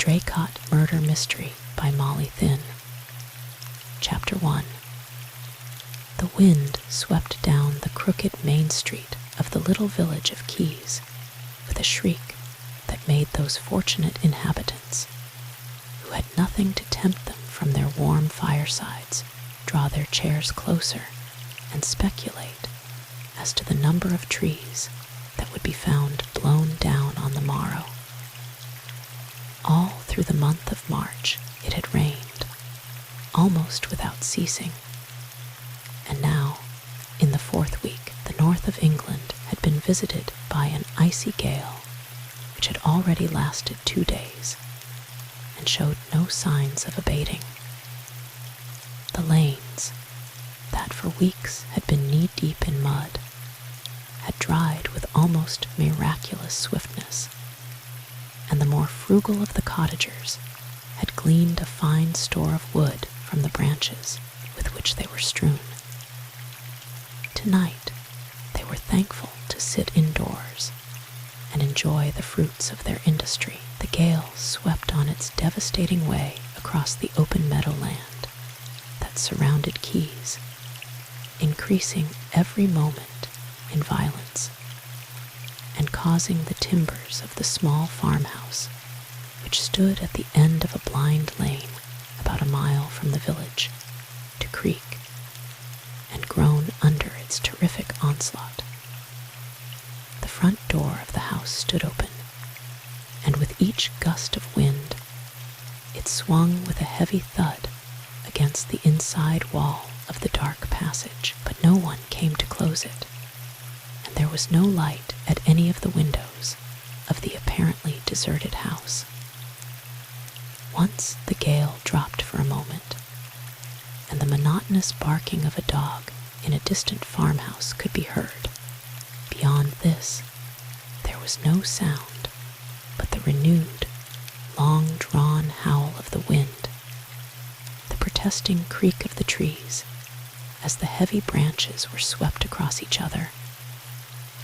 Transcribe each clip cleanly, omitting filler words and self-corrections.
Draycott Murder Mystery by Molly Thynne. Chapter 1. The wind swept down the crooked main street of the little village of Kean with a shriek that made those fortunate inhabitants, who had nothing to tempt them from their warm firesides, draw their chairs closer and speculate as to the number of trees that would be found blown down on the morrow. All through the month of March it had rained, almost without ceasing, and now, in the fourth week, the north of England had been visited by an icy gale which had already lasted 2 days and showed no signs of abating. The lanes, that for weeks had been knee-deep in mud, had dried with almost miraculous swiftness, and the more frugal of the cottagers had gleaned a fine store of wood from the branches with which they were strewn. Tonight, they were thankful to sit indoors and enjoy the fruits of their industry. The gale swept on its devastating way across the open meadowland that surrounded Kean, increasing every moment in violence and causing the timbers of the small farmhouse, which stood at the end of a blind lane about a mile from the village, to creak and groan under its terrific onslaught. The front door of the house stood open, and with each gust of wind, it swung with a heavy thud against the inside wall of the dark passage, but no one came to close it, and there was no light at any of the windows of the apparently deserted house. Once the gale dropped for a moment, and the monotonous barking of a dog in a distant farmhouse could be heard. Beyond this, there was no sound but the renewed, long-drawn howl of the wind, the protesting creak of the trees as the heavy branches were swept across each other,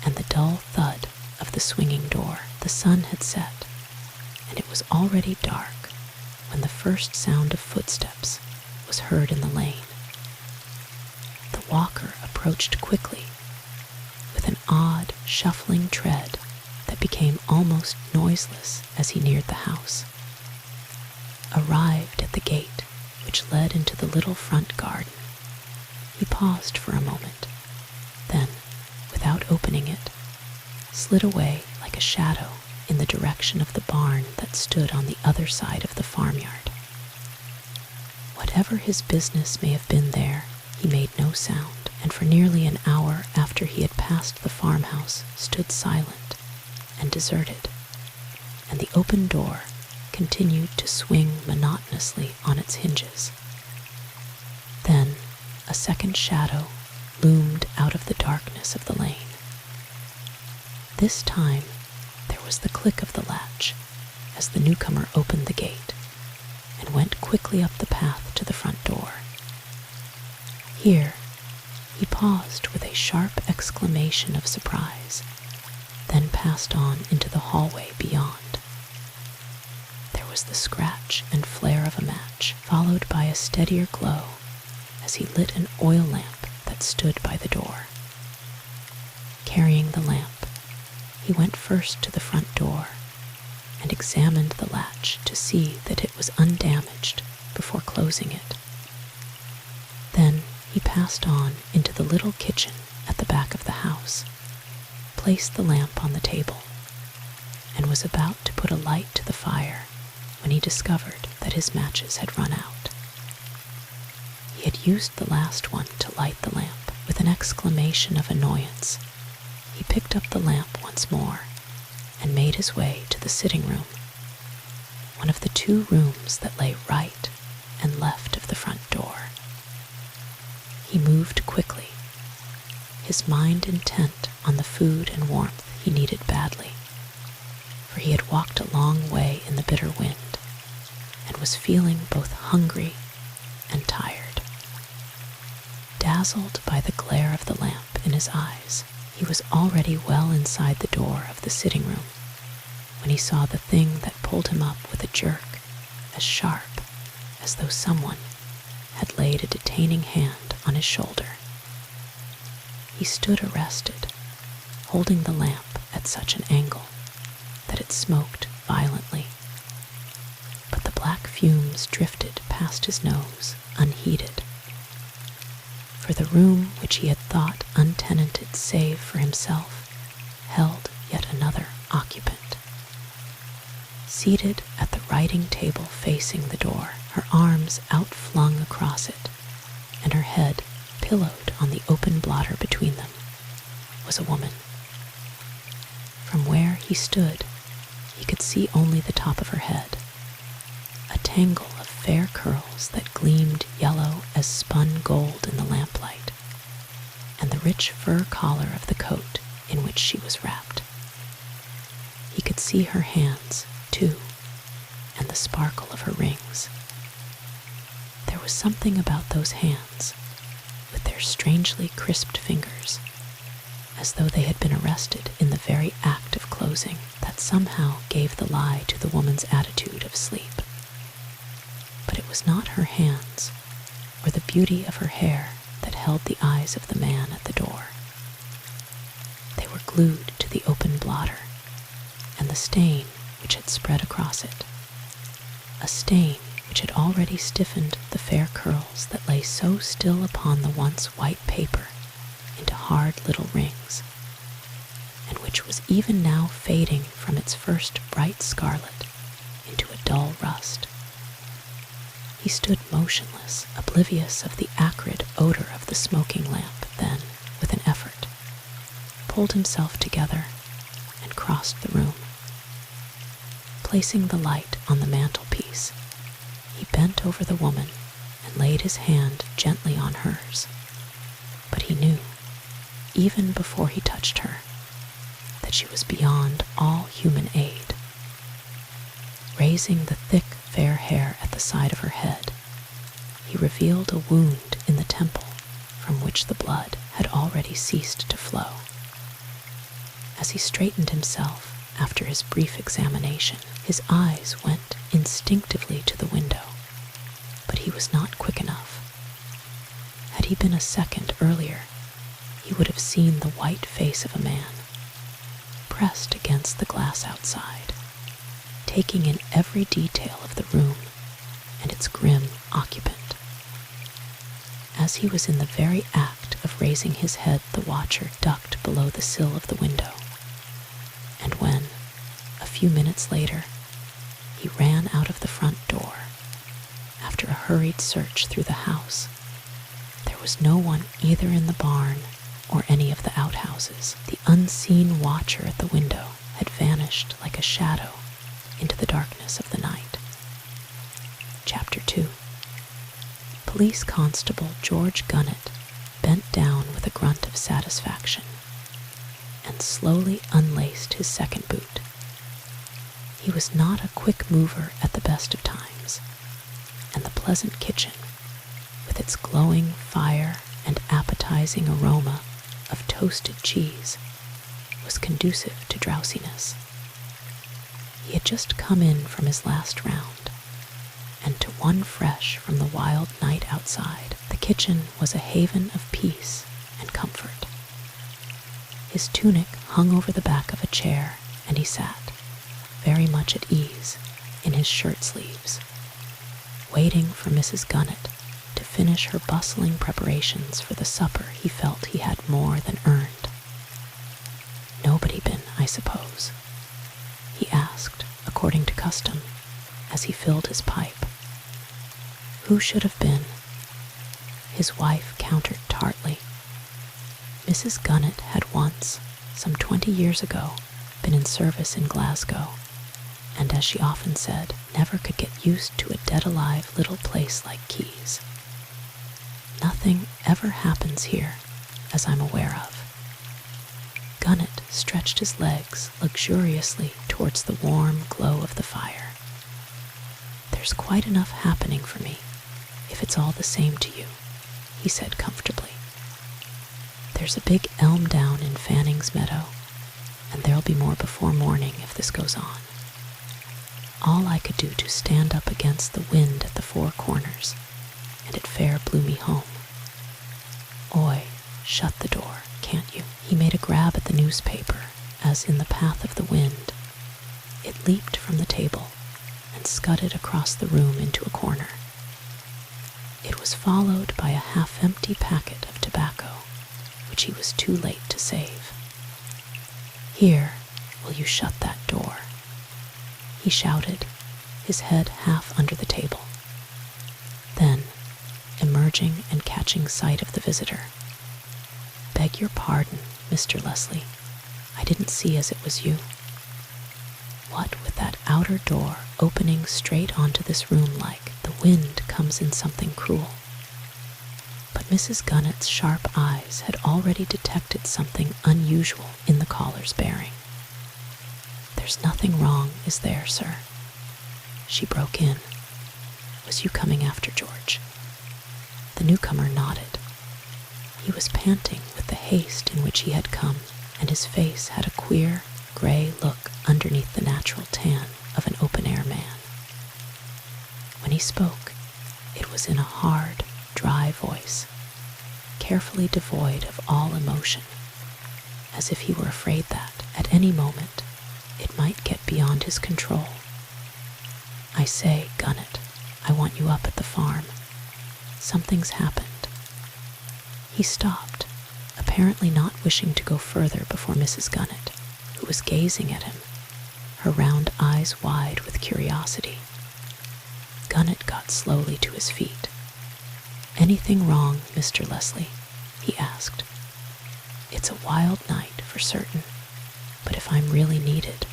and the dull thud of the swinging door. The sun had set, and it was already dark when the first sound of footsteps was heard in the lane. The walker approached quickly, with an odd, shuffling tread that became almost noiseless as he neared the house. Arrived at the gate which led into the little front garden, he paused for a moment, then, without opening it, slid away like a shadow in the direction of the barn that stood on the other side of the farmyard. Whatever his business may have been there, he made no sound, and for nearly an hour after he had passed the farmhouse stood silent and deserted, and the open door continued to swing monotonously on its hinges. Then a second shadow loomed out of the darkness of the lane. This time there was the click of the latch as the newcomer opened the gate and went quickly up the path to the front door. Here he paused with a sharp exclamation of surprise, then passed on into the hallway beyond. There was the scratch and flare of a match, followed by a steadier glow as he lit an oil lamp that stood by the door. Carrying the lamp, he went first to the front door and examined the latch to see that it was undamaged before closing it. Then he passed on into the little kitchen at the back of the house, placed the lamp on the table, and was about to put a light to the fire when he discovered that his matches had run out. He had used the last one to light the lamp. With an exclamation of annoyance, he picked up the lamp once more and made his way to the sitting room, one of the 2 rooms that lay right and left of the front door. He moved quickly, his mind intent on the food and warmth he needed badly, for he had walked a long way in the bitter wind and was feeling both hungry and tired. Dazzled by the glare of the lamp in his eyes, he was already well inside the door of the sitting room when he saw the thing that pulled him up with a jerk as sharp as though someone had laid a detaining hand on his shoulder. He stood arrested, holding the lamp at such an angle that it smoked violently, but the black fumes drifted past his nose unheeded. For the room which he had thought untenanted save for himself held yet another occupant. Seated at the writing table facing the door, her arms outflung across it, and her head pillowed on the open blotter between them, was a woman. From where he stood, he could see only the top of her head, a tangle of fair curls that gleamed yellow as spun gold in the lamplight, and the rich fur collar of the coat in which she was wrapped. He could see her hands, too, and the sparkle of her rings. There was something about those hands, with their strangely crisped fingers, as though they had been arrested in the very act of closing, that somehow gave the lie to the woman's attitude of sleep. But it was not her hands, or the beauty of her hair that held the eyes of the man at the door. They were glued to the open blotter, and the stain which had spread across it, a stain which had already stiffened the fair curls that lay so still upon the once white paper into hard little rings, and which was even now fading from its first bright scarlet into a dull rust. He stood motionless, oblivious of the acrid odor of the smoking lamp, then, with an effort, pulled himself together and crossed the room. Placing the light on the mantelpiece, he bent over the woman and laid his hand gently on hers. But he knew, even before he touched her, that she was beyond all human aid. Raising the thick, fair hair at the side of her head, he revealed a wound in the temple from which the blood had already ceased to flow. As he straightened himself after his brief examination, his eyes went instinctively to the window, but he was not quick enough. Had he been a second earlier, he would have seen the white face of a man, pressed against the glass outside, taking in every detail of the room and its grim occupant. As he was in the very act of raising his head, the watcher ducked below the sill of the window, and when, a few minutes later, he ran out of the front door, after a hurried search through the house, there was no one either in the barn or any of the outhouses. The unseen watcher at the window had vanished like a shadow into the darkness of the night. Chapter 2. Police Constable George Gunnett bent down with a grunt of satisfaction and slowly unlaced his second boot. He was not a quick mover at the best of times, and the pleasant kitchen, with its glowing fire and appetizing aroma of toasted cheese, was conducive to drowsiness. He had just come in from his last round, and to one fresh from the wild night outside, the kitchen was a haven of peace and comfort. His tunic hung over the back of a chair, and he sat, very much at ease, in his shirt sleeves, waiting for Mrs. Gunnett to finish her bustling preparations for the supper he felt he had more than earned. "Nobody been, I suppose?" he asked, according to custom, as he filled his pipe. "Who should have been?" his wife countered tartly. Mrs. Gunnett had once, some 20 years ago, been in service in Glasgow, and as she often said, never could get used to a dead-alive little place like Keys. "Nothing ever happens here, as I'm aware of." Gunnett stretched his legs luxuriously towards the warm glow of the fire. "There's quite enough happening for me, if it's all the same to you," he said comfortably. "There's a big elm down in Fanning's meadow, and there'll be more before morning if this goes on. all I could do to stand up against the wind at the four corners, and it fair blew me home. Oi, shut the door, can't you? He made a grab at the newspaper, as in the path of the wind. It leaped from the table and scudded across the room into a corner. It was followed by a half-empty packet of tobacco, which he was too late to save. Here, will you shut that door? He shouted, his head half under the table. Then, emerging and catching sight of the visitor, "Beg your pardon, Mr. Leslie. I didn't see as it was you." What with that outer door opening straight onto this room like the wind comes in something cruel. But Mrs. Gunnet's sharp eyes had already detected something unusual in the caller's bearing. "There's nothing wrong, is there, sir?" She broke in. "Was you coming after George?" The newcomer nodded. He was panting with the haste in which he had come, and his face had a queer, gray look underneath the natural tan of an open-air man. When he spoke, it was in a hard, dry voice, carefully devoid of all emotion, as if he were afraid that, at any moment, it might get beyond his control. "I say, Gunnet, I want you up at the farm. Something's happened." He stopped, apparently not wishing to go further before Mrs. Gunnet, who was gazing at him, her round eyes wide with curiosity. Gunnet got slowly to his feet. "Anything wrong, Mr. Leslie?" he asked. "It's a wild night, for certain, but if I'm really needed—"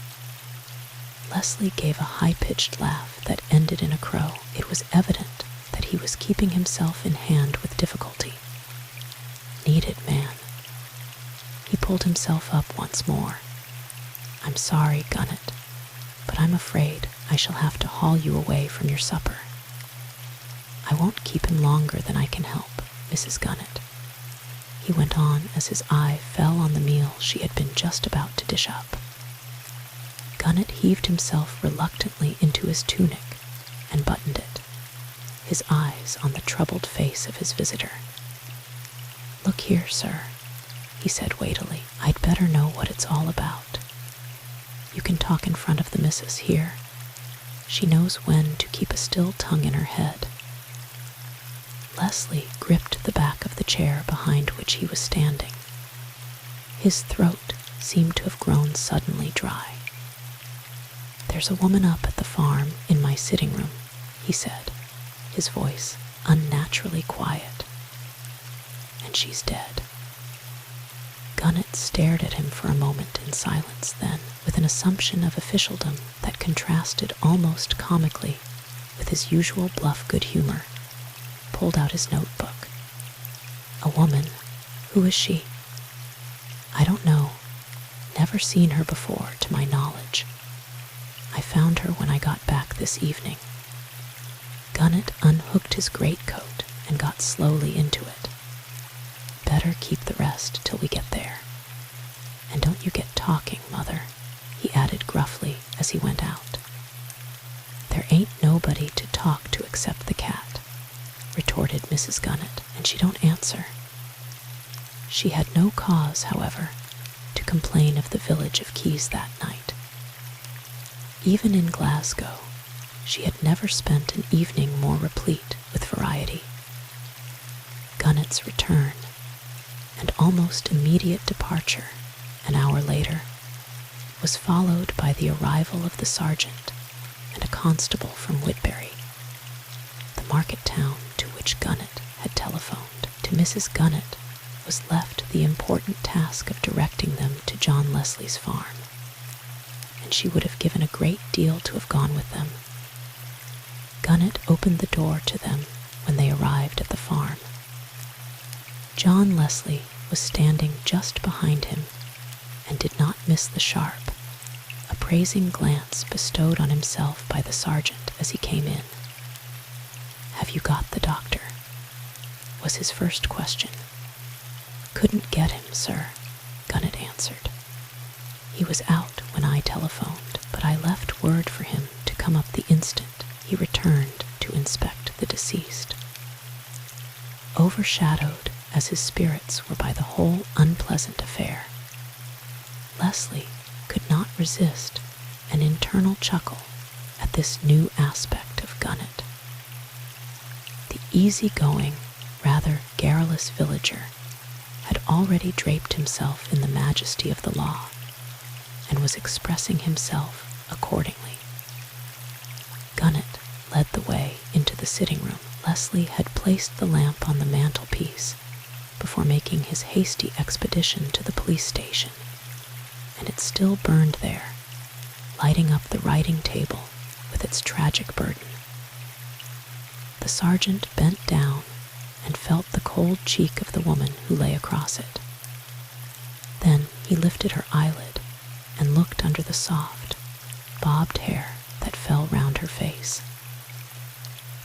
Leslie gave a high-pitched laugh that ended in a crow. It was evident that he was keeping himself in hand with difficulty. "Needed, man." He pulled himself up once more. "I'm sorry, Gunnet, but I'm afraid I shall have to haul you away from your supper." "I won't keep him longer than I can help, Mrs. Gunnet," he went on as his eye fell on the meal she had been just about to dish up. Gunnet heaved himself reluctantly into his tunic and buttoned it, his eyes on the troubled face of his visitor. "Look here, sir," he said weightily, "I'd better know what it's all about. You can talk in front of the missus here. She knows when to keep a still tongue in her head." Leslie gripped the back of the chair behind which he was standing. His throat seemed to have grown suddenly dry. "There's a woman up at the farm in my sitting room," he said, his voice unnaturally quiet. "And she's dead." Gunnet stared at him for a moment in silence, then, with an assumption of officialdom that contrasted almost comically with his usual bluff good humor, pulled out his notebook. "A woman? Who is she?" "I don't know. Never seen her before, to my knowledge. I found her when I got back this evening." Gunnet unhooked his greatcoat and got slowly into it. "Better keep the rest till we get there. And don't you get talking, Mother," he added gruffly as he went out. "There ain't nobody to talk to except the cat," retorted Mrs. Gunnet, "and she don't answer." She had no cause, however, to complain of the village of Kean that night. Even in Glasgow, she had never spent an evening more replete with variety. Gunnet's return, and almost immediate departure, an hour later, was followed by the arrival of the sergeant and a constable from Whitbury, the market town to which Gunnet had telephoned. To Mrs. Gunnet was left the important task of directing them to John Leslie's farm, and she would have given a great deal to have gone with them. Gunnet opened the door to them when they arrived at the farm. John Leslie was standing just behind him and did not miss the sharp, appraising glance bestowed on himself by the sergeant as he came in. "Have you got the doctor?" was his first question. "Couldn't get him, sir," Gunnet answered. "He was out when I telephoned, but I left word for him to come up the instant he returned to inspect the deceased. Overshadowed as his spirits were by the whole unpleasant affair, Leslie could not resist an internal chuckle at this new aspect of Gunnet. The easy-going, rather garrulous villager had already draped himself in the majesty of the law and was expressing himself accordingly. Gunnet led the way into the sitting room. Leslie had placed the lamp on the mantelpiece before making his hasty expedition to the police station, and it still burned there, lighting up the writing table with its tragic burden. The sergeant bent down and felt the cold cheek of the woman who lay across it. Then he lifted her eyelid and looked under the soft, bobbed hair that fell round her face.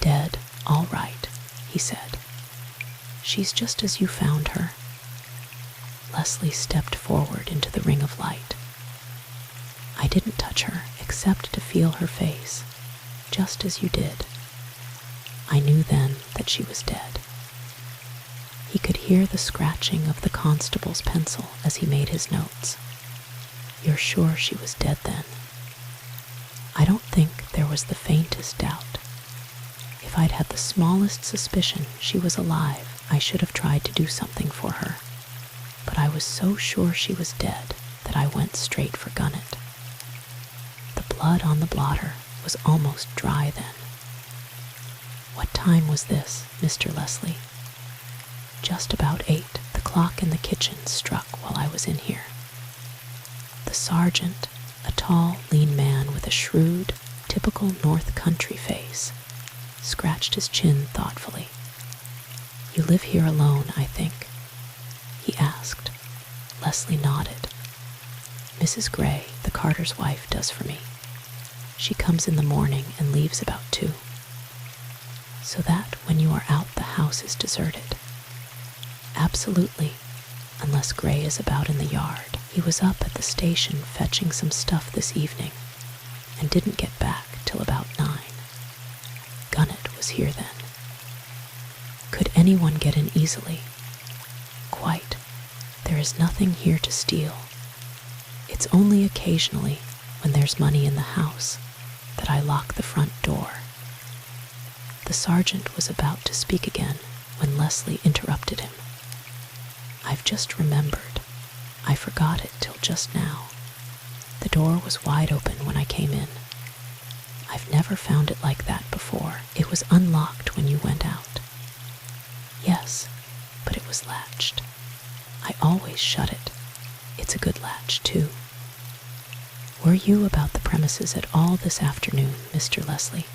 "Dead, all right," he said. "She's just as you found her." Leslie stepped forward into the ring of light. "I didn't touch her except to feel her face, just as you did. I knew then that she was dead." He could hear the scratching of the constable's pencil as he made his notes. "You're sure she was dead then?" "I don't think there was the faintest doubt. If I'd had the smallest suspicion she was alive, I should have tried to do something for her. But I was so sure she was dead that I went straight for Gunnet. The blood on the blotter was almost dry then." "What time was this, Mr. Leslie?" "Just about 8. The clock in the kitchen struck while I was in here." The sergeant, a tall, lean man with a shrewd, typical North Country face, scratched his chin thoughtfully. "You live here alone, I think?" he asked. Leslie nodded. "Mrs. Gray, the carter's wife, does for me. She comes in the morning and leaves about 2. So that when you are out, the house is deserted." "Absolutely, unless Gray is about in the yard. He was up at the station fetching some stuff this evening and didn't get back till about 9. Gunnet was here then." "Could anyone get in easily?" "Quite. There is nothing here to steal. It's only occasionally, when there's money in the house, that I lock the front door." The sergeant was about to speak again when Leslie interrupted him. "I've just remembered. I forgot it till just now. The door was wide open when I came in. I've never found it like that before. It was unlocked when you went out." "Yes, but it was latched. I always shut it. It's a good latch, too." "Were you about the premises at all this afternoon, Mr. Leslie?"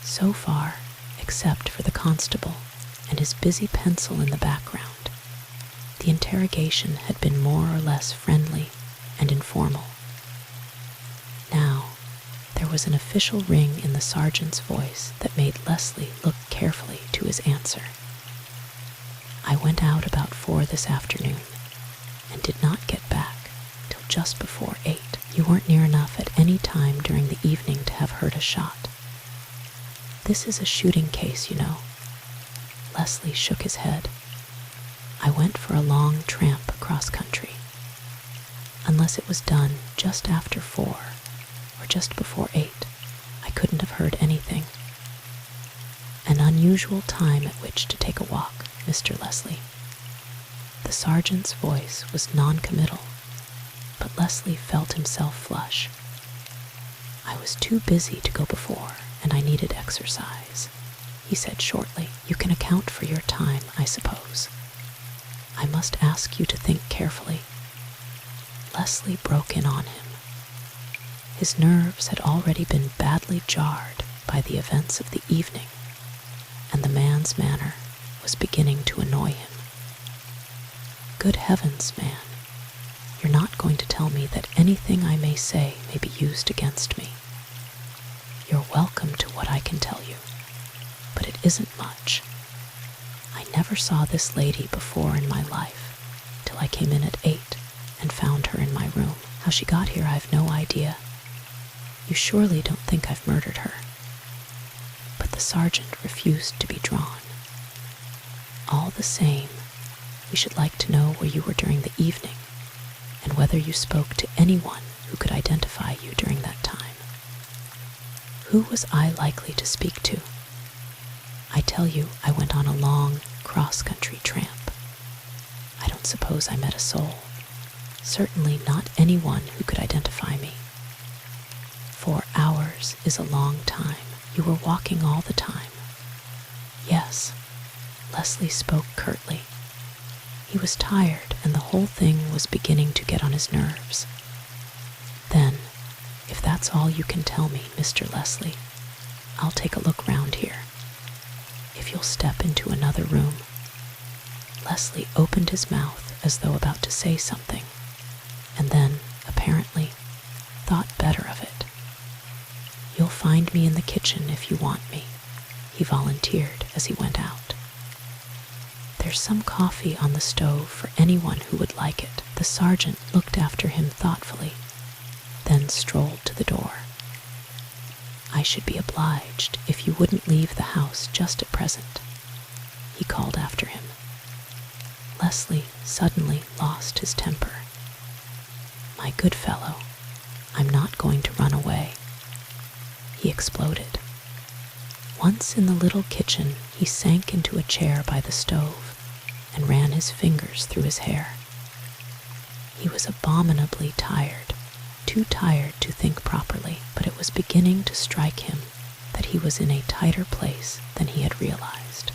So far, except for the constable and his busy pencil in the background, the interrogation had been more or less friendly and informal. Now, there was an official ring in the sergeant's voice that made Leslie look carefully to his answer. "I went out about 4 this afternoon and did not get back till just before 8. You weren't near enough at any time during the evening to have heard a shot. This is a shooting case, you know." Leslie shook his head. "I went for a long tramp across country. Unless it was done just after 4 or just before 8, I couldn't have heard anything. An unusual time at which to take a walk, Mr. Leslie." The sergeant's voice was non-committal, but Leslie felt himself flush. "I was too busy to go before, and I needed exercise," he said shortly. "You can account for your time, I suppose. I must ask you to think carefully." Leslie broke in on him. His nerves had already been badly jarred by the events of the evening, and the man's manner was beginning to annoy him. "Good heavens, man, you're not going to tell me that anything I may say may be used against me. You're welcome to what I can tell you, but it isn't much. I never saw this lady before in my life till I came in at 8 and found her in my room. How she got here I've no idea. You surely don't think I've murdered her." But the sergeant refused to be drawn. "All the same, we should like to know where you were during the evening and whether you spoke to anyone who could identify you during that time." Who was I likely to speak to? I tell you, I went on a long cross-country tramp. I don't suppose I met a soul, certainly not anyone who could identify me. 4 hours is a long time. You were walking all the time. Yes, Leslie spoke curtly. He was tired, and the whole thing was beginning to get on his nerves. "Then, if that's all you can tell me, Mr. Leslie, I'll take a look round here. If you'll step into another room." Leslie opened his mouth as though about to say something, and then, apparently, thought better of it. "You'll find me in the kitchen if you want me," he volunteered as he went out. "There's some coffee on the stove for anyone who would like it." The sergeant looked after him thoughtfully, then strolled to the door. "I should be obliged if you wouldn't leave the house just at present," he called after him. Leslie suddenly lost his temper. "My good fellow, I'm not going to run away," he exploded. Once in the little kitchen, he sank into a chair by the stove and ran his fingers through his hair. He was abominably tired, too tired to think properly, but it was beginning to strike him that he was in a tighter place than he had realized.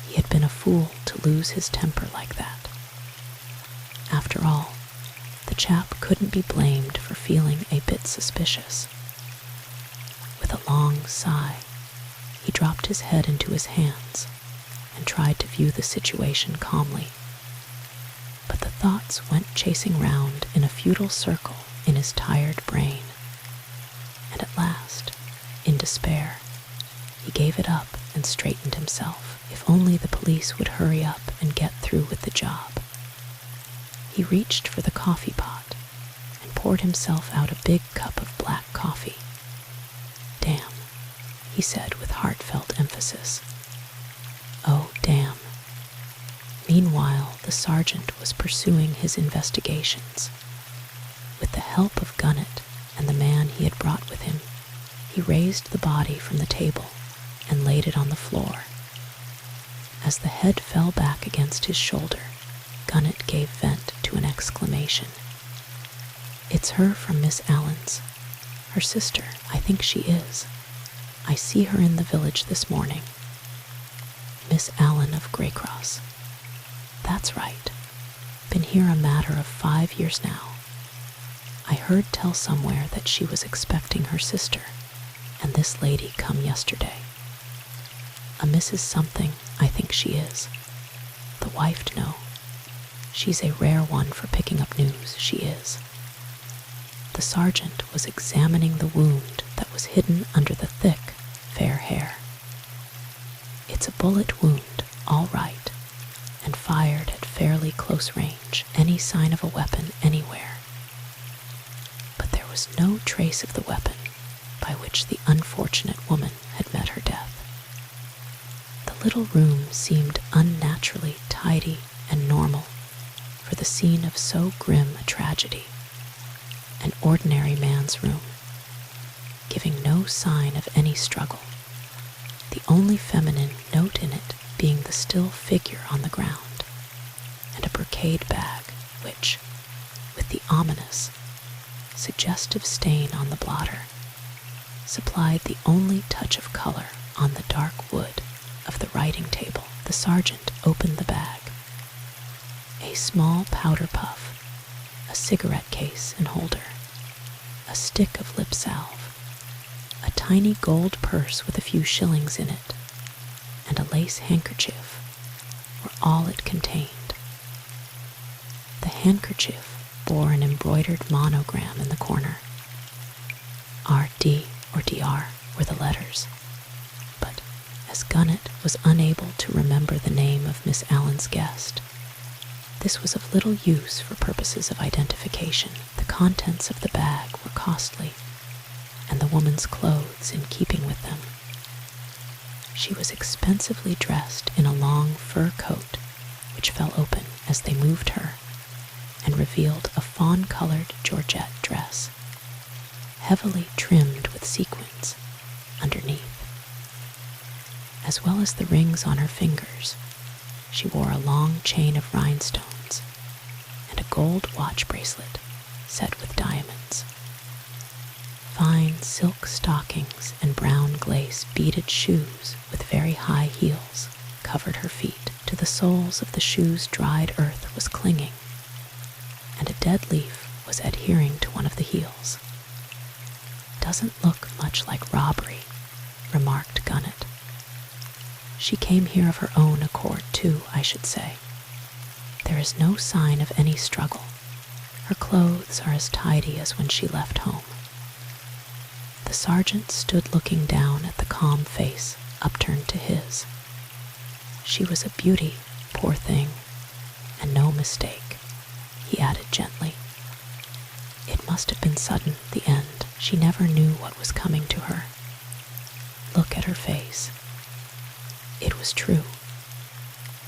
He had been a fool to lose his temper like that. After all, the chap couldn't be blamed for feeling a bit suspicious. With a long sigh, he dropped his head into his hands and tried to view the situation calmly. But the thoughts went chasing round in a futile circle in his tired brain, and at last, in despair, he gave it up and straightened himself. If only the police would hurry up and get through with the job. He reached for the coffee pot and poured himself out a big cup of black coffee. "Damn," he said with heartfelt emphasis. "Oh, damn." Meanwhile, the sergeant was pursuing his investigations. With the help of Gunnett and the man he had brought with him, he raised the body from the table and laid it on the floor. As the head fell back against his shoulder, Gunnett gave vent to an exclamation. "It's her from Miss Allen's. Her sister, I think she is. I see her in the village this morning. Miss Allen of Greycross. That's right. Been here a matter of 5 years now. I heard tell somewhere that she was expecting her sister, and this lady come yesterday. A Mrs. Something, I think she is. The wife to know. She's a rare one for picking up news, she is." The sergeant was examining the wound that was hidden under the thick, fair hair. "It's a bullet wound, all right, and fired at fairly close range. Any sign of a weapon anywhere. But there was no trace of the weapon by which the unfortunate woman had met her death. The little room seemed unnaturally tidy and normal for the scene of so grim a tragedy. An ordinary man's room, giving no sign of any struggle, the only feminine note in it being the still figure on the ground, and a brocade bag which, with the ominous, suggestive stain on the blotter, supplied the only touch of color on the dark wood of the writing table. The sergeant opened the bag. A small powder puff, a cigarette case and holder, a stick of lip salve, a tiny gold purse with a few shillings in it, and a lace handkerchief were all it contained. The handkerchief bore an embroidered monogram in the corner. R.D. or D.R. were the letters, but as Gunnett was unable to remember the name of Miss Allen's guest, this was of little use for purposes of identification. The contents of the bag were costly, and the woman's clothes in keeping with them. She was expensively dressed in a long fur coat, which fell open as they moved her, and revealed a fawn-colored georgette dress, heavily trimmed with sequins underneath. As well as the rings on her fingers, she wore a long chain of rhinestones and a gold watch bracelet set with diamonds. Fine silk stockings and brown glace beaded shoes with very high heels covered her feet. To the soles of the shoes dried earth was clinging, and a dead leaf was adhering to one of the heels. "Doesn't look much like robbery," remarked Gunnet. "She came here of her own accord, too, I should say. There is no sign of any struggle. Her clothes are as tidy as when she left home." The sergeant stood looking down at the calm face upturned to his. "She was a beauty, poor thing, and no mistake," he added gently. "It must have been sudden, the end. She never knew what was coming to her. Look at her face." It was true,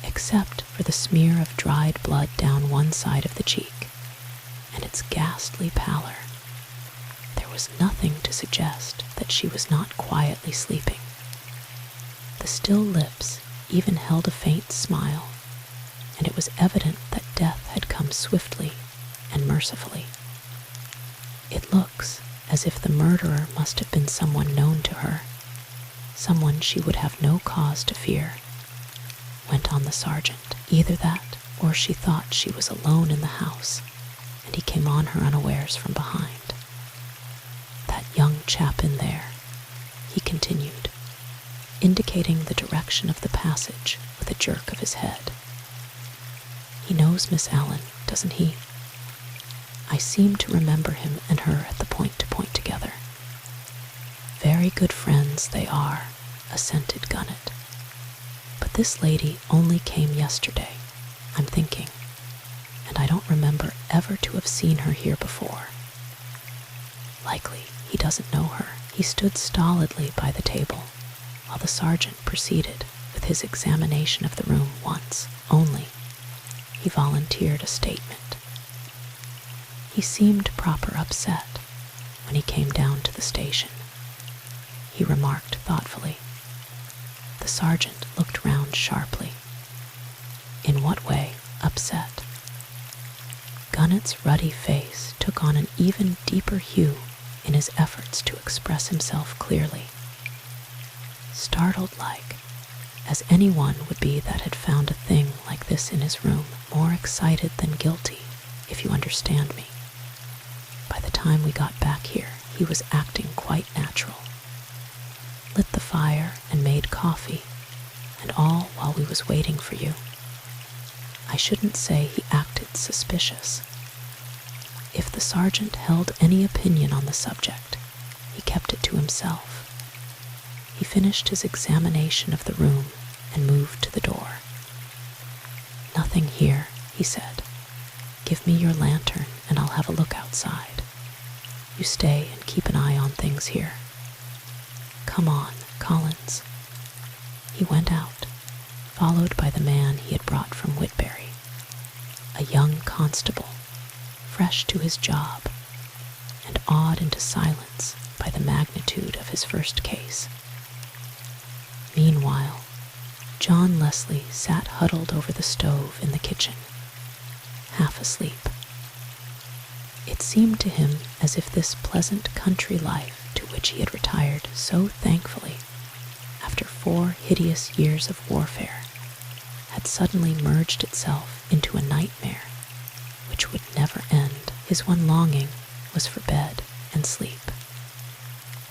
except for the smear of dried blood down one side of the cheek, and its ghastly pallor. There was nothing to suggest that she was not quietly sleeping. The still lips even held a faint smile, and it was evident that death had come swiftly and mercifully. "It looks as if the murderer must have been someone known to her, someone she would have no cause to fear," went on the sergeant. "Either that, or she thought she was alone in the house, and he came on her unawares from behind. That young chap in there," he continued, indicating the direction of the passage with a jerk of his head. "He knows Miss Allen, doesn't he? I seem to remember him and her at the point-to-point together." "Very good friends they are," assented Gunnet. "But this lady only came yesterday, I'm thinking, and I don't remember ever to have seen her here before. Likely he doesn't know her." He stood stolidly by the table, while the sergeant proceeded with his examination of the room. Once only he volunteered a statement. He seemed proper upset when he came down to the station. He remarked thoughtfully. The sergeant looked round sharply. "In what way upset?" Gunnet's ruddy face took on an even deeper hue in his efforts to express himself clearly. Startled like, as anyone would be that had found a thing like this in his room, more excited than guilty, if you understand me. By the time we got back here, he was acting quite natural. Lit the fire and made coffee, and all while we was waiting for you. I shouldn't say he acted suspicious. If the sergeant held any opinion on the subject, he kept it to himself. He finished his examination of the room and moved to the door. "Nothing here," he said. "Give me your lantern and I'll have a look outside. You stay and keep an eye on things here. Come on, Collins." He went out, followed by the man he had brought from Whitberry, a young constable, fresh to his job, and awed into silence by the magnitude of his first case. Meanwhile, John Leslie sat huddled over the stove in the kitchen, half asleep. It seemed to him as if this pleasant country life to which he had retired so thankfully after 4 hideous years of warfare had suddenly merged itself into a nightmare which would never end. His one longing was for bed and sleep,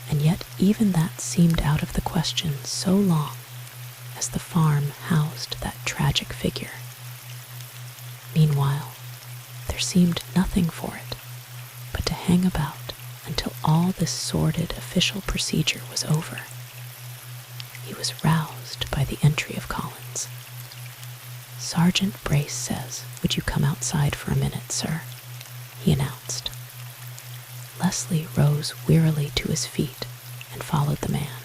and yet even that seemed out of the question so long as the farm housed that tragic figure. Meanwhile, there seemed nothing for it but to hang about until all this sordid official procedure was over. He was roused by the entry of Collins. "Sergeant Brace says, would you come outside for a minute, sir?" he announced. Leslie rose wearily to his feet and followed the man.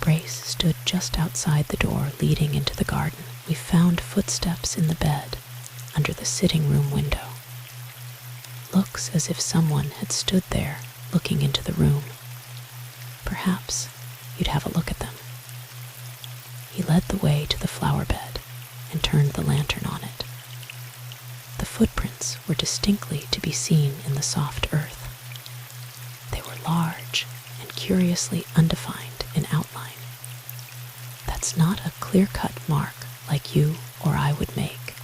Brace stood just outside the door leading into the garden. We found footsteps in the bed under the sitting room window. Looks as if someone had stood there looking into the room. Perhaps you'd have a look at them. He led the way to the flower bed and turned the lantern on it. The footprints were distinctly to be seen in the soft earth. They were large and curiously undefined in outline. "That's not a clear-cut mark like you or I would make,"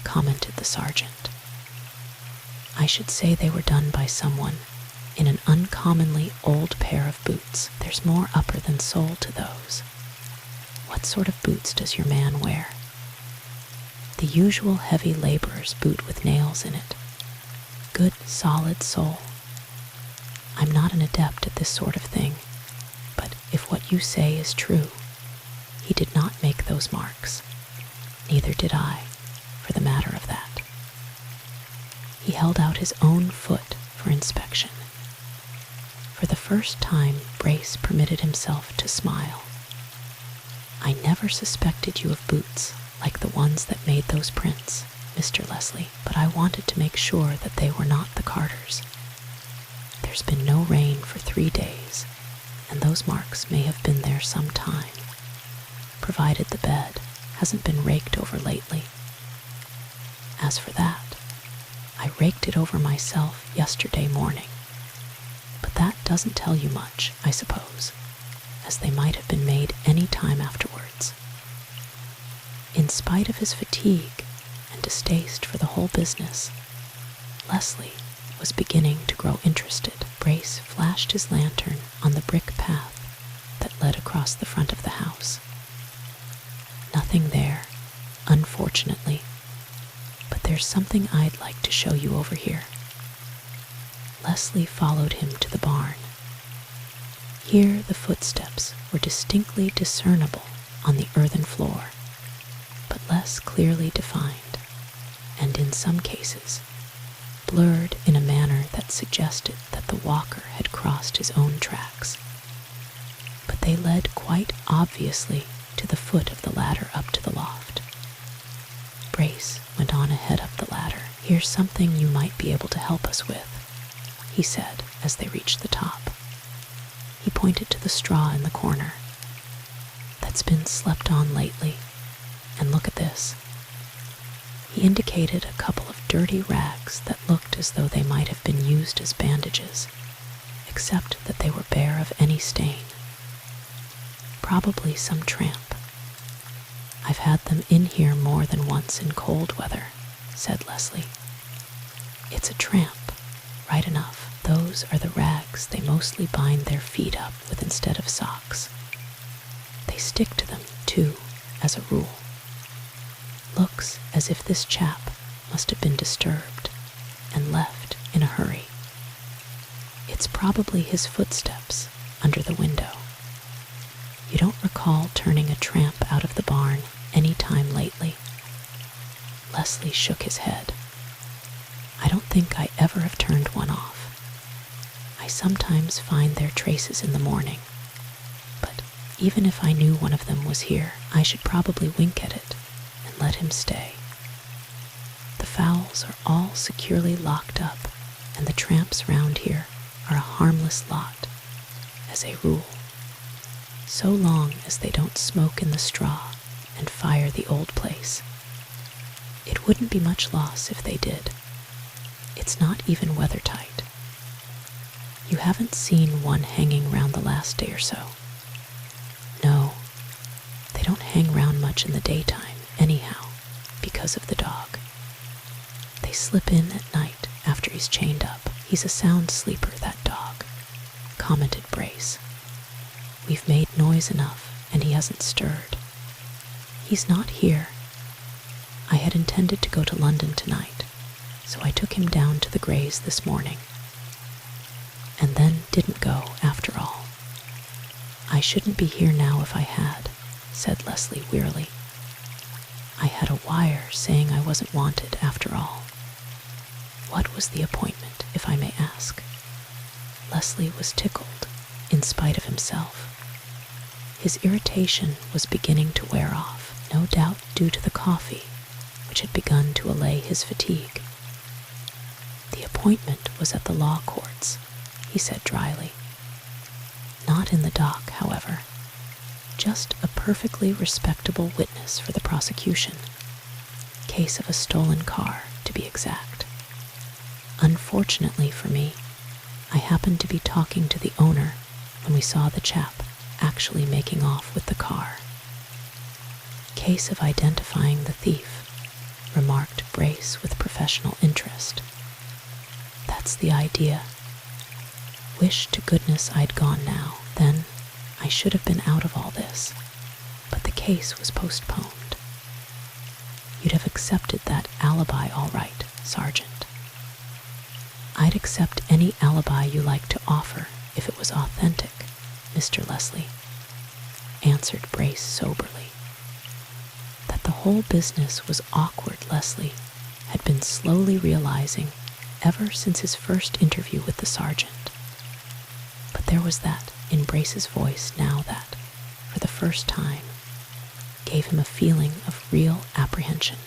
commented the sergeant. "I should say they were done by someone in an uncommonly old pair of boots. There's more upper than sole to those. What sort of boots does your man wear?" "The usual heavy laborer's boot with nails in it. Good, solid sole. I'm not an adept at this sort of thing, but if what you say is true, he did not make those marks. Neither did I, for the matter of that." He held out his own foot for inspection. For the first time, Brace permitted himself to smile. "I never suspected you of boots like the ones that made those prints, Mr. Leslie, but I wanted to make sure that they were not the Carters. There's been no rain for 3 days, and those marks may have been there some time, provided the bed hasn't been raked over lately. As for that, I raked it over myself yesterday morning, but that doesn't tell you much, I suppose, as they might have been made any time afterwards." In spite of his fatigue and distaste for the whole business, Leslie was beginning to grow interested. Brace flashed his lantern on the brick path that led across the front of the house. "Nothing there, unfortunately, but there's something I'd like to show you over here." Leslie followed him to the barn. Here the footsteps were distinctly discernible on the earthen floor, but less clearly defined, and in some cases blurred in a manner that suggested that the walker had crossed his own tracks. But they led quite obviously to the foot of the ladder up to the loft. Brace went on ahead up the ladder. "Here's something you might be able to help us with," he said as they reached the top. He pointed to the straw in the corner. "That's been slept on lately, and look at this." He indicated a couple of dirty rags that looked as though they might have been used as bandages, except that they were bare of any stain. "Probably some tramp. I've had them in here more than once in cold weather," said Leslie. "It's a tramp, right enough. Those are the rags they mostly bind their feet up with instead of socks. They stick to them, too, as a rule. Looks as if this chap must have been disturbed and left in a hurry. It's probably his footsteps under the window. You don't recall turning a tramp out of the barn any time lately?" Leslie shook his head. "I don't think I ever have turned one off. I sometimes find their traces in the morning, but even if I knew one of them was here, I should probably wink at it and let him stay. The fowls are all securely locked up, and the tramps round here are a harmless lot, as a rule, so long as they don't smoke in the straw and fire the old place. It wouldn't be much loss if they did. It's not even weather-tight. You haven't seen one hanging round the last day or so?" "No, they don't hang round much in the daytime, anyhow, because of the dog. They slip in at night after he's chained up. He's a sound sleeper, that dog," commented Brace. "We've made noise enough, and he hasn't stirred. He's not here. I had intended to go to London tonight, so I took him down to the Greys this morning, and then didn't go after all. I shouldn't be here now if I had," said Leslie wearily. "I had a wire saying I wasn't wanted after all. What was the appointment, if I may ask? Leslie was tickled, in spite of himself. His irritation was beginning to wear off, no doubt due to the coffee, which had begun to allay his fatigue. The appointment was at the law courts, he said dryly. Not in the dock, however. Just a perfectly respectable witness for the prosecution. Case of a stolen car, to be exact. Unfortunately for me, I happened to be talking to the owner when we saw the chap actually making off with the car. Case of identifying the thief, remarked Brace with professional interest. That's the idea. Wish to goodness I'd gone now, then I should have been out of all this, but the case was postponed. You'd have accepted that alibi all right, Sergeant. I'd accept any alibi you like to offer if it was authentic, Mr. Leslie, answered Brace soberly. That the whole business was awkward, Leslie had been slowly realizing ever since his first interview with the sergeant. But there was that in Brace's voice now that, for the first time, gave him a feeling of real apprehension.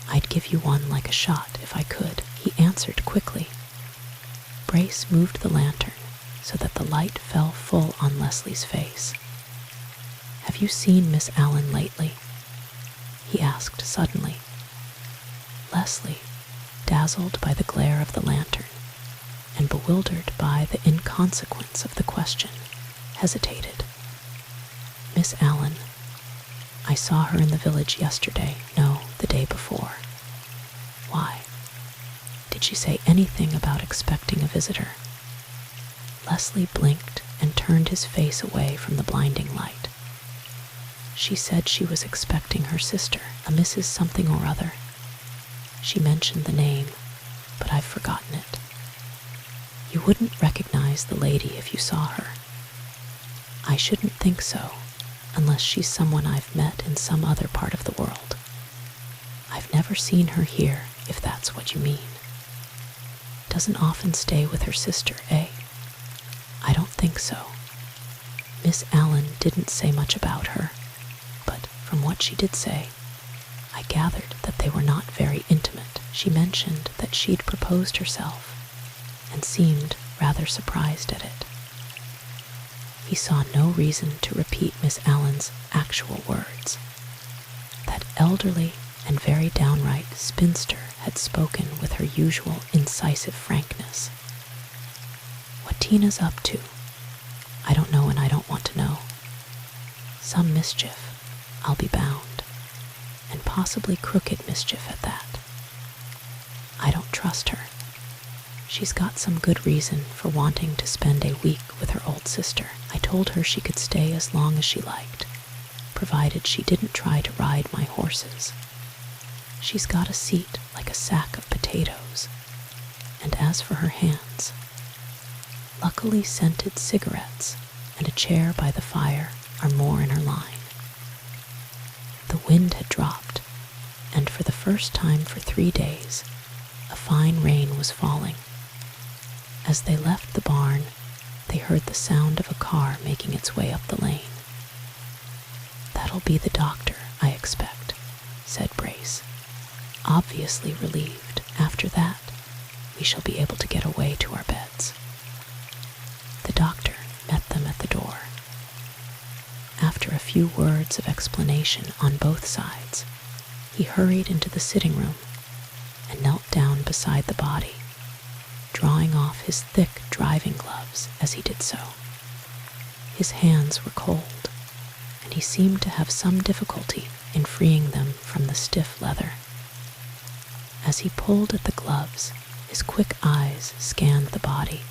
I'd give you one like a shot if I could, he answered quickly. Brace moved the lantern so that the light fell full on Leslie's face. Have you seen Miss Allen lately? He asked suddenly. Leslie, dazzled by the glare of the lantern and bewildered by the inconsequence of the question, hesitated. Miss Allen, I saw her in the village yesterday, no, the day before. Why? Did she say anything about expecting a visitor? Leslie blinked and turned his face away from the blinding light. She said she was expecting her sister, a Mrs. something or other. She mentioned the name, but I've forgotten it. You wouldn't recognize the lady if you saw her. I shouldn't think so, unless she's someone I've met in some other part of the world. I've never seen her here, if that's what you mean. Doesn't often stay with her sister, eh? I don't think so. Miss Allen didn't say much about her, but from what she did say, I gathered that they were not very intimate. She mentioned that she'd proposed herself, and seemed rather surprised at it. He saw no reason to repeat Miss Allen's actual words. That elderly and very downright spinster had spoken with her usual incisive frankness. What Tina's up to, I don't know and I don't want to know. Some mischief, I'll be bound, and possibly crooked mischief at that. I don't trust her. She's got some good reason for wanting to spend a week with her old sister. I told her she could stay as long as she liked, provided she didn't try to ride my horses. She's got a seat like a sack of potatoes, and as for her hands, luckily scented cigarettes and a chair by the fire are more in her line. The wind had dropped, and for the first time for 3 days, a fine rain was falling. As they left the barn, they heard the sound of a car making its way up the lane. That'll be the doctor, I expect, said Brace, obviously relieved. After that, we shall be able to get away to our beds. The doctor met them at the door. After a few words of explanation on both sides, he hurried into the sitting room and knelt down beside the body, drawing off his thick driving gloves as he did so. His hands were cold, and he seemed to have some difficulty in freeing them from the stiff leather. As he pulled at the gloves, his quick eyes scanned the body,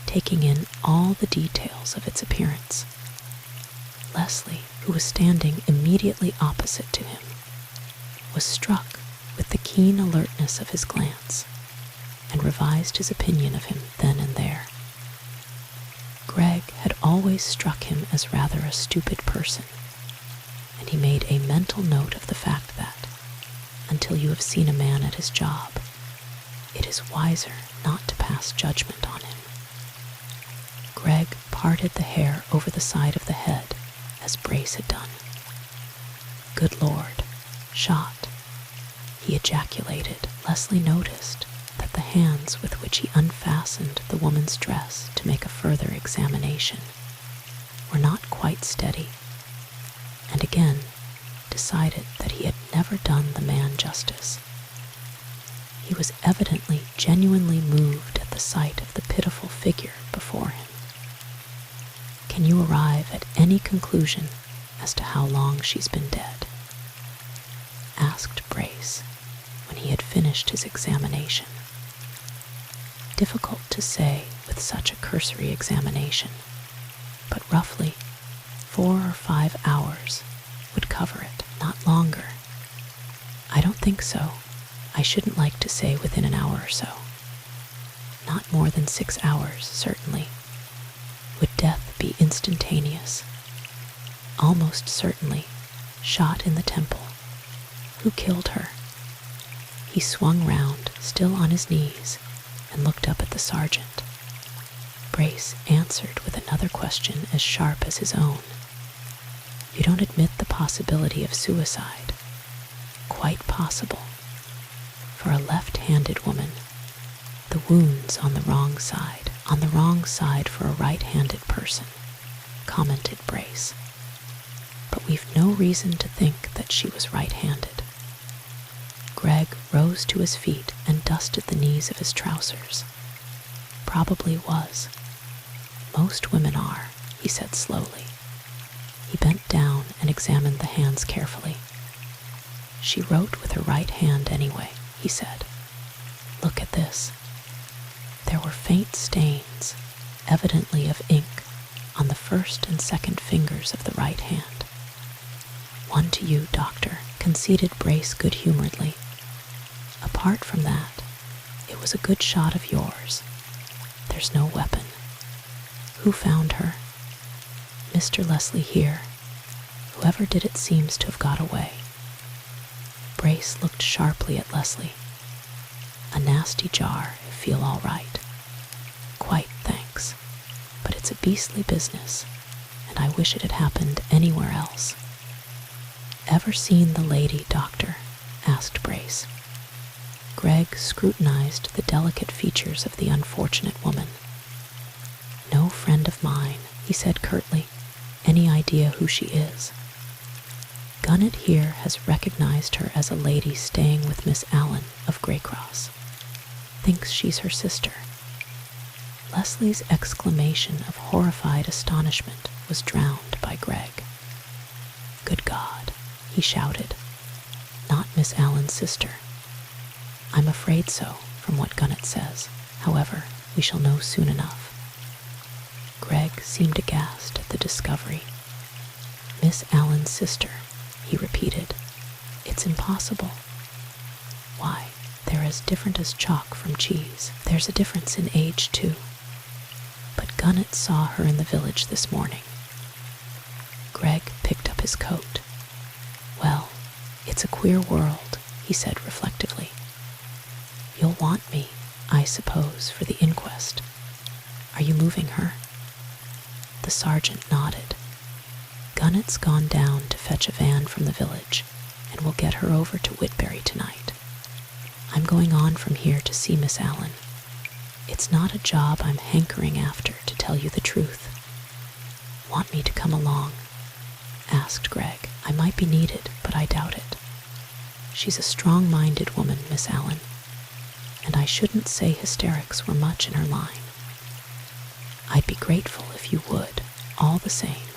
taking in all the details of its appearance. Leslie, who was standing immediately opposite to him, was struck with the keen alertness of his glance, and revised his opinion of him then and there. Greg had always struck him as rather a stupid person, and he made a mental note of the fact that, until you have seen a man at his job, is wiser not to pass judgment on him. Greg parted the hair over the side of the head, as Brace had done. "Good Lord, shot," he ejaculated. Leslie noticed that the hands with which he unfastened the woman's dress to make a further examination were not quite steady, and again decided that he had never done the man justice. He was evidently genuinely moved at the sight of the pitiful figure before him. "Can you arrive at any conclusion as to how long she's been dead?" asked Brace when he had finished his examination. Difficult to say with such a cursory examination, but roughly 4 or 5 hours would cover it, not longer. "I don't think so. I shouldn't like to say within an hour or so. Not more than 6 hours, certainly. Would death be instantaneous? Almost certainly, shot in the temple. Who killed her?" He swung round, still on his knees, and looked up at the sergeant. Brace answered with another question as sharp as his own. "You don't admit the possibility of suicide?" "Quite possible. For a left-handed woman, the wound's on the wrong side for a right-handed person," commented Brace. "But we've no reason to think that she was right-handed." Greg rose to his feet and dusted the knees of his trousers. "Probably was. Most women are," he said slowly. He bent down and examined the hands carefully. "She wrote with her right hand anyway," he said. "Look at this." There were faint stains, evidently of ink, on the first and second fingers of the right hand. "One to you, Doctor," conceded Brace good-humoredly. "Apart from that, it was a good shot of yours. There's no weapon. Who found her?" "Mr. Leslie here. Whoever did it seems to have got away." Brace looked sharply at Leslie. "A nasty jar, if feel all right." "Quite, thanks. But it's a beastly business, and I wish it had happened anywhere else." "Ever seen the lady, Doctor?" asked Brace. Greg scrutinized the delicate features of the unfortunate woman. "No friend of mine," he said curtly. "Any idea who she is?" "Gunnit here has recognized her as a lady staying with Miss Allen of Greycross. Thinks she's her sister." Leslie's exclamation of horrified astonishment was drowned by Greg. "Good God," he shouted. "Not Miss Allen's sister?" "I'm afraid so, from what Gunnit says. However, we shall know soon enough." Greg seemed aghast at the discovery. "Miss Allen's sister," he repeated. "It's impossible." "Why, they're as different as chalk from cheese. There's a difference in age, too. But Gunnit saw her in the village this morning." Greg picked up his coat. "Well, it's a queer world," he said reflectively. "You'll want me, I suppose, for the inquest. Are you moving her?" The sergeant nodded. "Gunnit's gone down to fetch a van from the village, and we'll get her over to Whitbury tonight. I'm going on from here to see Miss Allen. It's not a job I'm hankering after, to tell you the truth." "Want me to come along?" asked Greg. "I might be needed, but I doubt it. She's a strong-minded woman, Miss Allen, and I shouldn't say hysterics were much in her line. I'd be grateful if you would, all the same.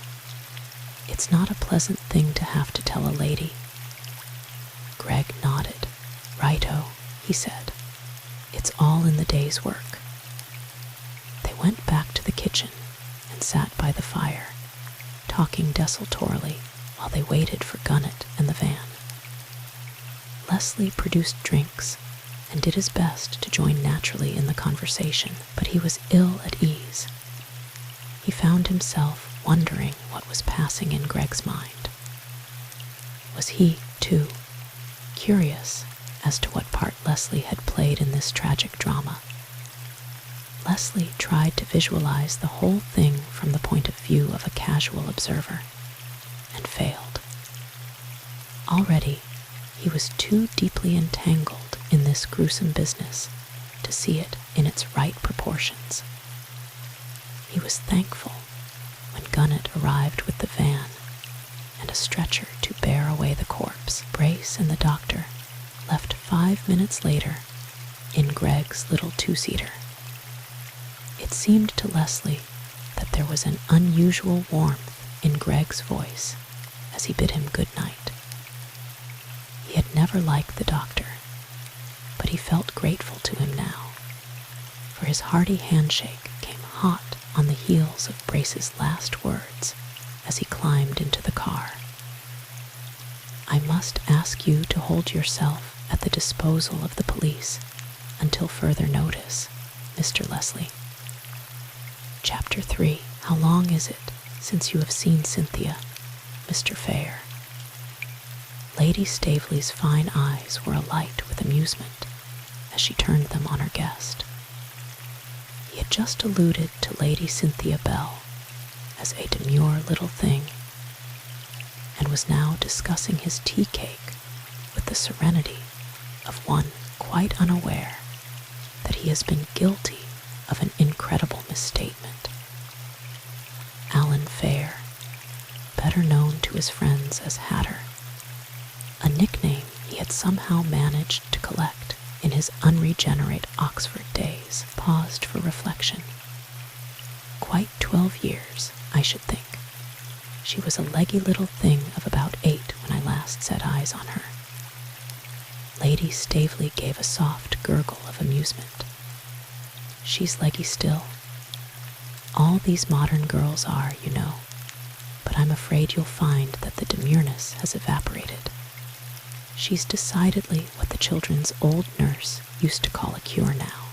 It's not a pleasant thing to have to tell a lady." Greg nodded. "Righto," he said. "It's all in the day's work." They went back to the kitchen and sat by the fire, talking desultorily while they waited for Gunnit and the van. Leslie produced drinks and did his best to join naturally in the conversation, but he was ill at ease. He found himself wondering what was passing in Greg's mind. Was he, too, curious as to what part Leslie had played in this tragic drama. Leslie tried to visualize the whole thing from the point of view of a casual observer, and failed. Already, he was too deeply entangled in this gruesome business to see it in its right proportions. He was thankful when Gunnett arrived with the van and a stretcher to bear away the corpse. Brace and the doctor left 5 minutes later in Greg's little two-seater. It seemed to Leslie that there was an unusual warmth in Greg's voice as he bid him good night. He had never liked the doctor, but he felt grateful to him now, for his hearty handshake came hot on the heels of Brace's last words as he climbed into the car. "I must ask you to hold yourself at the disposal of the police until further notice, Mr. Leslie." Chapter 3. How long is it since you have seen Cynthia, Mr. Fair? Lady Staveley's fine eyes were alight with amusement as she turned them on her guest. He had just alluded to Lady Cynthia Bell as a demure little thing, and was now discussing his tea cake with the serenity of one quite unaware that he has been guilty of an incredible misstatement. Alan Fair, better known to his friends as Hatter, a nickname he had somehow managed to collect in his unregenerate Oxford days, paused for reflection. Quite 12 years, I should think. She was a leggy little thing of about 8 when I last set eyes on her. Lady Staveley gave a soft gurgle of amusement. She's leggy still. All these modern girls are, you know, but I'm afraid you'll find that the demureness has evaporated. She's decidedly what the children's old nurse used to call a cure now.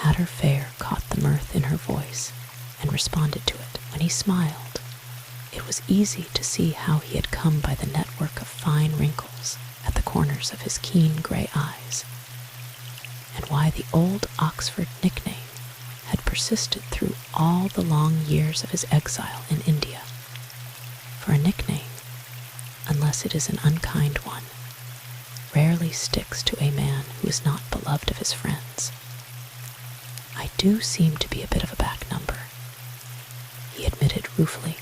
Hatter Fair caught the mirth in her voice and responded to it. When he smiled, it was easy to see how he had come by the network of fine wrinkles at the corners of his keen gray eyes, and why the old Oxford nickname had persisted through all the long years of his exile in India. For a nickname, unless it is an unkind one, rarely sticks to a man who is not beloved of his friends. "I do seem to be a bit of a back number," he admitted ruefully.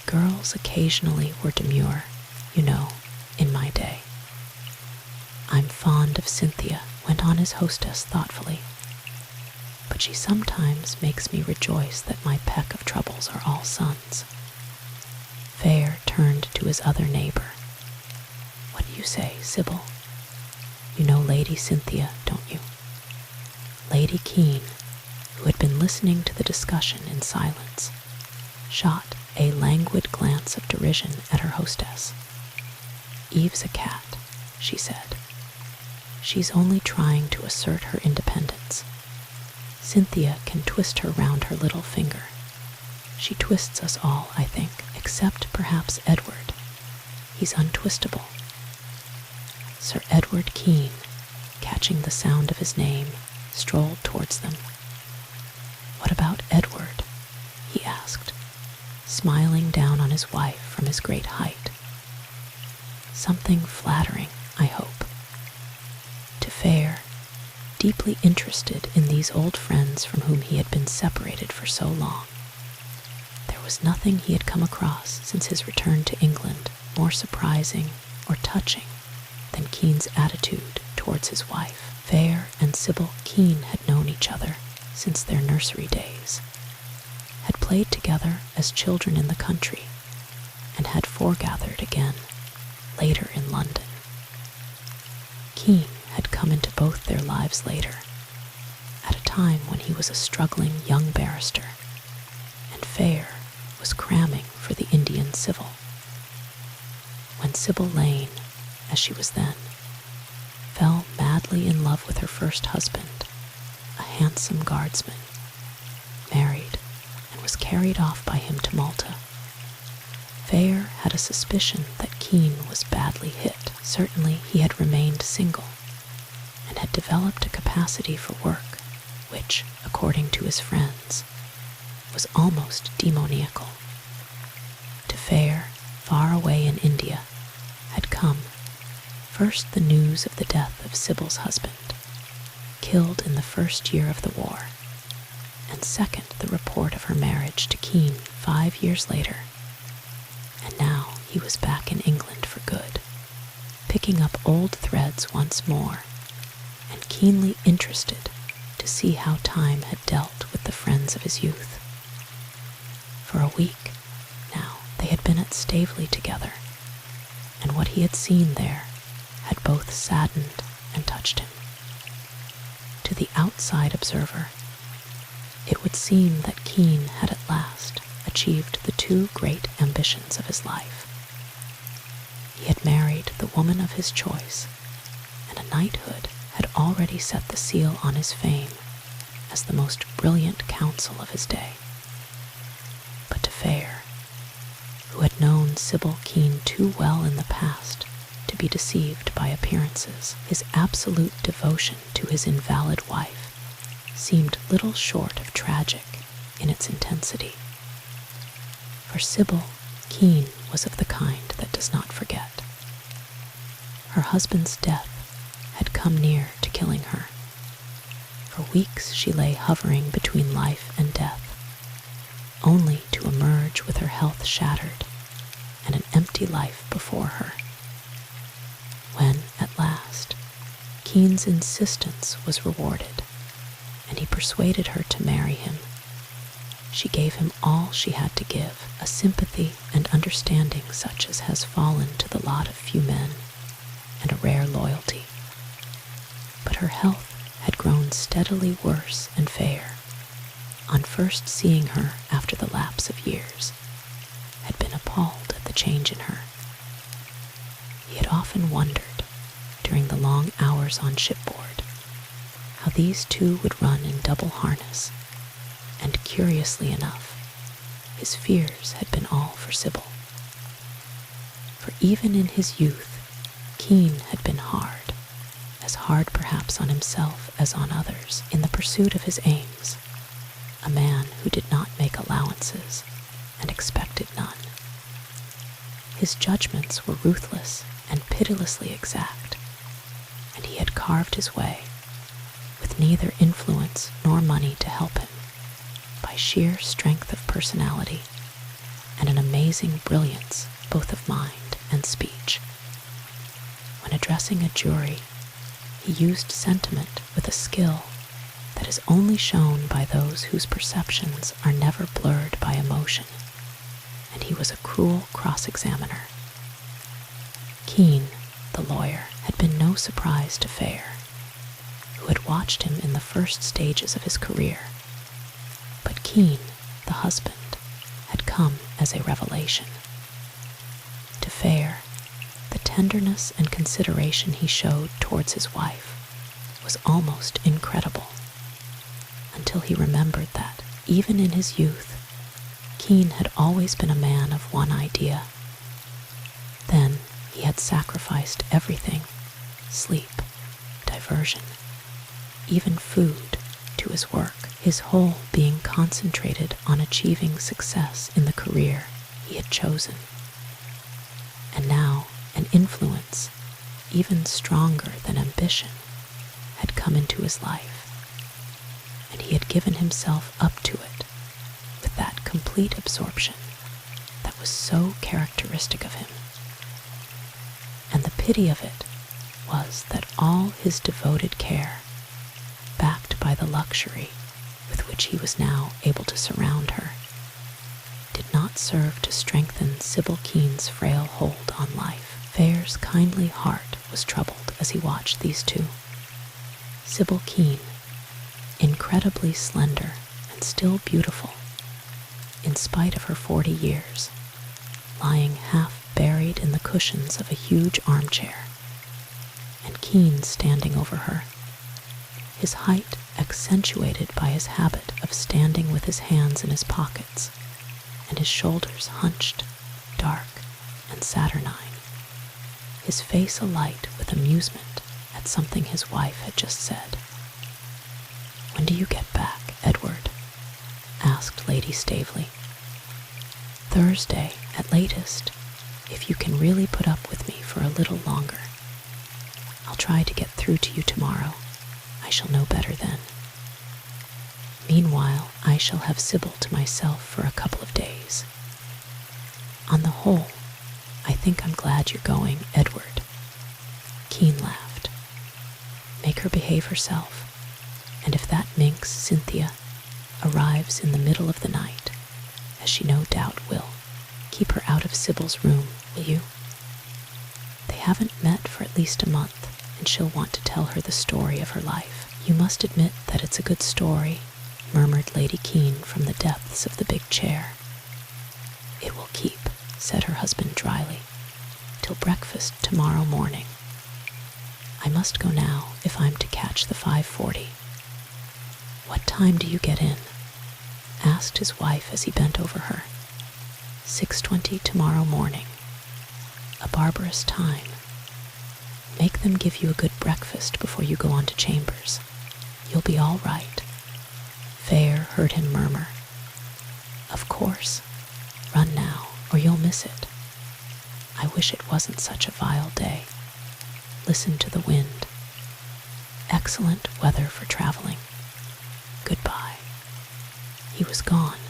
"Girls occasionally were demure, you know, in my day." "I'm fond of Cynthia," went on his hostess thoughtfully, "but she sometimes makes me rejoice that my peck of troubles are all sons." Fair turned to his other neighbor. "What do you say, Sybil? You know Lady Cynthia, don't you?" Lady Kean, who had been listening to the discussion in silence, shot a languid glance of derision at her hostess. "Eve's a cat," she said. "She's only trying to assert her independence. Cynthia can twist her round her little finger. She twists us all, I think, except perhaps Edward. He's untwistable." Sir Edward Kean, catching the sound of his name, strolled towards them. "What about Edward?" he asked, smiling down on his wife from his great height. "Something flattering, I hope." To Fair, deeply interested in these old friends from whom he had been separated for so long, there was nothing he had come across since his return to England more surprising or touching than Kean's attitude towards his wife. Fair and Sybil Kean had known each other since their nursery days, had played together as children in the country, and had foregathered again later in London. Kean had come into both their lives later, at a time when he was a struggling young barrister, and Fair was cramming for the Indian Civil. When Sybil Lane, as she was then, fell madly in love with her first husband, a handsome guardsman, married, and was carried off by him to Malta, Fair had a suspicion that Kean was badly hit Certainly he had remained single and had developed a capacity for work which, according to his friends, was almost demoniacal. To fare far away in India had come first the news of the death of Sybil's husband, killed in the first year of the war, and second the report of her marriage to Kean 5 years later. And now he was back in England for good, picking up old threads once more, and keenly interested to see how time had dealt with the friends of his youth. For a week now they had been at Staveley together, and what he had seen there had both saddened and touched him. To the outside observer, it would seem that Kean had at last achieved the two great ambitions of his life. He had married the woman of his choice, and a knighthood had already set the seal on his fame as the most brilliant counsel of his day. But to Fayre, who had known Sybil Kean too well in the past to be deceived by appearances, his absolute devotion to his invalid wife seemed little short of tragic in its intensity. For Sybil, Kean was of the kind that does not forget. Her husband's death had come near to killing her. For weeks she lay hovering between life and death, only to emerge with her health shattered and an empty life before her. When, at last, Kean's insistence was rewarded, and he persuaded her to marry him, she gave him all she had to give, a sympathy and understanding such as has fallen to the lot of few men, and a rare loyalty. But her health had grown steadily worse, and Fayre, on first seeing her after the lapse of years, had been appalled at the change in her. He had often wondered, during the long hours on shipboard, how these two would run in double harness, and curiously enough, his fears had been all for Sybil. For even in his youth, Kean had been hard, as hard perhaps on himself as on others, in the pursuit of his aims, a man who did not make allowances and expected none. His judgments were ruthless and pitilessly exact, and he had carved his way, with neither influence nor money to help him, by sheer strength of personality and an amazing brilliance both of mind and speech. When addressing a jury, he used sentiment with a skill that is only shown by those whose perceptions are never blurred by emotion, and he was a cruel cross-examiner. Kean, the lawyer, had been no surprise to Fayre, who had watched him in the first stages of his career, but Kean, the husband, had come as a revelation. To Fayre, the tenderness and consideration he showed towards his wife was almost incredible, until he remembered that, even in his youth, Kean had always been a man of one idea. Then he had sacrificed everything, sleep, diversion, even food, to his work, his whole being concentrated on achieving success in the career he had chosen. And now an influence, even stronger than ambition, had come into his life, and he had given himself up to it with that complete absorption that was so characteristic of him. And the pity of it was that all his devoted care, backed by the luxury with which he was now able to surround her, did not serve to strengthen Sybil Kean's frail hold on life. Fayre's kindly heart was troubled as he watched these two. Sybil Kean, incredibly slender and still beautiful, in spite of her 40 years, lying half buried in the cushions of a huge armchair, and Kean standing over her, his height accentuated by his habit of standing with his hands in his pockets, and his shoulders hunched, dark, and saturnine. his face alight with amusement at something his wife had just said. "When do you get back, Edward?" asked Lady Staveley. "Thursday at latest, if you can really put up with me for a little longer. I'll try to get through to you tomorrow. I shall know better then. Meanwhile, I shall have Sybil to myself for a couple of days. On the whole, I think I'm glad you're going, Edward." Kean laughed. "Make her behave herself, and if that minx, Cynthia, arrives in the middle of the night, as she no doubt will, keep her out of Sybil's room, will you? They haven't met for at least a month, and she'll want to tell her the story of her life." "You must admit that it's a good story," murmured Lady Kean from the depths of the big chair. "It will keep," said her husband dryly, "till breakfast tomorrow morning. I must go now if I'm to catch the 5:40. "What time do you get in?" asked his wife as he bent over her. 6:20 tomorrow morning. A barbarous time. Make them give you a good breakfast before you go on to chambers. You'll be all right." Fair heard him murmur, "Of course. Run now, or you'll miss it. I wish it wasn't such a vile day. Listen to the wind. Excellent weather for traveling. Goodbye." He was gone,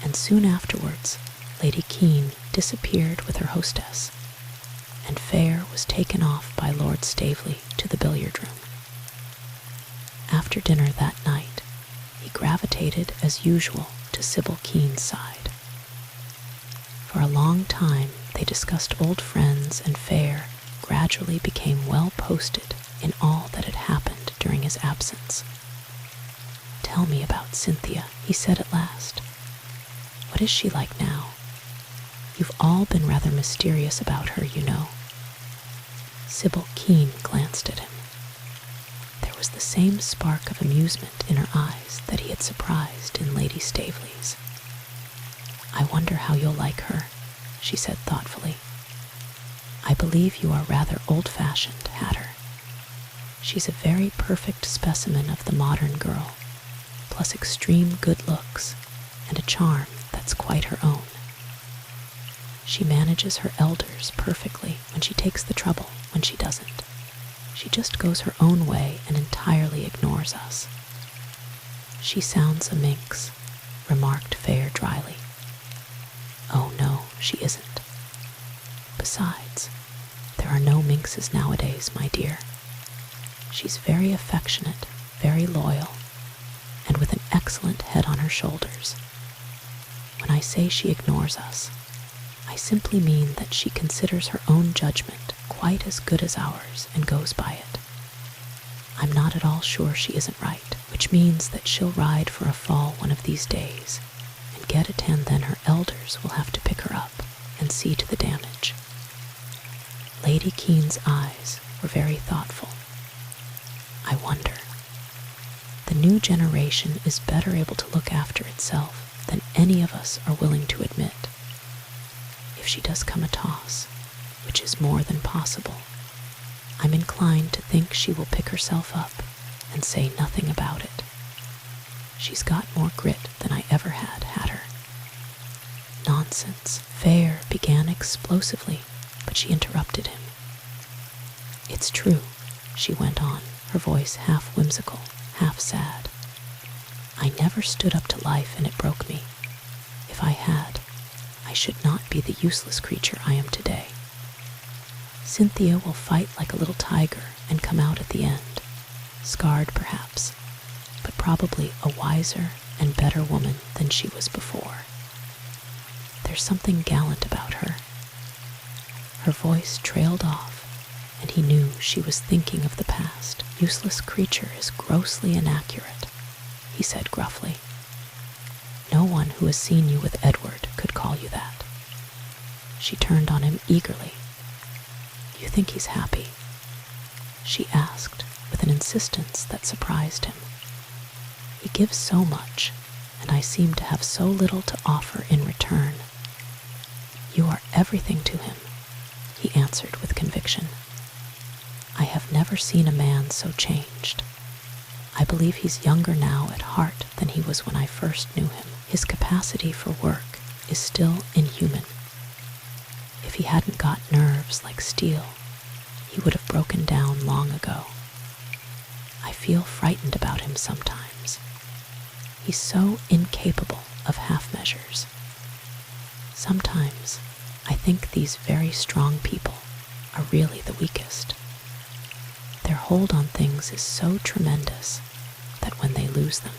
and soon afterwards Lady Kean disappeared with her hostess, and Fair was taken off by Lord Staveley to the billiard room. After dinner that night, he gravitated as usual to Sybil Kean's side. For a long time they discussed old friends, and Fair gradually became well posted in all that had happened during his absence. "Tell me about Cynthia," he said at last. "What is she like now? You've all been rather mysterious about her, you know." Sybil Kean glanced at him. There was the same spark of amusement in her eyes that he had surprised in Lady Staveley's. "I wonder how you'll like her," she said thoughtfully. "I believe you are rather old-fashioned, Hatter. She's a very perfect specimen of the modern girl, plus extreme good looks and a charm that's quite her own. She manages her elders perfectly when she takes the trouble. When she doesn't, she just goes her own way and entirely ignores us." "She sounds a minx," remarked Fair dryly. "Oh no, she isn't. Besides, there are no minxes nowadays, my dear. She's very affectionate, very loyal, and with an excellent head on her shoulders. When I say she ignores us, I simply mean that she considers her own judgment quite as good as ours and goes by it. I'm not at all sure she isn't right, which means that she'll ride for a fall one of these days and get a 10, then her elders will have to pick her up and see to the damage." Lady Kean's eyes were very thoughtful. "I wonder. The new generation is better able to look after itself than any of us are willing to admit. If she does come a toss, which is more than possible, I'm inclined to think she will pick herself up and say nothing about it. She's got more grit than I ever had, Hatter." "Nonsense," Fair began explosively, but she interrupted him. "It's true," she went on, her voice half whimsical, half sad. "I never stood up to life and it broke me. If I had, I should not be the useless creature I am today. Cynthia will fight like a little tiger and come out at the end, scarred perhaps, but probably a wiser and better woman than she was before. There's something gallant about her." Her voice trailed off, and he knew she was thinking of the past. "Useless creature is grossly inaccurate," he said gruffly. "No one who has seen you with Edward could call you that." She turned on him eagerly. "You think he's happy?" she asked with an insistence that surprised him. "He gives so much, and I seem to have so little to offer in return." "You are everything to him," he answered with conviction. seen a man so changed. I believe he's younger now at heart than he was when I first knew him. His capacity for work is still inhuman. If he hadn't got nerves like steel, he would have broken down long ago. I feel frightened about him sometimes. He's so incapable of half measures. Sometimes I think these very strong people are really the weakest. Their hold on things is so tremendous that when they lose them.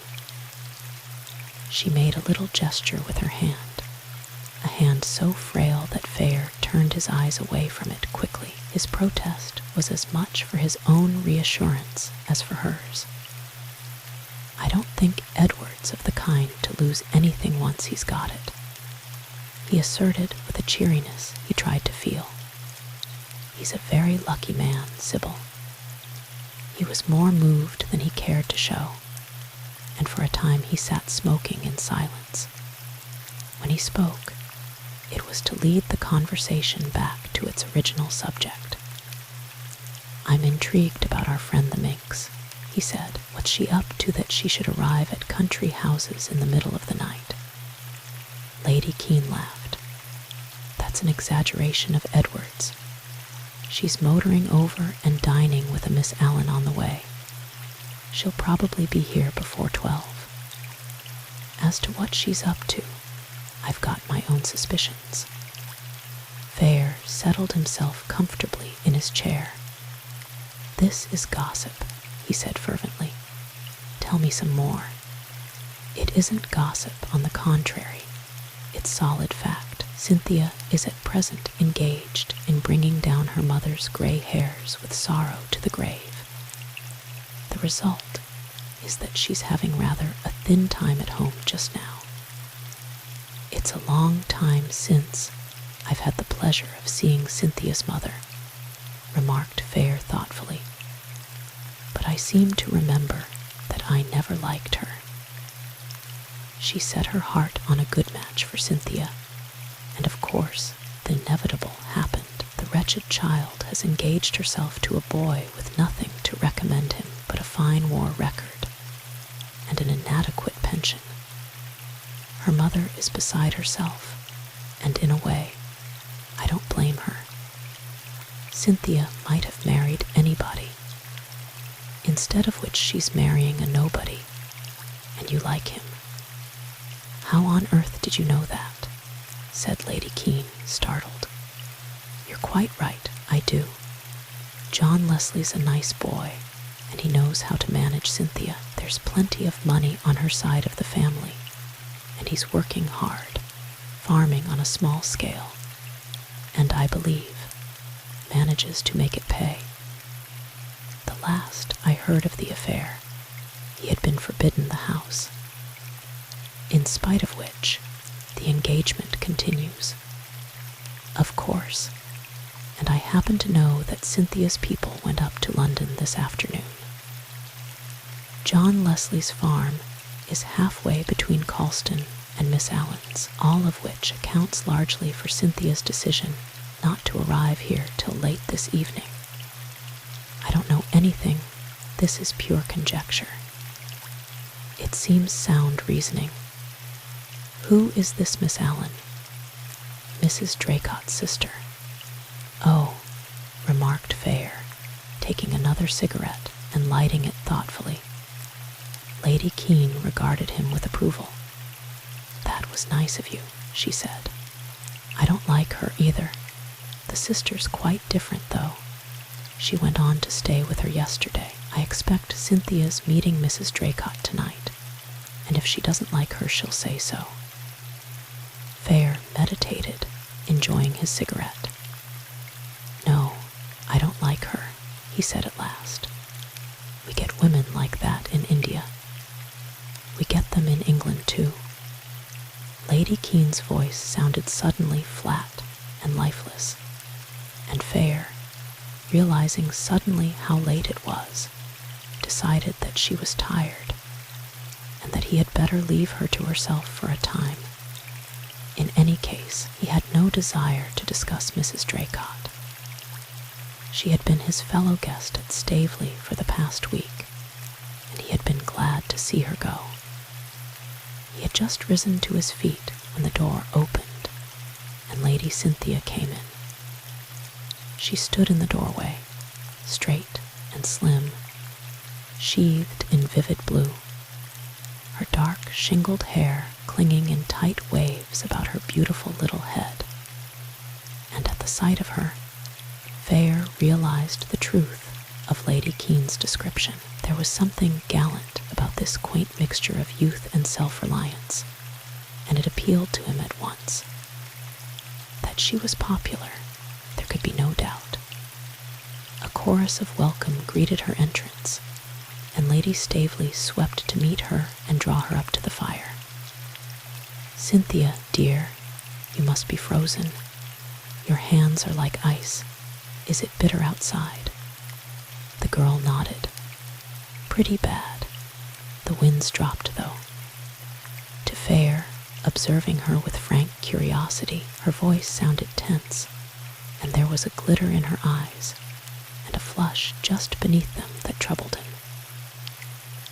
She made a little gesture with her hand, a hand so frail that Fair turned his eyes away from it quickly. His protest was as much for his own reassurance as for hers. I don't think Edward's of the kind to lose anything once he's got it, he asserted with a cheeriness he tried to feel. He's a very lucky man, Sybil. He was more moved than he cared to show, and for a time he sat smoking in silence. When he spoke, it was to lead the conversation back to its original subject. "I'm intrigued about our friend the minx," he said. "What's she up to that she should arrive at country houses in the middle of the night?" Lady Kean laughed. "That's an exaggeration of Edward's. She's motoring over and dining with a Miss Allen on the way. She'll probably be here before 12. As to what she's up to, I've got my own suspicions." Fair settled himself comfortably in his chair. "This is gossip," he said fervently. "Tell me some more." "It isn't gossip, on the contrary. It's solid fact. Cynthia is at present engaged in bringing down her mother's gray hairs with sorrow to the grave. The result is that she's having rather a thin time at home just now. It's a long time since I've had the pleasure of seeing Cynthia's mother," remarked Fair thoughtfully, "but I seem to remember that I never liked her. She set her heart on a good match for Cynthia, and of course the inevitable happened. The wretched child has engaged herself to a boy with nothing to recommend him but a fine war record and an inadequate pension. Her mother is beside herself, and in a way, I don't blame her. Cynthia might have married anybody, instead of which she's marrying a nobody, and you like him." "How on earth did you know that?" said Lady Kean, startled. "You're quite right, I do. John Leslie's a nice boy, and he knows how to manage Cynthia. There's plenty of money on her side of the family, and he's working hard, farming on a small scale, and I believe manages to make it pay. The last I heard of the affair, he had been forbidden the house, in spite of which the engagement continues. Of course, and I happen to know that Cynthia's people went up to London this afternoon. John Leslie's farm is halfway between Colston and Miss Allen's, all of which accounts largely for Cynthia's decision not to arrive here till late this evening. I don't know anything. This is pure conjecture. It seems sound reasoning. Who is this Miss Allen?" "Mrs. Draycott's sister." "Oh," remarked Fair, taking another cigarette and lighting it thoughtfully. Lady Kean regarded him with approval. "That was nice of you," she said. "I don't like her either. The sister's quite different, though. She went on to stay with her yesterday. I expect Cynthia's meeting Mrs. Draycott tonight, and if she doesn't like her, she'll say so." Fair meditated, enjoying his cigarette. "No, I don't like her," he said at last. "We get women like that in India. We get them in England, too." Lady Kean's voice sounded suddenly flat and lifeless, and Fair, realizing suddenly how late it was, decided that she was tired, and that he had better leave her to herself for a time. In any case, he had no desire to discuss Mrs. Draycott. She had been his fellow guest at Staveley for the past week, and he had been glad to see her go. He had just risen to his feet when the door opened, and Lady Cynthia came in. She stood in the doorway, straight and slim, sheathed in vivid blue, her dark shingled hair clinging in tight waves about her beautiful little head. And at the sight of her, Fayre realized the truth of Lady Kean's description. There was something gallant about this quaint mixture of youth and self-reliance, and it appealed to him at once. That she was popular, there could be no doubt. A chorus of welcome greeted her entrance, and Lady Staveley swept to meet her and draw her up to the fire. "Cynthia, dear, you must be frozen. Your hands are like ice. Is it bitter outside?" The girl nodded. "Pretty bad. The wind's dropped, though." To Fayre, observing her with frank curiosity, her voice sounded tense, and there was a glitter in her eyes, and a flush just beneath them that troubled him.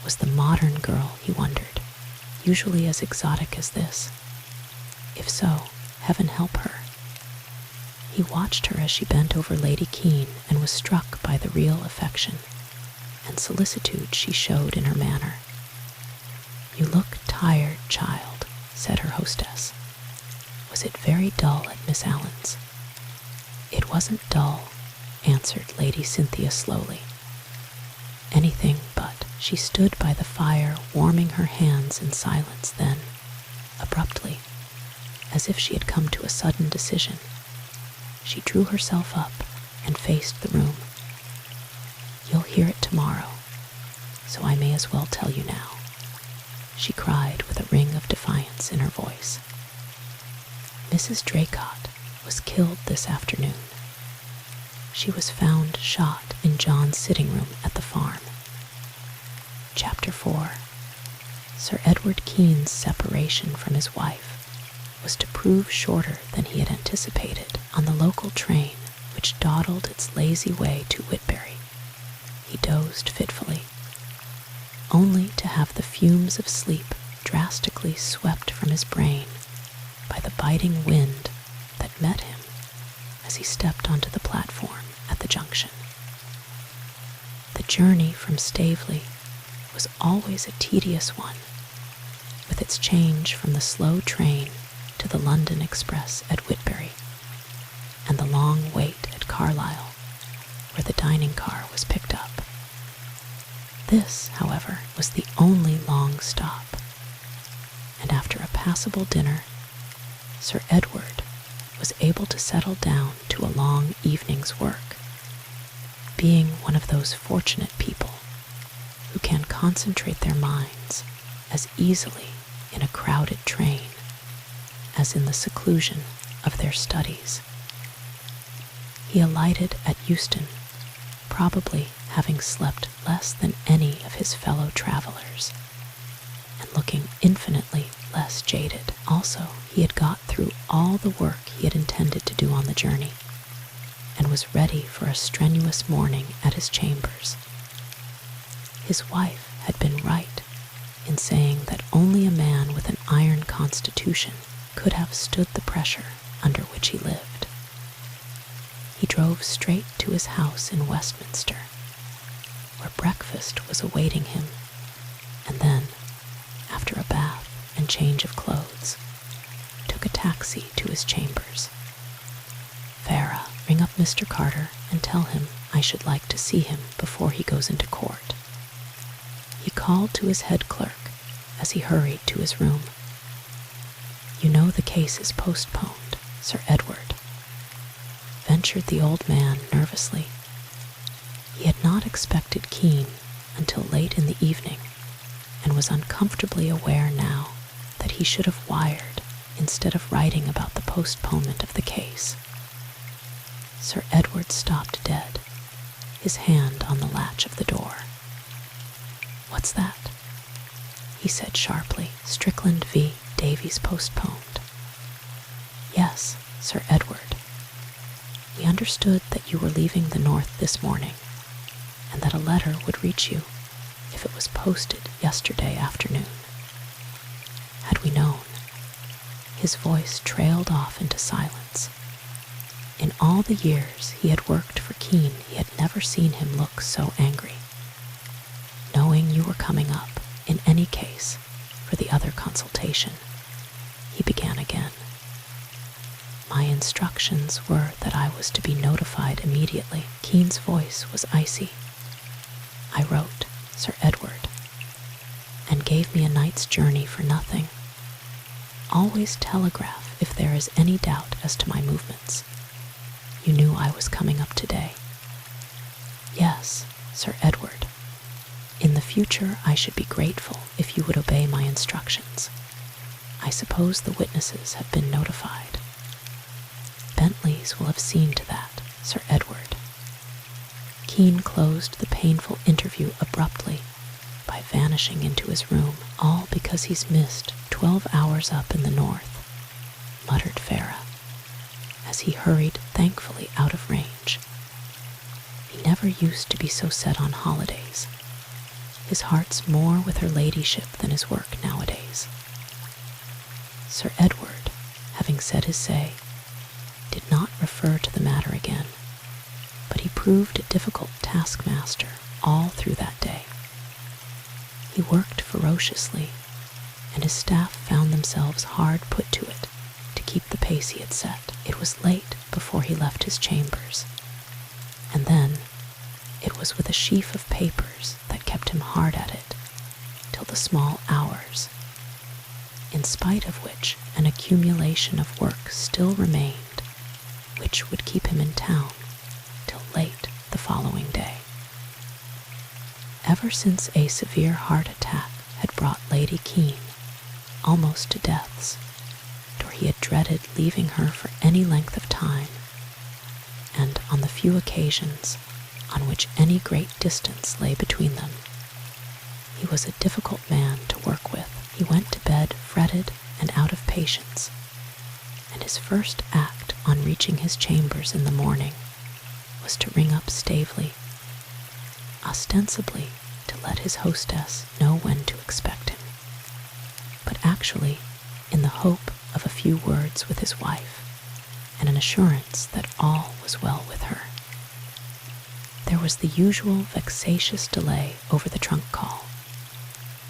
Was the modern girl, he wondered, usually as exotic as this? If so, heaven help her. He watched her as she bent over Lady Kean and was struck by the real affection and solicitude she showed in her manner. "You look tired, child," said her hostess. "Was it very dull at Miss Allen's?" "It wasn't dull," answered Lady Cynthia slowly. "Anything but." She stood by the fire, warming her hands in silence. Then, abruptly, as if she had come to a sudden decision, she drew herself up and faced the room. "You'll hear it tomorrow, so I may as well tell you now," she cried with a ring of defiance in her voice. "Mrs. Draycott was killed this afternoon. She was found shot in John's sitting room at the farm." Chapter 4. Sir Edward Kean's separation from his wife was to prove shorter than he had anticipated. On the local train, which dawdled its lazy way to Whitbury, he dozed fitfully, only to have the fumes of sleep drastically swept from his brain by the biting wind that met him as he stepped onto the platform at the junction. The journey from Staveley was always a tedious one, with its change from the slow train to the London express at Whitbury, and the long wait at Carlisle, where the dining car was picked up. This, however, was the only long stop, and after a passable dinner, Sir Edward was able to settle down to a long evening's work, being one of those fortunate people who can concentrate their minds as easily in a crowded train as in the seclusion of their studies. He alighted at Euston, probably having slept less than any of his fellow travelers, and looking infinitely less jaded. Also, he had got through all the work he had intended to do on the journey, and was ready for a strenuous morning at his chambers. His wife had been right in saying that only a man with an iron constitution could have stood the pressure under which he lived. He drove straight to his house in Westminster, where breakfast was awaiting him, and then, after a bath and change of clothes, took a taxi to his chambers. "Fayre, ring up Mr. Carter and tell him I should like to see him before he goes into court." He called to his head clerk as he hurried to his room. "You know the case is postponed, Sir Edward," ventured the old man nervously. He had not expected Kean until late in the evening, and was uncomfortably aware now that he should have wired instead of writing about the postponement of the case. Sir Edward stopped dead, his hand on the latch of the door. "What's that?" he said sharply. "Strickland v. Davies postponed." "Yes, Sir Edward. We understood that you were leaving the north this morning, and that a letter would reach you if it was posted yesterday afternoon. Had we known, his voice trailed off into silence. In all the years he had worked for Kean, he had never seen him look so angry. Knowing you were coming up, in any case, for the other consultation, he began again. My instructions were that I was to be notified immediately. Kean's voice was icy. I wrote, Sir Edward, and gave me a night's journey for nothing. Always telegraph if there is any doubt as to my movements. You knew I was coming up today. Yes, Sir Edward. In the future I should be grateful if you would obey my instructions. I suppose the witnesses have been notified. Bentleys will have seen to that, Sir Edward. Kean closed the painful interview abruptly by vanishing into his room, all because he's missed 12 hours up in the north, muttered Farah, as he hurried thankfully out of range. He never used to be so set on holidays. His heart's more with her ladyship than his work nowadays. Sir Edward, having said his say, did not refer to the matter again, but he proved a difficult taskmaster all through that day. He worked ferociously, and his staff found themselves hard put to it to keep the pace he had set. It was late before he left his chambers, and then it was with a sheaf of papers that kept him hard at it till the small hours, in spite of which an accumulation of work still remained, which would keep him in town till late the following day. Ever since a severe heart attack had brought Lady Kean almost to death's, for he had dreaded leaving her for any length of time, and on the few occasions on which any great distance lay between them, he was a difficult man to work with. He went to bed fretted and out of patience, and his first act on reaching his chambers in the morning was to ring up Stavely, ostensibly to let his hostess know when to expect him, but actually in the hope of a few words with his wife and an assurance that all was well with her. There was the usual vexatious delay over the trunk call,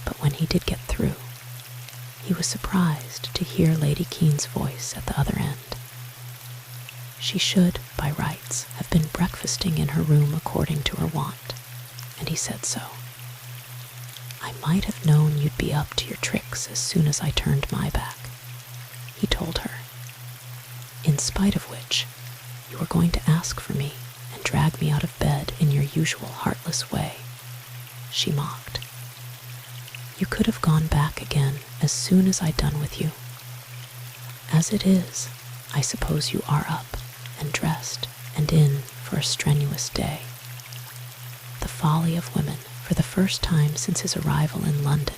but when he did get through, he was surprised to hear Lady Kean's voice at the other end. She should, by rights, have been breakfasting in her room according to her wont, and he said so. I might have known you'd be up to your tricks as soon as I turned my back, he told her, in spite of which you were going to ask for me and drag me out of bed in your usual heartless way, she mocked. You could have gone back again as soon as I'd done with you. As it is, I suppose you are up and dressed and in for a strenuous day. The folly of women. For the first time since his arrival in London,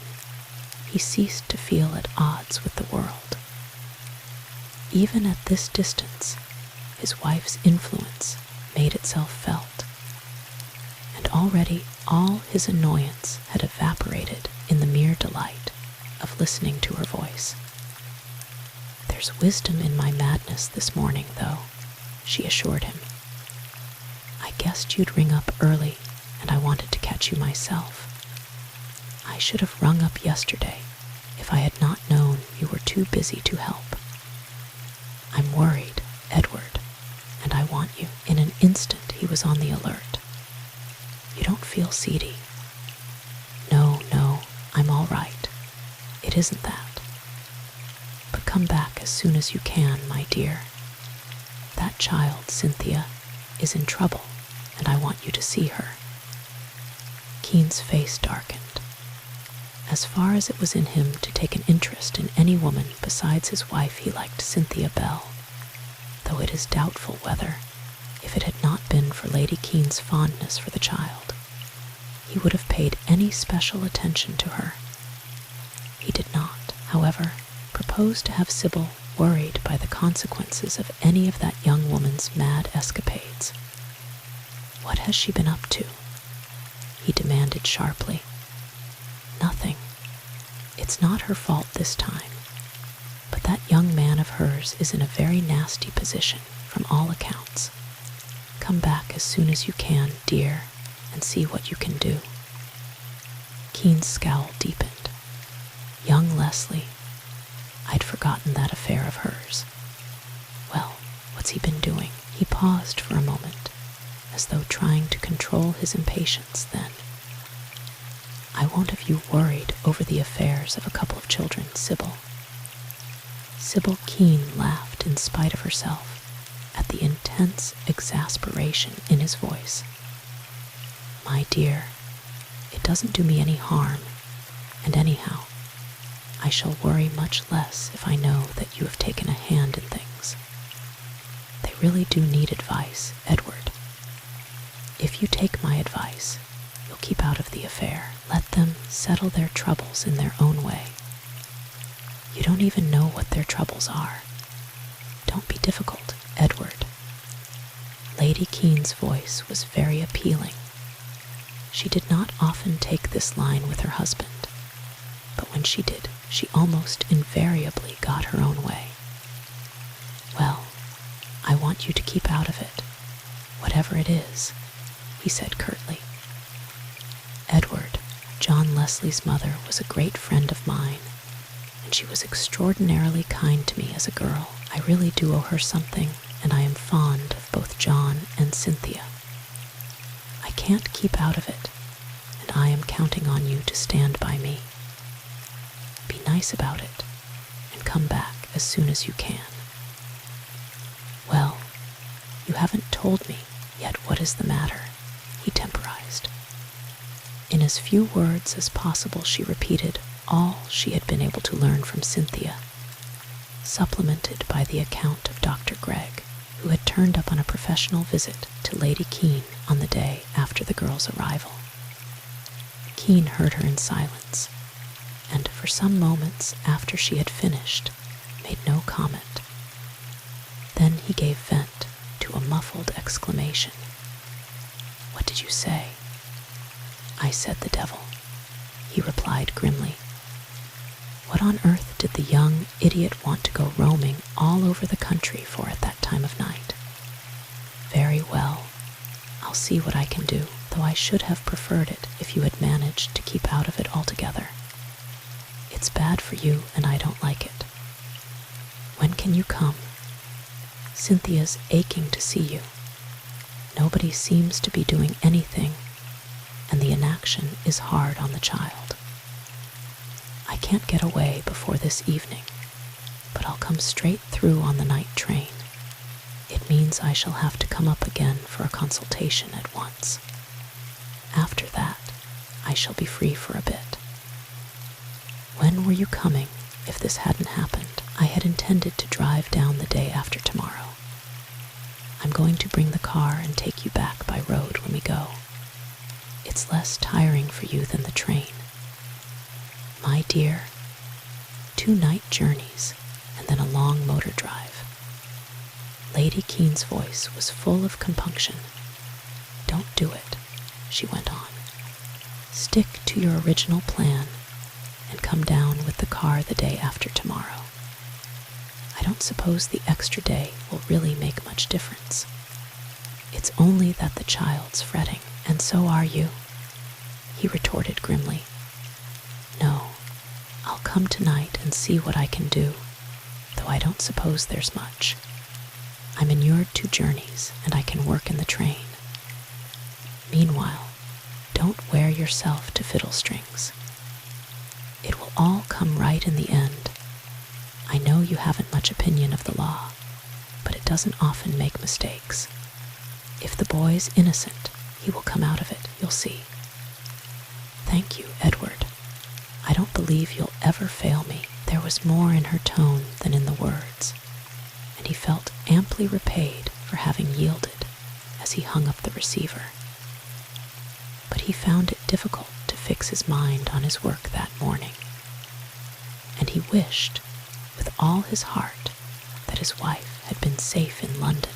he ceased to feel at odds with the world. Even at this distance, his wife's influence made itself felt, and already all his annoyance had evaporated in the mere delight of listening to her voice. There's wisdom in my madness this morning, though, she assured him. I guessed you'd ring up early, and I wanted to catch you myself. I should have rung up yesterday if I had not known you were too busy to help. I'm worried, Edward, and I want you. In an instant he was on the alert. You don't feel seedy? No, I'm all right. It isn't that. But come back as soon as you can, my dear. That child, Cynthia, is in trouble, and I want you to see her. Kean's face darkened. As far as it was in him to take an interest in any woman besides his wife, he liked Cynthia Bell, though it is doubtful whether, if it had not been for Lady Kean's fondness for the child, he would have paid any special attention to her. He did not, however, propose to have Sybil worried by the consequences of any of that young woman's mad escapades. What has she been up to? He demanded sharply. Nothing. It's not her fault this time. But that young man of hers is in a very nasty position from all accounts. Come back as soon as you can, dear, and see what you can do. Kean's scowl deepened. Young Leslie. I'd forgotten that affair of hers. Well, what's he been doing? He paused for a moment, as though trying to control his impatience. Then, I won't have you worried over the affairs of a couple of children, Sybil. Sybil Kean laughed in spite of herself at the intense exasperation in his voice. My dear, it doesn't do me any harm, and anyhow, I shall worry much less if I know that you have taken a hand in things. They really do need advice, Edward. If you take my advice, you'll keep out of the affair. Let them settle their troubles in their own way. You don't even know what their troubles are. Don't be difficult, Edward. Lady Kean's voice was very appealing. She did not often take this line with her husband, but when she did, she almost invariably got her own way. Well, I want you to keep out of it, whatever it is, he said curtly. Edward, John Leslie's mother, was a great friend of mine, and she was extraordinarily kind to me as a girl. I really do owe her something, and I am fond of both John and Cynthia. I can't keep out of it, and I am counting on you to stand by me. Be nice about it, and come back as soon as you can. Well, you haven't told me yet what is the matter, he temporized. In as few words as possible, she repeated all she had been able to learn from Cynthia, supplemented by the account of Dr. Gregg, who had turned up on a professional visit to Lady Kean on the day after the girl's arrival. Kean heard her in silence, and for some moments after she had finished, made no comment. Then he gave vent to a muffled exclamation. What did you say? I said the devil, he replied grimly. What on earth did the young idiot want to go roaming all over the country for at that time of night? Very well, I'll see what I can do, though I should have preferred it if you had managed to keep out of it altogether. It's bad for you, and I don't like it. When can you come? Cynthia's aching to see you. Nobody seems to be doing anything, and the inaction is hard on the child. I can't get away before this evening, but I'll come straight through on the night train. It means I shall have to come up again for a consultation at once. After that, I shall be free for a bit. When were you coming, if this hadn't happened? I had intended to drive down the day after tomorrow. I'm going to bring the car and take you back by road when we go. It's less tiring for you than the train. My dear, 2 night journeys and then a long motor drive. Lady Kean's voice was full of compunction. Don't do it, she went on. Stick to your original plan and come down with the car the day after tomorrow. I don't suppose the extra day will really make much difference. It's only that the child's fretting, and so are you, he retorted grimly. No, I'll come tonight and see what I can do, though I don't suppose there's much. I'm inured to journeys, and I can work in the train. Meanwhile, don't wear yourself to fiddle strings. It will all come right in the end. I know you haven't much opinion of the law, but it doesn't often make mistakes. If the boy's innocent, he will come out of it, you'll see. Thank you, Edward. I don't believe you'll ever fail me. There was more in her tone than in the words, and he felt amply repaid for having yielded as he hung up the receiver. But he found it difficult to fix his mind on his work that morning, and he wished, with all his heart, that his wife had been safe in London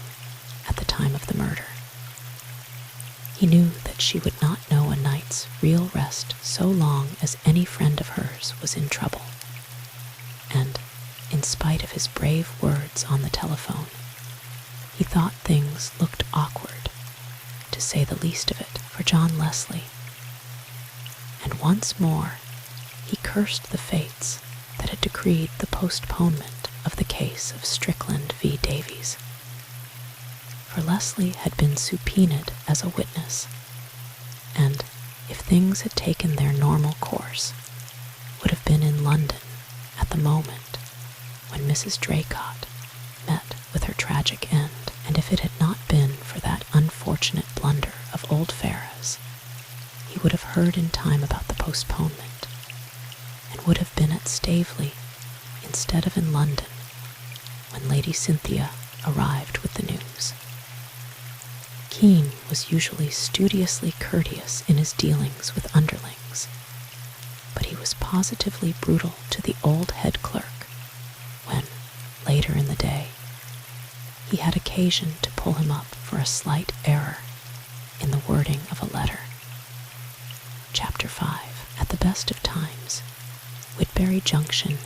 at the time of the murder. He knew that she would not know a night's real rest so long as any friend of hers was in trouble. And, in spite of his brave words on the telephone, he thought things looked awkward, to say the least of it, for John Leslie. And once more, he cursed the fates that had decreed the postponement of the case of Strickland v. Davies. For Leslie had been subpoenaed as a witness, and, if things had taken their normal course, would have been in London at the moment when Mrs. Draycott met with her tragic end. And if it had not been for that unfortunate blunder of old Farah's, he would have heard in time about the postponement, and would have been at Staveley instead of in London when Lady Cynthia arrived with the news. Kean was usually studiously courteous in his dealings with underlings, but he was positively brutal to the old head clerk when, later in the day, he had occasion to pull him up for a slight error in the wording of a letter. Chapter 5. At the best of times, Whitbury Junction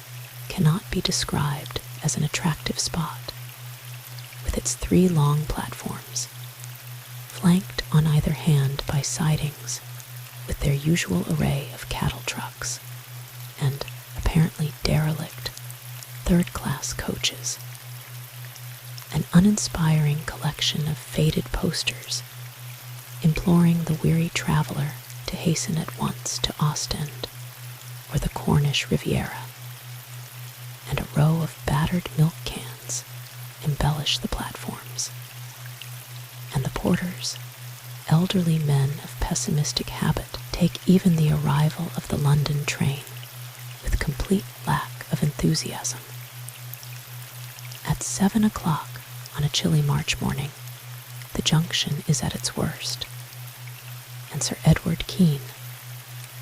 cannot be described as an attractive spot, with its 3 long platforms, flanked on either hand by sidings with their usual array of cattle trucks and apparently derelict third-class coaches. An uninspiring collection of faded posters imploring the weary traveler to hasten at once to Ostend or the Cornish Riviera, and a row of battered milk cans embellish the platforms. And the porters, elderly men of pessimistic habit, take even the arrival of the London train with complete lack of enthusiasm. At 7 o'clock on a chilly March morning, the junction is at its worst, and Sir Edward Kean,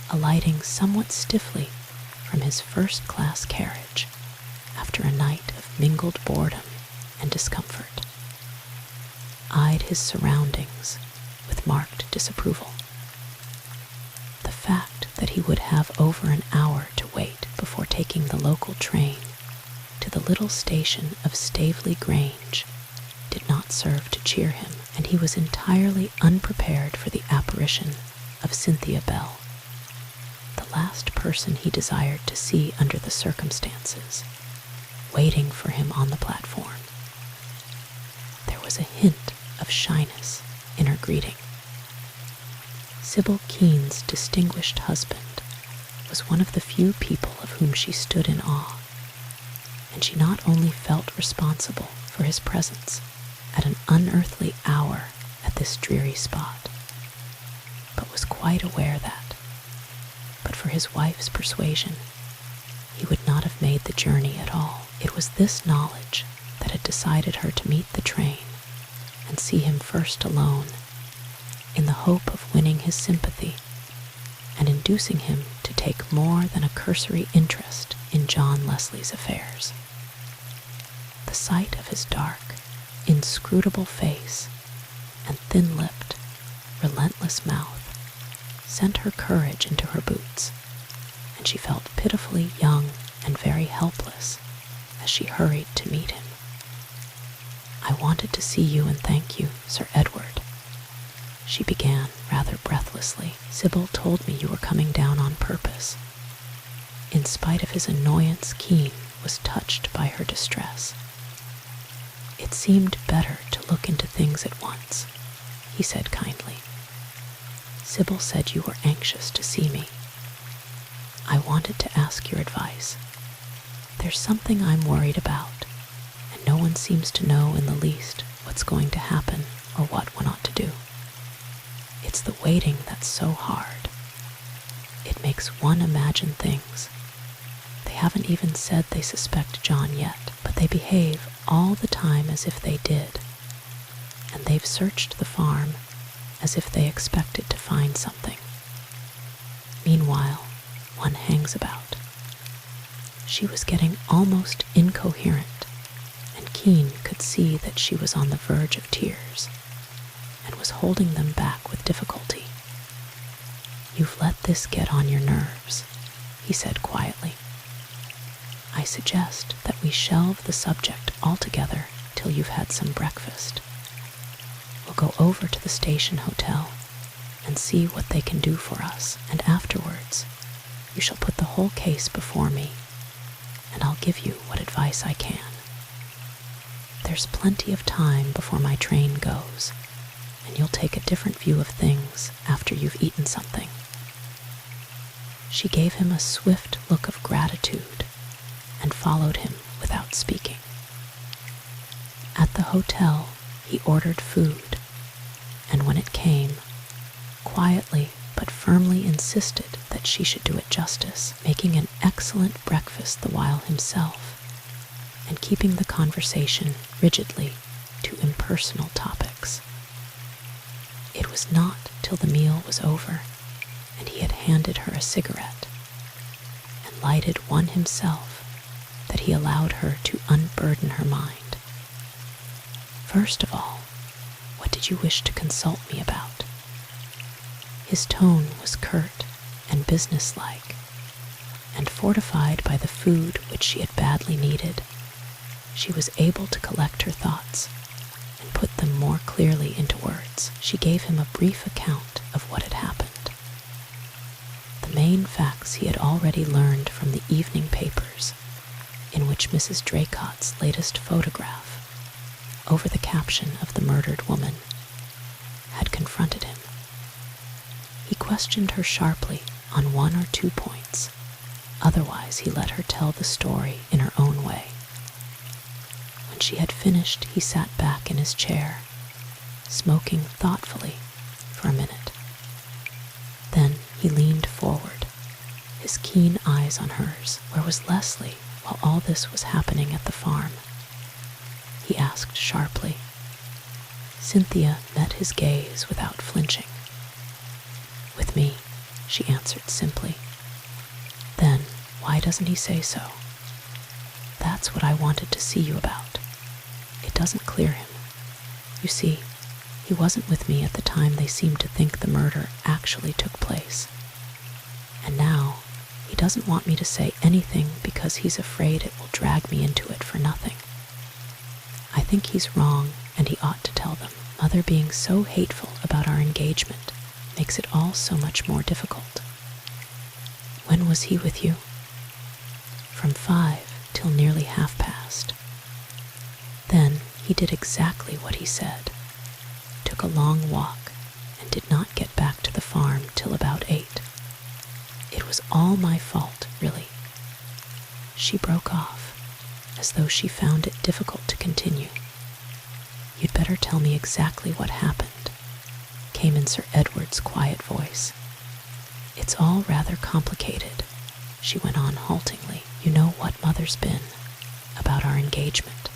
alighting somewhat stiffly from his first-class carriage after a night of mingled boredom and discomfort, eyed his surroundings with marked disapproval. The fact that he would have over an hour to wait before taking the local train to the little station of Staveley Grange did not serve to cheer him, and he was entirely unprepared for the apparition of Cynthia Bell, the last person he desired to see under the circumstances, waiting for him on the platform. There was a hint of shyness in her greeting. Sybil Kean's distinguished husband was one of the few people of whom she stood in awe, and she not only felt responsible for his presence at an unearthly hour at this dreary spot, but was quite aware that, but for his wife's persuasion, he would not have made the journey at all. It was this knowledge that had decided her to meet the train and see him first alone, in the hope of winning his sympathy and inducing him to take more than a cursory interest in John Leslie's affairs. The sight of his dark, inscrutable face and thin-lipped, relentless mouth sent her courage into her boots, and she felt pitifully young and very helpless as she hurried to meet him. "I wanted to see you and thank you, Sir Edward," she began rather breathlessly. "Sybil told me you were coming down on purpose." In spite of his annoyance, Kean was touched by her distress. "It seemed better to look into things at once," he said kindly. "Sybil said you were anxious to see me. I wanted to ask your advice. There's something I'm worried about, and no one seems to know in the least what's going to happen or what one ought to do. It's the waiting that's so hard. It makes one imagine things. They haven't even said they suspect John yet, but they behave all the time as if they did, and they've searched the farm as if they expected to find something. Meanwhile, one hangs about." She was getting almost incoherent, and Kean could see that she was on the verge of tears and was holding them back with difficulty. "You've let this get on your nerves," he said quietly. "I suggest that we shelve the subject altogether till you've had some breakfast. We'll go over to the station hotel and see what they can do for us, and afterwards you shall put the whole case before me, and I'll give you what advice I can. There's plenty of time before my train goes, and you'll take a different view of things after you've eaten something." She gave him a swift look of gratitude and followed him without speaking. At the hotel, he ordered food, and when it came, quietly but firmly insisted that she should do it justice, making an excellent breakfast the while himself, and keeping the conversation rigidly to impersonal topics. It was not till the meal was over and he had handed her a cigarette and lighted one himself that he allowed her to unburden her mind. "First of all, what did you wish to consult me about?" His tone was curt and businesslike, and fortified by the food which she had badly needed, she was able to collect her thoughts and put them more clearly into words. She gave him a brief account of what had happened. The main facts he had already learned from the evening papers, in which Mrs. Draycott's latest photograph, over the caption of the murdered woman, had confronted him. He questioned her sharply on one or two points, otherwise he let her tell the story in her own way. When she had finished, he sat back in his chair, smoking thoughtfully for a minute. Then he leaned forward, his keen eyes on hers. "Where was Leslie while all this was happening at the farm?" he asked sharply. Cynthia met his gaze without flinching. "With me," she answered simply. "Then why doesn't he say so?" "That's what I wanted to see you about. It doesn't clear him. You see, he wasn't with me at the time they seemed to think the murder actually took place. And now he doesn't want me to say anything because he's afraid it will drag me into it for nothing. I think he's wrong, and he ought to tell them. Mother being so hateful about our engagement makes it all so much more difficult." "When was he with you?" "From 5 till nearly past. Then he did exactly what he said, took a long walk, and did not get back to the farm till about 8. It was all my fault, really." She broke off, as though she found it difficult to continue. "You'd better tell me exactly what happened," came in Sir Edward's quiet voice. "It's all rather complicated," she went on haltingly. "You know what Mother's been about our engagement.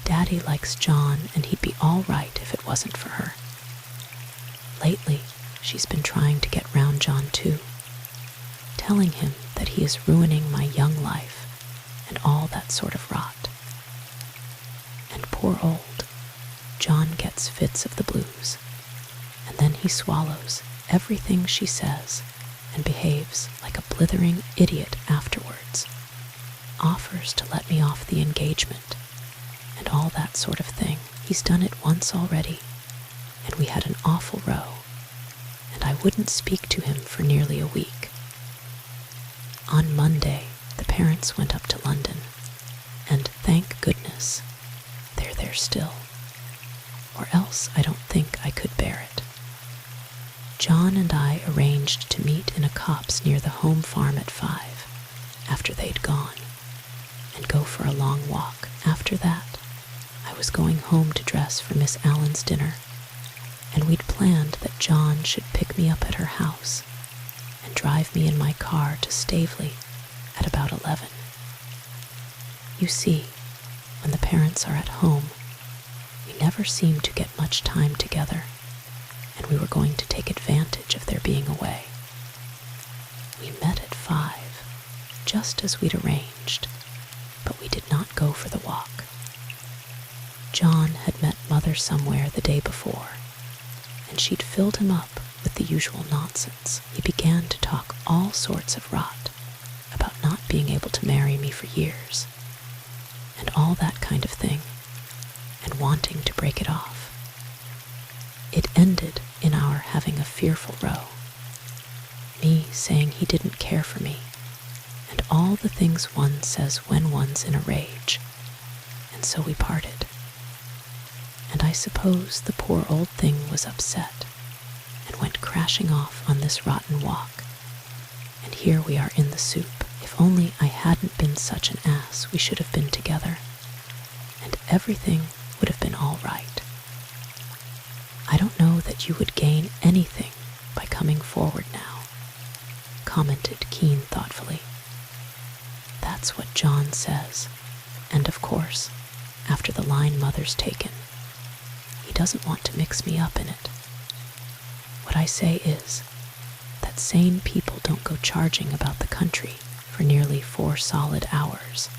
Daddy likes John, and he'd be all right if it wasn't for her. Lately, she's been trying to get round John too, telling him that he is ruining my young life and all that sort of rot. And poor old John gets fits of the blues, and then he swallows everything she says and behaves like a blithering idiot afterwards, offers to let me off the engagement, and all that sort of thing. He's done it once already, and we had an awful row, and I wouldn't speak to him for nearly a week. On Monday, the parents went up to London, and thank goodness, they're there still, or else I don't think I could bear it. John and I arranged to meet in a copse near the home farm at 5, after they'd gone, and go for a long walk. After that, I was going home to dress for Miss Allen's dinner, and we'd planned that John should pick me up at her house and drive me in my car to Staveley at about 11. You see, when the parents are at home, we never seem to get much time together, and we were going to take advantage of their being away. We met at 5, just as we'd arranged, but we did not go for the walk. John had met Mother somewhere the day before, and she'd filled him up with the usual nonsense. He began to talk all sorts of rot about not being able to marry me for years, and all that kind of thing, and wanting to break it off. It ended in our having a fearful row, me saying he didn't care for me, and all the things one says when one's in a rage, and so we parted. And I suppose the poor old thing was upset and went crashing off on this rotten walk, and here we are in the soup. If only I hadn't been such an ass, we should have been together, and everything would have been all right. I don't know that you would gain anything by coming forward now, commented Kean thoughtfully. That's what John says, and of course, after the line Mother's taken, he doesn't want to mix me up in it. What I say is that sane people don't go charging about the country for nearly 4 solid hours,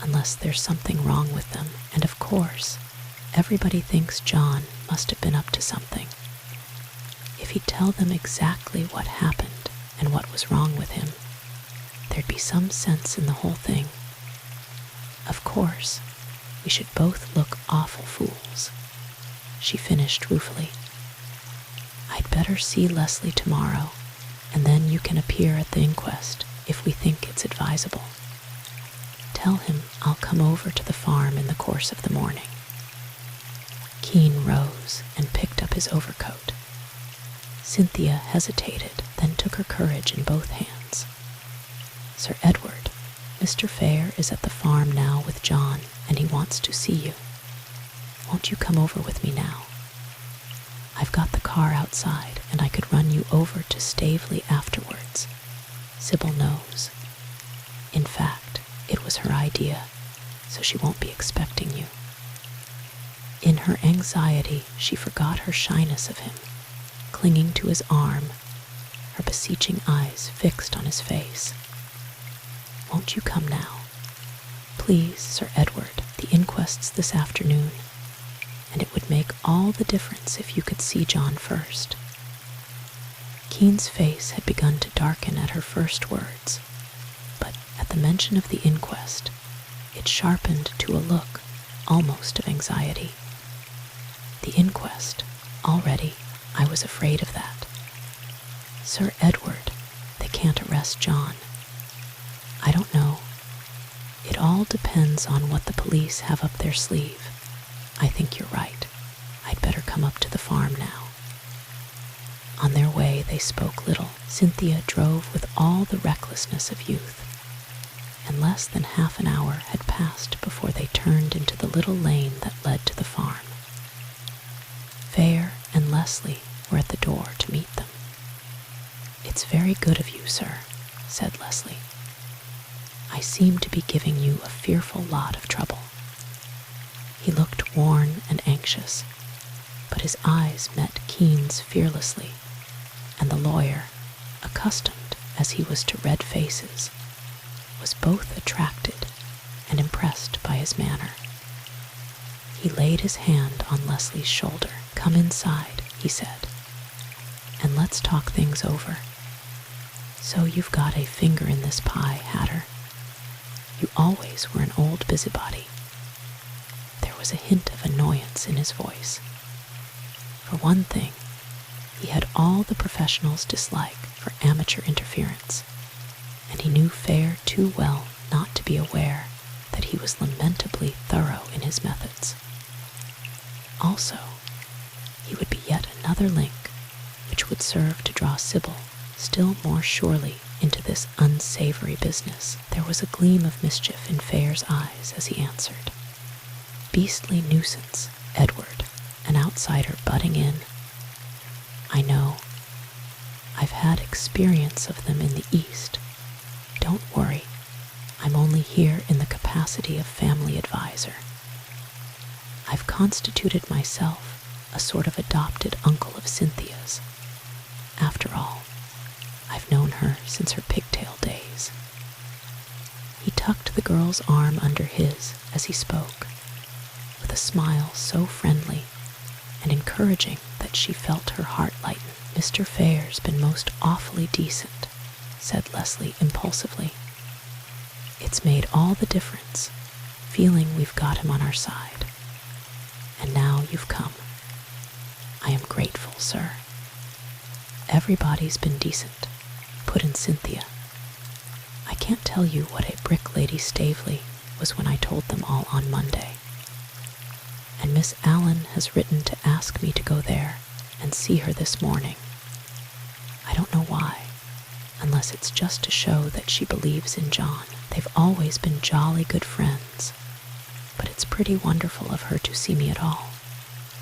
unless there's something wrong with them, and of course, everybody thinks John must have been up to something. If he'd tell them exactly what happened and what was wrong with him, there'd be some sense in the whole thing. Of course, we should both look awful fools, she finished ruefully. I'd better see Leslie tomorrow, and then you can appear at the inquest if we think it's advisable. Tell him I'll come over to the farm in the course of the morning. Kean rose and picked up his overcoat. Cynthia hesitated, then took her courage in both hands. Sir Edward, Mr. Fair is at the farm now with John, and he wants to see you. Won't you come over with me now? I've got the car outside, and I could run you over to Staveley afterwards. Sybil knows. In fact, it was her idea, so she won't be expecting you. In her anxiety, she forgot her shyness of him, clinging to his arm, her beseeching eyes fixed on his face. Won't you come now? Please, Sir Edward, the inquest's this afternoon, and it would make all the difference if you could see John first. Kean's face had begun to darken at her first words, but at the mention of the inquest, it sharpened to a look almost of anxiety. The inquest, already, I was afraid of that. Sir Edward, they can't arrest John. I don't know. It all depends on what the police have up their sleeve. I think you're right. I'd better come up to the farm now. On their way, they spoke little. Cynthia drove with all the recklessness of youth, and less than half an hour had passed before they turned into the little lane that led to the farm. Fair and Leslie were at the door to meet them. It's very good of you, sir, said Leslie. I seem to be giving you a fearful lot of trouble. He looked worn and anxious, but his eyes met Kean's fearlessly, and the lawyer, accustomed as he was to red faces, was both attracted and impressed by his manner. He laid his hand on Leslie's shoulder. Come inside, he said, and let's talk things over. So you've got a finger in this pie, Hatter. You always were an old busybody. There was a hint of annoyance in his voice. For one thing, he had all the professional's dislike for amateur interference, and he knew Fair too well not to be aware that he was lamentably thorough in his methods. Also, he would be yet another link which would serve to draw Sybil still more surely into this unsavory business. There was a gleam of mischief in Fair's eyes as he answered. Beastly nuisance, Edward, an outsider butting in. I know. I've had experience of them in the East. Don't worry. I'm only here in the capacity of family advisor. I've constituted myself a sort of adopted uncle of Cynthia's. After all, I've known her since her pigtail days. He tucked the girl's arm under his as he spoke, with with a smile so friendly and encouraging that she felt her heart lighten. "Mr. Fair's been most awfully decent," said Leslie impulsively. "It's made all the difference, feeling we've got him on our side. And now you've come. I am grateful, sir." "Everybody's been decent," put in Cynthia. "I can't tell you what a brick Lady Staveley was when I told them all on Monday. And Miss Allen has written to ask me to go there and see her this morning. I don't know why, unless it's just to show that she believes in John. They've always been jolly good friends, but it's pretty wonderful of her to see me at all,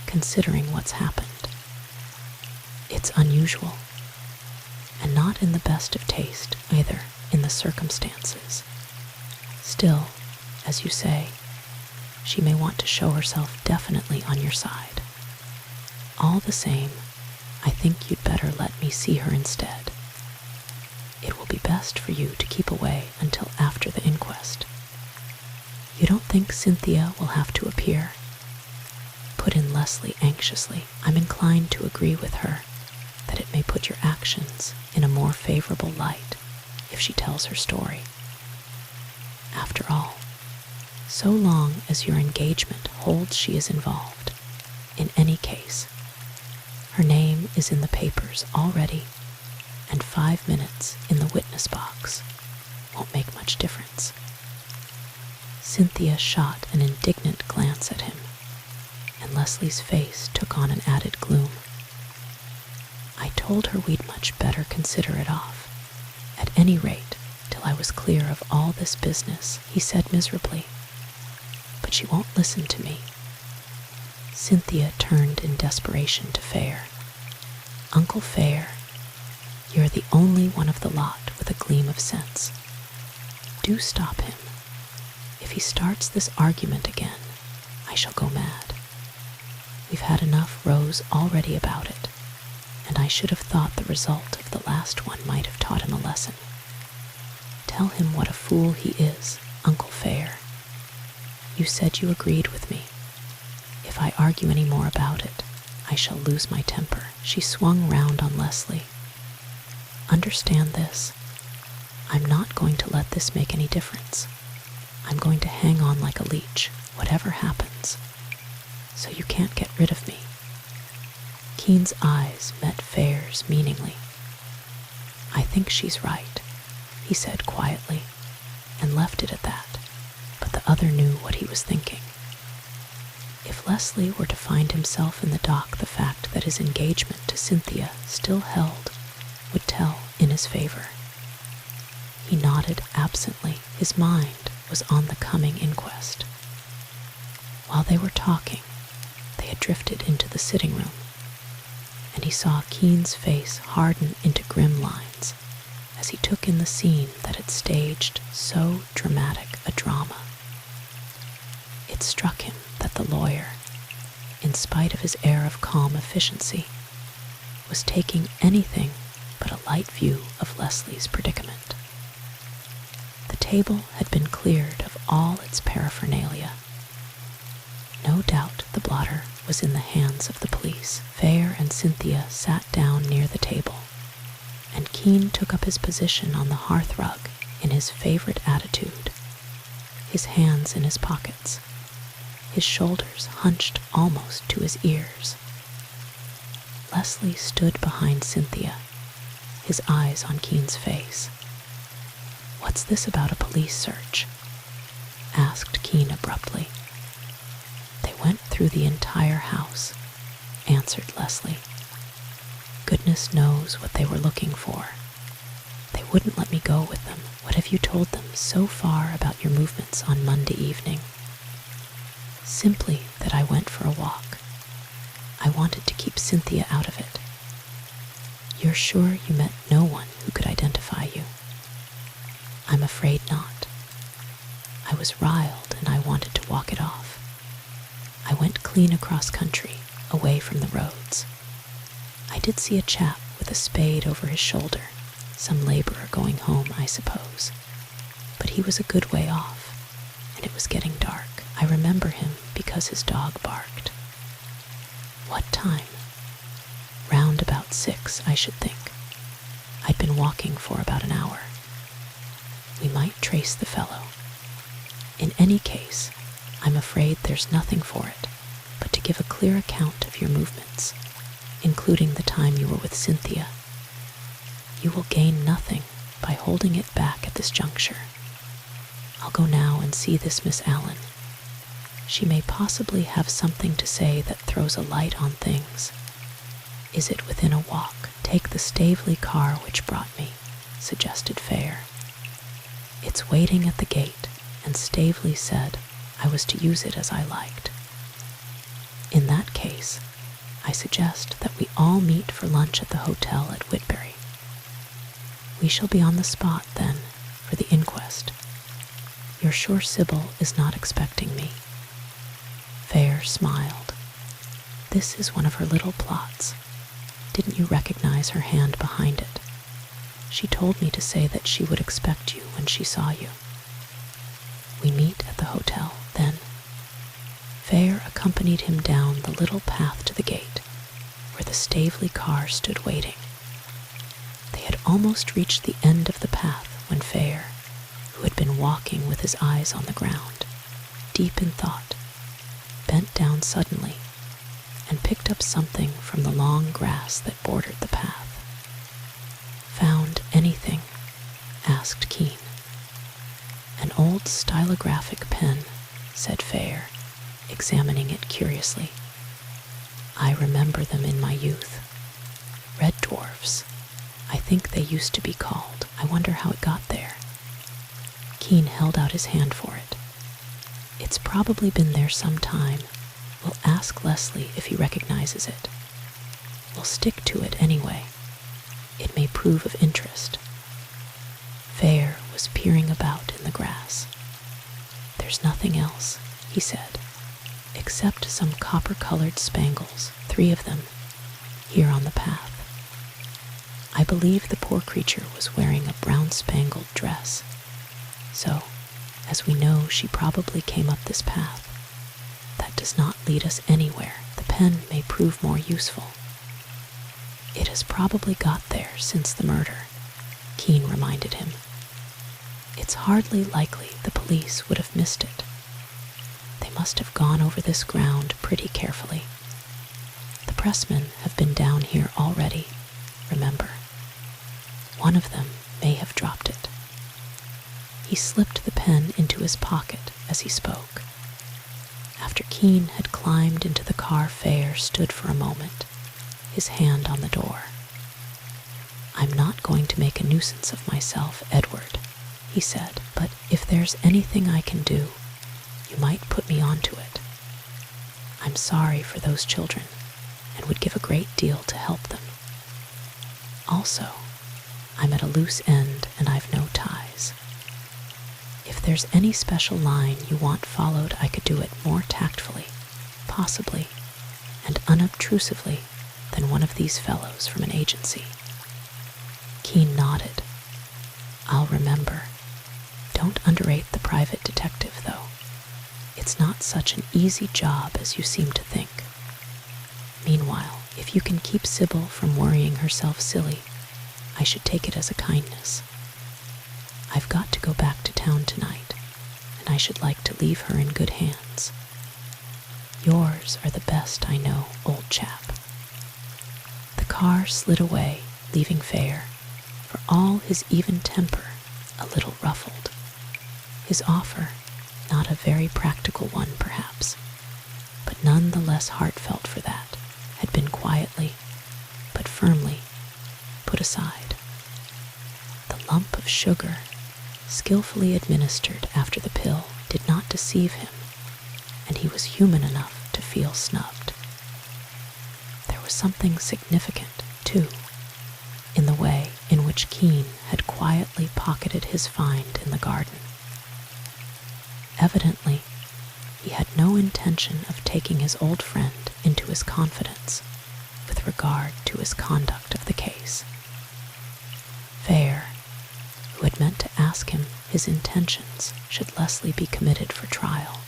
considering what's happened. It's unusual, and not in the best of taste either in the circumstances. Still, as you say, she may want to show herself definitely on your side. All the same, I think you'd better let me see her instead. It will be best for you to keep away until after the inquest." "You don't think Cynthia will have to appear?" put in Leslie anxiously. "I'm inclined to agree with her that it may put your actions in a more favorable light if she tells her story. After all, so long as your engagement holds she is involved, in any case, her name is in the papers already, and 5 minutes in the witness box won't make much difference." Cynthia shot an indignant glance at him, and Leslie's face took on an added gloom. "I told her we'd much better consider it off, at any rate till I was clear of all this business," he said miserably. "But she won't listen to me." Cynthia turned in desperation to Fair. "Uncle Fair, you're the only one of the lot with a gleam of sense. Do stop him. If he starts this argument again, I shall go mad. We've had enough rows already about it, and I should have thought the result of the last one might have taught him a lesson. Tell him what a fool he is, Uncle Fair. You said you agreed with me. If I argue any more about it, I shall lose my temper." She swung round on Leslie. "Understand this. I'm not going to let this make any difference. I'm going to hang on like a leech, whatever happens. So you can't get rid of me." Kean's eyes met Fair's meaningly. "I think she's right," he said quietly, and left it at that, but the other knew what he was thinking. If Leslie were to find himself in the dock, the fact that his engagement to Cynthia still held would tell in his favor. He nodded absently. His mind was on the coming inquest. While they were talking, they had drifted into the sitting room, and he saw Kean's face harden into grim lines as he took in the scene that had staged so dramatic a drama. It struck him that the lawyer, in spite of his air of calm efficiency, was taking anything but a light view of Leslie's predicament. The table had been cleared of all its paraphernalia. No doubt the blotter was in the hands of the police. Fair and Cynthia sat down near the table, and Kean took up his position on the hearthrug in his favorite attitude, his hands in his pockets, his shoulders hunched almost to his ears. Leslie stood behind Cynthia, his eyes on Kean's face. "What's this about a police search?" asked Kean abruptly. "They went through the entire house," answered Leslie. "Goodness knows what they were looking for. They wouldn't let me go with them. What have you told them so far about your movements on Monday evening?" "Simply that I went for a walk. I wanted to keep Cynthia out of it." "You're sure you met no one who could identify you?" "I'm afraid not. I was riled and I wanted to walk it off. I went clean across country, away from the roads. I did see a chap with a spade over his shoulder, some laborer going home, I suppose, but he was a good way off, and it was getting dark. I remember him because his dog barked. What time? Round about 6, I should think. I'd been walking for about an hour. We might trace the fellow. In any case, I'm afraid there's nothing for it but to give a clear account of your movements, including the time you were with Cynthia. You will gain nothing by holding it back at this juncture. I'll go now and see this Miss Allen. She may possibly have something to say that throws a light on things. Is it within a walk? Take the Stavely car which brought me, suggested Fair. It's waiting at the gate, and Stavely said I was to use it as I liked. In that case, I suggest that we all meet for lunch at the hotel at Whitbury. We shall be on the spot, then, for the inquest. You're sure Sybil is not expecting me? Fair smiled. This is one of her little plots. Didn't you recognize her hand behind it? She told me to say that she would expect you when she saw you. We meet at the hotel, then. Fair accompanied him down the little path to the gate, where the Stavely car stood waiting. They had almost reached the end of the path when Fair, who had been walking with his eyes on the ground, deep in thought, bent down suddenly and picked up something from the long grass that bordered the path. Found anything? Asked Kean. An old stylographic pen, said Fair, examining it curiously. I remember them in my youth. Red dwarfs. I think they used to be called. I wonder how it got there. Kean held out his hand for it. It's probably been there some time. We'll ask Leslie if he recognizes it. We'll stick to it anyway. It may prove of interest. Fair was peering about in the grass. There's nothing else, he said, except some copper-colored spangles, 3 of them, here on the path. I believe the poor creature was wearing a brown-spangled dress. So, as we know, she probably came up this path. That does not lead us anywhere. The pen may prove more useful. It has probably got there since the murder, Kean reminded him. It's hardly likely the police would have missed it. They must have gone over this ground pretty carefully. The pressmen have been down here already, remember. One of them may have dropped it. He slipped the pen into his pocket as he spoke. After Kean had climbed into the car, Fair stood for a moment, his hand on the door. I'm not going to make a nuisance of myself, Edward, he said, but if there's anything I can do, you might put me onto it. I'm sorry for those children and would give a great deal to help them. Also, I'm at a loose end and I've no ties. If there's any special line you want followed, I could do it more tactfully, possibly, and unobtrusively than one of these fellows from an agency. Kean nodded. I'll remember. Don't underrate the private detective, though. It's not such an easy job as you seem to think. Meanwhile, if you can keep Sybil from worrying herself silly, I should take it as a kindness. I've got to go back to town tonight, and I should like to leave her in good hands. Yours are the best I know, old chap. The car slid away, leaving Fair, for all his even temper, a little ruffled. His offer, not a very practical one perhaps, but none the less heartfelt for that, had been quietly, but firmly, put aside. The lump of sugar, skillfully administered after the pill, did not deceive him, and he was human enough to feel snubbed. There was something significant, too, in the way in which Kean had quietly pocketed his find in the garden. Evidently, he had no intention of taking his old friend into his confidence with regard to his conduct of the case. Fair, had meant to ask him his intentions should Leslie be committed for trial,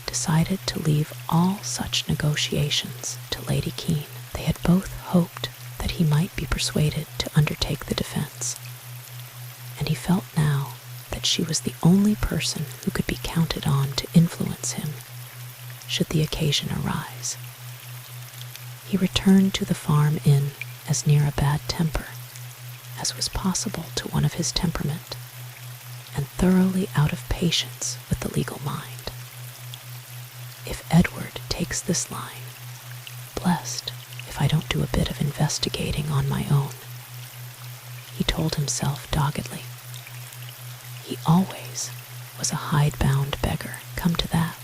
decided to leave all such negotiations to Lady Kean. They had both hoped that he might be persuaded to undertake the defense, and he felt now that she was the only person who could be counted on to influence him should the occasion arise. He returned to the farm in as near a bad temper as was possible to one of his temperament, and thoroughly out of patience with the legal mind. If Edward takes this line, blessed if I don't do a bit of investigating on my own, he told himself doggedly. He always was a hidebound beggar, come to that.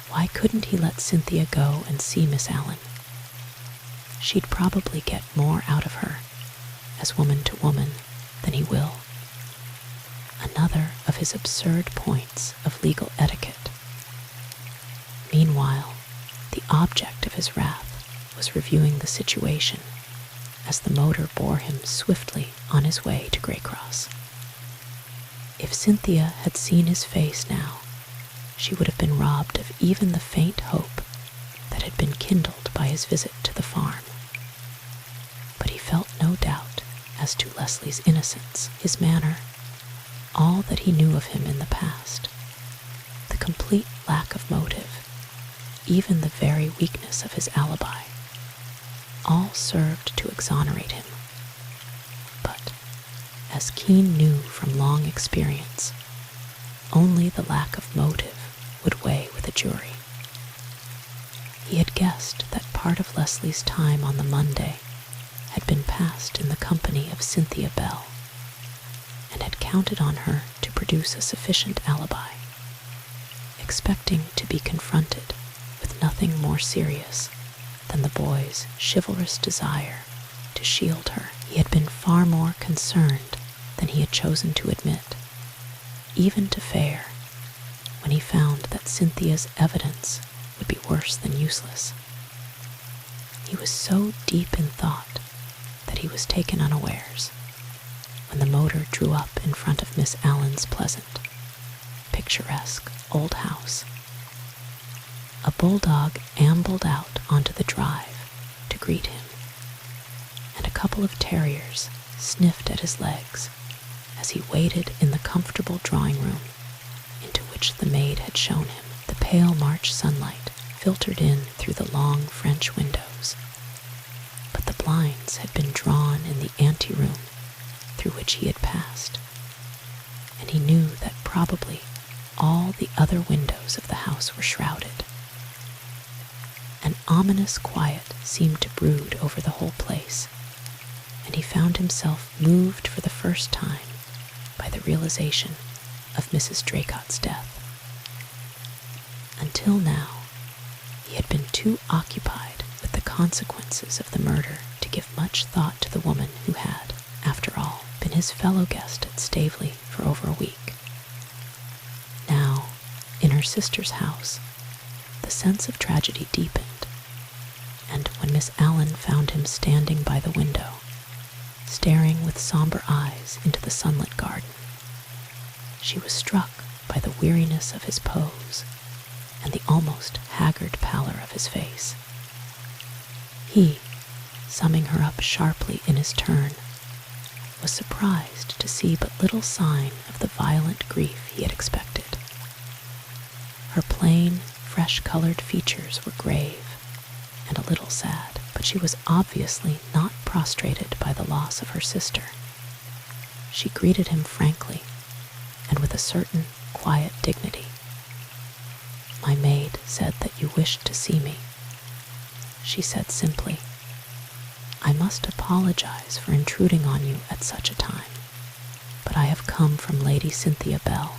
Why couldn't he let Cynthia go and see Miss Allen? She'd probably get more out of her, as woman to woman, than he will. Another of his absurd points of legal etiquette. Meanwhile, the object of his wrath was reviewing the situation as the motor bore him swiftly on his way to Greycross. If Cynthia had seen his face now, she would have been robbed of even the faint hope that had been kindled by his visit to the farm. But he felt no doubt as to Leslie's innocence, his manner, all that he knew of him in the past, the complete lack of motive, even the very weakness of his alibi, all served to exonerate him. But, as Kean knew from long experience, only the lack of motive would weigh with a jury. He had guessed that part of Leslie's time on the Monday had been passed in the company of Cynthia Bell, and had counted on her to produce a sufficient alibi, expecting to be confronted with nothing more serious than the boy's chivalrous desire to shield her. He had been far more concerned than he had chosen to admit, even to Fair, when he found that Cynthia's evidence would be worse than useless. He was so deep in thought that he was taken unawares when the motor drew up in front of Miss Allen's pleasant, picturesque old house. A bulldog ambled out onto the drive to greet him, and a couple of terriers sniffed at his legs as he waited in the comfortable drawing room into which the maid had shown him. The pale March sunlight filtered in through the long French windows, but the blinds had been drawn in the anteroom through which he had passed, and he knew that probably all the other windows of the house were shrouded. An ominous quiet seemed to brood over the whole place, and he found himself moved for the first time by the realization of Mrs. Draycott's death. Until now, he had been too occupied with the consequences of the murder to give much thought to the woman who had, after all, been his fellow guest at Staveley for over a week. Now, in her sister's house, the sense of tragedy deepened, and when Miss Allen found him standing by the window, staring with somber eyes into the sunlit garden, she was struck by the weariness of his pose and the almost haggard pallor of his face. He, summing her up sharply in his turn, was surprised to see but little sign of the violent grief he had expected. Her plain, fresh-colored features were grave and a little sad, but she was obviously not prostrated by the loss of her sister. She greeted him frankly and with a certain quiet dignity. "My maid said that you wished to see me," she said simply. "I must apologize for intruding on you at such a time, but I have come from Lady Cynthia Bell.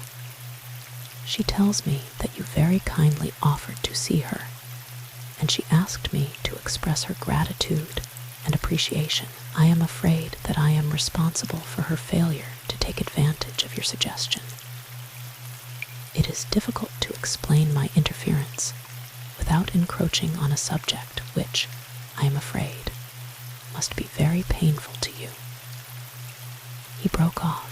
She tells me that you very kindly offered to see her, and she asked me to express her gratitude and appreciation. I am afraid that I am responsible for her failure to take advantage of your suggestion. It is difficult to explain my interference without encroaching on a subject which, I am afraid, must be very painful to you." He broke off,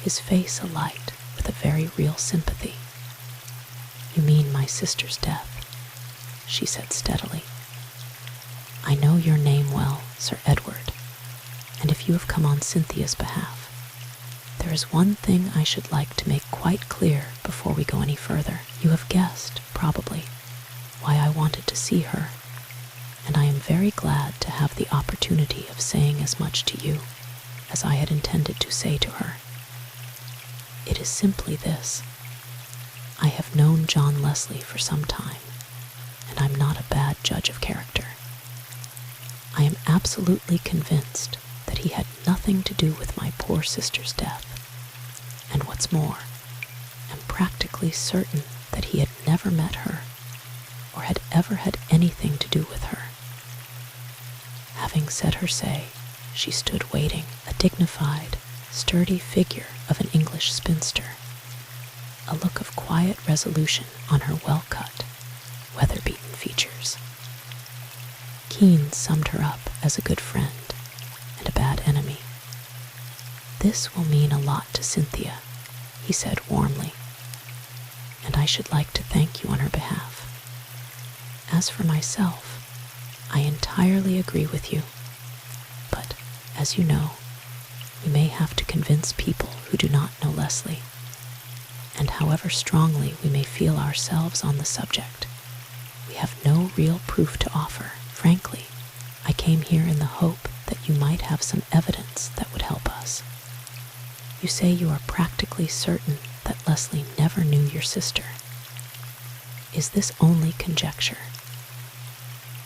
his face alight with a very real sympathy. You mean my sister's death, she said steadily. I know your name well, Sir Edward, and if you have come on Cynthia's behalf, there is one thing I should like to make quite clear before we go any further. You have guessed, probably, why I wanted to see her, and I am very glad to have the opportunity of saying as much to you as I had intended to say to her. It is simply this. I have known John Leslie for some time, and I'm not a bad judge of character. I am absolutely convinced that he had nothing to do with my poor sister's death, and what's more, am practically certain that he had never met her, or had ever had anything to do with her. Having said her say, she stood waiting, a dignified, sturdy figure of an English spinster, a look of quiet resolution on her well-cut, weather-beaten features. Kean summed her up as a good friend and a bad enemy. This will mean a lot to Cynthia, he said warmly, and I should like to thank you on her behalf. As for myself, I entirely agree with you, but, as you know, we may have to convince people who do not know Leslie, and however strongly we may feel ourselves on the subject, we have no real proof to offer. Frankly, I came here in the hope that you might have some evidence that would help us. You say you are practically certain that Leslie never knew your sister. Is this only conjecture?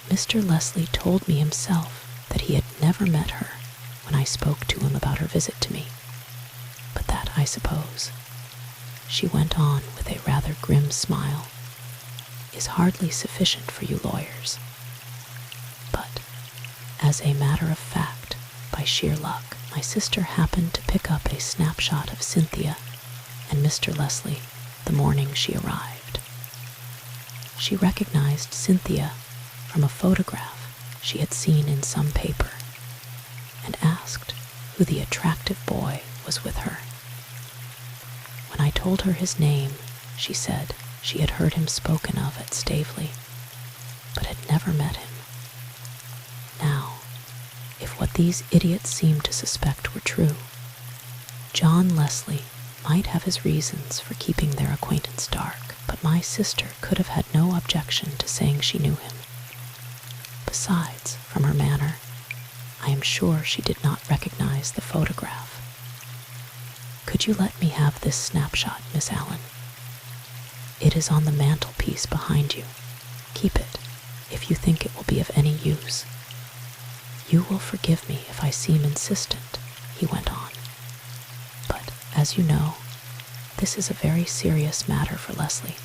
Mr. Leslie told me himself that he had never met her when I spoke to him about her visit to me. But that, I suppose, she went on with a rather grim smile, is hardly sufficient for you lawyers. But, as a matter of fact, by sheer luck, my sister happened to pick up a snapshot of Cynthia and Mr. Leslie the morning she arrived. She recognized Cynthia from a photograph she had seen in some paper, and asked who the attractive boy was with her. When I told her his name, she said she had heard him spoken of at Staveley, but had never met him. Now, if what these idiots seemed to suspect were true, John Leslie might have his reasons for keeping their acquaintance dark, but my sister could have had no objection to saying she knew him. Besides, from her manner, I am sure she did not recognize the photograph. Could you let me have this snapshot, Miss Allen? It is on the mantelpiece behind you. Keep it, if you think it will be of any use. You will forgive me if I seem insistent, he went on. But, as you know, this is a very serious matter for Leslie.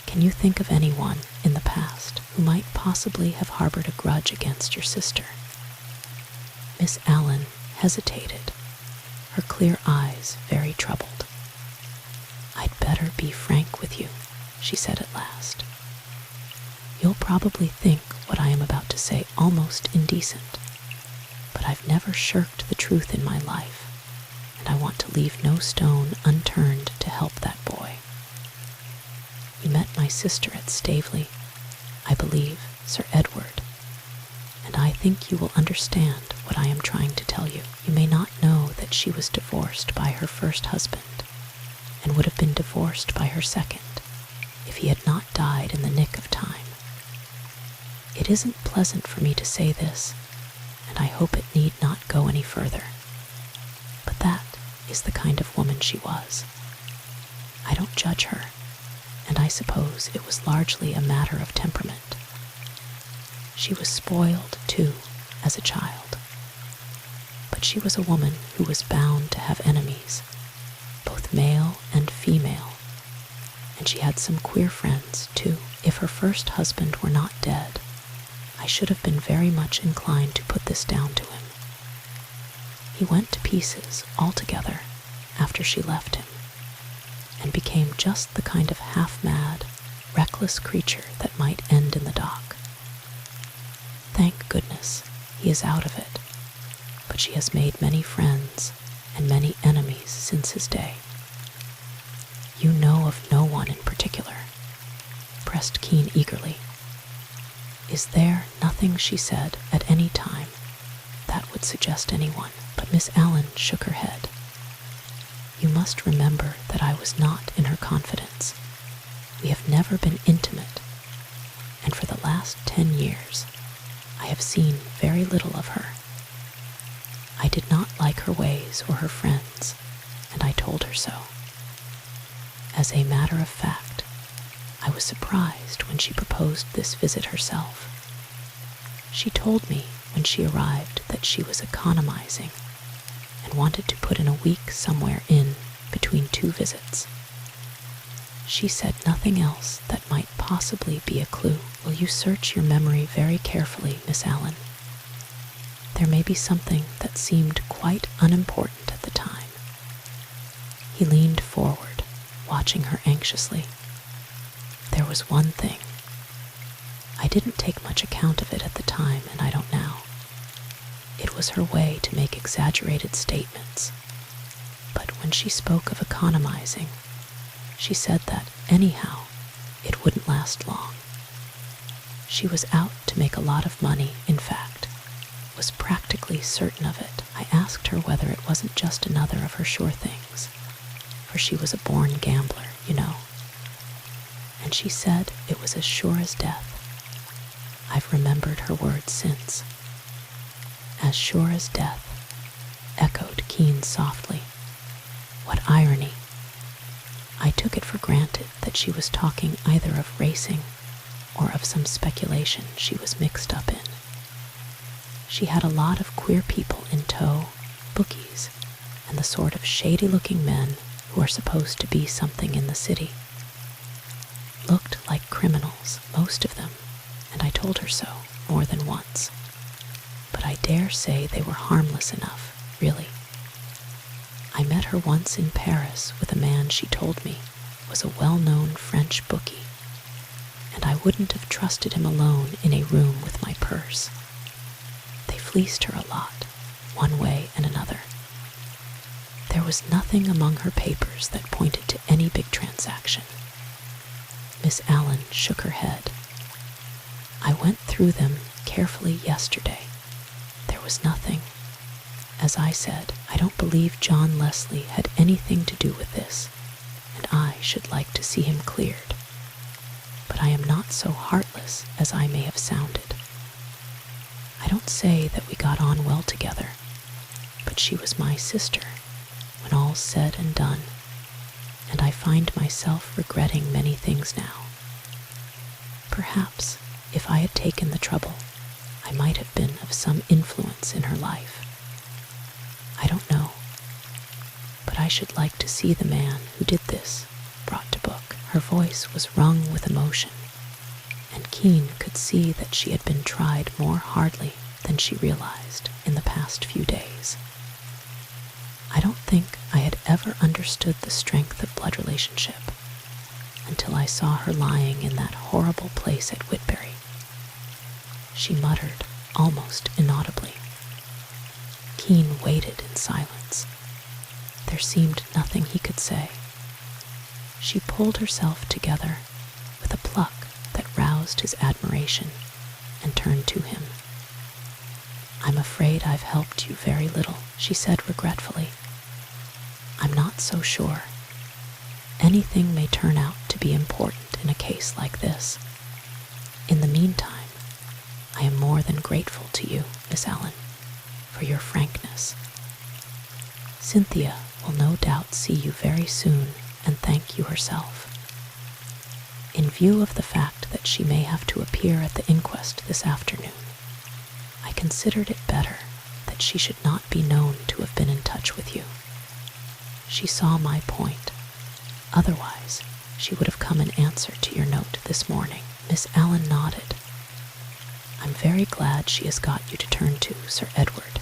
Can you think of anyone in the past who might possibly have harbored a grudge against your sister? Miss Allen hesitated, her clear eyes very troubled. I'd better be frank with you, she said at last. You'll probably think what I am about to say almost indecent, but I've never shirked the truth in my life, and I want to leave no stone unturned to help that boy. You met my sister at Staveley, I believe, Sir Edward, and I think you will understand what I am trying to tell you. You may not know that she was divorced by her first husband, and would have been divorced by her second, if he had not died in the nick of time. It isn't pleasant for me to say this, and I hope it need not go any further, but that is the kind of woman she was. I don't judge her, and I suppose it was largely a matter of temperament. She was spoiled, too, as a child. But she was a woman who was bound to have enemies, both male and female, and she had some queer friends, too. If her first husband were not dead, I should have been very much inclined to put this down to him. He went to pieces altogether after she left him, and became just the kind of half-mad, reckless creature that might end in the dock. Thank goodness, he is out of it, but she has made many friends and many enemies since his day. You know of no one in particular. pressed Kean eagerly. "Is there nothing," she said, "at any time that would suggest anyone?" But Miss Allen shook her head. "You must remember that I was not in her confidence. We have never been intimate, and for the last 10 years, I have seen very little of her. I did not like her ways or her friends, and I told her so. As a matter of fact, I was surprised when she proposed this visit herself. She told me when she arrived that she was economizing and wanted to put in a week somewhere in between 2 visits. She said nothing else that might possibly be a clue. Will you search your memory very carefully, Miss Allen? There may be something that seemed quite unimportant at the time." He leaned forward, watching her anxiously. "There was one thing. I didn't take much account of it at the time, and I don't now. It was her way to make exaggerated statements. But when she spoke of economizing, she said that, anyhow, it wouldn't last long. She was out to make a lot of money, in fact, was practically certain of it. I asked her whether it wasn't just another of her sure things, for she was a born gambler, you know. And she said it was as sure as death. I've remembered her words since." "As sure as death," echoed Kean softly. "What irony. I took it for granted that she was talking either of racing or of some speculation she was mixed up in. She had a lot of queer people in tow, bookies, and the sort of shady-looking men who are supposed to be something in the city. Looked like criminals, most of them, and I told her so more than once. But I dare say they were harmless enough, really. I met her once in Paris with a man she told me was a well-known French bookie, and I wouldn't have trusted him alone in a room with my purse. They fleeced her a lot, one way and another. There was nothing among her papers that pointed to any big transaction." Miss Allen shook her head. "I went through them carefully yesterday. There was nothing. As I said, I don't believe John Leslie had anything to do with this, and I should like to see him cleared. But I am not so heartless as I may have sounded. I don't say that we got on well together, but she was my sister, when all's said and done, and I find myself regretting many things now. Perhaps, if I had taken the trouble, I might have been of some influence in her life. I don't know, but I should like to see the man who did this brought to book." Her voice was wrung with emotion, and Kean could see that she had been tried more hardly than she realized in the past few days. I don't think I had ever understood the strength of blood relationship until I saw her lying in that horrible place at Whitbury. She muttered, almost inaudibly. Kean waited in silence. There seemed nothing he could say. She pulled herself together with a pluck that roused his admiration and turned to him. "I'm afraid I've helped you very little," she said regretfully. "I'm not so sure. Anything may turn out to be important in a case like this. In the meantime, I am more than grateful to you, Miss Allen, for your frankness. Cynthia will no doubt see you very soon and thank you herself. In view of the fact that she may have to appear at the inquest this afternoon, I considered it better that she should not be known to have been in touch with you. She saw my point. Otherwise, she would have come in answer to your note this morning." Miss Allen nodded. "I'm very glad she has got you to turn to, Sir Edward.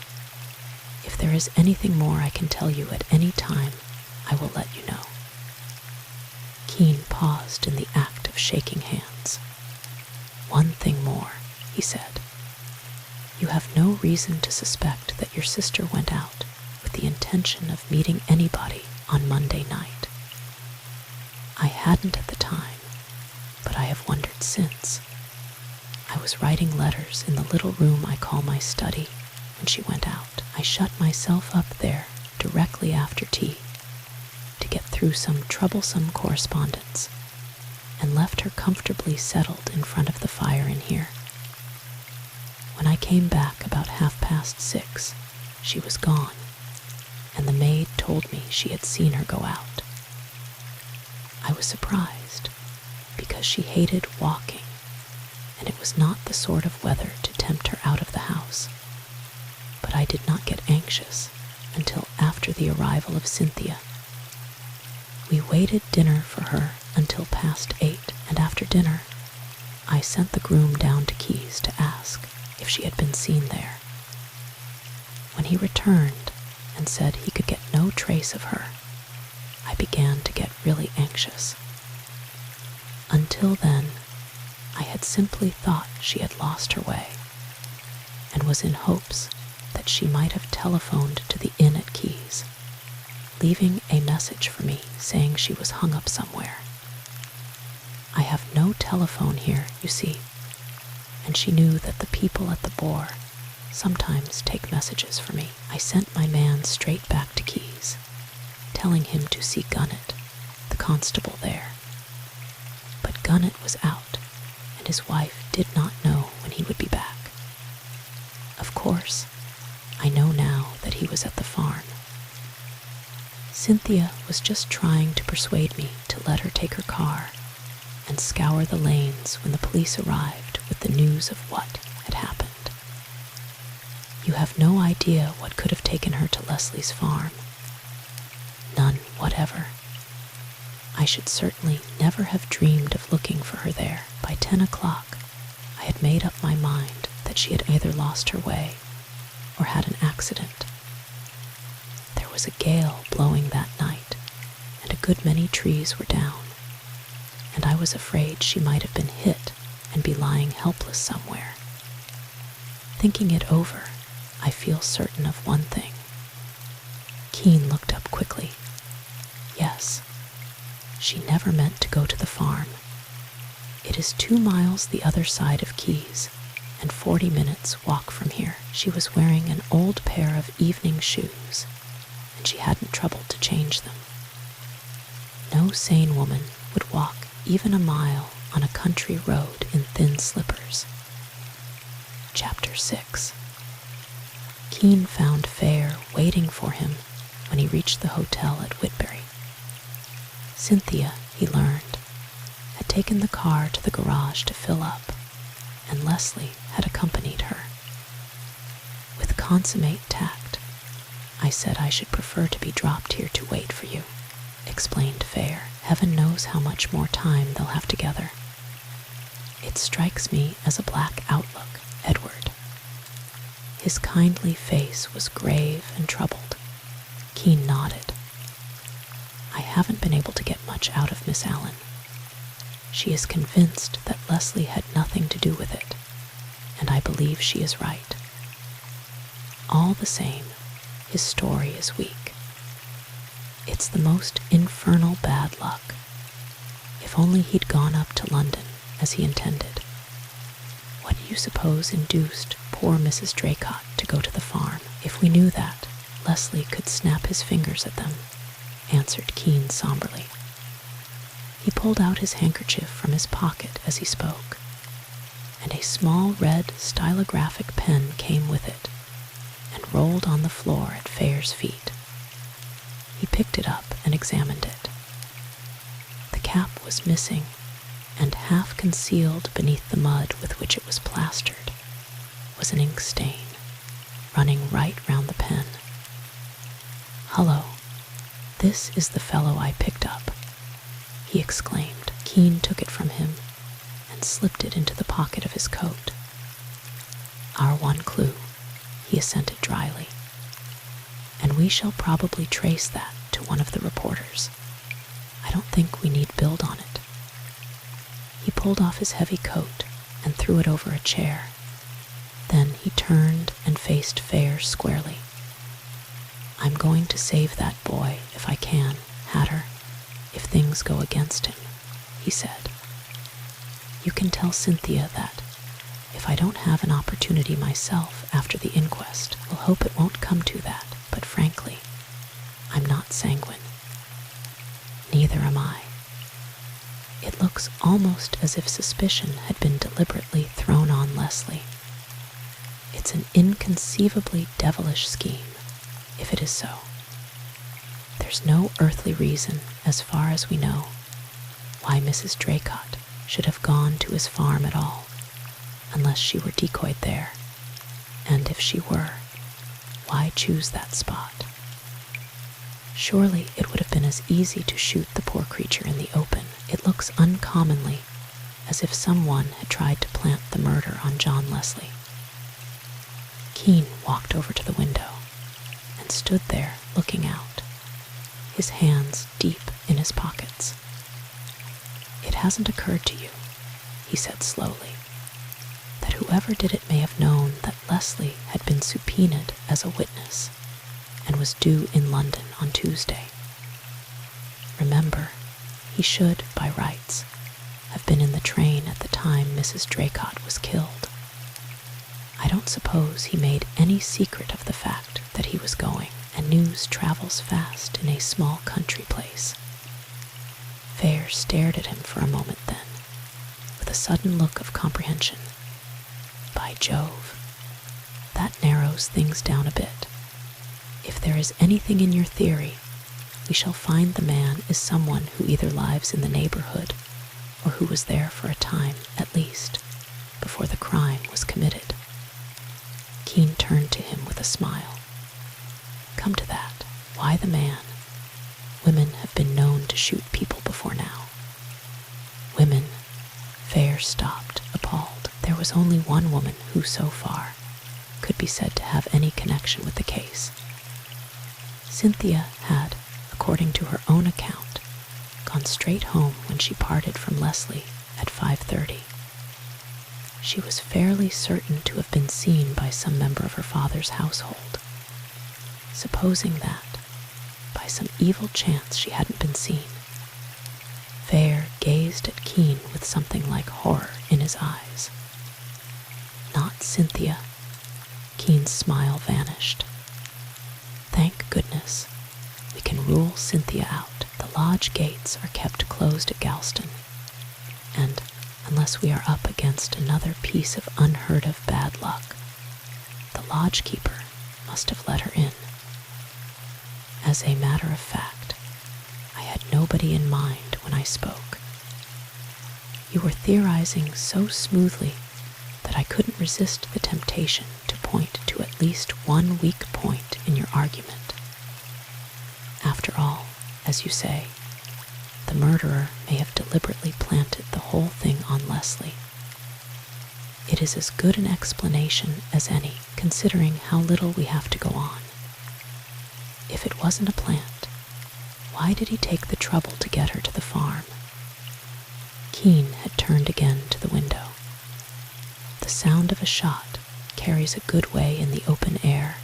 If there is anything more I can tell you at any time, I will let you know." Kean paused in the act of shaking hands. "One thing more," he said. "You have no reason to suspect that your sister went out with the intention of meeting anybody on Monday night. I hadn't at the time, but I have wondered arrived since. I was writing letters in the little room I call my study when she went out. I shut myself up there directly after tea to get through some troublesome correspondence and left her comfortably settled in front of the fire in here. When I came back about 6:30, she was gone, and the maid told me she had seen her go out. I was surprised because she hated walking, and it was not the sort of weather to tempt her out of the house. But I did not get anxious until after the arrival of Cynthia. We waited dinner for her until past 8, and after dinner, I sent the groom down to Keys to ask if she had been seen there. When he returned and said he could get no trace of her, I began to get really anxious. Until then, I had simply thought she had lost her way, and was in hopes that she might have telephoned to the inn at Keys, leaving a message for me saying she was hung up somewhere. I have no telephone here, you see, and she knew that the people at the Boar sometimes take messages for me. I sent my man straight back to Keys, telling him to see Gunnit, the constable there. But Gunnit was out, and his wife did not know when he would be back. Of course, I know now that he was at the farm. Cynthia was just trying to persuade me to let her take her car and scour the lanes when the police arrived with the news of what had happened. You have no idea what could have taken her to Leslie's farm. None whatever. I should certainly never have dreamed of looking for her there. By 10 o'clock, I had made up my mind that she had either lost her way or had an accident. There was a gale blowing that night, and a good many trees were down, and I was afraid she might have been hit and be lying helpless somewhere. Thinking it over, I feel certain of one thing. Kean looked up quickly. Yes, she never meant to go to the farm. It is 2 miles the other side of Keys, and 40 minutes walk from here. She was wearing an old pair of evening shoes, and she hadn't troubled to change them. No sane woman would walk even a mile on a country road in thin slippers. Chapter 6. Kean found Fair waiting for him when he reached the hotel at Whitbury. Cynthia, he learned, had taken the car to the garage to fill up, and Leslie had accompanied her. With consummate tact, I said I should prefer to be dropped here to wait for you, explained Fair. Heaven knows how much more time they'll have together. It strikes me as a black outlook, Edward. His kindly face was grave and troubled. Kean nodded. I haven't been able to get much out of Miss Allen. She is convinced that Leslie had nothing to do with it, and I believe she is right. All the same, his story is weak. It's the most infernal bad luck. If only he'd gone up to London as he intended. What do you suppose induced poor Mrs. Draycott to go to the farm? If we knew that, Leslie could snap his fingers at them, answered Kean somberly. He pulled out his handkerchief from his pocket as he spoke, and a small red stylographic pen came with it and rolled on the floor at Fair's feet. He picked it up and examined it. The cap was missing, and half concealed beneath the mud with which it was plastered was an ink stain running right round the pen. "Hullo, this is the fellow I picked up," he exclaimed. Kean took it from him and slipped it into the pocket of his coat. "Our one clue," he assented dryly. "And we shall probably trace that to one of the reporters. I don't think we need build on it." He pulled off his heavy coat and threw it over a chair. Then he turned and faced Fair squarely. "I'm going to save that boy if I can, Hatter, if things go against him," he said. You can tell Cynthia that if I don't have an opportunity myself after the inquest, we'll hope it won't come to that, but frankly, I'm not sanguine. Neither am I. It looks almost as if suspicion had been deliberately thrown on Leslie. It's an inconceivably devilish scheme, if it is so. There's no earthly reason, as far as we know, why Mrs. Draycott should have gone to his farm at all, unless she were decoyed there, and if she were, why choose that spot? Surely it would have been as easy to shoot the poor creature in the open. It looks uncommonly as if someone had tried to plant the murder on John Leslie. Kean walked over to the window and stood there looking out, his hands deep in his pockets. It hasn't occurred to you, he said slowly, that whoever did it may have known that Leslie had been subpoenaed as a witness and was due in London on Tuesday. Remember, he should, by rights, have been in the train at the time Mrs. Draycott was killed. I don't suppose he made any secret of the fact that he was going, and news travels fast in a small country place. Fair stared at him for a moment then, with a sudden look of comprehension. By Jove, that narrows things down a bit. If there is anything in your theory, we shall find the man is someone who either lives in the neighborhood or who was there for a time, at least, before the crime was committed. Kean turned to him with a smile. Come to that, why the man? Women have been known to shoot people before now. Women? Fair stopped, appalled. There was only one woman who, so far, could be said to have any connection with the case. Cynthia had, according to her own account, gone straight home when she parted from Leslie at 5:30. She was fairly certain to have been seen by some member of her father's household. Supposing that, by some evil chance, she hadn't been seen, Fair gazed at Kean with something like horror in his eyes. Not Cynthia. Kean's smile vanished. Thank goodness, we can rule Cynthia out. The lodge gates are kept closed at Galston, and unless we are up against another piece of unheard-of bad luck, the lodge-keeper must have let her in. As a matter of fact, I had nobody in mind when I spoke. You were theorizing so smoothly that I couldn't resist the temptation to point to at least one weak point in your argument. After all, as you say, the murderer may have deliberately planted the whole thing on Leslie. It is as good an explanation as any, considering how little we have to go on. If it wasn't a plant, why did he take the trouble to get her to the farm? Kean had turned again to the window. The sound of a shot carries a good way in the open air,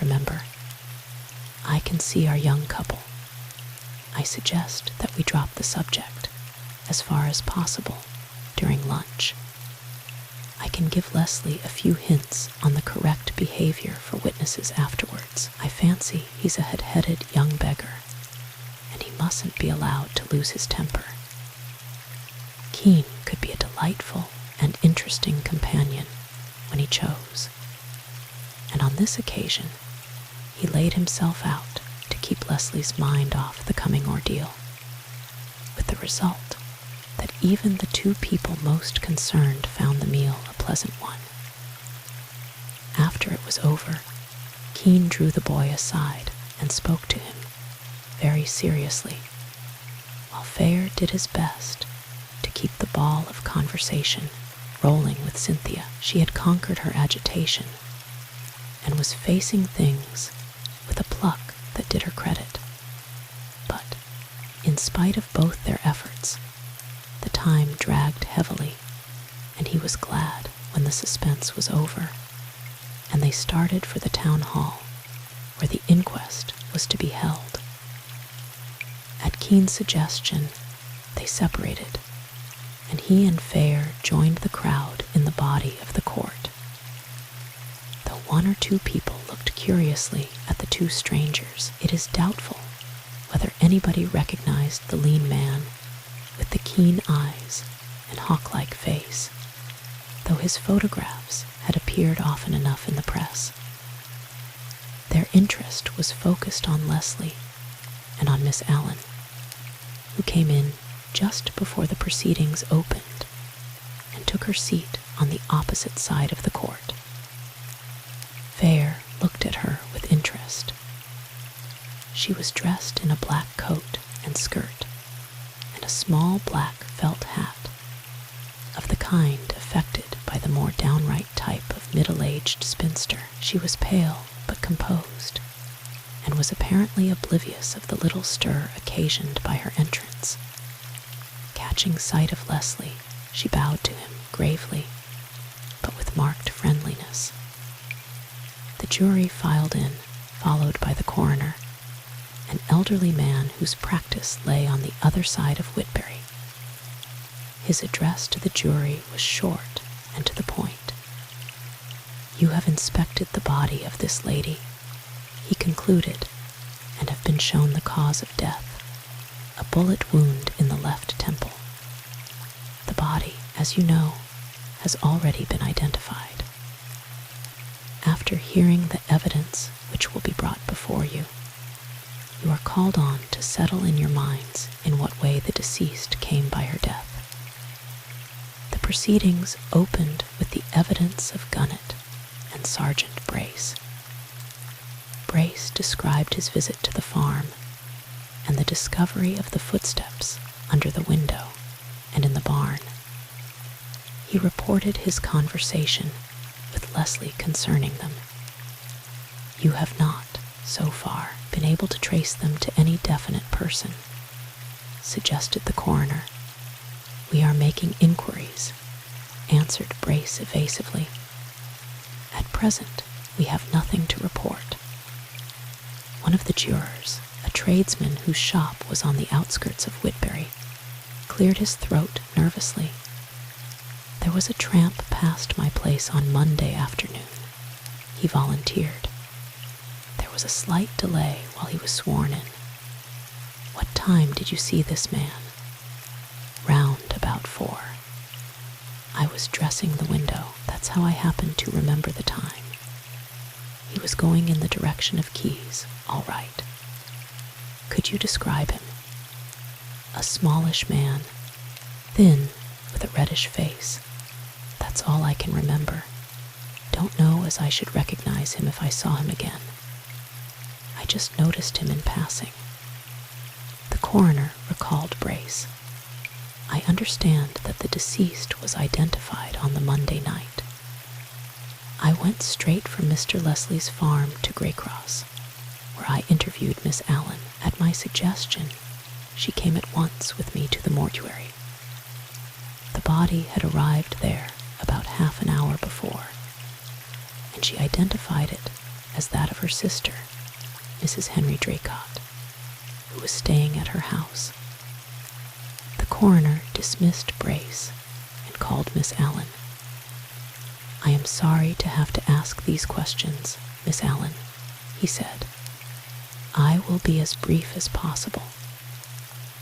remember. I can see our young couple. I suggest that we drop the subject, as far as possible, during lunch. I can give Leslie a few hints on the correct behavior for witnesses afterwards. I fancy he's a head-headed young beggar, and he mustn't be allowed to lose his temper. Kean could be a delightful and interesting companion when he chose, and on this occasion he laid himself out to keep Leslie's mind off the coming ordeal, with the result that even the two people most concerned found the meal a pleasant one. After it was over, Kean drew the boy aside and spoke to him, very seriously, while Fair did his best to keep the ball of conversation rolling with Cynthia. She had conquered her agitation and was facing things with a pluck that did her credit. But, in spite of both their efforts, the time dragged heavily, and he was glad when the suspense was over, and they started for the town hall, where the inquest was to be held. At Kean's suggestion, they separated, and and he and Fair joined the crowd in the body of the court. Though one or two people looked curiously at the two strangers, it is doubtful whether anybody recognized the lean man with the keen eyes and hawk-like face, though his photographs had appeared often enough in the press. Their interest was focused on Leslie and on Miss Allen, who came in just before the proceedings opened and took her seat on the opposite side of the court. Fair looked at her with interest. She was dressed in a black coat and skirt and a small black felt hat, of the kind affected by the more downright type of middle-aged spinster. She was pale but composed, and was apparently oblivious of the little stir occasioned by her entrance. Catching sight of Leslie, she bowed to him gravely, but with marked friendliness. The jury filed in, followed by the coroner, an elderly man whose practice lay on the other side of Whitbury. His address to the jury was short and to the point. "You have inspected the body of this lady," he concluded, "and have been shown the cause of death, a bullet wound in the left temple. The body, as you know, has already been identified. After hearing the evidence which will be brought before you, you are called on to settle in your minds in what way the deceased came by her death. The proceedings opened with the evidence of Gunnett and Sergeant Brace. Brace described his visit to the farm and the discovery of the footsteps under the window and in the barn. He reported his conversation with Leslie concerning them. You have not, so far, been able to trace them to any definite person," suggested the coroner. "We are making inquiries," answered Brace evasively. "At present, we have nothing to report." One of the jurors, a tradesman whose shop was on the outskirts of Whitbury, cleared his throat nervously. "There was a tramp past my place on Monday afternoon," he volunteered. "There was a slight delay while he was sworn in. What time did you see this man?" "Round about 4. I was dressing the window. That's how I happened to remember the time. He was going in the direction of Keys, all right." "Could you describe him?" "A smallish man, thin, with a reddish face. That's all I can remember. Don't know as I should recognize him if I saw him again. I just noticed him in passing." The coroner recalled Brace. "I understand that the deceased was identified on the Monday night. I went straight from Mr. Leslie's farm to Greycross, where I interviewed Miss Allen. At my suggestion, she came at once with me to the mortuary. The body had arrived there about half an hour before, and she identified it as that of her sister, Mrs. Henry Draycott, who was staying at her house." The coroner dismissed Brace and called Miss Allen. "I am sorry to have to ask these questions, Miss Allen," he said. "I will be as brief as possible.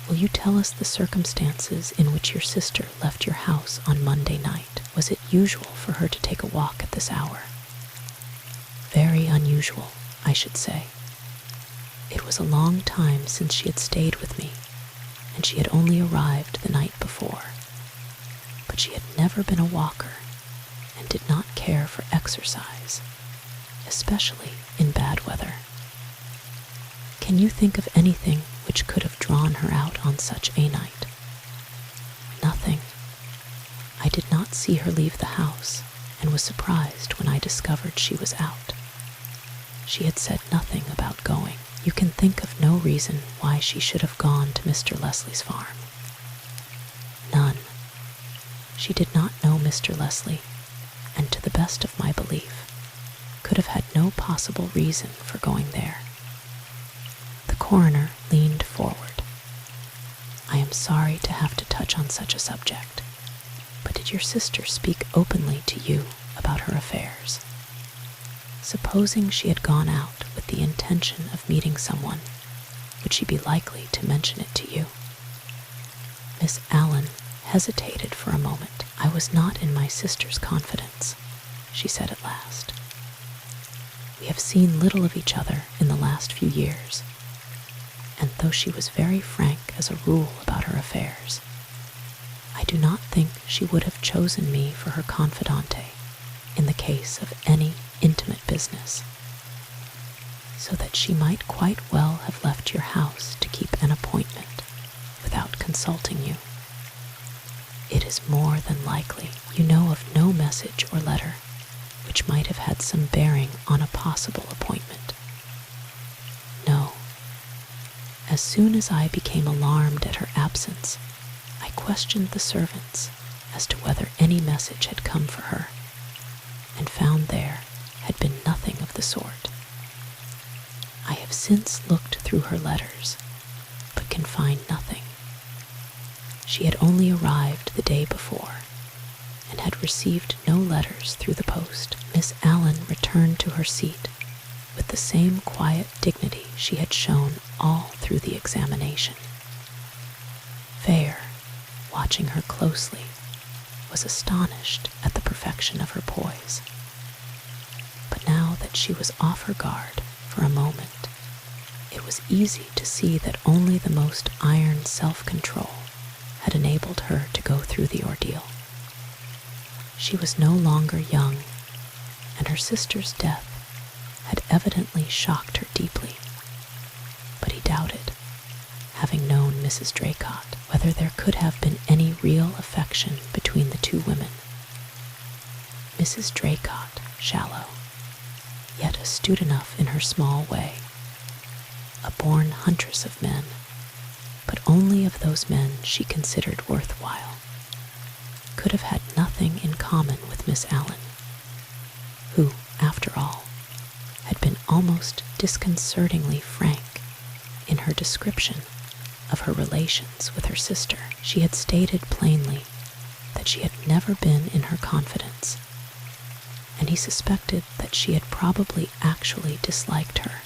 Will you tell us the circumstances in which your sister left your house on Monday night? Was it usual for her to take a walk at this hour?" "Very unusual, I should say. It was a long time since she had stayed with me, and she had only arrived the night before. But she had never been a walker and did not care for exercise, especially in bad weather. Can you think of anything which could have drawn her out on such a night?" "Nothing. I did not see her leave the house and was surprised when I discovered she was out. She had said nothing about going. You can think of no reason why she should have gone to Mr. Leslie's farm?" "None. She did not know Mr. Leslie, and to the best of my belief, could have had no possible reason for going there." The coroner leaned forward. "I am sorry to have to touch on such a subject," But did your sister speak openly to you about her affairs? Supposing she had gone out with the intention of meeting someone, would she be likely to mention it to you? Miss Allen hesitated for a moment. I was not in my sister's confidence, she said at last. We have seen little of each other in the last few years, and though she was very frank as a rule about her affairs, I do not think she would have chosen me for her confidante in the case of any intimate business, so that she might quite well have left your house to keep an appointment without consulting you. It is more than likely you know of no message or letter which might have had some bearing on a possible appointment. No. As soon as I became alarmed at her absence, I questioned the servants as to whether any message had come for her, and found there had been nothing of the sort. I have since looked through her letters, but can find nothing. She had only arrived the day before, and had received no letters through the post. Miss Allen returned to her seat with the same quiet dignity she had shown all through the examination. Fair, watching her closely, was astonished at the perfection of her poise. But now that she was off her guard for a moment, it was easy to see that only the most iron self-control had enabled her to go through the ordeal. She was no longer young, and her sister's death had evidently shocked her deeply. But he doubted, having known Mrs. Draycott, whether there could have been any real affection between the two women. Mrs. Draycott, shallow, yet astute enough in her small way, a born huntress of men, but only of those men she considered worthwhile, could have had nothing in common with Miss Allen, who, after all, had been almost disconcertingly frank in her description of her relations with her sister. She had stated plainly that she had never been in her confidence, and he suspected that she had probably actually disliked her,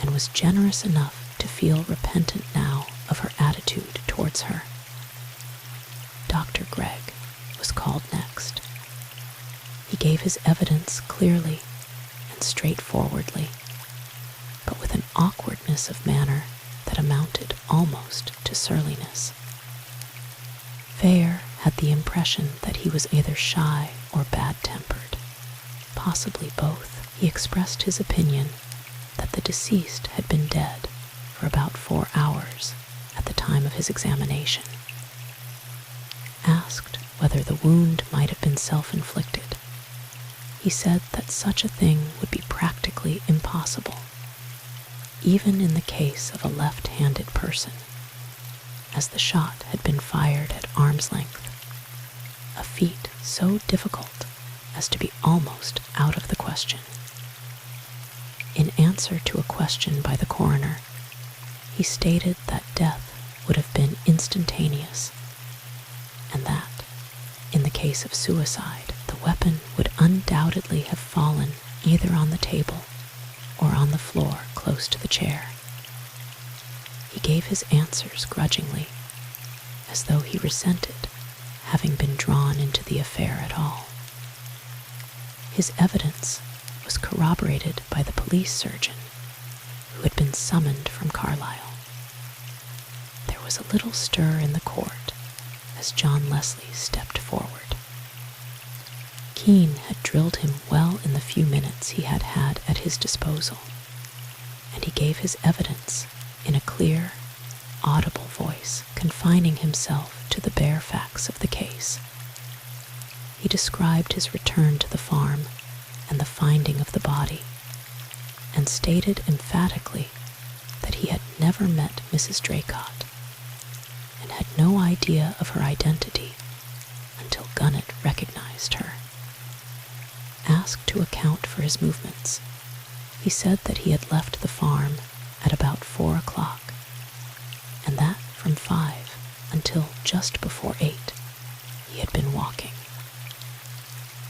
and was generous enough to feel repentant now of her attitude towards her. Dr. Gregg was called next. He gave his evidence clearly and straightforwardly, but with an awkwardness of manner that amounted almost to surliness. Fair had the impression that he was either shy or bad-tempered, possibly both. He expressed his opinion that the deceased had been dead for about 4 hours at the time of his examination. Asked whether the wound might have been self-inflicted, he said that such a thing would be practically impossible, even in the case of a left-handed person, as the shot had been fired at arm's length, a feat so difficult as to be almost out of the question. In answer to a question by the coroner, he stated that death would have been instantaneous, and that, in the case of suicide, the weapon would undoubtedly have fallen either on the table or on the floor close to the chair. He gave his answers grudgingly, as though he resented having been drawn into the affair at all. His evidence was corroborated by the police surgeon, who had been summoned from Carlisle. There was a little stir in the court as John Leslie stepped forward. Kean had drilled him well in the few minutes he had had at his disposal, and he gave his evidence in a clear, audible voice, confining himself to the bare facts of the case. He described his return to the farm and the finding of the body, and stated emphatically that he had never met Mrs. Draycott, and had no idea of her identity until Gunnett recognized her. Asked to account for his movements, he said that he had left the farm at about 4 o'clock, and that from 5 until just before 8 he had been walking.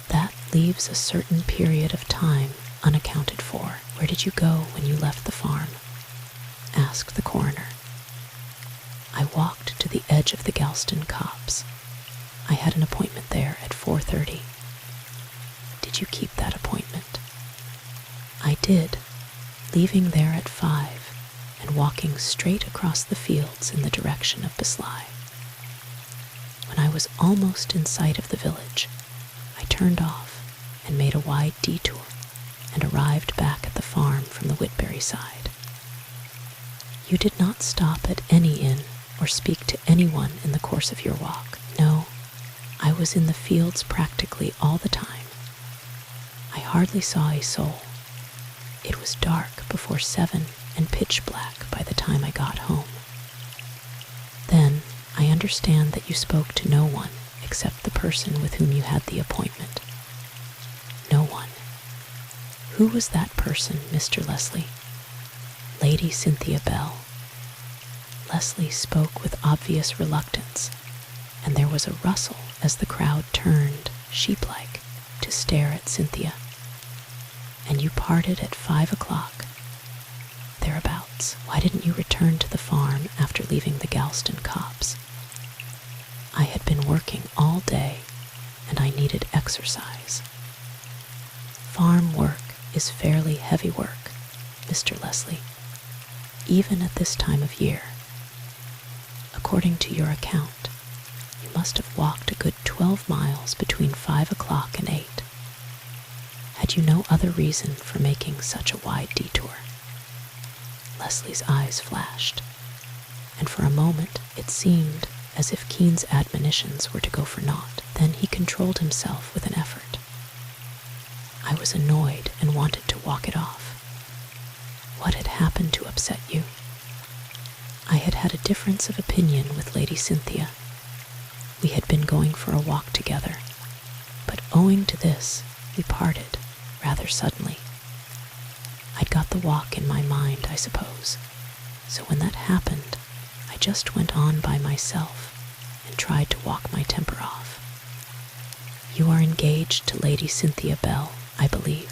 That leaves a certain period of time unaccounted for. Where did you go when you left the farm? Asked the coroner. I walked to the edge of the Galston Copse. I had an appointment there at 4:30. Did you keep that appointment? I did, leaving there at 5 and walking straight across the fields in the direction of Bisley. When I was almost in sight of the village, I turned off and made a wide detour and arrived back at the farm from the Whitberry side. You did not stop at any inn or speak to anyone in the course of your walk. No, I was in the fields practically all the time. I hardly saw a soul. It was dark before 7 and pitch black by the time I got home. Then I understand that you spoke to no one except the person with whom you had the appointment. No one. Who was that person, Mr. Leslie? Lady Cynthia Bell. Leslie spoke with obvious reluctance, and there was a rustle as the crowd turned, sheep-like, to stare at Cynthia. And you parted at 5 o'clock. Thereabouts. Why didn't you return to the farm after leaving the Galston Copse? I had been working all day, and I needed exercise. Farm work is fairly heavy work, Mr. Leslie, even at this time of year. According to your account, you must have walked a good 12 miles between 5 o'clock and 8. Had you no other reason for making such a wide detour? Leslie's eyes flashed, and for a moment it seemed as if Kean's admonitions were to go for naught. Then he controlled himself with an effort. I was annoyed and wanted to walk it off. What had happened to upset you? I had had a difference of opinion with Lady Cynthia. We had been going for a walk together, but owing to this, we parted rather suddenly. I'd got the walk in my mind, I suppose, so when that happened, I just went on by myself and tried to walk my temper off. You are engaged to Lady Cynthia Bell, I believe.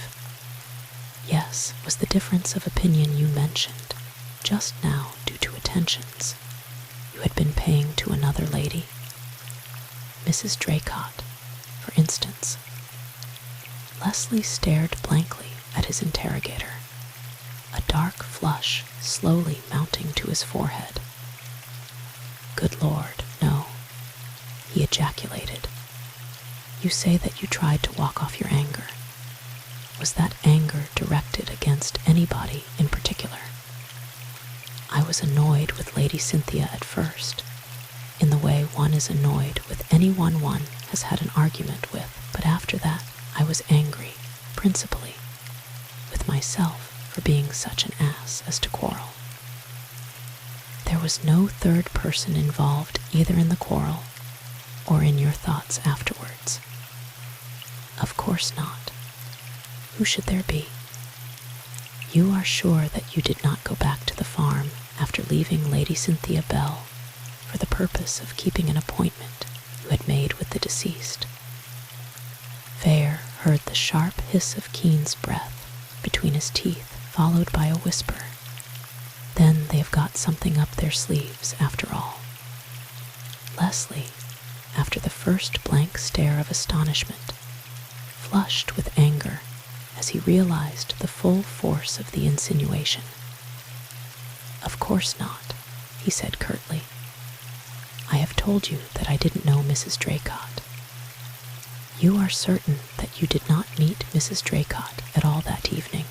Yes, was the difference of opinion you mentioned just now due to attentions you had been paying to another lady? Mrs. Draycott, for instance. Leslie stared blankly at his interrogator, a dark flush slowly mounting to his forehead. Good Lord, no, he ejaculated. You say that you tried to walk off your anger. Was that anger directed against anybody in particular? I was annoyed with Lady Cynthia at first, in the way one is annoyed with anyone one has had an argument with, but after that I was angry, principally, with myself for being such an ass as to quarrel. There was no third person involved either in the quarrel or in your thoughts afterwards. Of course not. Who should there be? You are sure that you did not go back to the farm after leaving Lady Cynthia Bell for the purpose of keeping an appointment you had made with the deceased? Vere heard the sharp hiss of Kean's breath between his teeth, followed by a whisper. Then they've got something up their sleeves, after all. Leslie, after the first blank stare of astonishment, flushed with anger as he realized the full force of the insinuation. Of course not, he said curtly. I have told you that I didn't know Mrs. Draycott. You are certain that you did not meet Mrs. Draycott at all that evening?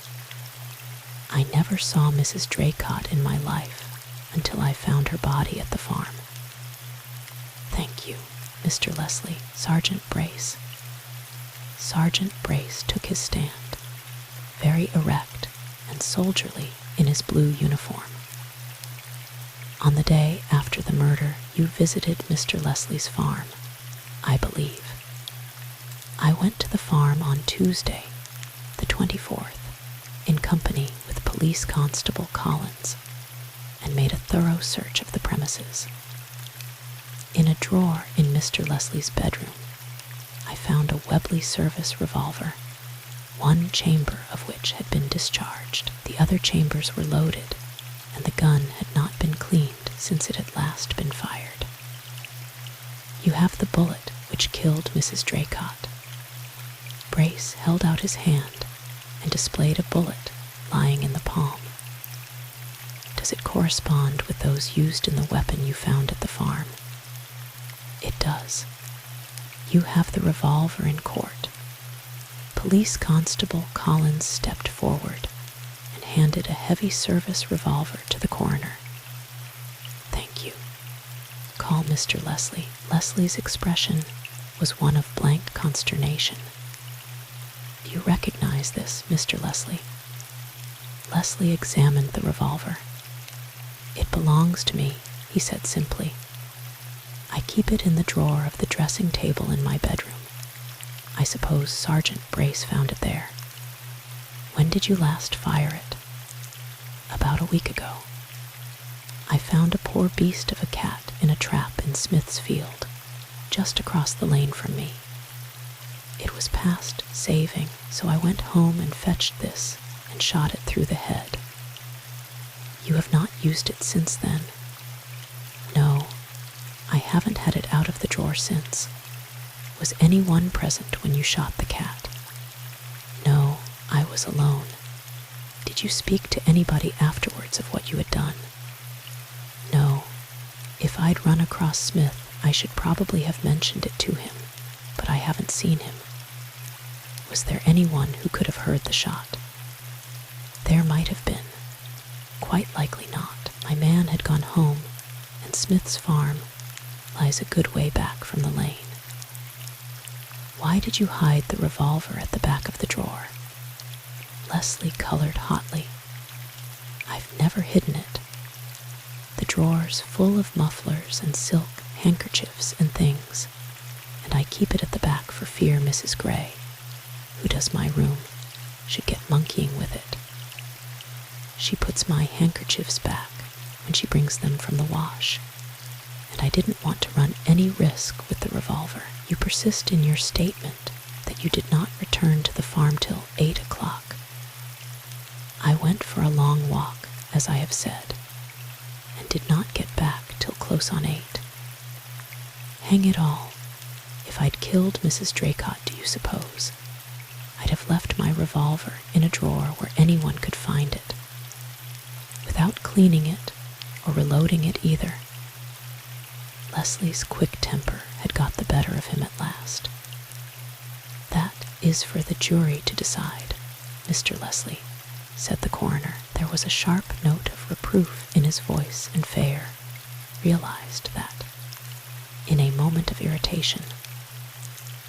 I never saw Mrs. Draycott in my life until I found her body at the farm. Thank you, Mr. Leslie. Sergeant Brace. Sergeant Brace took his stand, very erect and soldierly in his blue uniform. On the day after the murder, you visited Mr. Leslie's farm, I believe. I went to the farm on Tuesday, the 24th, in company with Police Constable Collins, and made a thorough search of the premises. In a drawer in Mr. Leslie's bedroom, I found a Webley Service revolver, one chamber of which had been discharged. The other chambers were loaded, and the gun had not been cleaned since it had last been fired. You have the bullet which killed Mrs. Draycott. Brace held out his hand and displayed a bullet lying in the palm. Does it correspond with those used in the weapon you found at the farm? It does. You have the revolver in court. Police Constable Collins stepped forward and handed a heavy service revolver to the coroner. Thank you. Call Mr. Leslie. Leslie's expression was one of blank consternation. Do you recognize this, Mr. Leslie? Leslie examined the revolver. It belongs to me, he said simply. I keep it in the drawer of the dressing table in my bedroom. I suppose Sergeant Brace found it there. When did you last fire it? About a week ago. I found a poor beast of a cat in a trap in Smith's Field, just across the lane from me. It was past saving, so I went home and fetched this and shot it through the head. You have not used it since then? No, I haven't had it out of the drawer since. Was anyone present when you shot the cat? No, I was alone. Did you speak to anybody afterwards of what you had done? No. If I'd run across Smith, I should probably have mentioned it to him, but I haven't seen him. Was there anyone who could have heard the shot? There might have been. Quite likely not. My man had gone home, and Smith's farm lies a good way back from the lane. Why did you hide the revolver at the back of the drawer? Leslie colored hotly. I've never hidden it. The drawer's full of mufflers and silk, handkerchiefs and things, and I keep it at the back for fear Mrs. Gray, who does my room, should get monkeying with it. She puts my handkerchiefs back when she brings them from the wash, and I didn't want to run any risk with the revolver. You persist in your statement that you did not return to the farm till 8 o'clock. I went for a long walk, as I have said, and did not get back till close on 8. Hang it all, if I'd killed Mrs. Draycott, do you suppose I'd have left my revolver in a drawer where anyone could find it, without cleaning it or reloading it either? Leslie's quick temper had got the better of him at last. That is for the jury to decide, Mr. Leslie, said the coroner. There was a sharp note of reproof in his voice, and Fair realized that, in a moment of irritation,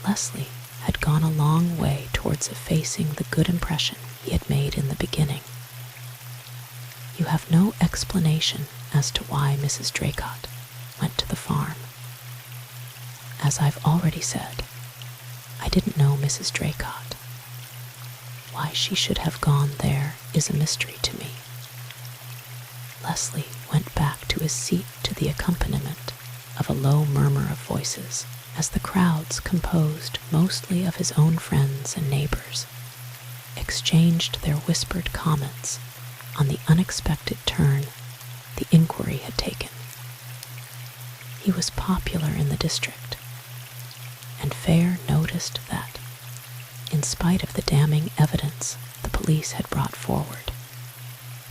Leslie had gone a long way towards effacing the good impression he had made in the beginning. You have no explanation as to why Mrs. Draycott went to the farm. As I've already said, I didn't know Mrs. Draycott. Why she should have gone there is a mystery to me. Leslie went back to his seat to the accompaniment of a low murmur of voices, as the crowds, composed mostly of his own friends and neighbors, exchanged their whispered comments on the unexpected turn the inquiry had taken. He was popular in the district, and Fair noticed that, in spite of the damning evidence the police had brought forward,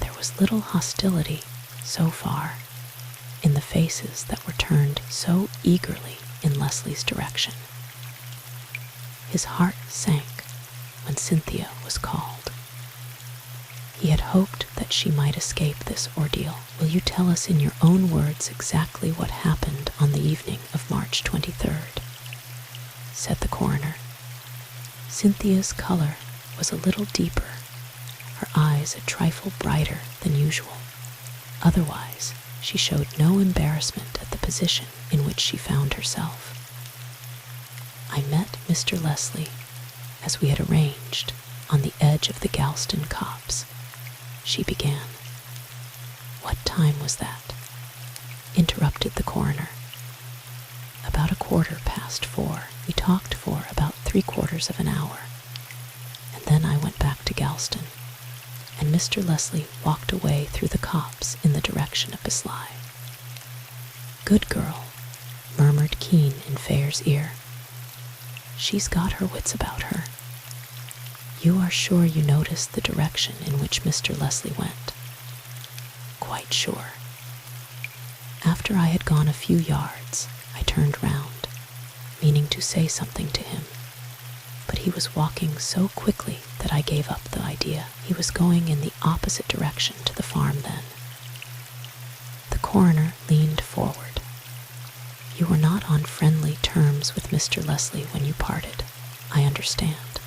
there was little hostility, so far, in the faces that were turned so eagerly in Leslie's direction. His heart sank when Cynthia was called. He had hoped that she might escape this ordeal. Will you tell us in your own words exactly what happened on the evening of March 23rd? Said the coroner. Cynthia's color was a little deeper, her eyes a trifle brighter than usual. Otherwise, she showed no embarrassment at the position in which she found herself. I met Mr. Leslie, as we had arranged, on the edge of the Galston copse, she began. What time was that? Interrupted the coroner. About 4:15, we talked for about 3/4 of an hour, and then I went back to Galston, and Mr. Leslie walked away through the copse in the direction of Bisley. "Good girl," murmured Kean in Fair's ear. "She's got her wits about her. You are sure you noticed the direction in which Mr. Leslie went?" "Quite sure." After I had gone a few yards, I turned round, meaning to say something to him, but he was walking so quickly that I gave up the idea. He was going in the opposite direction to the farm then. The coroner leaned forward. "You were not on friendly terms with Mr. Leslie when you parted, I understand."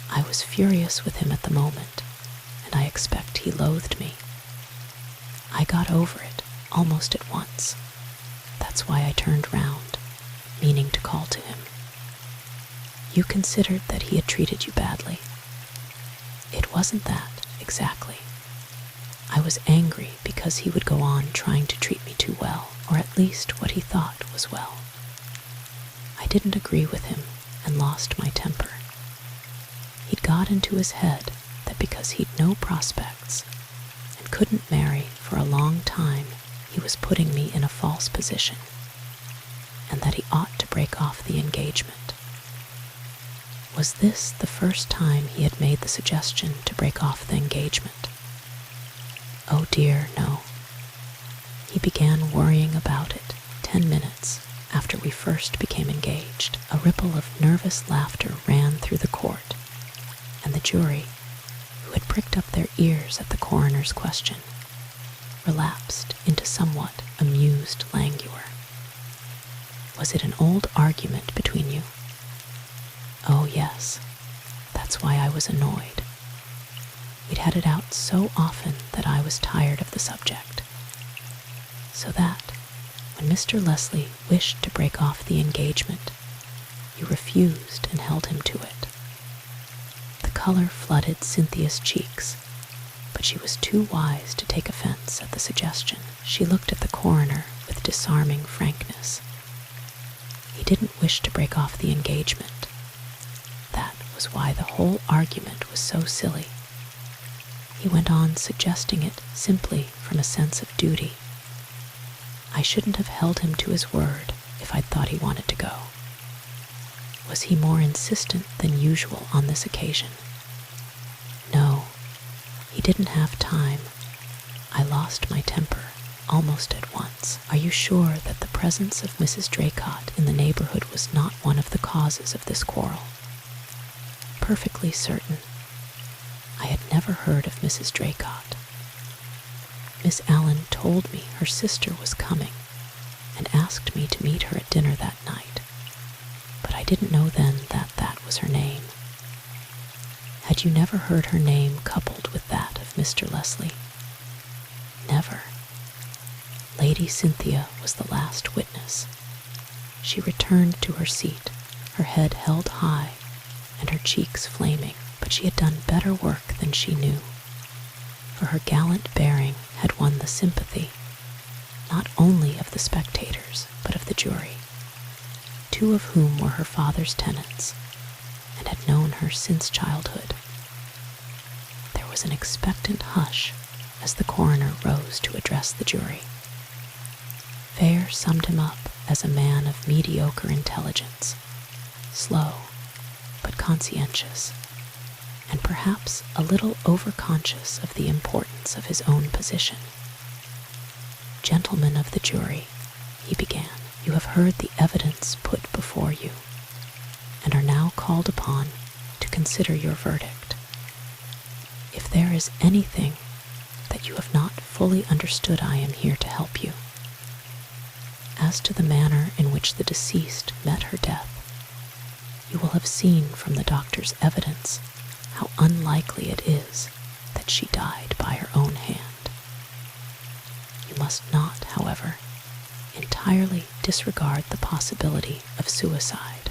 "I was furious with him at the moment, and I expect he loathed me. I got over it almost at once. That's why I turned round, meaning to call to him." "You considered that he had treated you badly?" "It wasn't that, exactly. I was angry because he would go on trying to treat me too well, or at least what he thought was well. I didn't agree with him and lost my temper. He'd got into his head that because he'd no prospects and couldn't marry for a long time, he was putting me in a false position, and that he ought to break off the engagement. Was this the first time he had made the suggestion to break off the engagement? Oh dear, no. He began worrying about it 10 minutes after we first became engaged. A ripple of nervous laughter ran through the court, and the jury, who had pricked up their ears at the coroner's question, relapsed into somewhat amused languor. "Was it an old argument between you?" "Oh, yes. That's why I was annoyed. We'd had it out so often that I was tired of the subject. So that, when Mr. Leslie wished to break off the engagement, you refused and held him to it." The color flooded Cynthia's cheeks, but she was too wise to take offense at the suggestion. She looked at the coroner with disarming frankness. He didn't wish to break off the engagement. That was why the whole argument was so silly. He went on suggesting it simply from a sense of duty. I shouldn't have held him to his word if I'd thought he wanted to go. Was he more insistent than usual on this occasion? No, he didn't have time. I lost my temper almost at once. Are you sure that the presence of Mrs. Draycott in the neighborhood was not one of the causes of this quarrel? Perfectly certain. I had never heard of Mrs. Draycott. Miss Allen told me her sister was coming and asked me to meet her at dinner that night, but I didn't know then that that was her name. Had you never heard her name coupled with that of Mr. Leslie? Never. Lady Cynthia was the last witness. She returned to her seat, her head held high and her cheeks flaming, but she had done better work than she knew, for her gallant bearing had won the sympathy, not only of the spectators, but of the jury, 2 of whom were her father's tenants, and had known her since childhood. There was an expectant hush as the coroner rose to address the jury. Fair summed him up as a man of mediocre intelligence, slow but conscientious, and perhaps a little overconscious of the importance of his own position. "Gentlemen of the jury," he began, "you have heard the evidence put before you, and are now called upon to consider your verdict. If there is anything that you have not fully understood, I am here to help you. As to the manner in which the deceased met her death, you will have seen from the doctor's evidence how unlikely it is that she died by her own hand. You must not, however, entirely disregard the possibility of suicide.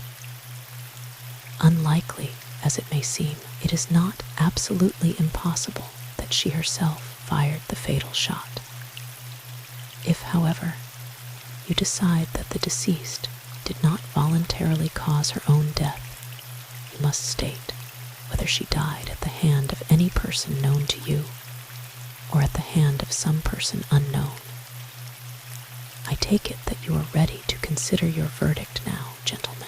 Unlikely as it may seem, it is not absolutely impossible that she herself fired the fatal shot. If, however, you decide that the deceased did not voluntarily cause her own death, you must state whether she died at the hand of any person known to you or at the hand of some person unknown. I take it that you are ready to consider your verdict now, gentlemen.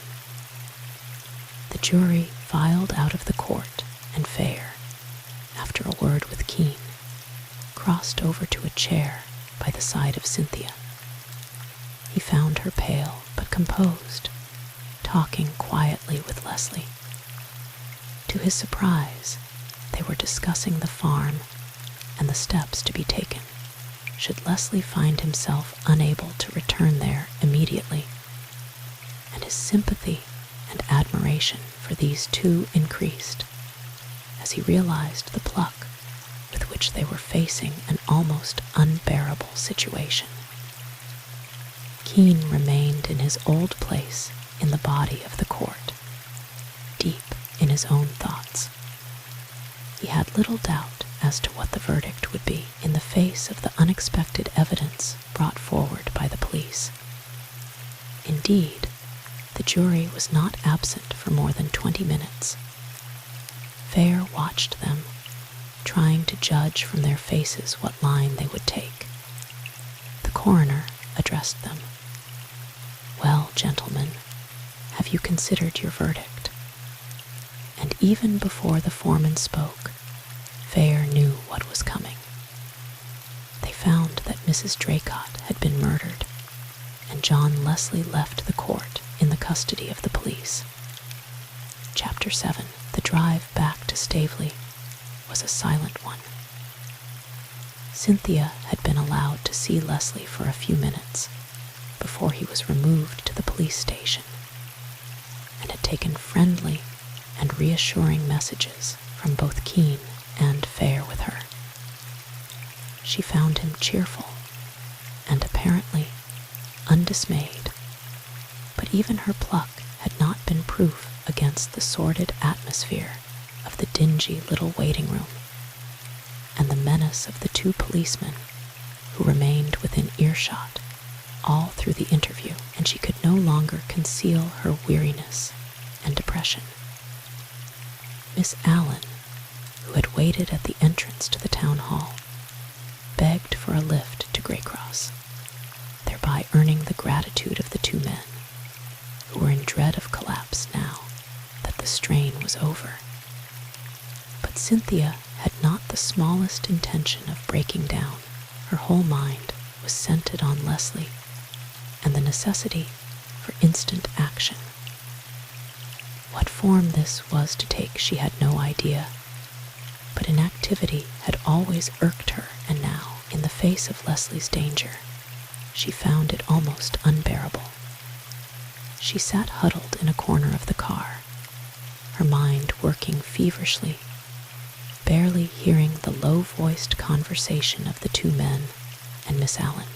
The jury filed out of the court, and Fair, after a word with Kean, crossed over to a chair by the side of Cynthia. He found her pale but composed, talking quietly with Leslie. To his surprise, they were discussing the farm and the steps to be taken should Leslie find himself unable to return there immediately, and his sympathy and admiration for these two increased as he realized the pluck with which they were facing an almost unbearable situation. Kean remained in his old place in the body of the court, deep in his own thoughts. He had little doubt as to what the verdict would be in the face of the unexpected evidence brought forward by the police. Indeed, the jury was not absent for more than 20 minutes. Fair watched them, trying to judge from their faces what line they would take. The coroner addressed them. "Well, gentlemen, have you considered your verdict?" And even before the foreman spoke, Fair knew what was coming. They found that Mrs. Draycott had been murdered, and John Leslie left the court in the custody of the police. Chapter 7, The Drive Back to Staveley, was a silent one. Cynthia had been allowed to see Leslie for a few minutes before he was removed to the police station, and had taken friendly and reassuring messages from both Kean and Fair with her. She found him cheerful and apparently undismayed, but even her pluck had not been proof against the sordid atmosphere of the dingy little waiting room and the menace of the two policemen who remained within earshot all through the interview, and she could no longer conceal her weariness and depression. Miss Allen, who had waited at the entrance to the town hall, begged for a lift to Greycross, thereby earning the gratitude of the two men, who were in dread of collapse now that the strain was over. But Cynthia had not the smallest intention of breaking down. Her whole mind was centered on Leslie and the necessity for instant action. What form this was to take she had no idea, but inactivity had always irked her, and now, in the face of Leslie's danger, she found it almost unbearable. She sat huddled in a corner of the car, her mind working feverishly, barely hearing the low-voiced conversation of the two men and Miss Allen.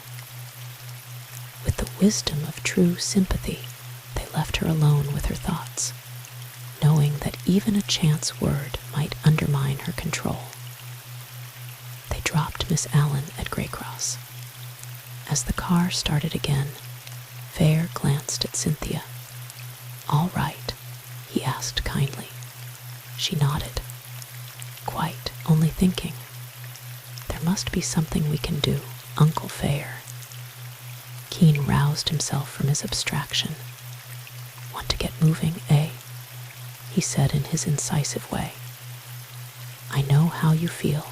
With the wisdom of true sympathy, they left her alone with her thoughts, knowing that even a chance word might undermine her control. They dropped Miss Allen at Greycross. As the car started again, Fair glanced at Cynthia. "All right?" he asked kindly. She nodded. "Quite, only thinking. There must be something we can do, Uncle Fair." Kean roused himself from his abstraction. "Want to get moving, eh?" he said in his incisive way. "I know how you feel,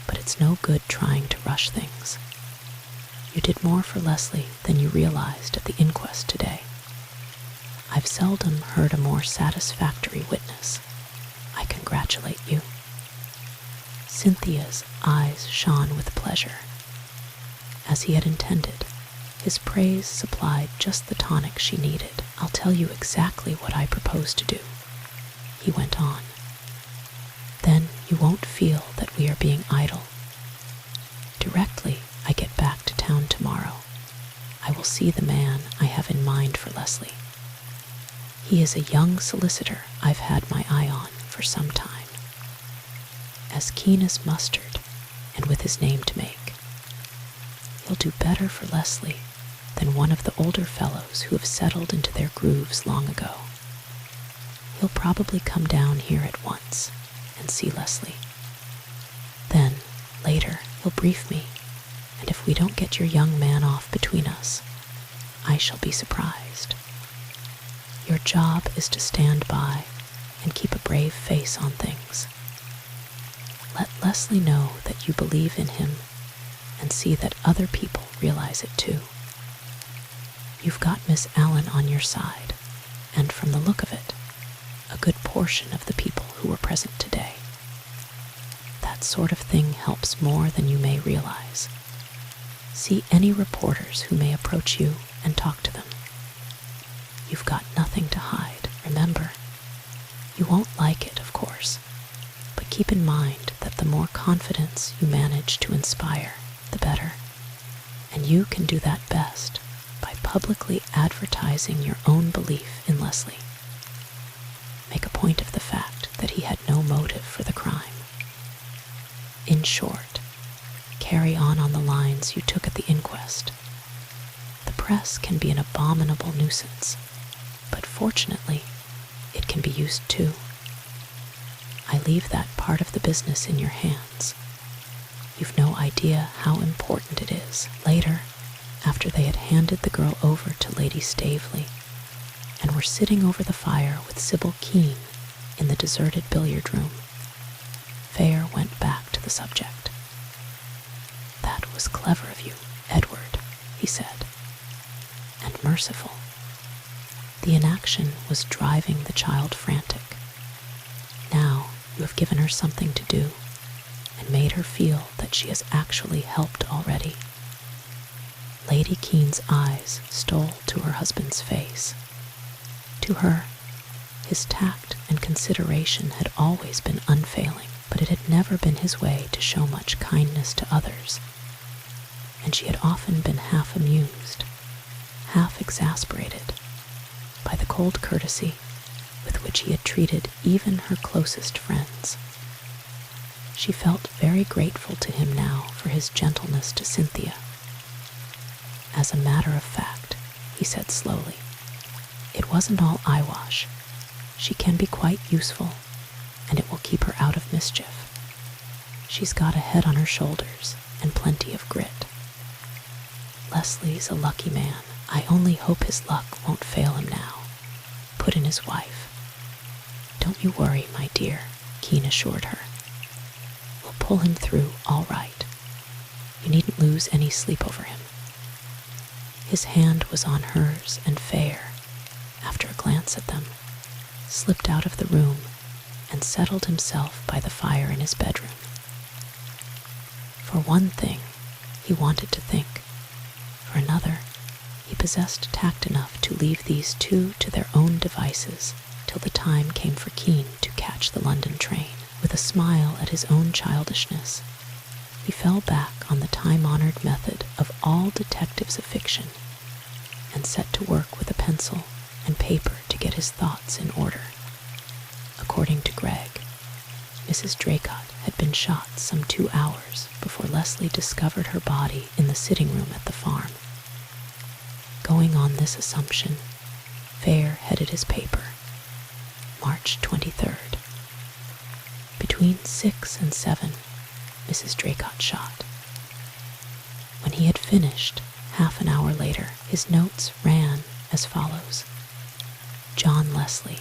but it's no good trying to rush things. You did more for Leslie than you realized at the inquest today. I've seldom heard a more satisfactory witness. I congratulate you." Cynthia's eyes shone with pleasure. As he had intended, his praise supplied just the tonic she needed. "I'll tell you exactly what I propose to do," he went on. "Then you won't feel that we are being idle. Directly I get back to town tomorrow, I will see the man I have in mind for Leslie. He is a young solicitor I've had my eye on for some time, as keen as mustard and with his name to make. He'll do better for Leslie than one of the older fellows who have settled into their grooves long ago. He'll probably come down here at once and see Leslie. Then, later, he'll brief me, and if we don't get your young man off between us, I shall be surprised. Your job is to stand by and keep a brave face on things. Let Leslie know that you believe in him and see that other people realize it too. You've got Miss Allen on your side, and from the look of it, a good portion of the people who were present today. That sort of thing helps more than you may realize. See any reporters who may approach you and talk to them. You've got nothing to hide, remember. You won't like it, of course, but keep in mind that the more confidence you manage to inspire, the better. And you can do that best by publicly advertising your own belief in Leslie. Make a point of the fact that he had no motive for the crime. In short, carry on the lines you took at the inquest. The press can be an abominable nuisance, but fortunately, it can be used too. I leave that part of the business in your hands. You've no idea how important it is. Later, after they had handed the girl over to Lady Staveley and were sitting over the fire with Sybil Kean in the deserted billiard room, Fair went back to the subject. "That was clever of you, Edward," he said, "and merciful. The inaction was driving the child frantic. Now you have given her something to do and made her feel that she has actually helped already." Lady Kean's eyes stole to her husband's face. To her, his tact and consideration had always been unfailing, but it had never been his way to show much kindness to others, and she had often been half amused, half exasperated by the cold courtesy with which he had treated even her closest friends. She felt very grateful to him now for his gentleness to Cynthia. "As a matter of fact," he said slowly, "it wasn't all eyewash. She can be quite useful, and it will keep her out of mischief. She's got a head on her shoulders and plenty of grit. Leslie's a lucky man. I only hope his luck won't fail him now," put in his wife. "Don't you worry, my dear," Kean assured her. "We'll pull him through all right. You needn't lose any sleep over him." His hand was on hers, and Fair, after a glance at them, slipped out of the room and settled himself by the fire in his bedroom. For one thing, he wanted to think. For another, he possessed tact enough to leave these two to their own devices till the time came for Kean to catch the London train. With a smile at his own childishness, he fell back on the time-honored method of all detectives of fiction and set to work with a pencil and paper to get his thoughts in order. According to Greg, Mrs. Draycott had been shot some 2 hours before Leslie discovered her body in the sitting room at the farm. Going on this assumption, Fair headed his paper, March 23rd. Between 6 and 7, Mrs. Draycott shot. When he had finished, half an hour later, his notes ran as follows: John Leslie,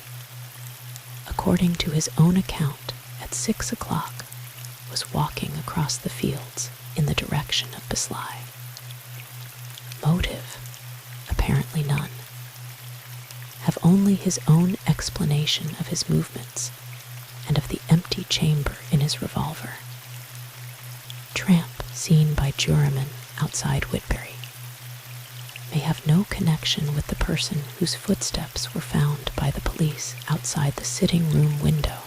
according to his own account, at 6 o'clock, was walking across the fields in the direction of Bisley. Motive? Apparently none. Have only his own explanation of his movements and of the empty chamber in his revolver. Tramp seen by jurymen outside Whitbury. May have no connection with the person whose footsteps were found by the police outside the sitting room window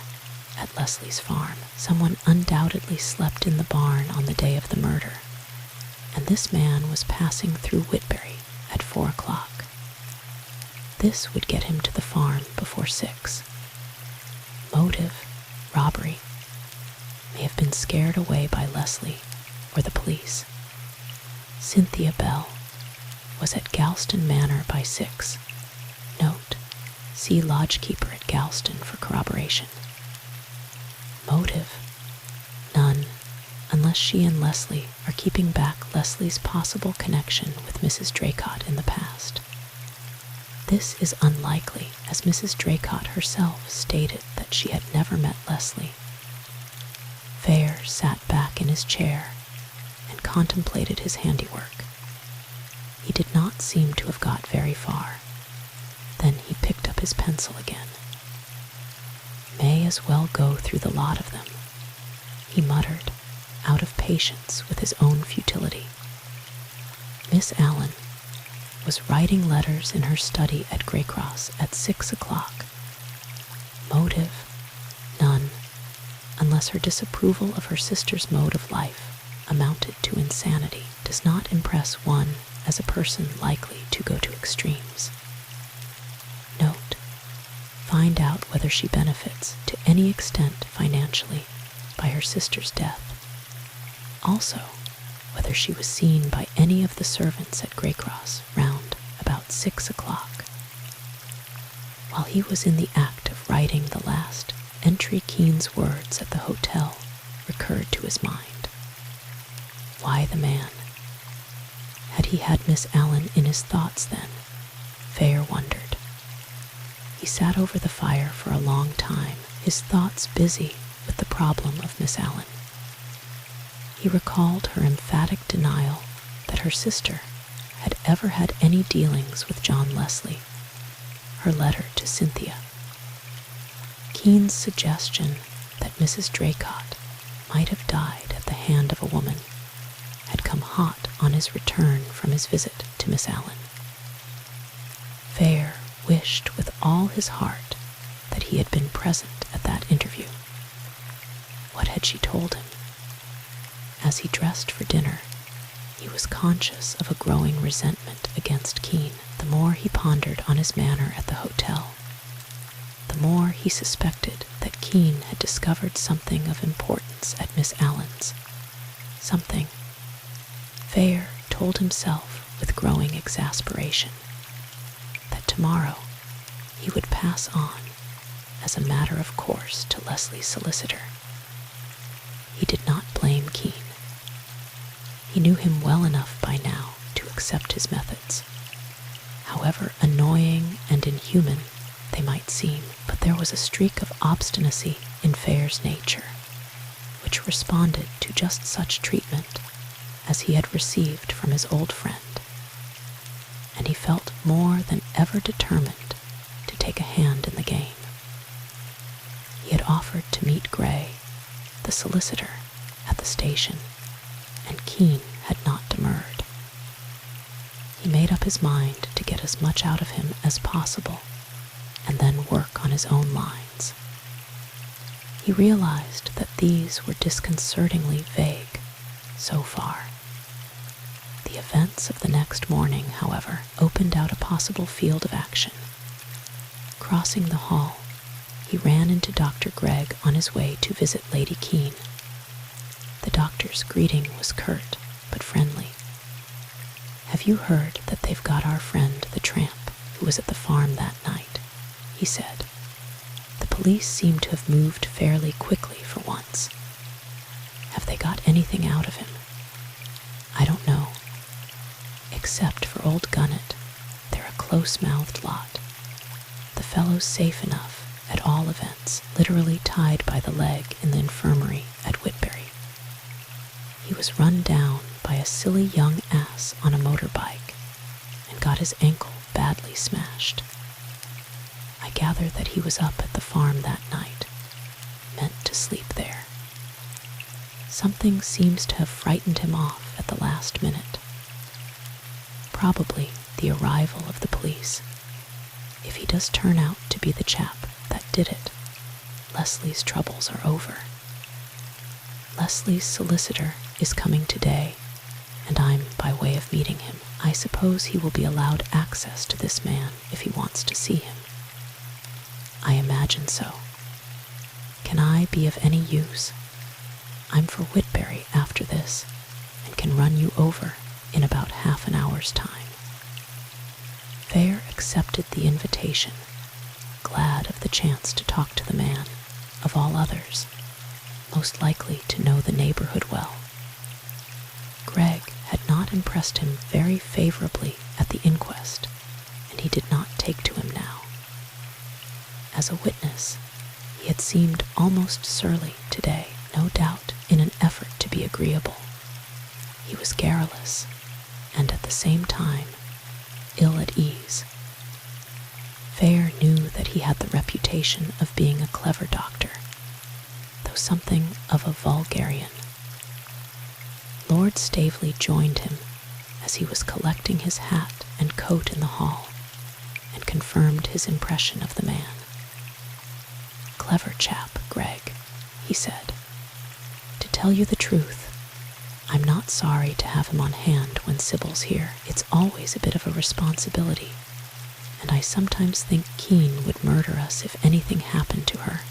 at Leslie's farm. Someone undoubtedly slept in the barn on the day of the murder, and this man was passing through Whitbury at 4 o'clock. This would get him to the farm before 6. Motive, robbery, may have been scared away by Leslie or the police. Cynthia Bell, was at Galston Manor by 6. Note: see lodgekeeper at Galston for corroboration. Motive: none, unless she and Leslie are keeping back Leslie's possible connection with Mrs. Draycott in the past. This is unlikely, as Mrs. Draycott herself stated that she had never met Leslie. Fair sat back in his chair and contemplated his handiwork. He did not seem to have got very far. Then he picked up his pencil again. May as well go through the lot of them, he muttered, out of patience with his own futility. Miss Allen was writing letters in her study at Greycross at 6 o'clock. Motive: none, unless her disapproval of her sister's mode of life amounted to insanity, does not impress one as a person likely to go to extremes. Note: find out whether she benefits to any extent financially by her sister's death. Also, whether she was seen by any of the servants at Greycross round about 6 o'clock. While he was in the act of writing the last entry, Kean's words at the hotel recurred to his mind. Why the man? Had he had Miss Allen in his thoughts then? Fair wondered. He sat over the fire for a long time, his thoughts busy with the problem of Miss Allen. He recalled her emphatic denial that her sister had ever had any dealings with John Leslie, her letter to Cynthia. Kean's suggestion that Mrs. Draycott might have died at the hand of a woman had come hot on his return from his visit to Miss Allen. Fair wished with all his heart that he had been present at that interview. What had she told him? As he dressed for dinner, he was conscious of a growing resentment against Kean. The more he pondered on his manner at the hotel, the more he suspected that Kean had discovered something of importance at Miss Allen's. Something, Fair told himself with growing exasperation, that tomorrow he would pass on as a matter of course to Leslie's solicitor. He did not blame Kean. He knew him well enough by now to accept his methods, however annoying and inhuman they might seem, but there was a streak of obstinacy in Fair's nature, which responded to just such treatment as he had received from his old friend, and he felt more than ever determined to take a hand in the game. He had offered to meet Gray, the solicitor, at the station, and Kean had not demurred. He made up his mind to get as much out of him as possible and then work on his own lines. He realized that these were disconcertingly vague so far. The events of the next morning, however, opened out a possible field of action. Crossing the hall, he ran into Dr. Gregg on his way to visit Lady Kean. The doctor's greeting was curt but friendly. "Have you heard that they've got our friend the tramp who was at the farm that night?" he said. "The police seem to have moved fairly quickly for once. Have they got anything out of him?" "I don't know. Except for old Gunnit, they're a close-mouthed lot. The fellow's safe enough, at all events, literally tied by the leg in the infirmary at Whitbury. He was run down by a silly young ass on a motorbike and got his ankle badly smashed. I gather that he was up at the farm that night, meant to sleep there. Something seems to have frightened him off at the last minute. Probably the arrival of the police. If he does turn out to be the chap that did it, Leslie's troubles are over. Leslie's solicitor is coming today, and I'm by way of meeting him. I suppose he will be allowed access to this man if he wants to see him." "I imagine so. Can I be of any use? I'm for Whitbury after this, and can run you over in about half an hour's time." Fair accepted the invitation, glad of the chance to talk to the man, of all others, most likely to know the neighborhood well. Greg had not impressed him very favorably at the inquest, and he did not take to him now. As a witness, he had seemed almost surly today, no doubt in an effort to be agreeable. He was garrulous, and at the same time, ill at ease. Fair knew that he had the reputation of being a clever doctor, though something of a vulgarian. Lord Staveley joined him as he was collecting his hat and coat in the hall, and confirmed his impression of the man. "Clever chap, Greg," he said. "To tell you the truth, I'm not sorry to have him on hand when Sybil's here. It's always a bit of a responsibility, and I sometimes think Kean would murder us if anything happened to her.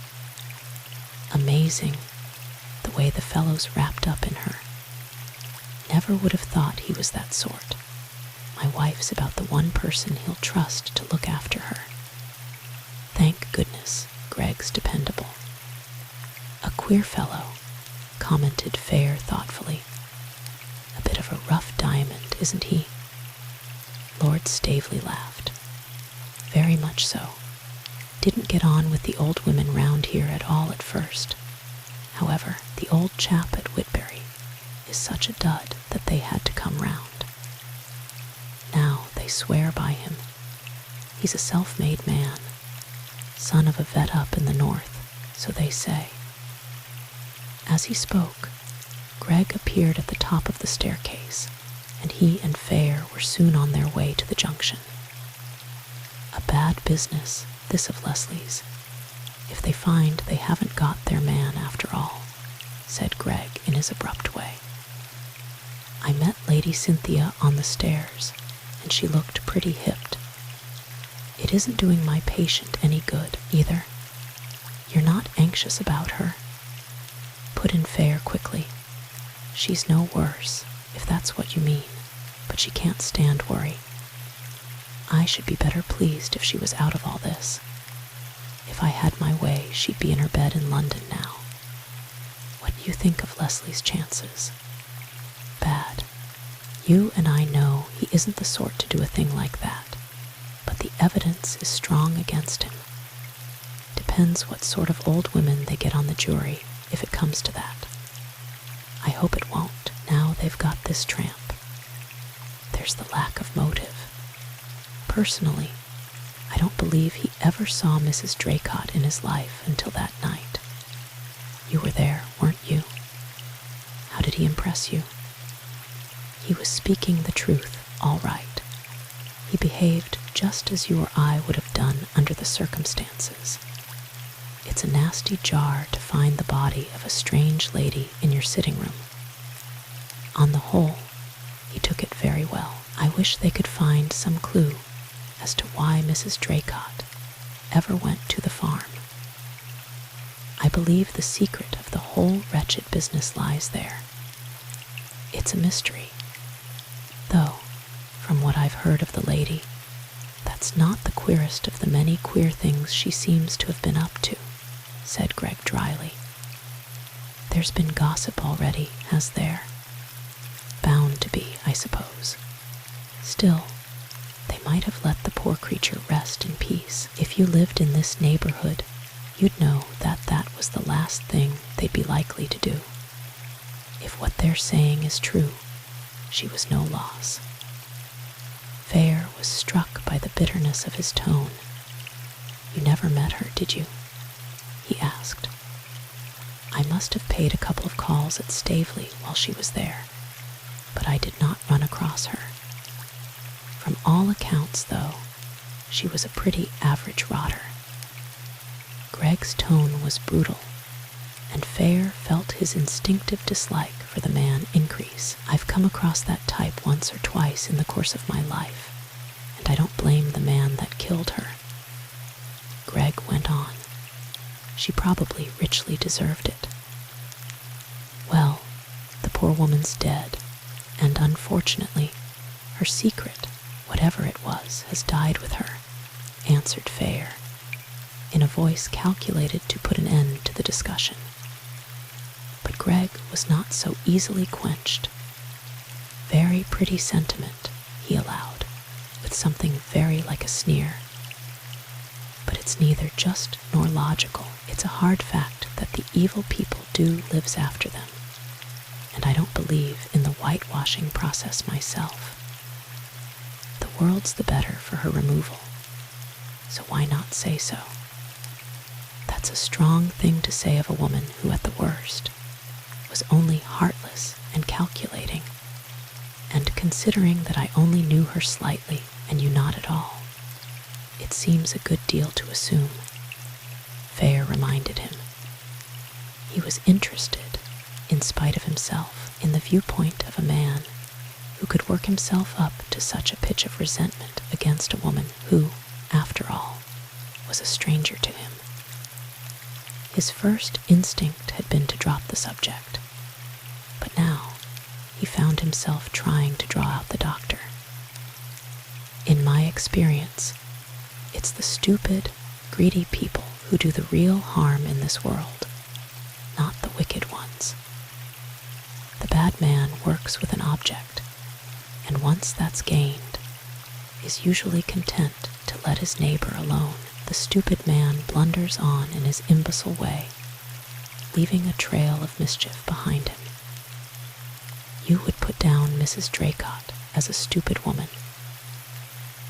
Amazing, the way the fellow's wrapped up in her. Never would have thought he was that sort. My wife's about the one person he'll trust to look after her. Thank goodness, Greg's dependable." "A queer fellow," commented Fair thoughtfully. "A bit of a rough diamond, isn't he?" Lord Staveley laughed. "Very much so. Didn't get on with the old women round here at all at first. However, the old chap at Whitbury is such a dud that they had to come round. Now they swear by him. He's a self-made man, son of a vet up in the north, so they say." As he spoke, Greg appeared at the top of the staircase, and he and Fair were soon on their way to the junction. "A bad business, this of Leslie's, if they find they haven't got their man after all," said Greg in his abrupt way. "I met Lady Cynthia on the stairs, and she looked pretty hipped. It isn't doing my patient any good, either. You're not anxious about her?" put in Fair quickly. "She's no worse, if that's what you mean, but she can't stand worry. I should be better pleased if she was out of all this. If I had my way, she'd be in her bed in London now. What do you think of Leslie's chances?" "Bad. You and I know he isn't the sort to do a thing like that, but the evidence is strong against him. Depends what sort of old women they get on the jury, if it comes to that. I hope it won't, now they've got this tramp. There's the lack of motive. Personally, I don't believe he ever saw Mrs. Draycott in his life until that night. You were there, weren't you? How did he impress you?" "He was speaking the truth, all right. He behaved just as you or I would have done under the circumstances. It's a nasty jar to find the body of a strange lady in your sitting room. On the whole, he took it very well. I wish they could find some clue as to why Mrs. Draycott ever went to the farm. I believe the secret of the whole wretched business lies there. It's a mystery. Though, from what I've heard of the lady, that's not the queerest of the many queer things she seems to have been up to," said Greg dryly. "There's been gossip already, has there? Bound to be, I suppose. Still, they might have let the poor creature rest in peace. If you lived in this neighborhood, you'd know that that was the last thing they'd be likely to do. If what they're saying is true, she was no loss." Fair was struck by the bitterness of his tone. "You never met her, did you?" he asked. "I must have paid a couple of calls at Staveley while she was there, but I did not run across her. From all accounts, though, she was a pretty average rotter." Greg's tone was brutal, and Fair felt his instinctive dislike for the man increase. "I've come across that type once or twice in the course of my life, and I don't blame the man that killed her." Greg went on. "She probably richly deserved it. Well, the poor woman's dead, and unfortunately, her secret Whatever it was has died with her, answered Fair, in a voice calculated to put an end to the discussion. But Greg was not so easily quenched. Very pretty sentiment, he allowed, with something very like a sneer. But it's neither just nor logical. It's a hard fact that the evil people do lives after them, and I don't believe in the whitewashing process myself. The world's the better for her removal, so why not say so? That's a strong thing to say of a woman who, at the worst, was only heartless and calculating, and considering that I only knew her slightly and you not at all, it seems a good deal to assume, Fair reminded him. He was interested, in spite of himself, in the viewpoint of a man who could work himself up to such a pitch of resentment against a woman who, after all, was a stranger to him. His first instinct had been to drop the subject, but now he found himself trying to draw out the doctor. In my experience, it's the stupid, greedy people who do the real harm in this world, not the wicked ones. The bad man works with an object, and once that's gained, is usually content to let his neighbor alone. The stupid man blunders on in his imbecile way, leaving a trail of mischief behind him. You would put down Mrs. Draycott as a stupid woman.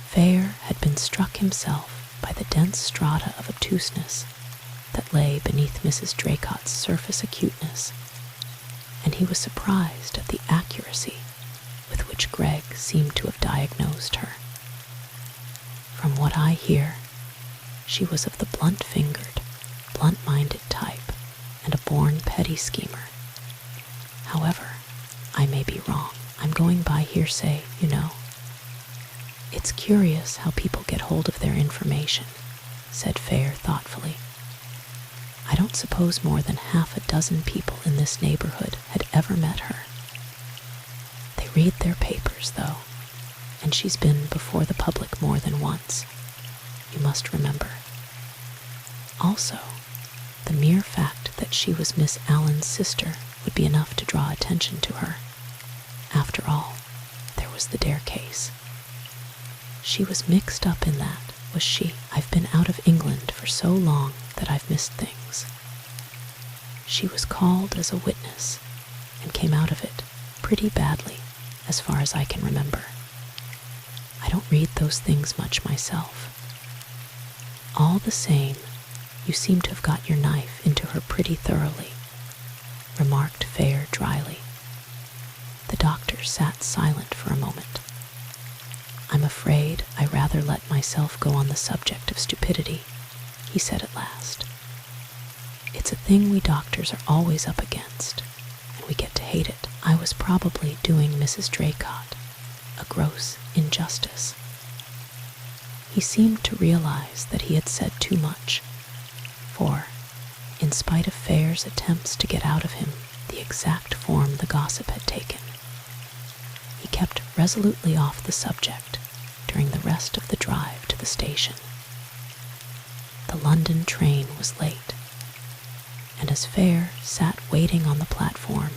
Fair had been struck himself by the dense strata of obtuseness that lay beneath Mrs. Draycott's surface acuteness, and he was surprised at the accuracy with which Greg seemed to have diagnosed her. From what I hear, she was of the blunt-fingered, blunt-minded type, and a born petty schemer. However, I may be wrong. I'm going by hearsay, you know. It's curious how people get hold of their information, said Fair thoughtfully. I don't suppose more than half a dozen people in this neighborhood had ever met her. They read their papers, though, and she's been before the public more than once, you must remember. Also, the mere fact that she was Miss Allen's sister would be enough to draw attention to her. After all, there was the Dare case. She was mixed up in that, was she? I've been out of England for so long that I've missed things. She was called as a witness and came out of it pretty badly, as far as I can remember. I don't read those things much myself. All the same, you seem to have got your knife into her pretty thoroughly, remarked Fair dryly. The doctor sat silent for a moment. I'm afraid I rather let myself go on the subject of stupidity, he said at last. It's a thing we doctors are always up against, and we get to hate it. I was probably doing Mrs. Draycott a gross injustice. He seemed to realize that he had said too much, for, in spite of Fair's attempts to get out of him the exact form the gossip had taken, he kept resolutely off the subject during the rest of the drive to the station. The London train was late, and as Fair sat waiting on the platform,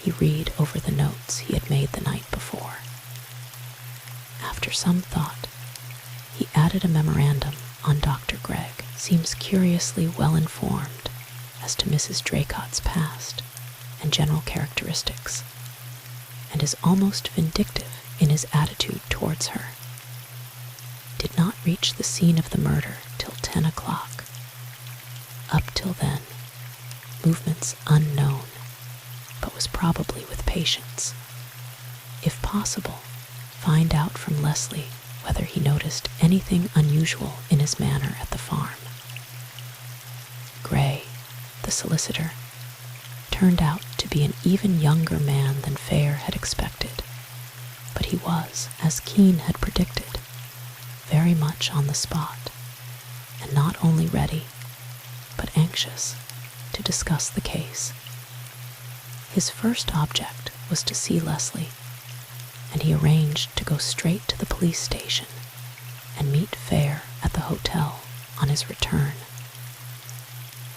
he read over the notes he had made the night before. After some thought, he added a memorandum on Dr. Gregg. Seems curiously well informed as to Mrs. Draycott's past and general characteristics, and is almost vindictive in his attitude towards her. Did not reach the scene of the murder till 10 o'clock. Up till then, movements unknown, but was probably with patients. If possible, find out from Leslie whether he noticed anything unusual in his manner at the farm. Gray, the solicitor, turned out to be an even younger man than Fair had expected, but he was, as Kean had predicted, very much on the spot, and not only ready, but anxious to discuss the case. His first object was to see Leslie, and he arranged to go straight to the police station and meet Fair at the hotel on his return.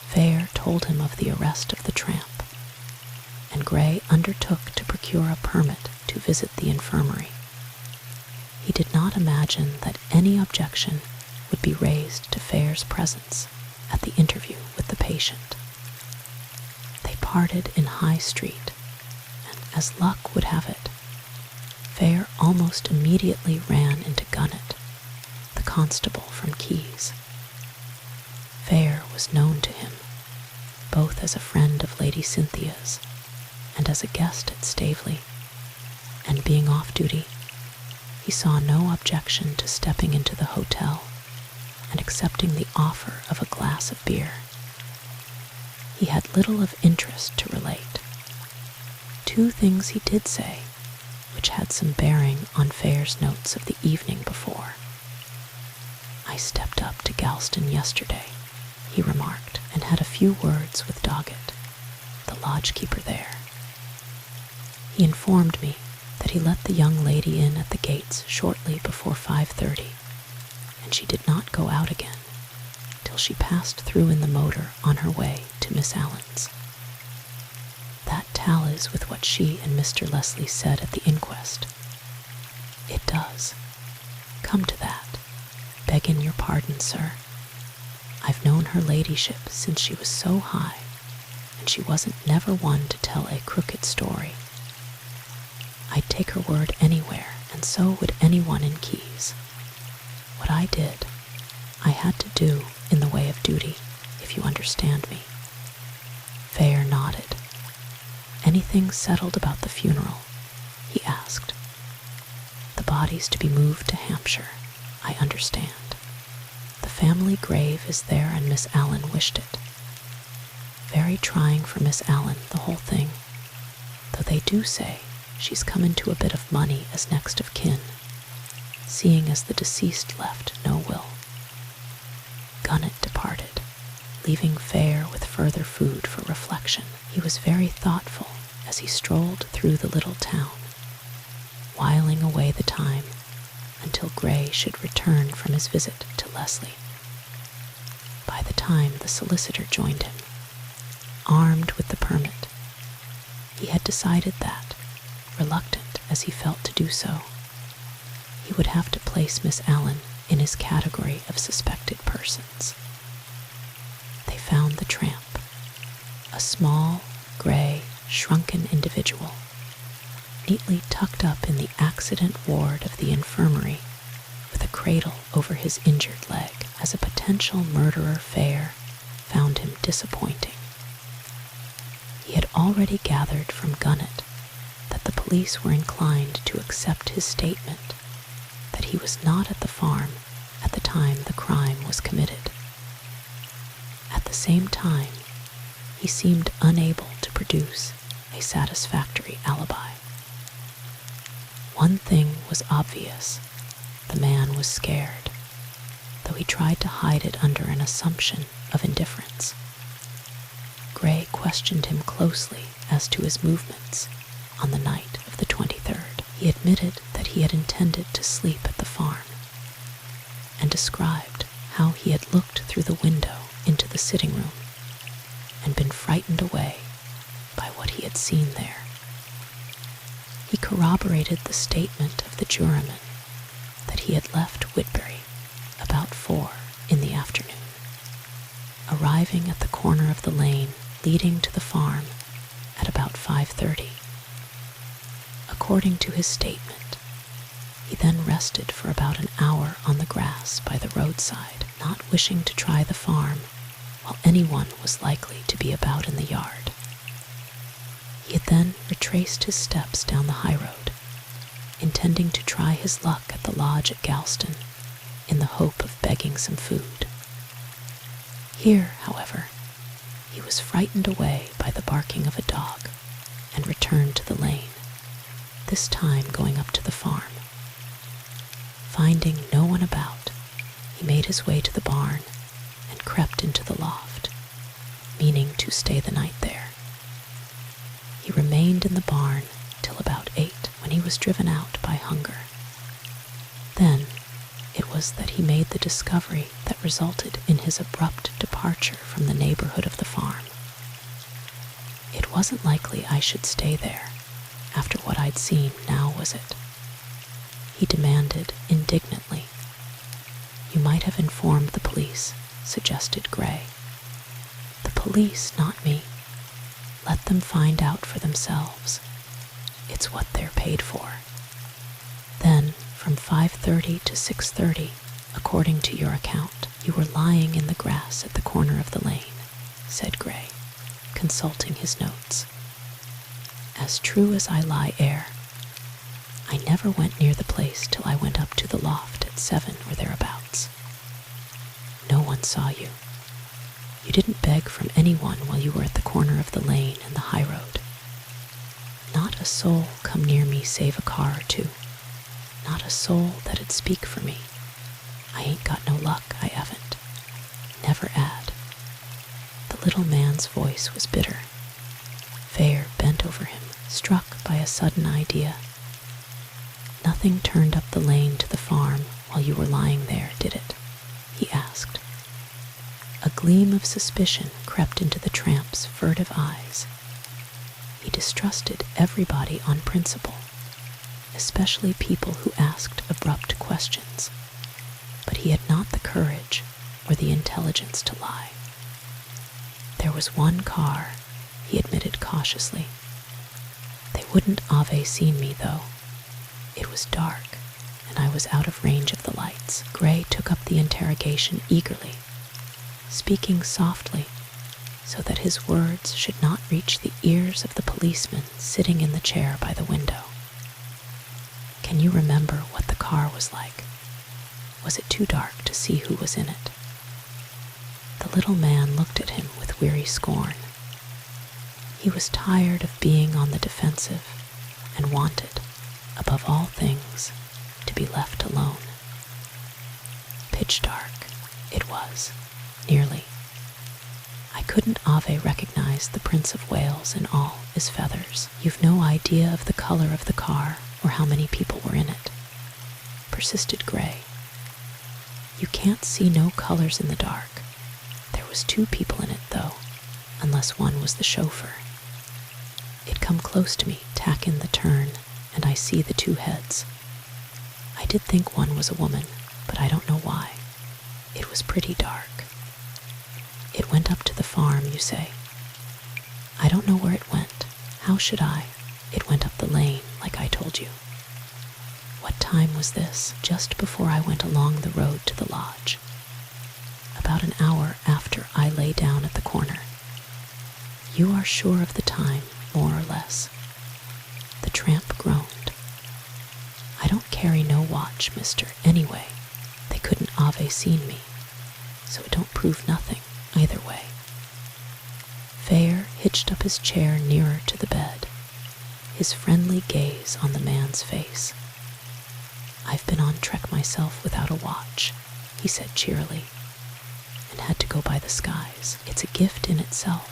Fair told him of the arrest of the tramp, and Gray undertook to procure a permit to visit the infirmary. He did not imagine that any objection would be raised to Fair's presence at the interview with the patient. They parted in High Street, and as luck would have it, Fair almost immediately ran into Gunnett, the constable from Keys. Fair was known to him, both as a friend of Lady Cynthia's and as a guest at Staveley, and being off duty, he saw no objection to stepping into the hotel and accepting the offer of a glass of beer. He had little of interest to relate. Two things he did say, which had some bearing on Fair's notes of the evening before. "I stepped up to Galston yesterday," he remarked, "and had a few words with Doggett, the lodgekeeper there. He informed me that he let the young lady in at the gates shortly before 5:30, and she did not go out again till she passed through in the motor on her way to Miss Allen's. That tallies with what she and Mr. Leslie said at the inquest. It does. Come to that. Begging your pardon, sir. I've known her ladyship since she was so high, and she wasn't never one to tell a crooked story. I'd take her word anywhere, and so would anyone in Keys. What I did, I had to do in the way of duty, if you understand me." Fair nodded. "Anything settled about the funeral?" he asked. "The body's to be moved to Hampshire, I understand. The family grave is there, and Miss Allen wished it. Very trying for Miss Allen, the whole thing, though they do say she's come into a bit of money as next of kin, seeing as the deceased left no will." Gunnett departed, leaving Fair with further food for reflection. He was very thoughtful as he strolled through the little town, whiling away the time until Gray should return from his visit to Leslie. By the time the solicitor joined him, armed with the permit, he had decided that, reluctant as he felt to do so, he would have to place Miss Allen in his category of suspected persons. They found the tramp, a small, gray, shrunken individual, neatly tucked up in the accident ward of the infirmary, with a cradle over his injured leg. As a potential murderer, Fair found him disappointing. He had already gathered from Gunnett that the police were inclined to accept his statement that he was not at the farm at the time the crime was committed. At the same time, he seemed unable to produce a satisfactory alibi. One thing was obvious: the man was scared, though he tried to hide it under an assumption of indifference. Gray questioned him closely as to his movements on the night of the 23rd. He admitted that he had intended to sleep at the farm, and described how he had looked through the window into the sitting room and been frightened away by what he had seen there. He corroborated the statement of the juryman that he had left Whitbury about 4 in the afternoon, arriving at the corner of the lane leading to the farm at about 5:30. According to his statement, he then rested for about an hour on the grass by the roadside, not wishing to try the farm while anyone was likely to be about in the yard. He had then retraced his steps down the high road, intending to try his luck at the lodge at Galston in the hope of begging some food. Here, however, he was frightened away by the barking of a dog and returned to the lane, this time going up to the farm. Finding no one about, he made his way to the barn and crept into the loft, meaning to stay the night there. He remained in the barn till about 8, when he was driven out by hunger. Then it was that he made the discovery that resulted in his abrupt departure from the neighborhood of the farm. It wasn't likely I should stay there, after what I'd seen, now was it? He demanded indignantly. You might have informed the police, suggested Gray. The police, not me. Let them find out for themselves. It's what they're paid for. Then, from 5:30 to 6:30, according to your account, you were lying in the grass at the corner of the lane, said Gray, consulting his notes. As true as I lie air. I never went near the place till I went up to the loft at 7 or thereabouts. No one saw you. You didn't beg from anyone while you were at the corner of the lane and the high road. Not a soul come near me save a car or two. Not a soul that'd speak for me. I ain't got no luck, I haven't. Never had. The little man's voice was bitter. Fair bent over him, struck by a sudden idea. Nothing turned up the lane to the farm while you were lying there, did it? He asked. A gleam of suspicion crept into the tramp's furtive eyes. He distrusted everybody on principle, especially people who asked abrupt questions, but he had not the courage or the intelligence to lie. There was one car, he admitted cautiously. They wouldn't have seen me, though. It was dark, and I was out of range of the lights. Gray took up the interrogation eagerly, speaking softly so that his words should not reach the ears of the policeman sitting in the chair by the window. Can you remember what the car was like? Was it too dark to see who was in it? The little man looked at him with weary scorn. He was tired of being on the defensive and wanted, above all things, to be left alone. Pitch dark, it was, nearly. I couldn't recognize the Prince of Wales in all his feathers. You've no idea of the color of the car or how many people were in it, persisted Gray. You can't see no colors in the dark. There was 2 people in it, though, unless one was the chauffeur. It come close to me, tacking the turn, and I see the 2 heads. I did think one was a woman, but I don't know why. It was pretty dark. It went up to the farm, you say? I don't know where it went. How should I? It went up the lane, like I told you. What time was this? Just before I went along the road to the lodge. About an hour after I lay down at the corner. You are sure of the time, more or less? The tramp groaned. I don't carry no watch, mister, anyway. They couldn't have seen me, so it don't prove nothing, either way. Fair hitched up his chair nearer to the bed, his friendly gaze on the man's face. I've been on trek myself without a watch, he said cheerily, and had to go by the skies. It's a gift in itself,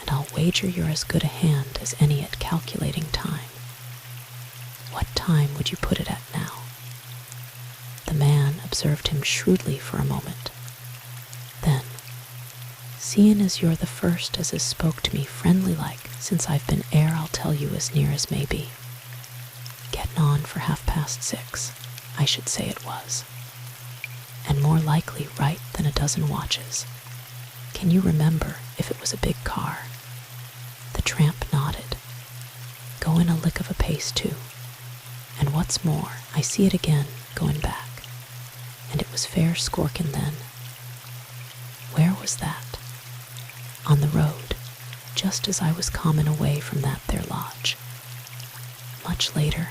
and I'll wager you're as good a hand as any at calculating time. What time would you put it at now? The man observed him shrewdly for a moment. Then, seein' as you're the first as has spoke to me friendly-like since I've been I'll tell you as near as may be. Getting on for 6:30, I should say it was. And more likely right than a dozen watches. Can you remember if it was a big car? The tramp nodded. Going a lick of a pace, too. And what's more, I see it again, going back. And it was fair scorkin' then. Where was that? On the road, just as I was comin' away from that there lodge. Much later.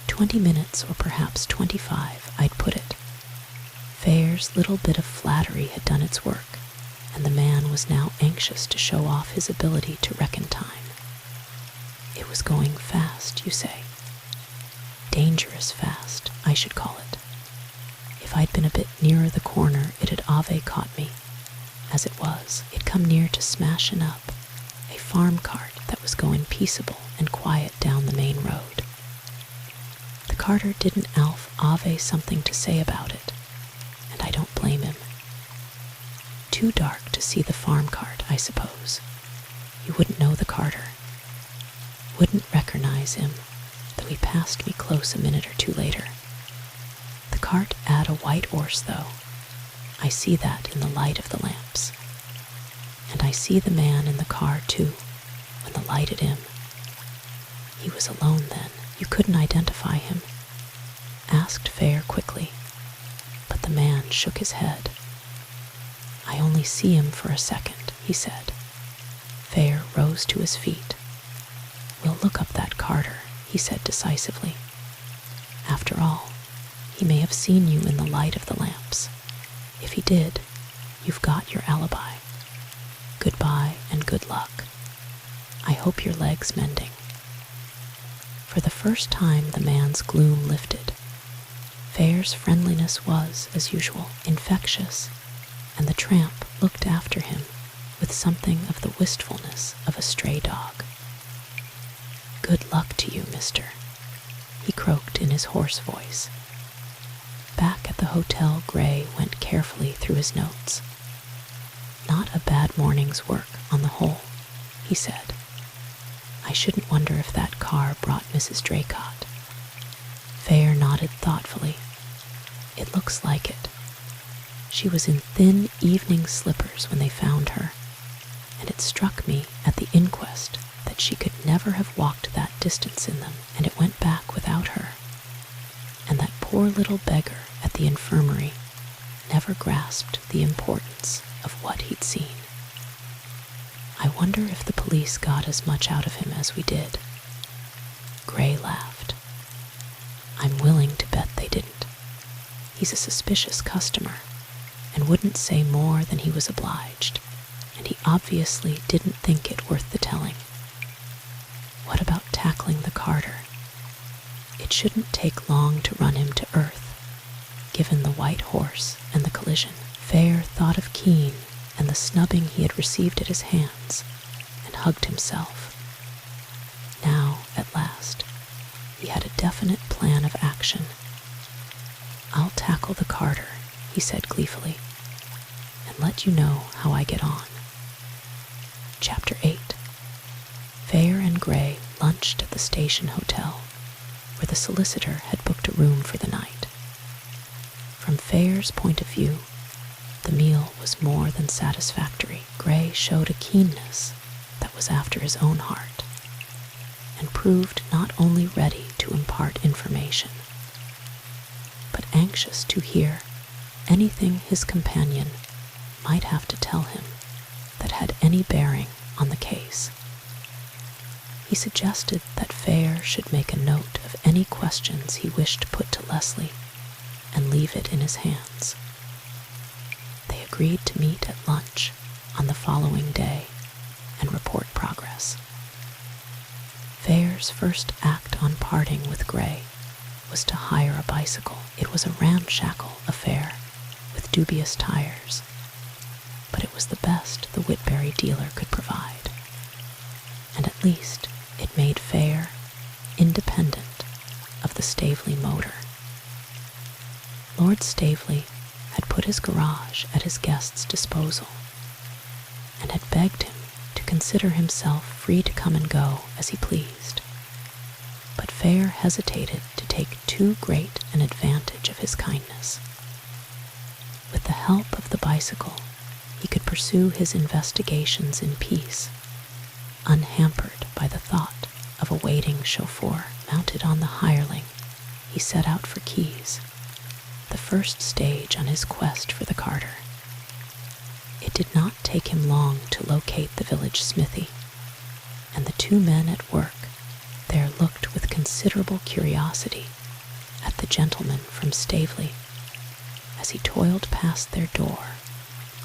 20 minutes or perhaps 25, I'd put it. Fair's little bit of flattery had done its work, and the man was now anxious to show off his ability to reckon time. It was going fast, you say. Dangerous fast, I should call it. If I'd been a bit nearer the corner, it'd caught me. As it was, it come near to smashin' up a farm cart that was going peaceable and quiet down the main road. carter didn't Alf Ave something to say about it, and I don't blame him. Too dark to see the farm cart, I suppose. You wouldn't know the carter. Wouldn't recognize him, though he passed me close a minute or two later. The cart 'ad a white horse, though. I see that in the light of the lamps. And I see the man in the car, too, when the light at him. He was alone then. You couldn't identify him. Asked Fair quickly, but the man shook his head. I only see him for a second, he said. Fair rose to his feet. We'll look up that carter, he said decisively. After all, he may have seen you in the light of the lamps. If he did, you've got your alibi. Goodbye and good luck. I hope your leg's mending. For the first time, the man's gloom lifted. Fair's friendliness was, as usual, infectious, and the tramp looked after him with something of the wistfulness of a stray dog. Good luck to you, mister, he croaked in his hoarse voice. Back at the hotel, Gray went carefully through his notes. Not a bad morning's work on the whole, he said. I shouldn't wonder if that car brought Mrs. Draycott. Fair nodded thoughtfully. It looks like it. She was in thin evening slippers when they found her, and it struck me at the inquest that she could never have walked that distance in them, and it went back without her. And that poor little beggar at the infirmary never grasped the importance of what he'd seen. I wonder if the police got as much out of him as we did. Gray laughed. I'm willing to bet they didn't. He's a suspicious customer, and wouldn't say more than he was obliged, and he obviously didn't think it worth the telling. What about tackling the carter? It shouldn't take long to run him to earth, given the white horse and the collision. Fair thought of Kean and the snubbing he had received at his hands, and hugged himself. Now, at last, he had a definite plan of action. I'll tackle the carter, he said gleefully, and let you know how I get on. Chapter 8. Fair and Gray lunched at the station hotel, where the solicitor had booked a room for the night. From Fair's point of view, the meal was more than satisfactory. Gray showed a keenness that was after his own heart, and proved not only ready to impart information, but anxious to hear anything his companion might have to tell him that had any bearing on the case. He suggested that Fair should make a note of any questions he wished put to Leslie and leave it in his hands. They agreed to meet at lunch on the following day and report progress. Fair's first act on parting with Gray was to hire a bicycle. It was a ramshackle affair with dubious tires, but it was the best the Whitberry dealer could provide, and at least it made Fair independent of the Stavely motor. Lord Stavely had put his garage at his guest's disposal, and had begged him to consider himself free to come and go as he pleased. But Fair hesitated to take too great an advantage of his kindness. With the help of the bicycle, he could pursue his investigations in peace, unhampered by the thought of a waiting chauffeur. Mounted on the hireling, he set out for Keys, the first stage on his quest for the carter. It did not take him long to locate the village smithy, and the two men at work there looked with considerable curiosity at the gentleman from Stavely as he toiled past their door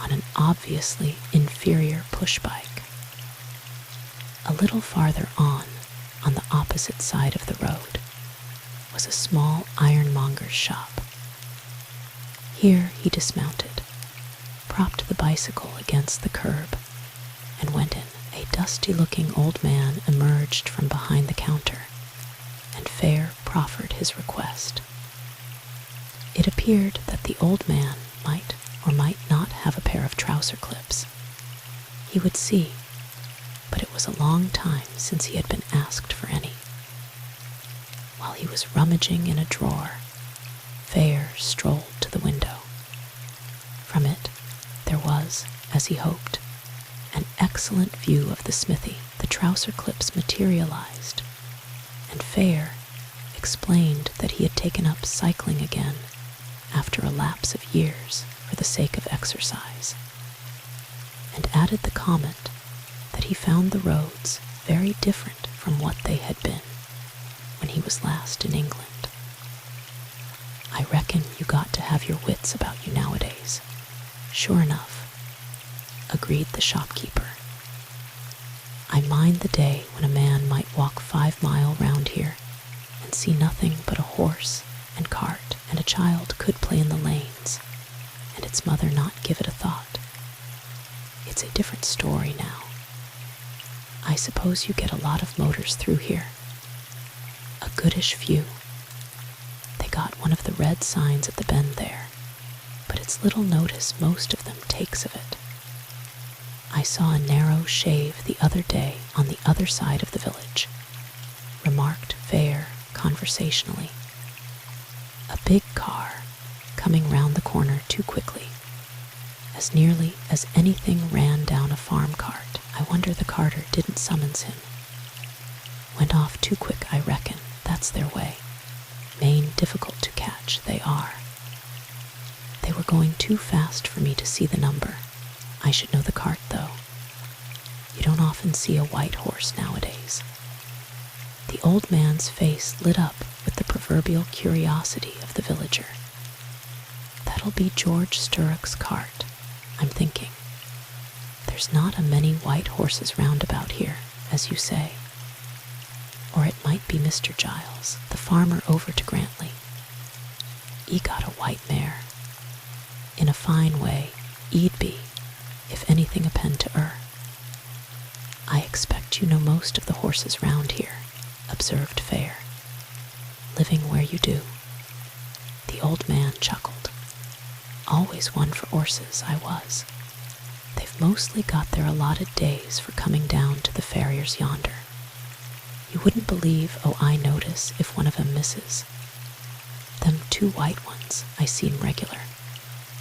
on an obviously inferior push-bike. A little farther on the opposite side of the road, was a small ironmonger's shop. Here he dismounted, propped the bicycle against the curb, and went in. A dusty-looking old man emerged from behind the counter, and Fair proffered his request. It appeared that the old man might or might not have a pair of trouser clips. He would see, but it was a long time since he had been asked for any. While he was rummaging in a drawer, Fair strolled to the window. From it, there was, as he hoped, an excellent view of the smithy. The trouser clips materialized, and Fair explained that he had taken up cycling again after a lapse of years for the sake of exercise, and added the comment that he found the roads very different from what they had been when he was last in England. "I reckon you got to have your wits about you nowadays, sure enough," agreed the shopkeeper. "I mind the day when a man might walk 5 mile round here and see nothing but a horse and cart, and a child could play in the lanes, and its mother not give it a thought. It's a different story now. I suppose you get a lot of motors through here." "A goodish few. They got one of the red signs at the bend there, but it's little notice most of them takes of it. I saw a narrow shave the other day on the other side of the village," remarked Fair conversationally. "A big car coming round the corner too quickly. As nearly as anything ran down a farm cart. I wonder the carter didn't summons him. Went off too quick, I reckon. That's their way. Main difficult to catch, they are. They were going too fast for me to see the number. I should know the cart, though. You don't often see a white horse nowadays." The old man's face lit up with the proverbial curiosity of the villager. "That'll be George Sturrock's cart, I'm thinking. There's not a many white horses round about here, as you say. Or it might be Mr. Giles, the farmer over to Grantley. 'E got a white mare. In a fine way, 'e'd be, if anything apen to 'er." "I expect you know most of the horses round here," observed Fair, "living where you do." The old man chuckled. "Always one for 'orses, I was. They've mostly got their allotted days for coming down to the farriers yonder. You wouldn't believe, I notice if one of 'em misses. Them 2 white ones I seen regular,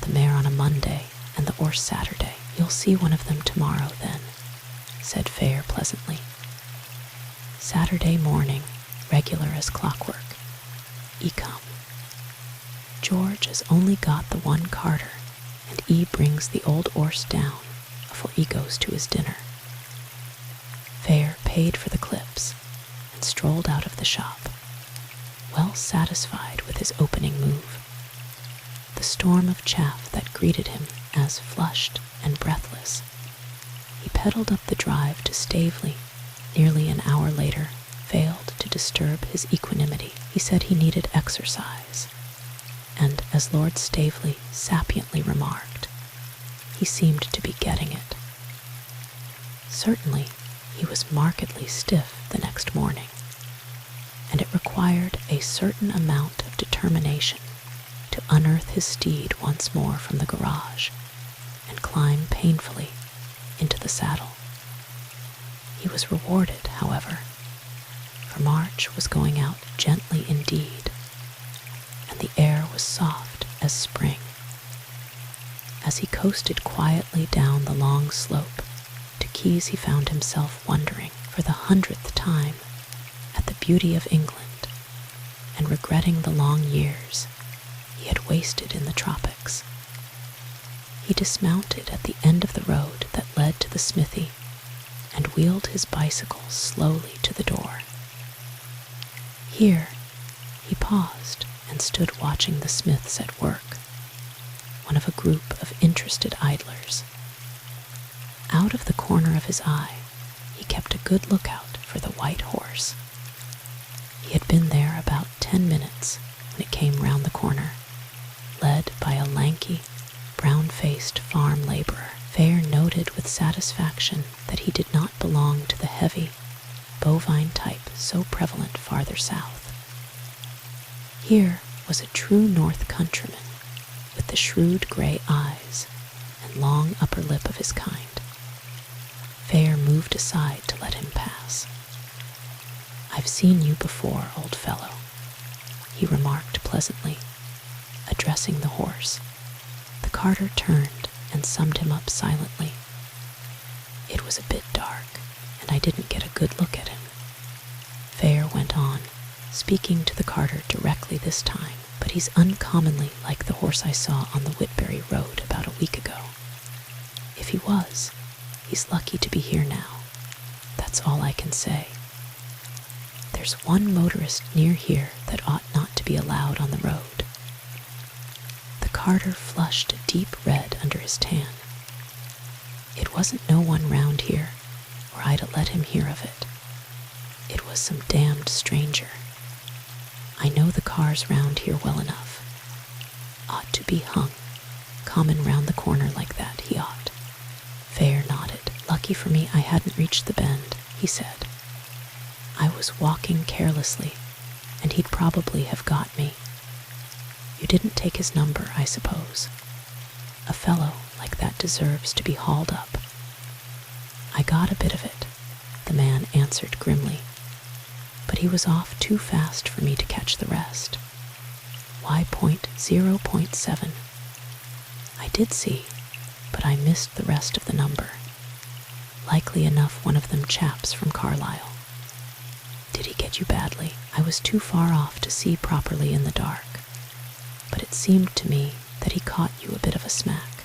the mare on a Monday and the 'orse Saturday. You'll see one of them tomorrow then," said Fair pleasantly. "Saturday morning, regular as clockwork. 'E come. George has only got the one carter, and 'e brings the old 'orse down afore 'e goes to his dinner." Fair paid for the clips and strolled out of the shop, well satisfied with his opening move. The storm of chaff that greeted him as flushed and breathless. He pedaled up the drive to Staveley. Nearly an hour later, failed to disturb his equanimity. He said he needed exercise, and as Lord Staveley sapiently remarked, he seemed to be getting it. Certainly, he was markedly stiff the next morning, and it required a certain amount of determination to unearth his steed once more from the garage and climb painfully into the saddle. He was rewarded, however, for March was going out gently indeed, and the air was soft as spring. As he coasted quietly down the long slope to quays, he found himself wondering for the 100th time at the beauty of England and regretting the long years he had wasted in the tropics. He dismounted at the end of the road that led to the smithy and wheeled his bicycle slowly to the door. Here, he paused and stood watching the smiths at work, one of a group of interested idlers. Out of the corner of his eye, he kept a good lookout for the white horse. He had been there about 10 minutes when it came round the corner, led by a lanky, brown-faced farm laborer. Fair noted with satisfaction that he did not belong to the heavy, bovine type so prevalent farther south. Here was a true North countryman, with the shrewd gray eyes and long upper lip of his kind. Fair moved aside to let him pass. "I've seen you before, old fellow," he remarked pleasantly, addressing the horse. The carter turned and summed him up silently. "It was a bit dark, and I didn't get a good look at him." Fair went on, speaking to the carter directly this time, "But he's uncommonly like the horse I saw on the Whitbury Road about a week ago. If he was, he's lucky to be here now. That's all I can say. There's one motorist near here that ought not to be allowed on the road." The carter flushed a deep red under his tan. "It wasn't no one round here, or I'd a let him hear of it. It was some damned stranger. I know the cars round here well enough. Ought to be hung, common round the corner like that, he ought." Fair nodded. "Lucky for me I hadn't reached the bend," he said. "I was walking carelessly, and he'd probably have got me. You didn't take his number, I suppose. A fellow like that deserves to be hauled up." "I got a bit of it," the man answered grimly, "but he was off too fast for me to catch the rest. Why, 0.7. I did see, but I missed the rest of the number. Likely enough one of them chaps from Carlisle." "Did he get you badly?" "I was too far off to see properly in the dark, but it seemed to me that he caught you a bit of a smack.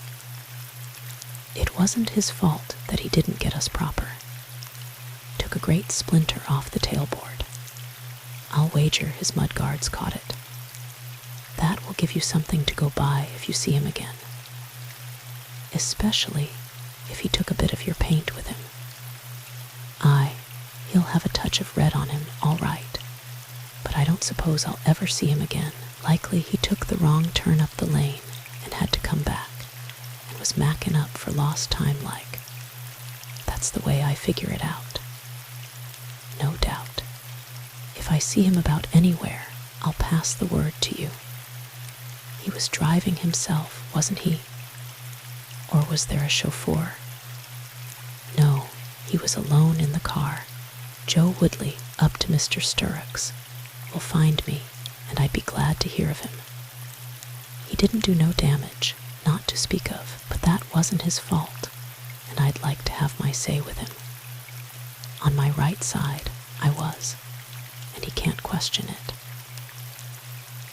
It wasn't his fault that he didn't get us proper. Took a great splinter off the tailboard. I'll wager his mudguards caught it. That will give you something to go by if you see him again. Especially if he took a bit of your paint with him. Aye, he'll have a touch of red on him, all right, but I don't suppose I'll ever see him again. Likely he took the wrong turn up the lane and had to come back, and was macking up for lost time like. That's the way I figure it out. No doubt. If I see him about anywhere, I'll pass the word to you. He was driving himself, wasn't he? Or was there a chauffeur? No, he was alone in the car. Joe Woodley, up to Mr. Sturrock's, will find me, and I'd be glad to hear of him. He didn't do no damage, not to speak of, but that wasn't his fault, and I'd like to have my say with him. On my right side, I was, and he can't question it."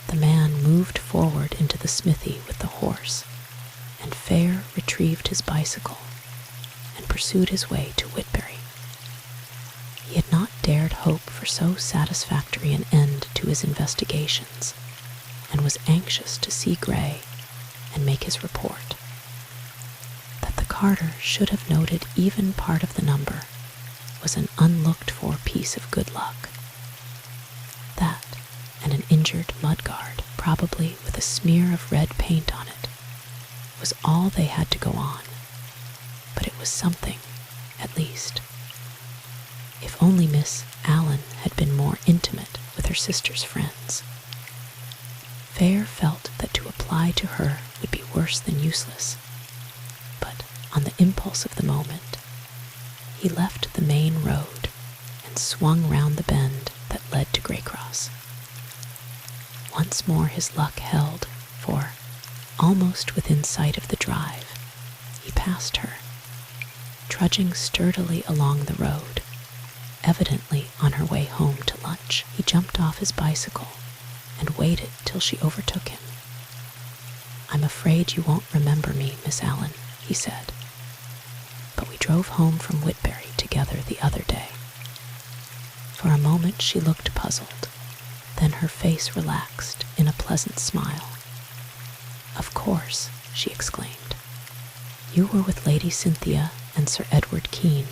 The man moved forward into the smithy with the horse, and Fair retrieved his bicycle and pursued his way to Whitbury. He had not dared hope for so satisfactory an end to his investigations, and was anxious to see Gray and make his report. That the carter should have noted even part of the number was an unlooked-for piece of good luck. That, and an injured mudguard, probably with a smear of red paint on it, was all they had to go on, but it was something, at least. If only Miss Allen had been more intimate with her sister's friends. Fair felt that to apply to her would be worse than useless, but on the impulse of the moment, he left the main road and swung round the bend that led to Greycross. Once more his luck held, for, almost within sight of the drive, he passed her, trudging sturdily along the road, evidently on her way home to lunch. He jumped off his bicycle and waited till she overtook him. "I'm afraid you won't remember me, Miss Allen," he said, "but we drove home from Whitbury together the other day." For a moment she looked puzzled, then her face relaxed in a pleasant smile. "Of course," she exclaimed. "You were with Lady Cynthia and Sir Edward Kean.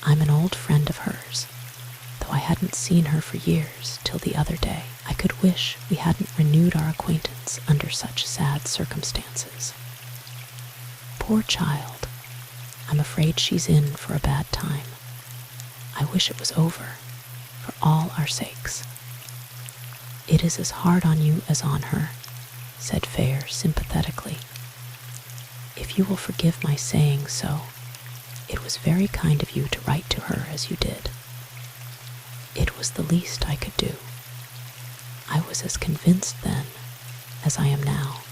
I'm an old friend of hers, though I hadn't seen her for years till the other day. I could wish we hadn't renewed our acquaintance under such sad circumstances. Poor child, I'm afraid she's in for a bad time. I wish it was over, for all our sakes." "It is as hard on you as on her," said Fair sympathetically. "If you will forgive my saying so, it was very kind of you to write to her as you did. It was the least I could do. I was as convinced then as I am now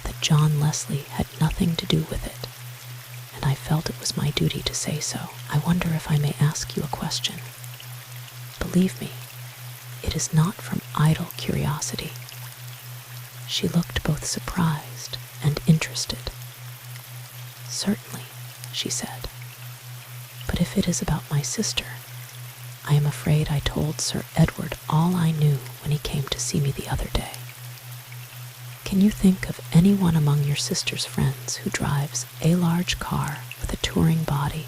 that John Leslie had nothing to do with it, and I felt it was my duty to say so. I wonder if I may ask you a question. Believe me, it is not from idle curiosity." She looked both surprised and interested. "Certainly," she said. "But if it is about my sister, I am afraid I told Sir Edward all I knew when he came to see me the other day. Can you think of anyone among your sister's friends who drives a large car with a touring body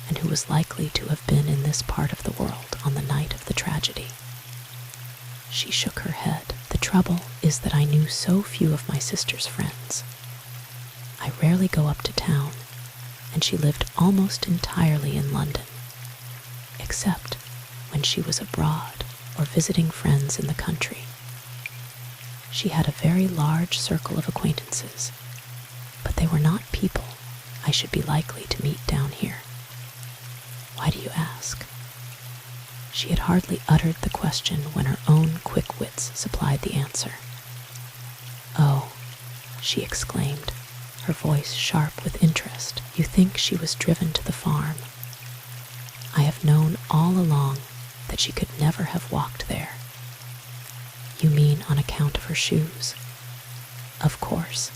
and who was likely to have been in this part of the world on the night of the tragedy?" She shook her head. "The trouble is that I knew so few of my sister's friends. I rarely go up to town, and she lived almost entirely in London, except when she was abroad or visiting friends in the country. She had a very large circle of acquaintances, but they were not people I should be likely to meet down here. Why do you ask?" She had hardly uttered the question when her own quick wits supplied the answer. "Oh," she exclaimed, her voice sharp with interest, "you think she was driven to the farm. I have known all along that she could never have walked there." "You mean on account of her shoes?" "Of course.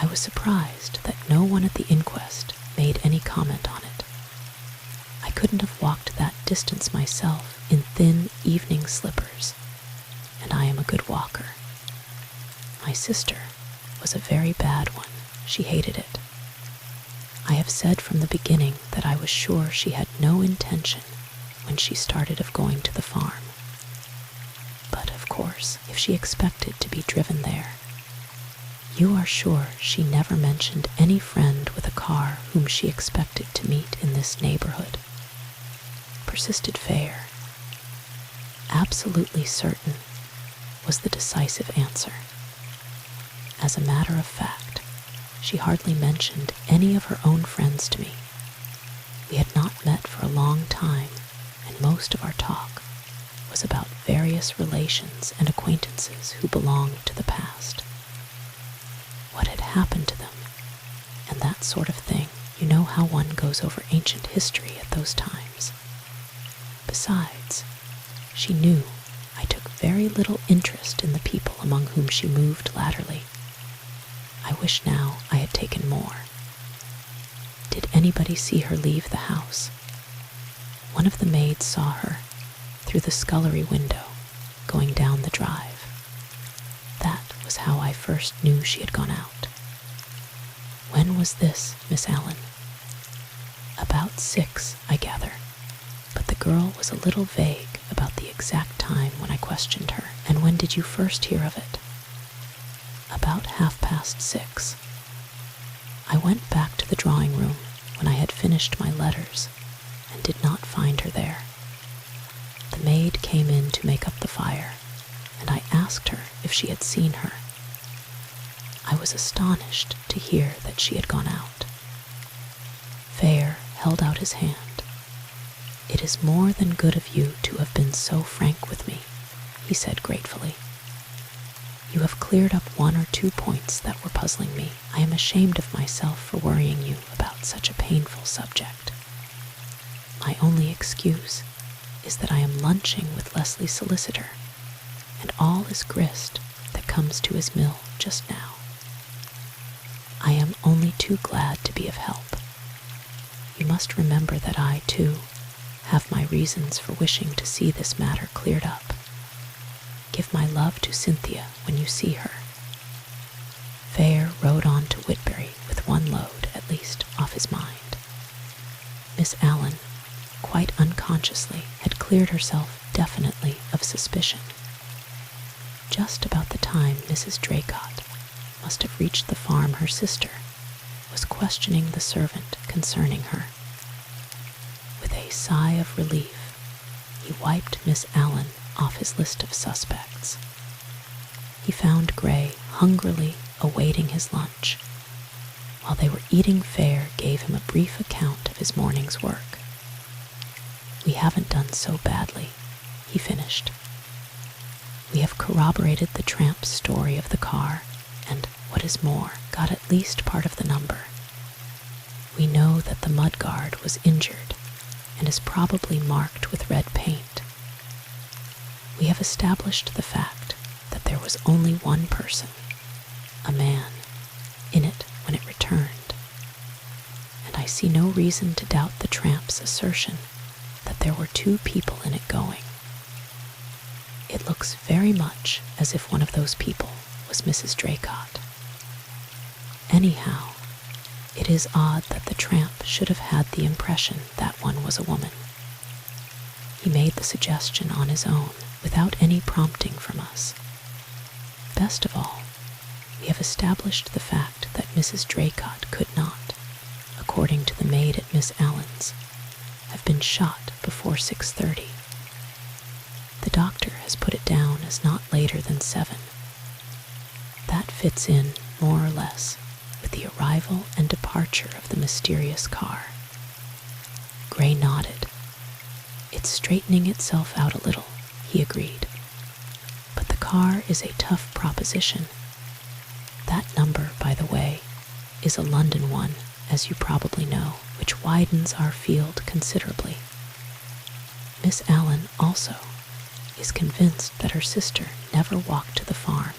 I was surprised that no one at the inquest made any comment on it. I couldn't have walked that distance myself in thin evening slippers, and I am a good walker. My sister was a very bad one. She hated it. I have said from the beginning that I was sure she had no intention when she started of going to the farm. But, of course, if she expected to be driven there, you are sure she never mentioned any friend with a car whom she expected to meet in this neighborhood?" persisted Fair. "Absolutely certain," was the decisive answer. "As a matter of fact, she hardly mentioned any of her own friends to me. We had not met for a long time, and most of our talk was about various relations and acquaintances who belonged to the past. What had happened to them, and that sort of thing. You know how one goes over ancient history at those times. Besides, she knew I took very little interest in the people among whom she moved latterly. I wish now I had taken more. Did anybody see her leave the house? One of the maids saw her, through the scullery window, going down the drive. That was how I first knew she had gone out." "When was this, Miss Allen?" "About 6, I gather, but the girl was a little vague about the exact time when I questioned her." "And when did you first hear of it?" "About 6:30. I went back to the drawing room when I had finished my letters and did not find her there. The maid came in to make up the fire, and I asked her if she had seen her. I was astonished to hear that she had gone out." Fair held out his hand. "It is more than good of you to have been so frank with me," he said gratefully. "You have cleared up 1 or 2 points that were puzzling me. I am ashamed of myself for worrying you about such a painful subject. My only excuse is that I am lunching with Leslie's solicitor, and all is grist that comes to his mill just now. I am only too glad to be of help. You must remember that I, too, have my reasons for wishing to see this matter cleared up. Give my love to Cynthia when you see her." Fair rode on to Whitbury with one load, at least, off his mind. Miss Allen, quite unconsciously, had cleared herself definitely of suspicion. Just about the time Mrs. Draycott must have reached the farm, her sister was questioning the servant concerning her. With a sigh of relief, he wiped Miss Allen off his list of suspects. He found Gray hungrily awaiting his lunch. While they were eating, fare gave him a brief account of his morning's work. "We haven't done so badly," he finished. "We have corroborated the tramp's story of the car and, what is more, got at least part of the number. We know that the mudguard was injured and is probably marked with red paint. We have established the fact that there was only one person, a man, in it when it returned, and I see no reason to doubt the tramp's assertion that there were two people in it going. It looks very much as if one of those people was Mrs. Draycott. Anyhow, it is odd that the tramp should have had the impression that one was a woman. He made the suggestion on his own, without any prompting from us. Best of all, we have established the fact that Mrs. Draycott could not, according to the maid at Miss Allen's, have been shot before 6:30. The doctor has put it down as not later than 7. That fits in, more or less, with the arrival and departure of the mysterious car." Gray nodded. "It's straightening itself out a little," he agreed. "But the car is a tough proposition. That number, by the way, is a London one, as you probably know, which widens our field considerably. Miss Allen, also, is convinced that her sister never walked to the farm.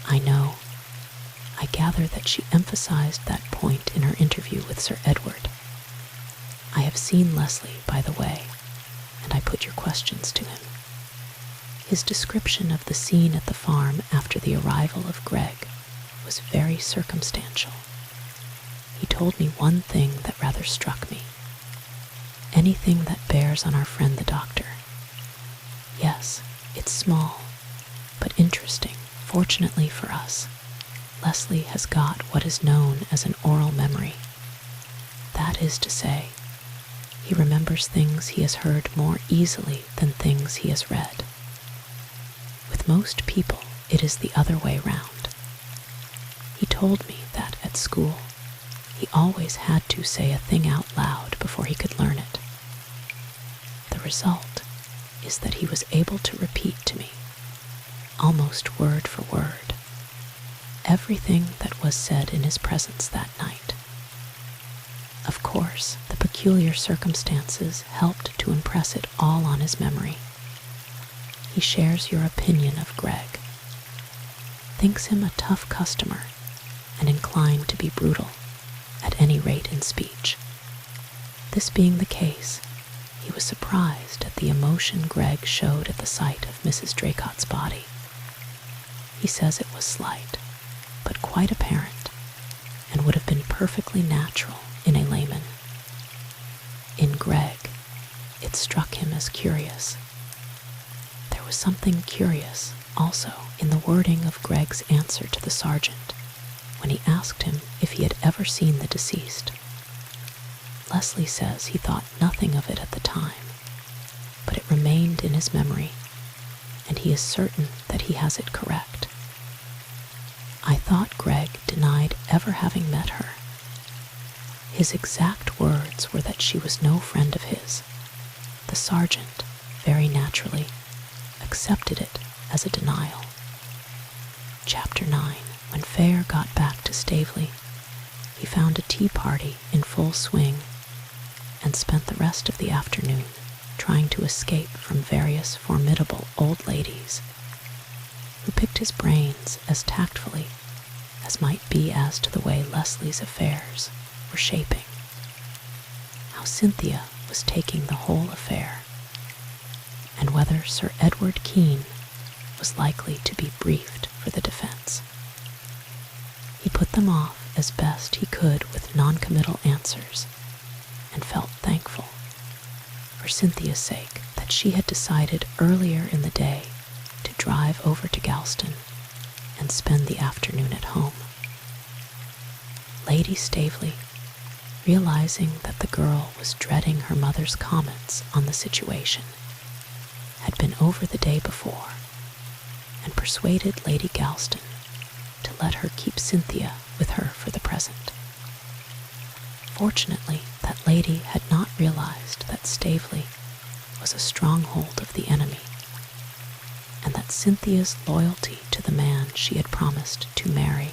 I know. I gather that she emphasized that point in her interview with Sir Edward. I have seen Leslie, by the way, and I put your questions to him. His description of the scene at the farm after the arrival of Greg was very circumstantial. He told me one thing that rather struck me. Anything that bears on our friend the doctor. Yes, it's small, but interesting. Fortunately for us, Leslie has got what is known as an oral memory. That is to say, he remembers things he has heard more easily than things he has read. With most people, it is the other way round. He told me that at school, he always had to say a thing out loud before he could learn it. The result is that he was able to repeat to me, almost word for word, everything that was said in his presence that night. Of course, the peculiar circumstances helped to impress it all on his memory. He shares your opinion of Greg, thinks him a tough customer and inclined to be brutal, at any rate in speech. This being the case, he was surprised at the emotion Greg showed at the sight of Mrs. Draycott's body. He says it was slight, but quite apparent, and would have been perfectly natural in a layman. In Greg, it struck him as curious. There was something curious, also, in the wording of Greg's answer to the sergeant when he asked him if he had ever seen the deceased. Leslie says he thought nothing of it at the time, but it remained in his memory, and he is certain that he has it correct. I thought Greg denied ever having met her. His exact words were that she was no friend of his. The sergeant, very naturally, accepted it as a denial. Chapter 9. When Fare got back to Staveley, he found a tea party in full swing and spent the rest of the afternoon trying to escape from various formidable old ladies who picked his brains as tactfully as might be as to the way Leslie's affairs were shaping, how Cynthia was taking the whole affair, and whether Sir Edward Kean was likely to be briefed for the defense. He put them off as best he could with non-committal answers, and felt thankful, for Cynthia's sake, that she had decided earlier in the day to drive over to Galston and spend the afternoon at home. Lady Staveley, realizing that the girl was dreading her mother's comments on the situation, had been over the day before and persuaded Lady Galston to let her keep Cynthia with her for the present. Fortunately, that lady had not realized that Staveley was a stronghold of the enemy, and that Cynthia's loyalty to the man she had promised to marry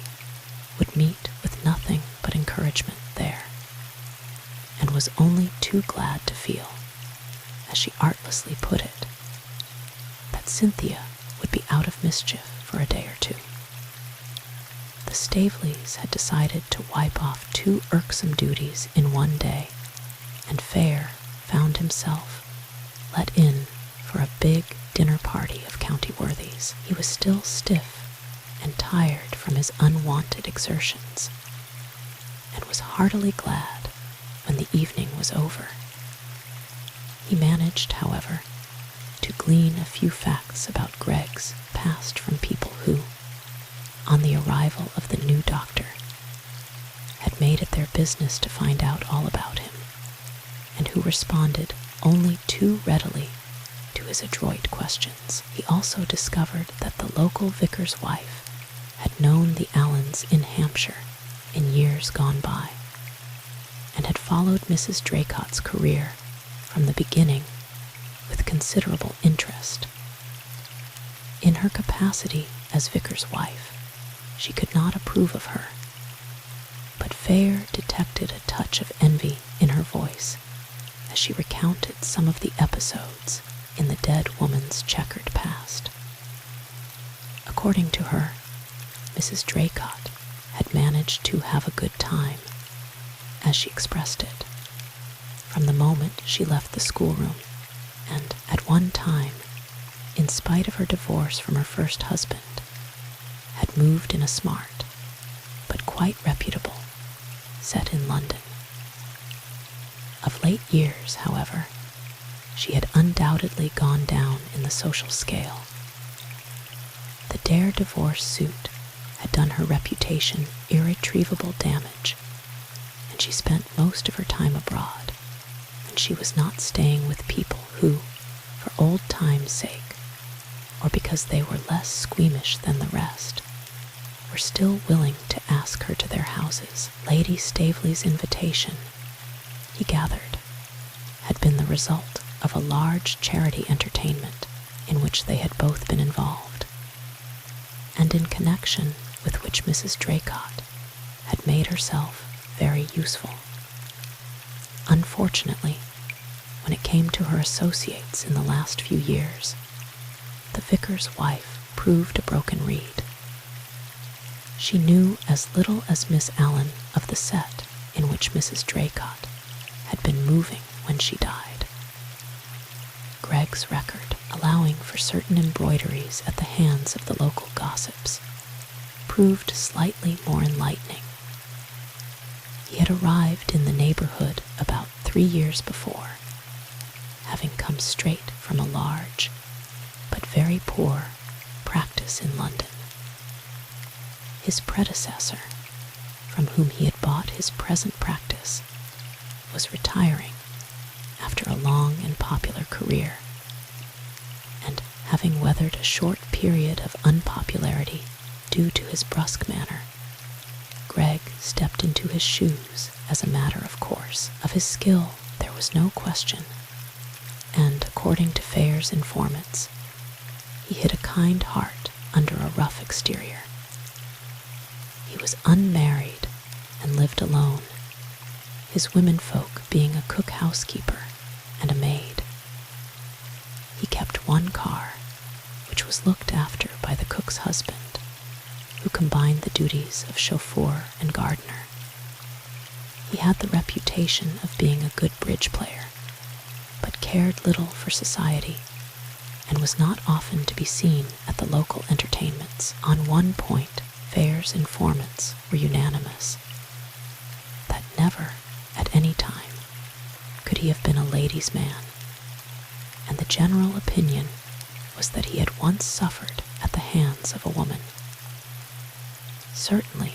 would meet with nothing but encouragement there, and was only too glad to feel, as she artlessly put it, that Cynthia would be out of mischief for a day or two. The Staveleys had decided to wipe off 2 irksome duties in one day, and Fair found himself let in for a big dinner party of county worthies. He was still stiff and tired from his unwonted exertions, and was heartily glad when the evening was over. He managed, however, to glean a few facts about Greg's past from people who, on the arrival of the new doctor, had made it their business to find out all about him, and who responded only too readily to his adroit questions. He also discovered that the local vicar's wife had known the Allens in Hampshire in years gone by, and had followed Mrs. Draycott's career from the beginning with considerable interest. In her capacity as vicar's wife, she could not approve of her, but Fair detected a touch of envy in her voice as she recounted some of the episodes in the dead woman's checkered past. According to her, Mrs. Draycott had managed to have a good time, as she expressed it, from the moment she left the schoolroom, and at one time, in spite of her divorce from her first husband, had moved in a smart, but quite reputable, set in London. Of late years, however, she had undoubtedly gone down in the social scale. The Dare divorce suit had done her reputation irretrievable damage, and she spent most of her time abroad, and she was not staying with people who, for old time's sake, or because they were less squeamish than the rest, were still willing to ask her to their houses. Lady Staveley's invitation, he gathered, had been the result of a large charity entertainment in which they had both been involved, and in connection with which Mrs. Draycott had made herself very useful. Unfortunately, when it came to her associates in the last few years, the vicar's wife proved a broken reed. She knew as little as Miss Allen of the set in which Mrs. Draycott had been moving when she died. Greg's record, allowing for certain embroideries at the hands of the local gossips, proved slightly more enlightening. He had arrived in the neighborhood about 3 years before, having come straight from a large, but very poor, practice in London. His predecessor, from whom he had bought his present practice, was retiring after a long and popular career, and having weathered a short period of unpopularity due to his brusque manner, Greg stepped into his shoes as a matter of course. Of his skill there was no question, and according to Fair's informants, he hid a kind heart under a rough exterior. He was unmarried and lived alone, his womenfolk being a cook housekeeper and a maid. He kept one car, which was looked after by the cook's husband, who combined the duties of chauffeur and gardener. He had the reputation of being a good bridge player, but cared little for society, and was not often to be seen at the local entertainments. On one point, Fair's informants were unanimous, that never, at any time, could he have been a ladies' man, and the general opinion was that he had once suffered at the hands of a woman. Certainly,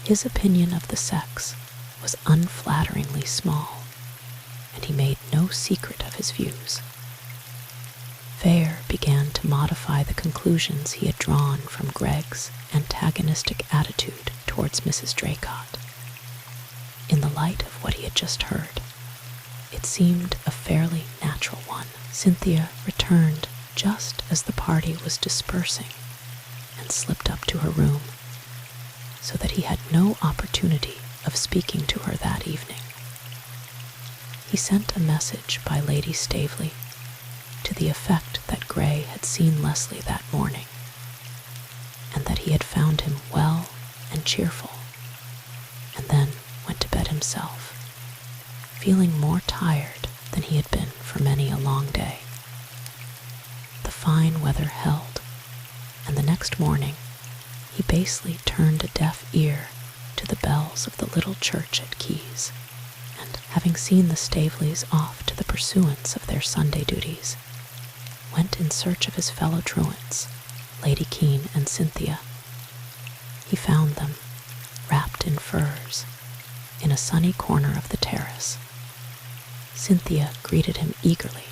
his opinion of the sex was unflatteringly small, and he made no secret of his views. Fair began to modify the conclusions he had drawn from Greg's antagonistic attitude towards Mrs. Draycott. In the light of what he had just heard, it seemed a fairly natural one. Cynthia returned just as the party was dispersing and slipped up to her room, so that he had no opportunity of speaking to her that evening. He sent a message by Lady Staveley to the effect that Gray had seen Leslie that morning, and that he had found him well and cheerful, and then went to bed himself, feeling more tired than he had been for many a long day. The fine weather held, and the next morning he basely turned a deaf ear to the bells of the little church at Keys, and, having seen the Staveleys off to the pursuance of their Sunday duties, went in search of his fellow truants, Lady Kean and Cynthia. He found them, wrapped in furs, in a sunny corner of the terrace. Cynthia greeted him eagerly.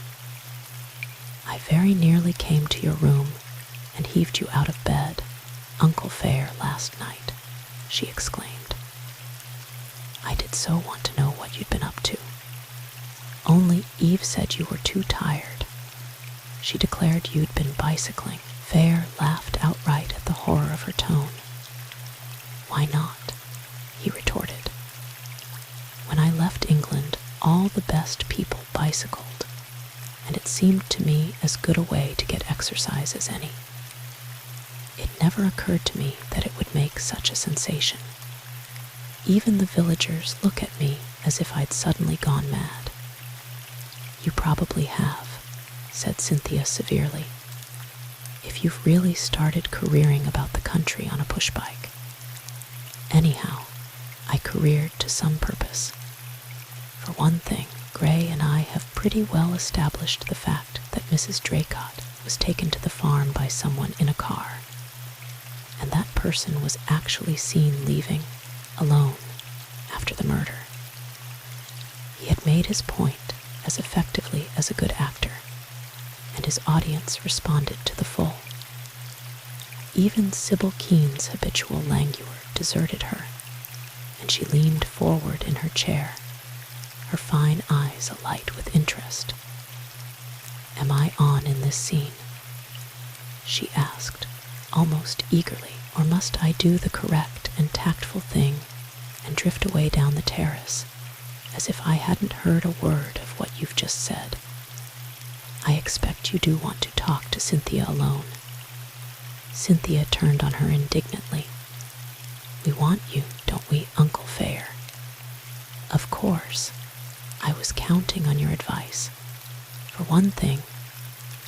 "I very nearly came to your room and heaved you out of bed, Uncle Fair, last night," she exclaimed. "I did so want to know what you'd been up to. Only Eve said you were too tired. She declared you'd been bicycling." Fair laughed outright at the horror of her tone. "Why not?" he retorted. "When I left England, all the best people bicycled, and it seemed to me as good a way to get exercise as any. It never occurred to me that it would make such a sensation. Even the villagers look at me as if I'd suddenly gone mad." "You probably have," said Cynthia severely, "if you've really started careering about the country on a push-bike. Anyhow, I careered to some purpose. For one thing, Gray and I have pretty well established the fact that Mrs. Draycott was taken to the farm by someone in a car, and that person was actually seen leaving, alone, after the murder." He had made his point as effectively as a good actor, and his audience responded to the full. Even Sybil Kean's habitual languor deserted her, and she leaned forward in her chair, her fine eyes alight with interest. "Am I on in this scene?" she asked, almost eagerly, "or must I do the correct and tactful thing and drift away down the terrace, as if I hadn't heard a word of what you've just said? I expect you do want to talk to Cynthia alone." Cynthia turned on her indignantly. "We want you, don't we, Uncle Fair?" "Of course. I was counting on your advice. For one thing,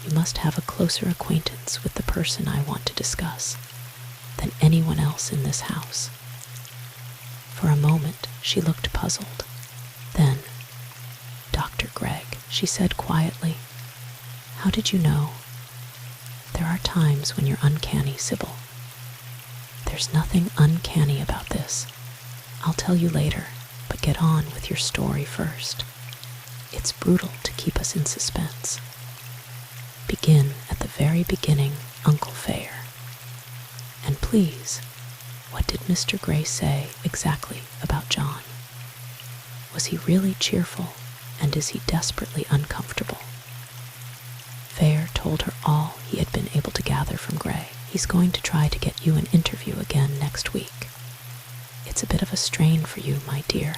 you must have a closer acquaintance with the person I want to discuss than anyone else in this house." For a moment she looked puzzled. Then, "Dr. Gregg," she said quietly. "How did you know? There are times when you're uncanny, Sybil." "There's nothing uncanny about this. I'll tell you later, but get on with your story first. It's brutal to keep us in suspense. Begin at the very beginning, Uncle Fair. And please, what did Mr. Gray say exactly about John? Was he really cheerful, and is he desperately uncomfortable?" Fair told her all he had been able to gather from Gray. "He's going to try to get you an interview again next week. It's a bit of a strain for you, my dear,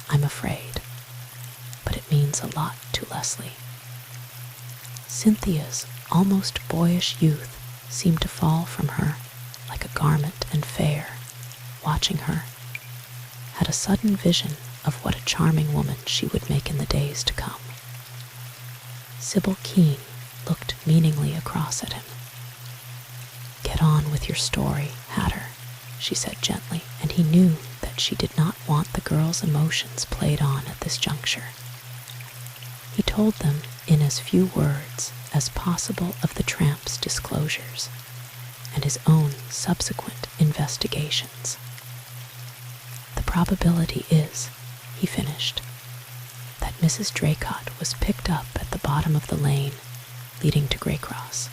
I'm afraid, but it means a lot to Leslie." Cynthia's almost boyish youth seemed to fall from her like a garment, and Fair, watching her, had a sudden vision of what a charming woman she would make in the days to come. Sybil Kean looked meaningly across at him. "Get on with your story, Hatter," she said gently, and he knew that she did not want the girl's emotions played on at this juncture. He told them in as few words as possible of the tramp's disclosures and his own subsequent investigations. "The probability is," he finished, "that Mrs. Draycott was picked up at the bottom of the lane leading to Greycross,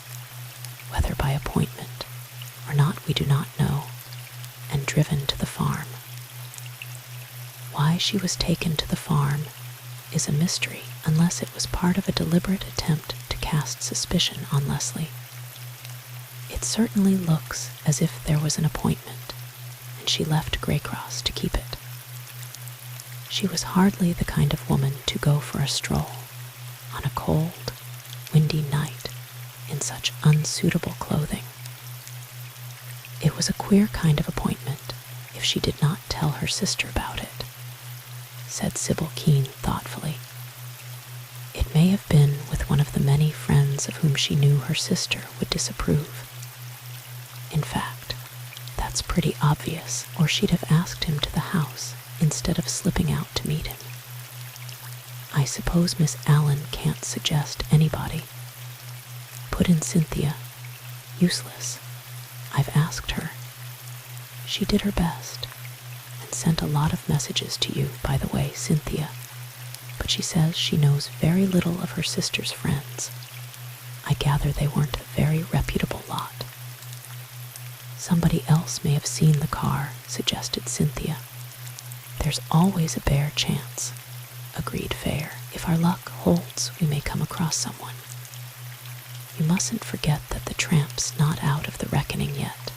whether by appointment or not we do not know, and driven to the farm. Why she was taken to the farm is a mystery unless it was part of a deliberate attempt to cast suspicion on Leslie. It certainly looks as if there was an appointment, and she left Greycross to keep it. She was hardly the kind of woman to go for a stroll on a cold, windy night in such unsuitable clothing. It was a queer kind of appointment if she did not tell her sister about it, said Sybil Kean thoughtfully. It may have been with one of the many friends of whom she knew her sister would disapprove. In fact, that's pretty obvious, or she'd have asked him to the house instead of slipping out to meet him. I suppose Miss Allen can't suggest anybody, put in Cynthia. Useless. I've asked her. She did her best, and sent a lot of messages to you, by the way, Cynthia, but she says she knows very little of her sister's friends. I gather they weren't a very reputable lot. Somebody else may have seen the car, suggested Cynthia. There's always a bare chance, agreed Fair. If our luck holds, we may come across someone. You mustn't forget that the tramp's not out of the reckoning yet.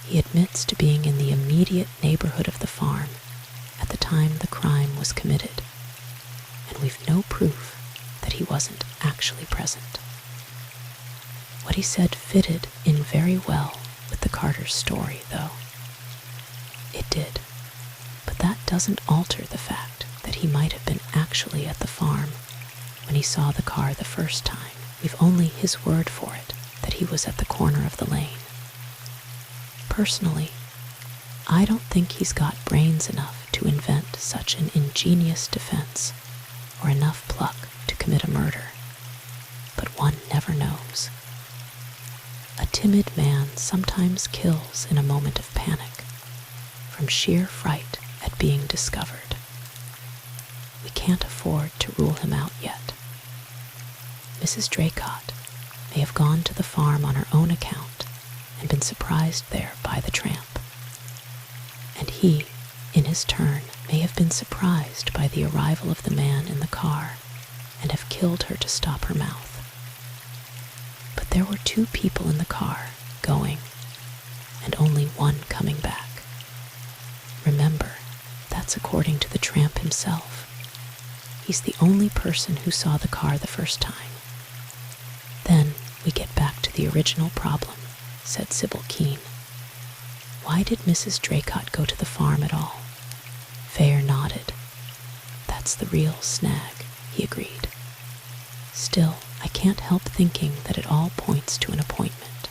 He admits to being in the immediate neighborhood of the farm at the time the crime was committed, and we've no proof that he wasn't actually present. What he said fitted in very well with the Carter's story, though. It did, but that doesn't alter the fact that he might have been actually at the farm when he saw the car the first time. We've only his word for it that he was at the corner of the lane. Personally, I don't think he's got brains enough to invent such an ingenious defense or enough pluck to commit a murder, but one never knows. A timid man sometimes kills in a moment of panic, from sheer fright at being discovered. We can't afford to rule him out yet. Mrs. Draycott may have gone to the farm on her own account and been surprised there by the tramp. And he, in his turn, may have been surprised by the arrival of the man in the car and have killed her to stop her mouth. But there were 2 people in the car going, and only one coming back. Remember, that's according to the tramp himself. He's the only person who saw the car the first time. Then we get back to the original problem, said Sybil Kean. Why did Mrs. Draycott go to the farm at all? Fair nodded. That's the real snag, he agreed. Still, I can't help thinking that it all points to an appointment,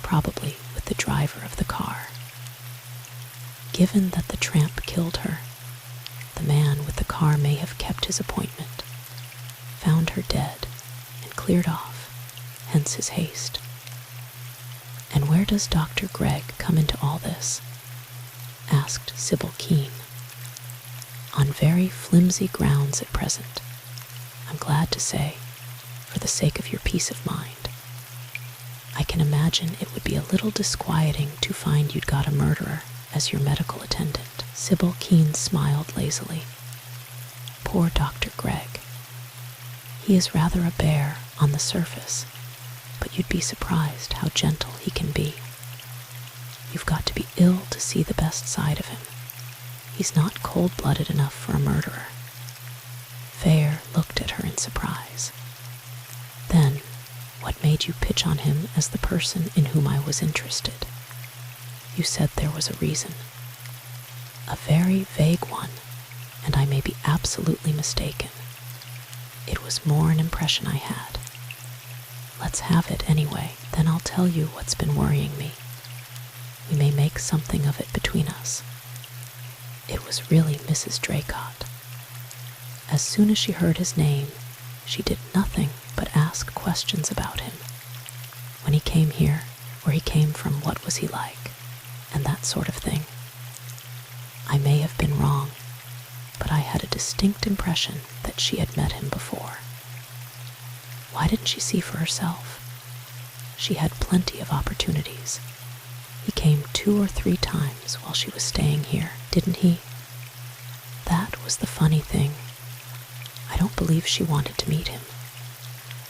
probably with the driver of the car. Given that the tramp killed her, the man with the car may have kept his appointment, found her dead, and cleared off, hence his haste. And where does Dr. Gregg come into all this? Asked Sybil Kean. On very flimsy grounds at present, I'm glad to say, for the sake of your peace of mind. I can imagine it would be a little disquieting to find you'd got a murderer as your medical attendant. Sybil Kean smiled lazily. Poor Dr. Gregg. He is rather a bear on the surface, but you'd be surprised how gentle he can be. You've got to be ill to see the best side of him. He's not cold-blooded enough for a murderer. Fair looked at her in surprise. Then, what made you pitch on him as the person in whom I was interested? You said there was a reason. A very vague one, and I may be absolutely mistaken. It was more an impression I had. Let's have it anyway, then I'll tell you what's been worrying me. We may make something of it between us. It was really Mrs. Draycott. As soon as she heard his name, she did nothing but ask questions about him. When he came here, where he came from, what was he like, and that sort of thing. I may have been wrong, but I had a distinct impression that she had met him before. Why didn't she see for herself? She had plenty of opportunities. He came 2 or 3 times while she was staying here, didn't he? That was the funny thing. I don't believe she wanted to meet him.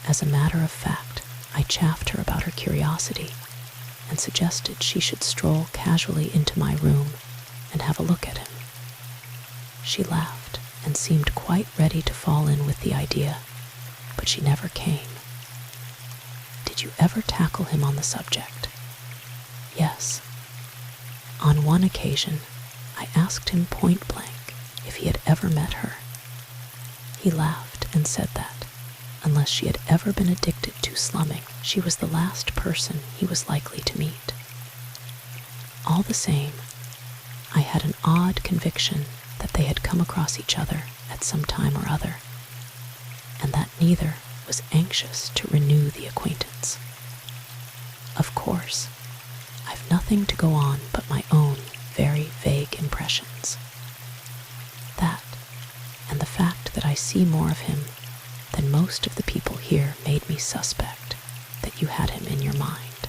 As a matter of fact, I chaffed her about her curiosity and suggested she should stroll casually into my room and have a look at him. She laughed and seemed quite ready to fall in with the idea, but she never came. Did you ever tackle him on the subject? Yes. On one occasion, I asked him point blank if he had ever met her. He laughed and said that, unless she had ever been addicted to slumming, she was the last person he was likely to meet. All the same, I had an odd conviction that they had come across each other at some time or other, and that neither was anxious to renew the acquaintance. Of course, I've nothing to go on but my own very vague impressions. That, and the fact that I see more of him than most of the people here, made me suspect that you had him in your mind.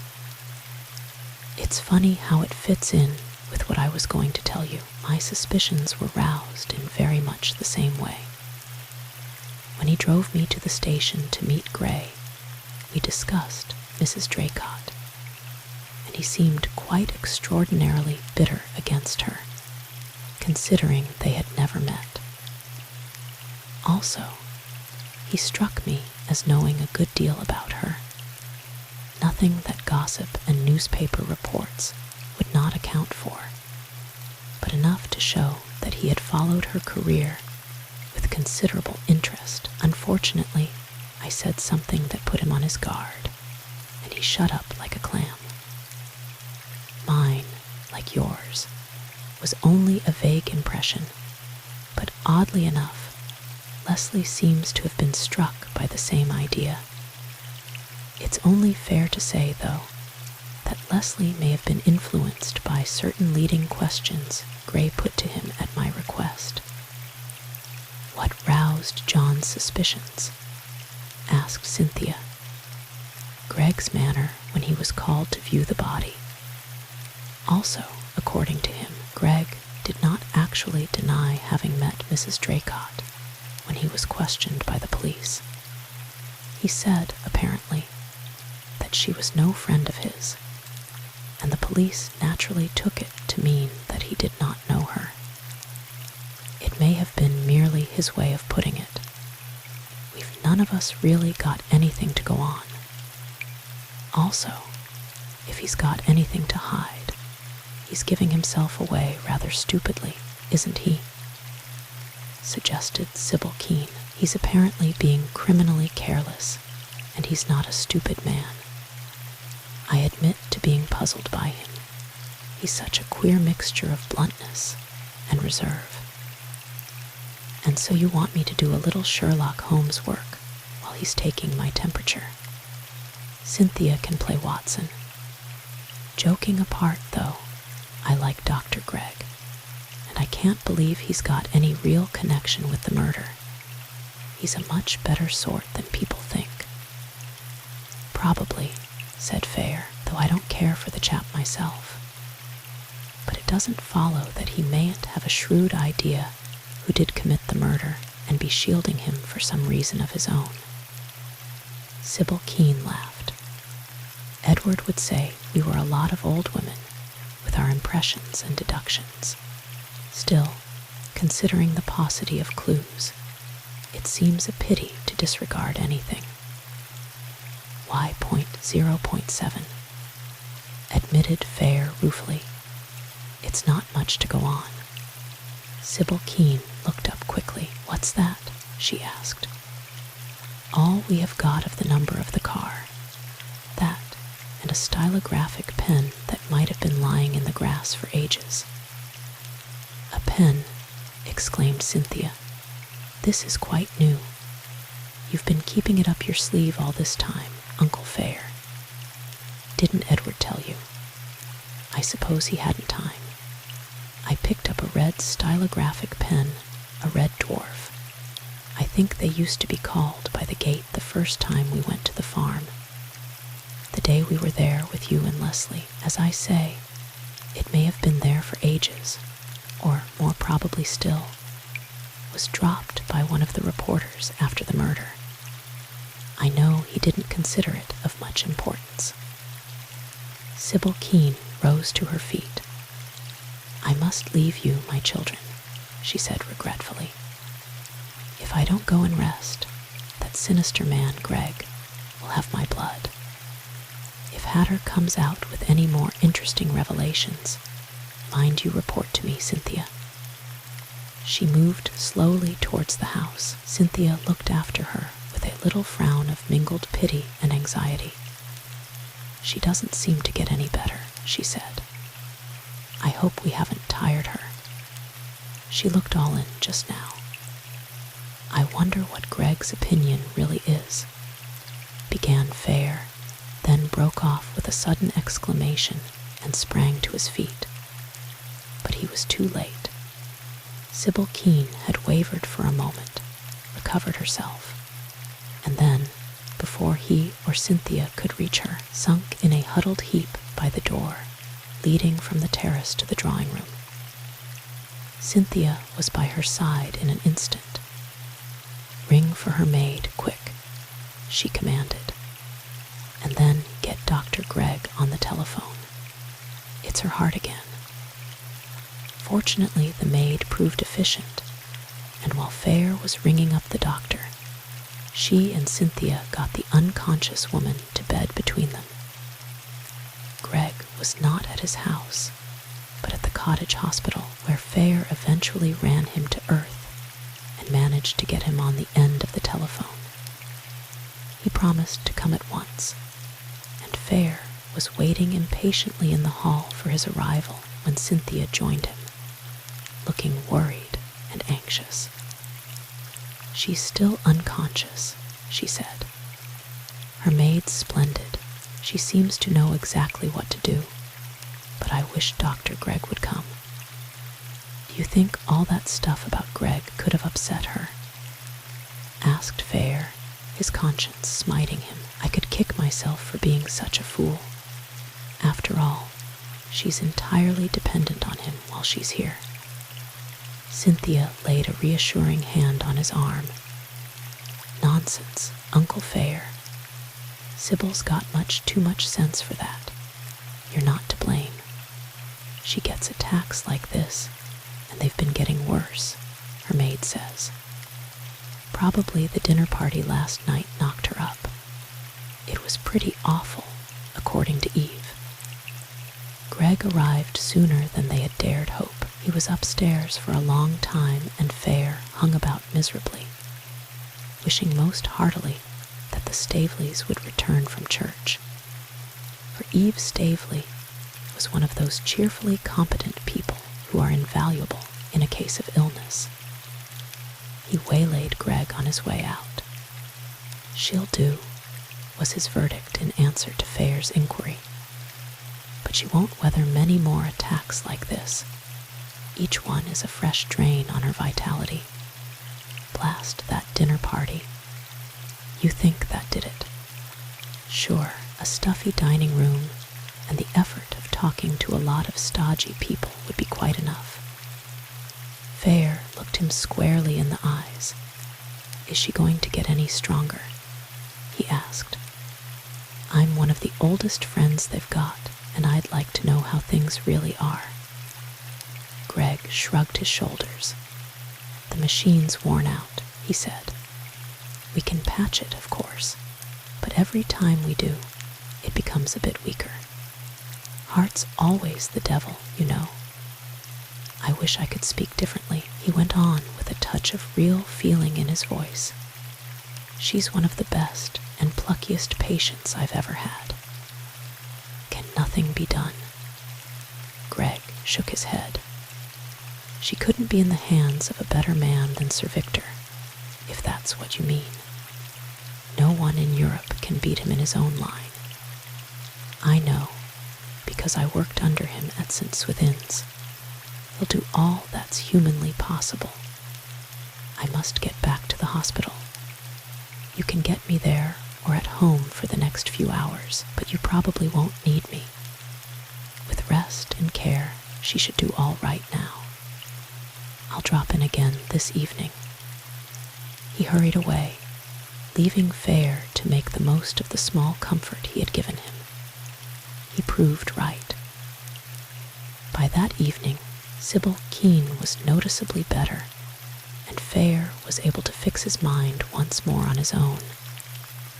It's funny how it fits in with what I was going to tell you. My suspicions were roused in very much the same way. When he drove me to the station to meet Gray, we discussed Mrs. Draycott, and he seemed quite extraordinarily bitter against her, considering they had never met. Also, he struck me as knowing a good deal about her. Nothing that gossip and newspaper reports would not account for, but enough to show that he had followed her career with considerable interest. Unfortunately, I said something that put him on his guard, and he shut up like a clam. Mine, like yours, was only a vague impression, but oddly enough, Leslie seems to have been struck by the same idea. It's only fair to say, though, that Leslie may have been influenced by certain leading questions Gray put to him at my request. What roused John's suspicions? Asked Cynthia. Greg's manner when he was called to view the body. Also, according to him, Greg did not actually deny having met Mrs. Draycott when he was questioned by the police. He said, apparently, that she was no friend of his, and the police naturally took it to mean that he did not know her. It may have been merely his way of putting it. We've none of us really got anything to go on. Also, if he's got anything to hide, he's giving himself away rather stupidly, isn't he? Suggested Sybil Kean. He's apparently being criminally careless, and he's not a stupid man. I admit to being puzzled by him. He's such a queer mixture of bluntness and reserve. And so you want me to do a little Sherlock Holmes work while he's taking my temperature. Cynthia can play Watson. Joking apart, though, I like Dr. Gregg, and I can't believe he's got any real connection with the murder. He's a much better sort than people think. Probably, said Fair, though I don't care for the chap myself. But it doesn't follow that he mayn't have a shrewd idea who did commit the murder and be shielding him for some reason of his own. Sybil Kean laughed. Edward would say we were a lot of old women with our impressions and deductions. Still, considering the paucity of clues, it seems a pity to disregard anything. Why 0.7? Admitted Fair ruefully. It's not much to go on. Sybil Kean looked up quickly. What's that? She asked. All we have got of the number of the car. That, and a stylographic pen that might have been lying in the grass for ages. A pen, exclaimed Cynthia. This is quite new. You've been keeping it up your sleeve all this time, Uncle Fair. Didn't Edward tell you? I suppose he hadn't time. I picked up a red stylographic pen, a red dwarf. I think they used to be called by the gate the first time we went to the farm. The day we were there with you and Leslie, as I say, it may have been there for ages, or more probably still, was dropped by one of the reporters after the murder. I know he didn't consider it of much importance. Sybil Kean rose to her feet. I must leave you, my children, she said regretfully. If I don't go and rest, that sinister man, Greg, will have my blood. If Hatter comes out with any more interesting revelations, mind you report to me, Cynthia. She moved slowly towards the house. Cynthia looked after her with a little frown of mingled pity and anxiety. She doesn't seem to get any better, she said. I hope we haven't tired her. She looked all in just now. I wonder what Greg's opinion really is, began Fair, then broke off with a sudden exclamation and sprang to his feet. But he was too late. Sybil Kean had wavered for a moment, recovered herself, and then, before he or Cynthia could reach her, sunk in a huddled heap by the door, leading from the terrace to the drawing room. Cynthia was by her side in an instant. Ring for her maid, quick, she commanded, and then get Dr. Gregg on the telephone. It's her heart again. Fortunately, the maid proved efficient, and while Fair was ringing up the doctor, she and Cynthia got the unconscious woman to bed between them. Greg was not at his house, but at the cottage hospital, where Fair eventually ran him to earth and managed to get him on the end of the telephone. He promised to come at once, and Fair was waiting impatiently in the hall for his arrival when Cynthia joined him, looking worried and anxious. She's still unconscious, she said. Her maid's splendid. She seems to know exactly what to do, but I wish Dr. Gregg would come. Do you think all that stuff about Gregg could have upset her? Asked Fair, his conscience smiting him. I could kick myself for being such a fool. After all, she's entirely dependent on him while she's here. Cynthia laid a reassuring hand on his arm. Nonsense, Uncle Fair. Sybil's got much too much sense for that. You're not to blame. She gets attacks like this, and they've been getting worse, her maid says. Probably the dinner party last night knocked her up. It was pretty awful, according to Eve. Greg arrived sooner than they had dared hope. He was upstairs for a long time, and Fair hung about miserably, wishing most heartily that the Staveleys would return from church. For Eve Staveley was one of those cheerfully competent people who are invaluable in a case of illness. He waylaid Greg on his way out. She'll do, was his verdict in answer to Fair's inquiry. But she won't weather many more attacks like this. Each one is a fresh drain on her vitality. Blast that dinner party. You think that did it? Sure, a stuffy dining room and the effort of talking to a lot of stodgy people would be quite enough. Fair looked him squarely in the eyes. Is she going to get any stronger? He asked. I'm one of the oldest friends they've got, and I'd like to know how things really are. Greg shrugged his shoulders. The machine's worn out, he said. We can patch it, of course, but every time we do, it becomes a bit weaker. Heart's always the devil, you know. I wish I could speak differently, he went on with a touch of real feeling in his voice. She's one of the best and pluckiest patients I've ever had. Can nothing be done? Greg shook his head. She couldn't be in the hands of a better man than Sir Victor, if that's what you mean. No one in Europe can beat him in his own line. I know, because I worked under him at St. Swithin's. He'll do all that's humanly possible. I must get back to the hospital. You can get me there or at home for the next few hours, but you probably won't need me. With rest and care, she should do all right now. I'll drop in again this evening." He hurried away, leaving Fair to make the most of the small comfort he had given him. He proved right. By that evening, Sybil Kean was noticeably better, and Fair was able to fix his mind once more on his own,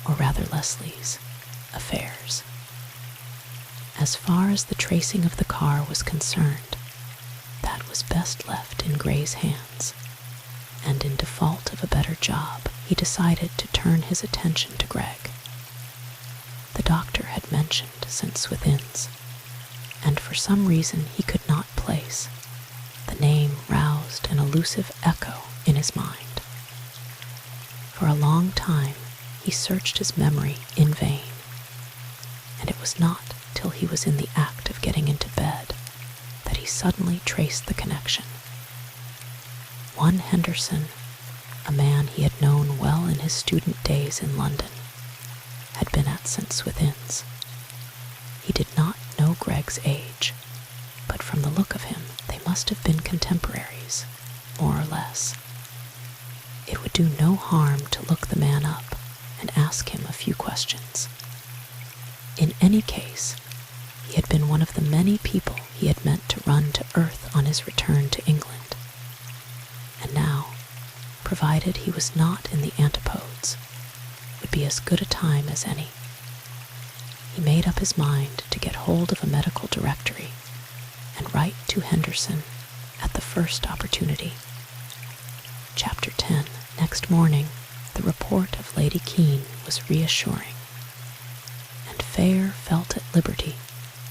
or rather Leslie's, affairs. As far as the tracing of the car was concerned, that was best left in Gray's hands, and in default of a better job, he decided to turn his attention to Greg. The doctor had mentioned St. Swithin's, and for some reason he could not place, the name roused an elusive echo in his mind. For a long time he searched his memory in vain, and it was not till he was in the act of getting into bed that he suddenly traced the connection. One Henderson, a man he had known well in his student days in London, had been at St. Swithin's. He did not know Greg's age, but from the look of him, they must have been contemporaries, more or less. It would do no harm to look the man up and ask him a few questions. In any case, he had been one of the many people he had meant to run to earth on his return to England. And now, provided he was not in the antipodes, would be as good a time as any. He made up his mind to get hold of a medical directory and write to Henderson at the first opportunity. Chapter 10. Next morning, the report of Lady Kean was reassuring, and Fair felt at liberty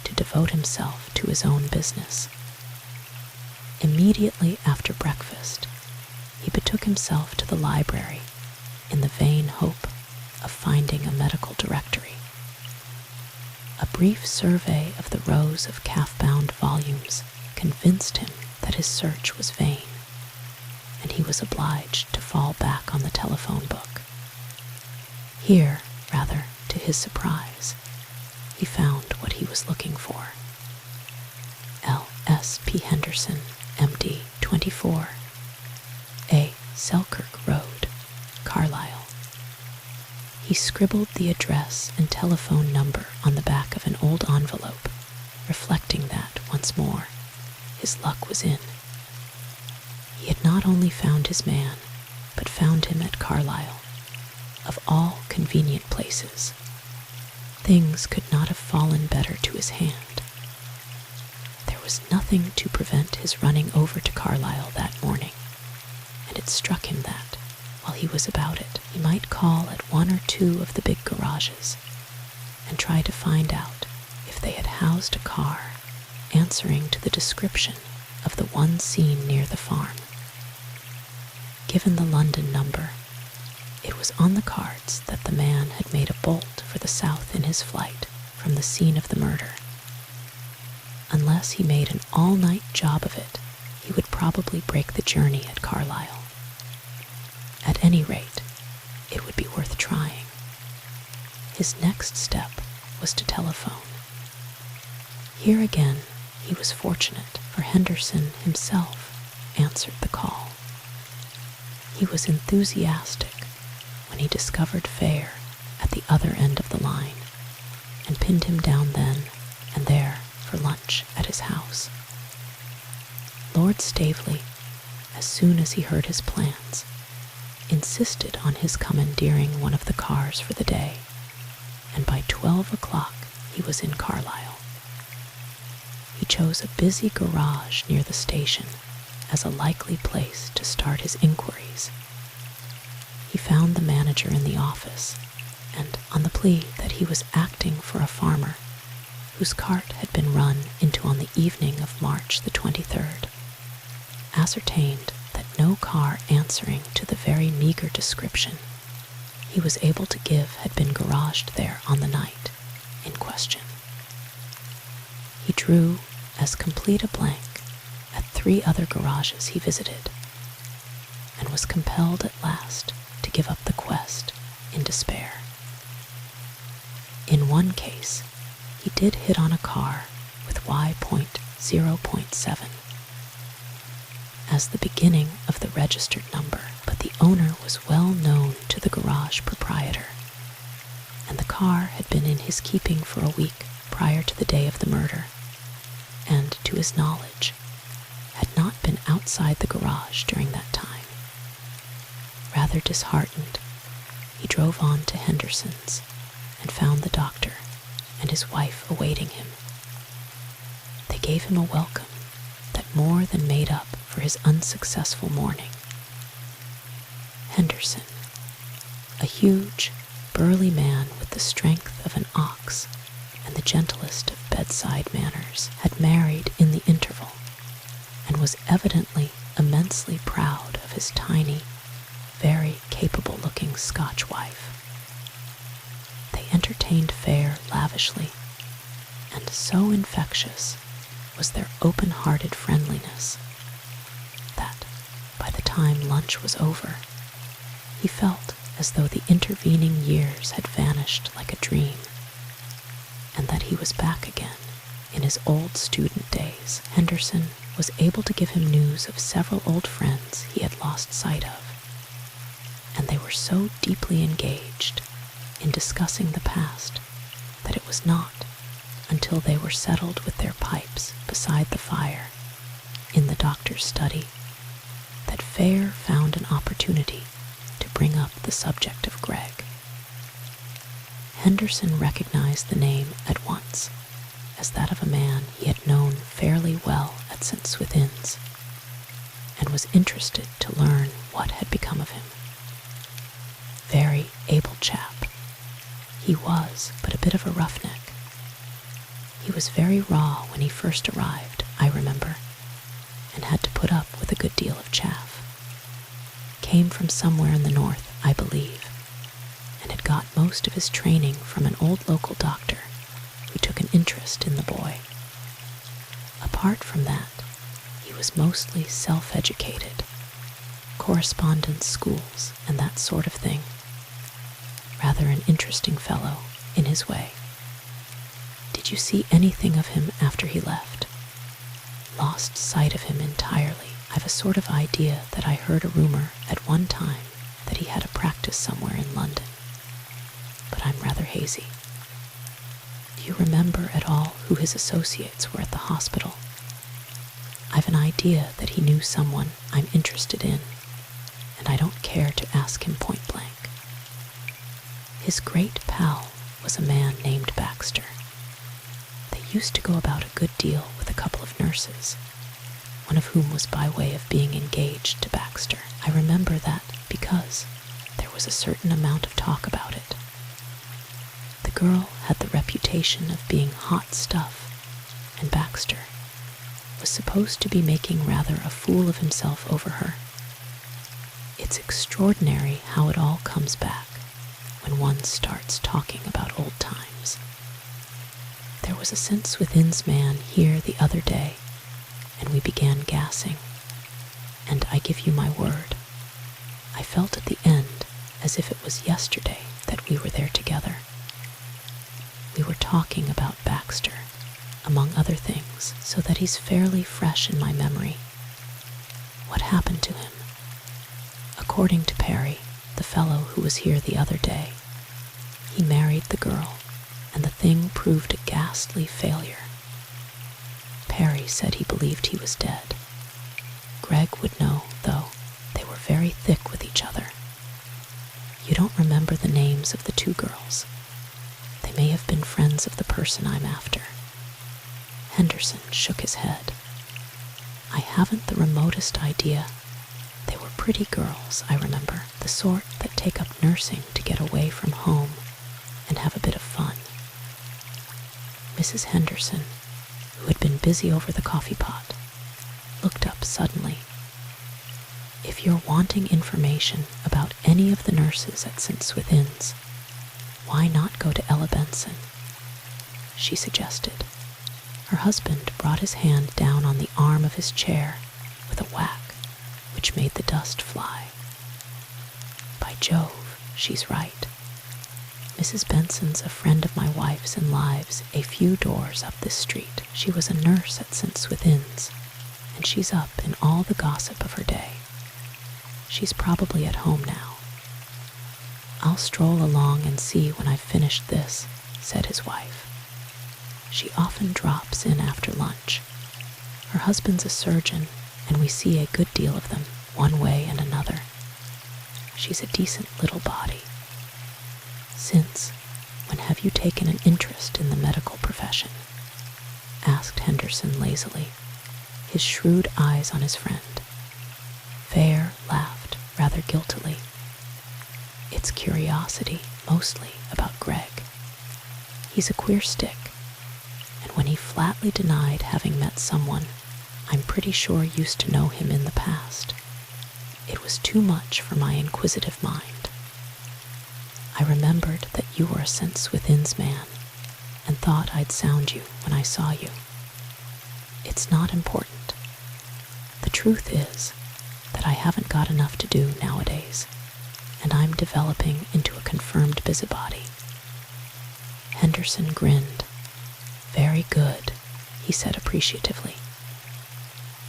to devote himself to his own business. Immediately after breakfast, he betook himself to the library in the vain hope of finding a medical directory. A brief survey of the rows of calf-bound volumes convinced him that his search was vain, and he was obliged to fall back on the telephone book. Here, rather, to his surprise, he found what he was looking for. L.S.P. Henderson, M.D., 24, A. Selkirk Road, Carlisle. He scribbled the address and telephone number on the back of an old envelope, reflecting that, once more, his luck was in. He had not only found his man, but found him at Carlisle. Of all convenient places, things could not have fallen better to his hand. There was nothing to prevent his running over to Carlisle that morning, and it struck him that, while he was about it, he might call at one or two of the big garages and try to find out if they had housed a car answering to the description of the one seen near the farm. Given the London number, it was on the cards that the man had made a bolt for the south in his flight from the scene of the murder. Unless he made an all-night job of it, he would probably break the journey at Carlisle. At any rate, it would be worth trying. His next step was to telephone. Here again, he was fortunate, for Henderson himself answered the call. He was enthusiastic when he discovered Fair at the other end of the line, and pinned him down then and there for lunch at his house. Lord Staveley, as soon as he heard his plans, insisted on his commandeering one of the cars for the day, and by 12 o'clock he was in Carlisle. He chose a busy garage near the station as a likely place to start his inquiries. He found the manager in the office, and on the plea that he was acting for a farmer whose cart had been run into on the evening of March the 23rd, ascertained that no car answering to the very meager description he was able to give had been garaged there on the night in question. He drew as complete a blank at 3 other garages he visited, and was was compelled at last to give up the quest in despair. In one case, he did hit on a car with Y.0.7 as the beginning of the registered number, but the owner was well known to the garage proprietor, and the car had been in his keeping for a week prior to the day of the murder, and, to his knowledge, had not been outside the garage during that time. Rather disheartened, he drove on to Henderson's and found the doctor and his wife awaiting him. They gave him a welcome that more than made up for his unsuccessful morning. Henderson, a huge, burly man with the strength of an ox and the gentlest of bedside manners, had married in the interval and was evidently immensely proud of his tiny, very capable-looking Scotch wife. They entertained Fair lavishly, and so infectious was their open-hearted friendliness that, by the time lunch was over, he felt as though the intervening years had vanished like a dream, and that he was back again in his old student days. Henderson was able to give him news of several old friends he had lost sight of, and they were so deeply engaged in discussing the past that it was not until they were settled with their pipes beside the fire in the doctor's study that Fair found an opportunity to bring up the subject of Greg. Henderson recognized the name at once as that of a man he had known fairly well at St. Swithin's, and was interested to learn what had become of him. Very able chap. He was but a bit of a roughneck. He was very raw when he first arrived, I remember, and had to put up with a good deal of chaff. Came from somewhere in the north, I believe, and had got most of his training from an old local doctor who took an interest in the boy. Apart from that, he was mostly self-educated, correspondence schools and that sort of thing. Rather an interesting fellow in his way. Did you see anything of him after he left? Lost sight of him entirely. I've a sort of idea that I heard a rumor at one time that he had a practice somewhere in London, but I'm rather hazy. Do you remember at all who his associates were at the hospital? I've an idea that he knew someone I'm interested in, and I don't care to ask him point blank. His great pal was a man named Baxter. They used to go about a good deal with a couple of nurses, one of whom was by way of being engaged to Baxter. I remember that because there was a certain amount of talk about it. The girl had the reputation of being hot stuff, and Baxter was supposed to be making rather a fool of himself over her. It's extraordinary how it all comes back when one starts talking about old times. There was a St. Swithin's man here the other day, and we began gassing, and I give you my word, I felt at the end as if it was yesterday that we were there together. We were talking about Baxter, among other things, so that he's fairly fresh in my memory. What happened to him? According to Perry, the fellow who was here the other day, he married the girl, and the thing proved a ghastly failure. Perry said he believed he was dead. Greg would know, though. They were very thick with each other. You don't remember the names of the two girls. They may have been friends of the person I'm after. Henderson shook his head. I haven't the remotest idea. They were pretty girls, I remember, the sort that take up nursing to get away from home and have a bit of fun. Mrs. Henderson, who had been busy over the coffee pot, looked up suddenly. If you're wanting information about any of the nurses at St. Swithin's, why not go to Ella Benson? She suggested. Her husband brought his hand down on the arm of his chair with a whack which made the dust fly. Jove, she's right. Mrs. Benson's a friend of my wife's and lives a few doors up this street. She was a nurse at St. Swithin's, and she's up in all the gossip of her day. She's probably at home now. I'll stroll along and see when I've finished this, said his wife. She often drops in after lunch. Her husband's a surgeon, and we see a good deal of them, one way and another. She's a decent little body. Since when have you taken an interest in the medical profession? Asked Henderson lazily, his shrewd eyes on his friend. Fair laughed rather guiltily. It's curiosity, mostly, about Greg. He's a queer stick, and when he flatly denied having met someone I'm pretty sure used to know him in the past, it was too much for my inquisitive mind. I remembered that you were a St. Swithin's man, and thought I'd sound you when I saw you. It's not important. The truth is that I haven't got enough to do nowadays, and I'm developing into a confirmed busybody. Henderson grinned. Very good, he said appreciatively.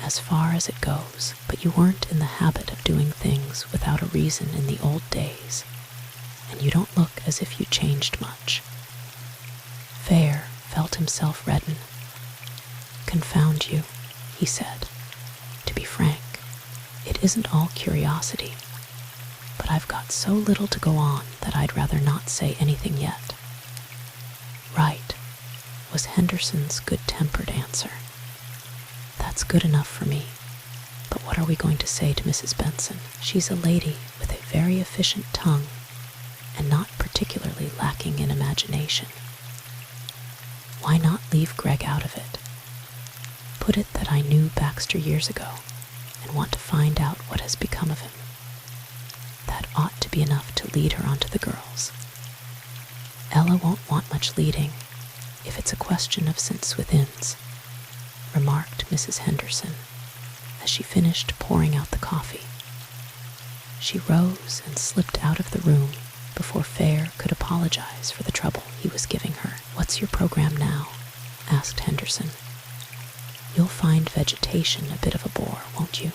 As far as it goes, but you weren't in the habit of doing things without a reason in the old days, and you don't look as if you changed much. Fair felt himself redden. Confound you, he said. To be frank, it isn't all curiosity, but I've got so little to go on that I'd rather not say anything yet. Right, was Henderson's good-tempered answer. That's good enough for me, but what are we going to say to Mrs. Benson? She's a lady with a very efficient tongue and not particularly lacking in imagination. Why not leave Greg out of it? Put it that I knew Baxter years ago and want to find out what has become of him. That ought to be enough to lead her onto the girls. Ella won't want much leading if it's a question of St. Swithin's, remarked Mrs. Henderson as she finished pouring out the coffee. She rose and slipped out of the room before Fair could apologize for the trouble he was giving her. What's your program now? Asked Henderson. You'll find vegetation a bit of a bore, won't you?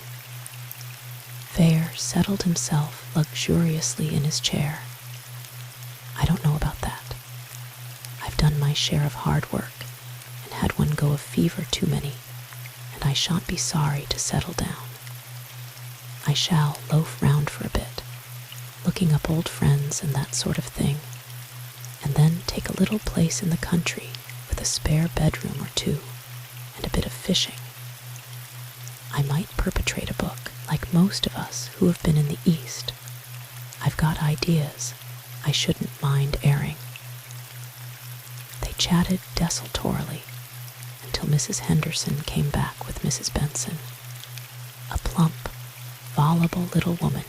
Fair settled himself luxuriously in his chair. I don't know about that. I've done my share of hard work and had one go of fever too many, and I shan't be sorry to settle down. I shall loaf round for a bit, looking up old friends and that sort of thing, and then take a little place in the country with a spare bedroom or two and a bit of fishing. I might perpetrate a book like most of us who have been in the East. I've got ideas I shouldn't mind airing. They chatted desultorily until Mrs. Henderson came back with Mrs. Benson, a plump, voluble little woman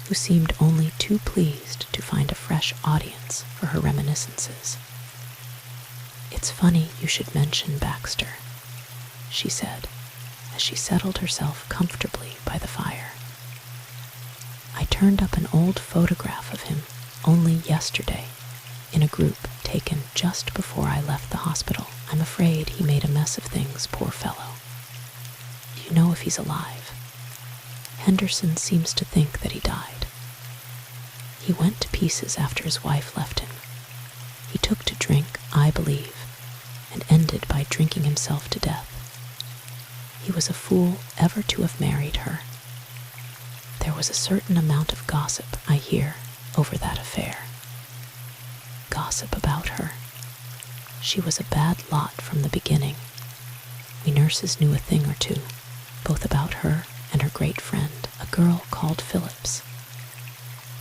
who seemed only too pleased to find a fresh audience for her reminiscences. It's funny you should mention Baxter, she said, as she settled herself comfortably by the fire. I turned up an old photograph of him only yesterday in a group taken just before I left the hospital. I'm afraid he made a mess of things, poor fellow. Do you know if he's alive? Henderson seems to think that he died. He went to pieces after his wife left him. He took to drink, I believe, and ended by drinking himself to death. He was a fool ever to have married her. There was a certain amount of gossip, I hear, over that affair. Gossip about her. She was a bad lot from the beginning. We nurses knew a thing or two, both about her and her great friend, a girl called Phillips.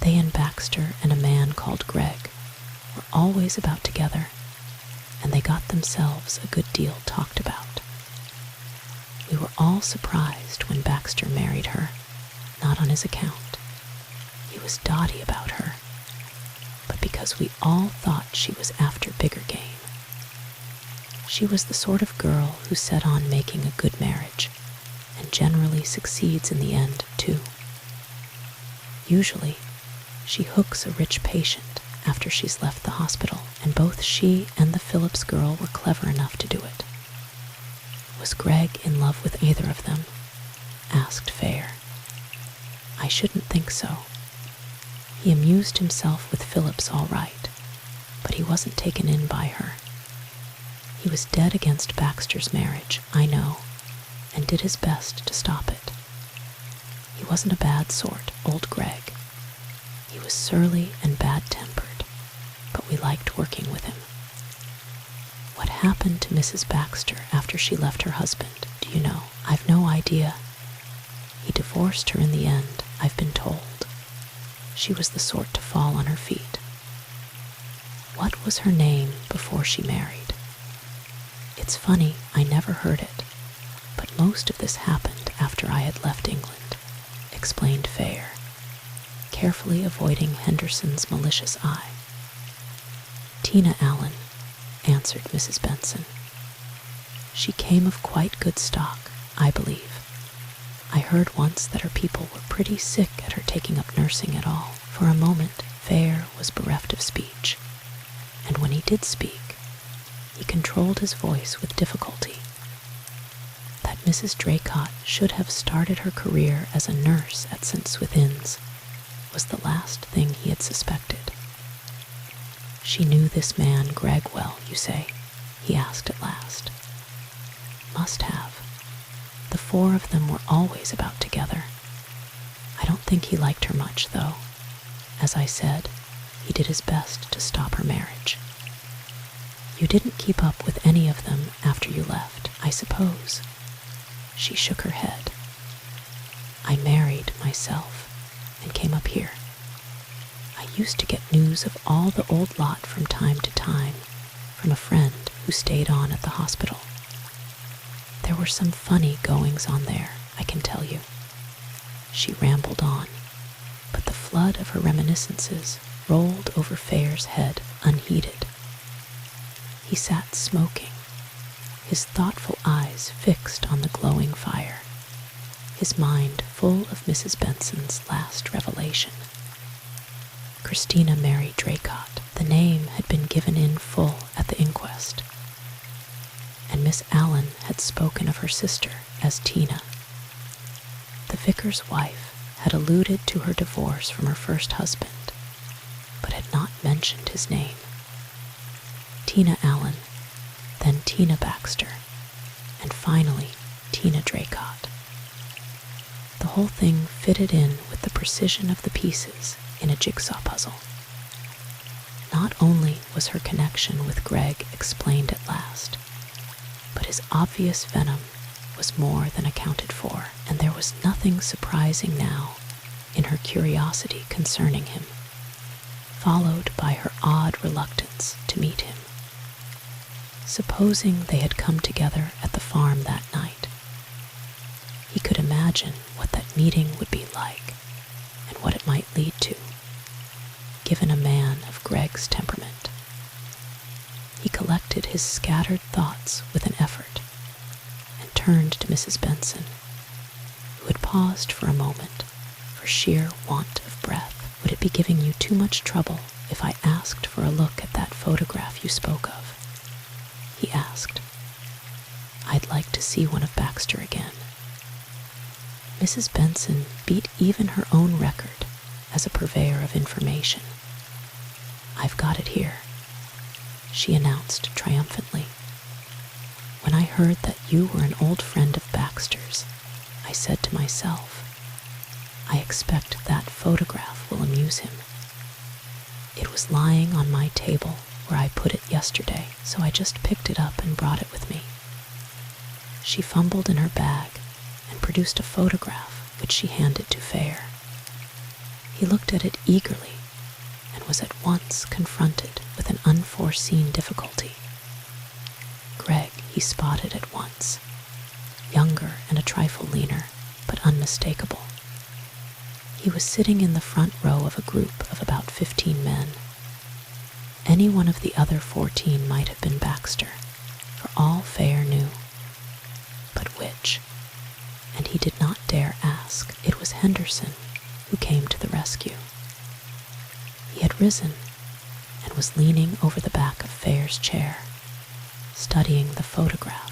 They and Baxter and a man called Greg were always about together, and they got themselves a good deal talked about. We were all surprised when Baxter married her, not on his account. He was dotty about her, but because we all thought she was after bigger game. She was the sort of girl who set on making a good marriage, and generally succeeds in the end, too. Usually, She hooks a rich patient after she's left the hospital, and both she and the Phillips girl were clever enough to do it. Was Greg in love with either of them? Asked Fair. I shouldn't think so. He amused himself with Phillips all right, but he wasn't taken in by her. He was dead against Baxter's marriage, I know, and did his best to stop it. He wasn't a bad sort, old Greg. He was surly and bad-tempered, but we liked working with him. What happened to Mrs. Baxter after she left her husband, do you know? I've no idea. He divorced her in the end, I've been told. She was the sort to fall on her feet. What was her name before she married? It's funny, I never heard it, but most of this happened after I had left England, explained Fair, carefully avoiding Henderson's malicious eye. Tina Allen, answered Mrs. Benson. She came of quite good stock, I believe. I heard once that her people were pretty sick at her taking up nursing at all. For a moment, Fair was bereft of speech, and when he did speak, he controlled his voice with difficulty. That Mrs. Draycott should have started her career as a nurse at St. Swithin's was the last thing he had suspected. She knew this man Greg well, you say? He asked at last. Must have. The four of them were always about together. I don't think he liked her much, though. As I said, he did his best to stop her marriage. You didn't keep up with any of them after you left, I suppose? She shook her head. I married myself and came up here. I used to get news of all the old lot from time to time from a friend who stayed on at the hospital. There were some funny goings-on there, I can tell you. She rambled on, but the flood of her reminiscences rolled over Fair's head unheeded. He sat smoking, his thoughtful eyes fixed on the glowing fire, his mind full of Mrs. Benson's last revelation. Christina Mary Draycott, the name had been given in full at the inquest, and Miss Allen had spoken of her sister as Tina. The vicar's wife had alluded to her divorce from her first husband, but had not mentioned his name. Tina Allen, then Tina Baxter, and finally Tina Draycott. The whole thing fitted in with the precision of the pieces in a jigsaw puzzle. Not only was her connection with Greg explained at last, but his obvious venom was more than accounted for, and there was nothing surprising now in her curiosity concerning him, followed by her odd reluctance to meet him. Supposing they had come together at the farm that night, he could imagine what that meeting would be like and what it might lead to, given a man of Greg's temperament. He collected his scattered thoughts with an effort and turned to Mrs. Benson, who had paused for a moment for sheer want of breath. Would it be giving you too much trouble if I asked for a look at that photograph you spoke of? He asked. I'd like to see one of Baxter again. Mrs. Benson beat even her own record as a purveyor of information. I've got it here, she announced triumphantly. When I heard that you were an old friend of Baxter's, I said to myself, I expect that photograph will amuse him. It was lying on my table where I put it yesterday, so I just picked it up and brought it with me. She fumbled in her bag and produced a photograph which she handed to Fair. He looked at it eagerly and was at once confronted with an unforeseen difficulty. Greg he spotted at once, younger and a trifle leaner, but unmistakable. He was sitting in the front row of a group of about 15 men. Any one of the other 14 might have been Baxter, for all Fair knew. But which? And he did not dare ask. It was Henderson who came to the rescue. had risen and was leaning over the back of Fair's chair, studying the photograph,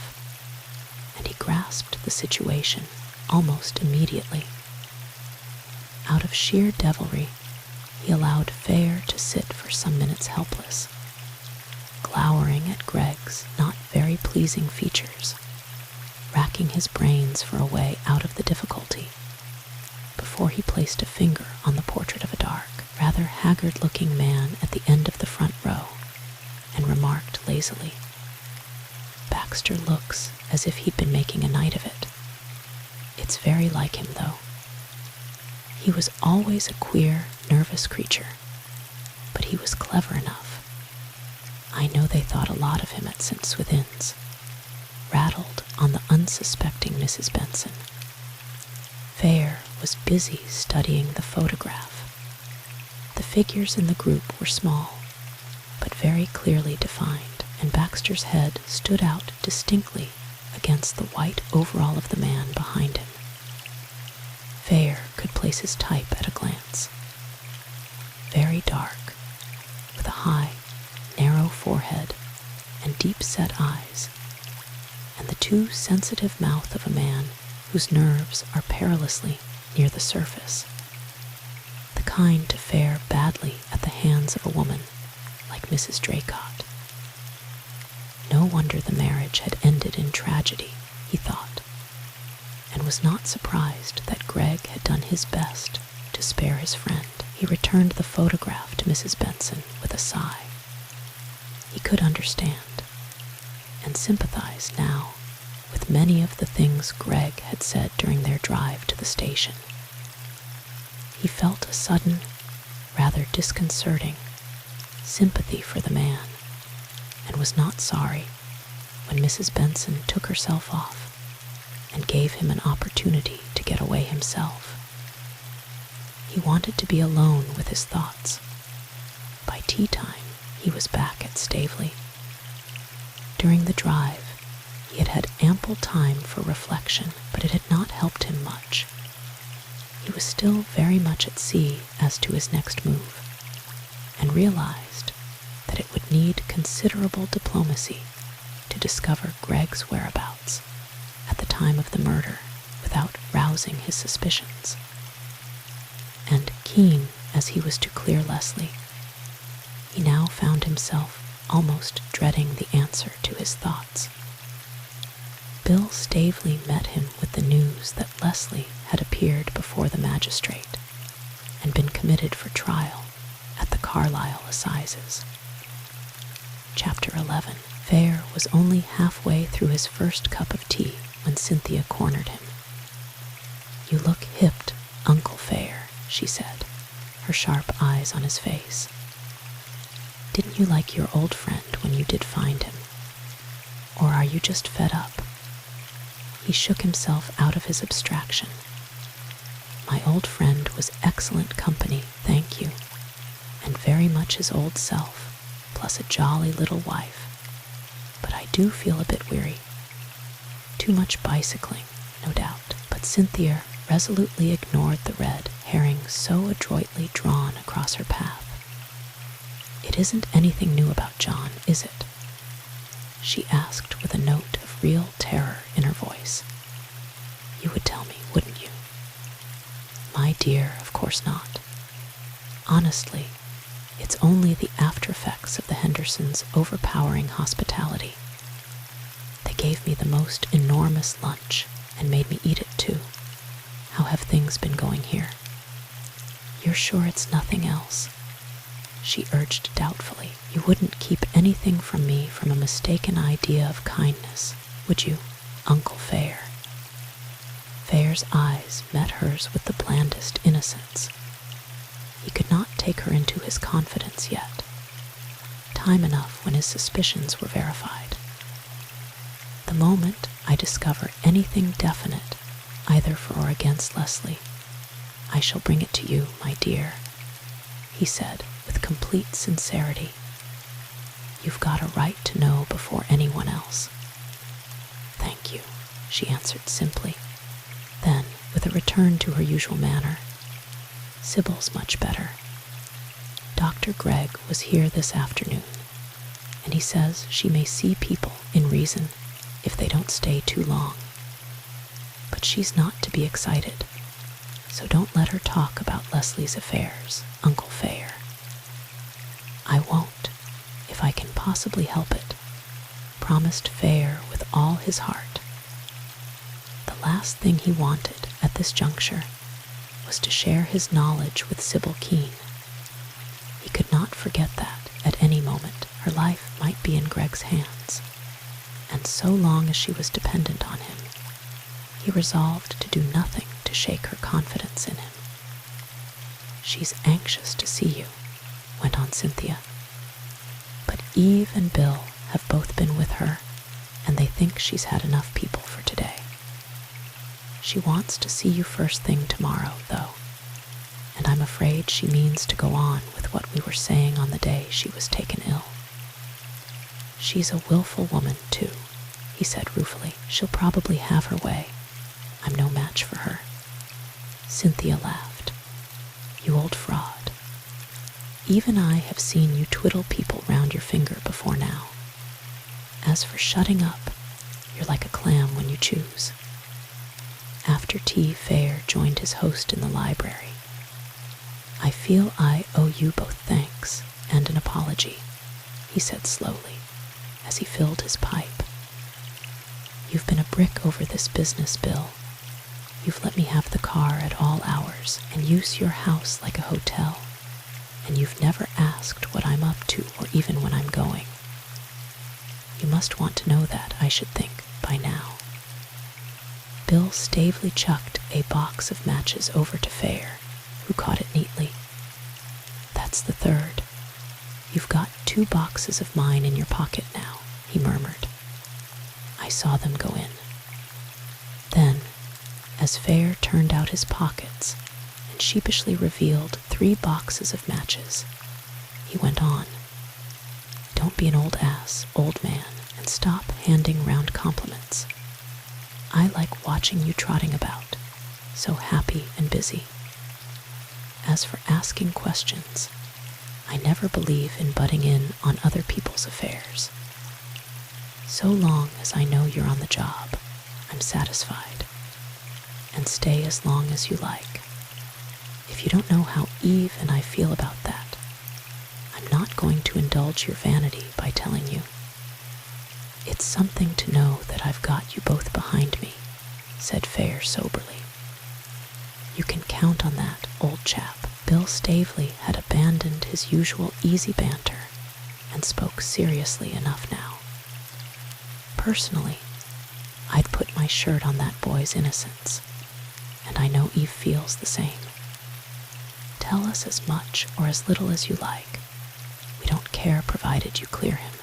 and he grasped the situation almost immediately. Out of sheer devilry, he allowed Fair to sit for some minutes helpless, glowering at Greg's not very pleasing features, racking his brains for a way out of the difficulty, before he placed a finger on the portrait of a dark, rather haggard-looking man at the end of the front row, and remarked lazily, "Baxter looks as if he'd been making a night of it. It's very like him, though. He was always a queer, nervous creature, but he was clever enough. I know they thought a lot of him at St. Swithin's," rattled on the unsuspecting Mrs. Benson. Fair was busy studying the photograph. The figures in the group were small, but very clearly defined, and Baxter's head stood out distinctly against the white overall of the man behind him. Fair could place his type at a glance. Very dark, with a high, narrow forehead and deep-set eyes, and the too sensitive mouth of a man whose nerves are perilously near the surface, the kind to fare badly at the hands of a woman like Mrs. Draycott. No wonder the marriage had ended in tragedy, he thought, and was not surprised that Greg had done his best to spare his friend. He returned the photograph to Mrs. Benson with a sigh. He could understand and sympathize now with many of the things Greg had said during their drive to the station. He felt a sudden, rather disconcerting, sympathy for the man, and was not sorry when Mrs. Benson took herself off and gave him an opportunity to get away himself. He wanted to be alone with his thoughts. By tea time, he was back at Staveley. During the drive, he had had ample time for reflection, but it had not helped him much. He was still very much at sea as to his next move, and realized that it would need considerable diplomacy to discover Greg's whereabouts at the time of the murder without rousing his suspicions. And keen as he was to clear Leslie, he now found himself almost dreading the answer to his thoughts. Bill Staveley met him with the news that Leslie had appeared before the magistrate and been committed for trial at the Carlisle Assizes. Chapter 11. Fair was only halfway through his first cup of tea when Cynthia cornered him. "You look hipped, Uncle Fair," she said, her sharp eyes on his face. "Didn't you like your old friend when you did find him? Or are you just fed up?" He shook himself out of his abstraction. "My old friend was excellent company, thank you, and very much his old self, plus a jolly little wife. But I do feel a bit weary. Too much bicycling, no doubt." But Cynthia resolutely ignored the red herring so adroitly drawn across her path. "It isn't anything new about John, is it?" she asked with a note of real terror in her voice. "You would tell me, wouldn't you?" "My dear, of course not. Honestly, it's only the after-effects of the Hendersons' overpowering hospitality. They gave me the most enormous lunch and made me eat it too. How have things been going here?" "You're sure it's nothing else?" she urged doubtfully. "You wouldn't keep anything from me from a mistaken idea of kindness, would you, Uncle Fair?" Fair's eyes met hers with the blandest innocence. He could not take her into his confidence yet. Time enough when his suspicions were verified. "The moment I discover anything definite, either for or against Leslie, I shall bring it to you, my dear," he said with complete sincerity. "You've got a right to know before anyone else." "Thank you," she answered simply. Then, with a return to her usual manner, "Sybil's much better. Dr. Gregg was here this afternoon, and he says she may see people in reason if they don't stay too long. But she's not to be excited, so don't let her talk about Leslie's affairs, Uncle Fayer. I won't, if I can possibly help it, promised Fayer with all his heart. The last thing he wanted at this juncture was to share his knowledge with Sybil Kean. He could not forget that, at any moment, her life might be in Greg's hands, and so long as she was dependent on him, he resolved to do nothing to shake her confidence in him. "She's anxious to see you," went on Cynthia. "But Eve and Bill have both been with her, and they think she's had enough people for today. She wants to see you first thing tomorrow, though, and I'm afraid she means to go on with what we were saying on the day she was taken ill. She's a willful woman, too," he said ruefully. "She'll probably have her way. I'm no match for her." Cynthia laughed. "You old fraud. Even I have seen you twiddle people round your finger before now. As for shutting up, you're like a clam when you choose." After tea, Fayer joined his host in the library. "I feel I owe you both thanks and an apology," he said slowly, as he filled his pipe. "You've been a brick over this business, Bill. You've let me have the car at all hours and use your house like a hotel, and you've never asked what I'm up to or even when I'm going. You must want to know that, I should think, by now." Bill stavely chucked a box of matches over to Fayer, who caught it neatly. "That's the third. You've got 2 boxes of mine in your pocket now," he murmured. "I saw them go in." Then, as Fayer turned out his pockets and sheepishly revealed 3 boxes of matches, he went on, "Don't be an old ass, old man, and stop handing round compliments. I like watching you trotting about, so happy and busy. As for asking questions, I never believe in butting in on other people's affairs. So long as I know you're on the job, I'm satisfied. And stay as long as you like. If you don't know how Eve and I feel about that, I'm not going to indulge your vanity by telling you. It's something to know that I've got you both behind me," said Fayer soberly. "You can count on that, old chap." Bill Stavely had abandoned his usual easy banter and spoke seriously enough now. "Personally, I'd put my shirt on that boy's innocence, and I know Eve feels the same. Tell us as much or as little as you like. We don't care provided you clear him.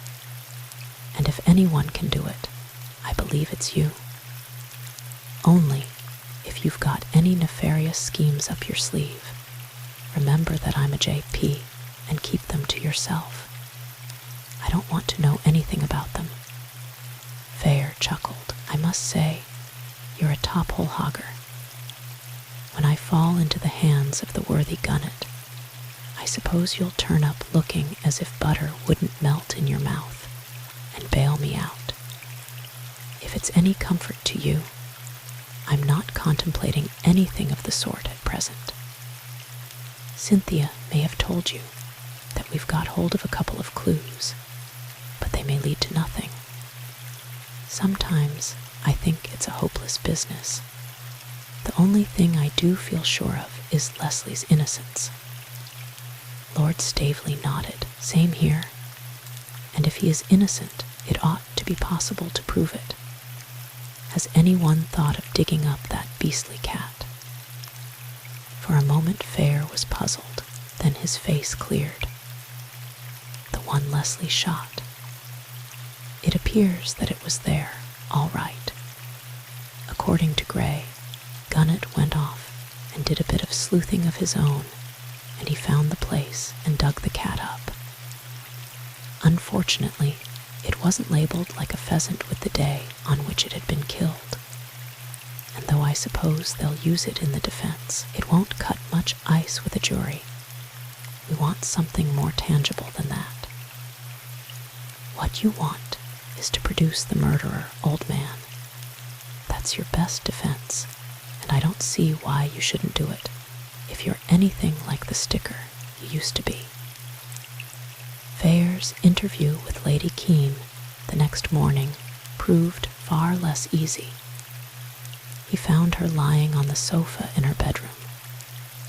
And if anyone can do it, I believe it's you. Only, if you've got any nefarious schemes up your sleeve, remember that I'm a JP and keep them to yourself. I don't want to know anything about them." Fayer chuckled. "I must say, you're a top-hole hogger. When I fall into the hands of the worthy Gunnet, I suppose you'll turn up looking as if butter wouldn't melt in your mouth and bail me out. If it's any comfort to you, I'm not contemplating anything of the sort at present. Cynthia may have told you that we've got hold of a couple of clues, but they may lead to nothing. Sometimes I think it's a hopeless business. The only thing I do feel sure of is Leslie's innocence." Lord Stavely nodded. "Same here. And if he is innocent, it ought to be possible to prove it. Has anyone thought of digging up that beastly cat?" For a moment Fayer was puzzled, then his face cleared. "The one Leslie shot. It appears that it was there, all right. According to Gray, Gunnet went off and did a bit of sleuthing of his own, and he found the place and dug the cat up. Unfortunately, it wasn't labeled like a pheasant with the day on which it had been killed, and though I suppose they'll use it in the defense, it won't cut much ice with a jury. We want something more tangible than that. What you want is to produce the murderer, old man. That's your best defense, and I don't see why you shouldn't do it if you're anything like the sticker you used to be. Fair's interview with Lady Kean the next morning proved far less easy. He found her lying on the sofa in her bedroom,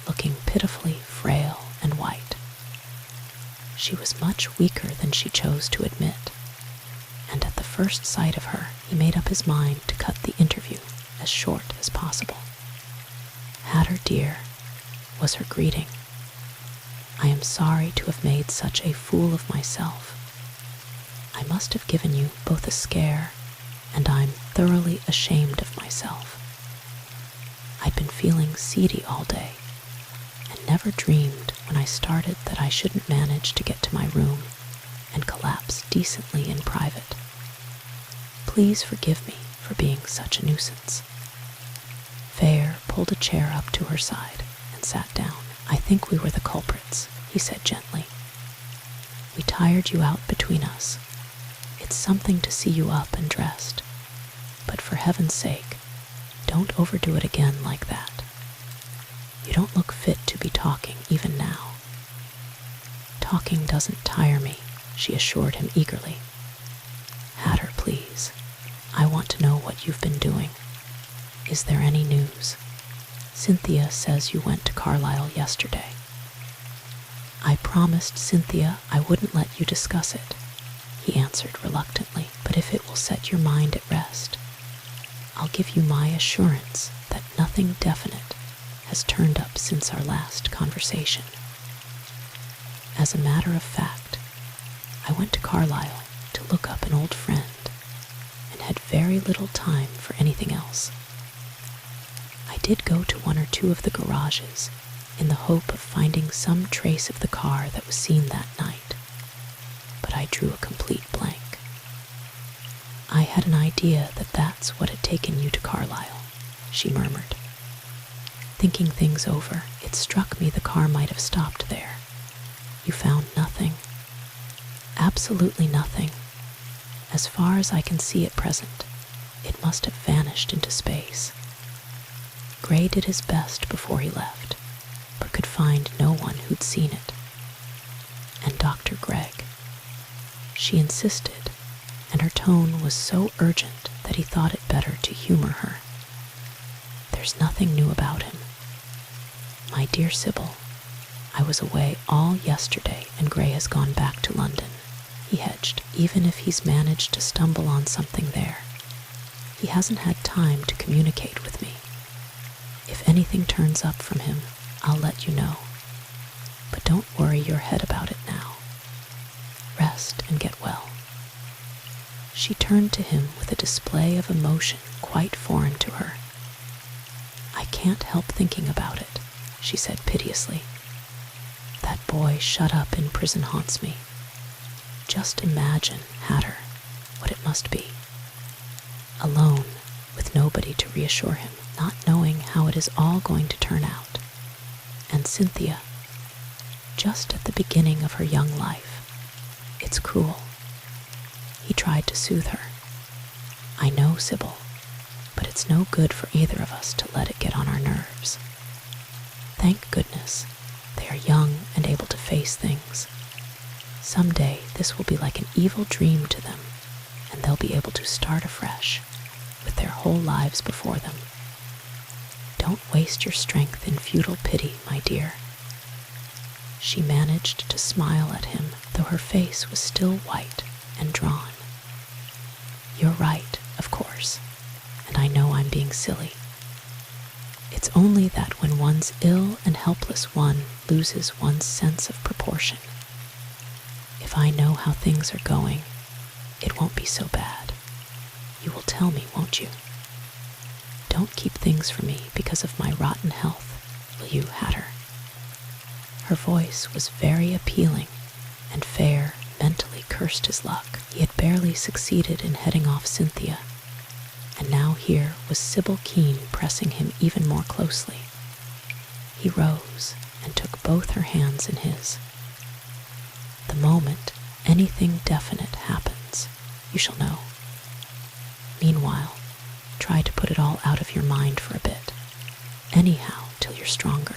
looking pitifully frail and white. She was much weaker than she chose to admit, and at the first sight of her, he made up his mind to cut the interview as short as possible. "Hatter dear," was her greeting. "I am sorry to have made such a fool of myself. I must have given you both a scare, and I'm thoroughly ashamed of myself. I'd been feeling seedy all day, and never dreamed when I started that I shouldn't manage to get to my room and collapse decently in private. Please forgive me for being such a nuisance." Fair pulled a chair up to her side and sat down. "I think we were the culprits," he said gently. "We tired you out between us. It's something to see you up and dressed, but for heaven's sake, don't overdo it again like that. You don't look fit to be talking even now." "Talking doesn't tire me," she assured him eagerly. "Hatter, please. I want to know what you've been doing. Is there any news? Cynthia says you went to Carlisle yesterday." "I promised Cynthia I wouldn't let you discuss it," he answered reluctantly. "But if it will set your mind at rest, I'll give you my assurance that nothing definite has turned up since our last conversation. As a matter of fact, I went to Carlisle to look up an old friend and had very little time for anything else. I did go to one or two of the garages in the hope of finding some trace of the car that was seen that night, but I drew a complete blank. I had an idea that that's what had taken you to Carlisle," she murmured. "Thinking things over, it struck me the car might have stopped there. You found nothing. Absolutely nothing. As far as I can see at present, it must have vanished into space. Gray did his best before he left, but could find no one who'd seen it. And Dr. Gregg." She insisted, and her tone was so urgent that he thought it better to humor her. "There's nothing new about him. My dear Sybil, I was away all yesterday and Gray has gone back to London," he hedged. "Even if he's managed to stumble on something there, he hasn't had time to communicate with me. If anything turns up from him, I'll let you know. But don't worry your head about it now. Rest and get well." She turned to him with a display of emotion quite foreign to her. "I can't help thinking about it," she said piteously. "That boy shut up in prison haunts me. Just imagine, Hatter, what it must be. Alone, with nobody to reassure him, not knowing how it is all going to turn out. And Cynthia, just at the beginning of her young life. It's cruel." He tried to soothe her. "I know, Sybil, but it's no good for either of us to let it get on our nerves. Thank goodness, they are young and able to face things. Someday this will be like an evil dream to them, and they'll be able to start afresh, with their whole lives before them. Don't waste your strength in futile pity, my dear." She managed to smile at him, though her face was still white and drawn. "You're right, of course, and I know I'm being silly. It's only that when one's ill and helpless, one loses one's sense of proportion. If I know how things are going, it won't be so bad. You will tell me, won't you? Don't keep things from me because of my rotten health, will you, Hatter?" Her voice was very appealing, and Fair mentally cursed his luck. He had barely succeeded in heading off Cynthia, and now here was Sybil Kean pressing him even more closely. He rose and took both her hands in his. The moment anything definite happens, you shall know. Meanwhile, try to put it all out of your mind for a bit, anyhow till you're stronger.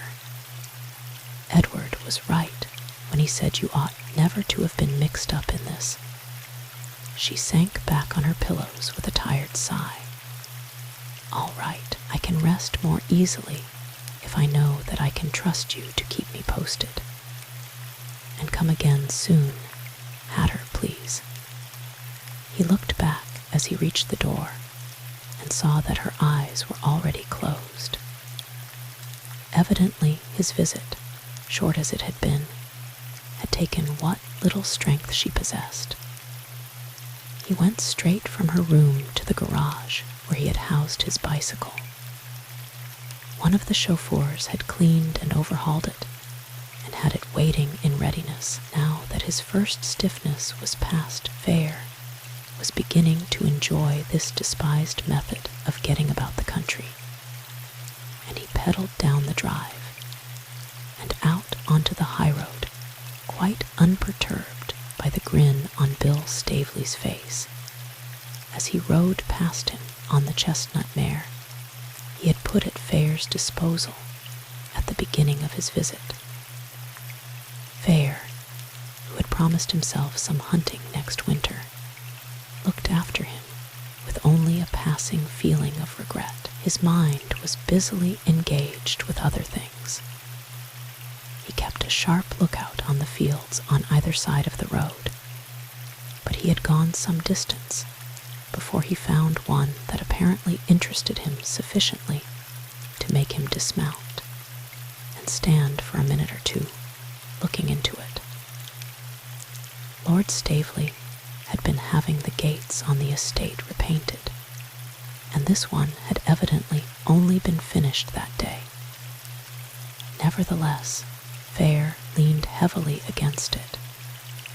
Edward was right when he said you ought never to have been mixed up in this. She sank back on her pillows with a tired sigh. All right, I can rest more easily if I know that I can trust you to keep me posted. And come again soon, Hatter, please. He looked back as he reached the door and saw that her eyes were already closed. Evidently his visit, short as it had been, had taken what little strength she possessed. He went straight from her room to the garage where he had housed his bicycle. One of the chauffeurs had cleaned and overhauled it and had it waiting in readiness. Now that his first stiffness was past, Fair was beginning to enjoy this despised method of getting about the country, and he pedaled down the drive and out onto the highroad, quite unperturbed by the grin on Bill Staveley's face. As he rode past him on the chestnut mare he had put at Fair's disposal at the beginning of his visit. Fair, who had promised himself some hunting next winter, looked after him with only a passing feeling of regret. His mind was busily engaged with other things. He kept a sharp lookout on the fields on either side of the road, but he had gone some distance before he found one that apparently interested him sufficiently to make him dismount and stand for a minute or two looking into it. Lord Staveley had been having the gates on the estate repainted, and this one had evidently only been finished that day. Nevertheless, Fair leaned heavily against it,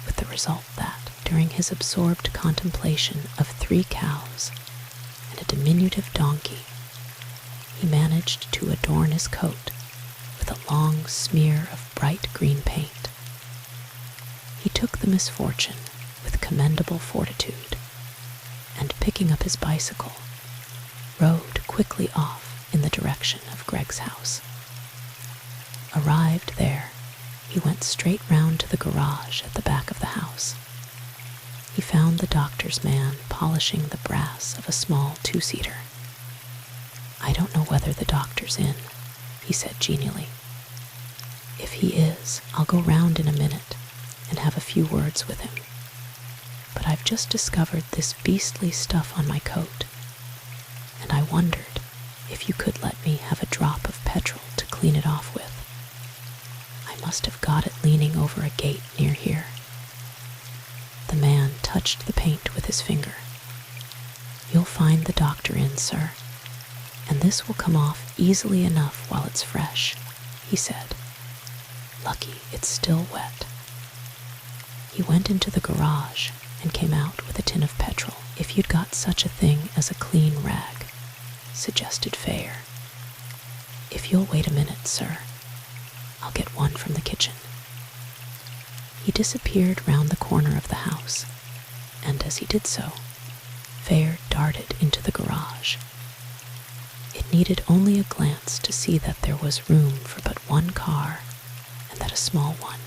with the result that, during his absorbed contemplation of 3 cows and a diminutive donkey, he managed to adorn his coat with a long smear of bright green paint. He took the misfortune with commendable fortitude, and picking up his bicycle, rode quickly off in the direction of Greg's house. Arrived there, he went straight round to the garage at the back of the house. He found the doctor's man polishing the brass of a small 2-seater. "I don't know whether the doctor's in," he said genially. "If he is, I'll go round in a minute and have a few words with him. But I've just discovered this beastly stuff on my coat, and I wondered if you could let me have a drop of petrol to clean it off with. I must have got it leaning over a gate near here." The man touched the paint with his finger. "You'll find the doctor in, sir, and this will come off easily enough while it's fresh," he said. "Lucky it's still wet." He went into the garage and came out with a tin of petrol. "If you'd got such a thing as a clean rag," suggested Fair. "If you'll wait a minute, sir, I'll get one from the kitchen." He disappeared round the corner of the house, and as he did so, Fair darted into the garage. It needed only a glance to see that there was room for but one car, and that a small one.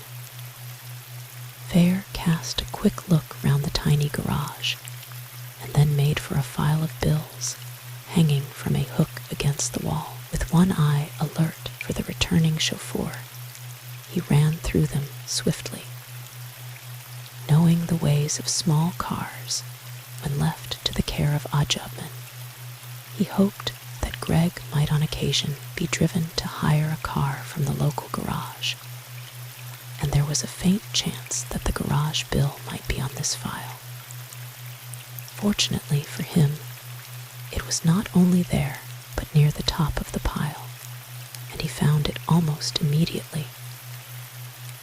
Fair cast a quick look round the tiny garage, and then made for a file of bills hanging from a hook against the wall. With one eye alert for the returning chauffeur, he ran through them swiftly. Knowing the ways of small cars when left to the care of oddjobmen, he hoped that Greg might on occasion be driven to hire a car from the local garage, and there was a faint chance that the garage bill might be on this file. Fortunately for him, it was not only there, but near the top of the pile, and he found it almost immediately.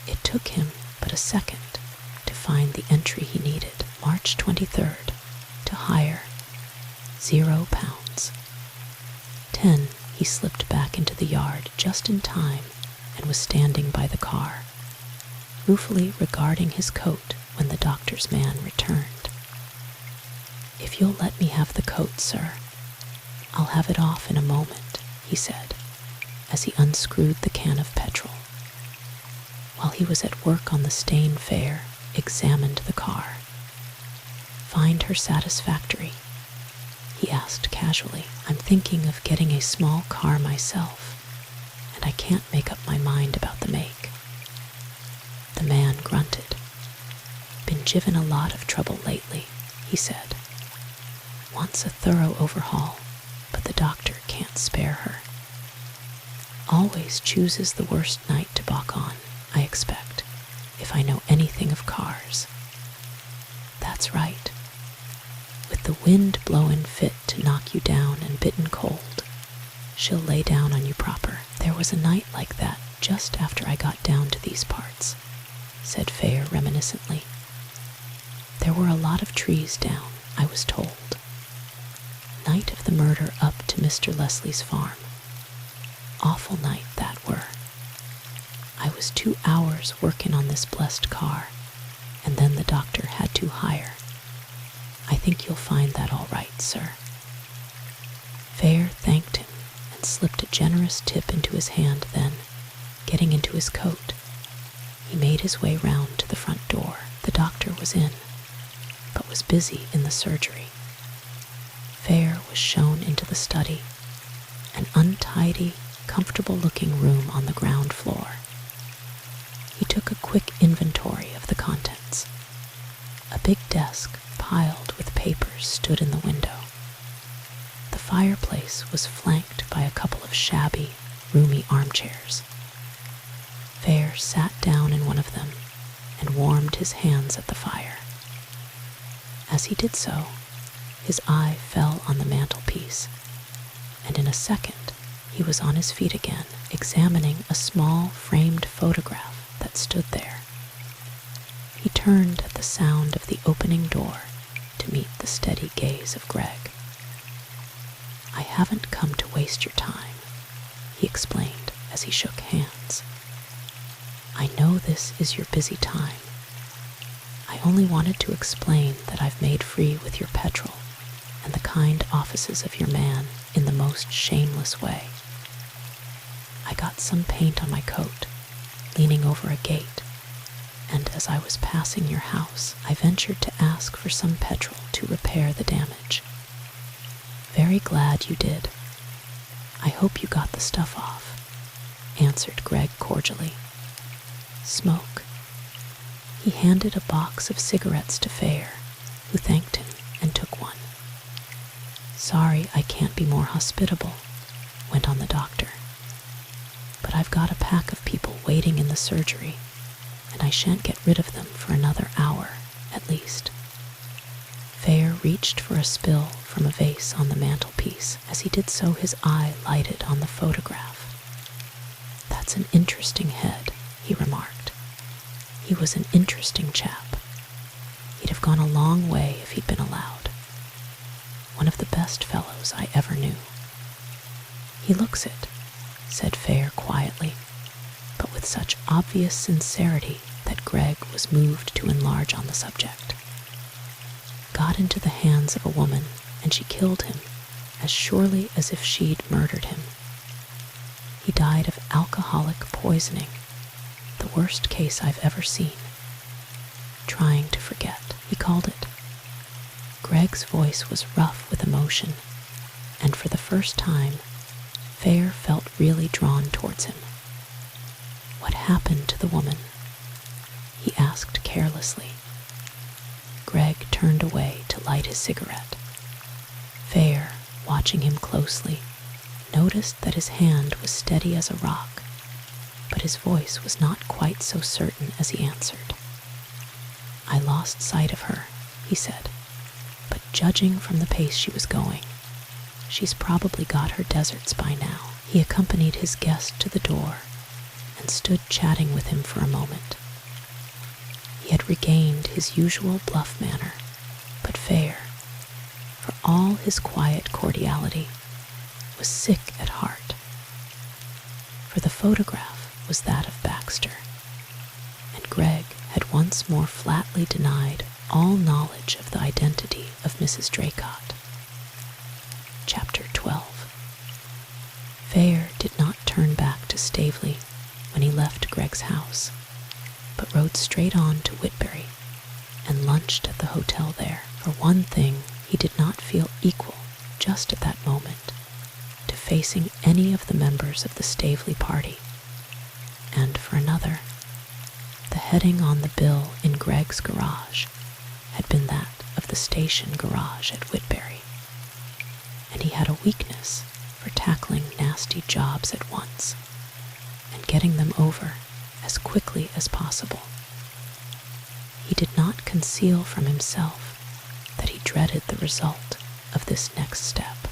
It took him but a second to find the entry he needed. March 23rd, to hire, £0. 10, he slipped back into the yard just in time and was standing by the car, ruefully regarding his coat when the doctor's man returned. "If you'll let me have the coat, sir, I'll have it off in a moment," he said, as he unscrewed the can of petrol. While he was at work on the stain, Fair examined the car. "Find her satisfactory?" he asked casually. "I'm thinking of getting a small car myself, and I can't make up my mind about the make." The man grunted. "Been given a lot of trouble lately," he said. "Wants a thorough overhaul, but the doctor can't spare her. Always chooses the worst night to balk on, I expect, if I know anything of cars." "That's right. With the wind blowin' fit to knock you down and bitten cold, she'll lay down on you proper. There was a night like that just after I got down to these parts," said Fair reminiscently. "There were a lot of trees down, I was told. Night of the murder up to Mr. Leslie's farm. Awful night that were. I was 2 hours working on this blessed car, and then the doctor had to hire. I think you'll find that all right, sir." Fair thanked him and slipped a generous tip into his hand. Then, getting into his coat, he made his way round to the front door. The doctor was in, but was busy in the surgery. Fair was shown into the study, an untidy, comfortable-looking room on the ground floor. He took a quick inventory of the contents. A big desk piled with papers stood in the window. The fireplace was flanked by a couple of shabby, roomy armchairs. Fair sat down in one of them and warmed his hands at the fire. As he did so, his eye fell on the mantelpiece, and in a second he was on his feet again, examining a small framed photograph that stood there. He turned at the sound of the opening door to meet the steady gaze of Greg. "I haven't come to waste your time," he explained as he shook hands. "I know this is your busy time. I only wanted to explain that I've made free with your petrol and the kind offices of your man in the most shameless way. I got some paint on my coat, leaning over a gate, and as I was passing your house, I ventured to ask for some petrol to repair the damage. Very glad you did. I hope you got the stuff off," answered Greg cordially. "Smoke." He handed a box of cigarettes to Fair, who thanked him and took one. "Sorry I can't be more hospitable," went on the doctor, "but I've got a pack of people waiting in the surgery, and I shan't get rid of them for another hour, at least." Fair reached for a spill from a vase on the mantelpiece. As he did so, his eye lighted on the photograph. "That's an interesting head," he remarked. He was an interesting chap. He'd have gone a long way if he'd been allowed. One of the best fellows I ever knew. "He looks it," said Fair quietly, but with such obvious sincerity that Greg was moved to enlarge on the subject. "Got into the hands of a woman, and she killed him as surely as if she'd murdered him. He died of alcoholic poisoning, the worst case I've ever seen. Trying to forget, he called it." Greg's voice was rough with emotion, and for the first time, Fair felt really drawn towards him. "What happened to the woman?" he asked carelessly. Greg turned away to light his cigarette. Fair, watching him closely, noticed that his hand was steady as a rock, but his voice was not quite so certain as he answered. "I lost sight of her," he said, "but judging from the pace she was going, she's probably got her deserts by now." He accompanied his guest to the door and stood chatting with him for a moment. He had regained his usual bluff manner, but Fair, for all his quiet cordiality, was sick at heart. For the photograph was that of Baxter, and Greg once more flatly denied all knowledge of the identity of Mrs. Draycott. Chapter 12. Fair did not turn back to Staveley when he left Greg's house, but rode straight on to Whitbury and lunched at the hotel there. For one thing, he did not feel equal, just at that moment, to facing any of the members of the Staveley party, and for another, the heading on the bill in Greg's garage had been that of the station garage at Whitbury, and he had a weakness for tackling nasty jobs at once and getting them over as quickly as possible. He did not conceal from himself that he dreaded the result of this next step.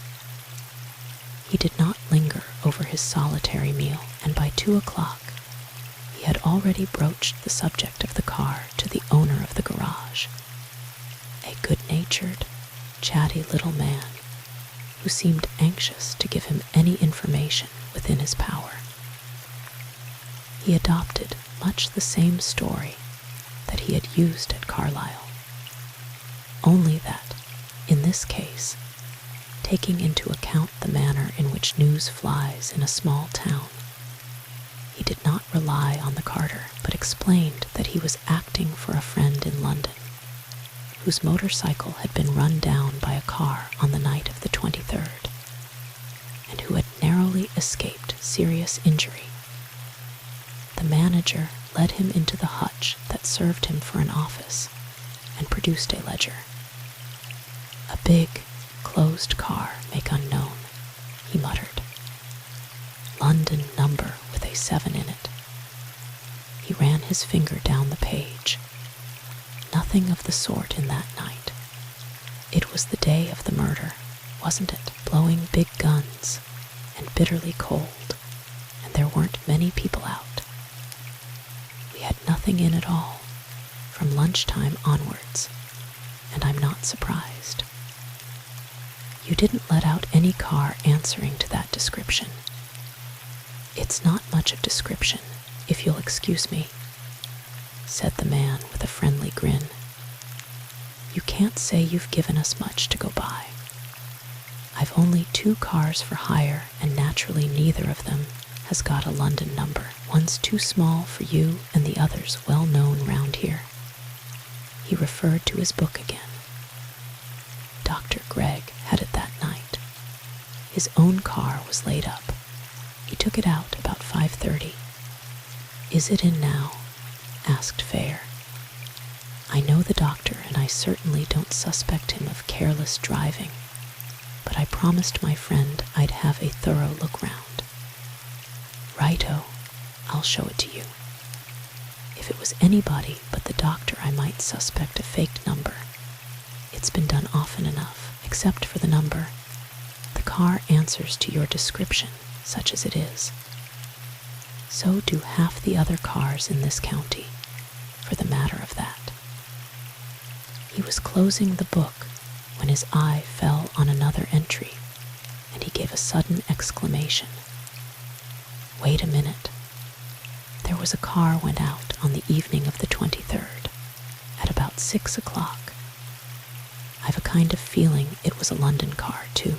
He did not linger over his solitary meal, and by 2:00 he had already broached the subject of the car to the owner of the garage, a good-natured, chatty little man who seemed anxious to give him any information within his power. He adopted much the same story that he had used at Carlisle, only that, in this case, taking into account the manner in which news flies in a small town, he did not rely on the carter, but explained that he was acting for a friend in London, whose motorcycle had been run down by a car on the night of the 23rd, and who had narrowly escaped serious injury. The manager led him into the hutch that served him for an office and produced a ledger. "A big, closed car, make unknown," he muttered. "London number with a 7 in it." He ran his finger down the page. Nothing of the sort in that night. It was the day of the murder, wasn't it? Blowing big guns and bitterly cold, and there weren't many people out. We had nothing in at all, from lunchtime onwards, and I'm not surprised. You didn't let out any car answering to that description. It's not much of description, if you'll excuse me, said the man with a friendly grin. You can't say you've given us much to go by. I've only 2 cars for hire, and naturally neither of them has got a London number. One's too small for you, and the other's well known round here. He referred to his book again. Dr. Gregg had it that night. His own car was laid up. He took it out about 5:30. Is it in now? Asked Fair. I know the doctor, and I certainly don't suspect him of careless driving, but I promised my friend I'd have a thorough look round. Righto, I'll show it to you. If it was anybody but the doctor, I might suspect a fake number. It's been done often enough, except for the number. The car answers to your description, such as it is. So do half the other cars in this county, for the matter of that. He was closing the book when his eye fell on another entry, and he gave a sudden exclamation. Wait a minute. There was a car went out on the evening of the 23rd, at about 6:00. I've a kind of feeling it was a London car, too.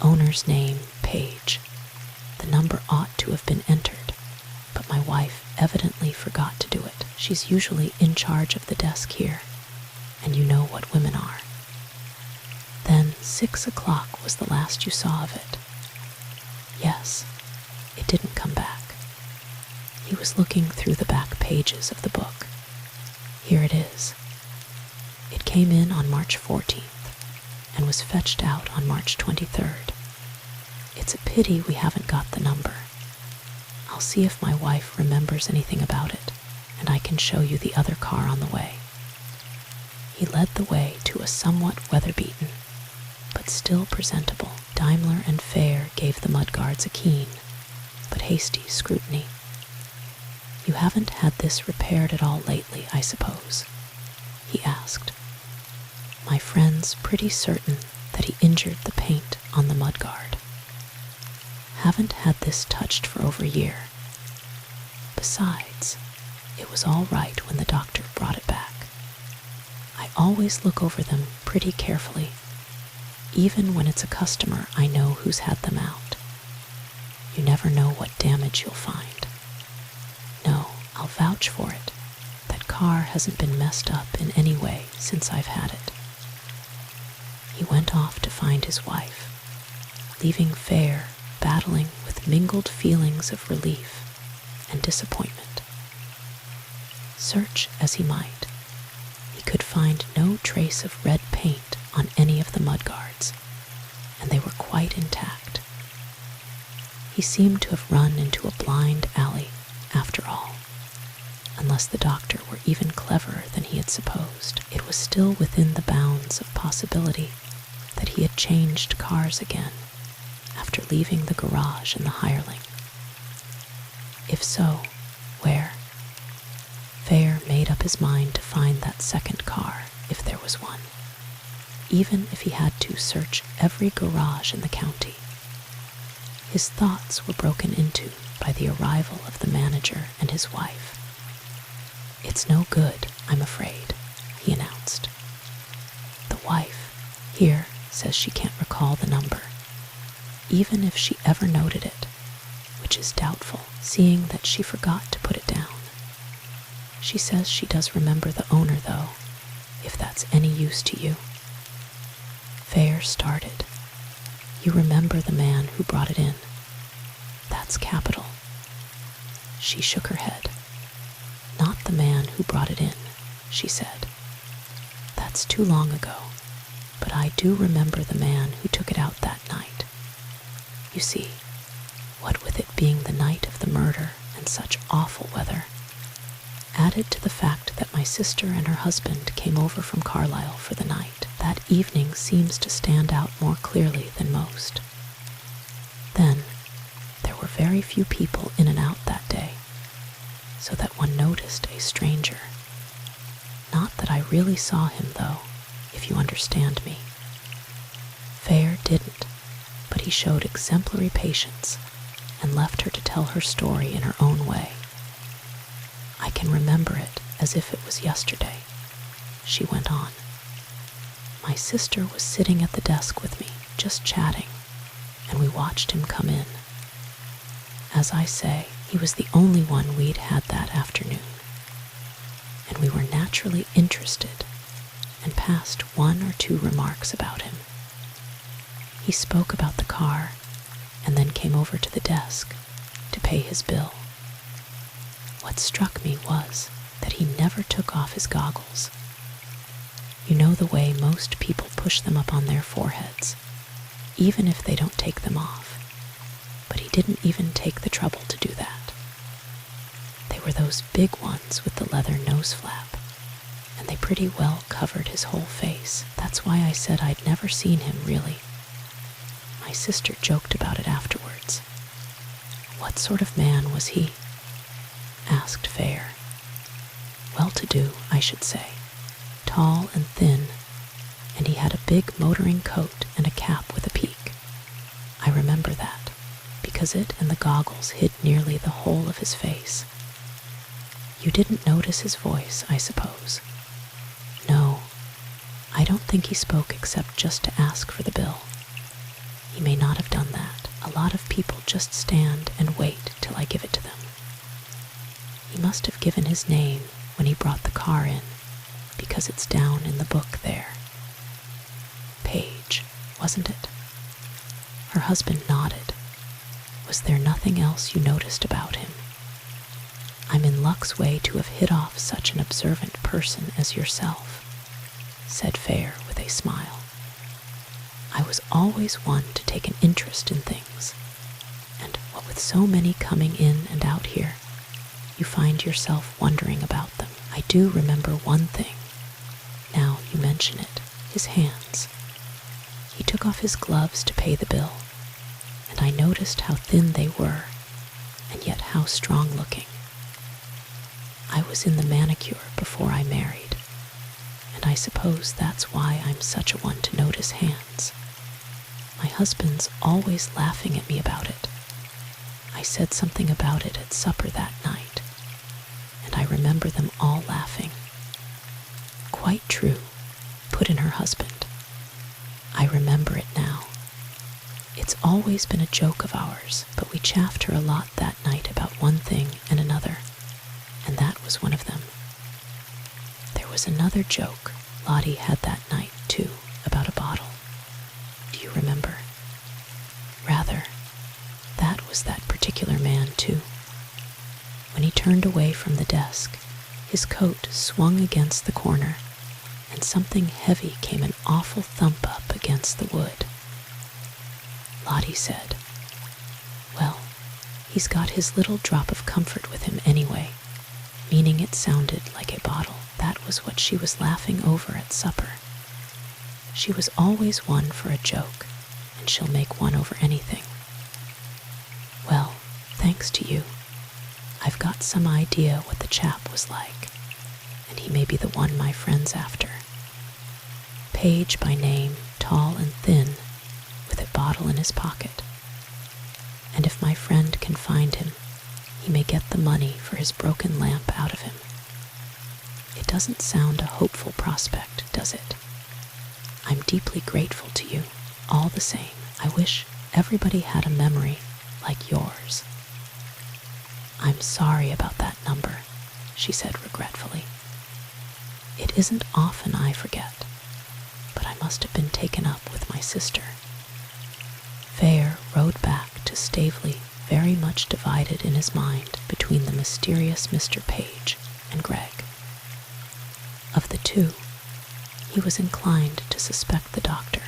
Owner's name, Page. The number ought to have been entered, but my wife evidently forgot to do it. She's usually in charge of the desk here, and you know what women are. Then 6:00 was the last you saw of it. Yes, it didn't come back. He was looking through the back pages of the book. Here it is. It came in on March 14th and was fetched out on March 23rd. It's a pity we haven't got the number. I'll see if my wife remembers anything about it, and I can show you the other car on the way. He led the way to a somewhat weather-beaten, but still presentable. Daimler and Fair gave the mudguards a keen, but hasty scrutiny. You haven't had this repaired at all lately, I suppose? He asked. My friend's pretty certain that he injured the paint on the mudguard. Haven't had this touched for over a year. Besides, It was all right when the doctor brought it back. I always look over them pretty carefully, even when it's a customer I know who's had them out. You never know what damage you'll find. No, I'll vouch for it. That car hasn't been messed up in any way since I've had it. He went off to find his wife, leaving Fair battling with mingled feelings of relief and disappointment. Search as he might, he could find no trace of red paint on any of the mudguards, and they were quite intact. He seemed to have run into a blind alley after all. Unless the doctor were even cleverer than he had supposed, it was still within the bounds of possibility that he had changed cars again after leaving the garage and the hireling. If so, where? Fair made up his mind to find that second car, if there was one, even if he had to search every garage in the county. His thoughts were broken into by the arrival of the manager and his wife. "It's no good, I'm afraid," he announced. The wife here says she can't recall the number, even if she ever noted it, which is doubtful, seeing that she forgot to put it down. She says she does remember the owner, though, if that's any use to you. Fair started. "You remember the man who brought it in? That's capital." She shook her head. "Not the man who brought it in," she said. "That's too long ago, but I do remember the man who took it out that night. You see, what with it being the night of the murder and such awful weather, added to the fact that my sister and her husband came over from Carlisle for the night, that evening seems to stand out more clearly than most. Then, there were very few people in and out that day, so that one noticed a stranger. Not that I really saw him, though, if you understand me. Fair didn't, but he showed exemplary patience and left her to tell her story in her own way. I can remember it as if it was yesterday," she went on. "My sister was sitting at the desk with me, just chatting, and we watched him come in. As I say, he was the only one we'd had that afternoon, and we were naturally interested and passed one or two remarks about him. He spoke about the car and then came over to the desk to pay his bill. What struck me was that he never took off his goggles. You know the way most people push them up on their foreheads, even if they don't take them off, but he didn't even take the trouble to do that. They were those big ones with the leather nose flap, and they pretty well covered his whole face. That's why I said I'd never seen him, really. My sister joked about it afterwards. What sort of man was he?" asked Fair. "Well-to-do, I should say. Tall and thin, and he had a big motoring coat and a cap with a peak. I remember that, because it and the goggles hid nearly the whole of his face. You didn't notice his voice, I suppose?" "No, I don't think he spoke except just to ask for the bill. He may not have done that. A lot of people just stand and wait till I give it to them. He must have given his name when he brought the car in, because it's down in the book there. Page, wasn't it?" Her husband nodded. "Was there nothing else you noticed about him? I'm in luck's way to have hit off such an observant person as yourself," said Fair with a smile. "I was always one to take an interest in things, and what with so many coming in and out here, you find yourself wondering about them. I do remember one thing, now you mention it, his hands. He took off his gloves to pay the bill, and I noticed how thin they were, and yet how strong-looking. I was in the manicure before I married, and I suppose that's why I'm such a one to notice hands. My husband's always laughing at me about it. I said something about it at supper that night, and I remember them all laughing. Quite true, put in her husband. I remember it now. It's always been a joke of ours, but we chaffed her a lot that night about one thing and another, and that was one of them. There was another joke Lottie had that night, too, about a bottle. Do you remember? Rather, that was that particular man, too. When he turned away from the desk, his coat swung against the corner, and something heavy came an awful thump up against the wood. Lottie said, "Well, he's got his little drop of comfort with him anyway," meaning it sounded like a bottle. That was what she was laughing over at supper. She was always one for a joke, and she'll make one over anything. Well, thanks to you, I've got some idea what the chap was like, and he may be the one my friend's after. Page by name, tall and thin, with a bottle in his pocket. And if my friend can find him, he may get the money for his broken lamp out of him. It doesn't sound a hopeful prospect, does it? I'm deeply grateful to you. All the same, I wish everybody had a memory like yours. I'm sorry about that number, she said regretfully. It isn't often I forget, but I must have been taken up with my sister. Fair rode back to Staveley very much divided in his mind between the mysterious Mr. Page and Greg. Of the two, he was inclined to suspect the doctor,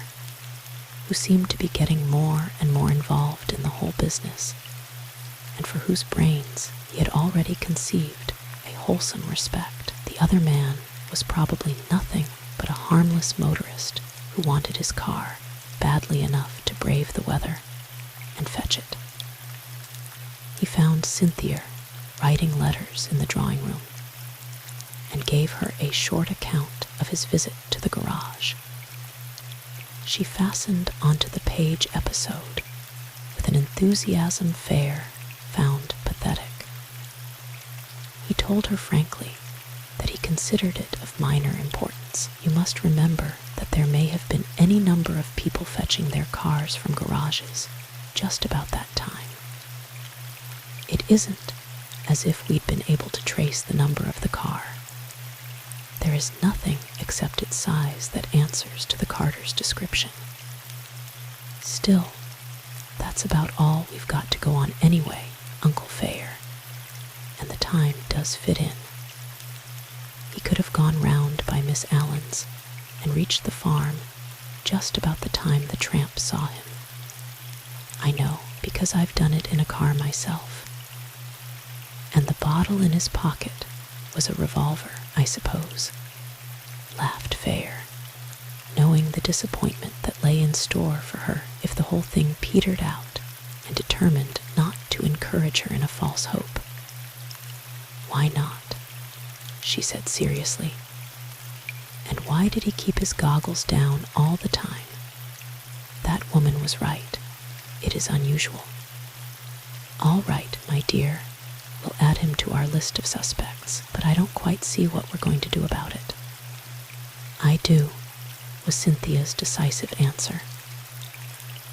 who seemed to be getting more and more involved in the whole business, and for whose brains he had already conceived a wholesome respect. The other man was probably nothing but a harmless motorist who wanted his car badly enough to brave the weather and fetch it. He found Cynthia writing letters in the drawing room and gave her a short account of his visit to the garage. She fastened onto the Page episode with an enthusiasm Fair found pathetic. He told her frankly that he considered it of minor importance. You must remember that there may have been any number of people fetching their cars from garages just about that time. It isn't as if we'd been able to trace the number of the car. There is nothing except its size that answers to the carter's description. Still, that's about all we've got to go on anyway, Uncle Fair, and the time does fit in. He could have gone round by Miss Allen's and reached the farm just about the time the tramp saw him. I know, because I've done it in a car myself. And the bottle in his pocket was a revolver, I suppose, laughed Fair, knowing the disappointment that lay in store for her if the whole thing petered out, and determined not to encourage her in a false hope. Why not? She said seriously. And why did he keep his goggles down all the time? That woman was right. It is unusual. All right, my dear. We'll add him to our list of suspects, but I don't quite see what we're going to do about it. I do, was Cynthia's decisive answer.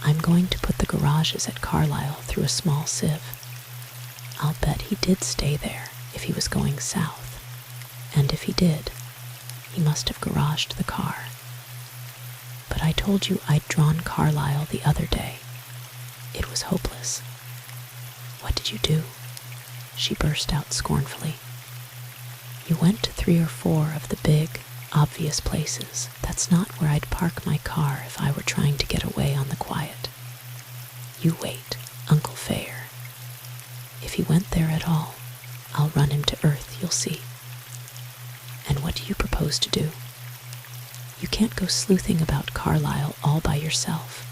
I'm going to put the garages at Carlisle through a small sieve. I'll bet he did stay there if he was going south, and if he did, he must have garaged the car. But I told you I'd drawn Carlisle the other day. It was hopeless. What did you do? She burst out scornfully. You went to 3 or 4 of the big, obvious places. That's not where I'd park my car if I were trying to get away on the quiet. You wait, Uncle Fair. If he went there at all, I'll run him to earth, you'll see. And what do you propose to do? You can't go sleuthing about Carlisle all by yourself.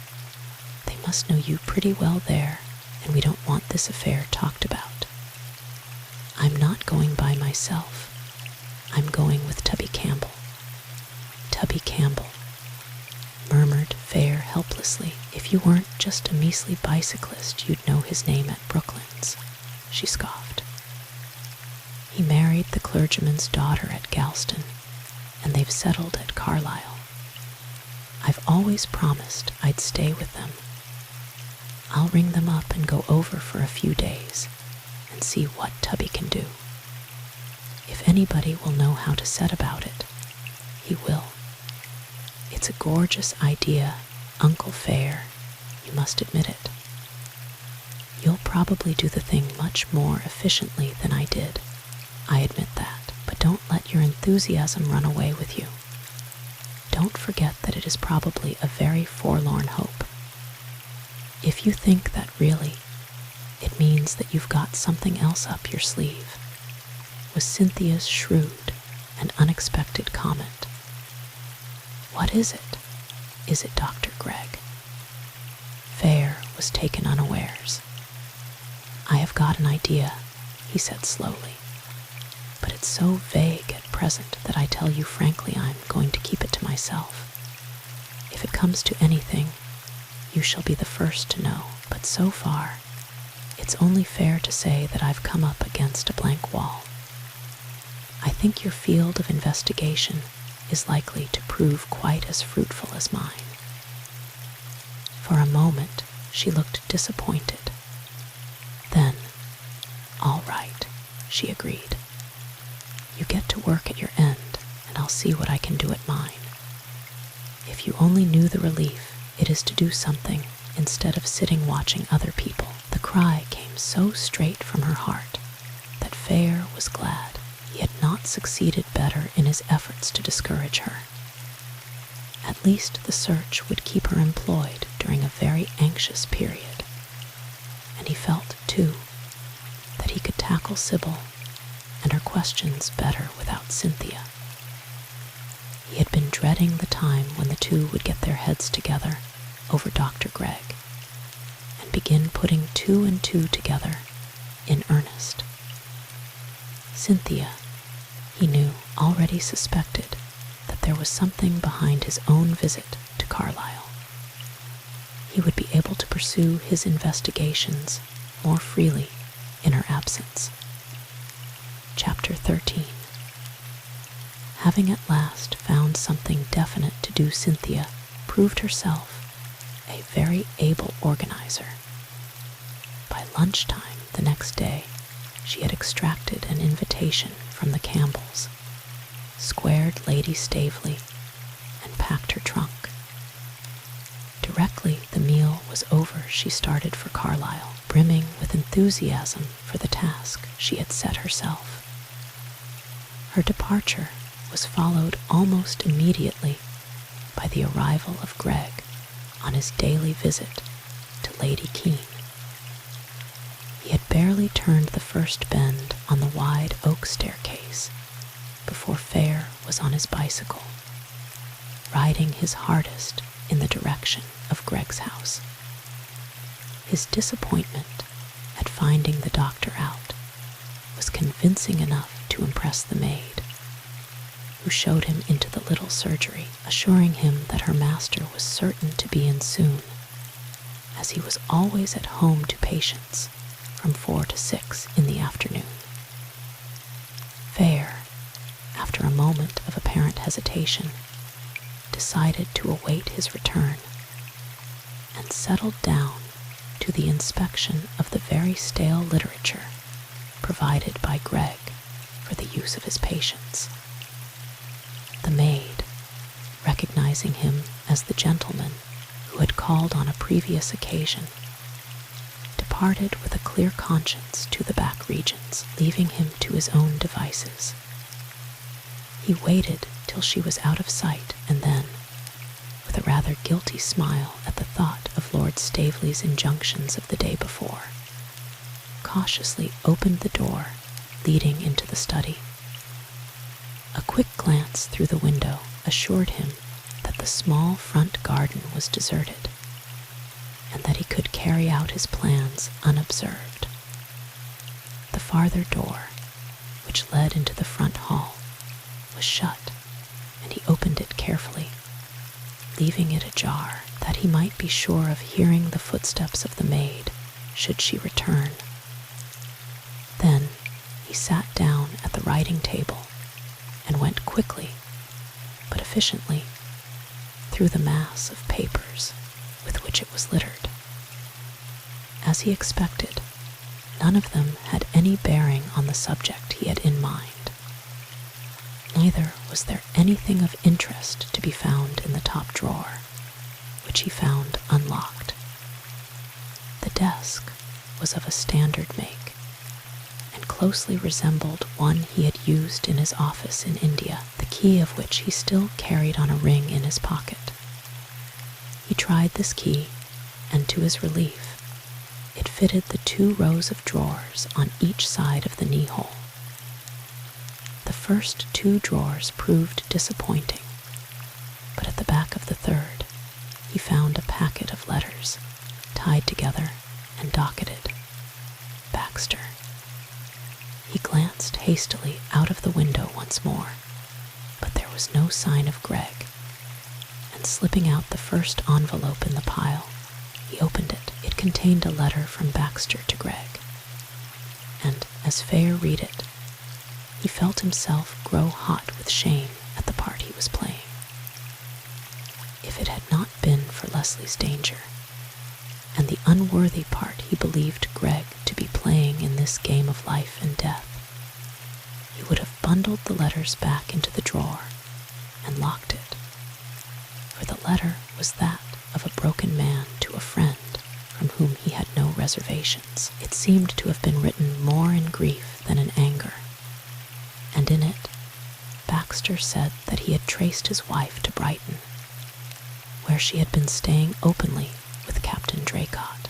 They must know you pretty well there, and we don't want this affair talked about. I'm not going by myself. I'm going with Tubby Campbell. Tubby Campbell, murmured Fair helplessly. If you weren't just a measly bicyclist, you'd know his name at Brooklands, she scoffed. He married the clerk clergyman's daughter at Galston, and they've settled at Carlisle. I've always promised I'd stay with them. I'll ring them up and go over for a few days and see what Tubby can do. If anybody will know how to set about it, he will. It's a gorgeous idea, Uncle Fair, you must admit it. You'll probably do the thing much more efficiently than I did, I admit that, but don't let your enthusiasm run away with you. Don't forget that it is probably a very forlorn hope. If you think that really, it means that you've got something else up your sleeve, was Cynthia's shrewd and unexpected comment. What is it? Is it Dr. Gregg? Fair was taken unawares. I have got an idea, he said slowly, but it's so vague at present that I tell you frankly I'm going to keep it to myself. If it comes to anything, you shall be the first to know, but so far, it's only fair to say that I've come up against a blank wall. I think your field of investigation is likely to prove quite as fruitful as mine. For a moment, she looked disappointed. Then, all right, she agreed. You get to work at your end, and I'll see what I can do at mine. If you only knew the relief it is to do something instead of sitting watching other people. The cry came so straight from her heart that Fair was glad he had not succeeded better in his efforts to discourage her. At least the search would keep her employed during a very anxious period, and he felt, too, that he could tackle Sybil and her questions better without Cynthia. He had been dreading the time when the two would get their heads together over Dr. Gregg and begin putting two and two together in earnest. Cynthia, he knew, already suspected that there was something behind his own visit to Carlisle. He would be able to pursue his investigations more freely in her absence. Chapter 13. Having at last found something definite to do, Cynthia proved herself a very able organizer. By lunchtime the next day, she had extracted an invitation from the Campbells, squared Lady Staveley, and packed her trunk. Directly the meal was over, she started for Carlisle, brimming with enthusiasm for the task she had set herself. Her departure was followed almost immediately by the arrival of Gregg on his daily visit to Lady Kean. He had barely turned the first bend on the wide oak staircase before Fair was on his bicycle, riding his hardest in the direction of Gregg's house. His disappointment at finding the doctor out was convincing enough to impress the maid, who showed him into the little surgery, assuring him that her master was certain to be in soon, as he was always at home to patients from 4 to 6 in the afternoon. Fair, after a moment of apparent hesitation, decided to await his return and settled down to the inspection of the very stale literature provided by Gregg for the use of his patients. The maid, recognizing him as the gentleman who had called on a previous occasion, departed with a clear conscience to the back regions, leaving him to his own devices. He waited till she was out of sight, and then, with a rather guilty smile at the thought of Lord Staveley's injunctions of the day before, cautiously opened the door leading into the study. A quick glance through the window assured him that the small front garden was deserted, and that he could carry out his plans unobserved. The farther door, which led into the front hall, was shut, and he opened it carefully, leaving it ajar that he might be sure of hearing the footsteps of the maid should she return. Then he sat down at the writing table and went quickly, but efficiently, through the mass of papers with which it was littered. As he expected, none of them had any bearing on the subject he had in mind. Neither was there anything of interest to be found in the top drawer, which he found unlocked. The desk was of a standard make, and closely resembled one he had used in his office in India, the key of which he still carried on a ring in his pocket. He tried this key, and to his relief, it fitted the 2 rows of drawers on each side of the knee-hole. The first 2 drawers proved disappointing, but at the back of the third, he found a packet of letters, tied together and docketed. Baxter. He glanced hastily out of the window once more, but there was no sign of Greg, and slipping out the first envelope in the pile, he opened it. It contained a letter from Baxter to Greg, and as Fair read it, he felt himself grow hot with shame at the part he was playing. If it had not been for Leslie's danger, and the unworthy part he believed Greg to be playing in this game of life and death, he would have bundled the letters back into the drawer and locked it, for the letter was that of a broken man to a friend from whom he had no reservations. It seemed to have been written more in grief than in anger, and in it, Baxter said that he had traced his wife to Brighton, where she had been staying openly with Captain Draycott,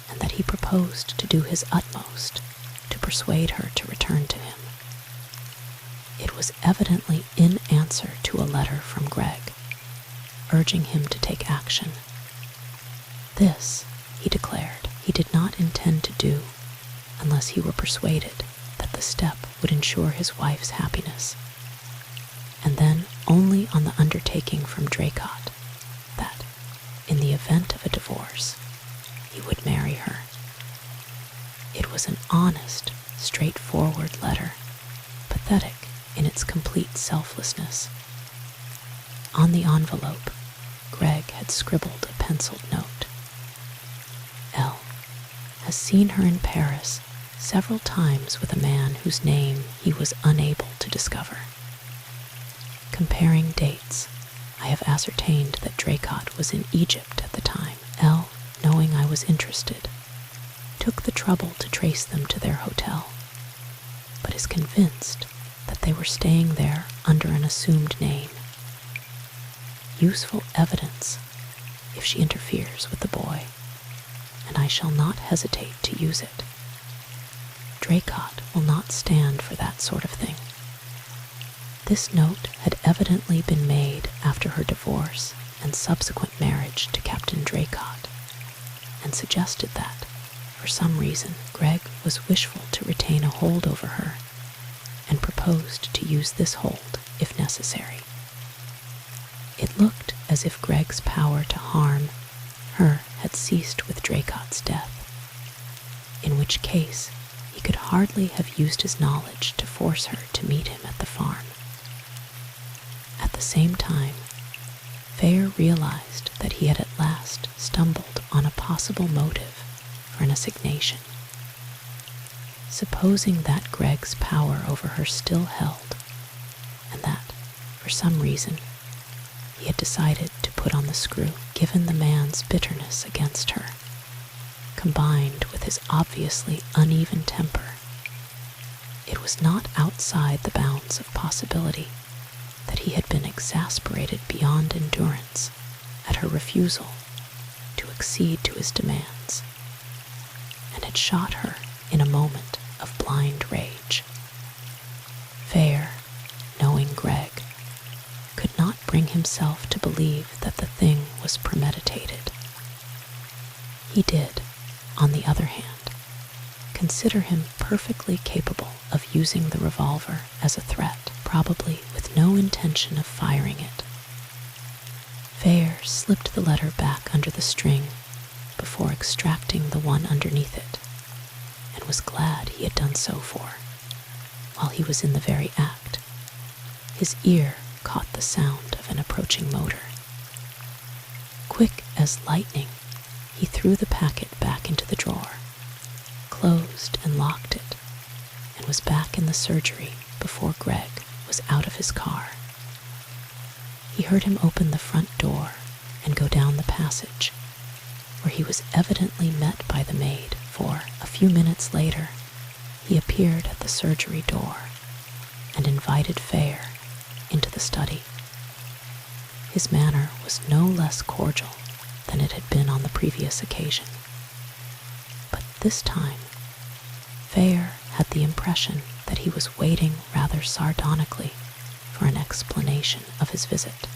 and that he proposed to do his utmost to persuade her to return to him. It was evidently in answer to a letter from Greg, urging him to take action. This, he declared, he did not intend to do unless he were persuaded that the step would ensure his wife's happiness, and then only on the undertaking from Draycott that, in the event of a divorce, he would marry her. It was an honest, straightforward letter, pathetic in its complete selflessness. On the envelope, Greg had scribbled a penciled note. L. has seen her in Paris several times with a man whose name he was unable to discover. Comparing dates, I have ascertained that Draycott was in Egypt at the time. L., knowing I was interested, took the trouble to trace them to their hotel, but is convinced that they were staying there under an assumed name. Useful evidence if she interferes with the boy, and I shall not hesitate to use it. Draycott will not stand for that sort of thing. This note had evidently been made after her divorce and subsequent marriage to Captain Draycott, and suggested that, for some reason, Greg was wishful to retain a hold over her, and proposed to use this hold if necessary. It looked as if Greg's power to harm her had ceased with Draycott's death, in which case he could hardly have used his knowledge to force her to meet him at the farm. At the same time, Fair realized that he had at last stumbled on a possible motive for an assignation. Supposing that Greg's power over her still held, and that, for some reason, he had decided to put on the screw, given the man's bitterness against her, combined with his obviously uneven temper, it was not outside the bounds of possibility that he had been exasperated beyond endurance at her refusal to accede to his demands, and had shot her in a moment of blind rage. Fair, knowing Greg, could not bring himself to believe that the thing was premeditated. He did, on the other hand, consider him perfectly capable of using the revolver as a threat, probably with no intention of firing it. Fair slipped the letter back under the string before extracting the one underneath it, and was glad he had done so, for, while he was in the very act. His ear caught the sound of an approaching motor. Quick as lightning, he threw the packet back into the drawer, closed and locked it, and was back in the surgery before Greg was out of his car. He heard him open the front door and go down the passage, where he was evidently met by the maid, for a few minutes later he appeared at the surgery door and invited Fair into the study. His manner was no less cordial than it had been on the previous occasion, but this time Fair had the impression that he was waiting rather sardonically for an explanation of his visit.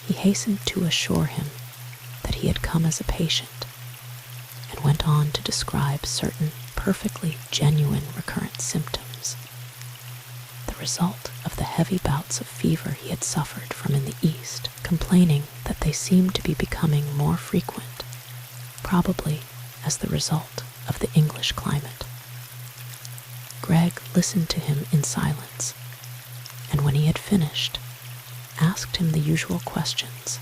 He hastened to assure him that he had come as a patient, and went on to describe certain perfectly genuine recurrent symptoms, the result of the heavy bouts of fever he had suffered from in the East, complaining that they seemed to be becoming more frequent, probably as the result of the English climate. Greg listened to him in silence, and when he had finished, asked him the usual questions,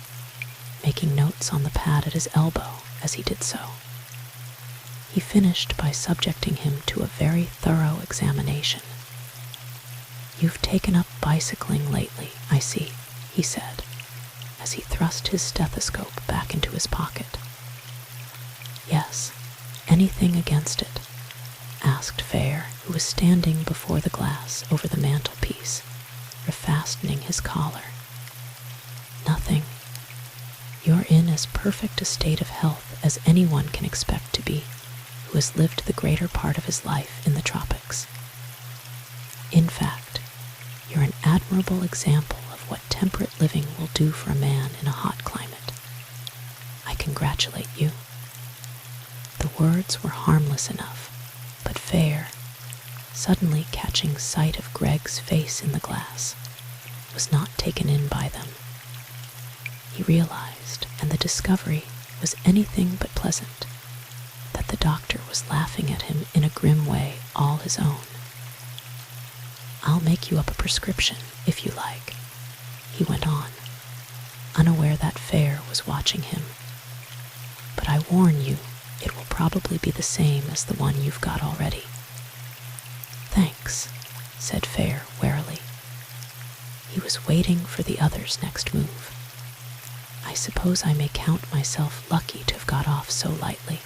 making notes on the pad at his elbow as he did so. He finished by subjecting him to a very thorough examination. "You've taken up bicycling lately, I see," he said, as he thrust his stethoscope back into his pocket. "Yes, anything against it?" asked Fair, who was standing before the glass over the mantelpiece, refastening his collar. "Nothing. You're in as perfect a state of health as anyone can expect to be who has lived the greater part of his life in the tropics. In fact, you're an admirable example of what temperate living will do for a man in a hot climate. I congratulate you." The words were harmless enough, but Fair, suddenly catching sight of Greg's face in the glass, was not taken in by them. He realized, and the discovery was anything but pleasant, that the doctor was laughing at him in a grim way all his own. "I'll make you up a prescription, if you like," he went on, unaware that Fair was watching him. "But I warn you, it will probably be the same as the one you've got already." "Thanks," said Fair warily. He was waiting for the other's next move. "I suppose I may count myself lucky to have got off so lightly."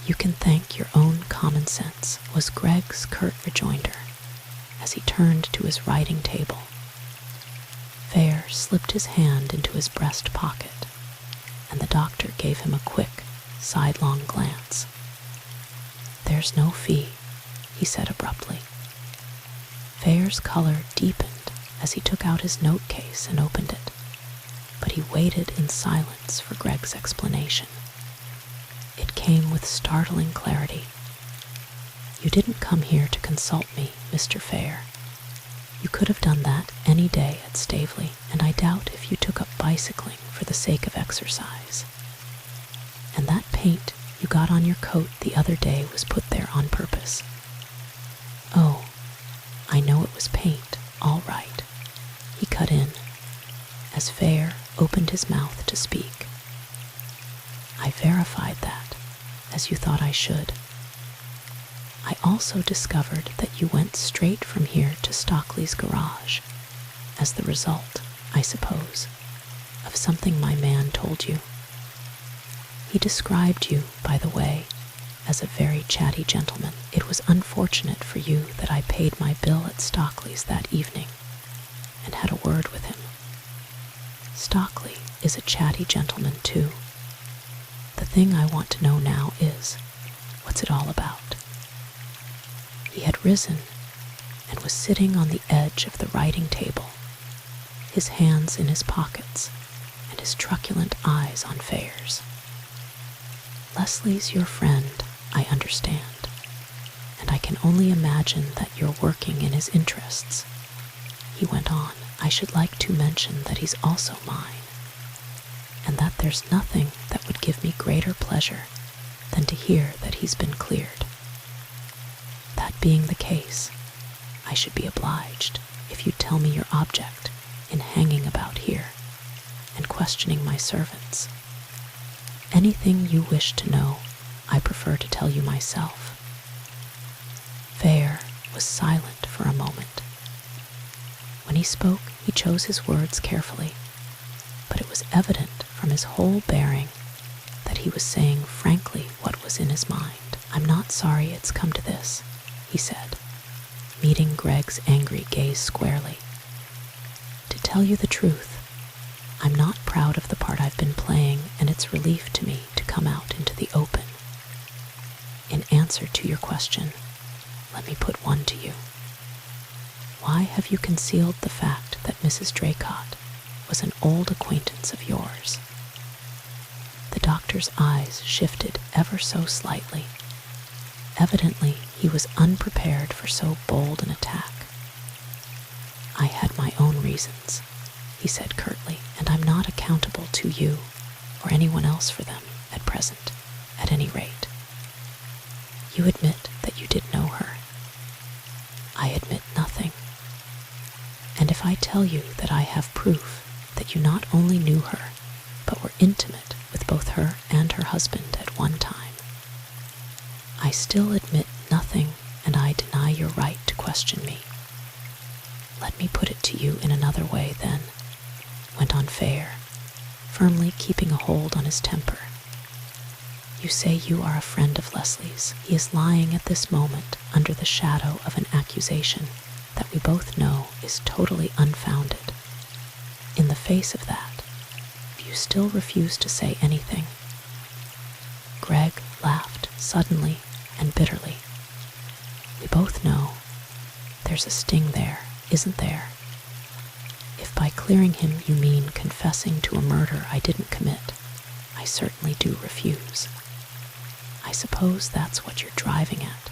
"You can thank your own common sense," was Greg's curt rejoinder, as he turned to his writing table. Fair slipped his hand into his breast pocket, and the doctor gave him a quick, sidelong glance. "There's no fee," he said abruptly. Fair's color deepened as he took out his note case and opened it, but he waited in silence for Greg's explanation. It came with startling clarity. "You didn't come here to consult me, Mr. Fair. You could have done that any day at Staveley, and I doubt if you took up bicycling for the sake of exercise. And that paint you got on your coat the other day was put there on purpose." "Oh, I know it was paint, all right," he cut in, as Fair opened his mouth to speak. "I verified that, as you thought I should. I also discovered that you went straight from here to Stockley's garage, as the result, I suppose, of something my man told you. He described you, by the way, as a very chatty gentleman. It was unfortunate for you that I paid my bill at Stockley's that evening, and had a word with him. Stockley is a chatty gentleman, too. The thing I want to know now is, what's it all about?" He had risen and was sitting on the edge of the writing table, his hands in his pockets and his truculent eyes on Fair's. "Leslie's your friend, I understand, and I can only imagine that you're working in his interests," he went on. "I should like to mention that he's also mine, and that there's nothing that would give me greater pleasure than to hear that he's been cleared. That being the case, I should be obliged if you'd tell me your object in hanging about here and questioning my servants. Anything you wish to know, I prefer to tell you myself." Fair was silent for a moment. When he spoke, he chose his words carefully, but it was evident from his whole bearing that he was saying frankly what was in his mind. "I'm not sorry it's come to this," he said, meeting Greg's angry gaze squarely. "To tell you the truth, I'm not proud of the part I've been playing, and it's relief to me to come out into the open. In answer to your question, let me put one to you. Why have you concealed the fact that Mrs. Draycott was an old acquaintance of yours?" The doctor's eyes shifted ever so slightly. Evidently, he was unprepared for so bold an attack. "I had my own reasons," he said curtly, "and I'm not accountable to you or anyone else for them at present, at any rate. You admit that you did know her. I admit nothing. And if I tell you that I have proof that you not only knew her, but were intimate with both her and her husband at one time, I still admit nothing, and I deny your right to question me. Let me put it to you in another way, then," went on Fair, firmly keeping a hold on his temper. "You say you are a friend of Leslie's. He is lying at this moment under the shadow of an accusation that we both know is totally unfounded. In the face of that, if you still refuse to say anything—" Greg laughed suddenly and bitterly. "We both know there's a sting there, isn't there? If by clearing him you mean confessing to a murder I didn't commit, I certainly do refuse. I suppose that's what you're driving at,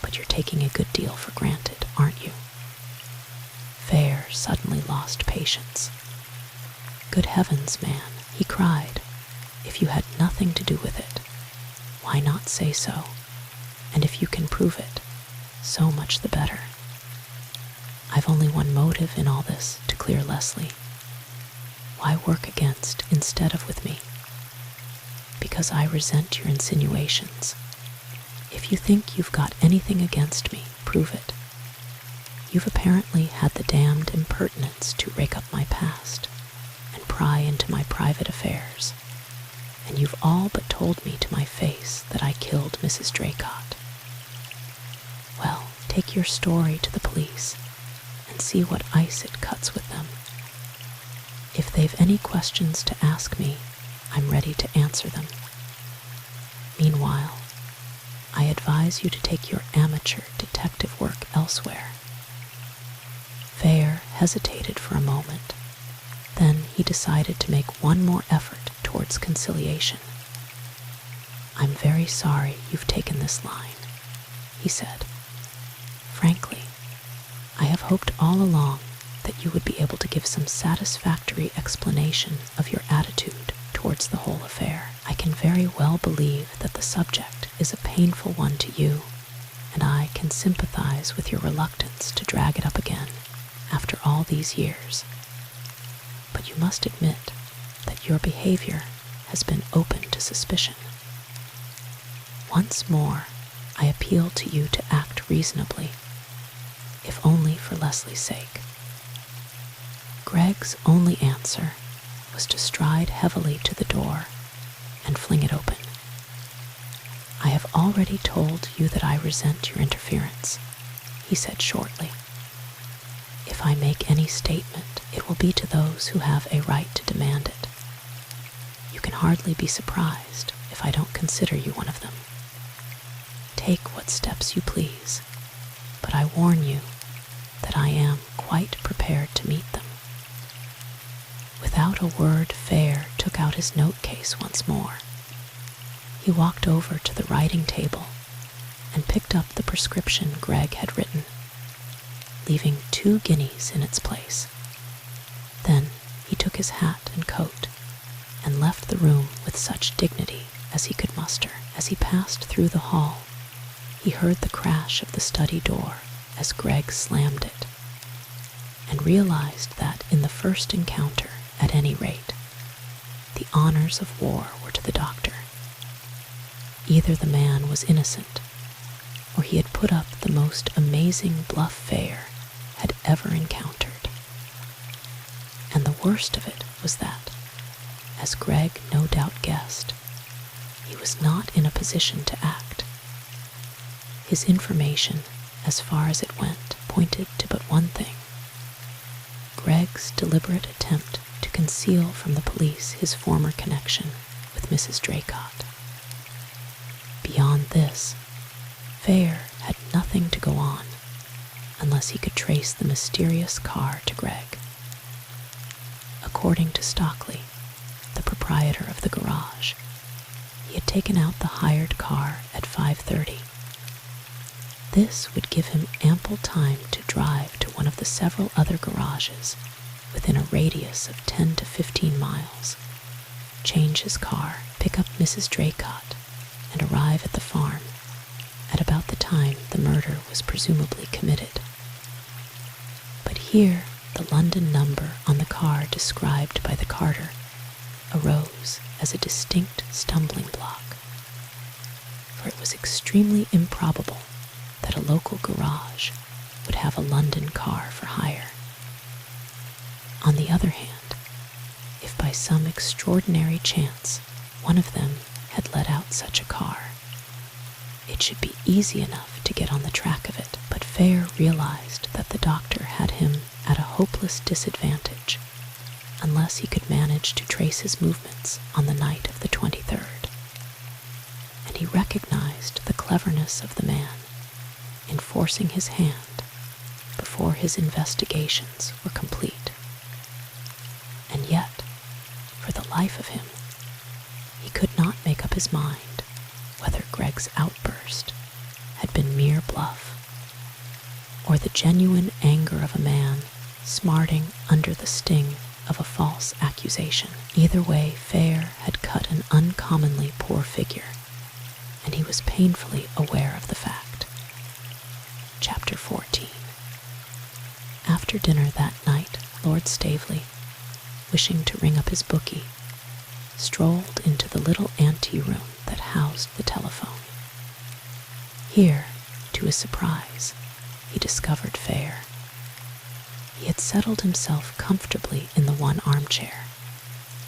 but you're taking a good deal for granted, aren't you?" Fair suddenly lost patience. "Good heavens, man," he cried, "if you had nothing to do with it, why not say so? And if you can prove it, so much the better. I've only one motive in all this to clear Leslie. Why work against instead of with me? Because I resent your insinuations. If you think you've got anything against me, prove it. You've apparently had the damned impertinence to rake up my past and pry into my private affairs, and you've all but told me to my face that I killed Mrs. Draycott. Well, take your story to the police and see what ice it cuts with them. If they've any questions to ask me, I'm ready to answer them. Meanwhile, I advise you to take your amateur detective work elsewhere." Fair hesitated for a moment. Then he decided to make one more effort towards conciliation. "I'm very sorry you've taken this line," he said. "Frankly, I have hoped all along that you would be able to give some satisfactory explanation of your attitude towards the whole affair. I can very well believe that the subject is a painful one to you, and I can sympathize with your reluctance to drag it up again after all these years. But you must admit that your behavior has been open to suspicion. Once more, I appeal to you to act reasonably, if only for Leslie's sake." Greg's only answer was to stride heavily to the door and fling it open. "I have already told you that I resent your interference," he said shortly. "If I make any statement, it will be to those who have a right to demand it. You can hardly be surprised if I don't consider you one of them. Take what steps you please, but I warn you that I am quite prepared to meet them." Without a word, Fair took out his note-case once more. He walked over to the writing table and picked up the prescription Greg had written, leaving 2 guineas in its place. Then he took his hat and coat and left the room with such dignity as he could muster. As he passed through the hall, he heard the crash of the study door as Greg slammed it, and realized that in the first encounter, at any rate, the honors of war were to the doctor. Either the man was innocent, or he had put up the most amazing bluff Fair had ever encountered. And the worst of it was that, as Greg no doubt guessed, he was not in a position to act. His information, as far as it went, pointed to but one thing: Greg's deliberate attempt to conceal from the police his former connection with Mrs. Draycott. Beyond this, Fair had nothing to go on unless he could trace the mysterious car to Greg. According to Stockley, the proprietor of the garage, he had taken out the hired car at 5:30. This would give him ample time to drive to one of the several other garages within a radius of 10 to 15 miles, change his car, pick up Mrs. Draycott, and arrive at the farm at about the time the murder was presumably committed. But here, the London number on the car described by the carter arose as a distinct stumbling block, for it was extremely improbable that a local garage would have a London car for hire. On the other hand, if by some extraordinary chance one of them had let out such a car, it should be easy enough to get on the track of it. But Fair realized that the doctor had him at a hopeless disadvantage unless he could manage to trace his movements on the night of the 23rd. And he recognized the cleverness of the man in forcing his hand before his investigations were complete. And yet, for the life of him, he could not make up his mind whether Greg's outburst had been mere bluff or the genuine anger of a man smarting under the sting of a false accusation. Either way, Fair had cut an uncommonly poor figure, and he was painfully aware of the fact. Chapter 14. After dinner that night, Lord Staveley, wishing to ring up his bookie, strolled into the little ante-room that housed the telephone. Here, to his surprise, he discovered Fair. He had settled himself comfortably in the one armchair,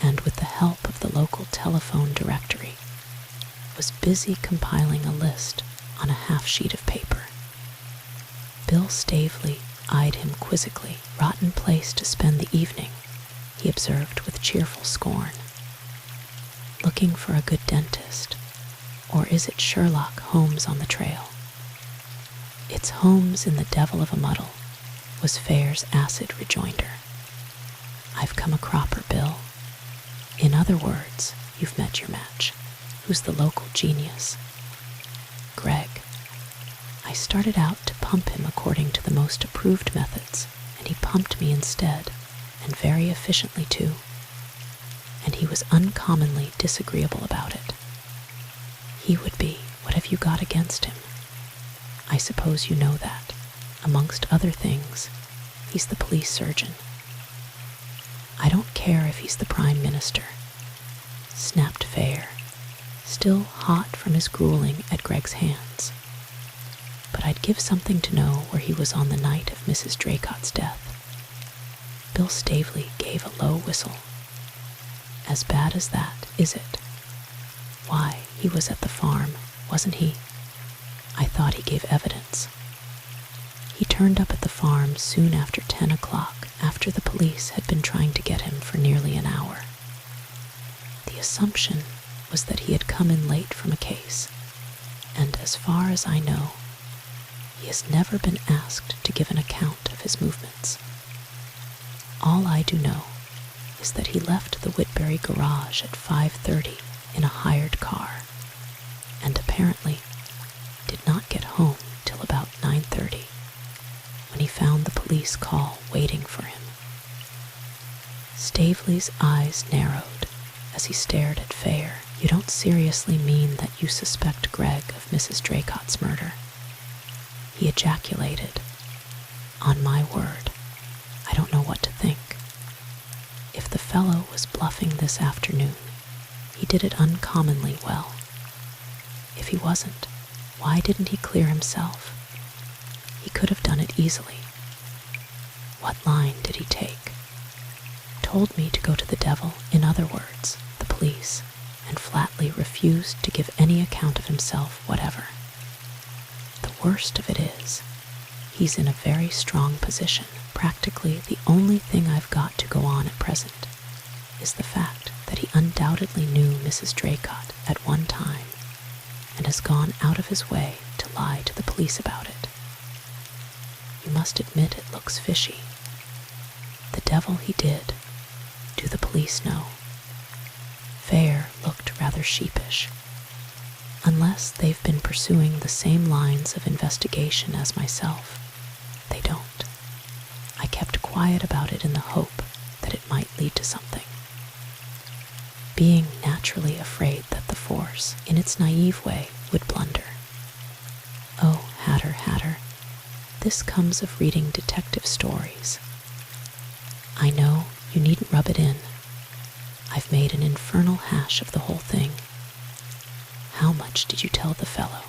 and with the help of the local telephone directory, was busy compiling a list on a half-sheet of paper. Bill Staveley eyed him quizzically. "Rotten place to spend the evening," he observed with cheerful scorn. "Looking for a good dentist, or is it Sherlock Holmes on the trail?" "It's Holmes in the devil of a muddle," was Fair's acid rejoinder. "I've come a cropper, Bill. In other words, you've met your match. Who's the local genius?" "Greg. I started out to pump him according to the most approved methods, and he pumped me instead, and very efficiently too. And he was uncommonly disagreeable about it." "He would be. What have you got against him?" "I suppose you know that, amongst other things, he's the police surgeon." "I don't care if he's the Prime Minister," snapped Fair, still hot from his grueling at Greg's hands. "But I'd give something to know where he was on the night of Mrs. Draycott's death." Bill Staveley gave a low whistle. "As bad as that, is it? Why, he was at the farm, wasn't he? I thought he gave evidence." "He turned up at the farm soon after 10 o'clock, after the police had been trying to get him for nearly an hour. The assumption was that he had come in late from a case, and as far as I know, he has never been asked to give an account of his movements. All I do know is that he left the Whitbury garage at 5:30 in a hired car, and apparently did not get home till about 9:30, when he found the police call waiting for him." Staveley's eyes narrowed as he stared at Fair. "You don't seriously mean that you suspect Greg of Mrs. Draycott's murder?" He ejaculated. "On my word, I don't know what to think. If the fellow was bluffing this afternoon, he did it uncommonly well. If he wasn't, why didn't he clear himself? He could have done it easily. What line did he take? Told me to go to the devil, in other words, the police, and flatly refused to give any account of himself whatever. The worst of it is, he's in a very strong position. Practically the only thing I've got to go on at present is the fact that he undoubtedly knew Mrs. Draycott at one time and has gone out of his way to lie to the police about it. You must admit it looks fishy. The devil he did. Do the police know?" Fair looked rather sheepish. "Unless they've been pursuing the same lines of investigation as myself, they don't. I kept quiet about it in the hope that it might lead to something. Being naturally afraid that the force, in its naive way, would blunder. Oh, Hatter, this comes of reading detective stories. I know, you needn't rub it in. I've made an infernal hash of the whole thing. How much did you tell the fellow?"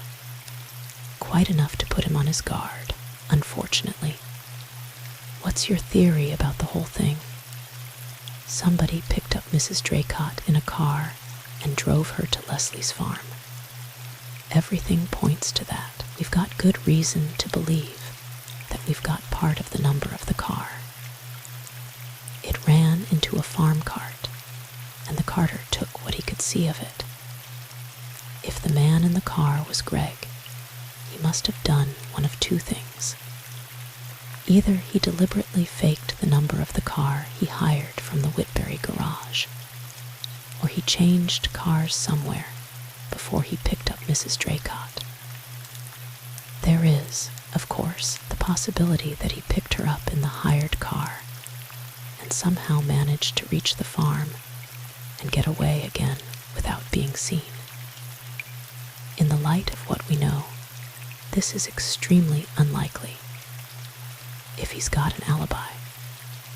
"Quite enough to put him on his guard, unfortunately." "What's your theory about the whole thing?" "Somebody picked up Mrs. Draycott in a car and drove her to Leslie's farm. Everything points to that. We've got good reason to believe that we've got part of the number of the car. It ran into a farm cart, and the carter took what he could see of it. If the man in the car was Greg, he must have done one of two things. Either he deliberately faked the number of the car he hired from the Whitbury garage, or he changed cars somewhere before he picked up Mrs. Draycott. There is, of course, the possibility that he picked her up in the hired car and somehow managed to reach the farm and get away again without being seen. In the light of what we know, this is extremely unlikely. If he's got an alibi,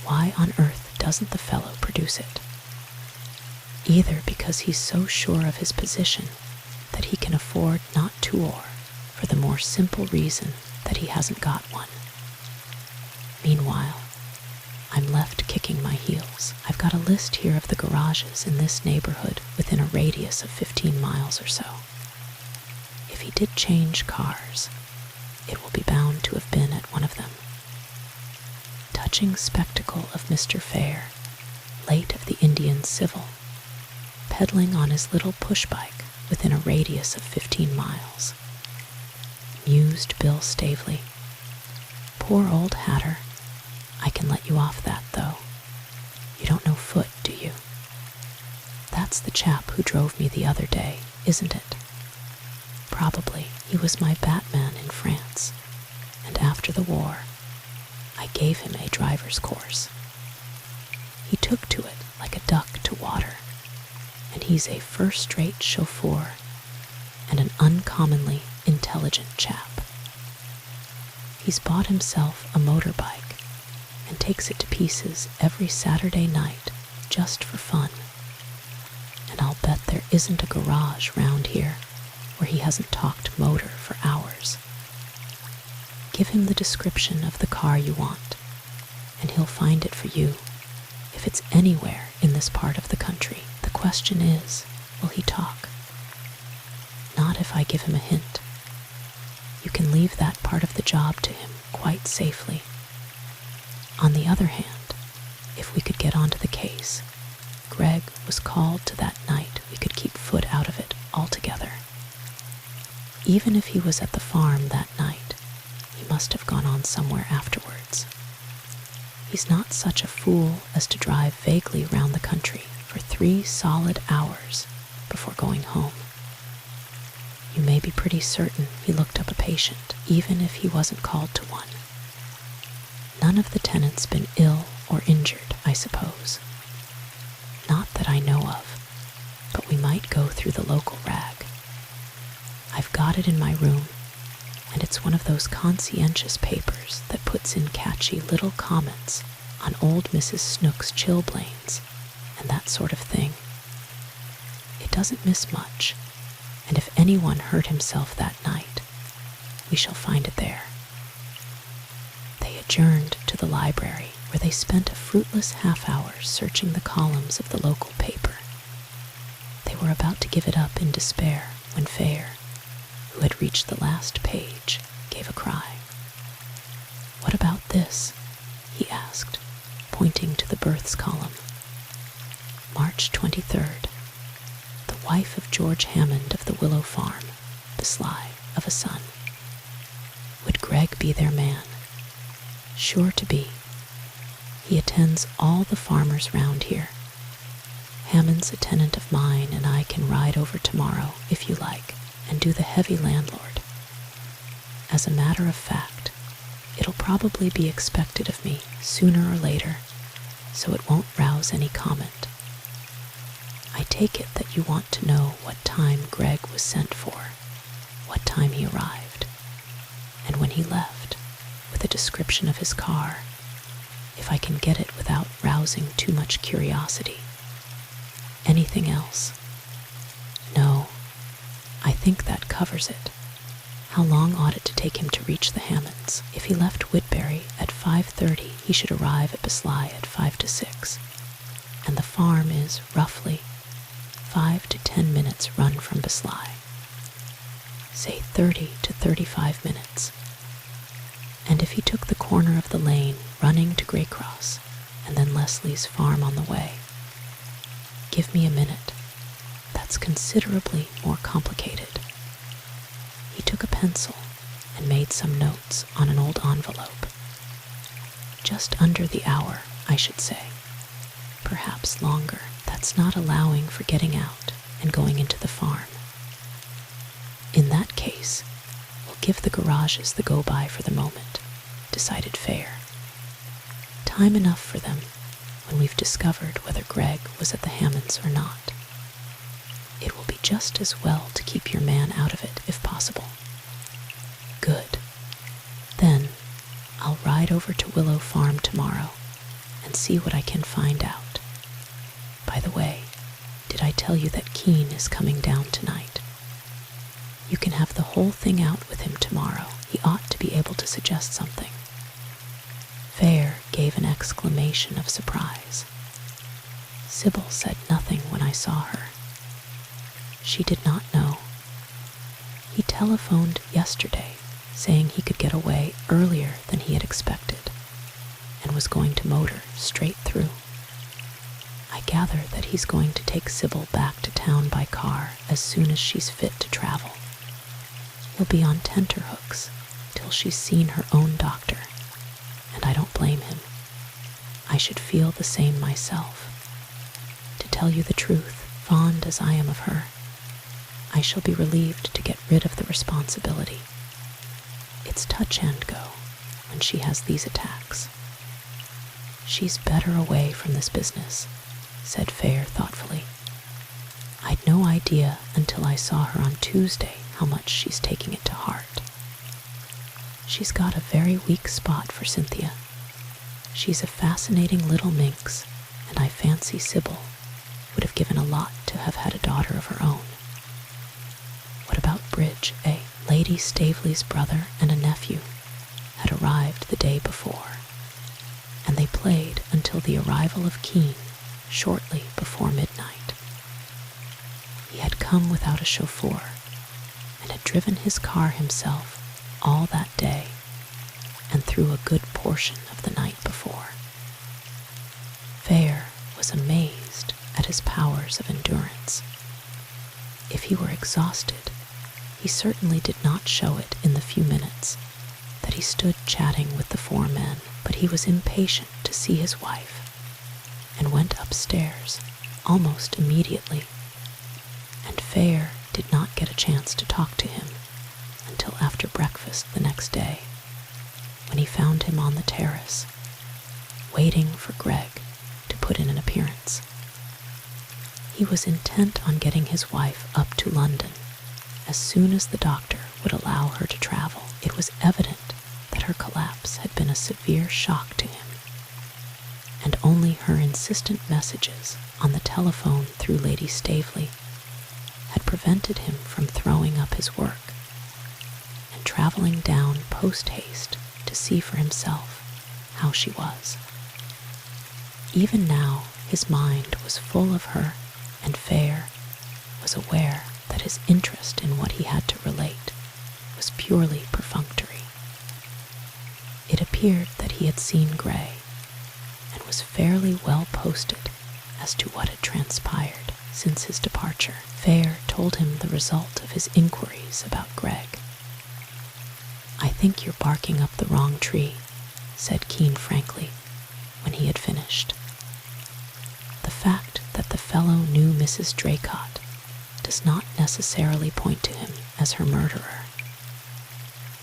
why on earth doesn't the fellow produce it? Either because he's so sure of his position that he can afford not to, or for the more simple reason that he hasn't got one. Meanwhile, I'm left kicking my heels. I've got a list here of the garages in this neighborhood within a radius of 15 miles or so. If he did change cars, it will be bound to have been at one of them. Touching spectacle of Mr. Fair, late of the Indian Civil, pedaling on his little push-bike within a radius of 15 miles. Mused Bill Stavely. Poor old Hatter. I can let you off that, though. You don't know Foot, do you? That's the chap who drove me the other day, isn't it? Probably. He was my Batman in France, and after the war, I gave him a driver's course. He took to it like a duck to water, and he's a first-rate chauffeur and an uncommonly intelligent chap. He's bought himself a motorbike and takes it to pieces every Saturday night just for fun. And I'll bet there isn't a garage round here where he hasn't talked motor for hours. Give him the description of the car you want, and he'll find it for you, if it's anywhere in this part of the country. The question is, will he talk? Not if I give him a hint. You can leave that part of the job to him quite safely. On the other hand, if we could get onto the case, Greg was called to that night, we could keep Foot out of it altogether. Even if he was at the farm that night, he must have gone on somewhere afterwards. He's not such a fool as to drive vaguely round the country for 3 solid hours before going home. You may be pretty certain he looked up a patient, even if he wasn't called to one. None of the tenants been ill or injured, I suppose. Not that I know of. through the local rag. I've got it in my room, and it's one of those conscientious papers that puts in catchy little comments on old Mrs. Snook's chilblains and that sort of thing. It doesn't miss much, and if anyone hurt himself that night, we shall find it there. They adjourned to the library, where they spent a fruitless half-hour searching the columns of the local paper. They were about to give it up in despair when Fair, who had reached the last page, gave a cry. "What about this?" he asked, pointing to the births column. March 23rd. The wife of George Hammond of the Willow Farm, Bisley, of a son. Would Greg be their man? Sure to be. He attends all the farmers round here. Hammond's a tenant of mine, and I can ride over tomorrow, if you like, and do the heavy landlord. As a matter of fact, it'll probably be expected of me sooner or later, so it won't rouse any comment. I take it that you want to know what time Greg was sent for, what time he arrived, and when he left, with a description of his car, if I can get it without rousing too much curiosity. Anything else? No, I think that covers it. How long ought it to take him to reach the Hammonds? If he left Whitberry at 5:30, he should arrive at Bisley at 5 to 6, and the farm is, roughly, 5 to 10 minutes run from Bisley. Say 30 to 35 minutes. And if he took the corner of the lane running to Greycross, and then Leslie's farm on the way. Give me a minute. That's considerably more complicated. He took a pencil and made some notes on an old envelope. Just under the hour, I should say. Perhaps longer. That's not allowing for getting out and going into the farm. In that case, we'll give the garages the go-by for the moment, decided Fair. Time enough for them when we've discovered whether Greg was at the Hammonds or not. It will be just as well to keep your man out of it if possible. Good. Then I'll ride over to Willow Farm tomorrow and see what I can find out. By the way, did I tell you that Kean is coming down tonight? You can have the whole thing out with him tomorrow. He ought to be able to suggest something. Fair gave an exclamation of surprise. Sybil said nothing when I saw her. She did not know. He telephoned yesterday, saying he could get away earlier than he had expected, and was going to motor straight through. I gather that he's going to take Sybil back to town by car as soon as she's fit to travel. He'll be on tenterhooks till she's seen her own doctor, and I don't blame him. I should feel the same myself. To tell you the truth, fond as I am of her, I shall be relieved to get rid of the responsibility. It's touch and go when she has these attacks. She's better away from this business, said Fair thoughtfully. I'd no idea until I saw her on Tuesday how much she's taking it to heart. She's got a very weak spot for Cynthia. She's a fascinating little minx, and I fancy Sybil would have given a lot to have had a daughter of her own. What about Bridge, eh? Lady Staveley's brother and a nephew had arrived the day before, and they played until the arrival of Kean shortly before midnight. He had come without a chauffeur and had driven his car himself all that day and through a good portion of the night before. Fair was amazed at his powers of endurance. If he were exhausted, he certainly did not show it in the few minutes that he stood chatting with the four men, but he was impatient to see his wife and went upstairs almost immediately, and Fair did not get a chance to talk to him until after breakfast the next day, when he found him on the terrace, waiting for Greg to put in an appearance. He was intent on getting his wife up to London as soon as the doctor would allow her to travel. It was evident that her collapse had been a severe shock to him, and only her insistent messages on the telephone through Lady Staveley had prevented him from throwing up his work and traveling down post-haste to see for himself how she was. Even now, his mind was full of her, and Fair was aware that his interest in what he had to relate was purely perfunctory. It appeared that he had seen Gray, and was fairly well posted as to what had transpired since his departure. Fair told him the result of his inquiries about Greg. "I think you're barking up the wrong tree," said Kean frankly, when he had finished. "The fact that the fellow knew Mrs. Draycott does not necessarily point to him as her murderer.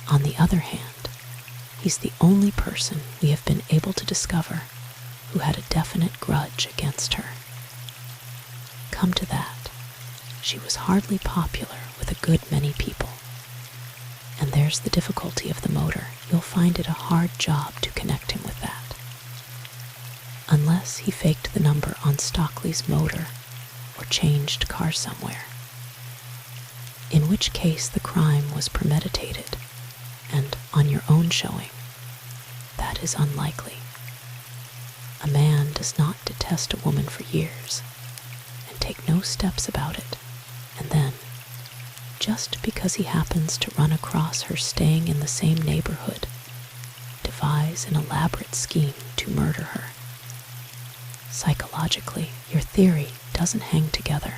On the other hand, he's the only person we have been able to discover who had a definite grudge against her. Come to that, she was hardly popular with a good many people. And there's the difficulty of the motor. You'll find it a hard job to connect him with that. Unless he faked the number on Stockley's motor or changed cars somewhere. In which case the crime was premeditated, and on your own showing, that is unlikely. A man does not detest a woman for years and take no steps about it, and then, just because he happens to run across her staying in the same neighborhood, devise an elaborate scheme to murder her. Psychologically, your theory doesn't hang together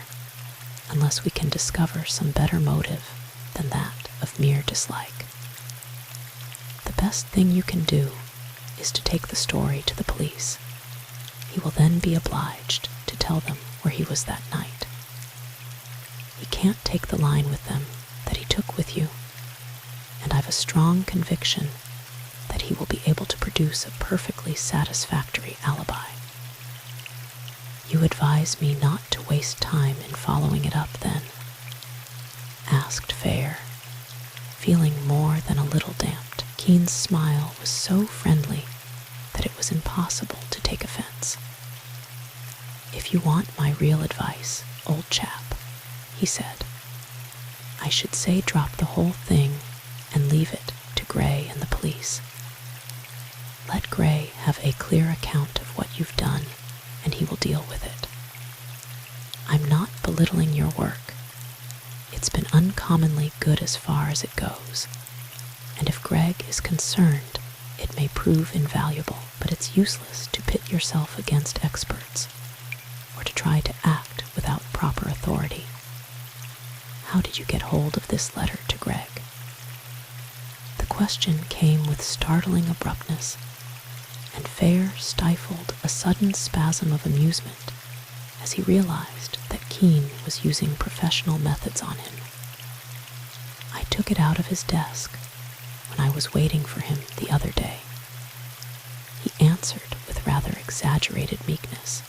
unless we can discover some better motive than that of mere dislike. The best thing you can do is to take the story to the police. He will then be obliged to tell them where he was that night. He can't take the line with them that he took with you, and I've a strong conviction that he will be able to produce a perfectly satisfactory alibi. You advise me not to waste time in following it up, then?" asked Fair, feeling more than a little damped. Kean's smile was so friendly that it was impossible to take offense. "If you want my real advice, old chap," he said, "I should say drop the whole thing and leave it to Gray and the police. Let Gray have a clear account of what you've done, and he will deal with it. I'm not belittling your work. It's been uncommonly good as far as it goes, and if Greg is concerned, it may prove invaluable, but it's useless to pit yourself against experts, or to try to act without proper authority. How did you get hold of this letter to Greg?" The question came with startling abruptness, and Fair stifled a sudden spasm of amusement as he realized that Kean was using professional methods on him. "I took it out of his desk when I was waiting for him the other day," he answered with rather exaggerated meekness.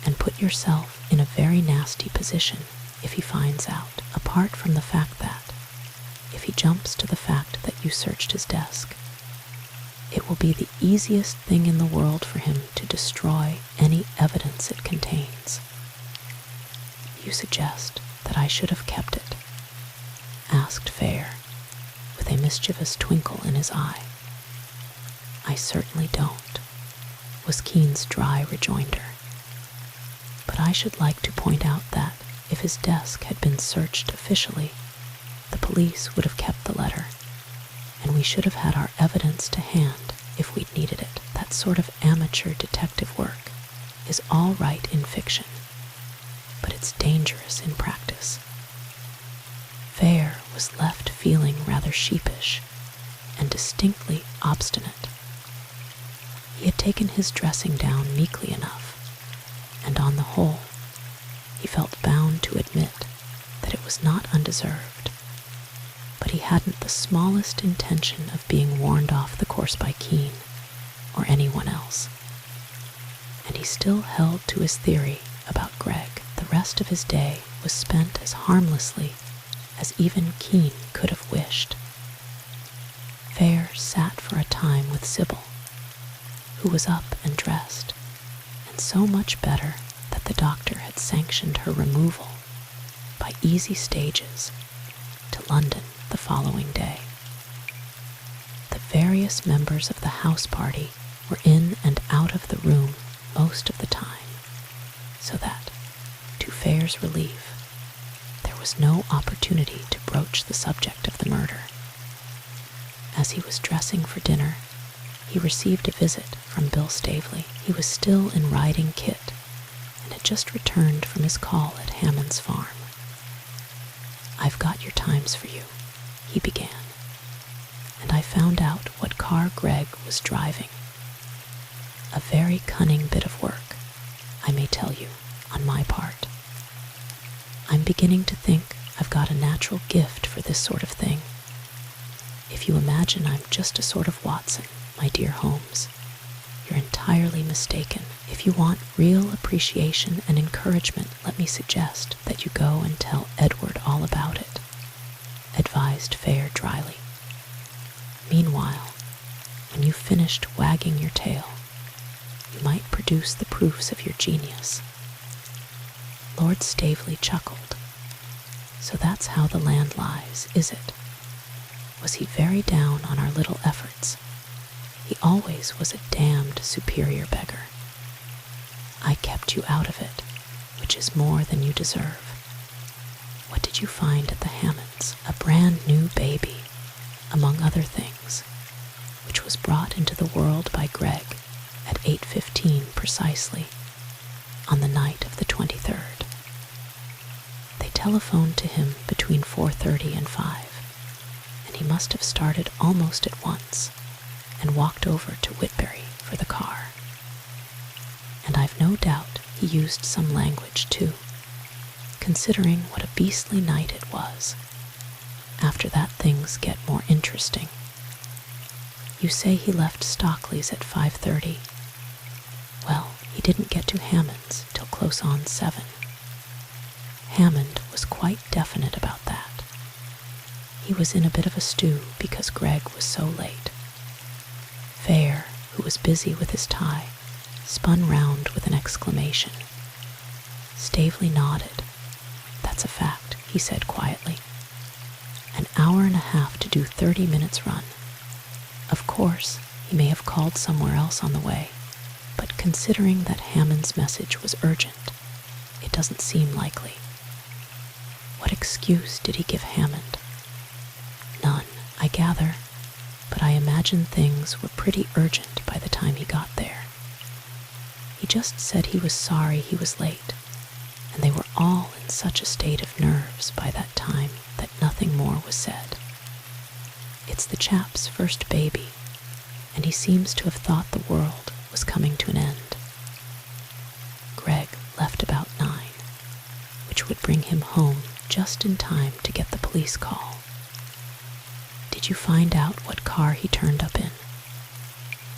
"And put yourself in a very nasty position if he finds out, apart from the fact that, if he jumps to the fact that you searched his desk, it will be the easiest thing in the world for him to destroy any evidence it contains." "You suggest that I should have kept it?" asked Fair, with a mischievous twinkle in his eye. "I certainly don't," was Kean's dry rejoinder. "But I should like to point out that, if his desk had been searched officially, the police would have kept the letter, and we should have had our evidence to hand if we'd needed it. That sort of amateur detective work is all right in fiction, but it's dangerous in practice." Fair was left feeling rather sheepish and distinctly obstinate. He had taken his dressing down meekly enough, and on the whole, he felt bound to admit that it was not undeserved, but he hadn't the smallest intention of being warned off the course by Kean or anyone else, and he still held to his theory about Greg. The rest of his day was spent as harmlessly as even Kean could have wished. Fair sat for a time with Sybil, who was up and dressed, and so much better that the doctor had sanctioned her removal by easy stages to London the following day. The various members of the house party were in and out of the room most of the time, so that, to Fair's relief, there was no opportunity to broach the subject of the murder. As he was dressing for dinner, he received a visit from Bill Staveley. He was still in riding kit and had just returned from his call at Hammond's farm. "I've got your times for you," he began, "and I found out what car Greg was driving. A very cunning bit of work, I may tell you, on my part. I'm beginning to think I've got a natural gift for this sort of thing. If you imagine I'm just a sort of Watson, my dear Holmes, you're entirely mistaken. If you want real appreciation and encouragement, let me suggest that you go and tell Edward all about it," advised Fair dryly. "Meanwhile, when you've finished wagging your tail, you might produce the proofs of your genius." Lord Staveley chuckled. "So that's how the land lies, is it? Was he very down on our little efforts? He always was a damned superior beggar. I kept you out of it, which is more than you deserve. What did you find at the Hammonds? A brand new baby, among other things, which was brought into the world by Greg at 8:15 precisely, on the night of the 23rd. They telephoned to him between 4:30 and 5, and he must have started almost at once and walked over to Whitbury for the car. And I've no doubt he used some language too, considering what a beastly night it was. After that things get more interesting. You say he left Stockley's at 5:30. Well, he didn't get to Hammond's till close on 7. Hammond was quite definite about that. He was in a bit of a stew because Greg was so late. Fair, who was busy with his tie, spun round with an exclamation. Staveley nodded. "That's a fact," he said quietly. "An hour and a half to do 30 minutes run. Of course, he may have called somewhere else on the way, but considering that Hammond's message was urgent, it doesn't seem likely." "What excuse did he give Hammond?" "None, I gather, but I imagine things were pretty urgent by the time he got there. He just said he was sorry he was late, and they were all in such a state of nerves by that time that nothing more was said. It's the chap's first baby, and he seems to have thought the world was coming to an end. Greg left about 9, which would bring him home just in time to get the police call. Did you find out what car he turned up in?"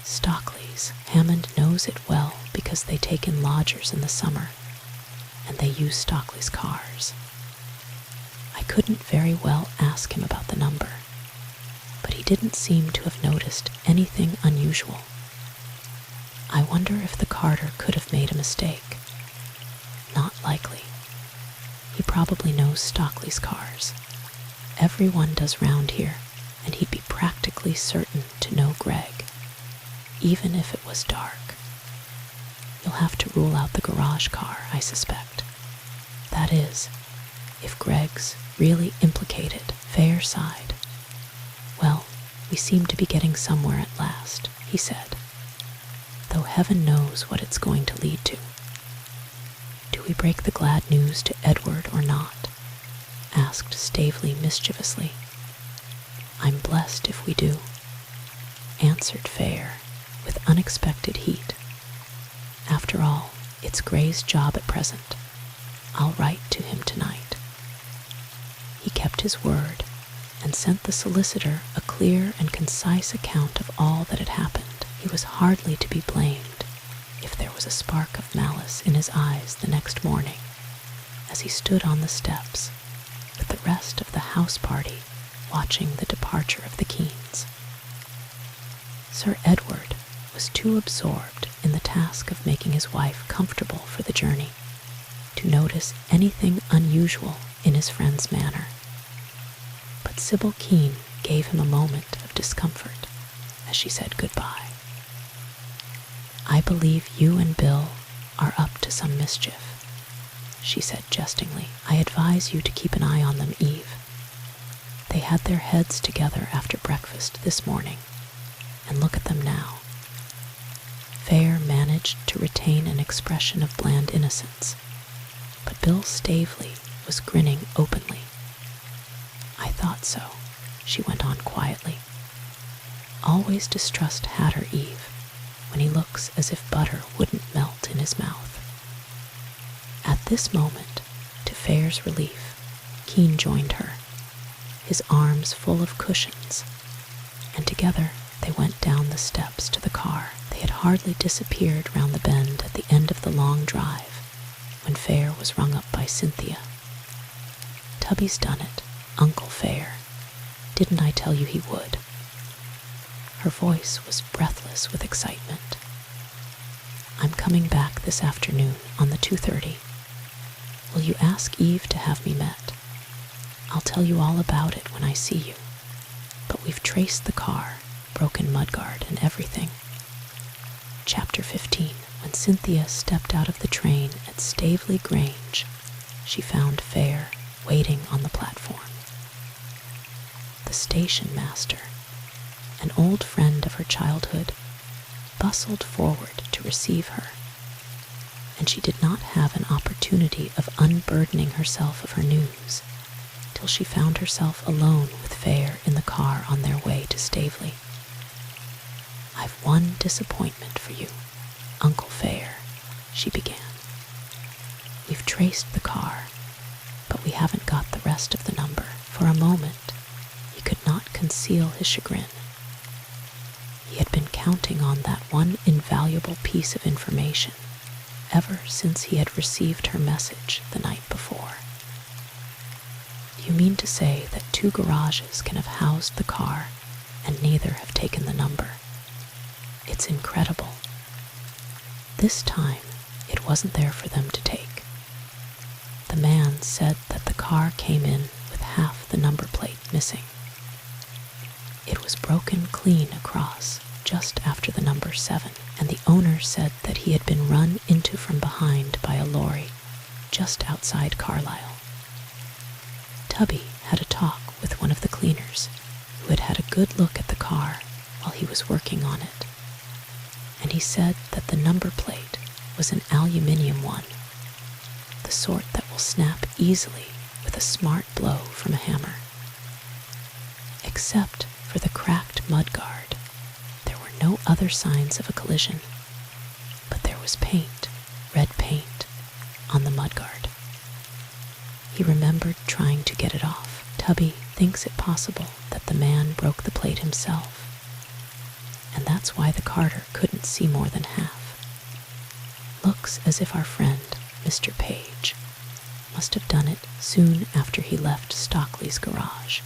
"Stockley's. Hammond knows it well because they take in lodgers in the summer, and they use Stockley's cars. I couldn't very well ask him about the number, but he didn't seem to have noticed anything unusual. I wonder if the carter could have made a mistake. Not likely. He probably knows Stockley's cars. Everyone does round here, and he'd be practically certain to know Greg, even if it was dark. You'll have to rule out the garage car, I suspect. That is, if Greg's really implicated, Fair sighed. Well, we seem to be getting somewhere at last, he said, though heaven knows what it's going to lead to. Do we break the glad news to Edward or not? Asked Staveley mischievously. I'm blessed if we do, answered Fair with unexpected heat. After all, it's Gray's job at present. I'll write to him tonight. He kept his word and sent the solicitor a clear and concise account of all that had happened. He was hardly to be blamed if there was a spark of malice in his eyes the next morning as he stood on the steps with the rest of the house party watching the departure of the Keans. Sir Edward was too absorbed in the task of making his wife comfortable for the journey to notice anything unusual in his friend's manner. But Sybil Kean gave him a moment of discomfort as she said goodbye. "I believe you and Bill are up to some mischief," she said jestingly. "I advise you to keep an eye on them, Eve. They had their heads together after breakfast this morning, and look at them now." Fair managed to retain an expression of bland innocence, but Bill Staveley was grinning openly. "I thought so," she went on quietly. "Always distrust Hatter, Eve, when he looks as if butter wouldn't melt in his mouth." At this moment, to Fair's relief, Kean joined her, his arms full of cushions, and together they went down the steps to the car. They had hardly disappeared round the bend at the end of the long drive when Fair was rung up by Cynthia. "Tubby's done it, Uncle Fair. Didn't I tell you he would?" Her voice was breathless with excitement. "I'm coming back this afternoon on the 2:30. Will you ask Eve to have me met? I'll tell you all about it when I see you. But we've traced the car, broken mudguard and everything." Chapter 15. When Cynthia stepped out of the train at Staveley Grange, she found Fair waiting on the platform. The station master, an old friend of her childhood, bustled forward to receive her, and she did not have an opportunity of unburdening herself of her news till she found herself alone with Fair in the car on their way to Staveley. "I've one disappointment for you, Uncle Fair," she began. "We've traced the car, but we haven't got the rest of the number." For a moment, he could not conceal his chagrin. He had been counting on that one invaluable piece of information ever since he had received her message the night before. "You mean to say that 2 garages can have housed the car and neither have taken the number? It's incredible. This time, it wasn't there for them to take. The man said that the car came in with half the number plate missing. It was broken clean across just after the number 7, and the owner said that he had been run into from behind by a lorry just outside Carlisle. Tubby had a talk with one of the cleaners who had had a good look at the car while he was working on it, and he said that the number plate was an aluminium one, the sort that will snap easily with a smart blow from a hammer. Except for the cracked mudguard, there were no other signs of a collision, but there was paint, red paint, on the mudguard. He remembered trying to get it off. Tubby thinks it possible that the man broke the plate himself, and that's why the carter couldn't see more than half. Looks as if our friend, Mr. Page, must have done it soon after he left Stockley's garage.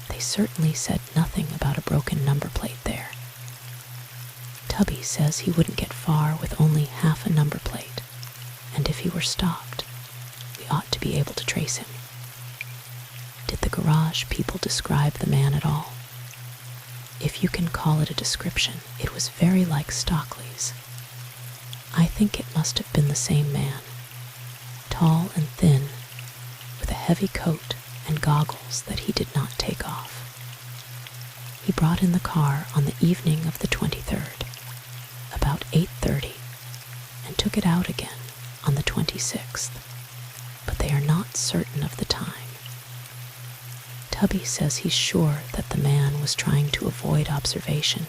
They certainly said nothing about a broken number plate there. Tubby says he wouldn't get far with only half a number plate, and if he were stopped, we ought to be able to trace him. Did the garage people describe the man at all? If you can call it a description, it was very like Stockley's. I think it must have been the same man, tall and thin, with a heavy coat and goggles that he did not take off. He brought in the car on the evening of the 23rd, about 8:30, and took it out again on the 26th, but they are not certain of the time. Tubby says he's sure that the man was trying to avoid observation,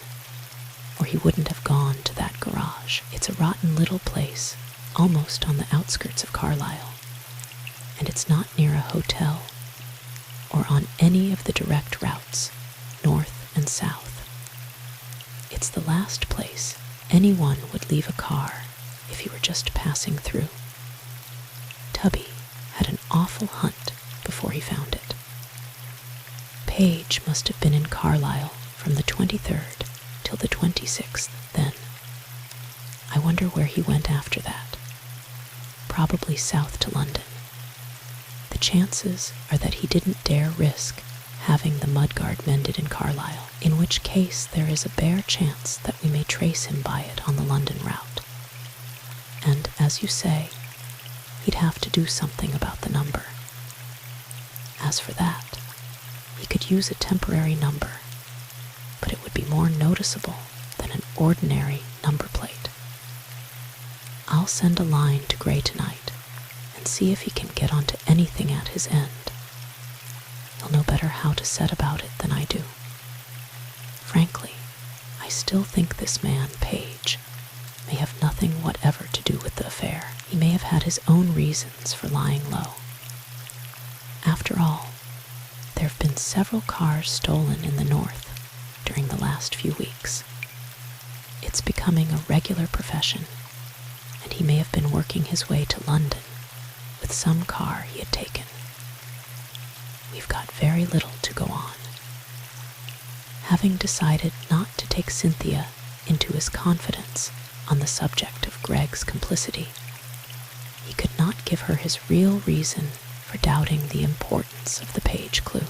or he wouldn't have gone to that garage. It's a rotten little place, almost on the outskirts of Carlisle, and it's not near a hotel or on any of the direct routes, north and south. It's the last place anyone would leave a car if he were just passing through. Tubby had an awful hunt before he found it. Paige must have been in Carlisle from the 23rd till the 26th then. I wonder where he went after that. Probably south to London. The chances are that he didn't dare risk having the mudguard mended in Carlisle, in which case there is a bare chance that we may trace him by it on the London route. And, as you say, he'd have to do something about the number. As for that, he could use a temporary number, but it would be more noticeable than an ordinary number plate. I'll send a line to Gray tonight and see if he can get onto anything at his end. He'll know better how to set about it than I do. Frankly, I still think this man, Page, may have nothing whatever to do with the affair. He may have had his own reasons for lying low. After all, there have been several cars stolen in the north during the last few weeks. It's becoming a regular profession, and he may have been working his way to London with some car he had taken. We've got very little to go on. Having decided not to take Cynthia into his confidence on the subject of Greg's complicity, he could not give her his real reason for doubting the importance of the Page clue.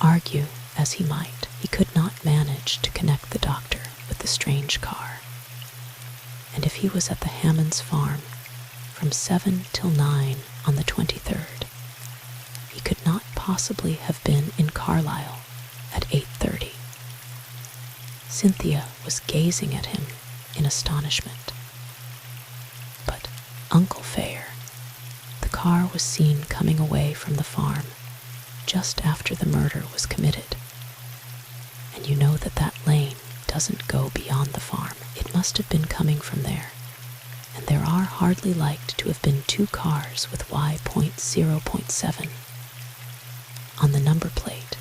Argue as he might, he could not manage to connect the doctor with the strange car. And if he was at the Hammonds' farm from 7 till 9 on the 23rd, he could not possibly have been in Carlisle at 8:30. Cynthia was gazing at him in astonishment. But Uncle Fair, the car was seen coming away from the farm just after the murder was committed. And you know that that lane doesn't go beyond the farm. It must have been coming from there, and there are hardly likely to have been two cars with Y.0.7 on the number plate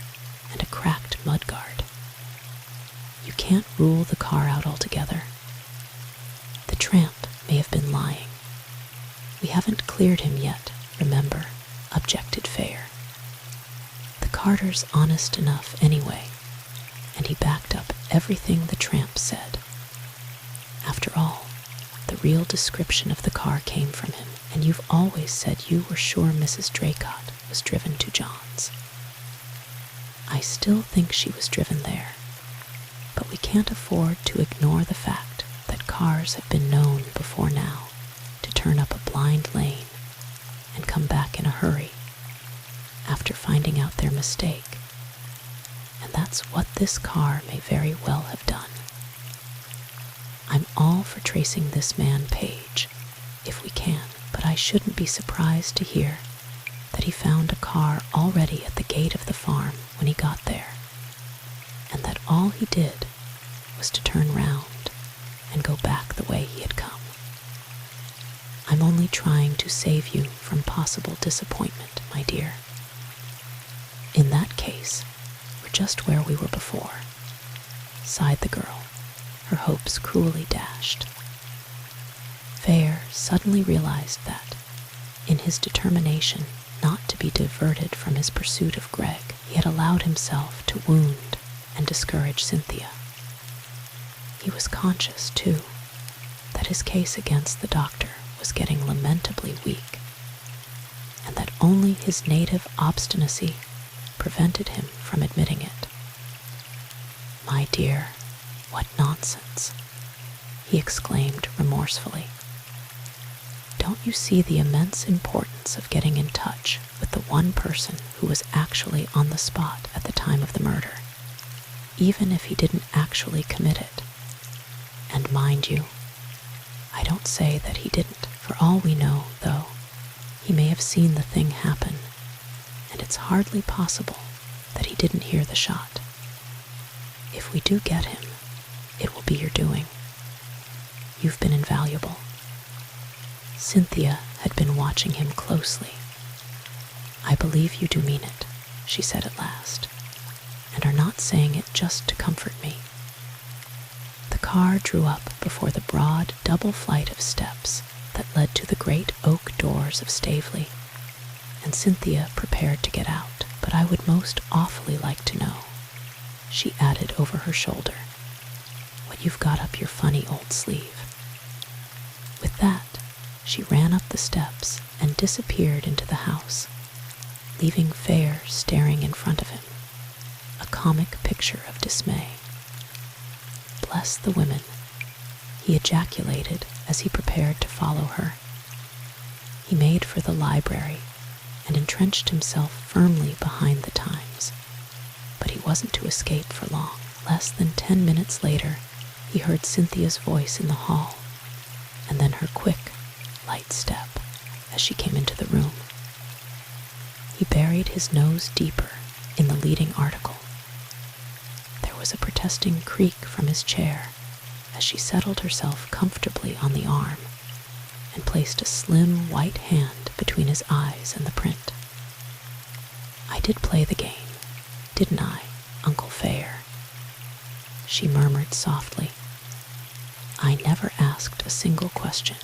and a cracked mudguard. You can't rule the car out altogether. The tramp may have been lying. We haven't cleared him yet, remember, objected Fair. The carter's honest enough anyway, and he backed up everything the tramp said. After all, the real description of the car came from him, and you've always said you were sure Mrs. Draycott was driven to John's. I still think she was driven there, but we can't afford to ignore the fact that cars have been known before now to turn up a blind lane and come back in a hurry after finding out their mistake. And that's what this car may very well have done. I'm all for tracing this man Page, if we can, but I shouldn't be surprised to hear that he found a car already at the gate of the farm when he got there, and that all he did was to turn round and go back the way he had come. I'm only trying to save you from possible disappointment, my dear. In that case, we're just where we were before, sighed the girl, her hopes cruelly dashed. Fair suddenly realized that, in his determination not to be diverted from his pursuit of Greg, he had allowed himself to wound and discourage Cynthia. He was conscious, too, that his case against the doctor was getting lamentably weak, and that only his native obstinacy prevented him from admitting it. My dear, what nonsense, he exclaimed remorsefully. Don't you see the immense importance of getting in touch with the one person who was actually on the spot at the time of the murder, even if he didn't actually commit it? And mind you, I don't say that he didn't. For all we know, though, he may have seen the thing happen, and it's hardly possible that he didn't hear the shot. If we do get him, it will be your doing. You've been invaluable. Cynthia had been watching him closely. I believe you do mean it, she said at last, and are not saying it just to comfort me. The car drew up before the broad double flight of steps that led to the great oak doors of Staveley, and Cynthia prepared to get out. "But I would most awfully like to know," she added over her shoulder, "what you've got up your funny old sleeve." With that, she ran up the steps and disappeared into the house, leaving Fair staring in front of him, a comic picture of dismay. "Bless the women," he ejaculated as he prepared to follow her. He made for the library and entrenched himself firmly behind the Times, but he wasn't to escape for long. Less than 10 minutes later, he heard Cynthia's voice in the hall, and then her quick, light step as she came into the room. He buried his nose deeper in the leading article. There was a protesting creak from his chair as she settled herself comfortably on the arm and placed a slim white hand between his eyes and the print. "I did play the game, didn't I, Uncle Fair?" she murmured softly. "I never asked a single question.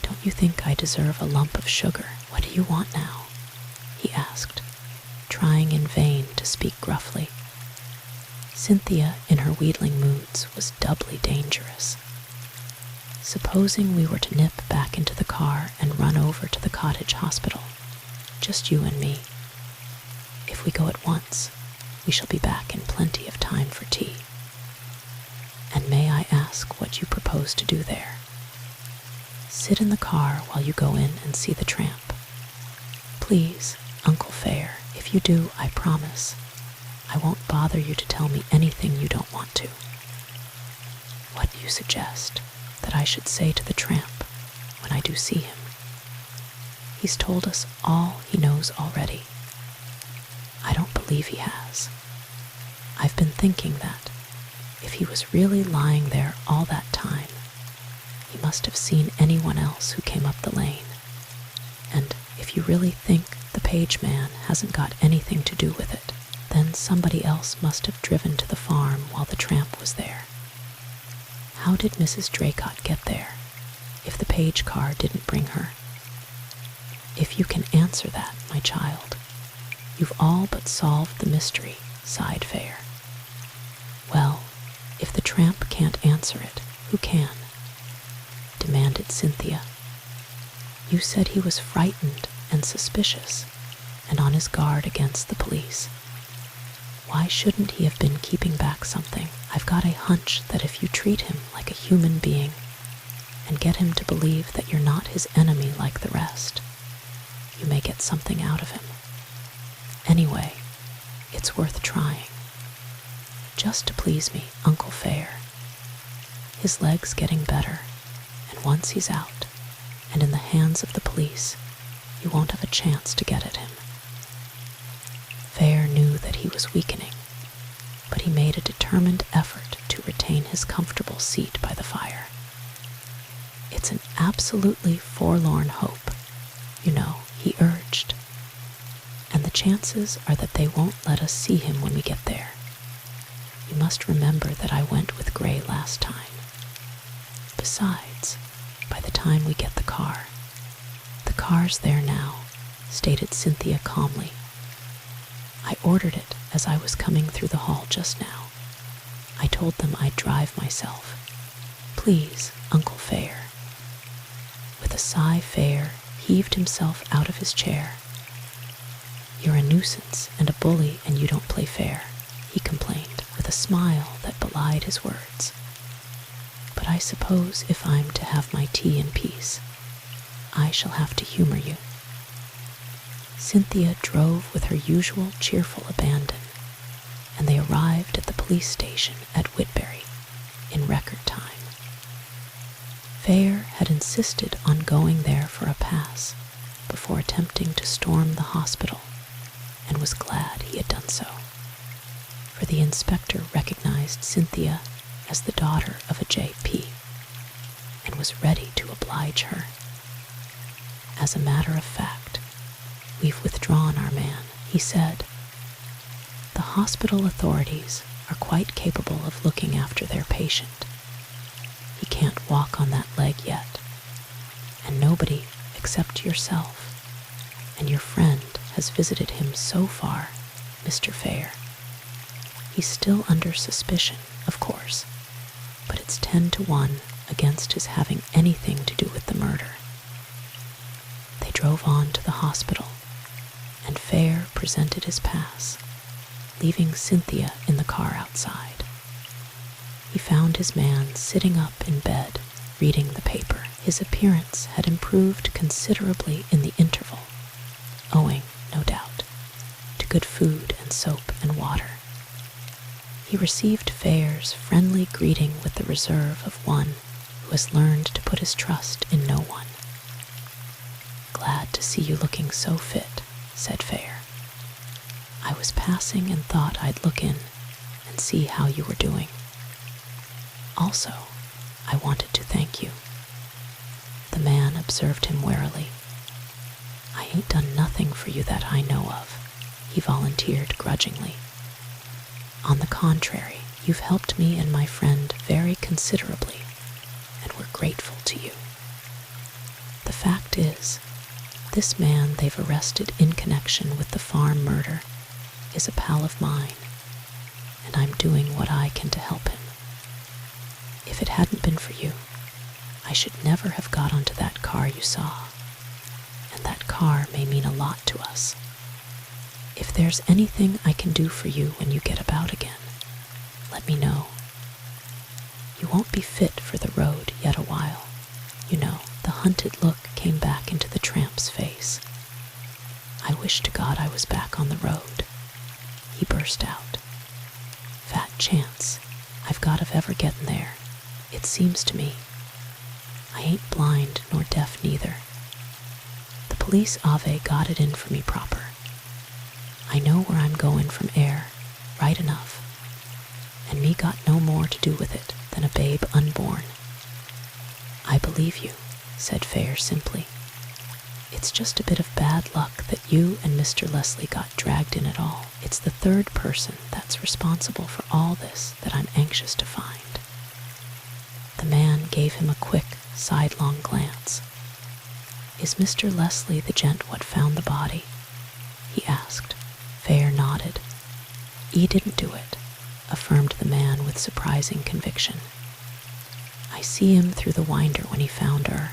Don't you think I deserve a lump of sugar?" "What do you want now?" he asked, trying in vain to speak gruffly. Cynthia, in her wheedling moods, was doubly dangerous. "Supposing we were to nip back into the car and run over to the cottage hospital, just you and me. If we go at once, we shall be back in plenty of time for tea. And may I ask what you propose to do there?" "Sit in the car while you go in and see the tramp. Please, Uncle Fair, if you do, I promise I won't bother you to tell me anything you don't want to." "What do you suggest that I should say to the tramp when I do see him?" "He's told us all he knows already." "I don't believe he has. I've been thinking that if he was really lying there all that time, he must have seen anyone else who came up the lane. And if you really think the page man hasn't got anything to do with it, then somebody else must have driven to the farm while the tramp was there. How did Mrs. Draycott get there if the page car didn't bring her? If you can answer that, my child, you've all but solved the mystery," sighed Fair. "Well, if the tramp can't answer it, who can?" demanded Cynthia. "You said he was frightened and suspicious and on his guard against the police. Why shouldn't he have been keeping back something? I've got a hunch that if you treat him like a human being and get him to believe that you're not his enemy like the rest, you may get something out of him. Anyway, it's worth trying. Just to please me, Uncle Fair. His leg's getting better, and once he's out and in the hands of the police, you won't have a chance to get at him." Fair knew that he was weakening, but he made a determined effort to retain his comfortable seat by the fire. "It's an absolutely forlorn hope, you know," he urged, "and the chances are that they won't let us see him when we get there. You must remember that I went with Gray last time. Besides, by the time we get the car's there now," stated Cynthia calmly. "I ordered it as I was coming through the hall just now. I told them I'd drive myself. Please, Uncle Fair." With a sigh, Fair heaved himself out of his chair. "You're a nuisance and a bully, and you don't play fair," he complained, with a smile that belied his words. "But I suppose if I'm to have my tea in peace, I shall have to humor you." Cynthia drove with her usual cheerful abandon, and they arrived at the police station at Whitbury in record time. Fair had insisted on going there for a pass before attempting to storm the hospital, and was glad he had done so, for the inspector recognized Cynthia as the daughter of a J.P. and was ready to oblige her. "As a matter of fact, we've withdrawn our man," he said. "The hospital authorities are quite capable of looking after their patient. He can't walk on that leg yet, and nobody except yourself and your friend has visited him so far, Mr. Fair. He's still under suspicion, of course, but it's 10 to 1 against his having anything to do with the murder. They drove on to the hospital, and Fair presented his pass, leaving Cynthia in the car outside. He found his man sitting up in bed, reading the paper. His appearance had improved considerably in the interval, owing, no doubt, to good food and soap and water. He received Fair's friendly greeting with the reserve of one who has learned to put his trust in no one. "Glad to see you looking so fit," said Fair. "I was passing and thought I'd look in and see how you were doing. Also, I wanted to thank you." The man observed him warily. "I ain't done nothing for you that I know of," he volunteered grudgingly. "On the contrary, you've helped me and my friend very considerably, and we're grateful to you. The fact is, this man they've arrested in connection with the farm murder is a pal of mine, and I'm doing what I can to help him. If it hadn't been for you, I should never have got onto that car you saw, and that car may mean a lot to us. If there's anything I can do for you when you get about again, let me know. You won't be fit for the road yet a while. You know." The hunted look came back into the tramp's face. "I wish to God I was back on the road," he burst out. "Fat chance I've got of ever getting there, it seems to me. I ain't blind nor deaf neither. The police ave got it in for me proper. I know where I'm going from air, right enough, and me got no more to do with it than a babe unborn." "I believe you," said Fair simply. "It's just a bit of bad luck that you and Mr. Leslie got dragged in at all. It's the third person that's responsible for all this that I'm anxious to find." The man gave him a quick, sidelong glance. "Is Mr. Leslie the gent what found the body?" he asked. Fair nodded. "'E didn't do it," affirmed the man with surprising conviction. "I see him through the winder when he found her,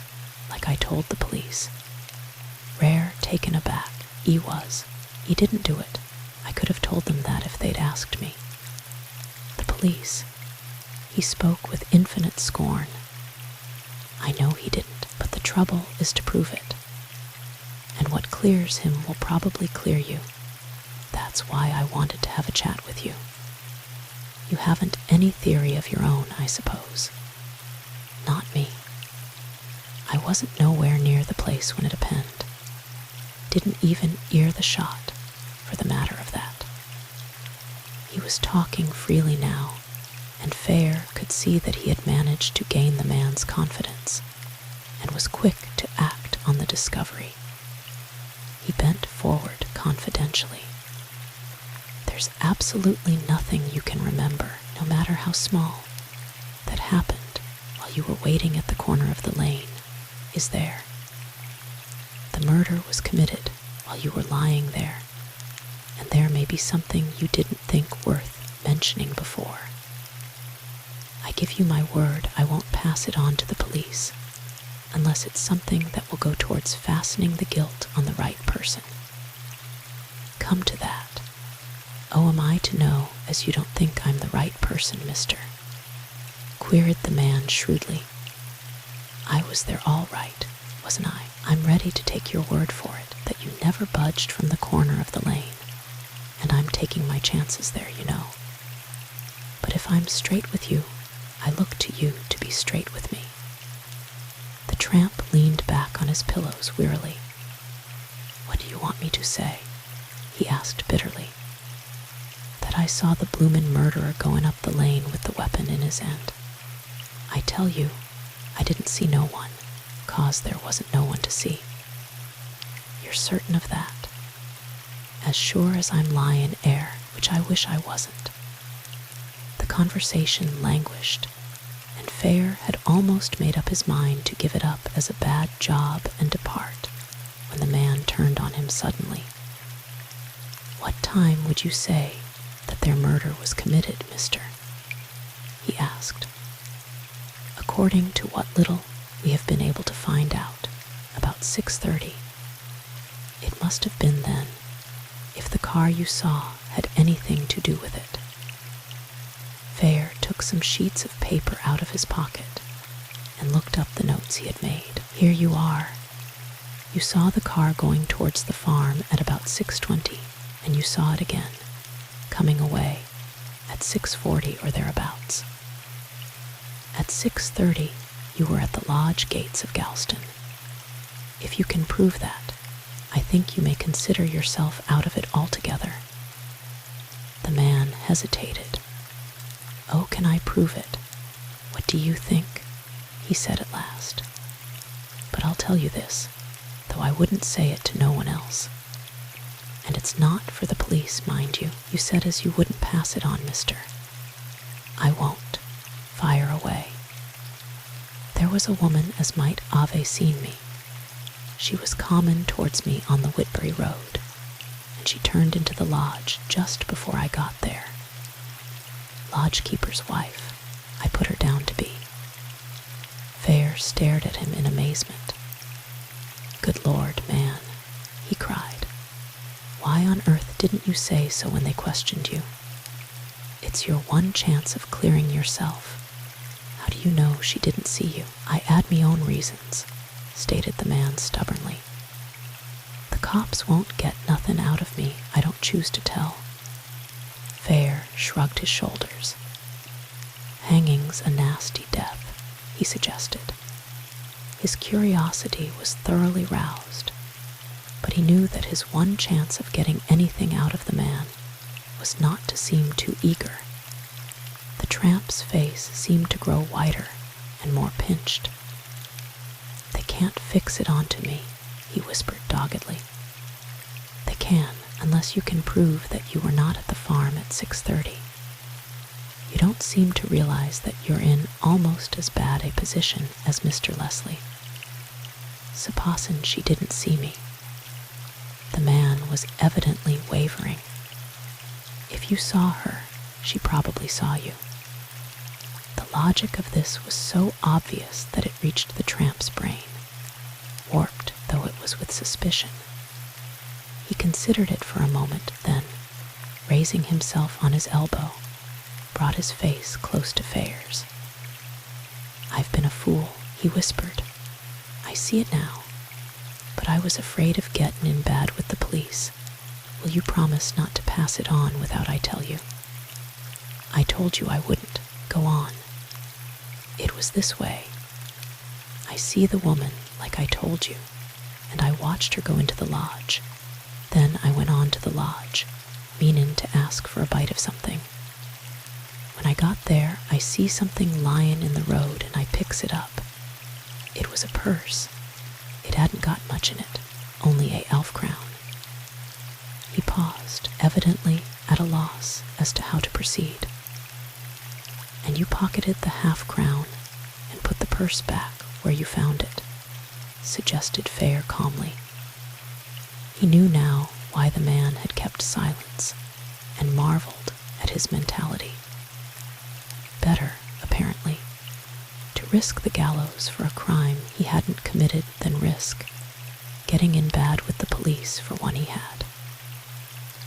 like I told the police. Rare taken aback, 'e was. 'E didn't do it. I could have told them that if they'd asked me. The police." He spoke with infinite scorn. "I know he didn't, but the trouble is to prove it. And what clears him will probably clear you. That's why I wanted to have a chat with you. You haven't any theory of your own, I suppose." "Not me. I wasn't nowhere near the place when it happened. Didn't even hear the shot, for the matter of that." He was talking freely now, and Fair could see that he had managed to gain the man's confidence, and was quick to act on the discovery. He bent forward confidentially. "There's absolutely nothing you can remember, no matter how small, that happened while you were waiting at the corner of the lane, is there? The murder was committed while you were lying there, and there may be something you didn't think worth mentioning before. I give you my word I won't pass it on to the police, unless it's something that will go towards fastening the guilt on the right person. Come to that. Oh, am I to know as you don't think I'm the right person, mister?" queried the man shrewdly. "I was there all right, wasn't I? I'm ready to take your word for it that you never budged from the corner of the lane, and I'm taking my chances there, you know. But if I'm straight with you, I look to you to be straight with me." The tramp leaned back on his pillows wearily. "What do you want me to say?" he asked bitterly. "That I saw the bloomin' murderer going up the lane with the weapon in his hand. I tell you, I didn't see no one, 'cause there wasn't no one to see." "You're certain of that?" "As sure as I'm lying air, which I wish I wasn't." conversation languished, and Fair had almost made up his mind to give it up as a bad job and depart when the man turned on him suddenly. "What time would you say that their murder was committed, mister?" he asked. "According to what little we have been able to find out, about 6:30. It must have been then, if the car you saw had anything to do with it." Fair took some sheets of paper out of his pocket and looked up the notes he had made. "Here you are. You saw the car going towards the farm at about 6:20, and you saw it again, coming away, at 6:40 or thereabouts. At 6:30, you were at the lodge gates of Galston. If you can prove that, I think you may consider yourself out of it altogether." The man hesitated. "Oh, can I prove it? What do you think?" he said at last. "But I'll tell you this, though I wouldn't say it to no one else. And it's not for the police, mind you. You said as you wouldn't pass it on, mister. I won't. Fire away. There was a woman as might ave seen me. She was common towards me on the Whitbury Road, and she turned into the lodge just before I got there. Lodgekeeper's wife, I put her down to be." Fair stared at him in amazement. "Good Lord, man," he cried. "Why on earth didn't you say so when they questioned you? It's your one chance of clearing yourself. How do you know she didn't see you?" "I add me own reasons," stated the man stubbornly. "The cops won't get nothing out of me I don't choose to tell." Fair shrugged his shoulders. "Hanging's a nasty death," he suggested. His curiosity was thoroughly roused, but he knew that his one chance of getting anything out of the man was not to seem too eager. The tramp's face seemed to grow whiter and more pinched. "They can't fix it onto me," he whispered doggedly. "They can, unless you can prove that you were not at the farm at 6:30. You don't seem to realize that you're in almost as bad a position as Mr. Leslie. Supposin' she didn't see me." The man was evidently wavering. "If you saw her, she probably saw you." The logic of this was so obvious that it reached the tramp's brain, warped though it was with suspicion. He considered it for a moment, then, raising himself on his elbow, brought his face close to Fair's. "I've been a fool," he whispered. "I see it now, but I was afraid of getting in bad with the police. Will you promise not to pass it on without I tell you?" "I told you I wouldn't. Go on." "It was this way. I see the woman like I told you, and I watched her go into the lodge. Then I went on to the lodge, meanin' to ask for a bite of something. When I got there, I see something lying in the road and I picks it up. It was a purse. It hadn't got much in it, only a half-crown." He paused, evidently at a loss as to how to proceed. "And you pocketed the half-crown and put the purse back where you found it," suggested Fair calmly. He knew now why the man had kept silence and marveled at his mentality. Better, apparently, to risk the gallows for a crime he hadn't committed than risk getting in bad with the police for one he had.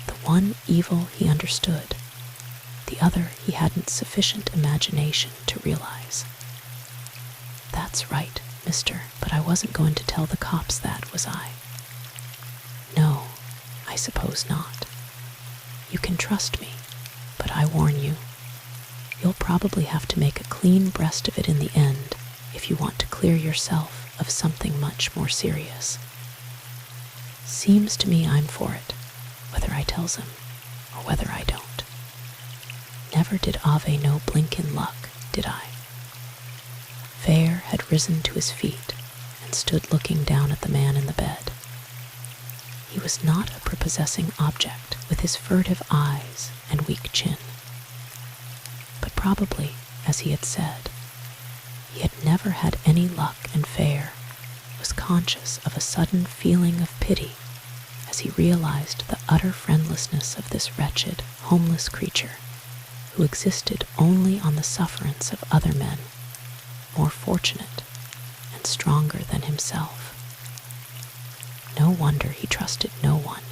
The one evil he understood, the other he hadn't sufficient imagination to realize. "That's right, mister, but I wasn't going to tell the cops that, was I?" "No, I suppose not. You can trust me, but I warn you, you'll probably have to make a clean breast of it in the end if you want to clear yourself of something much more serious. Seems to me I'm for it, whether I tells him or whether I don't. Never did Ave no blinkin' luck, did I?" Fair had risen to his feet and stood looking down at the man in the bed. He was not a prepossessing object with his furtive eyes and weak chin, but probably, as he had said, he had never had any luck, and Fair was conscious of a sudden feeling of pity as he realized the utter friendlessness of this wretched, homeless creature who existed only on the sufferance of other men, more fortunate and stronger than himself. No wonder he trusted no one,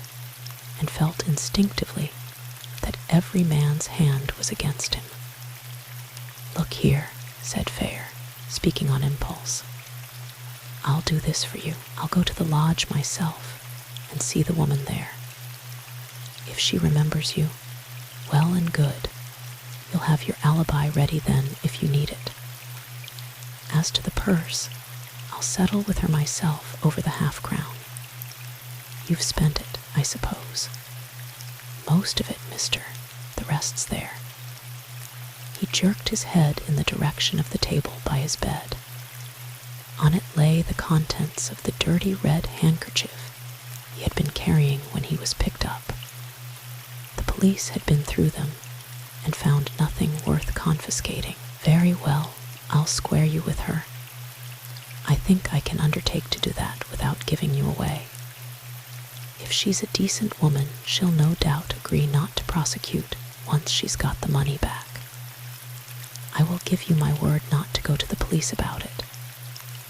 and felt instinctively that every man's hand was against him. "Look here," said Fair, speaking on impulse. "I'll do this for you. I'll go to the lodge myself and see the woman there. If she remembers you, well and good. You'll have your alibi ready then if you need it. As to the purse, I'll settle with her myself over the half-crown. You've spent it, I suppose." "Most of it, mister. The rest's there." He jerked his head in the direction of the table by his bed. On it lay the contents of the dirty red handkerchief he had been carrying when he was picked up. The police had been through them and found nothing worth confiscating. "Very well, I'll square you with her. I think I can undertake to do that without giving you away. If she's a decent woman, she'll no doubt agree not to prosecute once she's got the money back. I will give you my word not to go to the police about it.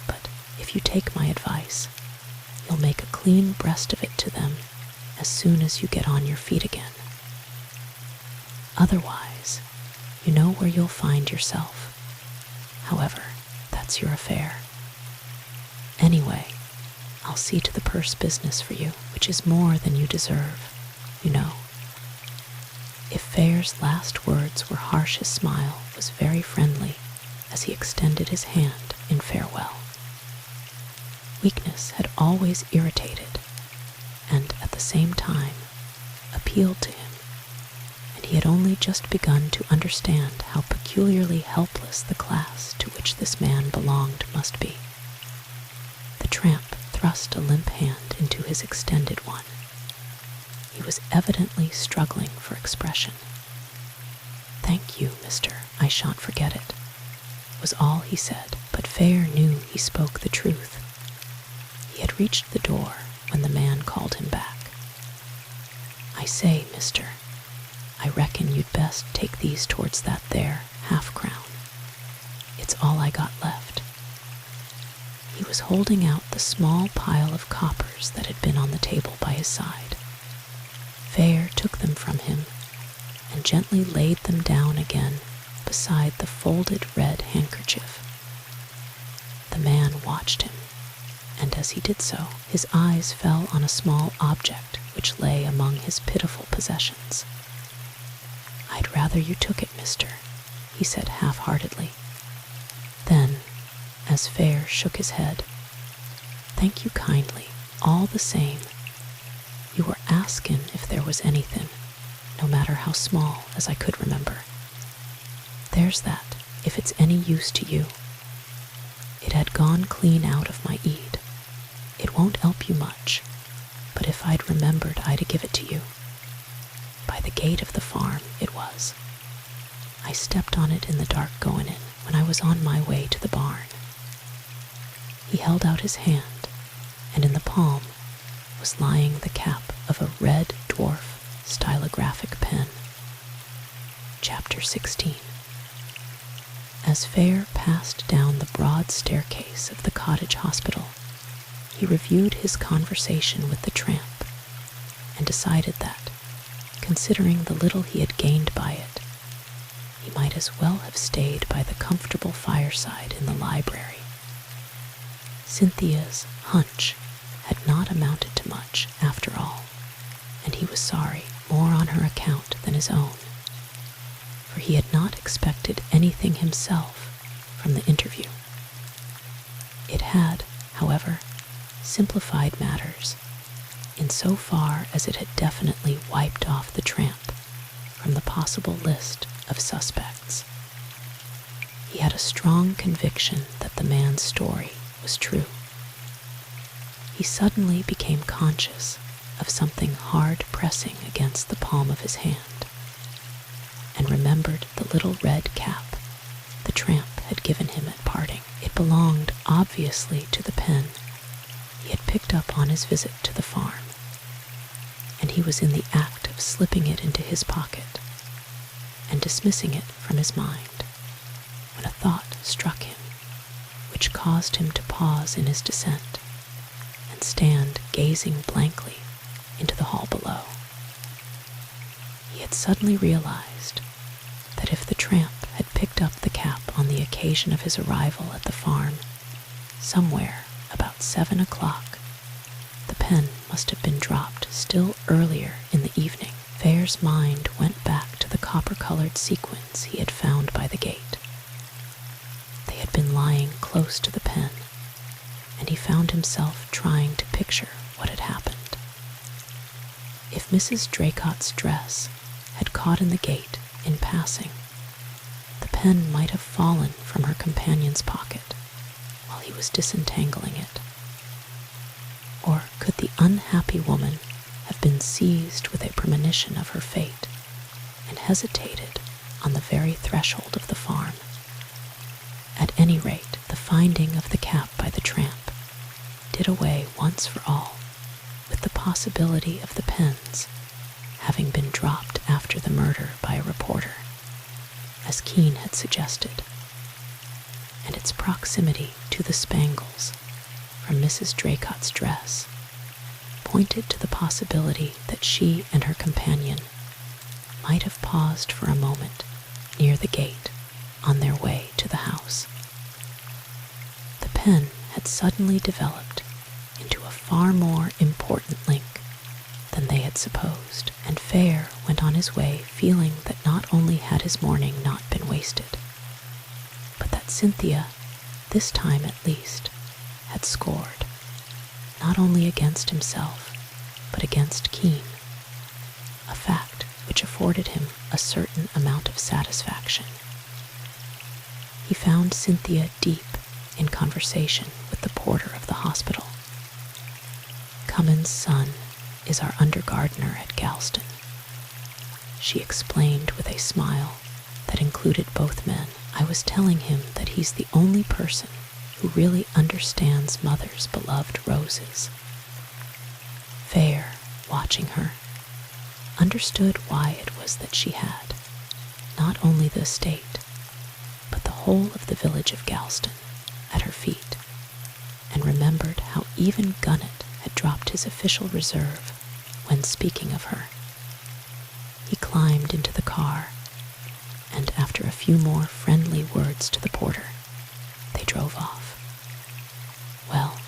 But if you take my advice, you'll make a clean breast of it to them as soon as you get on your feet again. Otherwise, you know where you'll find yourself. However, that's your affair. Anyway, I'll see to the purse business for you, which is more than you deserve, you know." If Fair's last words were harsh, his smile was very friendly as he extended his hand in farewell. Weakness had always irritated and, at the same time, appealed to him, and he had only just begun to understand how peculiarly helpless the class to which this man belonged must be. The tramp thrust a limp hand into his extended one. He was evidently struggling for expression. "Thank you, mister, I shan't forget it," was all he said, but Fair knew he spoke the truth. He had reached the door when the man called him back. "I say, mister, I reckon you'd best take these towards that there half-crown. It's all I got left." He was holding out the small pile of coppers that had been on the table by his side. Fair took them from him and gently laid them down again beside the folded red handkerchief. The man watched him, and as he did so, his eyes fell on a small object which lay among his pitiful possessions. "I'd rather you took it, mister," he said half-heartedly. Then, as Fair shook his head, "Thank you kindly, all the same. You were askin' if there was anything, no matter how small as I could remember. There's that, if it's any use to you. It had gone clean out of my eed. It won't help you much, but if I'd remembered I'd give it to you. By the gate of the farm it was. I stepped on it in the dark going in when I was on my way to the barn." He held out his hand, and in the palm was lying the cap of a red dwarf stylographic pen. Chapter 16. As Fair passed down the broad staircase of the cottage hospital, he reviewed his conversation with the tramp and decided that, considering the little he had gained by it, he might as well have stayed by the comfortable fireside in the library. Cynthia's hunch had not amounted to much, after all, and he was sorry more on her account than his own, for he had not expected anything himself from the interview. It had, however, simplified matters, in so far as it had definitely wiped off the tramp from the possible list of suspects. He had a strong conviction that the man's story was true. He suddenly became conscious of something hard pressing against the palm of his hand, and remembered the little red cap the tramp had given him at parting. It belonged, obviously, to the pen he had picked up on his visit to the farm, and he was in the act of slipping it into his pocket and dismissing it from his mind when a thought struck him which caused him to pause in his descent and stand gazing blankly into the hall below. He had suddenly realized that if the tramp had picked up the cap on the occasion of his arrival at the farm somewhere about 7 o'clock, the pen must have been dropped still earlier in the evening. Fair's mind went back to the copper-colored sequins he had found by the gate. They had been lying close to the pen, and he found himself trying to picture what had happened. If Mrs. Draycott's dress had caught in the gate in passing, the pen might have fallen from her companion's pocket while he was disentangling it. Or could the unhappy woman have been seized with a premonition of her fate and hesitated on the very threshold of the farm? At any rate, the finding of the cap by the tramp did away once for all with the possibility of the pen's having been dropped after the murder by a reporter, as Kean had suggested, and its proximity to the spangles from Mrs. Draycott's dress pointed to the possibility that she and her companion might have paused for a moment near the gate on their way to the house. The pen had suddenly developed into a far more important link than they had supposed, and Fair went on his way feeling that not only had his morning not been wasted, but that Cynthia, this time at least, had scored, not only against himself, but against Kean, a fact which afforded him a certain amount of satisfaction. He found Cynthia deep in conversation with the porter of the hospital. Cummins' son is our under-gardener at Galston, she explained with a smile that included both men. I was telling him that he's the only person who really understands Mother's beloved roses. Fair, watching her, understood why it was that she had not only the estate, but the whole of the village of Galston at her feet, and remembered how even Gunnet had dropped his official reserve when speaking of her. He climbed into the car, and after a few more friendly words to the porter, they drove off. Well,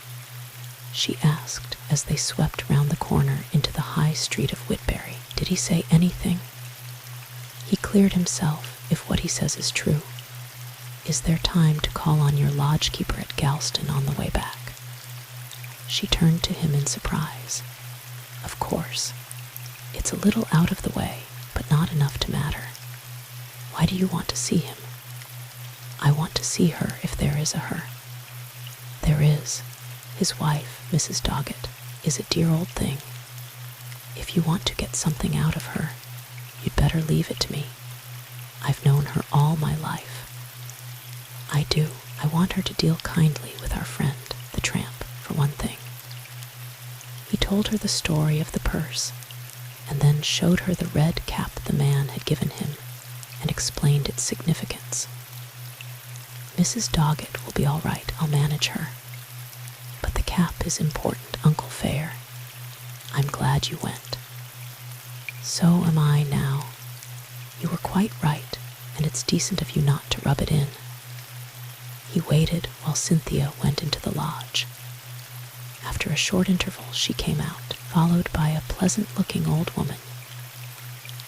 she asked as they swept round the corner into the high street of Whitbury, did he say anything? He cleared himself, if what he says is true. Is there time to call on your lodgekeeper at Galston on the way back? She turned to him in surprise. Of course. It's a little out of the way, but not enough to matter. Why do you want to see him? I want to see her if there is a her. There is. His wife, Mrs. Doggett, is a dear old thing. If you want to get something out of her, you'd better leave it to me. I've known her all my life. I do. I want her to deal kindly with our friend, the tramp, for one thing. He told her the story of the purse, and then showed her the red cap the man had given him, and explained its significance. Mrs. Doggett will be all right. I'll manage her. But the cap is important, Uncle Fair. I'm glad you went. So am I now. You were quite right, and it's decent of you not to rub it in. He waited while Cynthia went into the lodge. After a short interval, she came out, followed by a pleasant-looking old woman.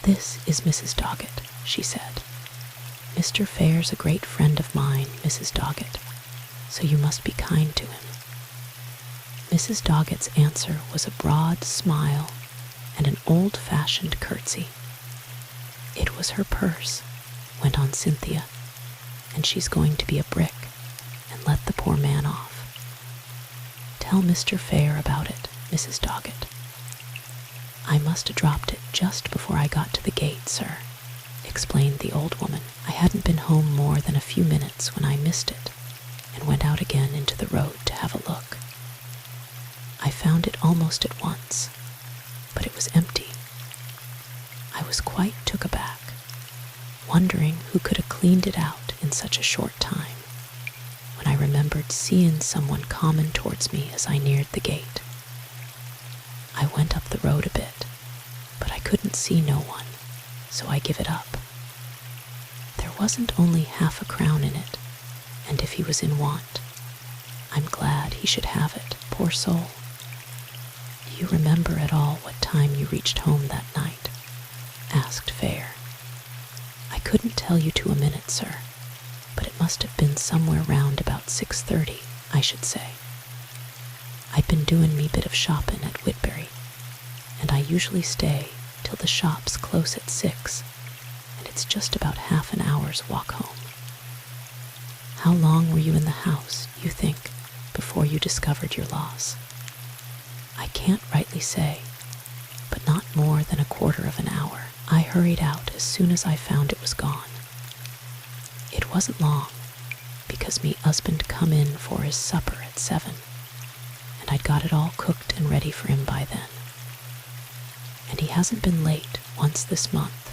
This is Mrs. Doggett, she said. Mr. Fair's a great friend of mine, Mrs. Doggett, so you must be kind to him. Mrs. Doggett's answer was a broad smile and an old-fashioned curtsy. It was her purse, went on Cynthia, and she's going to be a brick and let the poor man off. Tell Mr. Fair about it, Mrs. Doggett. I must have dropped it just before I got to the gate, sir, explained the old woman. "I hadn't been home more than a few minutes when I missed it and went out again into the road to have a look. I found it almost at once, but it was empty. I was quite took aback, wondering who could have cleaned it out in such a short time, when I remembered seeing someone coming towards me as I neared the gate. I went up the road a bit, but I couldn't see no one, so I give it up. There wasn't only half a crown in it, and if he was in want, I'm glad he should have it, poor soul." "Do you remember at all what time you reached home that night?" asked Fair. "I couldn't tell you to a minute, sir, but it must have been somewhere round about 6:30, I should say. I'd been doing me bit of shopping at Whitbury, and I usually stay till the shops close at 6, and it's just about half an hour's walk home. How long were you in the house, you think, before you discovered your loss?" "I can't rightly say, but not more than a quarter of an hour. I hurried out as soon as I found it was gone. It wasn't long, because me husband come in for his supper at 7, and I'd got it all cooked and ready for him by then. And he hasn't been late once this month,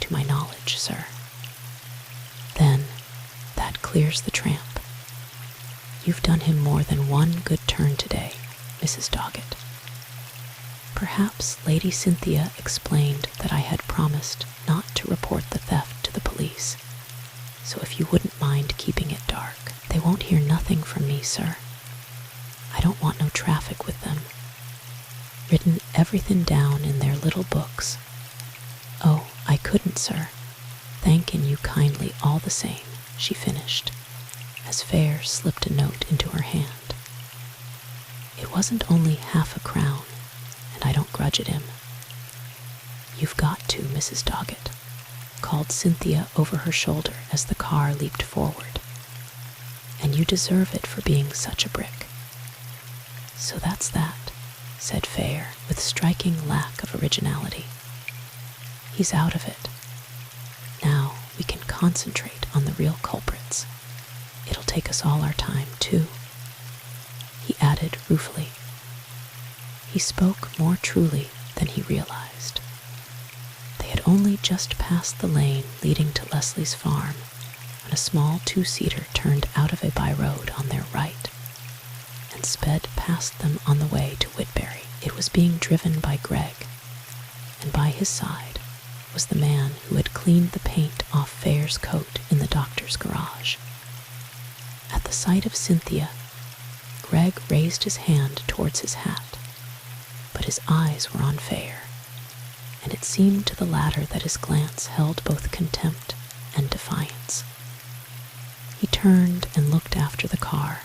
to my knowledge, sir." "Then that clears the tramp. You've done him more than one good turn today, Mrs. Doggett." Perhaps Lady Cynthia explained that I had promised not to report the theft to the police, so if you wouldn't mind keeping it dark. "They won't hear nothing from me, sir. I don't want no traffic with them. Written everything down in their little books. Oh, I couldn't, sir. Thanking you kindly all the same," she finished, as Fair slipped a note into her hand. "It wasn't only half a crown, and I don't grudge it him." "You've got to, Mrs. Doggett," called Cynthia over her shoulder as the car leaped forward. "And you deserve it for being such a brick." "So that's that," said Fair, with striking lack of originality. "He's out of it. Now we can concentrate on the real culprits. It'll take us all our time, too," he added ruefully. He spoke more truly than he realized. They had only just passed the lane leading to Leslie's farm when a small two-seater turned out of a by-road on their right and sped past them on the way to Whitbury. It was being driven by Greg, and by his side was the man who had cleaned the paint off Fair's coat in the doctor's garage. At the sight of Cynthia, Greg raised his hand towards his hat, but his eyes were on Fair, and it seemed to the latter that his glance held both contempt and defiance. He turned and looked after the car,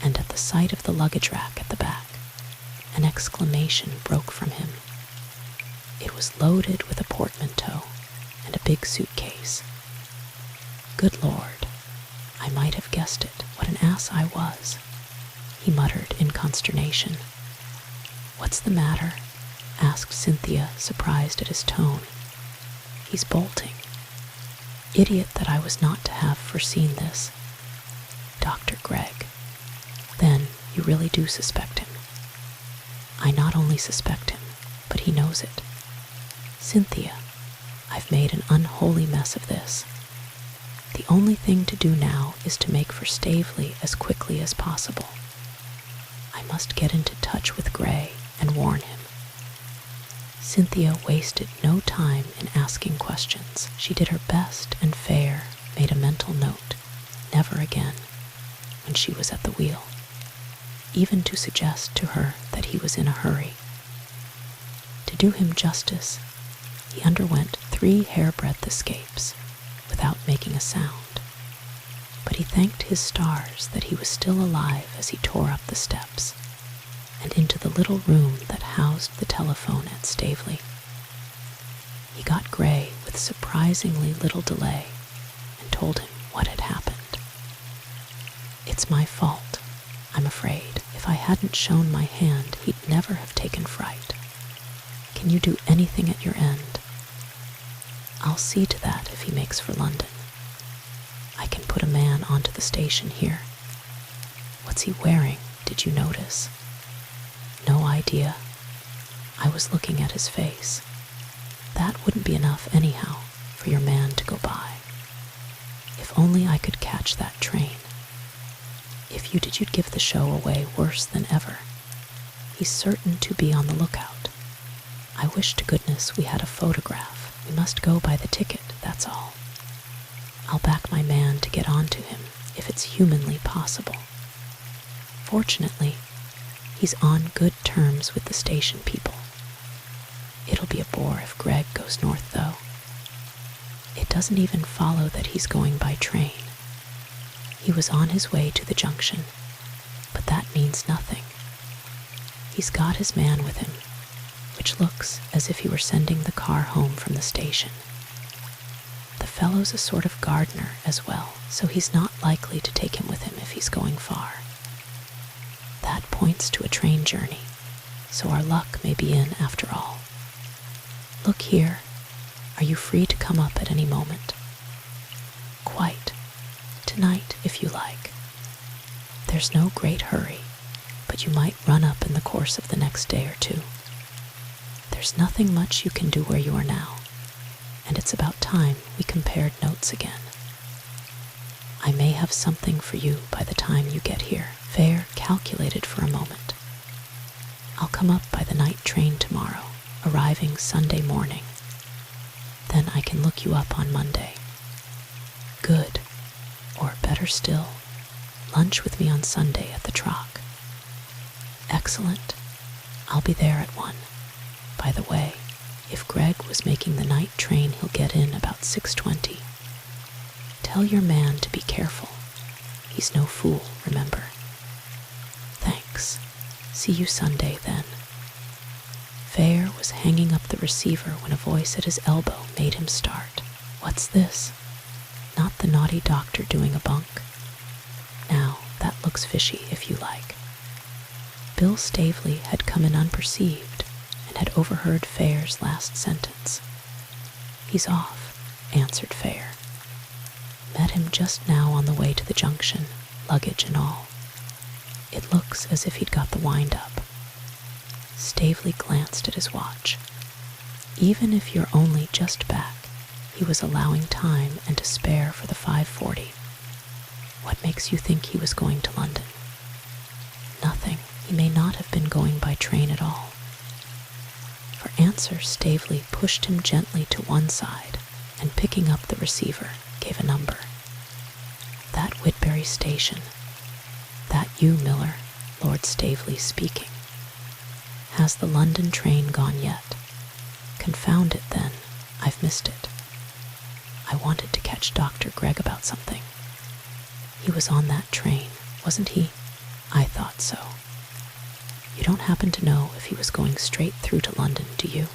and at the sight of the luggage rack at the back, an exclamation broke from him. It was loaded with a portmanteau and a big suitcase. "Good Lord, I might have guessed it. What an ass I was," he muttered in consternation. "What's the matter?" asked Cynthia, surprised at his tone. "He's bolting. Idiot that I was not to have foreseen this. Dr. Gregg. Then you really do suspect him." "I not only suspect him, but he knows it. Cynthia, I've made an unholy mess of this. The only thing to do now is to make for Staveley as quickly as possible. I must get into touch with Gray and warn him." Cynthia wasted no time in asking questions. She did her best, and Fair made a mental note, never again, when she was at the wheel, even to suggest to her that he was in a hurry. To do him justice, he underwent 3 hairbreadth escapes without making a sound, but he thanked his stars that he was still alive as he tore up the steps and into the little room that housed the telephone at Staveley. He got Gray with surprisingly little delay and told him what had happened. "It's my fault, I'm afraid. If I hadn't shown my hand, he'd never have taken fright. Can you do anything at your end?" I'll see to that if he makes for London. I can put a man onto the station here. What's he wearing, did you notice? No idea. I was looking at his face. That wouldn't be enough anyhow for your man to go by. If only I could catch that train. If you did, you'd give the show away worse than ever. He's certain to be on the lookout. I wish to goodness we had a photograph. We must go by the ticket, that's all. I'll back my man to get on to him if it's humanly possible. Fortunately, he's on good terms with the station people. It'll be a bore if Greg goes north, though. It doesn't even follow that he's going by train. He was on his way to the junction, but that means nothing. He's got his man with him, which looks as if he were sending the car home from the station. The fellow's a sort of gardener as well, so he's not likely to take him with him if he's going far. That points to a train journey, so our luck may be in after all. Look here, are you free to come up at any moment? Quite. Tonight, if you like. There's no great hurry, but you might run up in the course of the next day or two. There's nothing much you can do where you are now, and it's about time we compared notes again. I may have something for you by the time you get here. Fare calculated for a moment. I'll come up by the night train tomorrow, arriving Sunday morning. Then I can look you up on Monday. Good. Or better still, lunch with me on Sunday at the Troc. Excellent. I'll be there at 1. By the way, if Greg was making the night train, he'll get in about 6:20. Tell your man to be careful. He's no fool, remember. Thanks. See you Sunday, then. Fare was hanging up the receiver when a voice at his elbow made him start. What's this? Not the naughty doctor doing a bunk? Now, that looks fishy, if you like. Bill Stavely had come in unperceived and had overheard Fare's last sentence. He's off, answered Fare. Met him just now on the way to the junction, luggage and all. It looks as if he'd got the wind up. Stavely glanced at his watch. Even if you're only just back, he was allowing time and to spare for the 5:40. What makes you think he was going to London? Nothing. He may not have been going by train at all. For answer, Stavely pushed him gently to one side and, picking up the receiver, gave a number. That Whitbury station. That you, Miller, Lord Stavely speaking. Has the London train gone yet? Confound it, then. I've missed it. I wanted to catch Dr. Gregg about something. He was on that train, wasn't he? I thought so. You don't happen to know if he was going straight through to London, do you?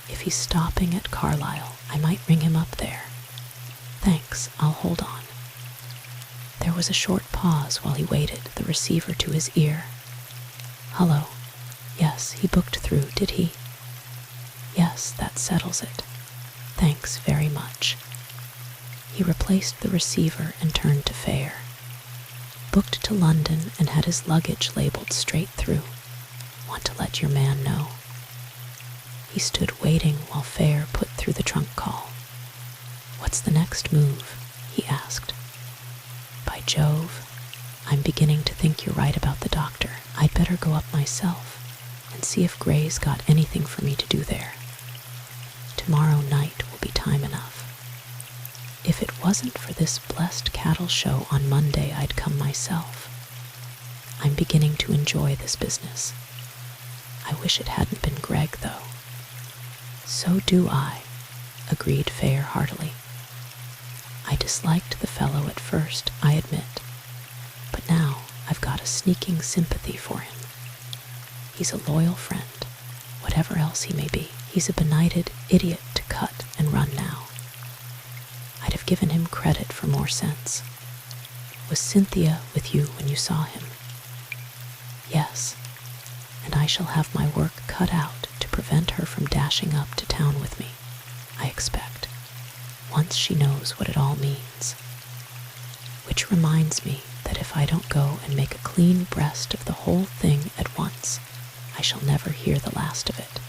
If he's stopping at Carlisle, I might ring him up there. Thanks, I'll hold on. There was a short pause while he waited, the receiver to his ear. Hello. Yes, he booked through, did he? Yes, that settles it. Thanks very much. He replaced the receiver and turned to Fare. Booked to London and had his luggage labeled straight through. Want to let your man know. He stood waiting while Fare put through the trunk call. What's the next move? He asked. By Jove, I'm beginning to think you're right about the doctor. I'd better go up myself and see if Gray's got anything for me to do there. Tomorrow night will be time enough. If it wasn't for this blessed cattle show on Monday, I'd come myself. I'm beginning to enjoy this business. I wish it hadn't been Greg, though. So do I, agreed Fare heartily. I disliked the fellow at first, I admit, but now I've got a sneaking sympathy for him. He's a loyal friend, whatever else he may be. He's a benighted idiot to cut and run now. I'd have given him credit for more sense. Was Cynthia with you when you saw him? Yes, and I shall have my work cut out to prevent her from dashing up to town with me. I expect, once she knows what it all means. Which reminds me that if I don't go and make a clean breast of the whole thing at once, I shall never hear the last of it.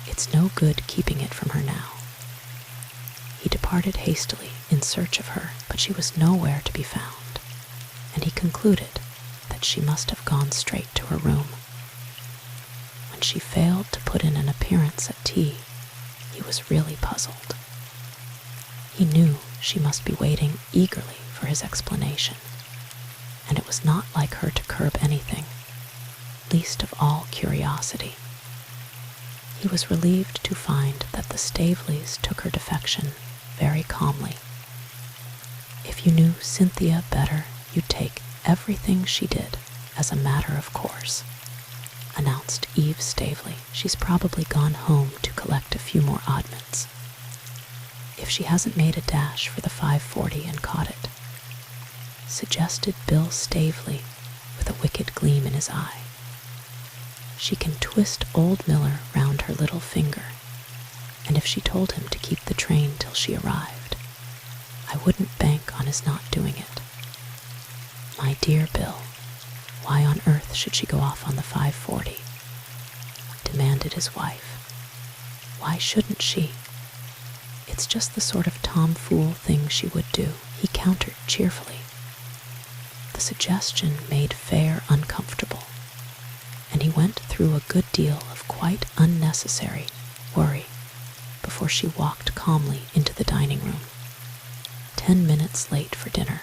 It's no good keeping it from her now. He departed hastily in search of her, but she was nowhere to be found, and he concluded that she must have gone straight to her room. When she failed to put in an appearance at tea, he was really puzzled. He knew she must be waiting eagerly for his explanation, and it was not like her to curb anything, least of all curiosity. He was relieved to find that the Staveleys took her defection very calmly. If you knew Cynthia better, you'd take everything she did as a matter of course, announced Eve Staveley. She's probably gone home to collect a few more oddments. If she hasn't made a dash for the 540 and caught it, suggested Bill Staveley with a wicked gleam in his eye. She can twist old Miller round her little finger, and if she told him to keep the train till she arrived, I wouldn't bank on his not doing it. My dear Bill, why on earth should she go off on the 540? Demanded his wife. Why shouldn't she? It's just the sort of tomfool thing she would do, he countered cheerfully. The suggestion made Fair uncomfortable, and he went through a good deal of quite unnecessary worry before she walked calmly into the dining room, 10 minutes late for dinner,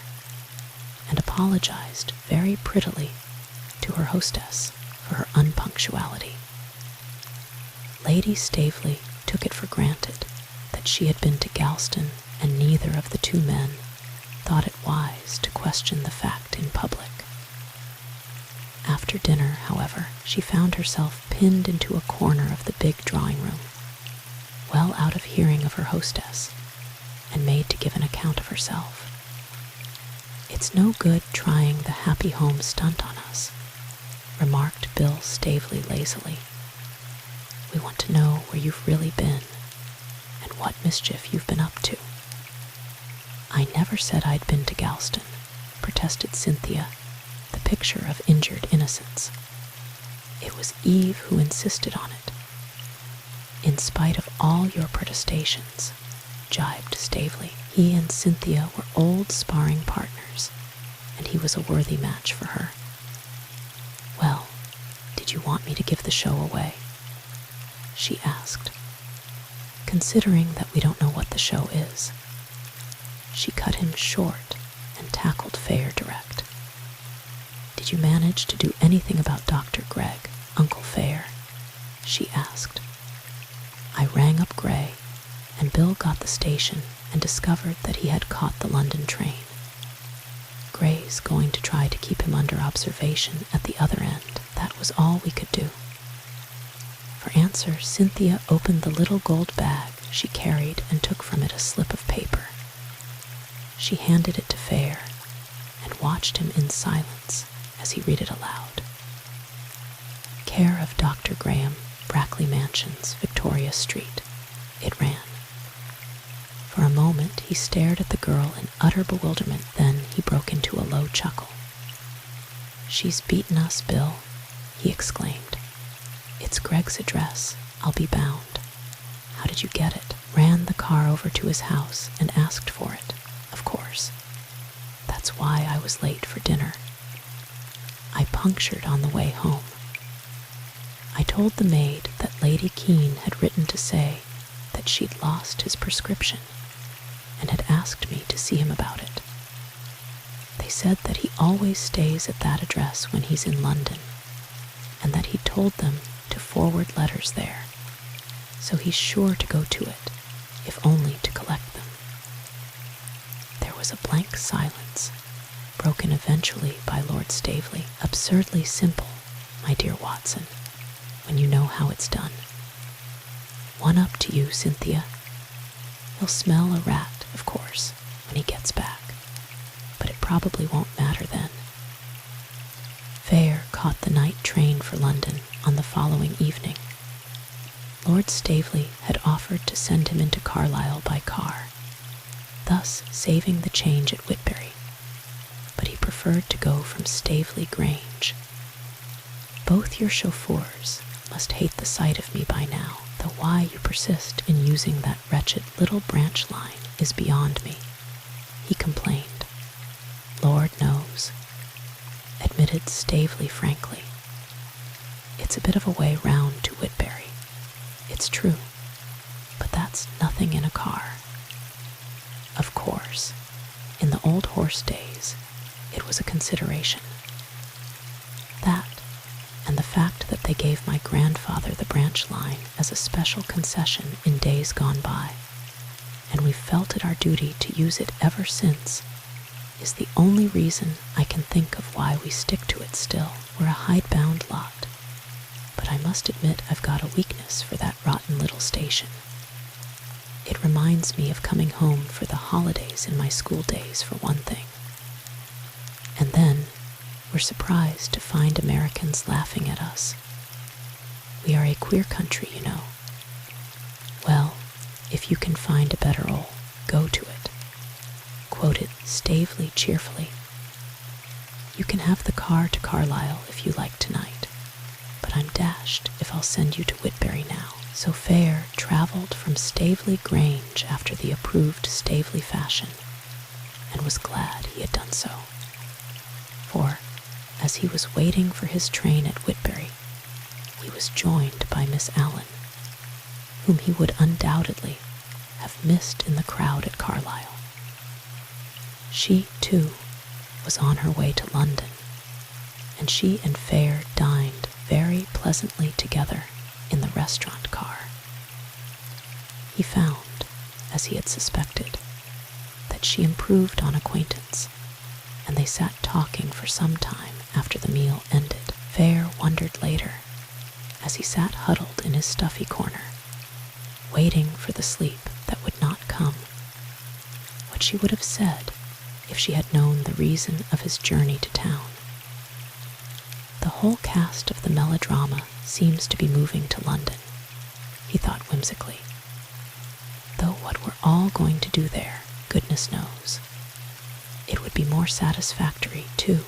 and apologized very prettily to her hostess for her unpunctuality. Lady Staveley took it for granted that she had been to Galston, and neither of the two men thought it wise to question the fact in public. After dinner, however, she found herself pinned into a corner of the big drawing room, well out of hearing of her hostess, and made to give an account of herself. It's no good trying the happy home stunt on us, remarked Bill Staveley lazily. We want to know where you've really been, and what mischief you've been up to. I never said I'd been to Galston, protested Cynthia, the picture of injured innocence. It was Eve who insisted on it. In spite of all your protestations, jibed Staveley, he and Cynthia were old sparring partners, and he was a worthy match for her. Well, did you want me to give the show away? She asked, considering that we don't know what the show is. She cut him short and tackled Fair direct. Did you manage to do anything about Dr. Gregg, Uncle Fair? She asked. I rang up Gray, and Bill got the station and discovered that he had caught the London train. Gray's going to try to keep him under observation at the other end. That was all we could do. For answer, Cynthia opened the little gold bag she carried and took from it a slip of paper. She handed it to Fair and watched him in silence as he read it aloud. Care of Dr. Graham, Brackley Mansions, Victoria Street, it ran. For a moment he stared at the girl in utter bewilderment, then he broke into a low chuckle. She's beaten us, Bill, he exclaimed. It's Gregg's address, I'll be bound. How did you get it? Ran the car over to his house and asked for it, of course. That's why I was late for dinner. I punctured on the way home. I told the maid that Lady Kean had written to say that she'd lost his prescription and had asked me to see him about it. They said that he always stays at that address when he's in London, and that he told them to forward letters there, so he's sure to go to it, if only to collect them. There was a blank silence, broken eventually by Lord Staveley. Absurdly simple, my dear Watson, when you know how it's done. One up to you, Cynthia. He'll smell a rat, of course, when he gets back, but it probably won't matter then. Fair caught the night train for London on the following evening. Lord Staveley had offered to send him into Carlisle by car, thus saving the change at Whitbury, but he preferred to go from Staveley Grange. Both your chauffeurs must hate the sight of me by now, though why you persist in using that wretched little branch line is beyond me, he complained. Lord knows, admitted Staveley frankly. It's a bit of a way round to Whitbury, it's true, but that's nothing in a car. Of course, in the old horse days, it was a consideration. That, and the fact that they gave my grandfather the branch line as a special concession in days gone by, and we've felt it our duty to use it ever since, is the only reason I can think of why we stick to it still. We're a hidebound lot, but I must admit I've got a weakness for that rotten little station. It reminds me of coming home for the holidays in my school days, for one thing. And then we're surprised to find Americans laughing at us. We are a queer country, you know. Well, if you can find a better ole, go to it, quoted Staveley cheerfully. You can have the car to Carlisle if you like tonight, but I'm dashed if I'll send you to Whitbury now. So Fair travelled from Staveley Grange after the approved Staveley fashion, and was glad he had done so. For, as he was waiting for his train at Whitbury, he was joined by Miss Allen, whom he would undoubtedly have missed in the crowd at Carlisle. She, too, was on her way to London, and she and Fair dined very pleasantly together in the restaurant car. He found, as he had suspected, that she improved on acquaintance, and they sat talking for some time after the meal ended. Fair wondered later, as he sat huddled in his stuffy corner, waiting for the sleep that would not come, what she would have said if she had known the reason of his journey to town. The whole cast of the melodrama seems to be moving to London, he thought whimsically, though what we're all going to do there, goodness knows. It would be more satisfactory, too,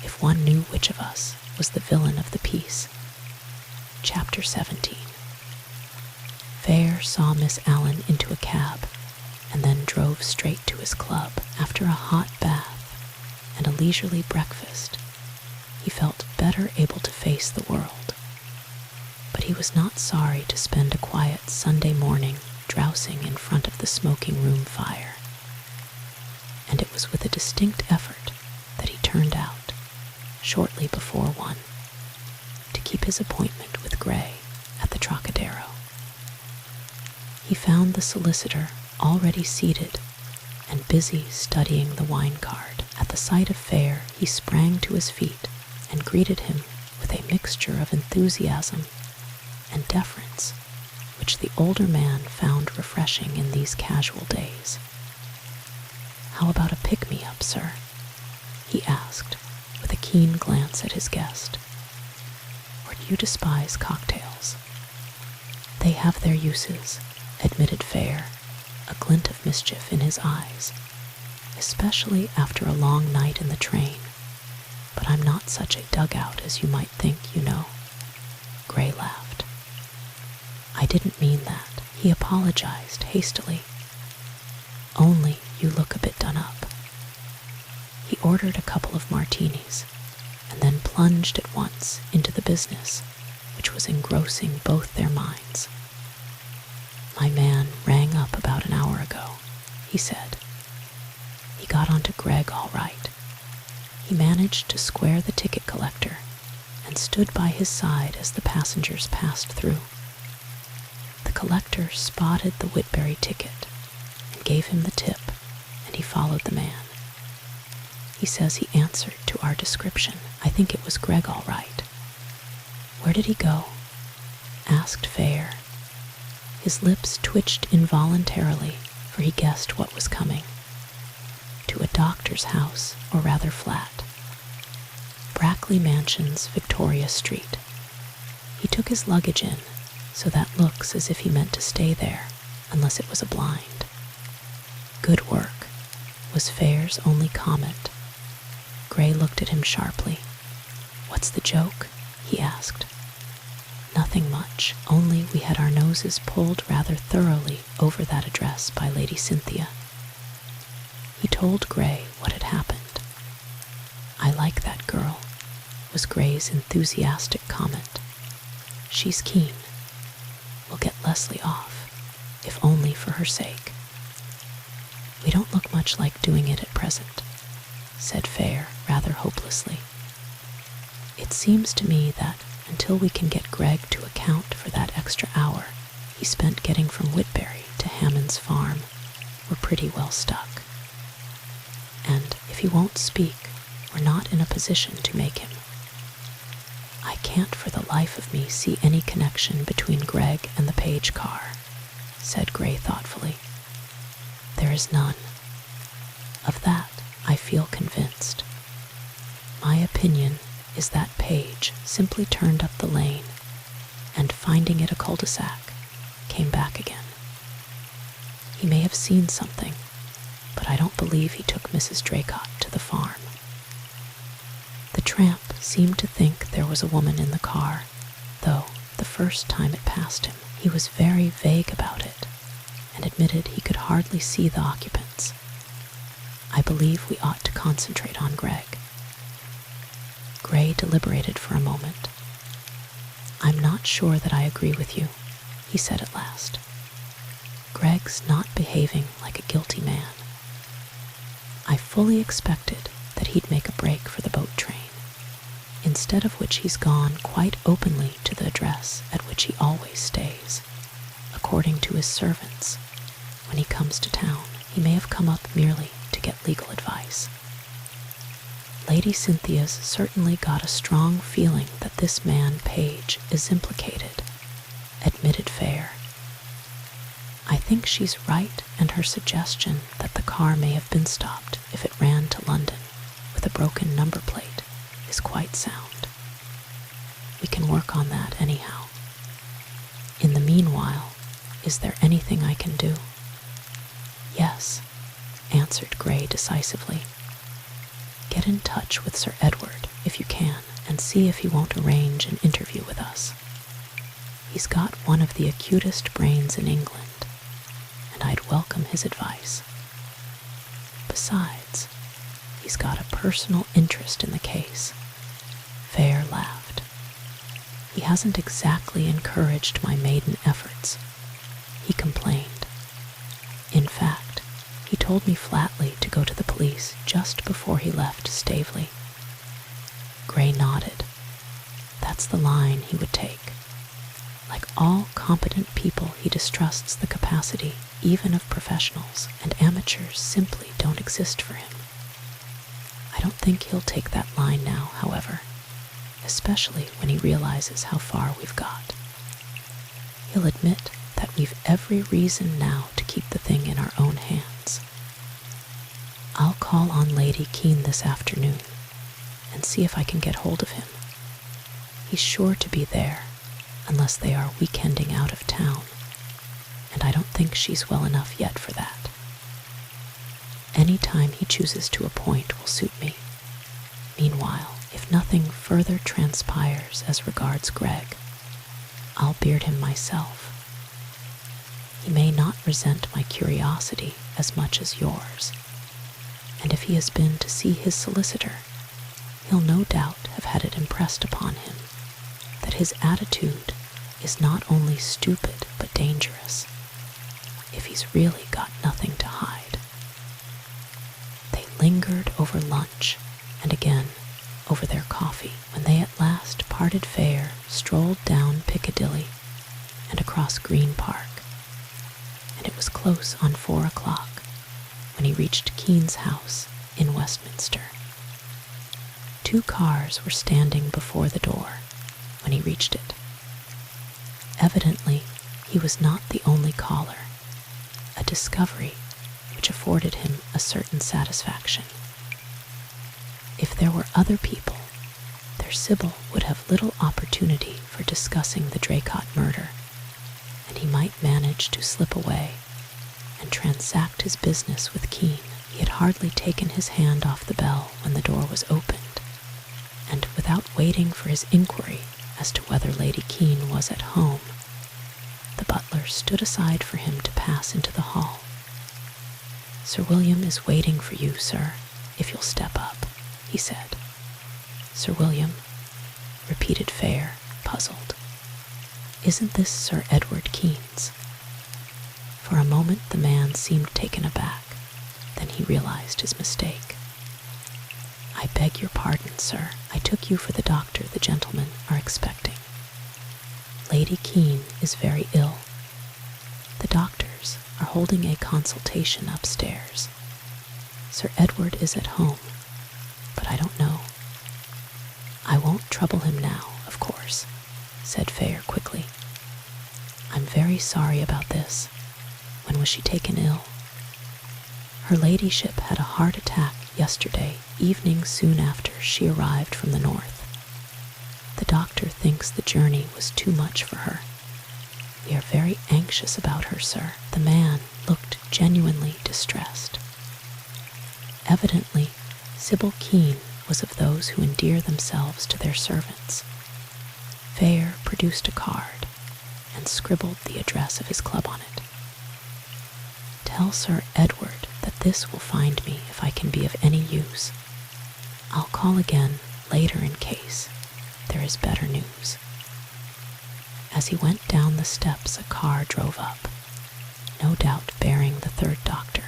if one knew which of us was the villain of the piece. Chapter 17. Fair saw Miss Allen into a cab, and then drove straight to his club. After a hot bath and a leisurely breakfast, he felt better able to face the world. But he was not sorry to spend a quiet Sunday morning drowsing in front of the smoking room fire. And it was with a distinct effort that he turned out, shortly before 1, to keep his appointment with Gray at the Trocadero. He found the solicitor already seated and busy studying the wine card. At the sight of Fair, he sprang to his feet and greeted him with a mixture of enthusiasm and deference, which the older man found refreshing in these casual days. "How about a pick-me-up, sir?" he asked, with a keen glance at his guest. "Or do you despise cocktails?" "They have their uses," admitted Fair, a glint of mischief in his eyes, "especially after a long night in the train. But I'm not such a dugout as you might think, you know." Gray laughed. "I didn't mean that," he apologized hastily. "Only you look a bit done up." He ordered a couple of martinis, and then plunged at once into the business which was engrossing both their minds. "My man rang up about an hour ago," he said. "He got onto Gregg all right. He managed to square the ticket collector and stood by his side as the passengers passed through. The collector spotted the Whitbury ticket and gave him the tip, and he followed the man. He says he answered to our description. I think it was Gregg all right." "Where did he go?" asked Fair. His lips twitched involuntarily, for he guessed what was coming. "To a doctor's house, or rather flat. Brackley Mansions, Victoria Street. He took his luggage in, so that looks as if he meant to stay there, unless it was a blind. Good work, was Fair's only comment. Gray looked at him sharply. What's the joke? He asked. Nothing much, only we had our noses pulled rather thoroughly over that address by Lady Cynthia. He told Gray what had happened. I like that girl, was Gray's enthusiastic comment. She's keen. We'll get Leslie off, if only for her sake. We don't look much like doing it at present, said Fair rather hopelessly. It seems to me that until we can get Greg to account for that extra hour he spent getting from Whitberry to Hammond's farm, we're pretty well stuck. And if he won't speak, we're not in a position to make him. I can't for the life of me see any connection between Greg and the Page car, said Gray thoughtfully. There is none. Of that, I feel convinced. My opinion is that Page simply turned up the lane and, finding it a cul-de-sac, came back again. He may have seen something, but I don't believe he took Mrs. Draycott to the farm. The tramp seemed to think there was a woman in the car, though the first time it passed him, he was very vague about it and admitted he could hardly see the occupants. I believe we ought to concentrate on Greg. Gray deliberated for a moment. I'm not sure that I agree with you, he said at last. Greg's not behaving like a guilty man. I fully expected that he'd make a break for the boat train, instead of which he's gone quite openly to the address at which he always stays. According to his servants, when he comes to town, he may have come up merely to get legal advice. Lady Cynthia's certainly got a strong feeling that this man Page is implicated, admitted Fair. I think she's right, and her suggestion that the car may have been stopped if it ran to London with a broken number plate is quite sound. We can work on that anyhow. In the meanwhile, is there anything I can do? Yes, answered Gray decisively. Get in touch with Sir Edward, if you can, and see if he won't arrange an interview with us. He's got one of the acutest brains in England, and I'd welcome his advice. Besides, he's got a personal interest in the case. Fair laughed. He hasn't exactly encouraged my maiden efforts, he complained. In fact, he told me flatly to go to the police just before he left Staveley. Gray nodded. That's the line he would take. Like all competent people, he distrusts the capacity even of professionals, and amateurs simply don't exist for him. I don't think he'll take that line now, however, especially when he realizes how far we've got. He'll admit that we've every reason now to keep the thing in our own hands. I'll call on Lady Kean this afternoon and see if I can get hold of him. He's sure to be there, unless they are weekending out of town, and I don't think she's well enough yet for that. Any time he chooses to appoint will suit me. Meanwhile, if nothing further transpires as regards Greg, I'll beard him myself. He may not resent my curiosity as much as yours, and if he has been to see his solicitor, he'll no doubt have had it impressed upon him that his attitude is not only stupid but dangerous, if he's really got nothing to hide. They lingered over lunch, and again over their coffee, when they at last parted Fair, strolled down Piccadilly and across Green Park, and it was close on 4 o'clock when he reached Kean's house in Westminster. 2 cars were standing before the door when he reached it. Evidently, he was not the only caller, a discovery which afforded him a certain satisfaction. If there were other people, their Sybil would have little opportunity for discussing the Draycott murder and he might manage to slip away and transact his business with Kean. He had hardly taken his hand off the bell when the door was opened, and without waiting for his inquiry as to whether Lady Kean was at home, the butler stood aside for him to pass into the hall. "Sir William is waiting for you, sir, if you'll step up," he said. "Sir William," repeated Fair, puzzled. "Isn't this Sir Edward Kean's?" For a moment the man seemed taken aback. Then he realized his mistake. "I beg your pardon, sir. I took you for the doctor the gentlemen are expecting. Lady Kean is very ill. The doctors are holding a consultation upstairs. Sir Edward is at home, but I don't know." "I won't trouble him now, of course," said Fair quickly. "I'm very sorry about this. When was she taken ill?" "Her ladyship had a heart attack yesterday evening soon after she arrived from the north. The doctor thinks the journey was too much for her. We are very anxious about her, sir." The man looked genuinely distressed. Evidently, Sybil Kean was of those who endear themselves to their servants. Fair produced a card and scribbled the address of his club on it. "Tell Sir Edward that this will find me if I can be of any use. I'll call again later in case there is better news." As he went down the steps, a car drove up, no doubt bearing the third doctor.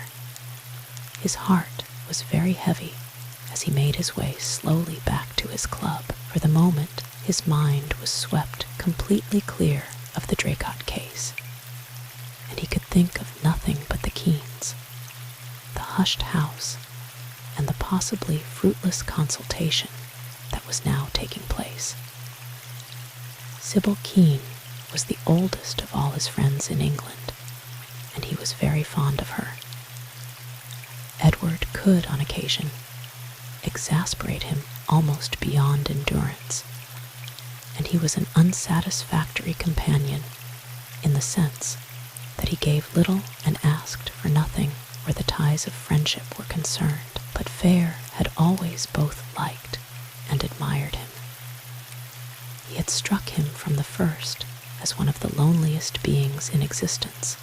His heart was very heavy as he made his way slowly back to his club. For the moment, his mind was swept completely clear of the Draycott case, and he could think of nothing but the Keans, the hushed house, and the possibly fruitless consultation that was now taking place. Sybil Kean was the oldest of all his friends in England, and he was very fond of her. Edward could, on occasion, exasperate him almost beyond endurance, and he was an unsatisfactory companion in the sense that he gave little and asked for nothing where the ties of friendship were concerned. But Fair had always both liked and admired him. He had struck him from the first as one of the loneliest beings in existence,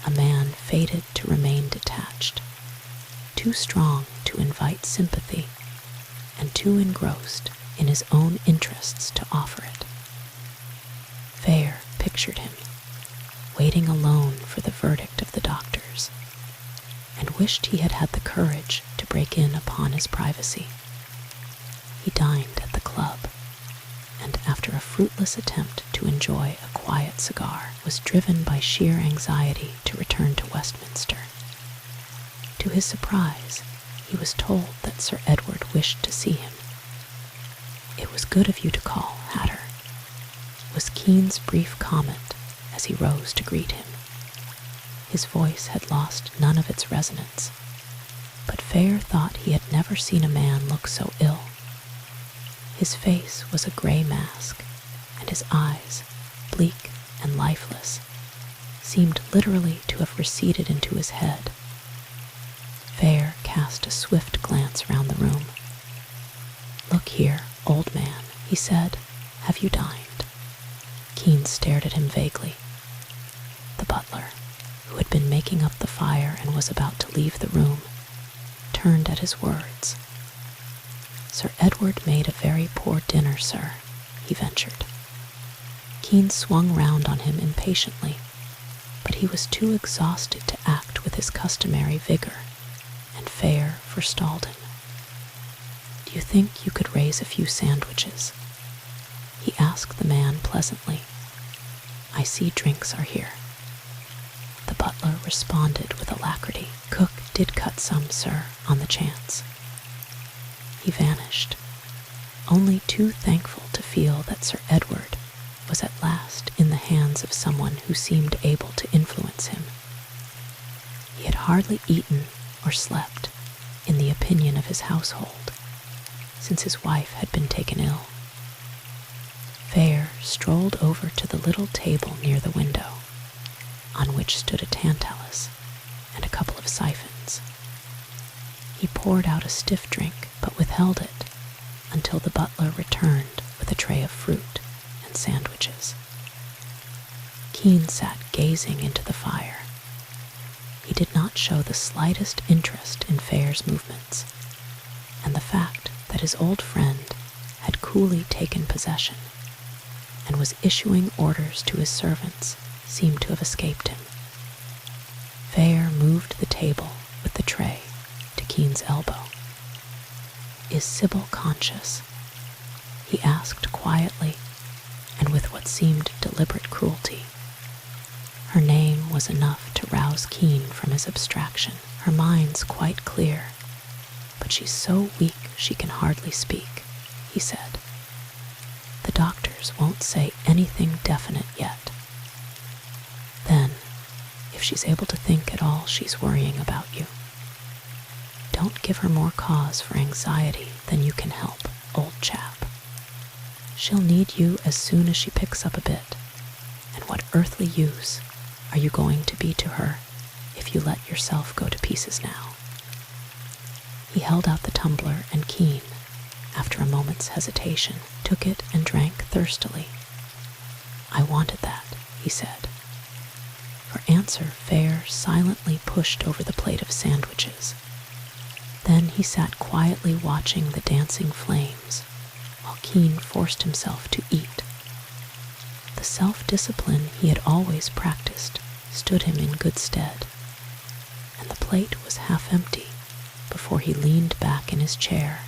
a man fated to remain detached, too strong to invite sympathy, and too engrossed in his own interests to offer it. Fair pictured him, waiting alone for the verdict of the doctors, and wished he had had the courage to break in upon his privacy. He dined at the club, and after a fruitless attempt to enjoy a quiet cigar, was driven by sheer anxiety to return to Westminster. To his surprise, he was told that Sir Edward wished to see him. "It was good of you to call, Hatter," was Kean's brief comment as he rose to greet him. His voice had lost none of its resonance, but Fair thought he had never seen a man look so ill. His face was a gray mask, and his eyes, bleak and lifeless, seemed literally to have receded into his head. Fair cast a swift glance round the room. "Look here, old man," he said, "have you dined?" Kean stared at him vaguely. The butler, who had been making up the fire and was about to leave the room, turned at his words. "Sir Edward made a very poor dinner, sir," he ventured. Kean swung round on him impatiently, but he was too exhausted to act with his customary vigor, and Fair forestalled him. "Do you think you could raise a few sandwiches?" he asked the man pleasantly. "I see drinks are here." The butler responded with alacrity. "Cook did cut some, sir, on the chance." He vanished, only too thankful to feel that Sir Edward was at last in the hands of someone who seemed able to influence him. He had hardly eaten or slept, in the opinion of his household, since his wife had been taken ill. Fair strolled over to the little table near the window on which stood a tantalus and a couple of siphons. He poured out a stiff drink, but withheld it until the butler returned with a tray of fruit and sandwiches. Kean sat gazing into the fire. He did not show the slightest interest in Fair's movements, and the fact that his old friend had coolly taken possession and was issuing orders to his servants seemed to have escaped him. Fair moved the table with the tray to Kean's elbow. "Is Sybil conscious?" he asked quietly and with what seemed deliberate cruelty. Her name was enough to rouse Kean from his abstraction. "Her mind's quite clear, but she's so weak she can hardly speak," he said. "The doctors won't say anything definite yet. Then, if she's able to think at all, she's worrying about you. Don't give her more cause for anxiety than you can help, old chap. She'll need you as soon as she picks up a bit, and what earthly use are you going to be to her if you let yourself go to pieces now?" He held out the tumbler, and Kean, after a moment's hesitation, took it and drank thirstily. "I wanted that," he said. For answer, Fair silently pushed over the plate of sandwiches. Then he sat quietly watching the dancing flames while Kean forced himself to eat. The self-discipline he had always practiced stood him in good stead, and the plate was half empty before he leaned back in his chair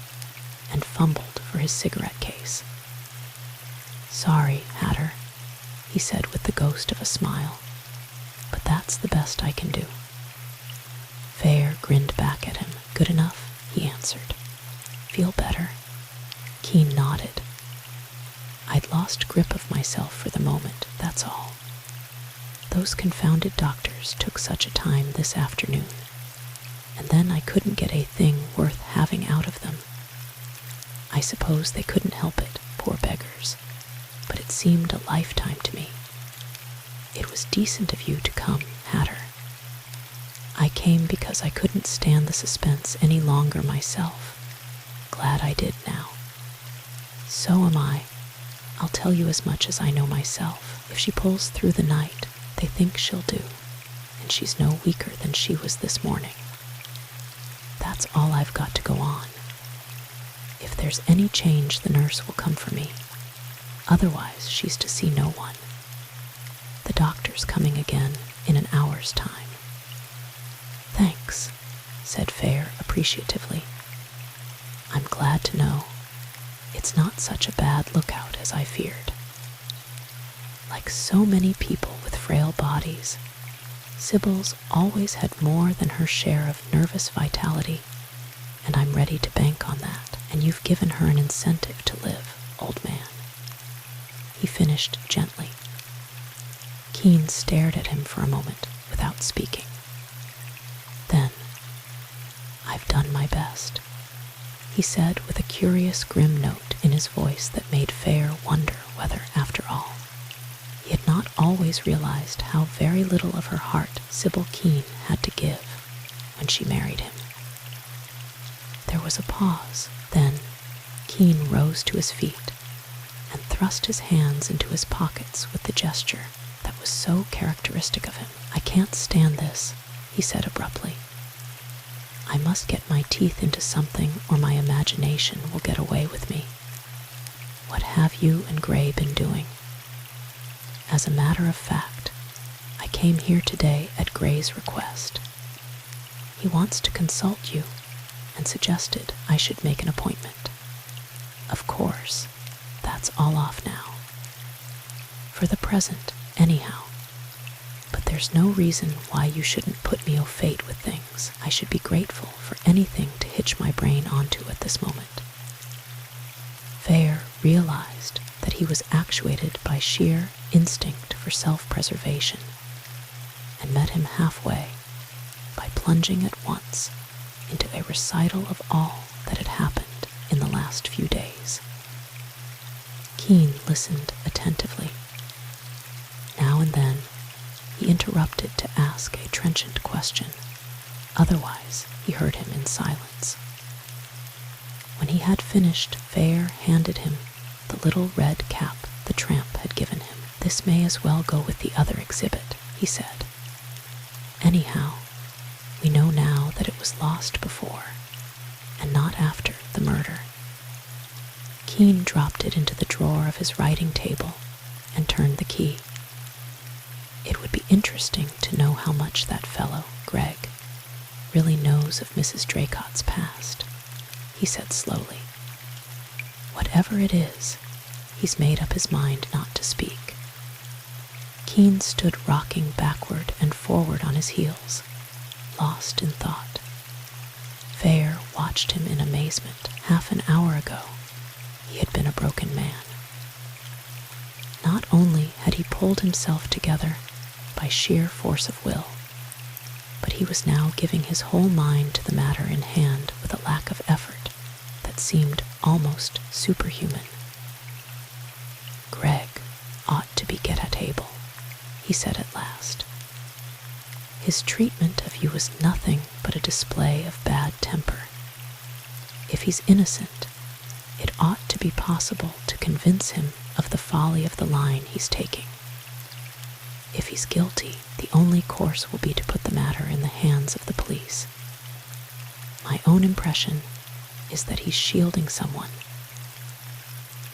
and fumbled for his cigarette case. "Sorry, Hatter," he said with the ghost of a smile, "but that's the best I can do." Fair grinned back at him. "Good enough," he answered. "Feel better?" Kean nodded. "I'd lost grip of myself for the moment, that's all. Those confounded doctors took such a time this afternoon, and then I couldn't get a thing worth having out of them. I suppose they couldn't help it, poor beggars, but it seemed a lifetime to me. It was decent of you to come, Hatter. I came because I couldn't stand the suspense any longer myself. Glad I did now. So am I. I'll tell you as much as I know myself. If she pulls through the night, they think she'll do, and she's no weaker than she was this morning. That's all I've got to go on. If there's any change, the nurse will come for me. Otherwise, she's to see no one. The doctor's coming again in an hour's time." "Thanks," said Fair appreciatively. "I'm glad to know. It's not such a bad lookout as I feared." Like so many people with frail bodies, Sybil's always had more than her share of nervous vitality, and I'm ready to bank on that, and you've given her an incentive to live, old man," he finished gently. Kean stared at him for a moment without speaking. Then, "I've done my best," he said with a curious grim note in his voice that made Fair wonder whether, after all, he had not always realized how very little of her heart Sybil Kean had to give when she married him. There was a pause. Then Kean rose to his feet and thrust his hands into his pockets with the gesture that was so characteristic of him. "I can't stand this," he said abruptly. "I must get my teeth into something or my imagination will get away with me. What have you and Gray been doing?" "As a matter of fact, I came here today at Gray's request. He wants to consult you and suggested I should make an appointment. Of course, that's all off now. For the present, anyhow. But there's no reason why you shouldn't put me au fait with things. I should be grateful for anything to hitch my brain onto at this moment." Fair realized that he was actuated by sheer instinct for self-preservation, and met him halfway by plunging at once into a recital of all that had happened in the last few days. Kean listened attentively. Now and then, he interrupted to ask a trenchant question. Otherwise, he heard him in silence. When he had finished, Fair handed him the little red cap the tramp had given him. "This may as well go with the other exhibit," he said. "Anyhow, we know now that it was lost before, and not after the murder." Kean dropped it into the drawer of his writing table and turned the key. "It would be interesting to know how much that fellow, Greg, really knows of Mrs. Draycott's past," he said slowly. "Whatever it is, he's made up his mind not to speak." Kean stood rocking backward and forward on his heels, lost in thought. Fair watched him in amazement. Half an hour ago, he had been a broken man. Not only had he pulled himself together by sheer force of will, but he was now giving his whole mind to the matter in hand with a lack of effort that seemed almost superhuman. "Greg ought to be get at Abel," he said at last. "His treatment of you was nothing but a display of bad temper. If he's innocent, it ought to be possible to convince him of the folly of the line he's taking. If he's guilty, the only course will be to put the matter in the hands of the police. My own impression is that he's shielding someone.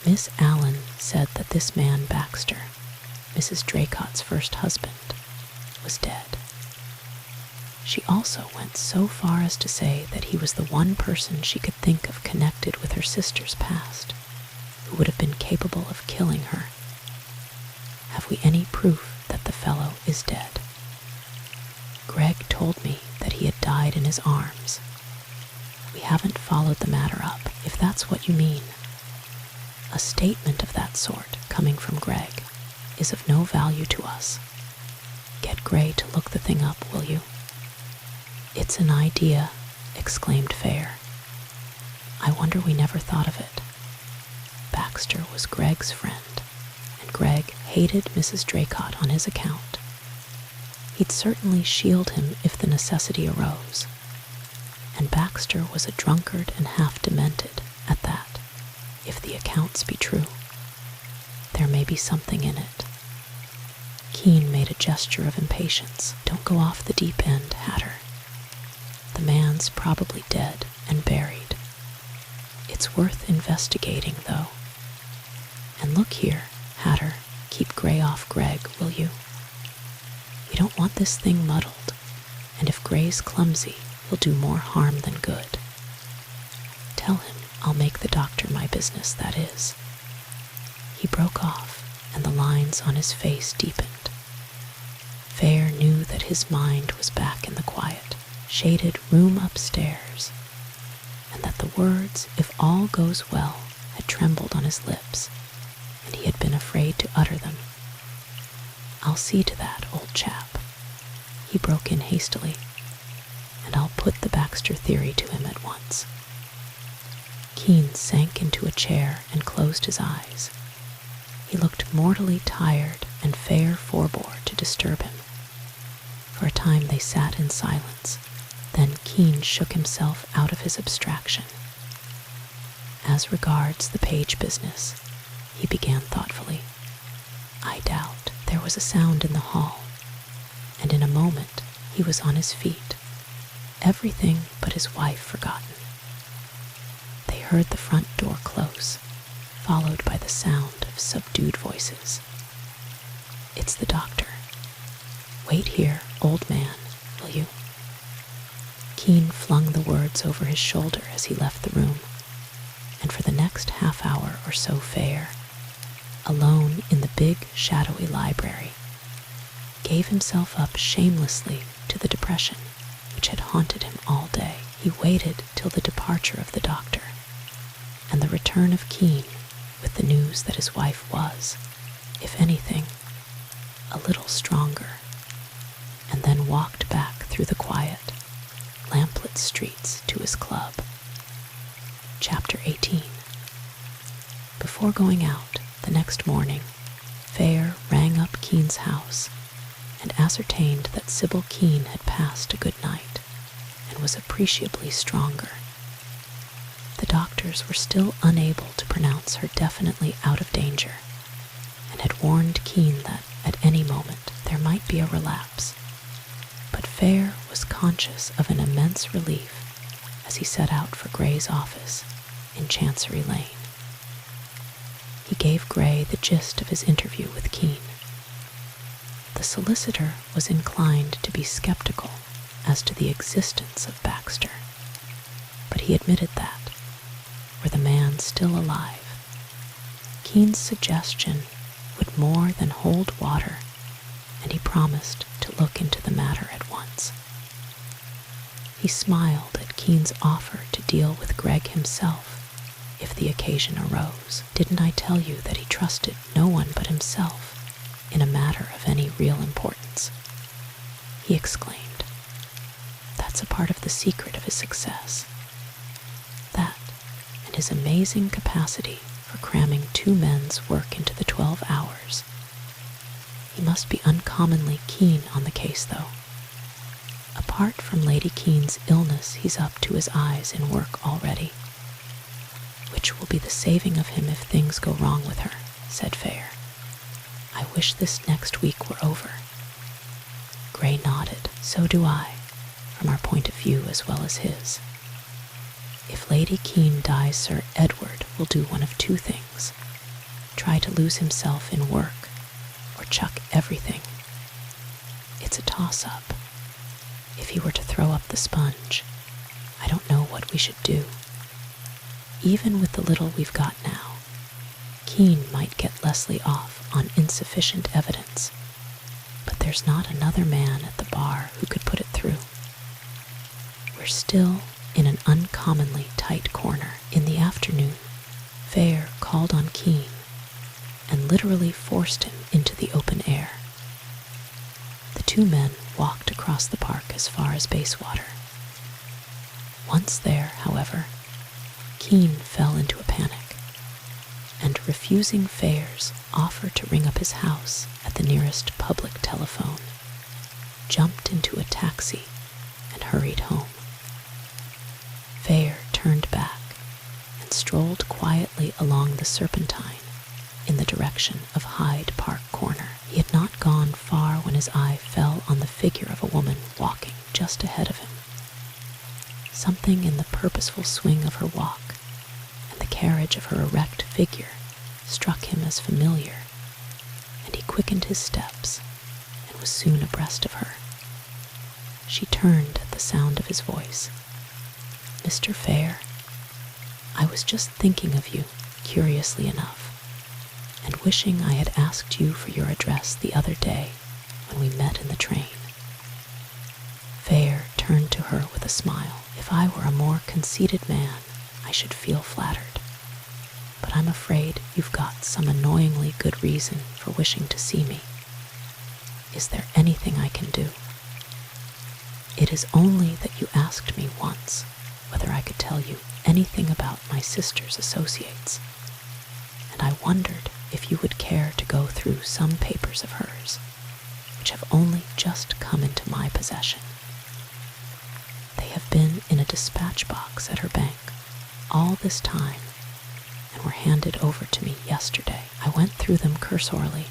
Miss Allen said that this man Baxter, Mrs. Draycott's first husband, was dead. She also went so far as to say that he was the one person she could think of connected with her sister's past, who would have been capable of killing her. Have we any proof that the fellow is dead? Greg told me that he had died in his arms. We haven't followed the matter up, if that's what you mean. A statement of that sort, coming from Greg, is of no value to us. Get Gray to look the thing up, will you?" "It's an idea," exclaimed Fair. "I wonder we never thought of it. Baxter was Greg's friend, and Greg hated Mrs. Draycott on his account. He'd certainly shield him if the necessity arose. And Baxter was a drunkard and half demented at that, if the accounts be true. There may be something in it." Kean made a gesture of impatience. "Don't go off the deep end, Hatter. The man's probably dead and buried. It's worth investigating, though. And look here, Hatter, keep Gray off Greg, will you? We don't want this thing muddled, and if Gray's clumsy, he'll do more harm than good. Tell him I'll make the doctor my business, that is." He broke off, and the lines on his face deepened. Fair knew that his mind was back in the quiet, shaded room upstairs, and that the words, "if all goes well," had trembled on his lips, and he had been afraid to utter them. "I'll see to that, old chap," he broke in hastily, "and I'll put the Baxter theory to him at once." Kean sank into a chair and closed his eyes. He looked mortally tired, and Fair forbore to disturb him. For a time they sat in silence. Then Kean shook himself out of his abstraction. "As regards the Page business," he began thoughtfully, "I doubt." There was a sound in the hall, and in a moment he was on his feet, everything but his wife forgotten. They heard the front door close, followed by the sound of subdued voices. "It's the doctor. Wait here, old man, will you?" Kean flung the words over his shoulder as he left the room, and for the next half hour or so Fair, alone in the big, shadowy library, gave himself up shamelessly to the depression which had haunted him all day. He waited till the departure of the doctor, and the return of Kean with the news that his wife was, if anything, a little stronger, and then walked back through the quiet, lamplit streets to his club. Chapter 18. Before going out the next morning, Fair rang up Kean's house and ascertained that Sybil Kean had passed a good night and was appreciably stronger. The doctors were still unable to pronounce her definitely out of danger, and had warned Kean that at any moment there might be a relapse. But Fair was conscious of an immense relief as he set out for Gray's office in Chancery Lane. He gave Gray the gist of his interview with Kean. The solicitor was inclined to be skeptical as to the existence of Baxter, but he admitted that, were the man still alive, Kean's suggestion would more than hold water, and he promised to look into the matter at once. He smiled at Kean's offer to deal with Gregg himself if the occasion arose. "Didn't I tell you that he trusted no one but himself in a matter of any real importance?" he exclaimed. "That's a part of the secret of his success. That, and his amazing capacity for cramming 2 men's work into the 12 hours. He must be uncommonly keen on the case, though. Apart from Lady Kean's illness, he's up to his eyes in work already, which will be the saving of him if things go wrong with her," said Fair. "I wish this next week were over." Gray nodded. "So do I, from our point of view as well as his. If Lady Kean dies, Sir Edward will do one of 2 things: try to lose himself in work, or chuck everything. It's a toss-up. If he were to throw up the sponge, I don't know what we should do. Even with the little we've got now, Kean might get Leslie off on insufficient evidence, but there's not another man at the bar who could put it through. We're still in an uncommonly tight corner." In the afternoon, Fair called on Kean and literally forced him into the open air. The 2 men walked across the park as far as Bayswater. Once there, however, Kean fell into a panic, and refusing Fair's offer to ring up his house at the nearest public telephone, jumped into a taxi and hurried home. Fair turned back and strolled quietly along the Serpentine in the direction of Hyde Park Corner. He had not gone far when his eye fell on the figure of a woman walking just ahead of him. Something in the purposeful swing of her walk and the carriage of her erect figure struck him as familiar, and he quickened his steps and was soon abreast of her. She turned at the sound of his voice. "Mr. Fair, I was just thinking of you, curiously enough, and wishing I had asked you for your address the other day when we met in the train." Fair turned to her with a smile. "If I were a more conceited man, I should feel flattered. But I'm afraid you've got some annoyingly good reason for wishing to see me. Is there anything I can do?" "It is only that you asked me once whether I could tell you anything about my sister's associates, and I wondered if you would care to go through some papers of hers, which have only just come into my possession. They have been in a dispatch box at her bank all this time, and were handed over to me yesterday. I went through them cursorily,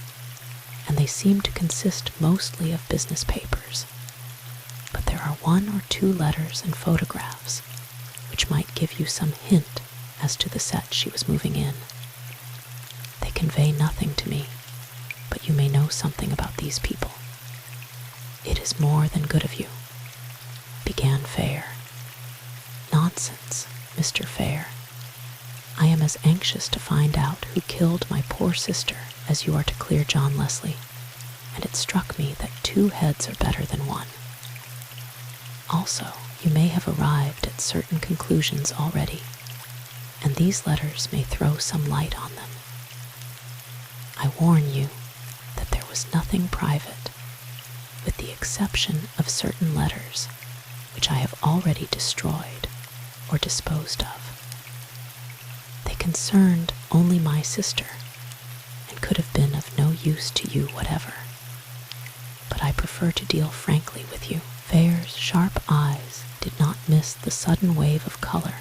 and they seem to consist mostly of business papers, but there are 1 or 2 letters and photographs which might give you some hint as to the set she was moving in. They convey nothing to me, but you may know something about these people." "It is more than good of you," began Fair. "Nonsense, Mr. Fair. I am as anxious to find out who killed my poor sister as you are to clear John Leslie, and it struck me that 2 heads are better than 1. Also, you may have arrived at certain conclusions already, and these letters may throw some light on them. I warn you that there was nothing private, with the exception of certain letters which I have already destroyed or disposed of. They concerned only my sister, and could have been of no use to you whatever. But but I prefer to deal frankly with you. Fair's sharp eyes did not miss the sudden wave of color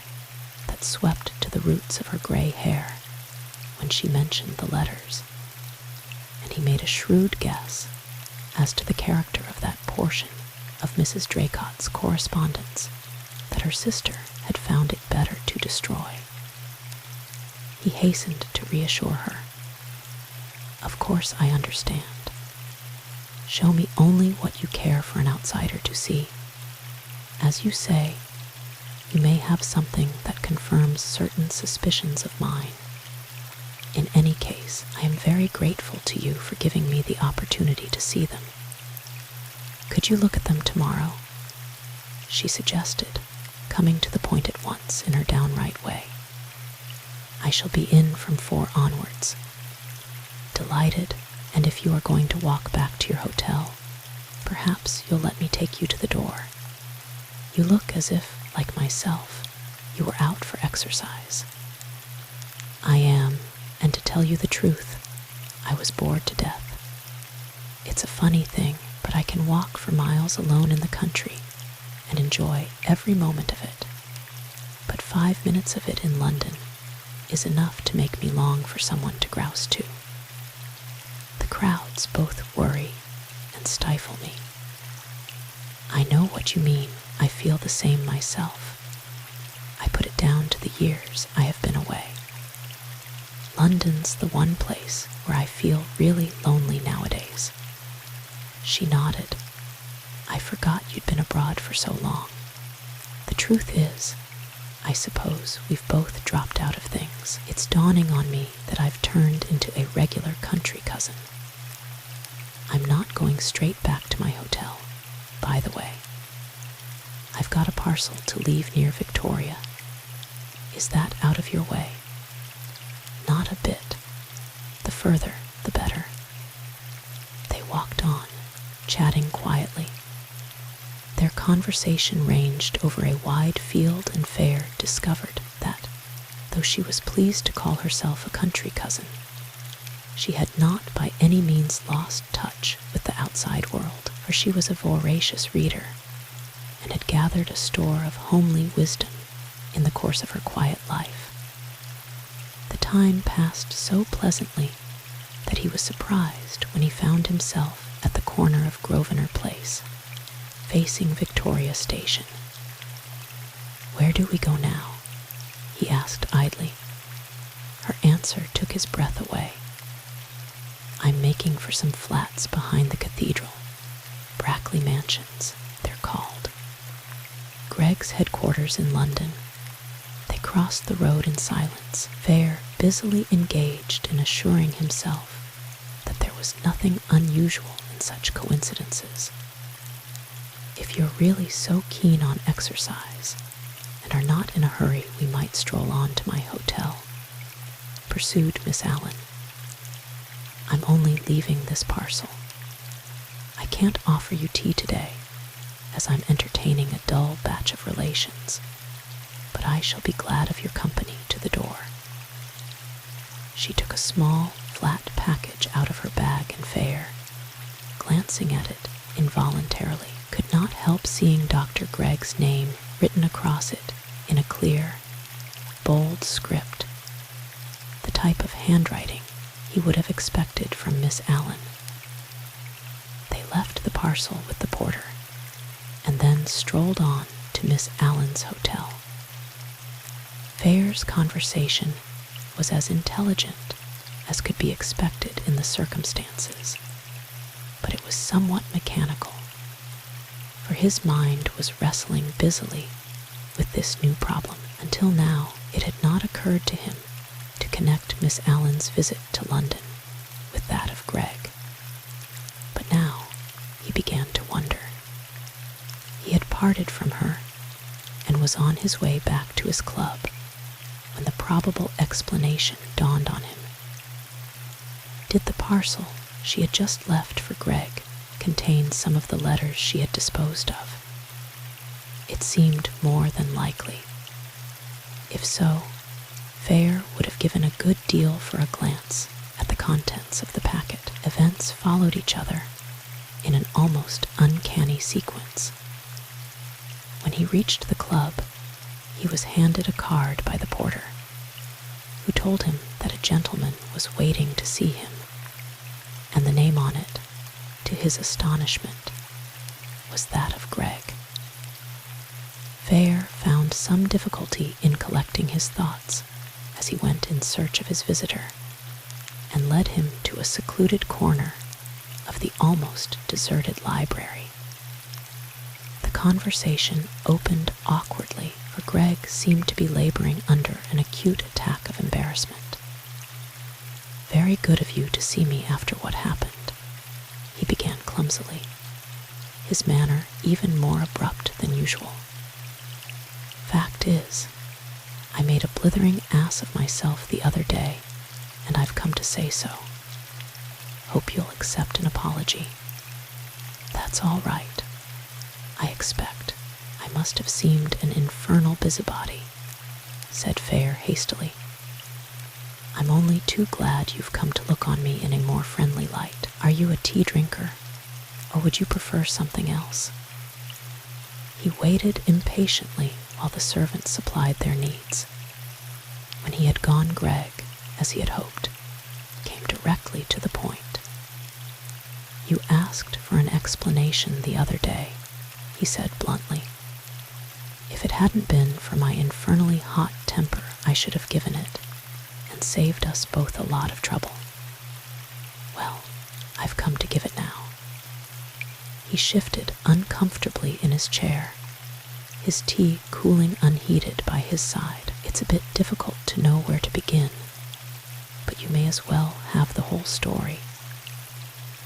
that swept to the roots of her gray hair when she mentioned the letters, and he made a shrewd guess as to the character of that portion of Mrs. Draycott's correspondence that her sister had found it better to destroy. He hastened to reassure her. Of course I understand. Show me only what you care for an outsider to see. As you say, you may have something that confirms certain suspicions of mine. In any case, I am very grateful to you for giving me the opportunity to see them. Could you look at them tomorrow? She suggested, coming to the point at once in her downright way. I shall be in from 4 onwards. Delighted, and if you are going to walk back to your hotel, perhaps you'll let me take you to the door. You look as if, like myself, you were out for exercise. I am, and to tell you the truth, I was bored to death. It's a funny thing, but I can walk for miles alone in the country and enjoy every moment of it. But 5 minutes of it in London is enough to make me long for someone to grouse to. The crowds both worry and stifle me. I know what you mean. I feel the same myself. I put it down to the years I have been away. London's the one place where I feel really lonely nowadays. She nodded. I forgot you'd been abroad for so long. The truth is, I suppose we've both dropped out of things. It's dawning on me that I've turned into a regular country cousin. I'm not going straight back to my hotel, by the way. I've got a parcel to leave near Victoria. Is that out of your way? Not a bit. The further, the better. They walked on, chatting quietly. Their conversation ranged over a wide field, and Fair discovered that, though she was pleased to call herself a country cousin, she had not by any means lost touch with the outside world, for she was a voracious reader and had gathered a store of homely wisdom in the course of her quiet life. The time passed so pleasantly that he was surprised when he found himself at the corner of Grosvenor Place, facing Victoria Station. Where do we go now? He asked idly. Her answer took his breath away. I'm making for some flats behind the cathedral. Brackley Mansions, they're called. Greg's headquarters in London. They crossed the road in silence, Fair busily engaged in assuring himself that there was nothing unusual in such coincidences. If you're really so keen on exercise and are not in a hurry, we might stroll on to my hotel, pursued Miss Allen. I'm only leaving this parcel. I can't offer you tea today, as I'm entertaining a dull batch of relations, but I shall be glad of your company to the door. She took a small, flat package out of her bag, and Fair, glancing at it involuntarily, could not help seeing Dr. Greg's name written across it in a clear, bold script, the type of handwriting he would have expected from Miss Allen. They left the parcel with the porter, and then strolled on to Miss Allen's hotel. Fair's conversation was as intelligent as could be expected in the circumstances, but it was somewhat mechanical, for his mind was wrestling busily with this new problem. Until now, it had not occurred to him to connect Miss Allen's visit to London with that of Greg. But now he began to wonder. He had parted from her and was on his way back to his club when the probable explanation dawned on him. Did the parcel she had just left for Greg contain some of the letters she had disposed of? It seemed more than likely. If so, Fair would have given a good deal for a glance at the contents of the packet. Events followed each other in an almost uncanny sequence. When he reached the club, he was handed a card by the porter, who told him that a gentleman was waiting to see him, and the name on it, to his astonishment, was that of Greg. Fair found some difficulty in collecting his thoughts as he went in search of his visitor, and led him to a secluded corner of the almost deserted library. The conversation opened awkwardly, for Greg seemed to be laboring under an acute attack of embarrassment. "Very good of you to see me after what happened," he began clumsily, his manner even more abrupt than usual. "Fact is, I made a blithering ass of myself the other day, and I've come to say so. Hope you'll accept an apology." "That's all right. I expect I must have seemed an infernal busybody," said Fair hastily. "I'm only too glad you've come to look on me in a more friendly light. Are you a tea drinker, or would you prefer something else?" He waited impatiently while the servants supplied their needs. When he had gone, Greg, as he had hoped, came directly to the point. "You asked for an explanation the other day," he said bluntly. "If it hadn't been for my infernally hot temper, I should have given it, and saved us both a lot of trouble. Well, I've come to give it now." He shifted uncomfortably in his chair, his tea cooling unheeded by his side. "It's a bit difficult to know where to begin, but you may as well have the whole story.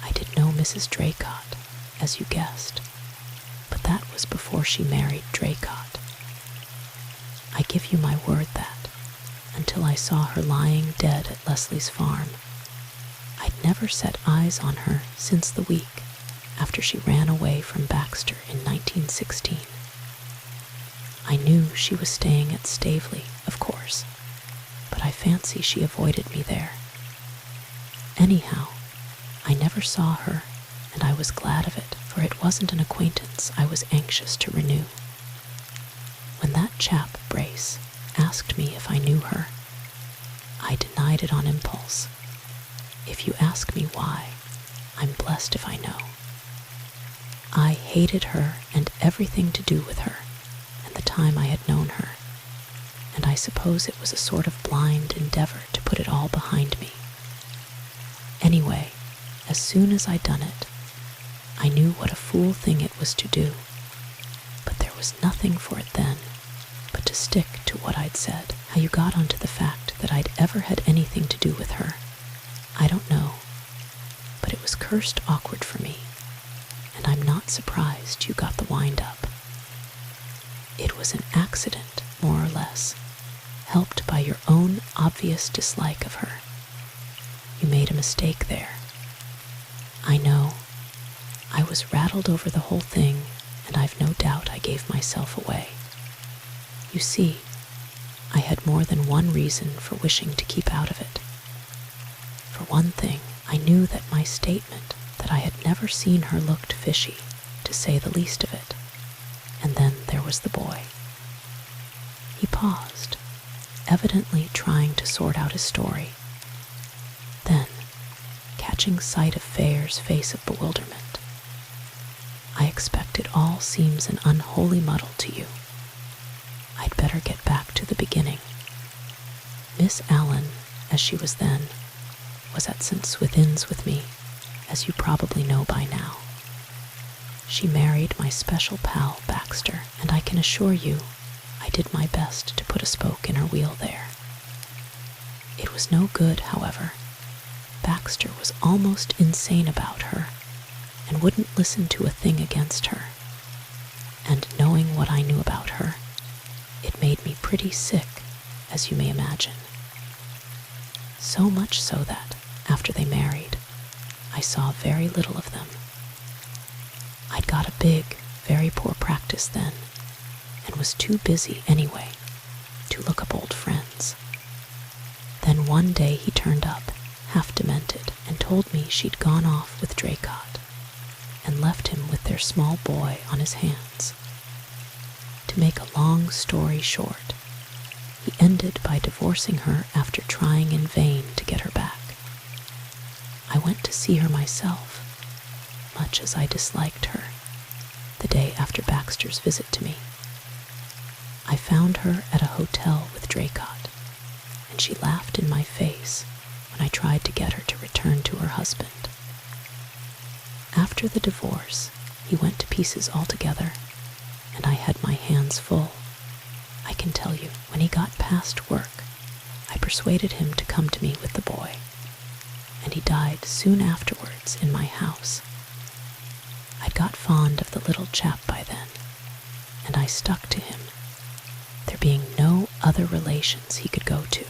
I did know Mrs. Draycott, as you guessed, but that was before she married Draycott. I give you my word that, until I saw her lying dead at Leslie's farm, I'd never set eyes on her since the week after she ran away from Baxter in 1916. I knew she was staying at Staveley, of course, but I fancy she avoided me there. Anyhow, I never saw her, and I was glad of it, for it wasn't an acquaintance I was anxious to renew. When that chap, Brace, asked me if I knew her, I denied it on impulse. If you ask me why, I'm blessed if I know. I hated her and everything to do with her, and the time I had known her, and I suppose it was a sort of blind endeavor to put it all behind me. Anyway, as soon as I'd done it, I knew what a fool thing it was to do, but there was nothing for it then but to stick to what I'd said. How you got onto the fact that I'd ever had anything to do with her, I don't know, but it was cursed awkward for me, and I'm not surprised you got the wind up. It was an accident, more or less, helped by your own obvious dislike of her. You made a mistake there. I know. I was rattled over the whole thing, and I've no doubt I gave myself away. You see, I had more than one reason for wishing to keep out of it. For one thing, I knew that my statement that I had never seen her looked fishy, to say the least of it. And then there was the boy. He paused, evidently trying to sort out his story. Then, catching sight of Fair's face of bewilderment, I expect it all seems an unholy muddle to you. I'd better get back to the beginning. Miss Allen, as she was then, was at St. Swithin's with me, as you probably know by now. She married my special pal Baxter, and I can assure you I did my best to put a spoke in her wheel there. It was no good, however. Baxter was almost insane about her, and wouldn't listen to a thing against her. And knowing what I knew about her, it made me pretty sick, as you may imagine. So much so that, after they married, I saw very little of them. I'd got a big, very poor practice then, and was too busy anyway to look up old friends. Then one day he turned up, half demented, and told me she'd gone off with Draycott. and left him with their small boy on his hands. To make a long story short, he ended by divorcing her after trying in vain to get her back. I went to see her myself, much as I disliked her, the day after Baxter's visit to me. I found her at a hotel with Draycott, and she laughed in my face when I tried to get her to return to her husband. After the divorce, he went to pieces altogether, and I had my hands full. I can tell you, when he got past work, I persuaded him to come to me with the boy, and he died soon afterwards in my house. I'd got fond of the little chap by then, and I stuck to him, there being no other relations he could go to.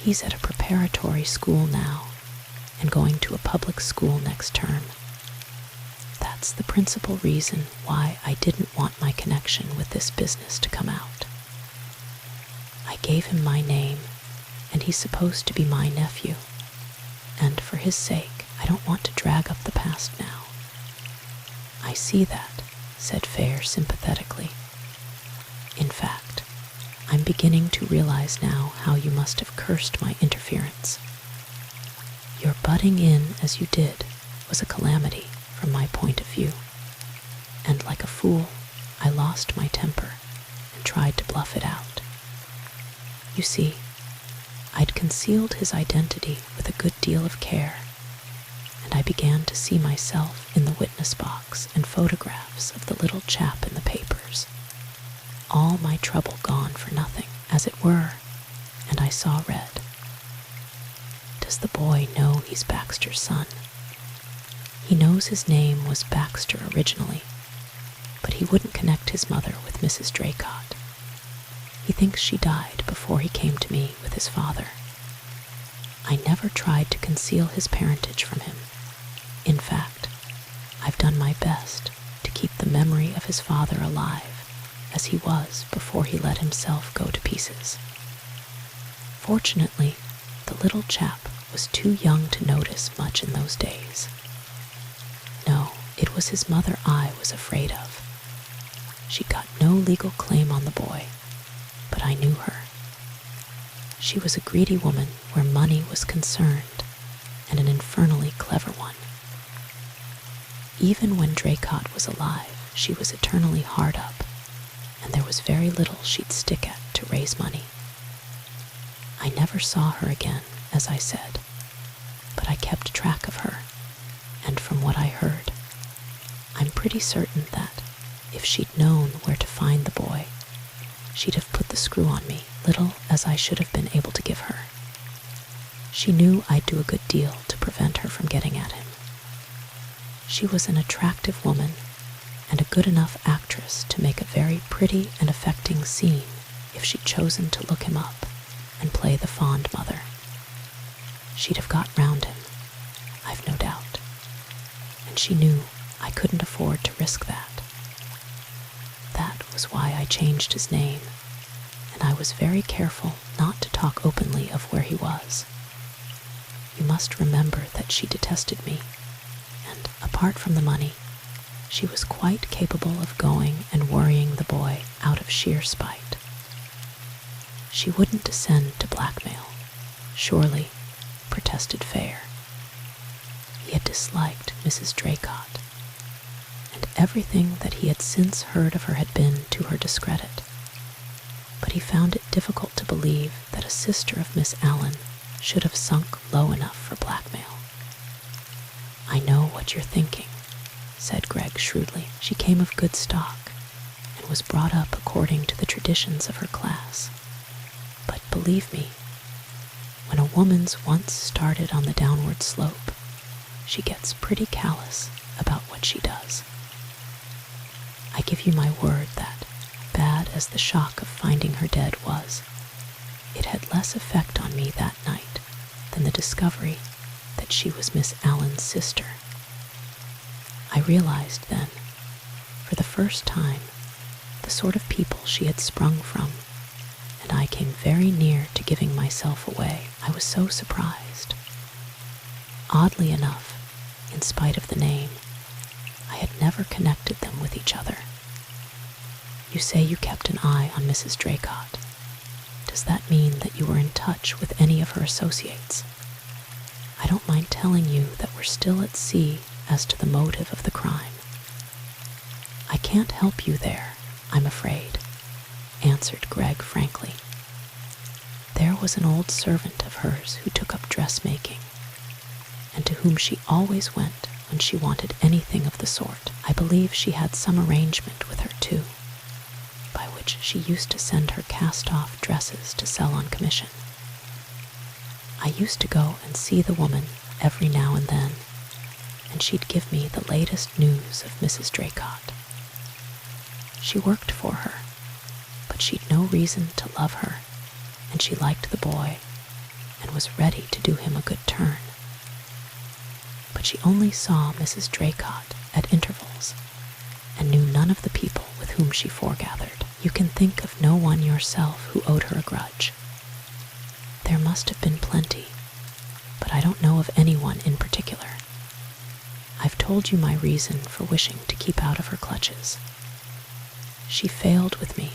He's at a preparatory school now, and going to a public school next term. That's the principal reason why I didn't want my connection with this business to come out. I gave him my name, and he's supposed to be my nephew, and for his sake, I don't want to drag up the past now. I see that, said Fair sympathetically. In fact, I'm beginning to realize now how you must have cursed my interference. Your butting in as you did was a calamity from my point of view, and like a fool, I lost my temper and tried to bluff it out. You see, I'd concealed his identity with a good deal of care, and I began to see myself in the witness box and photographs of the little chap in the papers. All my trouble gone for nothing, as it were, and I saw red. Does the boy know he's Baxter's son? He knows his name was Baxter originally, but he wouldn't connect his mother with Mrs. Draycott. He thinks she died before he came to me with his father. I never tried to conceal his parentage from him. In fact, I've done my best to keep the memory of his father alive, as he was before he let himself go to pieces. Fortunately, the little chap was too young to notice much in those days. No, it was his mother I was afraid of. She got no legal claim on the boy, but I knew her. She was a greedy woman where money was concerned, and an infernally clever one. Even when Draycott was alive, she was eternally hard up, and there was very little she'd stick at to raise money. I never saw her again, as I said, but I kept track of her, and from what I heard, I'm pretty certain that if she'd known where to find the boy, she'd have put the screw on me, little as I should have been able to give her. She knew I'd do a good deal to prevent her from getting at him. She was an attractive woman, and a good enough actress to make a very pretty and affecting scene if she'd chosen to look him up and play the fond mother. She'd have got round him, I've no doubt, and she knew I couldn't afford to risk that. That was why I changed his name, and I was very careful not to talk openly of where he was. You must remember that she detested me, and apart from the money, she was quite capable of going and worrying the boy out of sheer spite. She wouldn't descend to blackmail, surely, protested Fair. He had disliked Mrs. Draycott, and everything that he had since heard of her had been to her discredit. But he found it difficult to believe that a sister of Miss Allen should have sunk low enough for blackmail. I know what you're thinking, said Greg shrewdly. She came of good stock, and was brought up according to the traditions of her class. But believe me, when a woman's once started on the downward slope, she gets pretty callous about what she does. I give you my word that, bad as the shock of finding her dead was, it had less effect on me that night than the discovery that she was Miss Allen's sister. I realized then, for the first time, the sort of people she had sprung from, and I came very near to giving myself away. I was so surprised. Oddly enough, in spite of the name, I had never connected them with each other. You say you kept an eye on Mrs. Draycott. Does that mean that you were in touch with any of her associates? I don't mind telling you that we're still at sea as to the motive of the crime. I can't help you there, I'm afraid, answered Greg frankly. There was an old servant of hers who took up dressmaking, and to whom she always went when she wanted anything of the sort. I believe she had some arrangement with her, too, by which she used to send her cast-off dresses to sell on commission. I used to go and see the woman every now and then, and she'd give me the latest news of Mrs. Draycott. She worked for her, but she'd no reason to love her, and she liked the boy and was ready to do him a good turn. But she only saw Mrs. Draycott at intervals and knew none of the people with whom she foregathered. You can think of no one yourself who owed her a grudge. There must have been plenty, but I don't know of anyone in particular. I've told you my reason for wishing to keep out of her clutches. She failed with me,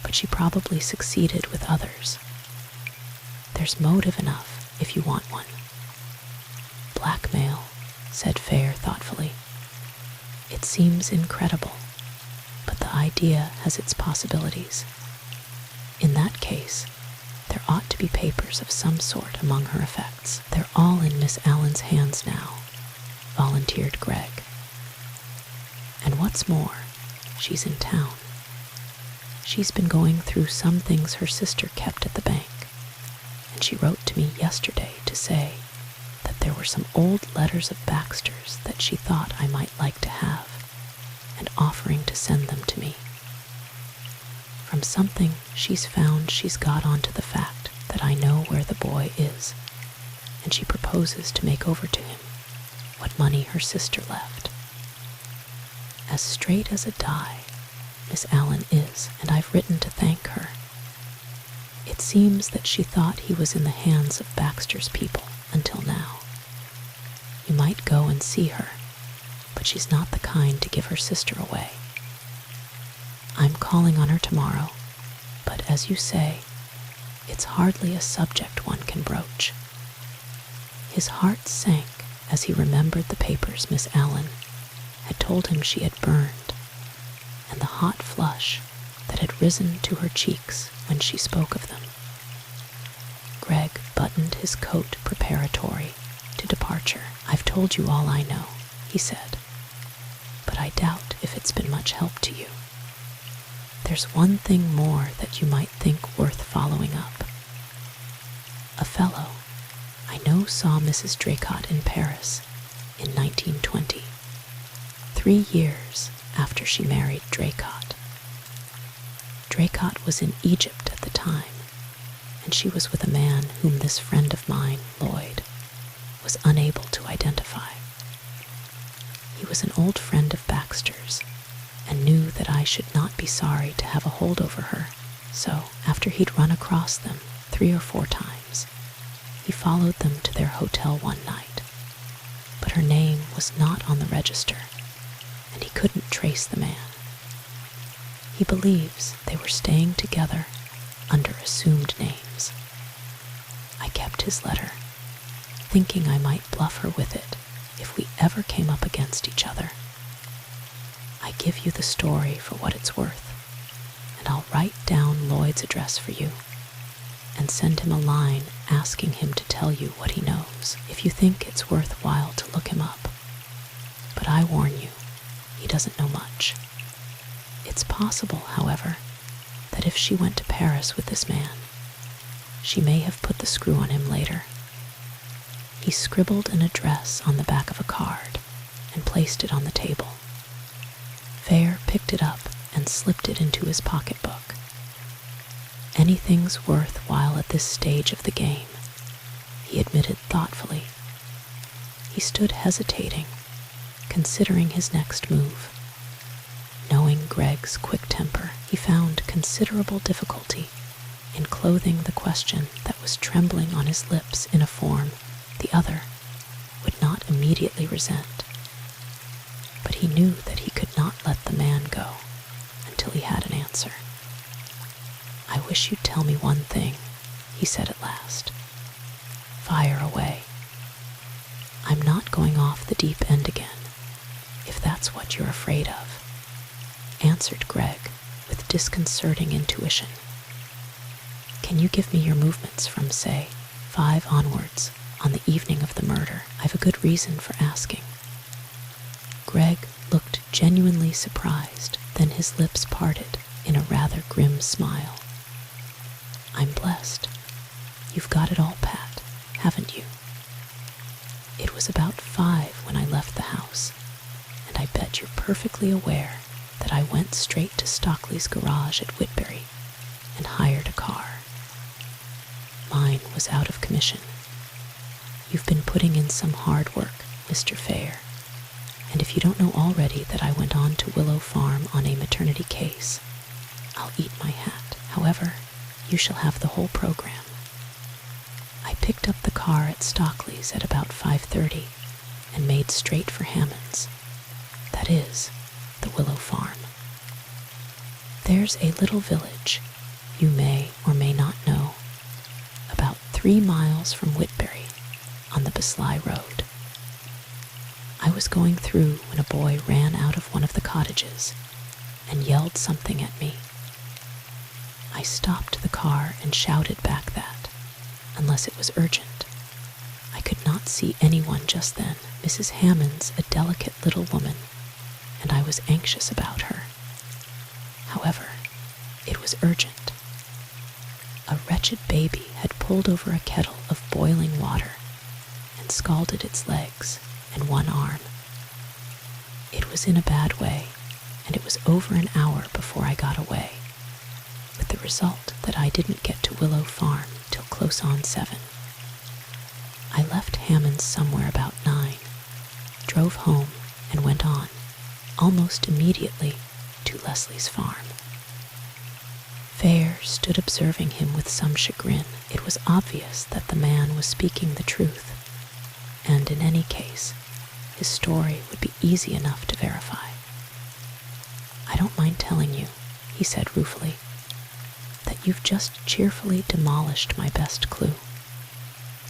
but she probably succeeded with others. There's motive enough if you want one. Blackmail, said Fair thoughtfully. It seems incredible, but the idea has its possibilities. In that case, there ought to be papers of some sort among her effects. They're all in Miss Allen's hands now, volunteered Greg. And what's more, she's in town. She's been going through some things her sister kept at the bank, and she wrote to me yesterday to say that there were some old letters of Baxter's that she thought I might like to have, and offering to send them to me. From something she's found, she's got onto the fact that I know where the boy is, and she proposes to make over to him what money her sister left. As straight as a die, Miss Allen is, and I've written to thank her. It seems that she thought he was in the hands of Baxter's people until now. You might go and see her, but she's not the kind to give her sister away. I'm calling on her tomorrow, but as you say, it's hardly a subject one can broach. His heart sank as he remembered the papers Miss Allen had told him she had burned, and the hot flush that had risen to her cheeks when she spoke of them. Greg buttoned his coat preparatory to departure. I've told you all I know, he said, but I doubt if it's been much help to you. There's one thing more that you might think worth following up. A fellow I know saw Mrs. Draycott in Paris in 1920, 3 years after she married Draycott. Draycott was in Egypt at the time, and she was with a man whom this friend of mine, Lloyd, was unable to identify. He was an old friend of Baxter's, and knew that I should not be sorry to have a hold over her, so after he'd run across them 3 or 4 times, he followed them to their hotel one night. But her name was not on the register, and he couldn't trace the man. He believes they were staying together under assumed names. I kept his letter, thinking I might bluff her with it if we ever came up against each other. I give you the story for what it's worth, and I'll write down Lloyd's address for you and send him a line asking him to tell you what he knows, if you think it's worthwhile to look him up. But I warn you, he doesn't know much. It's possible, however, that if she went to Paris with this man, she may have put the screw on him later. He scribbled an address on the back of a card and placed it on the table. Fair picked it up and slipped it into his pocketbook. Anything's worthwhile at this stage of the game, he admitted thoughtfully. He stood hesitating, considering his next move. Knowing Greg's quick temper, he found considerable difficulty in clothing the question that was trembling on his lips in a form the other would not immediately resent. But He knew that he could not let the man go until he had an answer. "I wish you'd tell me one thing," he said at last. "Fire away." "I'm not going off the deep end again, if that's what you're afraid of," answered Greg with disconcerting intuition. "Can you give me your movements from, say, 5 onwards on the evening of the murder? I've a good reason for asking." Greg looked genuinely surprised, then his lips parted in a rather grim smile. "I'm blessed. You've got it all pat, haven't you? It was about 5 when I left the house, and I bet you're perfectly aware that I went straight to Stockley's garage at Whitbury and hired a car. Mine was out of commission. You've been putting in some hard work, Mr. Fair, and if you don't know already that I went on to Willow Farm on a maternity case, I'll eat my hat. However, you shall have the whole program. I picked up the car at Stockley's at about 5:30 and made straight for Hammond's. That is, the Willow Farm. There's a little village, you may or may not know, about 3 miles from Whitbury on the Bisley Road. I was going through when a boy ran out of one of the cottages and yelled something at me. I stopped the car and shouted back that, unless it was urgent. I could not see anyone just then. Mrs. Hammond's a delicate little woman, and I was anxious about her. However, it was urgent. A wretched baby had pulled over a kettle of boiling water and scalded its legs and one arm. It was in a bad way, and it was over an hour before I got away, with the result that I didn't get to Willow Farm till close on 7. I left Hammond's somewhere about 9, drove home, and went on, almost immediately, to Leslie's farm. Fair stood observing him with some chagrin. It was obvious that the man was speaking the truth, and in any case, his story would be easy enough to verify. "I don't mind telling you," he said ruefully, "that you've just cheerfully demolished my best clue.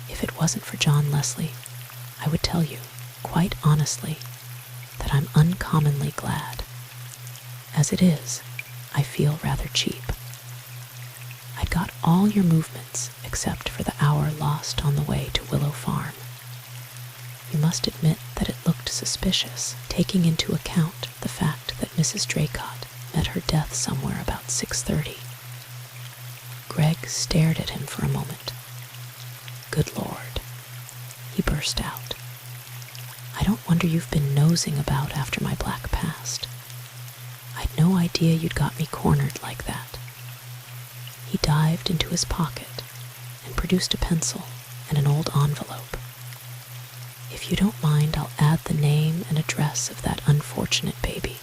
If it wasn't for John Leslie, I would tell you, quite honestly, that I'm uncommonly glad. As it is, I feel rather cheap. I'd got all your movements except for the hour lost on the way to Willow Farm. You must admit that it looked suspicious, taking into account the fact that Mrs. Draycott met her death somewhere about 6:30. Greg stared at him for a moment. "Good Lord," he burst out. "I don't wonder you've been nosing about after my black past. I'd no idea you'd got me cornered like that." He dived into his pocket and produced a pencil and an old envelope. "If you don't mind, I'll add the name and address of that unfortunate baby.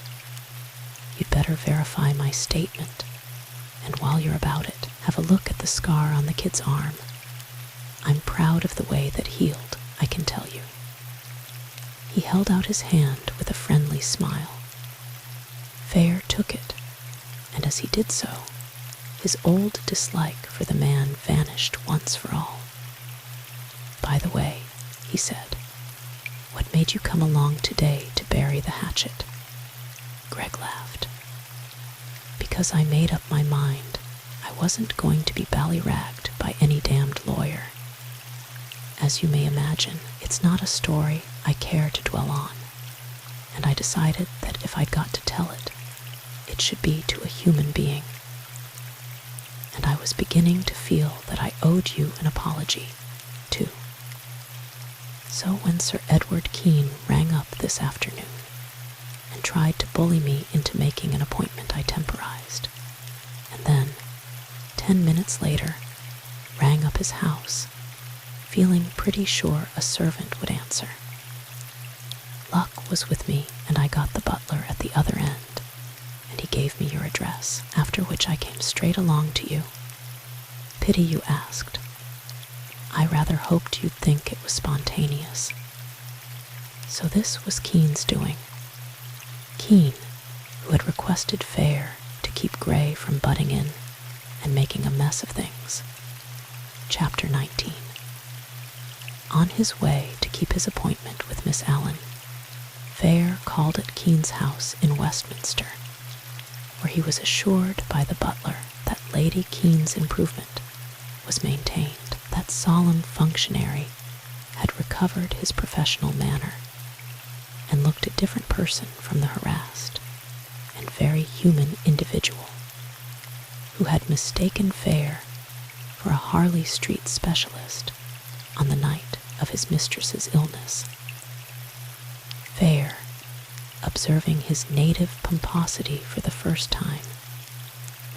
You'd better verify my statement, and while you're about it, have a look at the scar on the kid's arm. I'm proud of the way that healed, I can tell you." He held out his hand with a friendly smile. Fair took it, and as he did so, his old dislike for the man vanished once for all. "By the way," he said, "what made you come along today to bury the hatchet?" Greg laughed. "Because I made up my mind I wasn't going to be ballyragged by any damned lawyer. As you may imagine, it's not a story I care to dwell on, and I decided that if I'd got to tell it, it should be to a human being. And I was beginning to feel that I owed you an apology, too. So when Sir Edward Kean rang up this afternoon and tried to bully me into making an appointment, I temporized, and then, 10 minutes later, rang up his house, feeling pretty sure a servant would answer. Luck was with me, and I got the butler at the other end, and he gave me your address, after which I came straight along to you. Pity you asked. I rather hoped you'd think it was spontaneous. So this was Kean's doing. Kean, who had requested Fair to keep Gray from butting in and making a mess of things. Chapter 19. On his way to keep his appointment with Miss Allen, Fair called at Kean's house in Westminster, where he was assured by the butler that Lady Kean's improvement was maintained. That solemn functionary had recovered his professional manner and looked a different person from the harassed and very human individual who had mistaken Fair for a Harley Street specialist on the night of his mistress's illness. Fair, observing his native pomposity for the first time,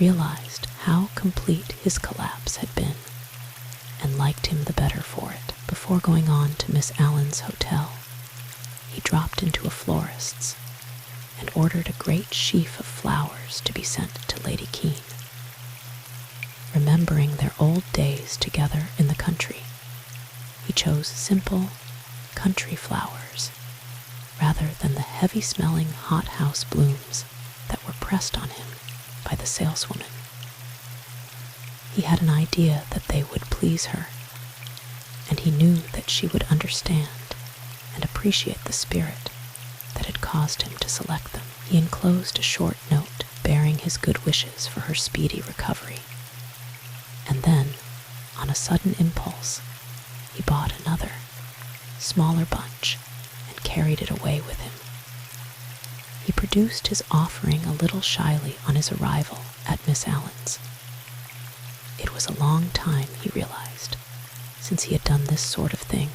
realized how complete his collapse had been and liked him the better for it. Before going on to Miss Allen's hotel, he dropped into a florist's and ordered a great sheaf of flowers to be sent to Lady Kean. Remembering their old days together in the country, he chose simple, country flowers rather than the heavy-smelling hothouse blooms that were pressed on him by the saleswoman. He had an idea that they would please her, and he knew that she would understand and appreciate the spirit that had caused him to select them. He enclosed a short note bearing his good wishes for her speedy recovery, and then, on a sudden impulse, he bought another, smaller bunch and carried it away with him. He produced his offering a little shyly on his arrival at Miss Allen's. It was a long time, he realized, since he had done this sort of thing,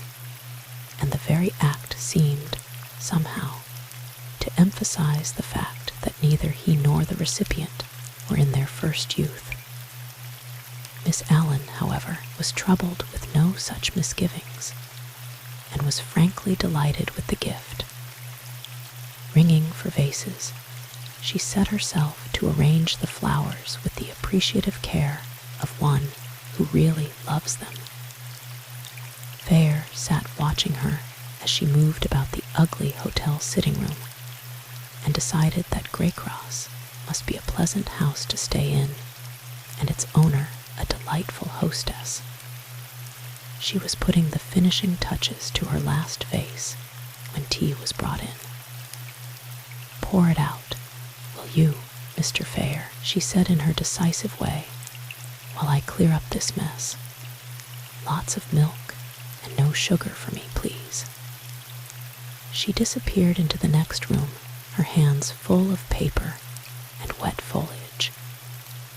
and the very act seemed, somehow, to emphasize the fact that neither he nor the recipient were in their first youth. Miss Allen, however, was troubled with no such misgivings, and was frankly delighted with the gift. Ringing for vases, she set herself to arrange the flowers with the appreciative care of one who really loves them. Fair sat watching her as she moved about the ugly hotel sitting room, and decided that Draycott must be a pleasant house to stay in, and its owner a delightful hostess. She was putting the finishing touches to her last vase when tea was brought in. "Pour it out, will you, Mr. Fair?" she said in her decisive way, "while I clear up this mess. Lots of milk and no sugar for me, please." She disappeared into the next room, her hands full of paper and wet foliage,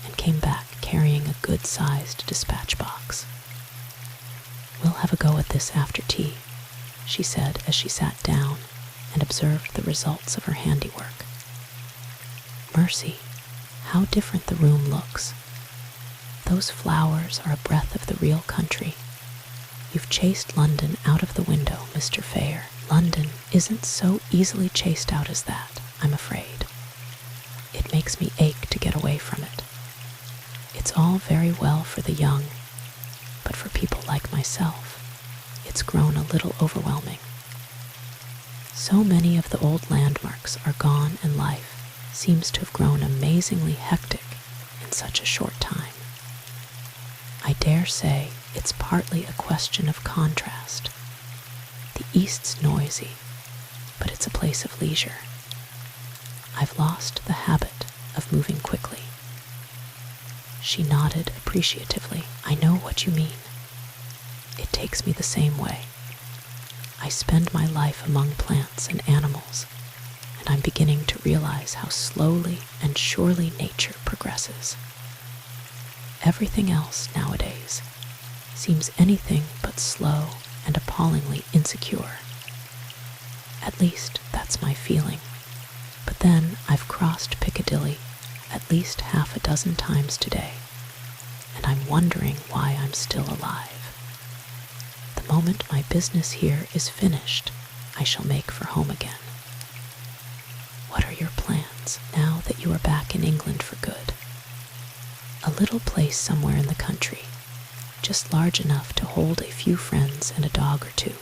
and came back carrying a good-sized dispatch box. "We'll have a go at this after tea," she said as she sat down and observed the results of her handiwork. "Mercy, how different the room looks. Those flowers are a breath of the real country. You've chased London out of the window, Mr. Fair. London isn't so easily chased out as that, I'm afraid. It makes me ache to get away from it. It's all very well for the young, but for people like myself, it's grown a little overwhelming. So many of the old landmarks are gone, and life seems to have grown amazingly hectic in such a short time. I dare say it's partly a question of contrast. The East's noisy, but it's a place of leisure. I've lost the habit of moving quickly." She nodded appreciatively. "I know what you mean. It takes me the same way. I spend my life among plants and animals, and I'm beginning to realize how slowly and surely nature progresses. Everything else nowadays seems anything but slow and appallingly insecure. At least that's my feeling. But then I've crossed Piccadilly at least half a dozen times today, and I'm wondering why I'm still alive. The moment my business here is finished, I shall make for home again. What are your plans now that you are back in England for good?" "A little place somewhere in the country, just large enough to hold a few friends and a dog or two.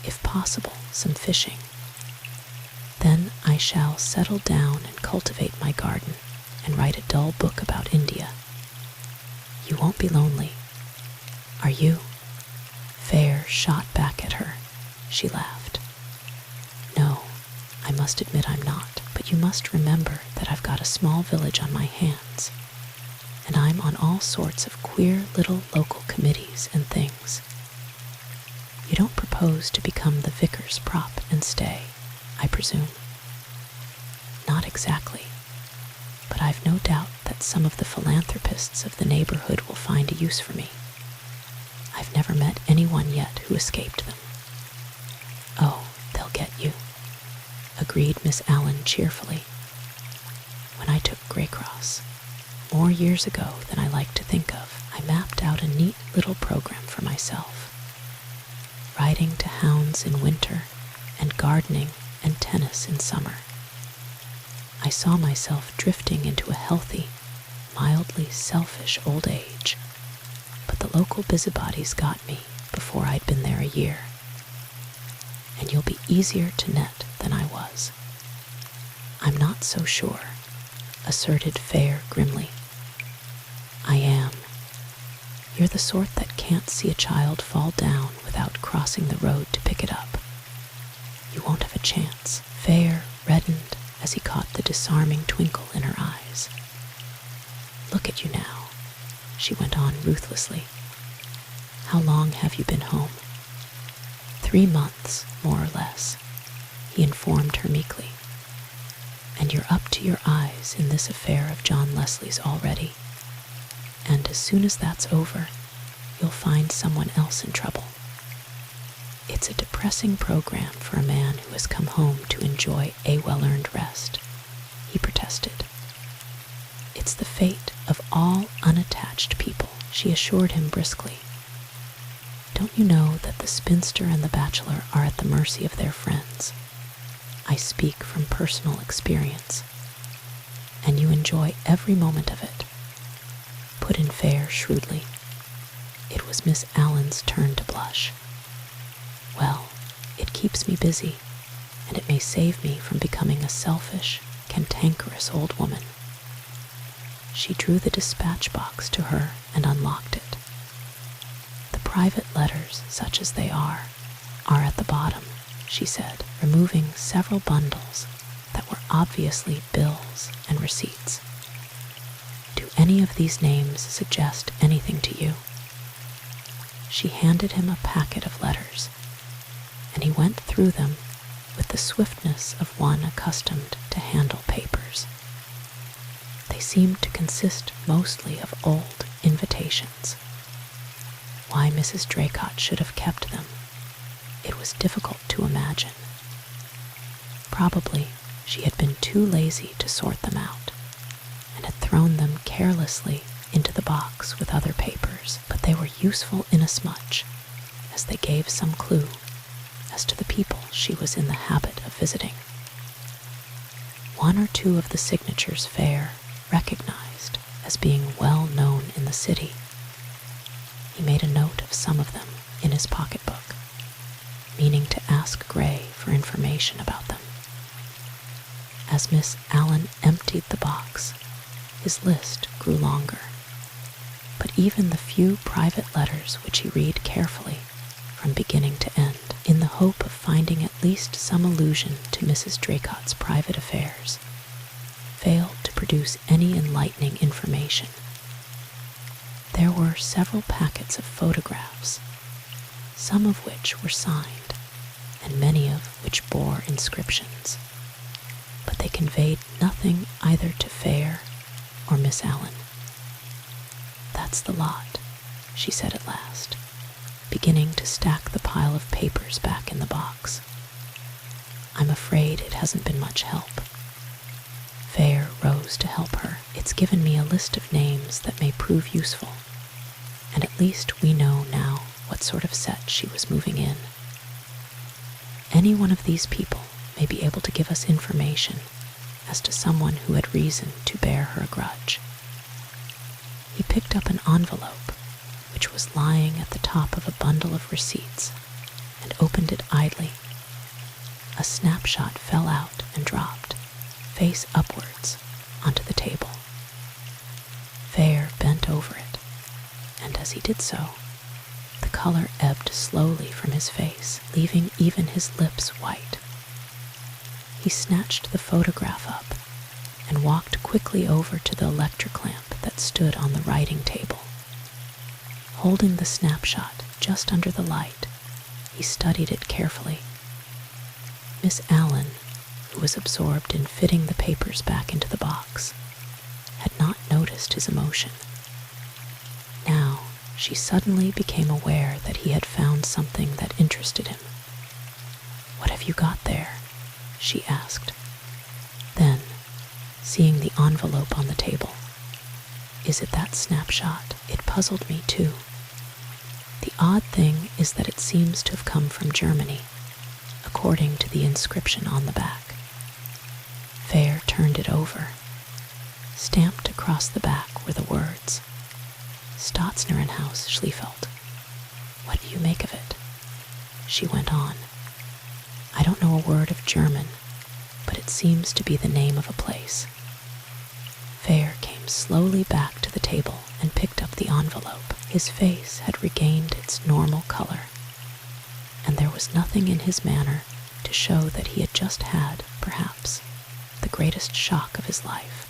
If possible, some fishing. Then I I shall settle down and cultivate my garden and write a dull book about India. You won't be lonely, are you?" Fair shot back at her. She laughed. "No, I must admit I'm not, but you must remember that I've got a small village on my hands, and I'm on all sorts of queer little local committees and things. You don't propose to become the vicar's prop and stay, I presume?" "Not exactly, but I've no doubt that some of the philanthropists of the neighborhood will find a use for me. I've never met anyone yet who escaped them." "Oh, they'll get you," agreed Miss Allen cheerfully. "When I took Draycott, more years ago than I like to think of, I mapped out a neat little program for myself. Riding to hounds in winter, and gardening and tennis in summer. I saw myself drifting into a healthy, mildly selfish old age, but the local busybodies got me before I'd been there a year. And you'll be easier to net than I was." "I'm not so sure," asserted Fair grimly. "I am. You're the sort that can't see a child fall down without crossing the road to pick it up. You won't have a chance." Fair reddened as he caught the disarming twinkle in her eyes. "Look at you now," she went on ruthlessly. "How long have you been home?" 3 months, more or less," he informed her meekly. "And you're up to your eyes in this affair of John Leslie's already. And as soon as that's over, you'll find someone else in trouble. It's a depressing program for a man who has come home to enjoy a well-earned rest," he protested. "It's the fate of all unattached people," she assured him briskly. "Don't you know that the spinster and the bachelor are at the mercy of their friends? I speak from personal experience. And you enjoy every moment of it," put in Fair shrewdly. It was Miss Allen's turn to blush. "Well, it keeps me busy, and it may save me from becoming a selfish, cantankerous old woman." She drew the dispatch box to her and unlocked it. "The private letters, such as they are at the bottom," she said, removing several bundles that were obviously bills and receipts. "Do any of these names suggest anything to you?" She handed him a packet of letters, and he went through them with the swiftness of one accustomed to handle papers. They seemed to consist mostly of old invitations. Why Mrs. Draycott should have kept them, it was difficult to imagine. Probably she had been too lazy to sort them out, and had thrown them carelessly into the box with other papers, but they were useful inasmuch as they gave some clue as to the people she was in the habit of visiting. 1 or 2 of the signatures Fair recognized as being well known in the city. He made a note of some of them in his pocketbook, meaning to ask Gray for information about them. As Miss Allen emptied the box, his list grew longer, but even the few private letters which he read carefully from beginning to end, in the hope of finding at least some allusion to Mrs. Draycott's private affairs, failed to produce any enlightening information. There were several packets of photographs, some of which were signed, and many of which bore inscriptions, but they conveyed nothing either to Fair or Miss Allen. "That's the lot," she said at last, beginning to stack the pile of papers back in the box. "I'm afraid it hasn't been much help." Fair rose to help her. "It's given me a list of names that may prove useful, and at least we know now what sort of set she was moving in. Any one of these people may be able to give us information as to someone who had reason to bear her a grudge." He picked up an envelope which was lying at the top of a bundle of receipts and opened it idly. A snapshot fell out and dropped, face upwards, onto the table. Fair bent over it, and as he did so, the color ebbed slowly from his face, leaving even his lips white. He snatched the photograph up and walked quickly over to the electric lamp that stood on the writing table. Holding the snapshot just under the light, he studied it carefully. Miss Allen, who was absorbed in fitting the papers back into the box, had not noticed his emotion. Now, she suddenly became aware that he had found something that interested him. "What have you got there?" she asked. Then, seeing the envelope on the table, "Is it that snapshot? It puzzled me too. The odd thing is that it seems to have come from Germany, according to the inscription on the back." Fair turned it over. Stamped across the back were the words, "Staatsneuenhaus, Schliefeldt." "What do you make of it?" She went on. "I don't know a word of German, but it seems to be the name of a place." Fair came slowly back to the table and picked up the envelope. His face had regained its normal color, and there was nothing in his manner to show that he had just had, perhaps, the greatest shock of his life.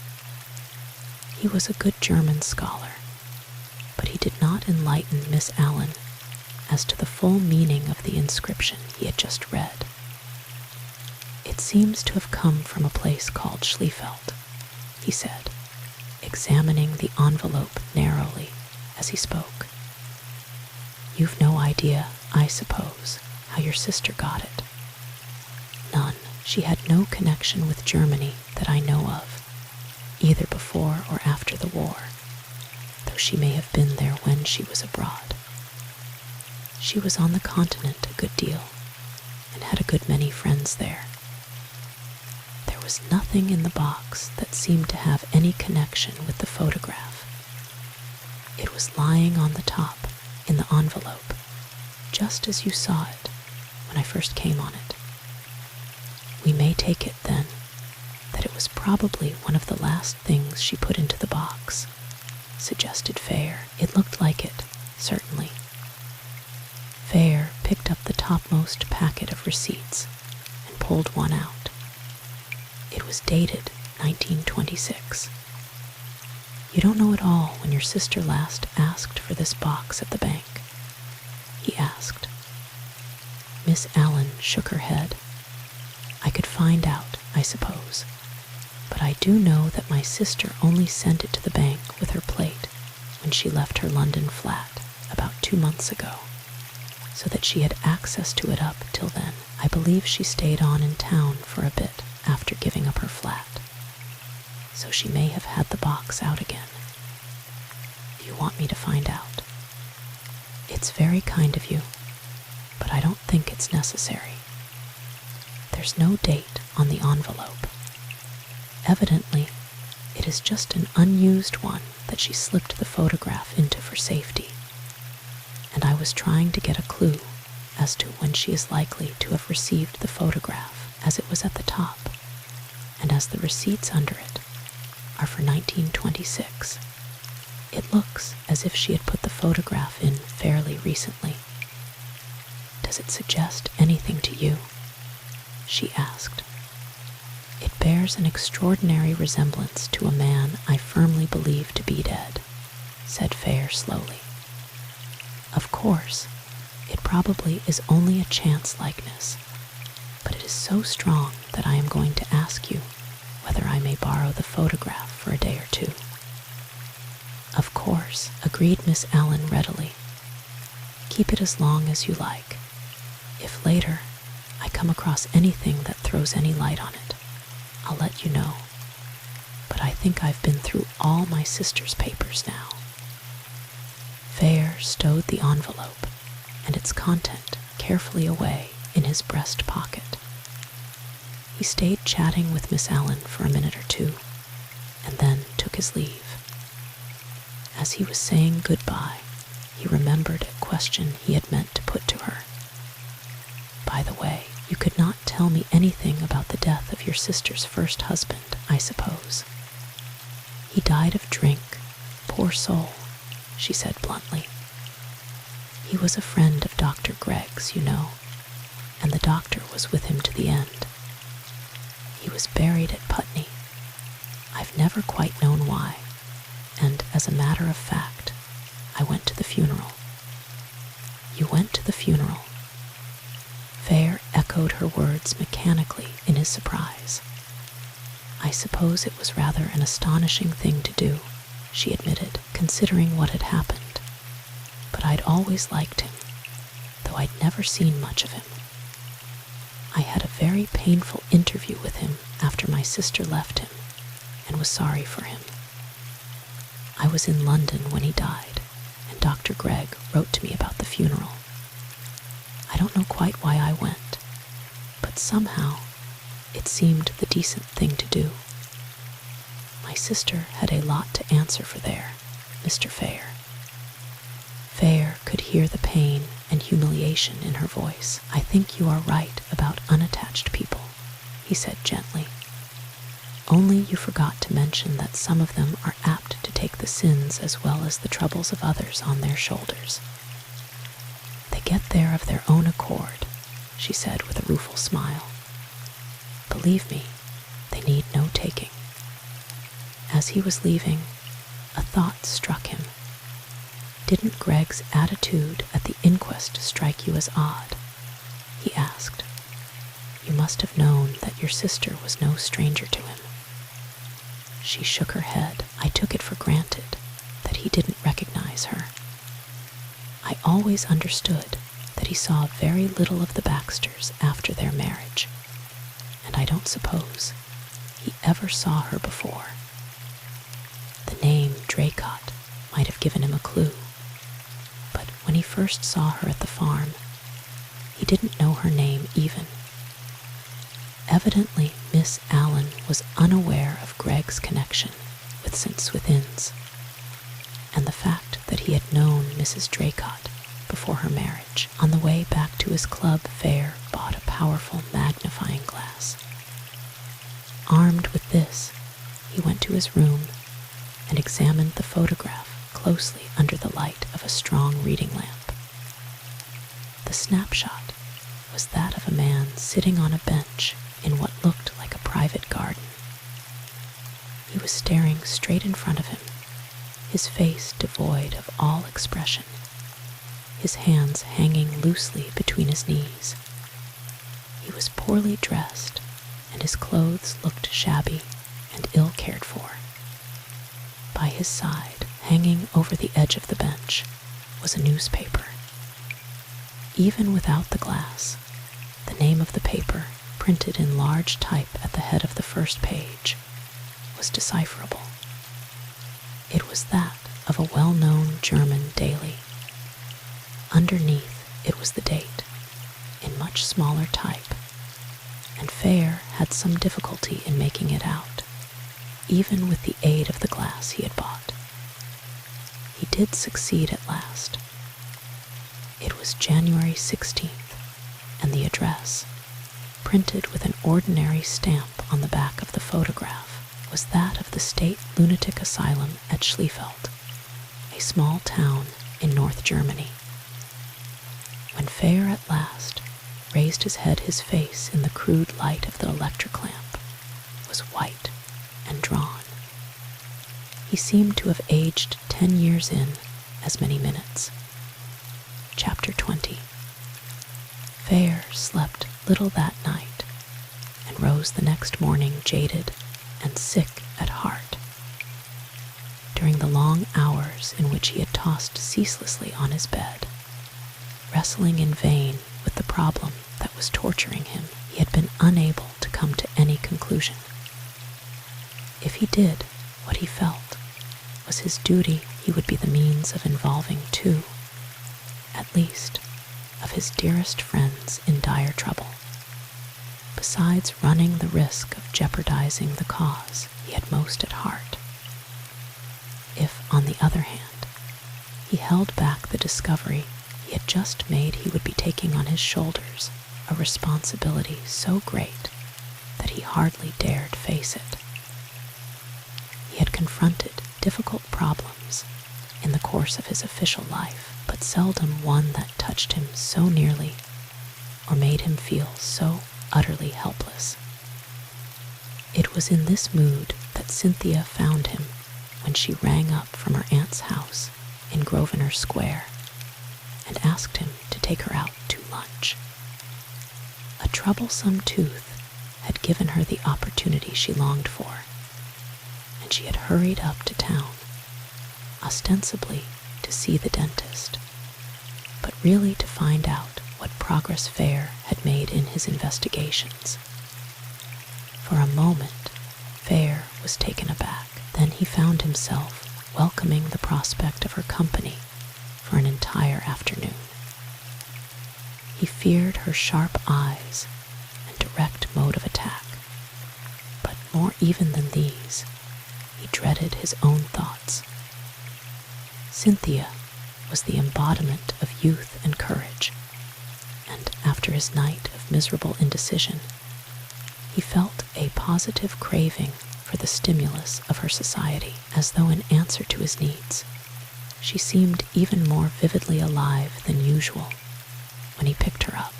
He was a good German scholar, but he did not enlighten Miss Allen as to the full meaning of the inscription he had just read. "It seems to have come from a place called Schliefeldt," he said, examining the envelope narrowly as he spoke. "You've no idea, I suppose, how your sister got it?" "None. She had no connection with Germany that I know of, either before or after the war, though she may have been there when she was abroad. She was on the continent a good deal, and had a good many friends there. There was nothing in the box that seemed to have any connection with the photograph. It was lying on the top, in the envelope, just as you saw it when I first came on it. We may take it, then, that it was probably one of the last things she put into the box," suggested Fair. "It looked like it, certainly." Fair picked up the topmost packet of receipts and pulled one out. It was dated 1926. "You don't know at all when your sister last asked for this box at the bank?" he asked. Miss Allen shook her head. "I could find out, I suppose, but I do know that my sister only sent it to the bank with her plate when she left her London flat about 2 months ago, so that she had access to it up till then. I believe she stayed on in town for a bit after giving up her flat, so she may have had the box out again. Do you want me to find out?" "It's very kind of you, but I don't think it's necessary. There's no date on the envelope. Evidently, it is just an unused one that she slipped the photograph into for safety, and I was trying to get a clue as to when she is likely to have received the photograph, as it was at the top, and as the receipts under it are for 1926. It looks as if she had put the photograph in fairly recently. Does it suggest anything to you?" she asked. "It bears an extraordinary resemblance to a man I firmly believe to be dead," said Fair slowly. "Of course, it probably is only a chance likeness, but it is so strong that I am going to ask you whether I may borrow the photograph for a day or two." "Of course," agreed Miss Allen readily. "Keep it as long as you like. If later I come across anything that throws any light on it, I'll let you know. But I think I've been through all my sister's papers now." Fair stowed the envelope and its content carefully away in his breast pocket. He stayed chatting with Miss Allen for a minute or two, and then took his leave. As he was saying goodbye, he remembered a question he had meant to put to her. "By the way, You could not tell me anything about the death of your sister's first husband, I suppose. He died of drink, poor soul, she said bluntly. He was a friend of Dr. Gregg's, you know, and the doctor was with him to the end. He was buried at Putney. I've never quite known why, and as a matter of fact, I went to the funeral. You went to the funeral? Fair echoed her words mechanically in his surprise. I suppose it was rather an astonishing thing to do, she admitted, considering what had happened. But I'd always liked him, though I'd never seen much of him. I had a very painful interview with him after my sister left him, and was sorry for him. I was in London when he died, and Dr. Gregg wrote to me about the funeral. I don't know quite why I went, but somehow it seemed the decent thing to do. My sister had a lot to answer for there, Mr. Fair. Fair could hear the pain and humiliation in her voice. I think you are right about unattached people, he said gently. Only you forgot to mention that some of them are apt to take the sins as well as the troubles of others on their shoulders. They get there of their own accord, she said with a rueful smile. Believe me, they need no taking. As he was leaving, a thought struck him. Didn't Gregg's attitude at the inquest strike you as odd? He asked. You must have known that your sister was no stranger to him. She shook her head. I took it for granted that he didn't recognize her. I always understood that he saw very little of the Baxters after their marriage, and I don't suppose he ever saw her before. The name Draycott might have given him a clue, but when he first saw her at the farm, he didn't know her name even. Evidently, Miss Allen was unaware of Gregg's connection with St. Swithin's, and the fact that he had known Mrs. Draycott before her marriage. On the way back to his club, Fair bought a powerful magnifying glass. Armed with this, he went to his room and examined the photograph closely under the light of a strong reading lamp. The snapshot was that of a man sitting on a bench in what looked like a private garden. He was staring straight in front of him, his face devoid of all expression, his hands hanging loosely between his knees. He was poorly dressed, and his clothes looked shabby and ill cared for. By his side, hanging over the edge of the bench, was a newspaper. Even without the glass, the name of the paper, printed in large type at the head of the first page, was decipherable. It was that of a well-known German daily. Underneath it was the date, in much smaller type, and Fair had some difficulty in making it out, even with the aid of the glass he had bought. He did succeed at last. It was January 16th, and the address, printed with an ordinary stamp on the back of the photograph, was that of the State Lunatic Asylum at Schliefeldt, a small town in North Germany. When Fair at last raised his head, his face in the crude light of the electric lamp was white and drawn. He seemed to have aged 10 years in as many minutes. Chapter 20. Fair slept little that night, and rose the next morning jaded and sick at heart. During the long hours in which he had tossed ceaselessly on his bed, wrestling in vain with the problem that was torturing him, he had been unable to come to any conclusion. If he did what he felt was his duty, he would be the means of involving two, at least, of his dearest friends in dire trouble, besides running the risk of jeopardizing the cause he had most at heart. If, on the other hand, he held back the discovery he had just made he would be taking on his shoulders a responsibility so great that he hardly dared face it. He had confronted difficult problems in the course of his official life, but seldom one that touched him so nearly or made him feel so utterly helpless. It was in this mood that Cynthia found him when she rang up from her aunt's house in Grosvenor Square and asked him to take her out to lunch. A troublesome tooth had given her the opportunity she longed for, and she had hurried up to town, ostensibly to see the dentist, but really to find out what progress Fair had made in his investigations. For a moment, Fair was taken aback. Then he found himself welcoming the prospect of her company for an entire afternoon. He feared her sharp eyes and direct mode of attack, but more even than these, he dreaded his own thoughts. Cynthia was the embodiment of youth and courage, and after his night of miserable indecision, he felt a positive craving for the stimulus of her society, as though in answer to his needs. She seemed even more vividly alive than usual when he picked her up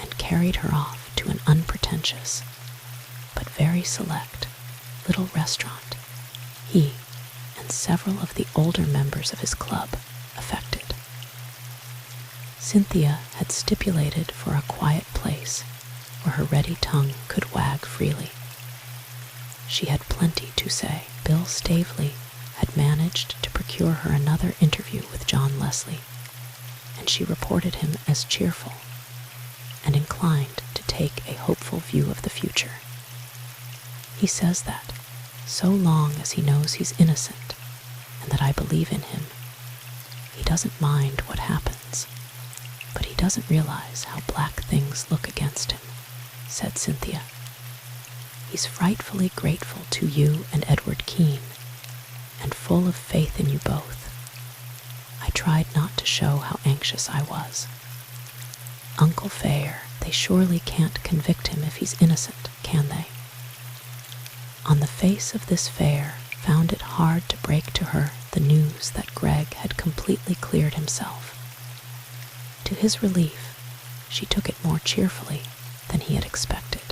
and carried her off to an unpretentious but very select little restaurant he and several of the older members of his club affected. Cynthia had stipulated for a quiet place where her ready tongue could wag freely. She had plenty to say. Bill Staveley had managed to procure her another interview with John Leslie, and she reported him as cheerful and inclined to take a hopeful view of the future. He says that, so long as he knows he's innocent and that I believe in him, he doesn't mind what happens, but he doesn't realize how black things look against him, said Cynthia. He's frightfully grateful to you and Edward Kean, and full of faith in you both. I tried not to show how anxious I was. Uncle Fair, they surely can't convict him if he's innocent, can they? On the face of this Fair found it hard to break to her the news that Greg had completely cleared himself. To his relief, she took it more cheerfully than he had expected.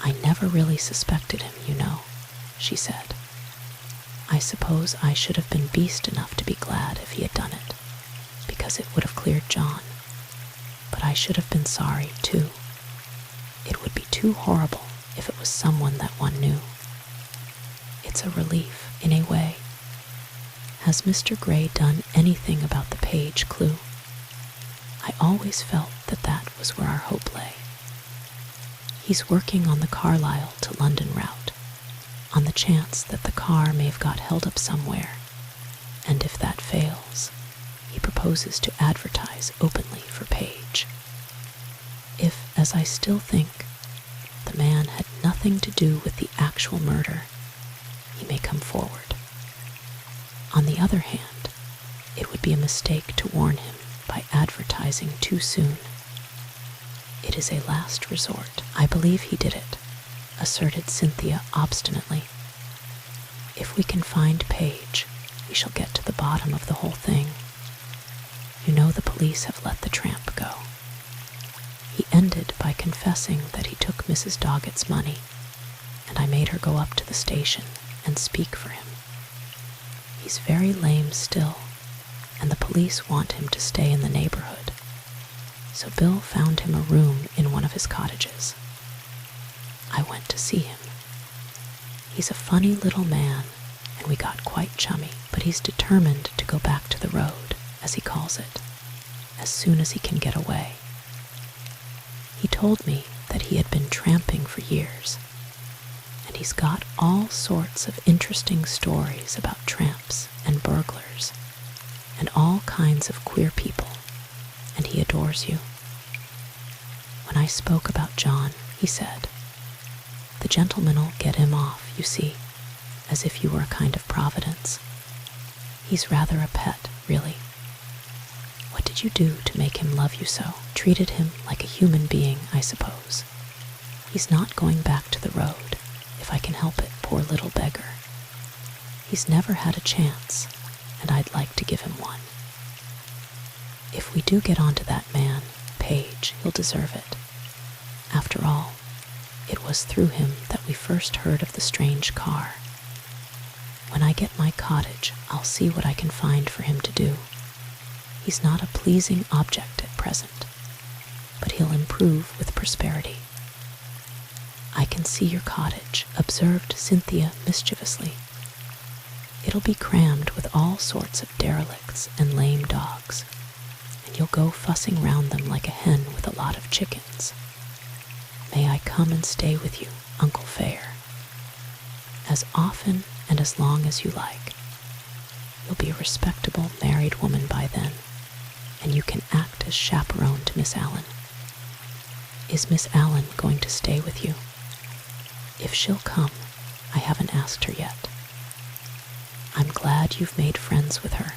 I never really suspected him, you know, she said. I suppose I should have been beast enough to be glad if he had done it, because it would have cleared John. But I should have been sorry, too. It would be too horrible if it was someone that one knew. It's a relief, in a way. Has Mr. Gray done anything about the Page clue? I always felt that that was where our hope lay. He's working on the Carlisle to London route, on the chance that the car may have got held up somewhere, and if that fails, he proposes to advertise openly for Page. If, as I still think, the man had nothing to do with the actual murder, he may come forward. On the other hand, it would be a mistake to warn him by advertising too soon. It is a last resort. I believe he did it, asserted Cynthia obstinately. If we can find Page, we shall get to the bottom of the whole thing. You know the police have let the tramp go. He ended by confessing that he took Mrs. Doggett's money, and I made her go up to the station and speak for him. He's very lame still, and the police want him to stay in the neighborhood. So Bill found him a room in one of his cottages. I went to see him. He's a funny little man, and we got quite chummy, but he's determined to go back to the road, as he calls it, as soon as he can get away. He told me that he had been tramping for years, and he's got all sorts of interesting stories about tramps and burglars and all kinds of queer people, and he adores you. When I spoke about John, he said, "The gentleman'll get him off, you see, as if you were a kind of providence. He's rather a pet, really. What did you do to make him love you so? Treated him like a human being, I suppose. He's not going back to the road, if I can help it, poor little beggar. He's never had a chance, and I'd like to give him one. If we do get onto that man, Paige, he'll deserve it. After all, it was through him that we first heard of the strange car. When I get my cottage, I'll see what I can find for him to do. He's not a pleasing object at present, but he'll improve with prosperity. I can see your cottage, observed Cynthia mischievously. It'll be crammed with all sorts of derelicts and lame dogs, and you'll go fussing round them like a hen with a lot of chickens. May I come and stay with you, Uncle Fair? As often and as long as you like. You'll be a respectable married woman by then, and you can act as chaperone to Miss Allen. Is Miss Allen going to stay with you? If she'll come, I haven't asked her yet. I'm glad you've made friends with her.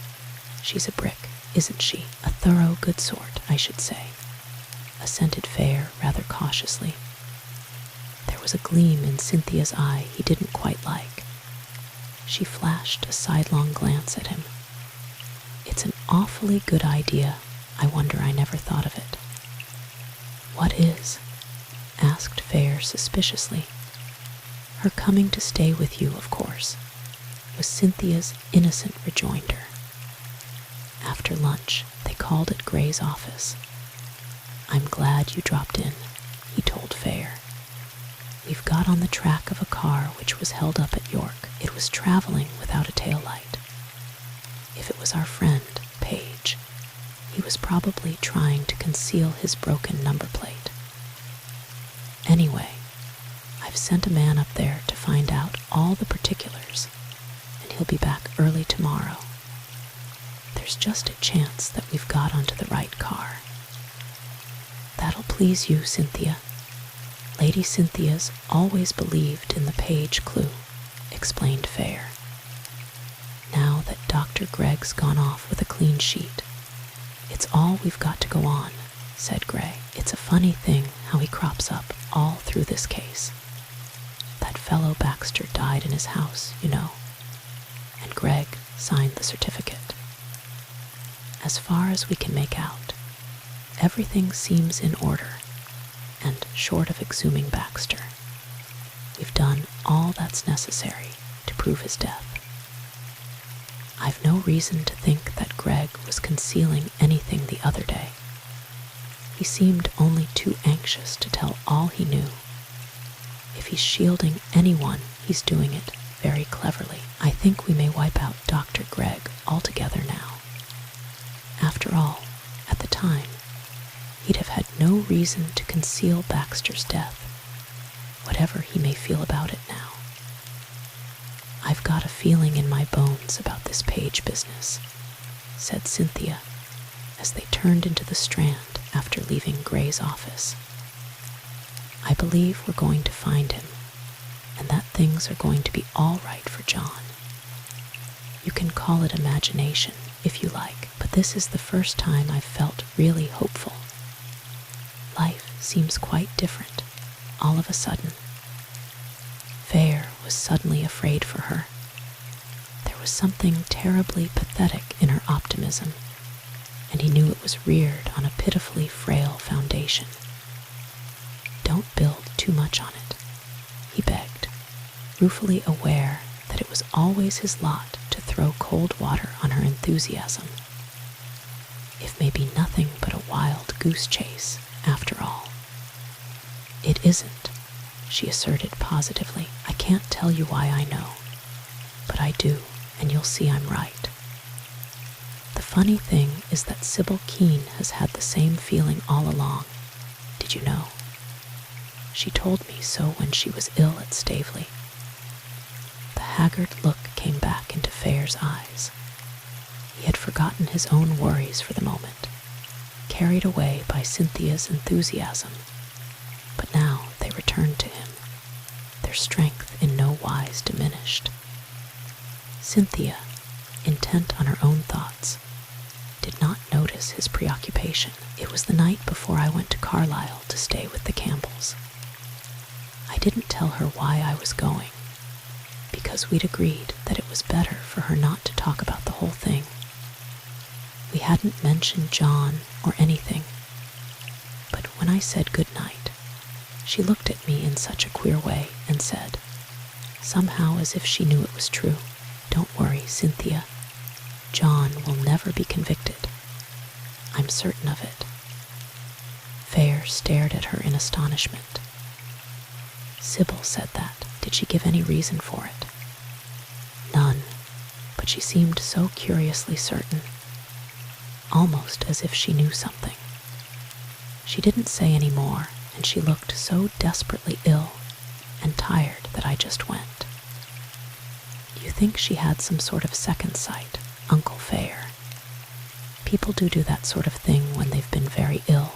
She's a brick, isn't she? A thorough good sort, I should say, assented Fair rather cautiously. There was a gleam in Cynthia's eye he didn't quite like. She flashed a sidelong glance at him. It's an awfully good idea. I wonder I never thought of it. What is? Asked Fair suspiciously. Her coming to stay with you, of course, was Cynthia's innocent rejoinder. After lunch, they called at Gray's office. I'm glad you dropped in, he told Fair. We've got on the track of a car which was held up at York. It was traveling without a tail light. If it was our friend, Paige, he was probably trying to conceal his broken number plate. Anyway, I've sent a man up there to find out all the particulars, and he'll be back early tomorrow. There's just a chance that we've got onto the right car. That'll please you, Cynthia. Lady Cynthia's always believed in the Paige clue, explained Fair. Now that Dr. Gregg's gone off with a clean sheet, it's all we've got to go on, said Gray. It's a funny thing how he crops up all through this case. That fellow Baxter died in his house, you know, and Gregg signed the certificate. As far as we can make out, everything seems in order, and short of exhuming Baxter, we've done all that's necessary to prove his death. I've no reason to think that Gregg was concealing anything the other day. He seemed only too anxious to tell all he knew. If he's shielding anyone, he's doing it very cleverly. I think we may wipe out Dr. Gregg altogether now. After all, at the time, he'd have had no reason to conceal Baxter's death, whatever he may feel about it now. I've got a feeling in my bones about this Paige business, said Cynthia, as they turned into the Strand after leaving Gray's office. I believe we're going to find him, and that things are going to be all right for John. You can call it imagination, if you like, but this is the first time I've felt really hopeful. Life seems quite different, all of a sudden. Fair was suddenly afraid for her. There was something terribly pathetic in her optimism, and he knew it was reared on a pitifully frail foundation. Don't build too much on it, he begged, ruefully aware that it was always his lot to throw cold water on her enthusiasm. If maybe nothing but a wild goose chase, after all. It isn't, she asserted positively. I can't tell you why I know, but I do, and you'll see I'm right. The funny thing is that Sybil Kean has had the same feeling all along. Did you know? She told me so when she was ill at Staveley. The haggard look came back into Fair's eyes. He had forgotten his own worries for the moment, carried away by Cynthia's enthusiasm, but now they returned to him, their strength in no wise diminished. Cynthia, intent on her own thoughts, did not notice notice his preoccupation. It was the night before I went to Carlisle to stay with the Campbells. I didn't tell her why I was going, because we'd agreed that it was better for her not to talk about the whole thing. We hadn't mentioned John or anything, but when I said good night, she looked at me in such a queer way and said, somehow as if she knew it was true, "Don't worry, Cynthia. John will never be convicted. I'm certain of it." Fair stared at her in astonishment. "Sybil said that. Did she give any reason for it?" "None, but she seemed so curiously certain, almost as if she knew something. She didn't say any more, and she looked so desperately ill and tired that I just went. You think she had some sort of second sight, Uncle Fair? People do that sort of thing when they've been very ill,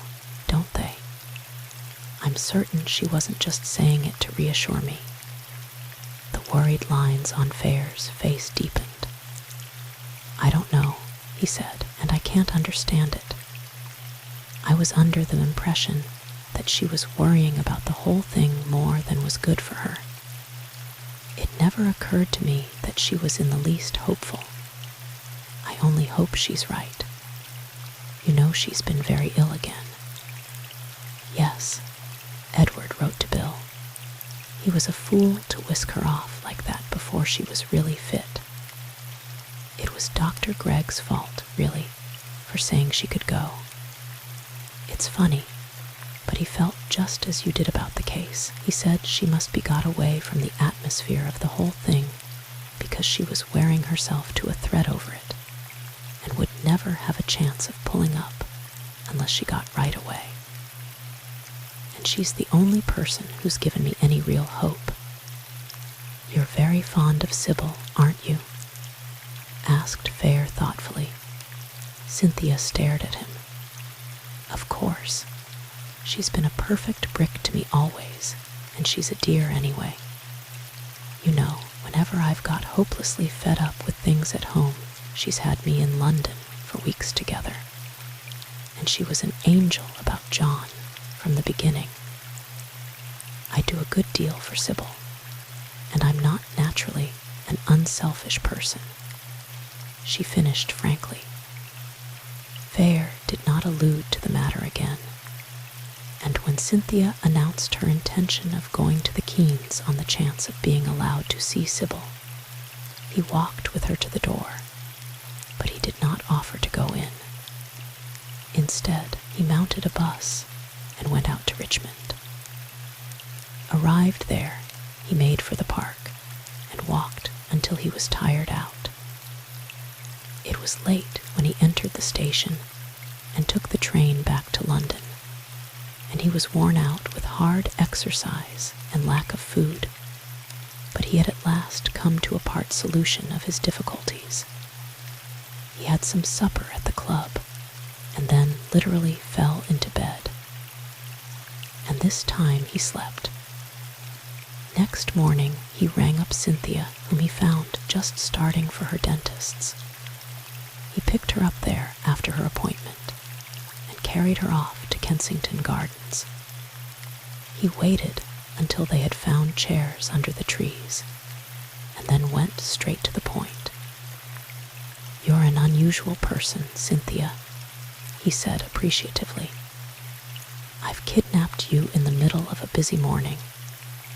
don't they? I'm certain she wasn't just saying it to reassure me." The worried lines on Fair's face deepened. "I don't know," he said, "and I can't understand it. I was under the impression that she was worrying about the whole thing more than was good for her. It never occurred to me that she was in the least hopeful. I only hope she's right. You know she's been very ill again." "Yes," Edward wrote to Bill. "He was a fool to whisk her off like that before she was really fit. It was Dr. Gregg's fault, really, for saying she could go. It's funny, but he felt just as you did about the case. He said she must be got away from the atmosphere of the whole thing because she was wearing herself to a thread over it and would never have a chance of pulling up unless she got right away. And she's the only person who's given me any real hope. You're very fond of Sybil, aren't you?" asked Fair thoughtfully. Cynthia stared at him. "Of course. She's been a perfect brick to me always, and she's a dear anyway. You know, whenever I've got hopelessly fed up with things at home, she's had me in London for weeks together. And she was an angel about John from the beginning. I do a good deal for Sybil, and I'm not naturally an unselfish person," she finished frankly. Fair did not allude to the matter again, and when Cynthia announced her intention of going to the Keans on the chance of being allowed to see Sybil, he walked with her to the door, but he did not offer to go in. Instead, he mounted a bus and went out to Richmond. Arrived there, he made for the park and walked until he was tired out. It was late when he entered the station and took the train back to London, and he was worn out with hard exercise and lack of food, but he had at last come to a part solution of his difficulties. He had some supper at the club, and then literally fell into bed. And this time he slept. Next morning he rang up Cynthia, whom he found just starting for her dentist's. He picked her up there after her appointment and carried her off to Kensington Gardens. He waited until they had found chairs under the trees and then went straight to the point. "You're an unusual person, Cynthia," he said appreciatively. "I've kidnapped you in the middle of a busy morning,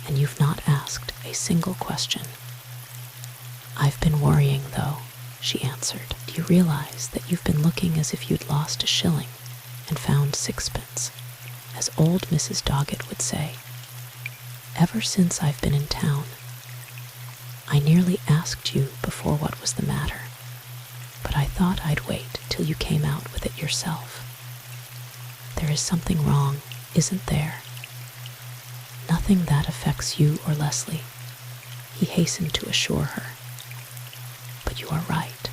and you've not asked a single question." "I've been worrying, though," she answered. "Do you realize that you've been looking as if you'd lost a shilling and found sixpence, as old Mrs. Doggett would say? Ever since I've been in town, I nearly asked you before what was the matter, but I thought I'd wait till you came out with it yourself. There is something wrong, isn't there? Nothing that affects you or Leslie," he hastened to assure her. "But you are right.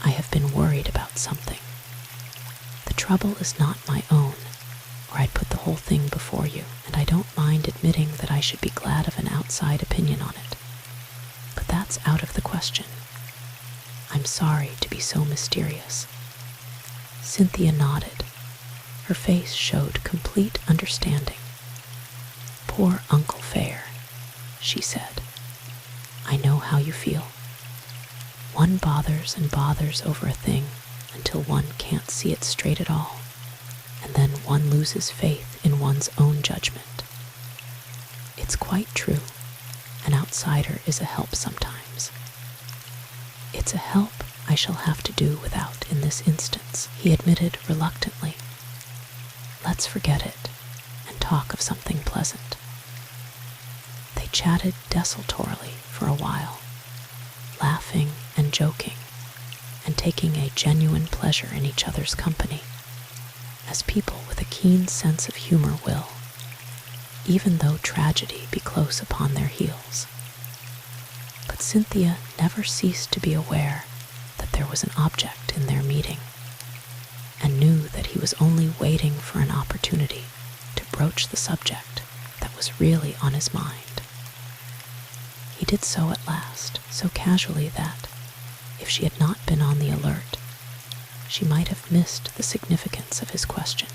I have been worried about something. The trouble is not my own, or I'd put the whole thing before you, and I don't mind admitting that I should be glad of an outside opinion on it. But that's out of the question. I'm sorry to be so mysterious." Cynthia nodded. Her face showed complete understanding. "Poor Uncle Fair," she said. "I know how you feel. One bothers and bothers over a thing until one can't see it straight at all, and then one loses faith in one's own judgment. It's quite true. An outsider is a help sometimes. It's a help I shall have to do without in this instance," he admitted reluctantly. "Let's forget it and talk of something pleasant." They chatted desultorily for a while, laughing and joking, and taking a genuine pleasure in each other's company, as people with a keen sense of humor will, even though tragedy be close upon their heels. But Cynthia never ceased to be aware that there was an object in their meeting, and knew that he was only waiting for an opportunity to broach the subject that was really on his mind. He did so at last, so casually that, if she had not been on the alert, she might have missed the significance of his question.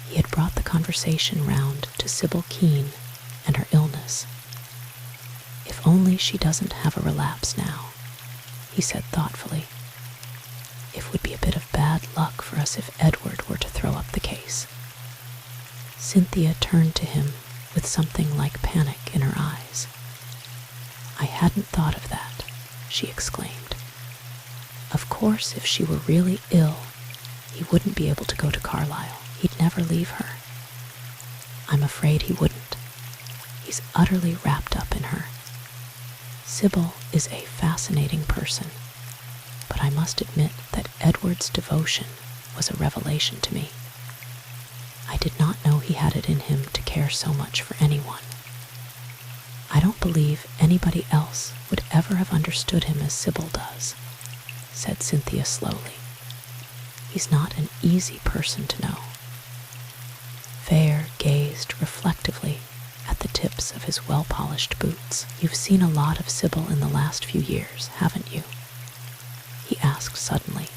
He had brought the conversation round to Sybil Kean and her illness. "If only she doesn't have a relapse now," he said thoughtfully. "It would be a bit of bad luck for us if Edward were to throw up the case." Cynthia turned to him with something like panic in her eyes. "I hadn't thought of that," she exclaimed. "Of course, if she were really ill, he wouldn't be able to go to Carlisle. He'd never leave her. I'm afraid he wouldn't. He's utterly wrapped up in her. Sybil is a fascinating person, but I must admit that Edward's devotion was a revelation to me. I did not know he had it in him to care so much for anyone. I don't believe anybody else would ever have understood him as Sybil does," said Cynthia slowly. "He's not an easy person to know." Fair gazed reflectively at the tips of his well-polished boots. "You've seen a lot of Sybil in the last few years, haven't you?" he asked suddenly.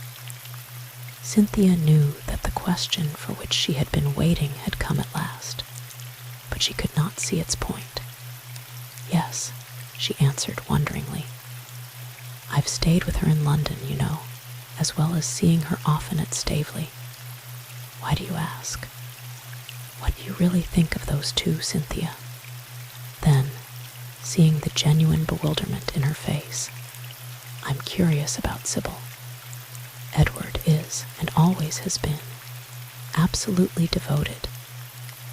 Cynthia knew that the question for which she had been waiting had come at last, but she could not see its point. "Yes," she answered wonderingly. "I've stayed with her in London, you know, as well as seeing her often at Staveley. Why do you ask? What do you really think of those two, Cynthia?" Then, seeing the genuine bewilderment in her face, "I'm curious about Sybil. Edward is, and always has been, absolutely devoted,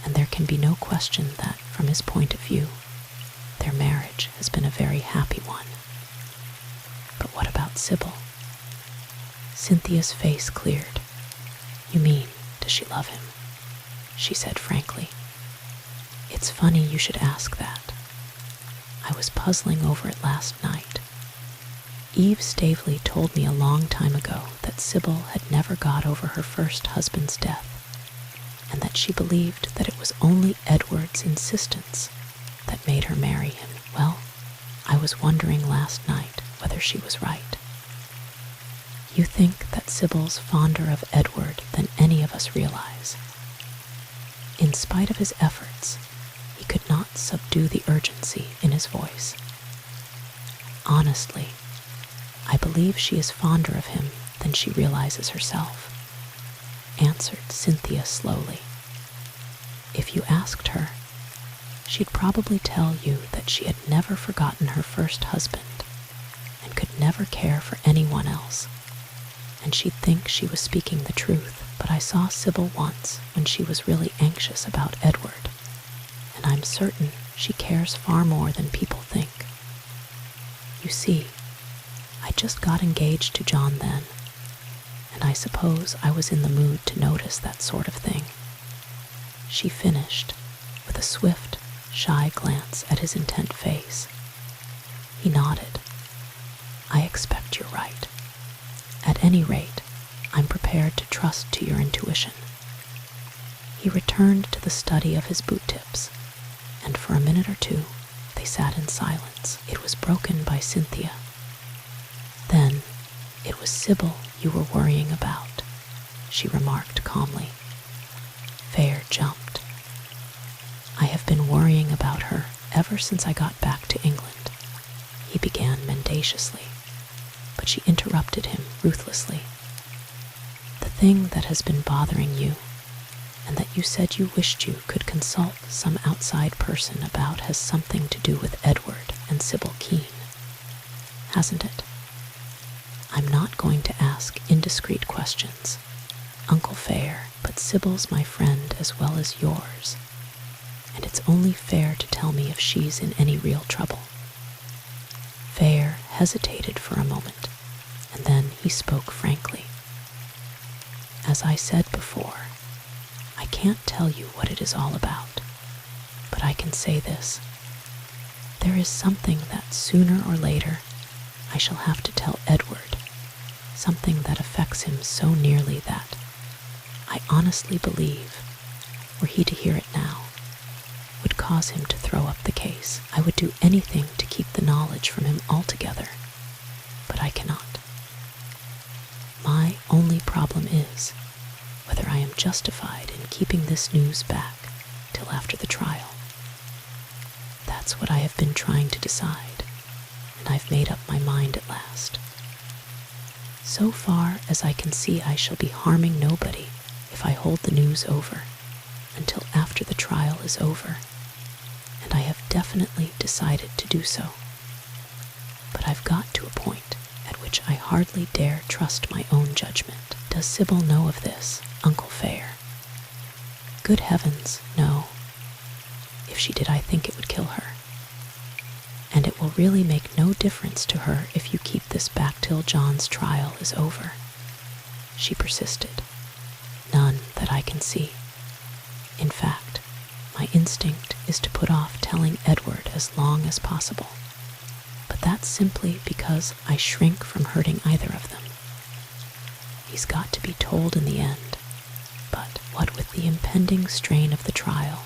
and there can be no question that, from his point of view, their marriage has been a very happy one. But what about Sybil?" Cynthia's face cleared. "You mean, does she love him?" she said frankly. "It's funny you should ask that. I was puzzling over it last night. Eve Staveley told me a long time ago that Sybil had never got over her first husband's death, and that she believed that it was only Edward's insistence that made her marry him. Well, I was wondering last night whether she was right. You think that Sybil's fonder of Edward than any of us realize." In spite of his efforts, he could not subdue the urgency in his voice. "Honestly, I believe she is fonder of him than she realizes herself," answered Cynthia slowly. "If you asked her, she'd probably tell you that she had never forgotten her first husband and could never care for anyone else, and she'd think she was speaking the truth. But I saw Sybil once when she was really anxious about Edward, and I'm certain she cares far more than people think. You see, I just got engaged to John then, and I suppose I was in the mood to notice that sort of thing." She finished with a swift, shy glance at his intent face. He nodded. "I expect you're right. At any rate, I'm prepared to trust to your intuition." He returned to the study of his boot tips, and for a minute or two they sat in silence. It was broken by Cynthia. "Then it was Sybil you were worrying about?" she remarked calmly. Fair jumped. I have been worrying about her ever since I got back to England, he began mendaciously, but she interrupted him ruthlessly. The thing that has been bothering you, and that you said you wished you could consult some outside person about, has something to do with Edward and Sybil Kean, hasn't it? I'm not going to ask indiscreet questions, Uncle Fair, but Sybil's my friend as well as yours, and it's only fair to tell me if she's in any real trouble. Fair hesitated for a moment, and then he spoke frankly. As I said before, I can't tell you what it is all about, but I can say this. There is something that sooner or later I shall have to tell Edward, something that affects him so nearly that I honestly believe, were he to hear it now, would cause him to throw up the case. I would do anything to keep the knowledge from him altogether, but I cannot. My only problem is whether I am justified in keeping this news back till after the trial. That's what I have been trying to decide, and I've made up my mind at last. So far as I can see, I shall be harming nobody if I hold the news over until after the trial is over, and I have definitely decided to do so. But I've got to a point at which I hardly dare trust my own judgment. Does Sybil know of this, Uncle Fair? Good heavens, no. If she did, I think it would kill her. And it will really make no difference to her if you keep this back till John's trial is over, she persisted. None that I can see. In fact, my instinct is to put off telling Edward as long as possible, but that's simply because I shrink from hurting either of them. He's got to be told in the end, but what with the impending strain of the trial,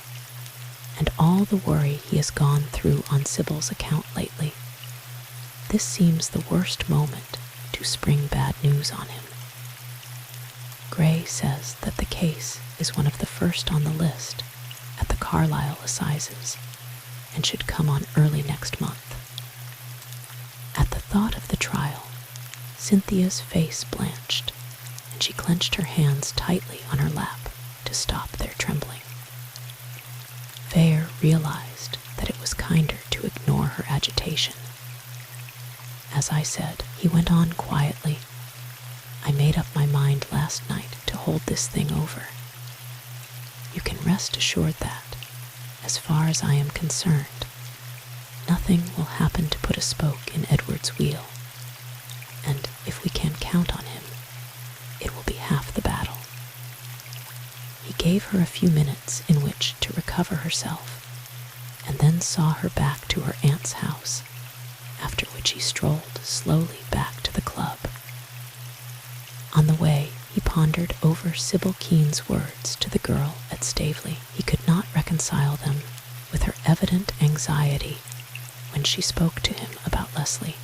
and all the worry he has gone through on Sybil's account lately, this seems the worst moment to spring bad news on him. Gray says that the case is one of the first on the list at the Carlisle Assizes and should come on early next month. At the thought of the trial, Cynthia's face blanched, and she clenched her hands tightly on her lap to stop their trembling. Fair realized that it was kinder to ignore her agitation. As I said, he went on quietly, I made up my mind last night to hold this thing over. You can rest assured that, as far as I am concerned, nothing will happen to put a spoke in Edward's wheel, and if we can count on him, it will be half the battle. He gave her a few minutes in which to recover herself, and then saw her back to her aunt's house, after which he strolled slowly back to the club. On the way, he pondered over Sybil Kean's words to the girl at Staveley. He could not reconcile them with her evident anxiety when she spoke to him about Leslie.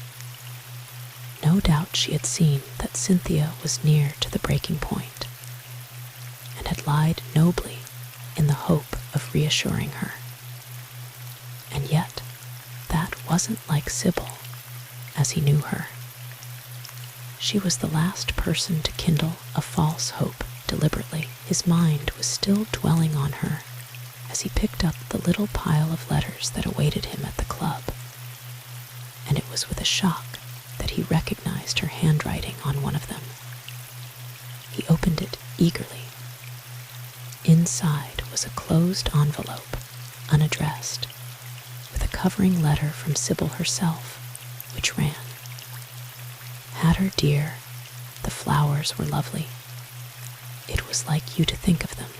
No doubt she had seen that Cynthia was near to the breaking point, and had lied nobly in the hope of reassuring her. And yet, that wasn't like Sybil, as he knew her. She was the last person to kindle a false hope deliberately. His mind was still dwelling on her as he picked up the little pile of letters that awaited him at the club, and it was with a shock that he recognized her handwriting on one of them. He opened it eagerly. Inside was a closed envelope, unaddressed, with a covering letter from Sybil herself, which ran, Hatter dear, the flowers were lovely. It was like you to think of them.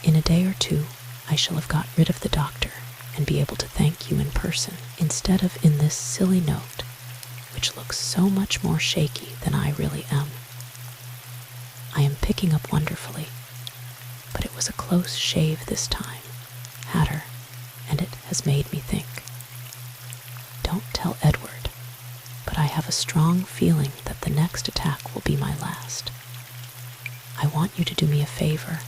In a day or two, I shall have got rid of the doctor and be able to thank you in person, instead of in this silly note, which looks so much more shaky than I really am. I am picking up wonderfully, but it was a close shave this time, Hatter, and it has made me think. Don't tell Edward, but I have a strong feeling that the next attack will be my last. I want you to do me a favor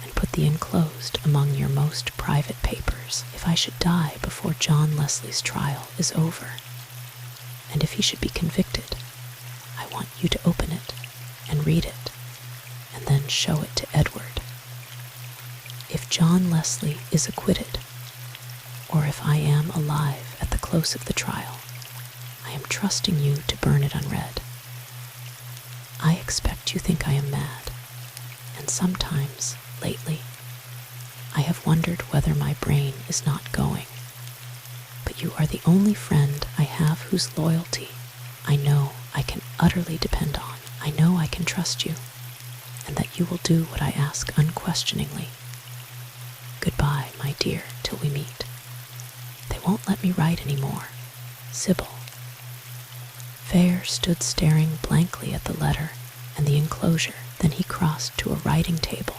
and put the enclosed among your most private papers. If I should die before John Leslie's trial is over, and if he should be convicted, I want you to open it and read it, and then show it to Edward. If John Leslie is acquitted, or if I am alive at the close of the trial, I am trusting you to burn it unread. I expect you think I am mad, and sometimes, lately, I have wondered whether my brain is not going. But you are the only friend I have whose loyalty I know I can utterly depend on. I know I can trust you, and that you will do what I ask unquestioningly. Goodbye, my dear, till we meet. They won't let me write any more. Sybil. Fair stood staring blankly at the letter and the enclosure. Then he crossed to a writing table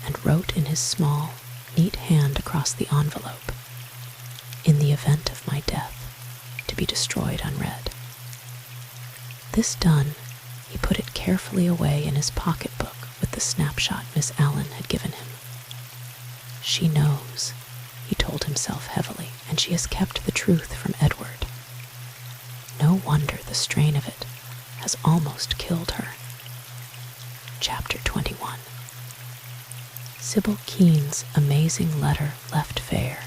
and wrote in his small, neat hand across the envelope, "In the event of my death, to be destroyed unread." This done, he put it carefully away in his pocketbook with the snapshot Miss Allen had given him. She knows, he told himself heavily, and she has kept the truth from Edward. No wonder the strain of it has almost killed her. Chapter 21. Sybil Kean's amazing letter left Fair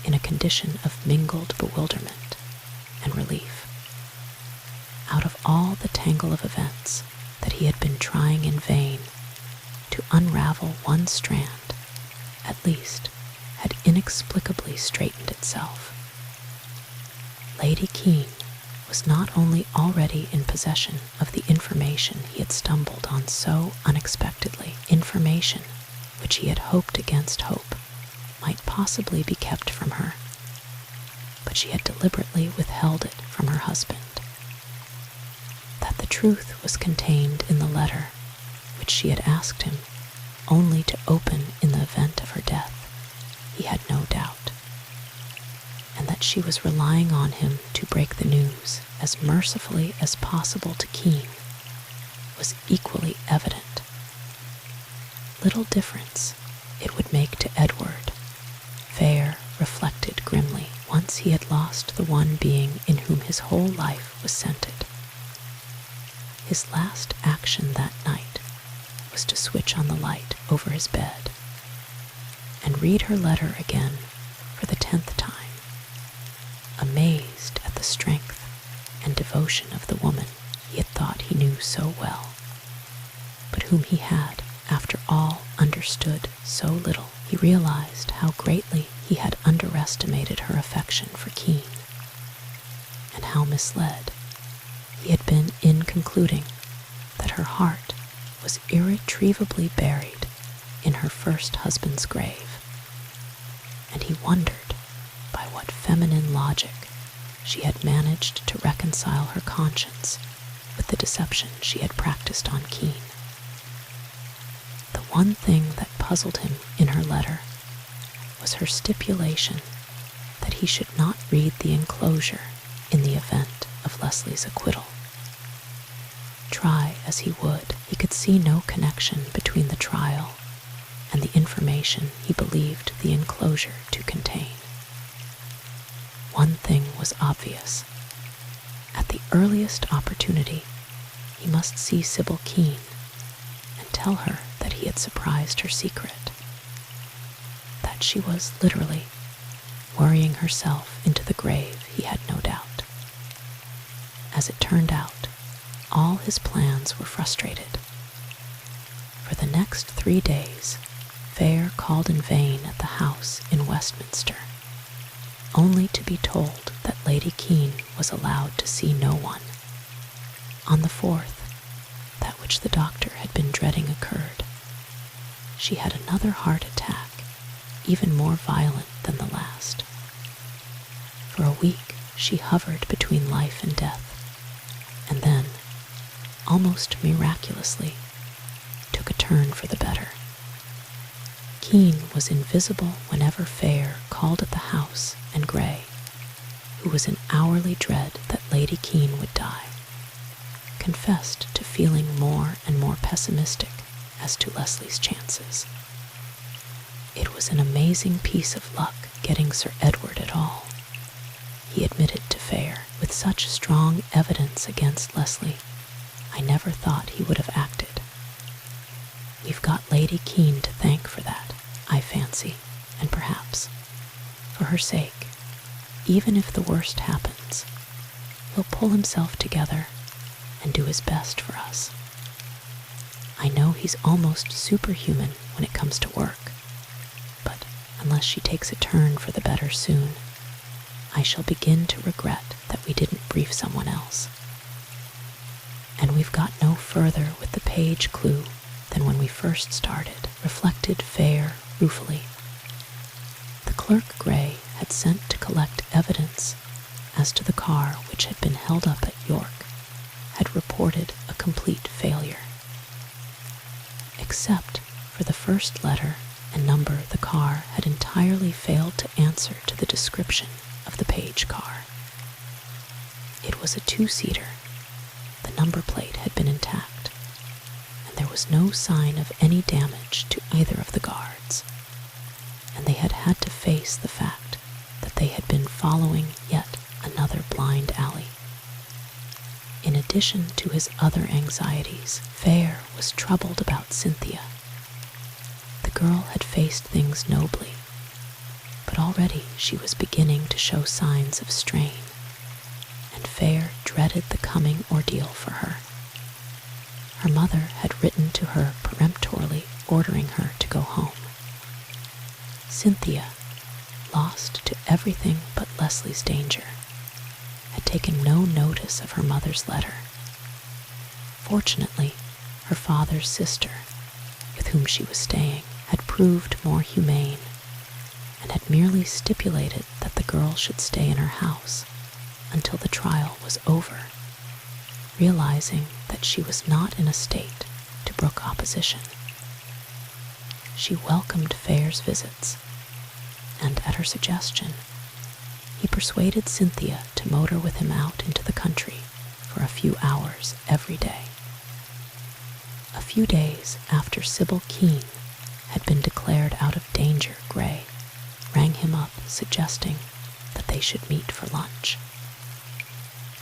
in a condition of mingled bewilderment and relief. Out of all the tangle of events that he had been trying in vain to unravel, one strand, at least, had inexplicably straightened itself. Lady Kean was not only already in possession of the information he had stumbled on so unexpectedly, information which he had hoped against hope might possibly be kept from her, but she had deliberately withheld it from her husband. That the truth was contained in the letter which she had asked him only to open in the event of her death, he had no doubt, and that she was relying on him to break the news as mercifully as possible to Kean was equally evident. Little difference it would make to Edward, Fair reflected grimly, once he had lost the one being in whom his whole life was centered. His last action that night was to switch on the light over his bed and read her letter again for the 10th time, amazed at the strength and devotion of the woman he had thought he knew so well, but whom he had, after all, understood so little. He realized how greatly he had underestimated her affection for Kean, and how misled he had been in concluding that her heart was irretrievably buried in her first husband's grave, and he wondered by what feminine logic she had managed to reconcile her conscience with the deception she had practiced on Kean. The one thing that puzzled him in her letter was her stipulation that he should not read the enclosure in the event of Leslie's acquittal. Try as he would, he could see no connection between the trial and the information he believed the enclosure to contain. One thing was obvious. At the earliest opportunity, he must see Sybil Kean and tell her that he had surprised her secret, that she was literally worrying herself into the grave, he had no doubt. As it turned out, all his plans were frustrated. For the next 3 days, Fair called in vain at the house in Westminster, only to be told that Lady Kean was allowed to see no one. On the 4th, that which the doctor had been dreading occurred. She had another heart attack, even more violent than the last. For a week, she hovered between life and death, and then, almost miraculously, took a turn for the better. Kean was invisible whenever Fair called at the house, and Gray, who was in hourly dread that Lady Kean would die, confessed to feeling more and more pessimistic as to Leslie's chances. It was an amazing piece of luck getting Sir Edward at all, he admitted to Fair. With such strong evidence against Leslie, I never thought he would have acted. We've got Lady Kean to thank for that, I fancy, and perhaps, for her sake, even if the worst happens, he'll pull himself together and do his best for us. I know he's almost superhuman when it comes to work, but unless she takes a turn for the better soon, I shall begin to regret that we didn't brief someone else. And we've got no further with the page clue than when we first started, reflected Fair ruefully. The clerk Gray had sent to collect evidence as to the car which had been held up at York had reported a complete failure. Except for the first letter and number, the car had entirely failed to answer to the description of the page car. It was a two-seater. The number plate had been intact, and there was no sign of any damage to either of the guards, and they had had to face the fact that they had been following yet another blind alley. In addition to his other anxieties, Fair was troubled about Cynthia. The girl had faced things nobly, but already she was beginning to show signs of strain, and Fair dreaded the coming ordeal for her. Her mother had written to her peremptorily ordering her to go home. Cynthia, lost to everything but Leslie's danger, had taken no notice of her mother's letter. Fortunately, her father's sister, with whom she was staying, had proved more humane, and had merely stipulated that the girl should stay in her house until the trial was over, realizing that she was not in a state to brook opposition. She welcomed Fair's visits, and at her suggestion, he persuaded Cynthia to motor with him out into the country for a few hours every day. A few days after Sybil Kean had been declared out of danger, Gray rang him up suggesting that they should meet for lunch.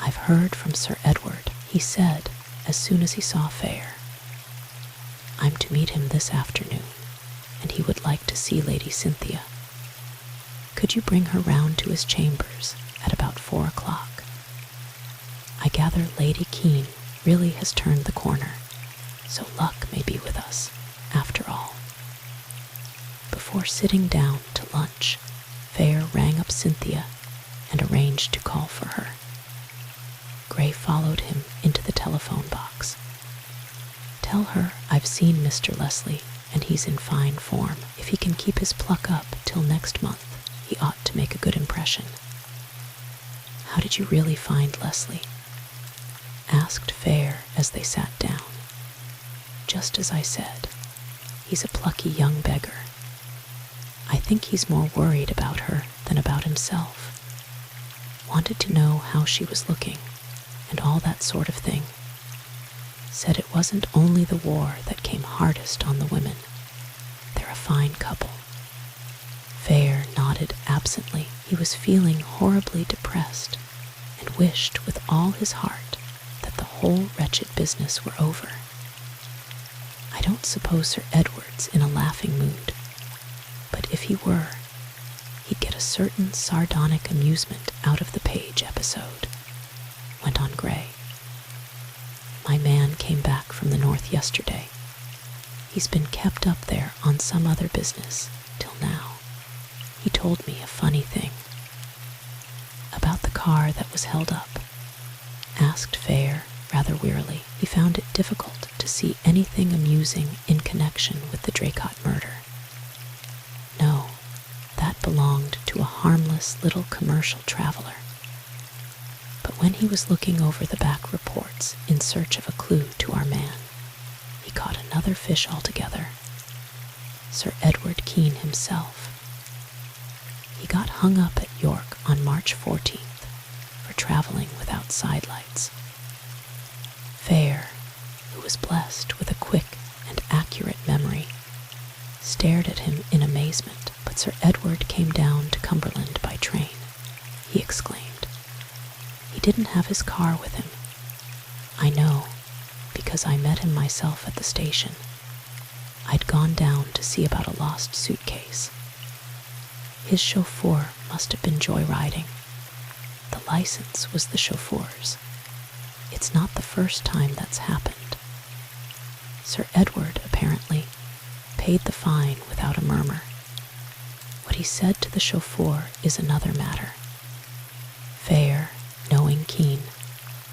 "I've heard from Sir Edward," he said as soon as he saw Fair. "I'm to meet him this afternoon, and he would like to see Lady Cynthia. Could you bring her round to his chambers at about 4 o'clock? I gather Lady Kean really has turned the corner, so luck may be with us, after all." Before sitting down to lunch, Fair rang up Cynthia and arranged to call for her. Gray followed him into the telephone box. "Tell her I've seen Mr. Leslie, and he's in fine form. If he can keep his pluck up till next month, he ought to make a good impression." "How did you really find Leslie?" asked Fair as they sat down. "Just as I said. He's a plucky young beggar. I think he's more worried about her than about himself. Wanted to know how she was looking, and all that sort of thing. Said it wasn't only the war that came hardest on the women. They're a fine couple." Fair nodded absently. He was feeling horribly depressed, and wished with all his heart that the whole wretched business were over. "I don't suppose Sir Edward's in a laughing mood, but if he were, he'd get a certain sardonic amusement out of the Page episode," went on Gray. "My man came back from the north yesterday. He's been kept up there on some other business till now. He told me a funny thing." "About the car that was held up?" asked Fair rather wearily. He found it difficult to see anything amusing in connection with the Draycott murder. No, that belonged to a harmless little commercial traveler. But when he was looking over the back reports in search of a clue to our man, he caught another fish altogether. Sir Edward Kean himself. He got hung up at York on March 14th for traveling without sidelights. Fair, who was blessed with a quick and accurate memory, stared at him in amazement. "But Sir Edward came down to Cumberland by train," he exclaimed. "He didn't have his car with him. I know, because I met him myself at the station. I'd gone down to see about a lost suitcase. His chauffeur must have been joyriding. The license was the chauffeur's. It's not the first time that's happened. Sir Edward, apparently, paid the fine without a murmur. What he said to the chauffeur is another matter." Fair, knowing Kean,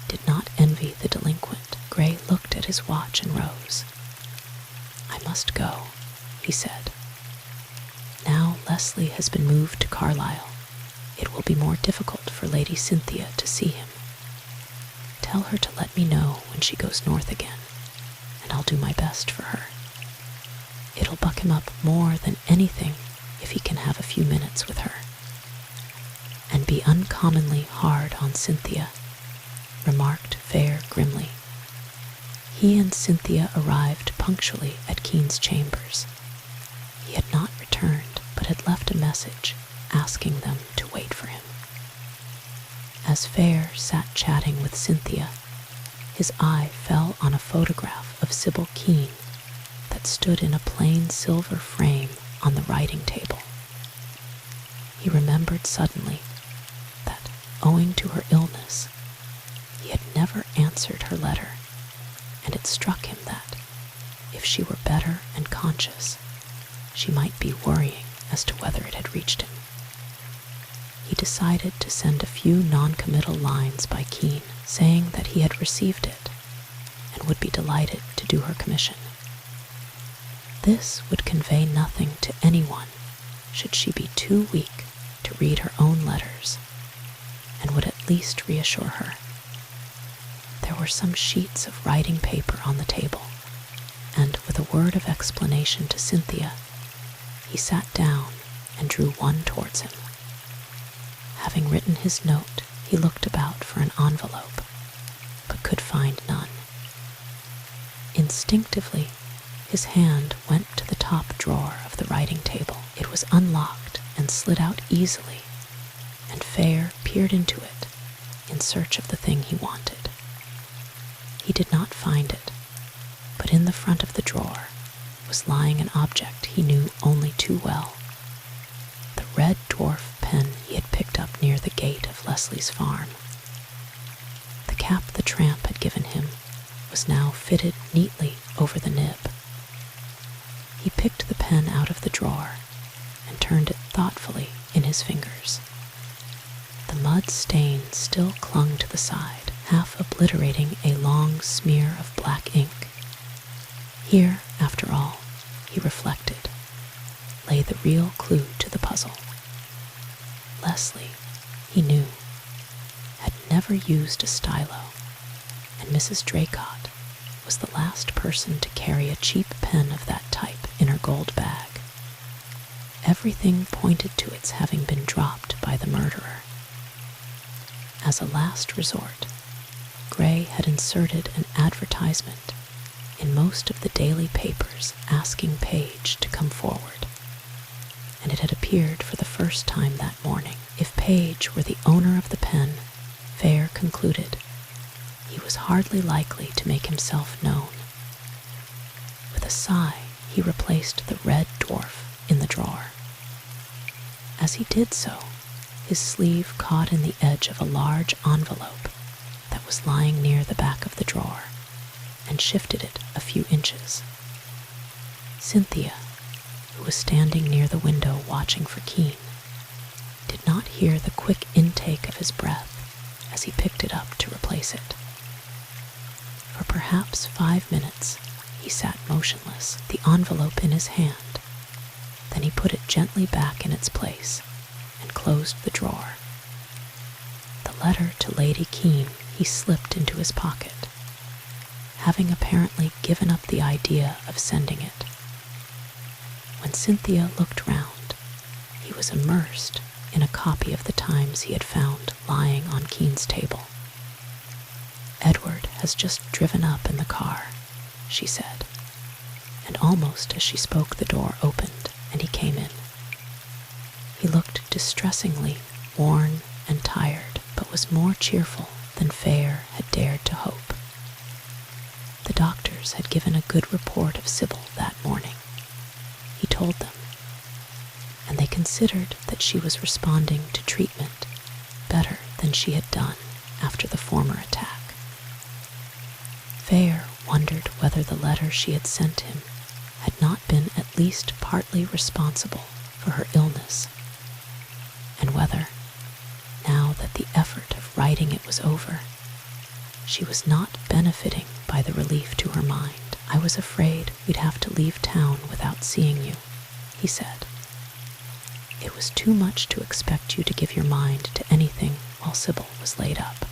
did not envy the delinquent. Gray looked at his watch and rose. "I must go," he said. "Now Leslie has been moved to Carlisle, it will be more difficult for Lady Cynthia to see him. Tell her to let me know when she goes north again, and I'll do my best for her. It'll buck him up more than anything if he can have a few minutes with her. And be uncommonly hard on Cynthia," remarked Fair grimly. He and Cynthia arrived punctually at Kean's chambers. He had not returned, but had left a message asking them to wait for him. As Fair sat chatting with Cynthia, his eye fell on a photograph of Sybil Kean that stood in a plain silver frame on the writing table. He remembered suddenly that, owing to her illness, he had never answered her letter, and it struck him that, if she were better and conscious, she might be worrying as to whether it had reached him. He decided to send a few non-committal lines by Kean, saying that he had received it and would be delighted to do her commission. This would convey nothing to anyone should she be too weak to read her own letters, and would at least reassure her. There were some sheets of writing paper on the table, and with a word of explanation to Cynthia, he sat down and drew one towards him. Having written his note, he looked about for an envelope, but could find none. Instinctively, his hand went to the top drawer of the writing table. It was unlocked and slid out easily, and Fair peered into it in search of the thing he wanted. He did not find it, but in the front of the drawer was lying an object he knew only too well: the red dwarf pen he had picked up near the gate of Leslie's farm. The cap the tramp had given him was now fitted neatly over the nib. He picked the pen out of the drawer and turned it thoughtfully in his fingers. The mud stain still clung to the side, half obliterating a long smear of black ink. Here, after all, he reflected, lay the real clue to the puzzle. Leslie, he knew, had never used a stylo, and Mrs. Draycott was the last person to carry a cheap pen of that type in her gold bag. Everything pointed to its having been dropped by the murderer. As a last resort, Gray had inserted an advertisement in most of the daily papers asking Page to come forward, and it had appeared for the first time that morning. If Page were the owner of the pen, Fair concluded, he was hardly likely to make himself known. With a sigh, he replaced the red dwarf in the drawer. As he did so, his sleeve caught in the edge of a large envelope that was lying near the back of the drawer, and shifted it a few inches. Cynthia, who was standing near the window watching for Kean, did not hear the quick intake of his breath as he picked it up to replace it. For perhaps 5 minutes, he sat motionless, the envelope in his hand. Then he put it gently back in its place and closed the drawer. The letter to Lady Kean he slipped into his pocket, having apparently given up the idea of sending it. When Cynthia looked round, he was immersed in a copy of the Times he had found lying on Kean's table. Edward has just driven up in the car," she said, and almost as she spoke the door opened and he came in. He looked distressingly worn and tired, but was more cheerful than Fair had dared to hope. The doctors had given a good report of Sybil that morning, he told them, and they considered that she was responding to treatment better than she had done after the former attack. Fair wondered whether the letter she had sent him had not been at least partly responsible for her illness, and whether, now that the effort of writing it was over, she was not benefiting by the relief to her mind. "I was afraid we'd have to leave town without seeing you," he said. "It was too much to expect you to give your mind to anything while Sybil was laid up."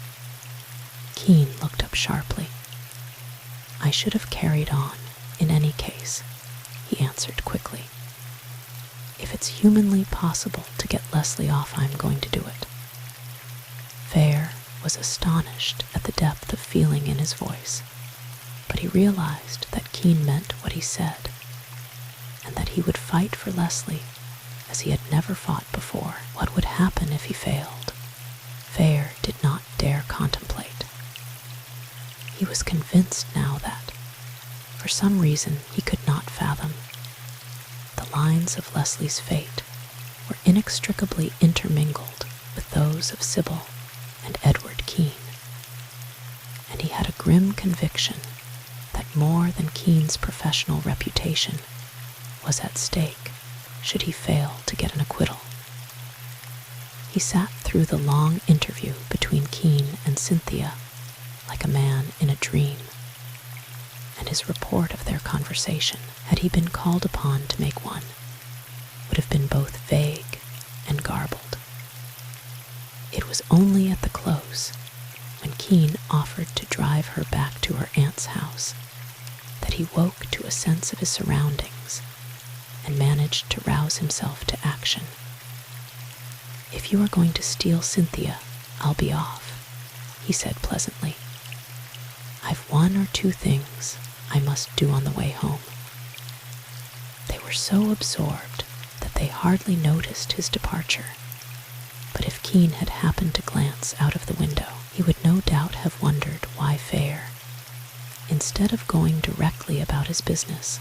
Kean looked up sharply. "I should have carried on, in any case," he answered quickly. "If it's humanly possible to get Leslie off, I'm going to do it." Fair was astonished at the depth of feeling in his voice, but he realized that Kean meant what he said, and that he would fight for Leslie as he had never fought before. What would happen if he failed? Fair did not dare contemplate. He was convinced now that, for some reason he could not fathom, the lines of Leslie's fate were inextricably intermingled with those of Sybil and Edward Kean, and he had a grim conviction that more than Kean's professional reputation was at stake should he fail to get an acquittal. He sat through the long interview between Kean and Cynthia like a man in a dream, and his report of their conversation, had he been called upon to make one, would have been both vague and garbled. It was only at the close, when Kean offered to drive her back to her aunt's house, that he woke to a sense of his surroundings and managed to rouse himself to action. "If you are going to steal Cynthia, I'll be off," he said pleasantly. "I've one or two things I must do on the way home." They were so absorbed that they hardly noticed his departure, but if Kean had happened to glance out of the window, he would no doubt have wondered why Fair, instead of going directly about his business,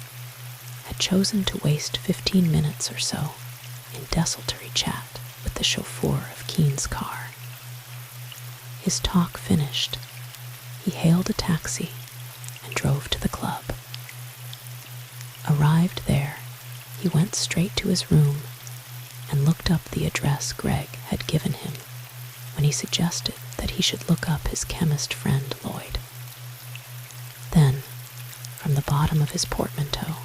had chosen to waste 15 minutes or so in desultory chat with the chauffeur of Kean's car. His talk finished, he hailed a taxi and drove to the club. Arrived there, he went straight to his room and looked up the address Greg had given him when he suggested that he should look up his chemist friend Lloyd. Then, from the bottom of his portmanteau,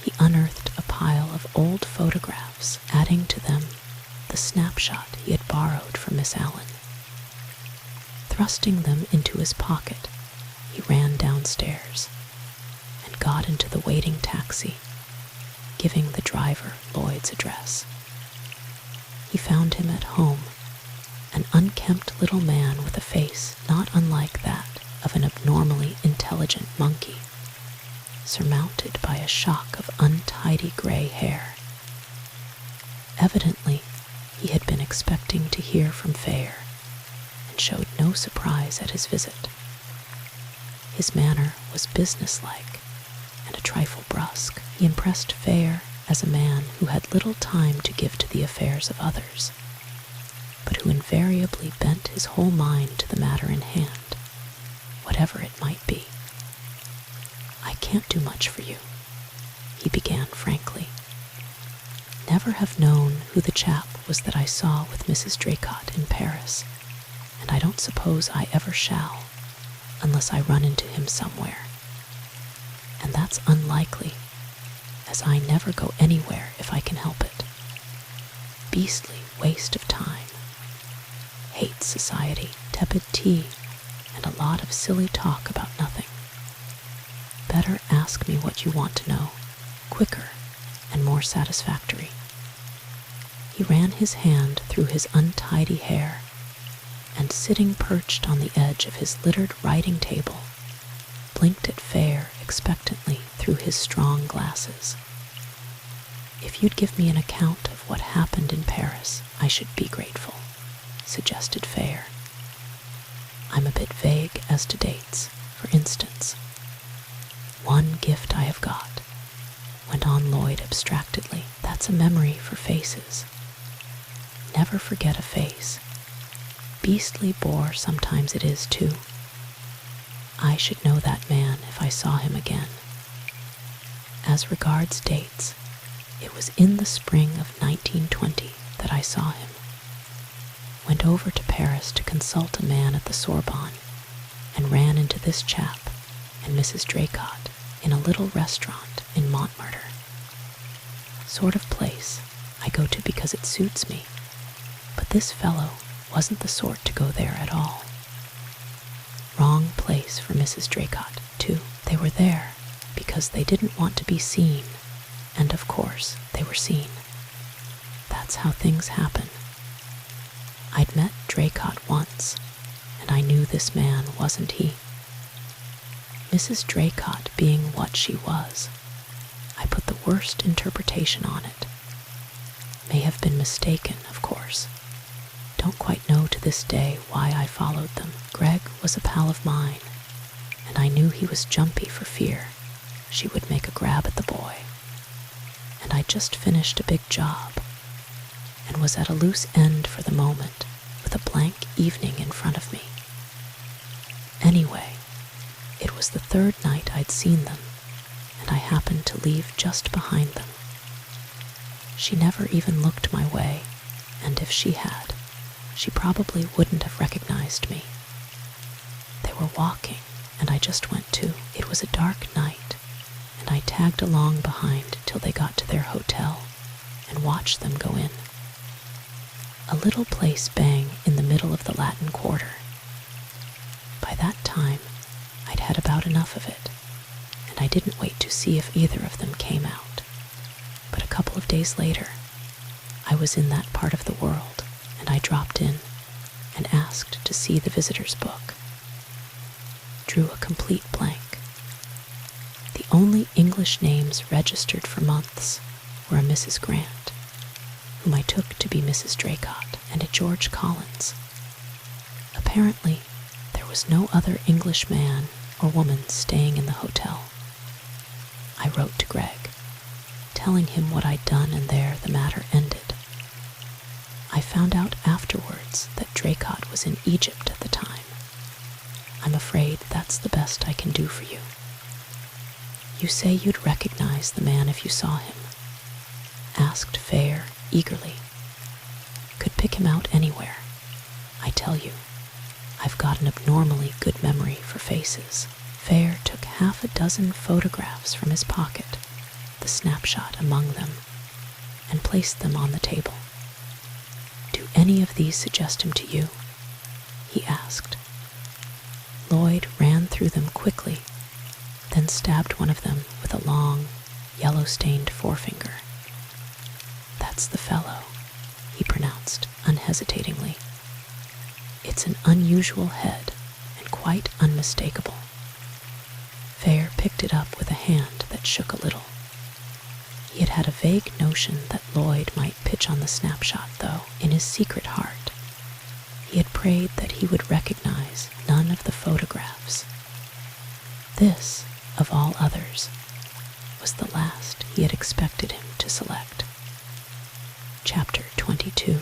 he unearthed a pile of old photographs, adding to them the snapshot he had borrowed from Miss Allen. Thrusting them into his pocket, he ran downstairs and got into the waiting taxi, giving the driver Lloyd's address. He found him at home, an unkempt little man with a face not unlike that of an abnormally intelligent monkey, surmounted by a shock of untidy gray hair. Evidently, he had been expecting to hear from Fair, and showed no surprise at his visit. His manner was businesslike and a trifle brusque. He impressed Fair as a man who had little time to give to the affairs of others, but who invariably bent his whole mind to the matter in hand, whatever it might be. "I can't do much for you," he began frankly. "Never have known who the chap was that I saw with Mrs. Draycott in Paris, and I don't suppose I ever shall, unless I run into him somewhere. And that's unlikely, as I never go anywhere if I can help it. Beastly waste of time. Hate society, tepid tea, and a lot of silly talk about nothing. Better ask me what you want to know, quicker and more satisfactory." He ran his hand through his untidy hair and and sitting perched on the edge of his littered writing table, blinked at Fair expectantly through his strong glasses. "If you'd give me an account of what happened in Paris, I should be grateful," suggested Fair. "I'm a bit vague as to dates. For instance, one gift I have got," went on Lloyd abstractedly, "that's a memory for faces. Never forget a face. Beastly bore sometimes it is, too. I should know that man if I saw him again. As regards dates, it was in the spring of 1920 that I saw him. Went over to Paris to consult a man at the Sorbonne, and ran into this chap and Mrs. Draycott in a little restaurant in Montmartre. Sort of place I go to because it suits me, but this fellow wasn't the sort to go there at all. Wrong place for Mrs. Draycott, too. They were there because they didn't want to be seen, and of course they were seen. That's how things happen. I'd met Draycott once, and I knew this man wasn't he. Mrs. Draycott being what she was, I put the worst interpretation on it. May have been mistaken, of course. Don't quite know to this day why I followed them. Greg was a pal of mine, and I knew he was jumpy for fear she would make a grab at the boy. And I just finished a big job, and was at a loose end for the moment, with a blank evening in front of me. Anyway, it was the third night I'd seen them, and I happened to leave just behind them. She never even looked my way, and if she had, she probably wouldn't have recognized me. They were walking, and I just went too. It was a dark night, and I tagged along behind till they got to their hotel and watched them go in. A little place bang in the middle of the Latin Quarter. By that time, I'd had about enough of it, and I didn't wait to see if either of them came out. But a couple of days later, I was in that part of the world, and I dropped in and asked to see the visitor's book. Drew a complete blank. The only English names registered for months were a Mrs. Grant, whom I took to be Mrs. Draycott, and a George Collins. Apparently, there was no other English man or woman staying in the hotel. I wrote to Greg, telling him what I'd done, and there the matter ended. I found out afterwards that Draycott was in Egypt at the time. I'm afraid that's the best I can do for you. You say you'd recognize the man if you saw him? Asked Fair eagerly. Could pick him out anywhere. I tell you, I've got an abnormally good memory for faces. Fair took 6 photographs from his pocket, the snapshot among them, and placed them on the table. Do any of these suggest him to you? He asked. Lloyd ran through them quickly, then stabbed one of them with a long, yellow-stained forefinger. That's the fellow, he pronounced unhesitatingly. It's an unusual head and quite unmistakable. Fair picked it up with a hand that shook a little. He had had a vague notion that Lloyd might pitch on the snapshot, though, in his secret heart. He had prayed that he would recognize none of the photographs. This, of all others, was the last he had expected him to select. Chapter 22.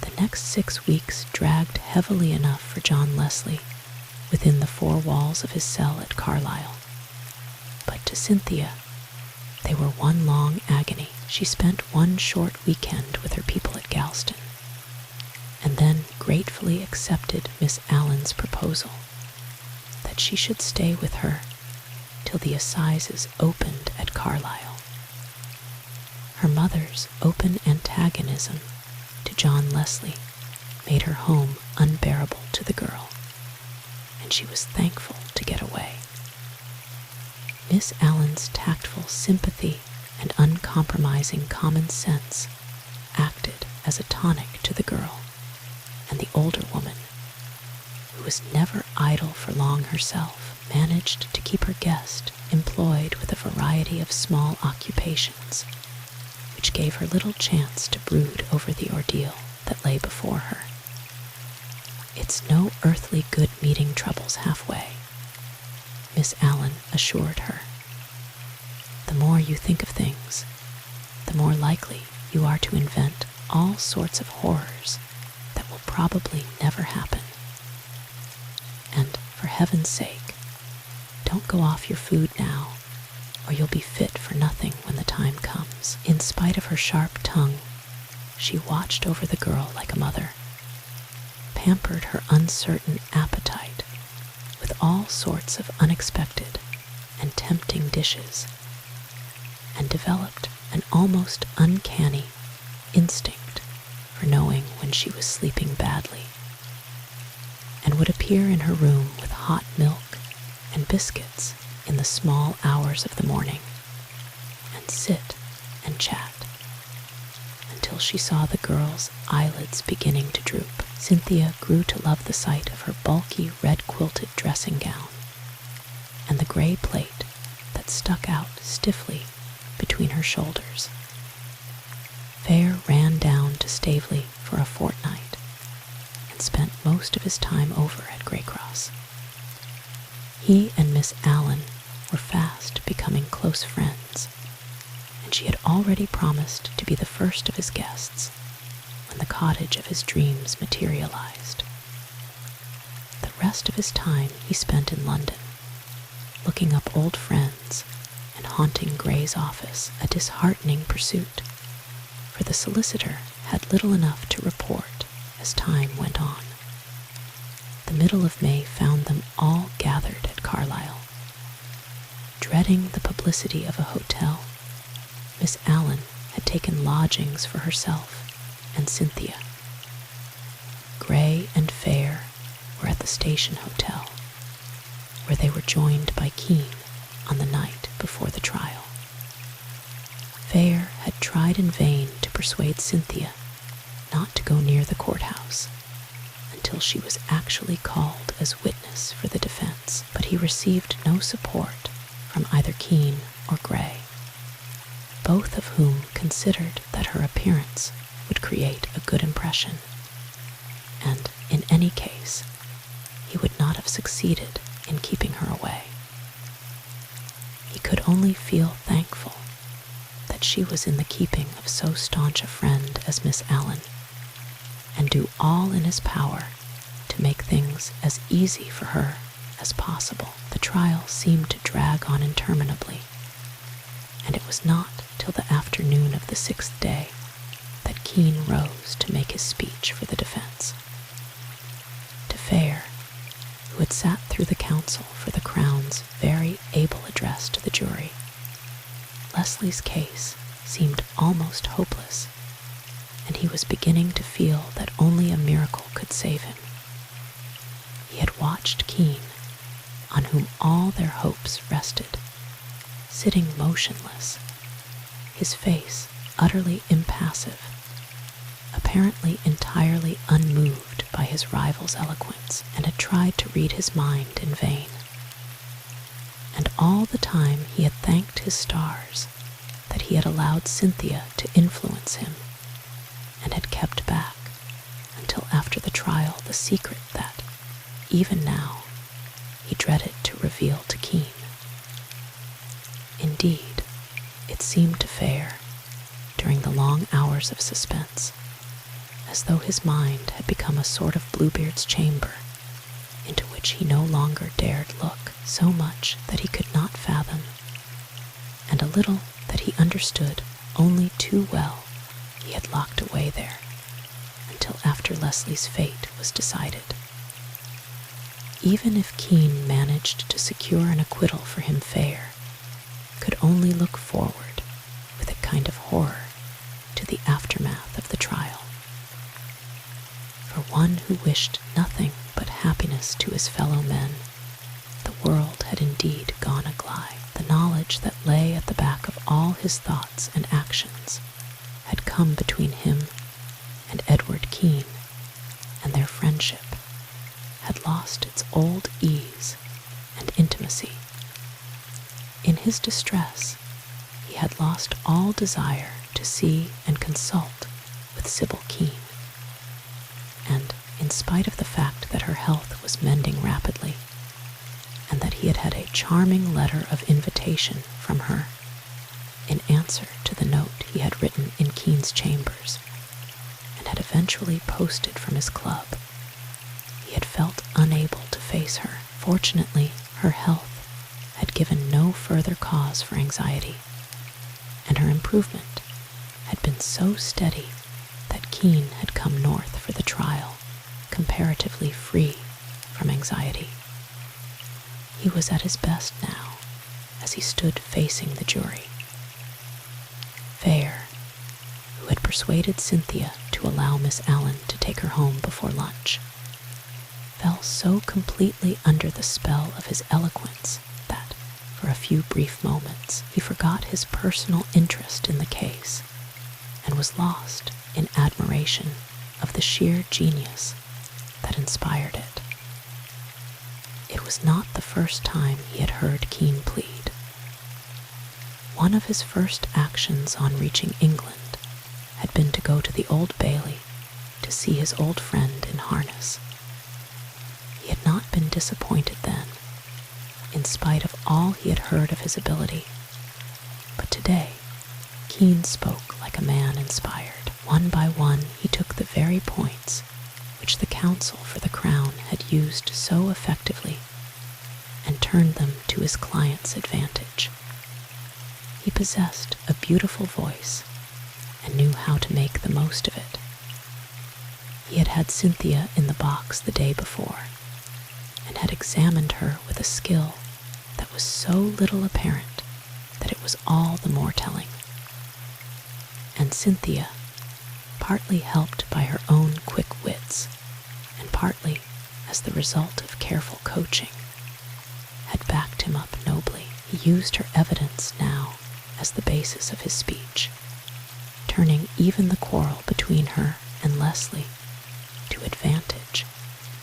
The next 6 weeks dragged heavily enough for John Leslie within the 4 walls of his cell at Carlisle. But to Cynthia, they were one long agony. She spent one short weekend with her people at Galston, and then gratefully accepted Miss Allen's proposal that she should stay with her till the assizes opened at Carlisle. Her mother's open antagonism to John Leslie made her home unbearable to the girl, and she was thankful to get away. Miss Allen's tactful sympathy and uncompromising common sense acted as a tonic to the girl, and the older woman, who was never idle for long herself, managed to keep her guest employed with a variety of small occupations, which gave her little chance to brood over the ordeal that lay before her. "It's no earthly good meeting troubles halfway," Miss Allen assured her. "The more you think of things, the more likely you are to invent all sorts of horrors that will probably never happen. And for heaven's sake, don't go off your food now, or you'll be fit for nothing when the time comes." In spite of her sharp tongue, she watched over the girl like a mother, pampered her uncertain appetite with all sorts of unexpected and tempting dishes, and developed an almost uncanny instinct for knowing when she was sleeping badly, and would appear in her room with hot milk and biscuits in the small hours of the morning, and sit and chat until she saw the girl's eyelids beginning to droop. Cynthia grew to love the sight of her bulky red-quilted dressing gown and the gray plait that stuck out stiffly between her shoulders. Fair ran down to Staveley for a fortnight and spent most of his time over at Greycross. He and Miss Allen were fast becoming close friends, and she had already promised to be the first of his guests when the cottage of his dreams materialized. The rest of his time he spent in London, looking up old friends and haunting Gray's office, a disheartening pursuit, for the solicitor had little enough to report as time went on. The middle of May found them all gathered at Carlisle. Dreading the publicity of a hotel, Miss Allen had taken lodgings for herself and Cynthia. Gray and Fair were at the station hotel, where they were joined by Kean on the night before the trial. Fair had tried in vain to persuade Cynthia not to go near the courthouse until she was actually called as witness for the defense, but he received no support from either Kean or Gray, both of whom considered that her appearance would create a good impression, and in any case, he would not have succeeded in keeping her away. He could only feel thankful that she was in the keeping of so staunch a friend as Miss Allen, and do all in his power to make things as easy for her as possible. The trial seemed to drag on interminably, and it was not till the afternoon of the 6th day that Kean rose to make his speech for the defense. To Fair, who had sat through the counsel for the Crown's very able address to the jury, Leslie's case seemed almost hopeless, and he was beginning to feel that only a miracle could save him. He had watched Kean, on whom all their hopes rested, sitting motionless, his face utterly impassive, apparently entirely unmoved by his rival's eloquence, and had tried to read his mind in vain. And all the time he had thanked his stars that he had allowed Cynthia to influence him, and had kept back until after the trial the secret that, even now, he dreaded to reveal to Kean. Indeed, it seemed to Fair, during the long hours of suspense, as though his mind had become a sort of Bluebeard's chamber, into which he no longer dared look, so much that he could not fathom, and a little that he understood only too well he had locked away there, until after Leslie's fate was decided. Even if Kean managed to secure an acquittal for him, Fair could only look forward with a kind of horror to the aftermath of the trial. For one who wished nothing but happiness to his fellow men, the world had indeed gone agly. The knowledge that lay at the back of all his thoughts and actions had come between him and Edward Kean, and their friendship friendship had lost its old ease and intimacy. In his distress, he had lost all desire to see and consult with Sybil Kean, and in spite of the fact that her health was mending rapidly, and that he had had a charming letter of invitation from her in answer to the note he had written in Kean's chambers and had eventually posted from his club, he had felt unable to face her. Fortunately, her health had given no further cause for anxiety, and her improvement had been so steady that Kean had come north for the trial, comparatively free from anxiety. He was at his best now, as he stood facing the jury. Fair, who had persuaded Cynthia to allow Miss Allen to take her home before lunch, fell so completely under the spell of his eloquence that, for a few brief moments, he forgot his personal interest in the case and was lost in admiration of the sheer genius that inspired it. It was not the first time he had heard Kean plead. One of his first actions on reaching England had been to go to the Old Bailey to see his old friend in harness. He had not been disappointed then, in spite of all he had heard of his ability. But today, Kean spoke like a man inspired. One by one, he took the very points which the counsel for the crown had used so effectively and turned them to his client's advantage. He possessed a beautiful voice and knew how to make the most of it. He had had Cynthia in the box the day before and had examined her with a skill that was so little apparent that it was all the more telling. And Cynthia, partly helped by her own quick wits, and partly as the result of careful coaching, had backed him up nobly. He used her evidence now as the basis of his speech, turning even the quarrel between her and Leslie to advantage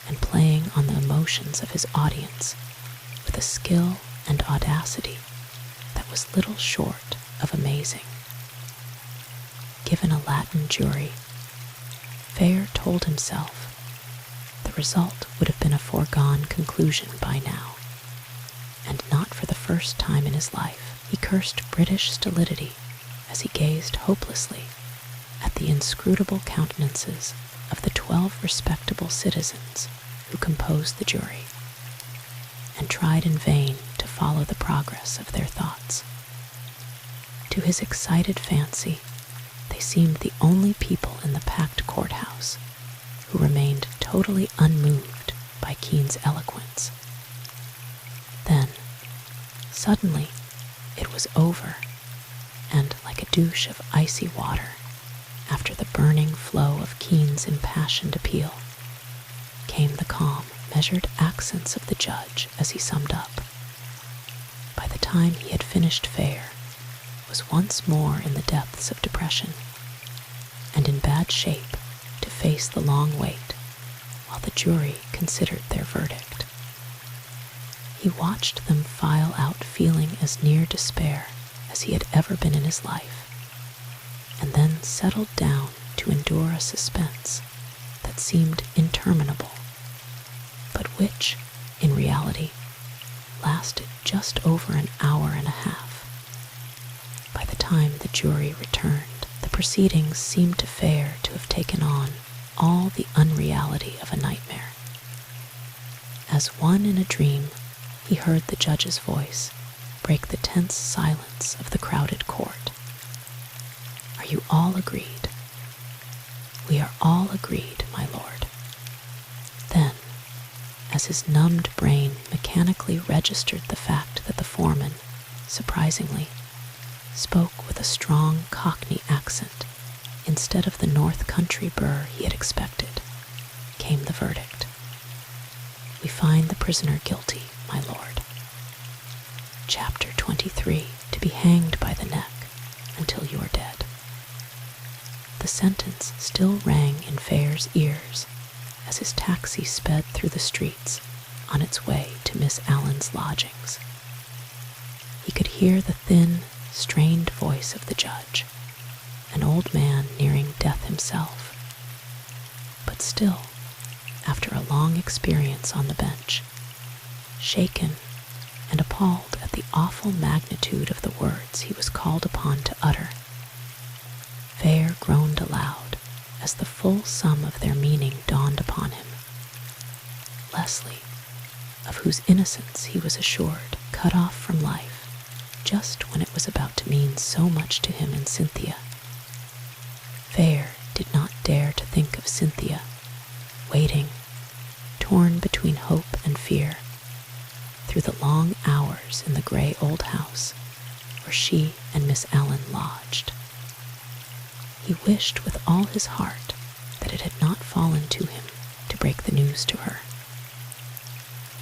and playing on the emotions of his audience with a skill and audacity that was little short of amazing. Given a Latin jury, Fair told himself the result would have been a foregone conclusion by now, and not for the first time in his life he cursed British stolidity as he gazed hopelessly at the inscrutable countenances of the 12 respectable citizens who composed the jury, and tried in vain to follow the progress of their thoughts. To his excited fancy, they seemed the only people in the packed courthouse who remained totally unmoved by Kean's eloquence. Then, suddenly, it was over, and like a douche of icy water, after the burning flow of Kean's impassioned appeal, came the calm, measured accents of the judge as he summed up. By the time he had finished Fair, was once more in the depths of depression, and in bad shape to face the long wait while the jury considered their verdict. He watched them file out feeling as near despair as he had ever been in his life, and then settled down to endure a suspense that seemed interminable, but which, in reality, lasted just over an hour and a half. By the time the jury returned, the proceedings seemed to Fair to have taken on all the unreality of a nightmare. As one in a dream, he heard the judge's voice break the tense silence of the crowded court. "Are you all agreed?" "We are all agreed, my lord." Then, as his numbed brain mechanically registered the fact that the foreman, surprisingly, spoke with a strong Cockney accent instead of the North Country burr he had expected, came the verdict. "We find the prisoner guilty, my lord." Chapter 23, to be hanged by the neck until you are dead. The sentence still rang in Fair's ears as his taxi sped through the streets on its way to Miss Allen's lodgings. He could hear the thin, strained voice of the judge, an old man nearing death himself. But still, after a long experience on the bench, shaken and appalled at the awful magnitude of the words he was called upon to utter, Fair groaned aloud as the full sum of their meaning dawned upon him. Leslie, of whose innocence he was assured, cut off from life just when it was about to mean so much to him and Cynthia. Fair did not dare to think of Cynthia, waiting, torn between hope and fear, through the long hours in the gray old house where she and Miss Allen lodged. He wished with all his heart that it had not fallen to him to break the news to her.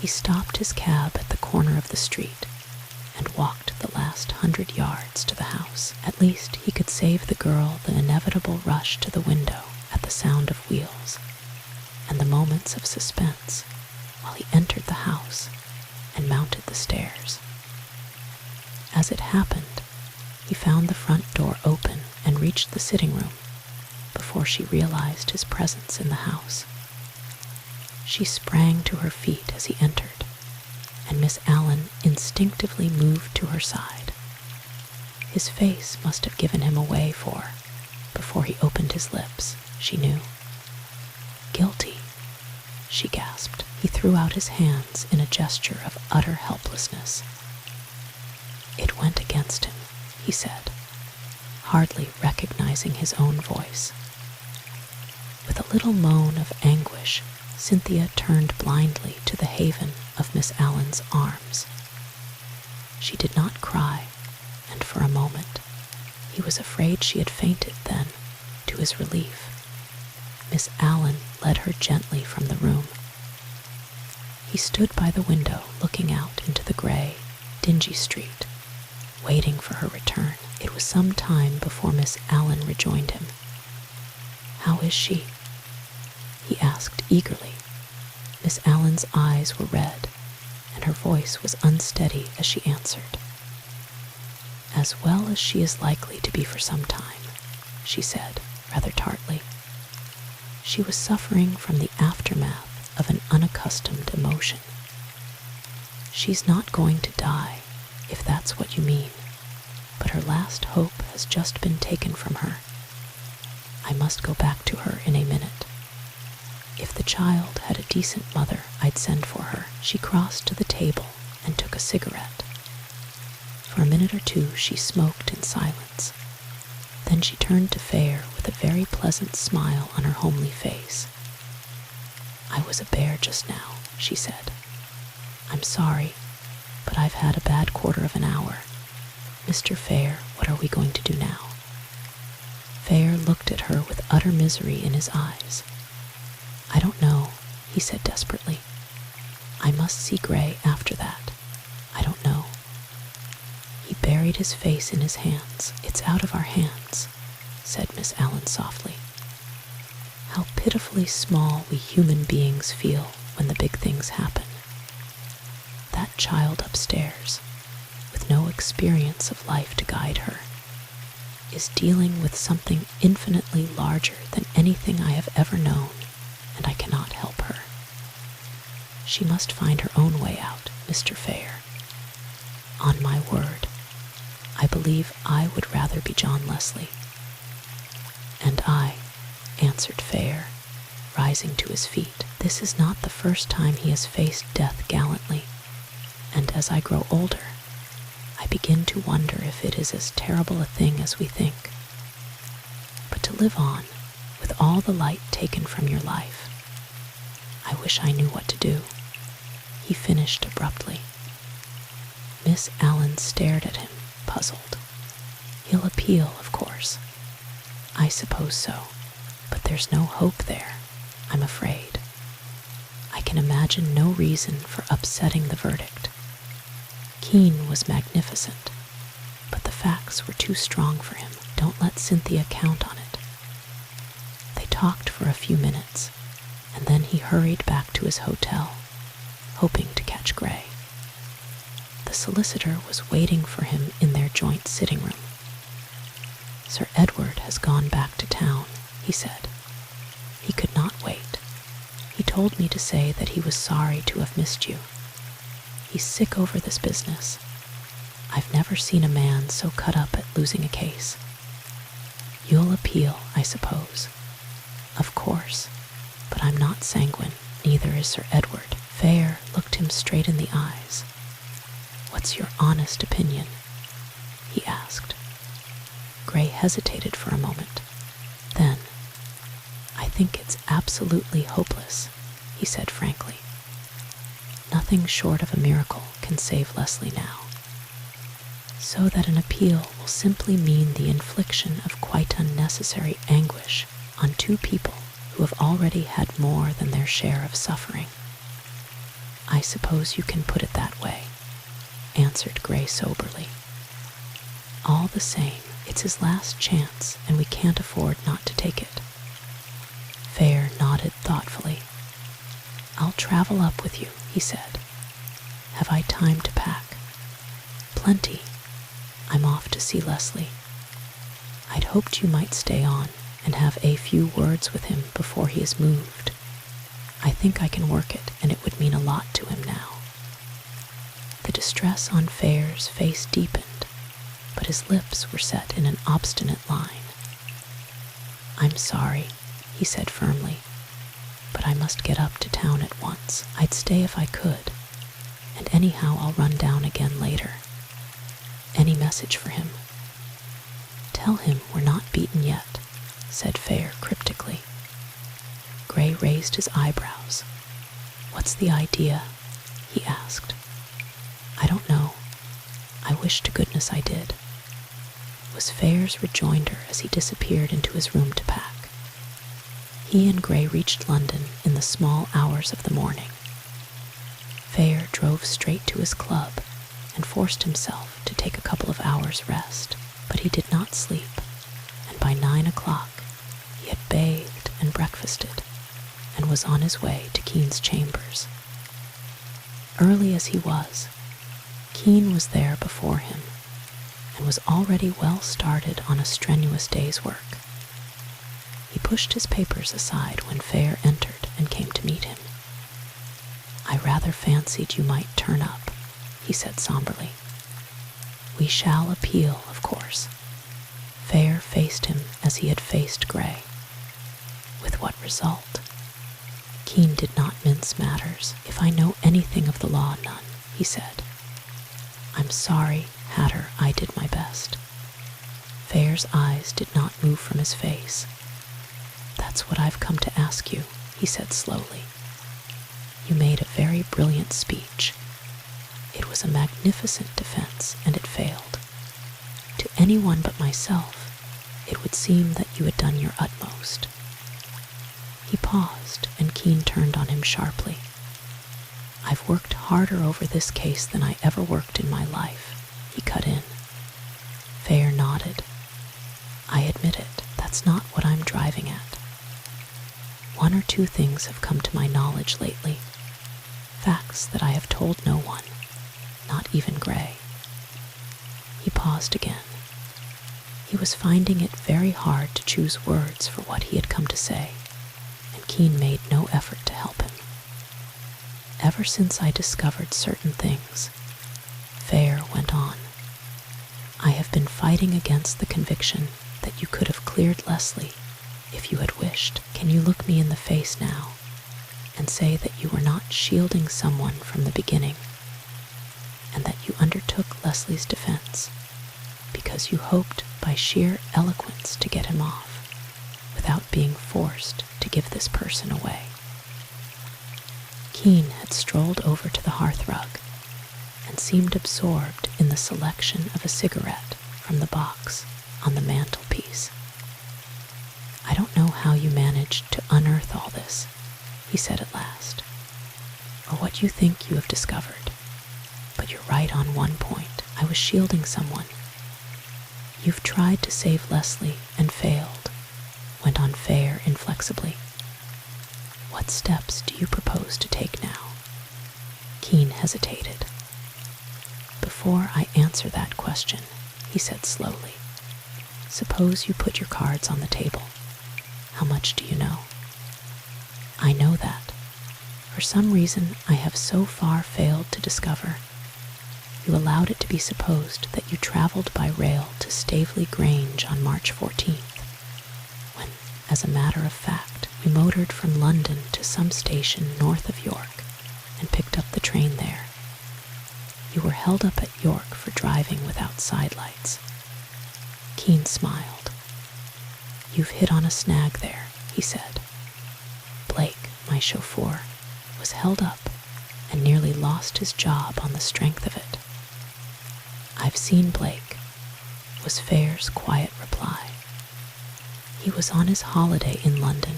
He stopped his cab at the corner of the street and walked the last 100 yards to the house. At least he could save the girl the inevitable rush to the window at the sound of wheels and the moments of suspense while he entered the house and mounted the stairs. As it happened, he found the front door open and reached the sitting room before she realized his presence in the house. She sprang to her feet as he entered, and Miss Allen instinctively moved to her side. His face must have given him away before he opened his lips, she knew. Guilty, she gasped. He threw out his hands in a gesture of utter helplessness. It went against him, he said, hardly recognizing his own voice. With a little moan of anguish, Cynthia turned blindly to the haven of Miss Allen's arms. She did not cry, and for a moment he was afraid she had fainted. Then, to his relief, Miss Allen led her gently from the room. He stood by the window looking out into the gray, dingy street, waiting for her return. It was some time before Miss Allen rejoined him. "How is she?" he asked eagerly. Miss Allen's eyes were red, and her voice was unsteady as she answered. "As well as she is likely to be for some time," she said, rather tartly. She was suffering from the aftermath of an unaccustomed emotion. "She's not going to die, if that's what you mean, but her last hope has just been taken from her. I must go back to her in a minute. If the child had a decent mother, I'd send for her." She crossed to the table and took a cigarette. For a minute or two she smoked in silence. Then she turned to Fair with a very pleasant smile on her homely face. "I was a bear just now," she said. "I'm sorry, but I've had a bad quarter of an hour. Mr. Fair, what are we going to do now?" Fair looked at her with utter misery in his eyes. "I don't know," he said desperately. "I must see Gray after that. I don't know." He buried his face in his hands. "It's out of our hands," said Miss Allen softly. "How pitifully small we human beings feel when the big things happen. That child upstairs, with no experience of life to guide her, is dealing with something infinitely larger than anything I have ever known, and I cannot help her. She must find her own way out, Mr. Fair. On my word, I believe I would rather be John Leslie." "And I," answered Fair, rising to his feet. "This is not the first time he has faced death gallantly, and as I grow older, I begin to wonder if it is as terrible a thing as we think. But to live on, with all the light taken from your life, I wish I knew what to do," he finished abruptly. Miss Allen stared at him, puzzled. "He'll appeal, of course." "I suppose so, but there's no hope there, I'm afraid. I can imagine no reason for upsetting the verdict. Kean was magnificent, but the facts were too strong for him. Don't let Cynthia count on it." They talked for a few minutes, and then he hurried back to his hotel, hoping to catch Gray. The solicitor was waiting for him in their joint sitting room. "Sir Edward has gone back to town," he said. "He could not wait. He told me to say that he was sorry to have missed you. He's sick over this business. I've never seen a man so cut up at losing a case. You'll appeal, I suppose." "Of course, but I'm not sanguine, neither is Sir Edward." Fair looked him straight in the eyes. "What's your honest opinion?" he asked. Gray hesitated for a moment. Then, "I think it's absolutely hopeless," he said frankly. "Nothing short of a miracle can save Leslie now. So that an appeal will simply mean the infliction of quite unnecessary anguish on two people who have already had more than their share of suffering." "I suppose you can put it that way," answered Gray soberly. "All the same, it's his last chance, and we can't afford not to take it." Fair nodded thoughtfully. "I'll travel up with you," he said. "Have I time to pack?" "Plenty. I'm off to see Leslie. I'd hoped you might stay on and have a few words with him before he is moved. I think I can work it, and it would mean a lot to him now." The distress on Fair's face deepened, but his lips were set in an obstinate line. "I'm sorry," he said firmly, "but I must get up to town at once. I'd stay if I could, and anyhow I'll run down again later. Any message for him?" "Tell him we're not beaten yet," said Fair cryptically. Gray raised his eyebrows. "What's the idea?" he asked. "I don't know. I wish to goodness I did," was Fair's rejoinder as he disappeared into his room to pack. He and Gray reached London in the small hours of the morning. Fair drove straight to his club and forced himself to take a couple of hours' rest, but he did not sleep, and by 9 o'clock he had bathed and breakfasted and was on his way to Kean's chambers. Early as he was, Kean was there before him and was already well started on a strenuous day's work. He pushed his papers aside when Fair entered and came to meet him. "I rather fancied you might turn up," he said somberly. "We shall appeal, of course." Fair faced him as he had faced Gray. With what result? Kean did not mince matters. "If I know anything of the law, none," he said. "I'm sorry, Hatter, I did my best." Fair's eyes did not move from his face. "That's what I've come to ask you," he said slowly. "You made a very brilliant speech. It was a magnificent defense, and it failed. To anyone but myself, it would seem that you had done your utmost." He paused, and Kean turned on him sharply. "I've worked harder over this case than I ever worked in my life," he cut in. Fair nodded. "I admit it. That's not what I'm driving at. One or two things have come to my knowledge lately. Facts that I have told no one, not even Gray." He paused again. He was finding it very hard to choose words for what he had come to say, and Kean made no effort to help him. "Ever since I discovered certain things," Fair went on, "I have been fighting against the conviction that you could have cleared Leslie if you had wished. Can you look me in the face now and say that you were not shielding someone from the beginning, and that you undertook Leslie's defense because you hoped by sheer eloquence to get him off without being forced to give this person away?" Kean had strolled over to the hearthrug and seemed absorbed in the selection of a cigarette from the box on the mantelpiece. "I don't know how you managed to unearth all this," he said at last, "or what you think you have discovered, but you're right on one point. I was shielding someone. You've tried to save Leslie and failed," went on Fair inflexibly. What steps do you propose to take now? Kean hesitated. Before I answer that question, he said slowly, suppose you put your cards on the table. How much do you know? I know that, for some reason I have so far failed to discover, you allowed it to be supposed that you traveled by rail to Staveley Grange on March 14th, when, as a matter of fact, you motored from London to some station north of York and picked up the train there. You were held up at York for driving without sidelights. Kean smiled. You've hit on a snag there, he said. Blake, my chauffeur, was held up and nearly lost his job on the strength of it. I've seen Blake, was Fair's quiet reply. He was on his holiday in London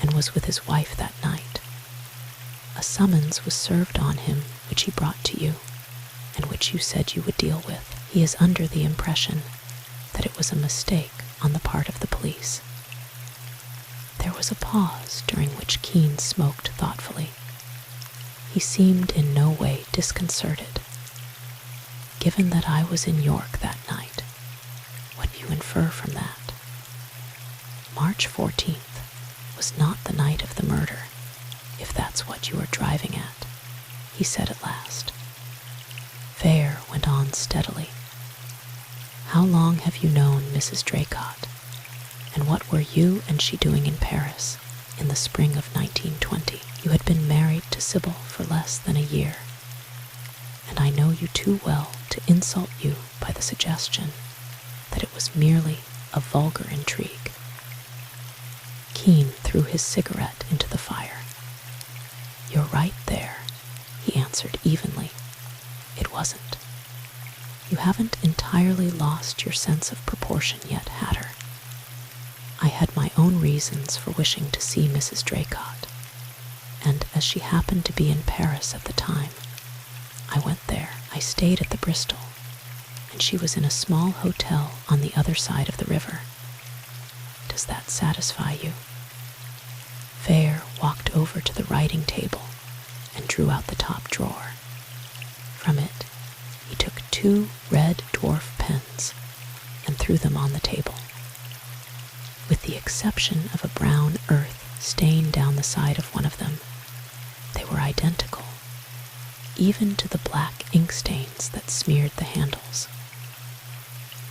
and was with his wife that night. A summons was served on him which he brought to you, and which you said you would deal with. He is under the impression that it was a mistake on the part of the police. There was a pause during which Kean smoked thoughtfully. He seemed in no way disconcerted. Given that I was in York that night, what do you infer from that? March 14th was not the night of the murder, if that's what you are driving at, he said at last. Fair went on steadily. How long have you known Mrs. Draycott, and what were you and she doing in Paris in the spring of 1920? You had been married to Sybil for less than a year, and I know you too well to insult you by the suggestion that it was merely a vulgar intrigue. Kean threw his cigarette into the fire. You're right there, he answered evenly. It wasn't. You haven't entirely lost your sense of proportion yet, Hatter. I had my own reasons for wishing to see Mrs. Draycott, and as she happened to be in Paris at the time, I went there. I stayed at the Bristol, and she was in a small hotel on the other side of the river. Does that satisfy you? Fair walked over to the writing table and drew out the top drawer. From it, he took 2 red dwarf pens and threw them on the table. With the exception of a brown earth stain down the side of one of them, they were identical, even to the black ink stains that smeared the handles.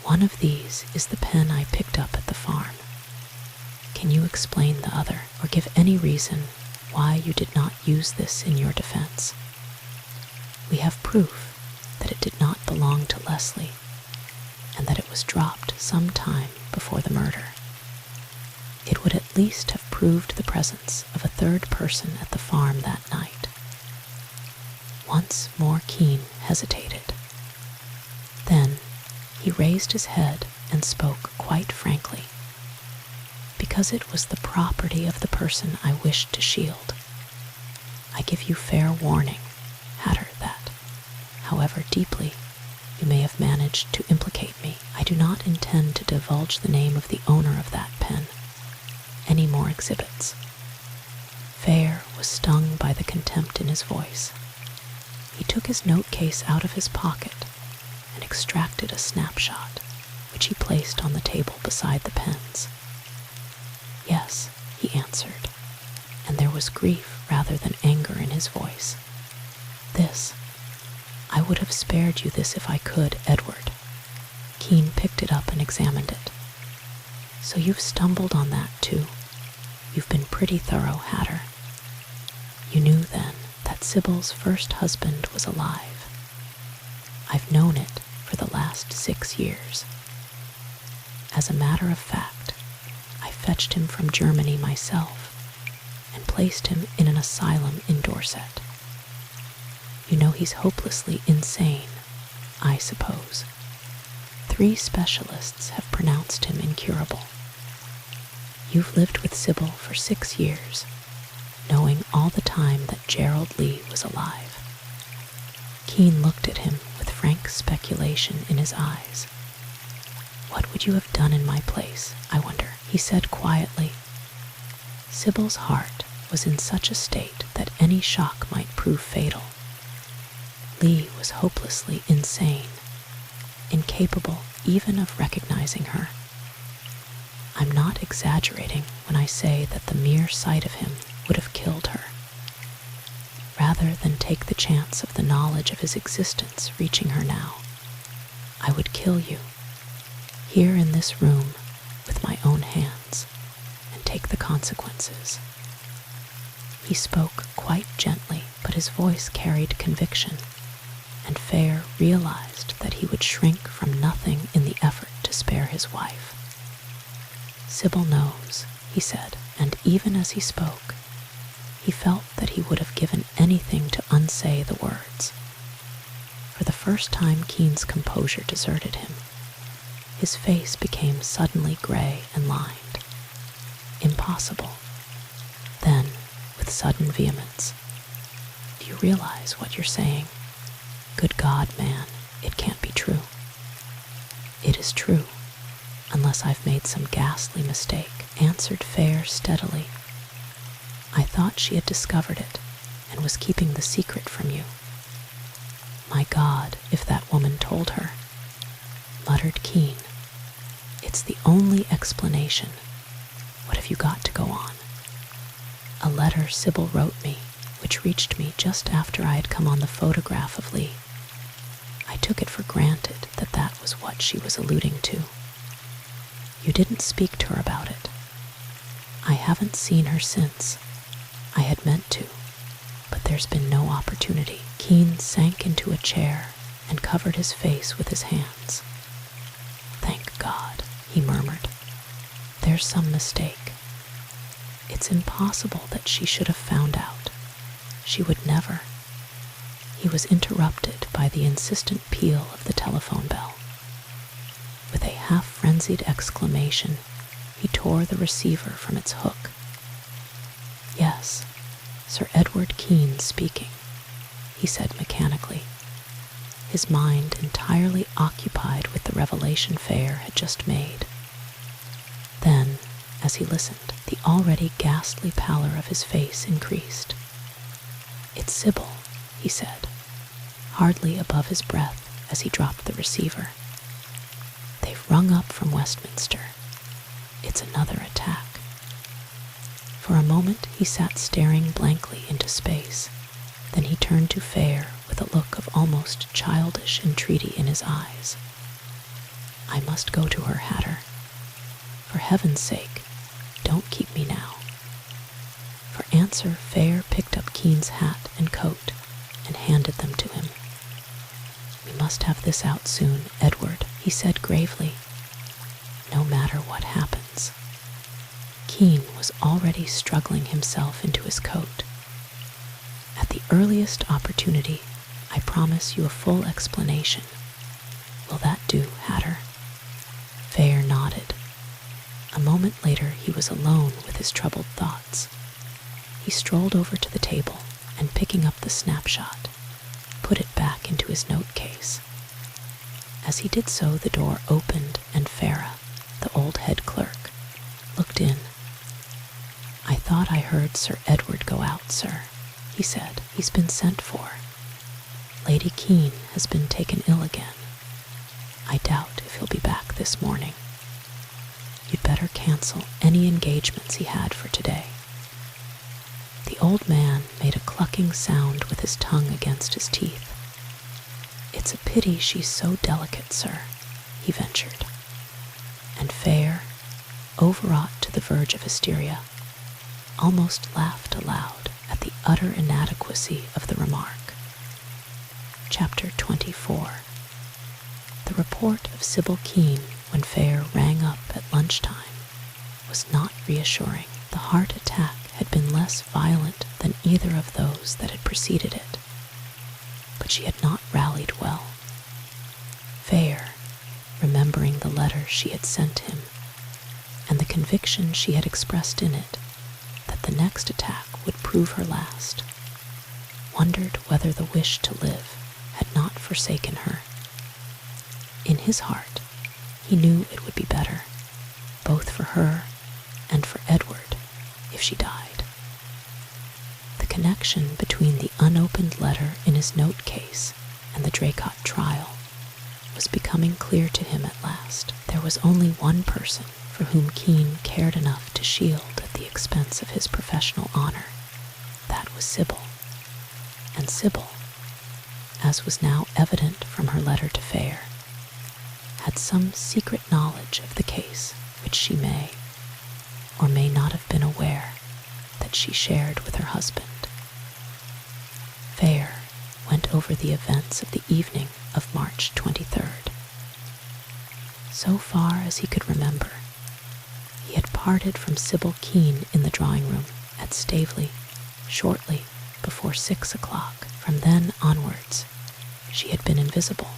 One of these is the pen I picked up at the farm. Can you explain the other, or give any reason why you did not use this in your defense? We have proof that it did not belong to Leslie, and that it was dropped some time before the murder. It would at least have proved the presence of a third person at the farm that night. Once more Kean hesitated. Then he raised his head and spoke quite frankly. Because it was the property of the person I wished to shield, I give you fair warning, Hatter, that, however deeply you may have managed to implicate me, I do not intend to divulge the name of the owner of that pen. Any more exhibits? Fair was stung by the contempt in his voice. He took his note case out of his pocket and extracted a snapshot, which he placed on the table beside the pens. Yes, he answered, and there was grief rather than anger in his voice. This. I would have spared you this if I could, Edward. Kean picked it up and examined it. So you've stumbled on that too. You've been pretty thorough, Hatter. You knew then that Sybil's first husband was alive. I've known it for the last 6 years. As a matter of fact, I fetched him from Germany myself and placed him in an asylum in Dorset. You know he's hopelessly insane, I suppose. 3 specialists have pronounced him incurable. You've lived with Sybil for 6 years, knowing all the time that Gerald Lee was alive. Kean looked at him with frank speculation in his eyes. What would you have done in my place, I wonder? He said quietly. Sybil's heart was in such a state that any shock might prove fatal. Lee was hopelessly insane, incapable even of recognizing her. I'm not exaggerating when I say that the mere sight of him would have killed her. Rather than take the chance of the knowledge of his existence reaching her now, I would kill you, here in this room, with my own hands, and take the consequences. He spoke quite gently, but his voice carried conviction, and Fair realized that he would shrink from nothing in the effort to spare his wife. Sybil knows, he said, and even as he spoke, he felt that he would have given anything to unsay the words. For the first time, Kean's composure deserted him. His face became suddenly gray and lined. Impossible. Then, with sudden vehemence, do you realize what you're saying? Good God, man, it can't be true. It is true, unless I've made some ghastly mistake, answered Fair steadily. I thought she had discovered it and was keeping the secret from you. My God, if that woman told her, muttered Kean. It's the only explanation. What have you got to go on? A letter Sybil wrote me, which reached me just after I had come on the photograph of Lee. I took it for granted that that was what she was alluding to. You didn't speak to her about it. I haven't seen her since. I had meant to, but there's been no opportunity. Kean sank into a chair and covered his face with his hands. Thank God, he murmured. There's some mistake. It's impossible that she should have found out. She would never. He was interrupted by the insistent peal of the telephone bell. With a half-frenzied exclamation, he tore the receiver from its hook. Yes, Sir Edward Kean speaking, he said mechanically, his mind entirely occupied with the revelation Fair had just made. Then, as he listened, the already ghastly pallor of his face increased. It's Sybil, he said, hardly above his breath as he dropped the receiver. They've rung up from Westminster. It's another attack. For a moment he sat staring blankly into space. Then he turned to Fair with a look of almost childish entreaty in his eyes. I must go to her, Hatter. For heaven's sake, don't keep me now. For answer, Fair picked up Kean's hat and coat and handed them to him. We must have this out soon, Edward, he said gravely. No matter what happens. Kean was already struggling himself into his coat. At the earliest opportunity, I promise you a full explanation. Will that do, Hatter? Fair nodded. A moment later, he was alone with his troubled thoughts. He strolled over to the table and, picking up the snapshot, put it back into his note case. As he did so, the door opened and Farah, the old head clerk, looked in. I thought I heard Sir Edward go out, sir, he said. He's been sent for. Lady Kean has been taken ill again. I doubt if he'll be back this morning. You'd better cancel any engagements he had for today. The old man made a clucking sound with his tongue against his teeth. It's a pity she's so delicate, sir, he ventured. And Fair, overwrought to the verge of hysteria, almost laughed aloud at the utter inadequacy of the remark. Chapter 24. The report of Sybil Kean when Fair rang up at lunchtime was not reassuring. The heart attack had been less violent than either of those that had preceded it, but she had not rallied well. Fair, remembering the letter she had sent him, and the conviction she had expressed in it that the next attack would prove her last, wondered whether the wish to live had not forsaken her. In his heart, he knew it would be better, both for her and for Edward, if she died. connection between the unopened letter in his note case and the Draycott trial was becoming clear to him at last. There was only one person for whom Kean cared enough to shield at the expense of his professional honor. That was Sybil. And Sybil, as was now evident from her letter to Fair, had some secret knowledge of the case which she may or may not have been aware that she shared with her husband. Fair went over the events of the evening of March 23rd. So far as he could remember, he had parted from Sybil Kean in the drawing room at Staveley shortly before 6 o'clock. From then onwards, she had been invisible,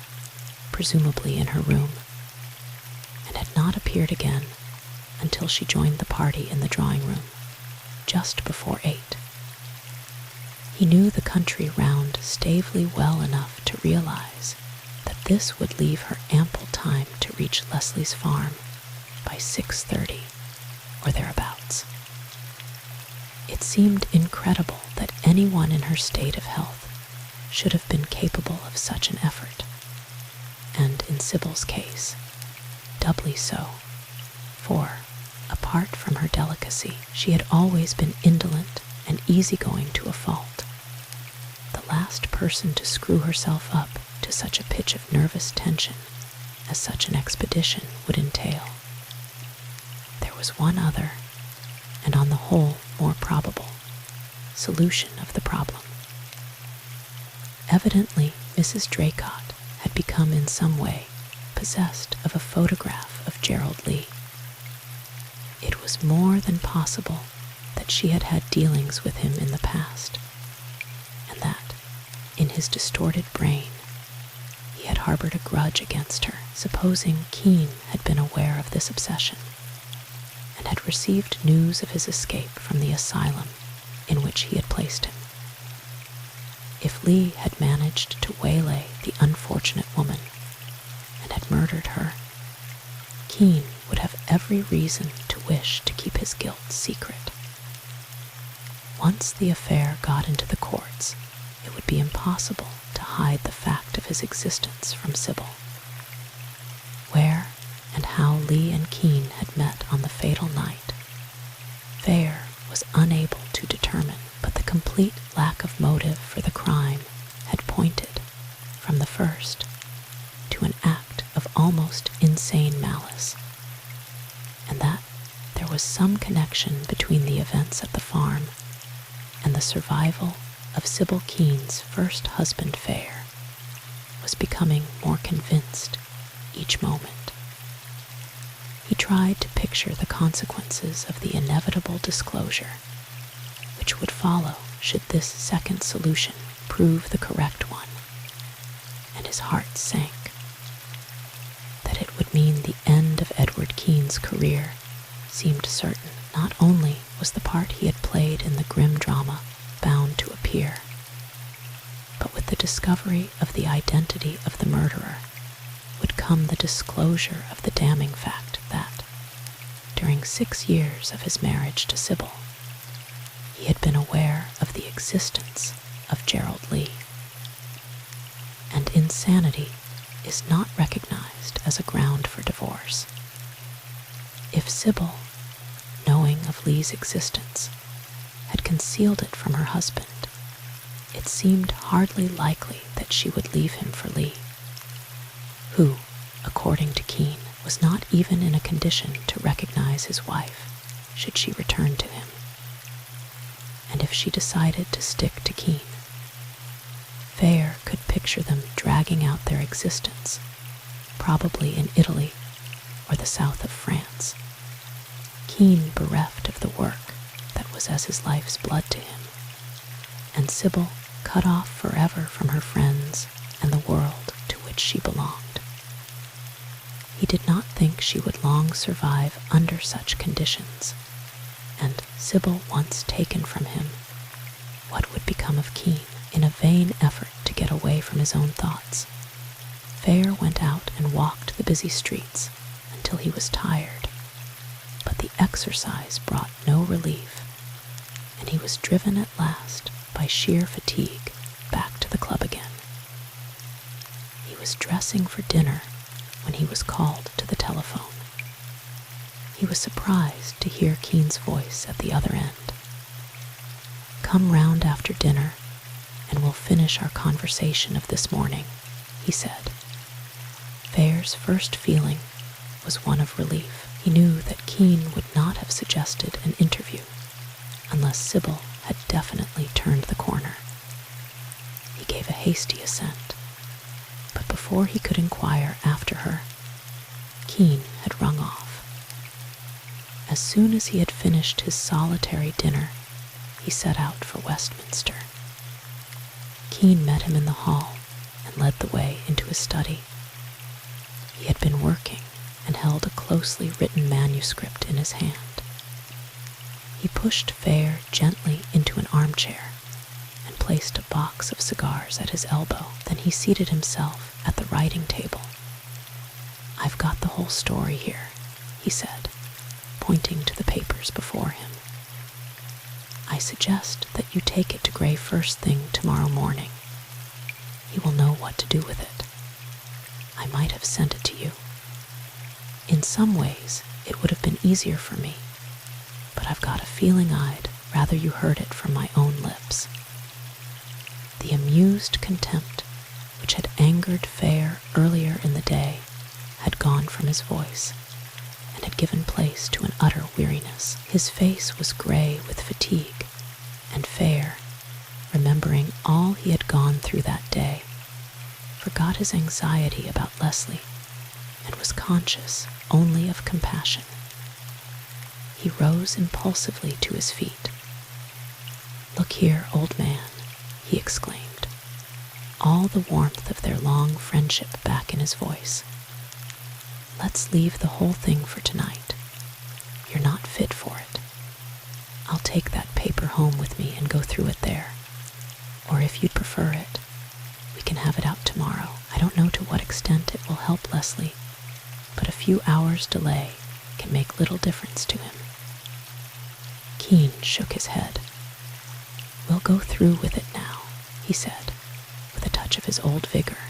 presumably in her room, and had not appeared again until she joined the party in the drawing room just before 8. He knew the country round Staveley well enough to realize that this would leave her ample time to reach Leslie's farm by 6:30 or thereabouts. It seemed incredible that anyone in her state of health should have been capable of such an effort, and in Sybil's case, doubly so, for, apart from her delicacy, she had always been indolent and easygoing to a fault. The last person to screw herself up to such a pitch of nervous tension as such an expedition would entail. There was one other, and on the whole more probable, solution of the problem. Evidently, Mrs. Draycott had become in some way possessed of a photograph of Gerald Lee. It was more than possible that she had had dealings with him in the past, and that, in his distorted brain, he had harbored a grudge against her. Supposing Kean had been aware of this obsession, and had received news of his escape from the asylum in which he had placed him. If Lee had managed to waylay the unfortunate woman and had murdered her, Kean would have every reason to wish to keep his guilt secret. Once the affair got into the courts, it would be impossible to hide the fact of his existence from Sybil. Where and how Lee and Kean had met on the fatal night, Fair was unable to determine, but the complete lack of motive for the crime had pointed, from the first, to an act of almost insane malice, and that there was some connection between the events at the farm and the survival of Sybil Kean's first husband, Fair, was becoming more convinced each moment. He tried to picture the consequences of the inevitable disclosure which would follow should this second solution prove the correct one, and his heart sank. That it would mean the end of Edward Kean's career seemed certain. Not only was the part he had played in the grim drama bound to appear, but with the discovery of the identity of the murderer would come the disclosure of the damning fact that, during 6 years of his marriage to Sybil, he had been aware of the existence of Gerald Lee. And insanity is not recognized as a ground for divorce. If Sybil, knowing of Lee's existence, had concealed it from her husband, it seemed hardly likely that she would leave him for Lee, who, according to Kean, was not even in a condition to recognize his wife should she return to him. And if she decided to stick to Kean, Fair could picture them dragging out their existence, probably in Italy or the south of France, Kean bereft of the work that was as his life's blood to him, and Sybil cut off forever from her friends and the world to which she belonged. He did not think she would long survive under such conditions, and Sybil once taken from him, what would become of Kean? In a vain effort to get away from his own thoughts, Fair went out and walked the busy streets until he was tired, but the exercise brought no relief, and he was driven at last by by sheer fatigue, back to the club again. He was dressing for dinner when he was called to the telephone. He was surprised to hear Kean's voice at the other end. "Come round after dinner, and we'll finish our conversation of this morning," he said. Fair's first feeling was one of relief. He knew that Kean would not have suggested an interview unless Sybil had definitely turned the corner. He gave a hasty assent, but before he could inquire after her, Kean had rung off. As soon as he had finished his solitary dinner, he set out for Westminster. Kean met him in the hall and led the way into his study. He had been working and held a closely written manuscript in his hand. He pushed Fair gently into an armchair and placed a box of cigars at his elbow. Then he seated himself at the writing table. "I've got the whole story here," he said, pointing to the papers before him. "I suggest that you take it to Gray first thing tomorrow morning. He will know what to do with it. I might have sent it to you. In some ways, it would have been easier for me, but I've got a feeling I'd rather you heard it from my own lips." The amused contempt which had angered Fair earlier in the day had gone from his voice and had given place to an utter weariness. His face was gray with fatigue, and Fair, remembering all he had gone through that day, forgot his anxiety about Leslie and was conscious only of compassion. He rose impulsively to his feet. "Look here, old man," he exclaimed, all the warmth of their long friendship back in his voice. "Let's leave the whole thing for tonight. You're not fit for it. I'll take that paper home with me and go through it there. Or if you'd prefer it, we can have it out tomorrow. I don't know to what extent it will help Leslie, but a few hours' delay can make little difference to him." Kean shook his head. "We'll go through with it now," he said, with a touch of his old vigor.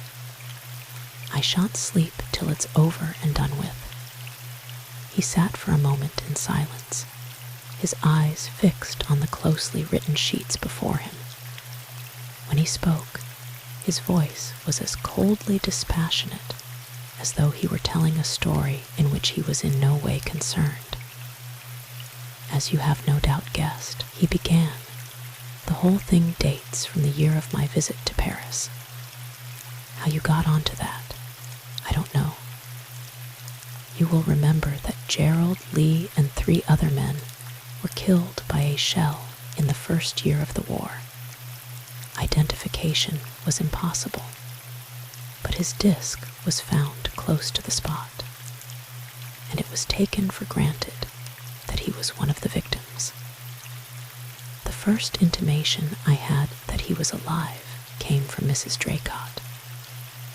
"I shan't sleep till it's over and done with." He sat for a moment in silence, his eyes fixed on the closely written sheets before him. When he spoke, his voice was as coldly dispassionate as though he were telling a story in which he was in no way concerned. "As you have no doubt guessed," he began, "the whole thing dates from the year of my visit to Paris. How you got onto that, I don't know. You will remember that Gerald, Lee, and 3 other men were killed by a shell in the first year of the war. Identification was impossible, but his disc was found close to the spot, and it was taken for granted that he was one of the victims. The first intimation I had that he was alive came from Mrs. Draycott.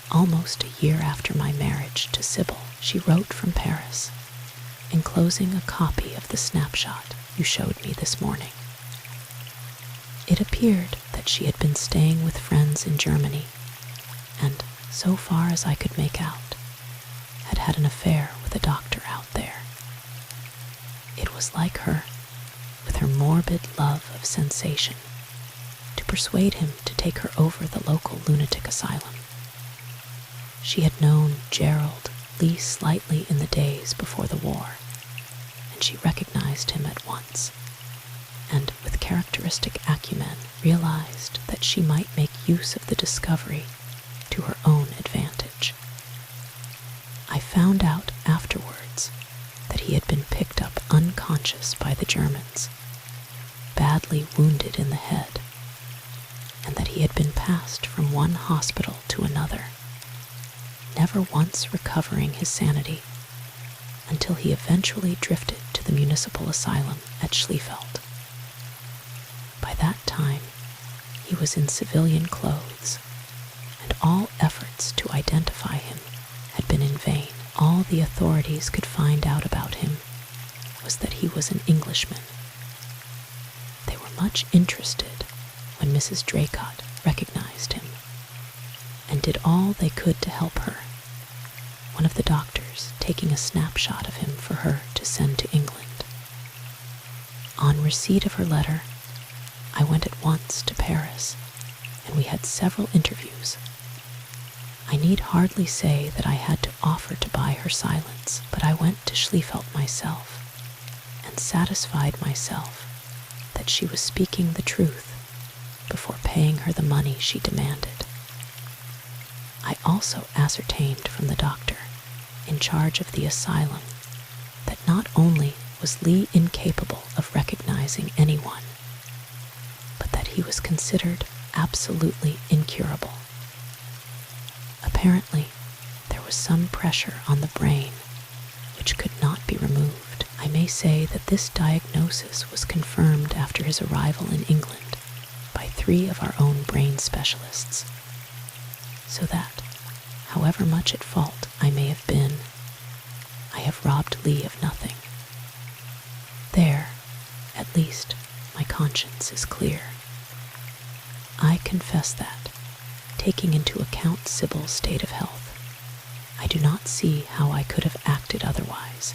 Almost a year after my marriage to Sybil, she wrote from Paris, enclosing a copy of the snapshot you showed me this morning. It appeared that she had been staying with friends in Germany, and, so far as I could make out, had had an affair with a doctor out there. It was like her, with her morbid love of sensation, to persuade him to take her over the local lunatic asylum. She had known Gerald Lee slightly in the days before the war, and she recognized him at once, and with characteristic acumen realized that she might make use of the discovery to her own advantage. I found out afterwards that he had been picked up unconscious by the Germans, badly wounded in the head, and that he had been passed from one hospital to another, never once recovering his sanity until he eventually drifted to the municipal asylum at Schliefeldt. By that time, he was in civilian clothes, and all efforts to identify him had been in vain. All the authorities could find out about him was that he was an Englishman. They were much interested when Mrs. Draycott recognized him and did all they could to help her, one of the doctors taking a snapshot of him for her to send to England. On receipt of her letter, I went at once to Paris, and we had several interviews. I need hardly say that I had to offer to buy her silence, but I went to Schliefeldt myself and satisfied myself that she was speaking the truth before paying her the money she demanded. I also ascertained from the doctor in charge of the asylum that not only was Lee incapable of recognizing anyone, but that he was considered absolutely incurable. Apparently, there was some pressure on the brain which could not be removed. I may say that this diagnosis was confirmed after his arrival in England by 3 of our own brain specialists, so that, however much at fault I may have been, I have robbed Lee of nothing. There, at least, my conscience is clear. I confess that, taking into account Sybil's state of health, I do not see how I could have acted otherwise.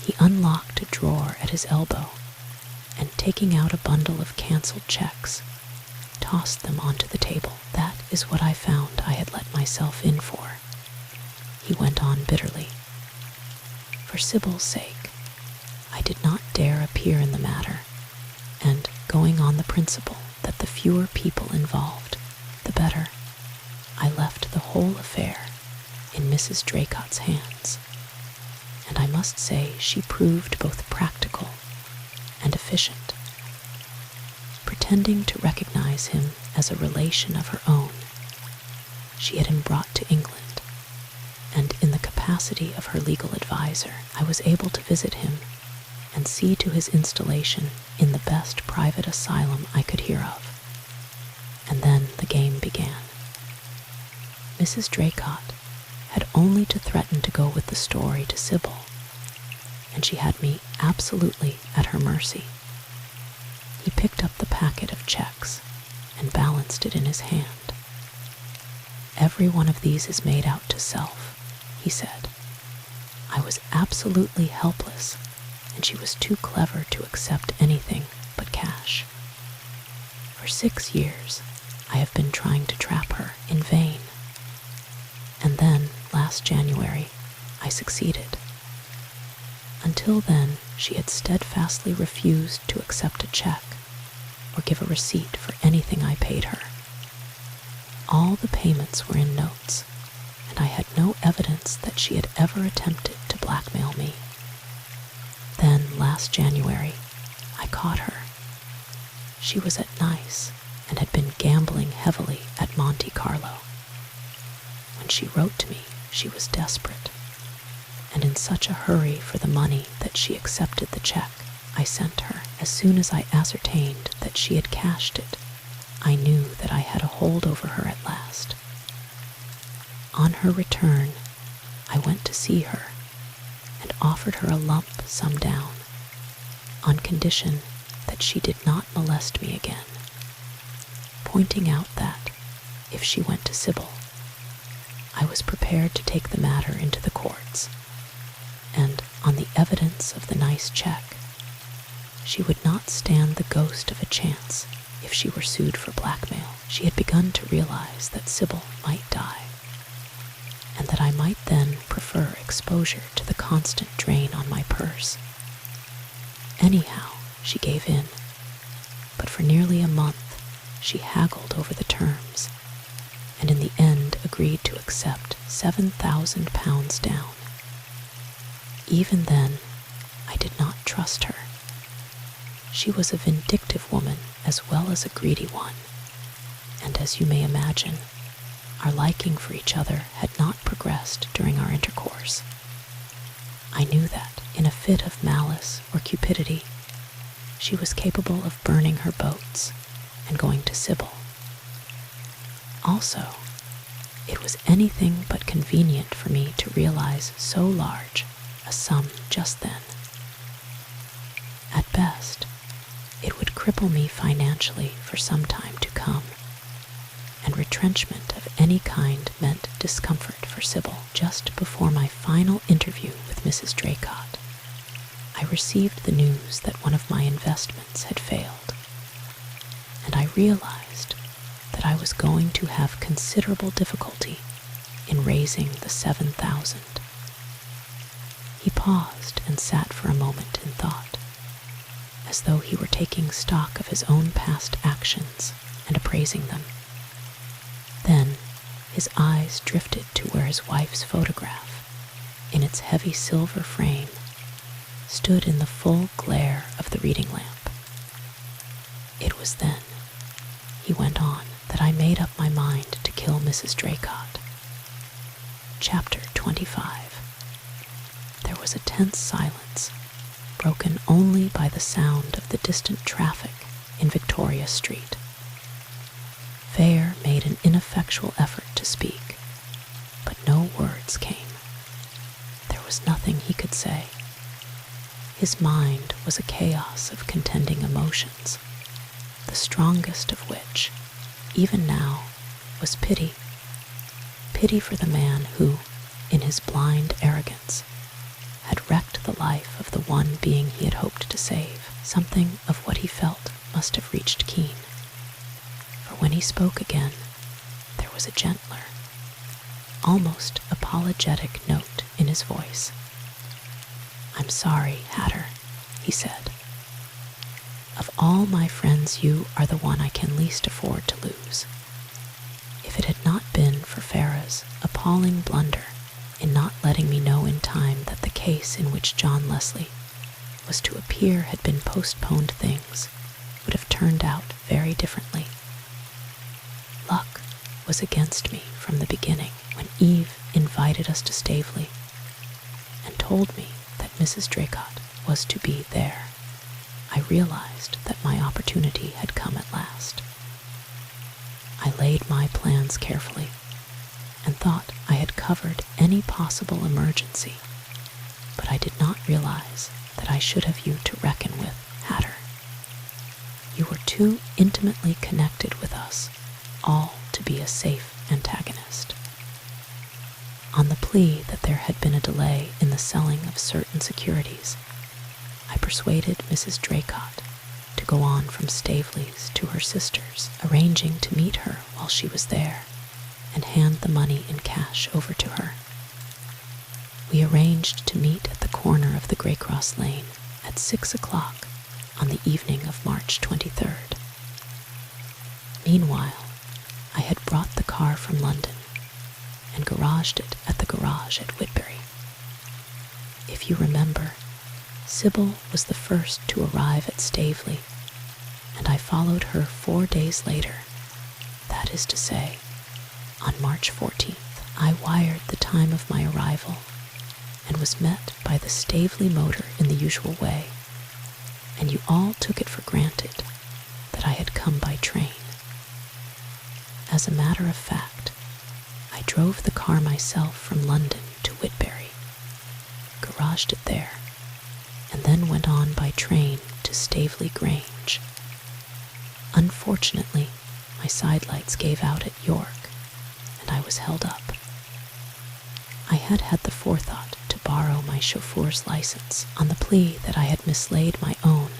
He unlocked a drawer at his elbow, and taking out a bundle of cancelled checks, tossed them onto the table. That is what I found I had let myself in for, he went on bitterly. For Sybil's sake, I did not dare appear in the matter, and going on the principle that the fewer people involved, the better, I left the whole affair in Mrs. Draycott's hands, and I must say she proved both practical and efficient. Pretending to recognize him as a relation of her own, she had him brought to England, and in the capacity of her legal advisor, I was able to visit him and see to his installation in the best private asylum I could hear of. And then the game began. Mrs. Draycott had only to threaten to go with the story to Sybil, and she had me absolutely at her mercy. He picked up the packet of checks and balanced it in his hand. "Every one of these is made out to self," he said. I was absolutely helpless, and she was too clever to accept anything but cash. For 6 years, I have been trying to trap her in vain. And then, last January, I succeeded. Until then, she had steadfastly refused to accept a check or give a receipt for anything I paid her. All the payments were in notes, and I had no evidence that she had ever attempted to blackmail me. Then, last January, I caught her. She was at Nice and had been gambling heavily at Monte Carlo. When she wrote to me, she was desperate, and in such a hurry for the money that she accepted the check I sent her. As soon as I ascertained that she had cashed it, I knew that I had a hold over her at last. On her return, I went to see her and offered her a lump sum down, on condition that she did not molest me again, pointing out that, if she went to Sybil, I was prepared to take the matter into the courts, and on the evidence of the nice check, she would not stand the ghost of a chance if she were sued for blackmail. She had begun to realize that Sybil might die, and that I might then prefer exposure to the constant drain on my purse. Anyhow, she gave in, but for nearly a month she haggled over the terms, and in the end agreed to accept £7,000 down. Even then, I did not trust her. She was a vindictive woman as well as a greedy one, and as you may imagine, our liking for each other had not progressed during our intercourse. I knew that, in a fit of malice or cupidity, she was capable of burning her boats and going to Sybil. Also, it was anything but convenient for me to realize so large a sum just then. At best, it would cripple me financially for some time to come, and retrenchment of any kind meant discomfort for Sybil. Just before my final interview with Mrs. Draycott, I received the news that one of my investments had failed, and I realized that I was going to have considerable difficulty in raising the $7,000. He paused and sat for a moment in thought, as though he were taking stock of his own past actions and appraising them. Then his eyes drifted to where his wife's photograph, in its heavy silver frame, stood in the full glare of the reading lamp. It was then, he went on, that I made up my mind to kill Mrs. Draycott. Chapter 25. There was a tense silence, broken only by the sound of the distant traffic in Victoria Street. Fair made an ineffectual effort to speak, but no words came. There was nothing he could say. His mind was a chaos of contending emotions, the strongest of which, even now, was pity. Pity for the man who, in his blind arrogance, had wrecked the life of the one being he had hoped to save. Something of what he felt must have reached Kean, for when he spoke again, there was a gentler, almost apologetic note in his voice. "I'm sorry, Hatter," he said. "Of all my friends, you are the one I can least afford to lose. If it had not been for Farah's appalling blunder in not letting me know in time that the case in which John Leslie was to appear had been postponed, things would have turned out very differently. Luck was against me from the beginning when Eve invited us to Staveley and told me that Mrs. Draycott was to be there. I realized that my opportunity had come at last. I laid my plans carefully and thought I had covered any possible emergency, but I did not realize that I should have you to reckon with, Hatter. You were too intimately connected with us all to be a safe antagonist. On the plea that there had been a delay in the selling of certain securities, I persuaded Mrs. Draycott to go on from Staveley's to her sister's, arranging to meet her while she was there and hand the money in cash over to her. We arranged to meet at the corner of the Greycross Lane at 6 o'clock on the evening of March 23rd. Meanwhile, I had brought the car from London and garaged it at the garage at Whitbury. If you remember, Sybil was the first to arrive at Staveley, and I followed her 4 days later. That is to say, on March 14th, I wired the time of my arrival and was met by the Staveley motor in the usual way, and you all took it for granted that I had come by train. As a matter of fact, I drove the car myself from London to Whitbury, garaged it there, and then went on by train to Staveley Grange. Unfortunately, my sidelights gave out at York, and I was held up. I had had the forethought to borrow my chauffeur's license on the plea that I had mislaid my own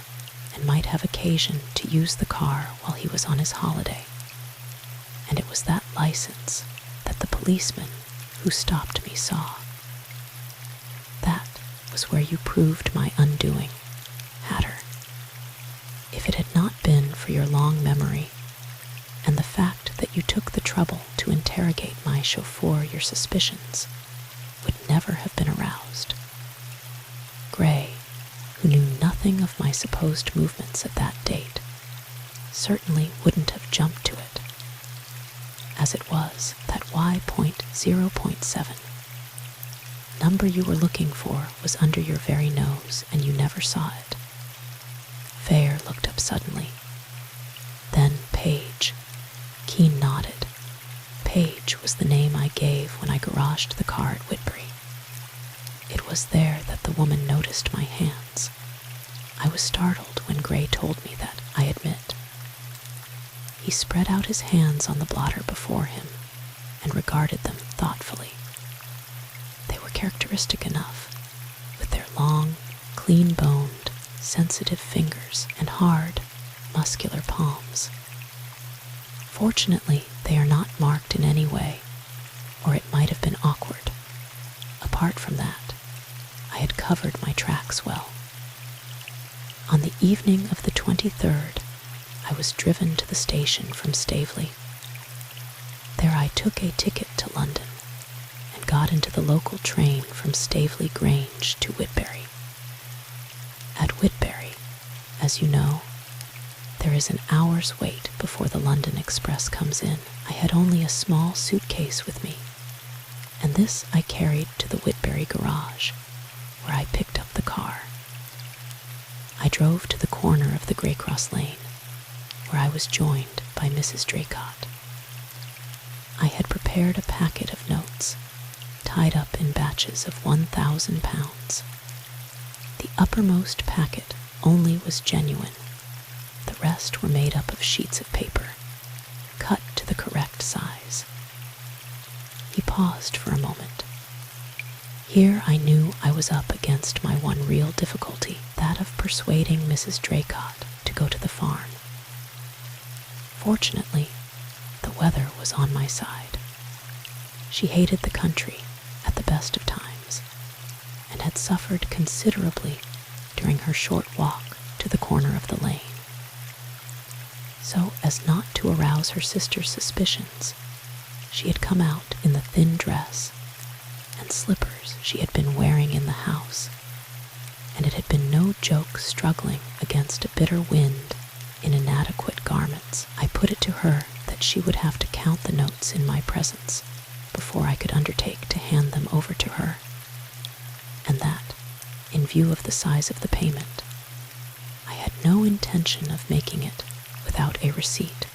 and might have occasion to use the car while he was on his holiday. And it was that license that the policeman who stopped me saw. That was where you proved my undoing, Hatter. If it had not been for your long memory and the fact that you took the trouble to interrogate my chauffeur, your suspicions would never have been aroused. Gray, who knew nothing of my supposed movements at that date, certainly wouldn't have jumped to it. As it was, that Y.0.7 number you were looking for was under your very nose, and you never saw it. Fair looked up suddenly. Then Page. Kean nodded. Page was the name I gave when I garaged the car at Whitbury. It was there that the woman noticed my hands. I was startled when Gray told me that I admit. He spread out his hands on the blotter before him and regarded them thoughtfully. They were characteristic enough, with their long, clean-boned, sensitive fingers and hard, muscular palms. Fortunately, they are not marked in any way, or it might have been awkward. Apart from that, I had covered my tracks well. On the evening of the 23rd, I was driven to the station from Staveley. There I took a ticket to London and got into the local train from Staveley Grange to Whitbury. At Whitbury, as you know, there is an hour's wait before the London Express comes in. I had only a small suitcase with me, and this I carried to the Whitbury garage, where I picked up the car. I drove to the corner of the Greycross Lane, where I was joined by Mrs. Draycott. I had prepared a packet of notes, tied up in batches of £1,000. The uppermost packet only was genuine. The rest were made up of sheets of paper, cut to the correct size. He paused for a moment. Here I knew I was up against my one real difficulty, that of persuading Mrs. Draycott to go to the farm. Fortunately, the weather was on my side. She hated the country at the best of times, and had suffered considerably during her short walk to the corner of the lane. So as not to arouse her sister's suspicions, she had come out in the thin dress and slippers she had been wearing in the house, and it had been no joke struggling against a bitter wind in inadequate garments. I put it to her that she would have to count the notes in my presence before I could undertake to hand them over to her, and that, in view of the size of the payment, I had no intention of making it without a receipt.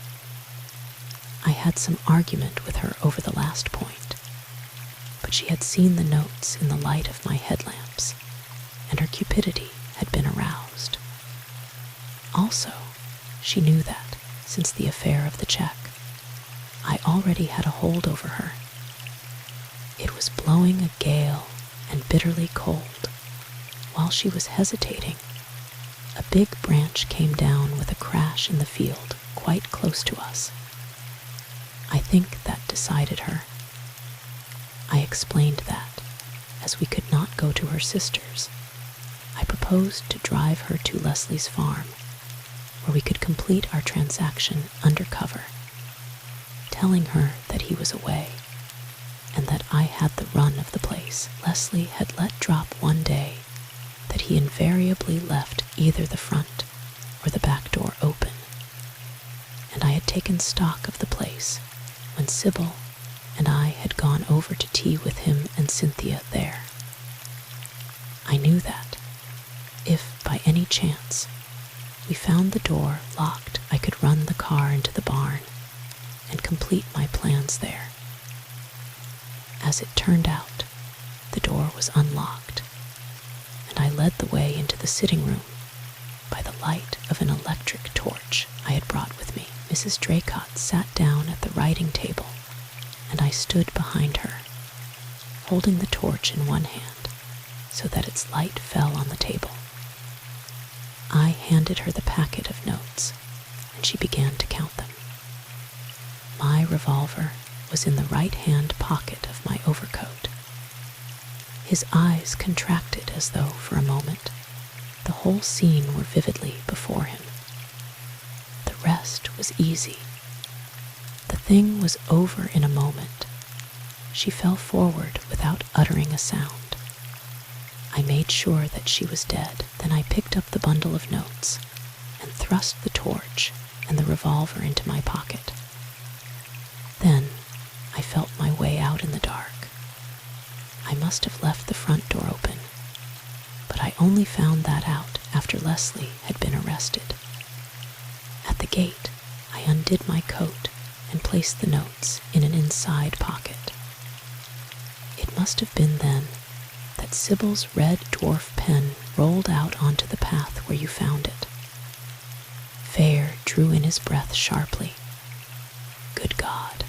I had some argument with her over the last point, but she had seen the notes in the light of my headlamps, and her cupidity had been aroused. Also, she knew that, since the affair of the check, I already had a hold over her. It was blowing a gale and bitterly cold. While she was hesitating, a big branch came down with a crash in the field quite close to us. I think that decided her. I explained that, as we could not go to her sister's, I proposed to drive her to Leslie's farm, where we could complete our transaction under cover, telling her that he was away, and that I had the run of the place. Leslie had let drop one day that he invariably left either the front or the back door open, and I had taken stock of the place when Sybil and I had gone over to tea with him and Cynthia there. I knew that, if by any chance we found the door locked, I could run the car into the barn and complete my plans there. As it turned out, the door was unlocked, and I led the way into the sitting room by the light of an electric torch I had brought with me. Mrs. Draycott sat down at the writing table, and I stood behind her, holding the torch in one hand so that its light fell on the table. I handed her the packet of notes, and she began to count them. My revolver was in the right-hand pocket of my overcoat. His eyes contracted as though, for a moment, the whole scene were vividly before him. The rest was easy. The thing was over in a moment. She fell forward without uttering a sound. I made sure that she was dead. Then I picked up the bundle of notes and thrust the torch and the revolver into my pocket. Then I felt my way out in the dark. I must have left the front door open, but I only found that out after Leslie had been arrested. At the gate, I undid my coat and placed the notes in an inside pocket. It must have been then that Sybil's red dwarf pen rolled out onto the path where you found it. Fair drew in his breath sharply. "Good God,"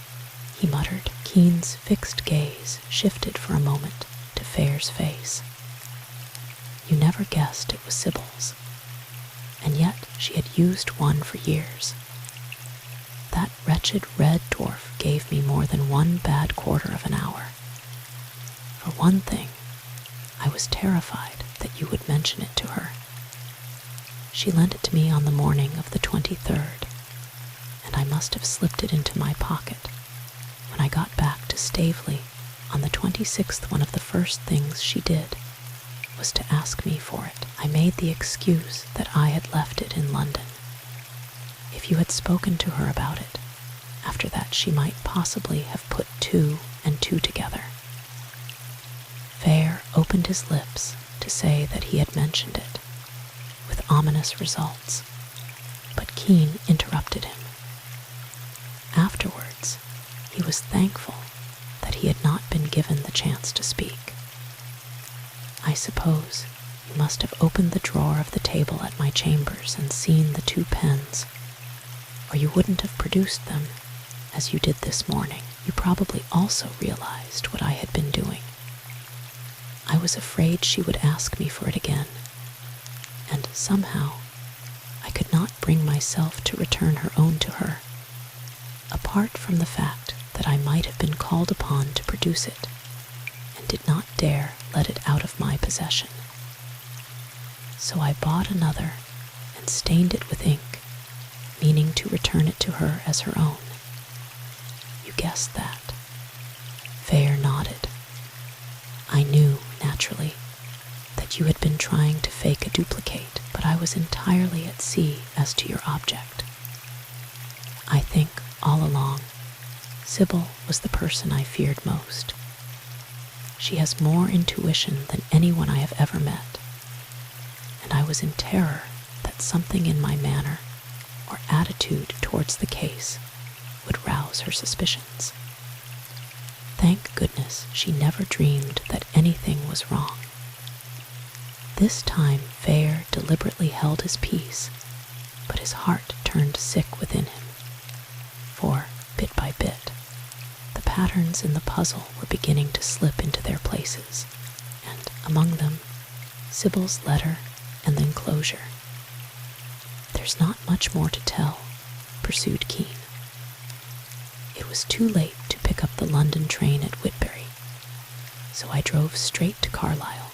he muttered. Kean's fixed gaze shifted for a moment to Fair's face. You never guessed it was Sybil's, and yet she had used one for years. That wretched red dwarf gave me more than one bad quarter of an hour. For one thing, I was terrified that you would mention it to her. She lent it to me on the morning of the 23rd, and I must have slipped it into my pocket. When I got back to Staveley on the 26th, one of the first things she did was to ask me for it. I made the excuse that I had left it in London. If you had spoken to her about it, after that she might possibly have put two and two together. Fair opened his lips to say that he had mentioned it, with ominous results, but Kean interrupted him. Afterwards, he was thankful that he had not been given the chance to speak. I suppose you must have opened the drawer of the table at my chambers and seen the two pens, or you wouldn't have produced them as you did this morning. You probably also realized what I had been doing. I was afraid she would ask me for it again, and somehow I could not bring myself to return her own to her, apart from the fact that I might have been called upon to produce it, and did not dare let it out of my possession. So I bought another and stained it with ink, meaning to return it to her as her own. You guessed that. Fair nodded. I knew, naturally, that you had been trying to fake a duplicate, but I was entirely at sea as to your object. I think, all along, Sybil was the person I feared most. She has more intuition than anyone I have ever met, and I was in terror that something in my manner or attitude towards the case would rouse her suspicions. Thank goodness she never dreamed that anything was wrong. This time Fair deliberately held his peace, but his heart turned sick within him, for, bit by bit, the patterns in the puzzle were beginning to slip into their places, and among them, Sybil's letter and the enclosure. "There's not much more to tell," pursued Kean. "It was too late to pick up the London train at Whitbury, so I drove straight to Carlisle,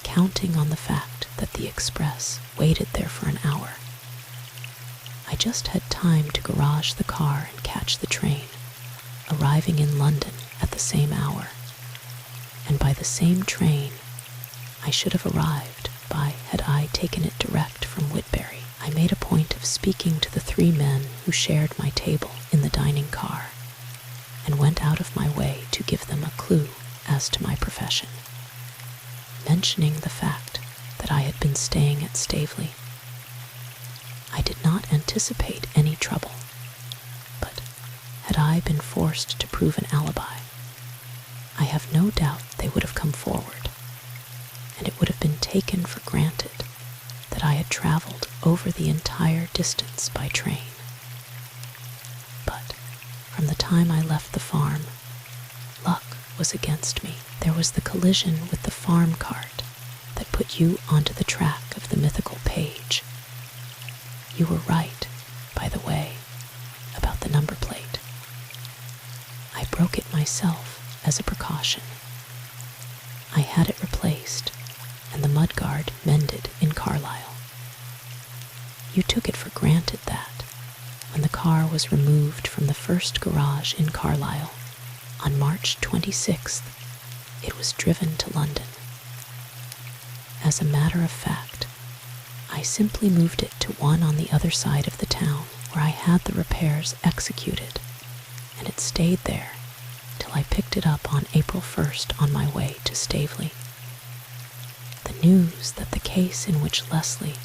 counting on the fact that the express waited there for an hour. I just had time to garage the car and catch the train, arriving in London at the same hour, and by the same train I should have arrived by had I taken it direct from Whitbury. I made a point of speaking to the three men who shared my table in the dining car, and went out of my way to give them a clue as to my profession, mentioning the fact that I had been staying at Staveley. I did not anticipate any trouble, but had I been forced to prove an alibi, I have no doubt they would have come forward, and it would have been taken for granted that I had traveled over the entire distance by train. But from the time I left the farm, luck was against me. There was the collision with the farm cart that put you onto the track of the mythical Page. You were right, by the way, about the number plate. I broke it myself as a precaution. I had it replaced and the mudguard mended in Carlisle. You took it for granted that, when the car was removed from the first garage in Carlisle on March 26th, it was driven to London. As a matter of fact, I simply moved it to one on the other side of the town where I had the repairs executed, and it stayed there till I picked it up on April 1st on my way to Staveley. The news that the case in which Leslie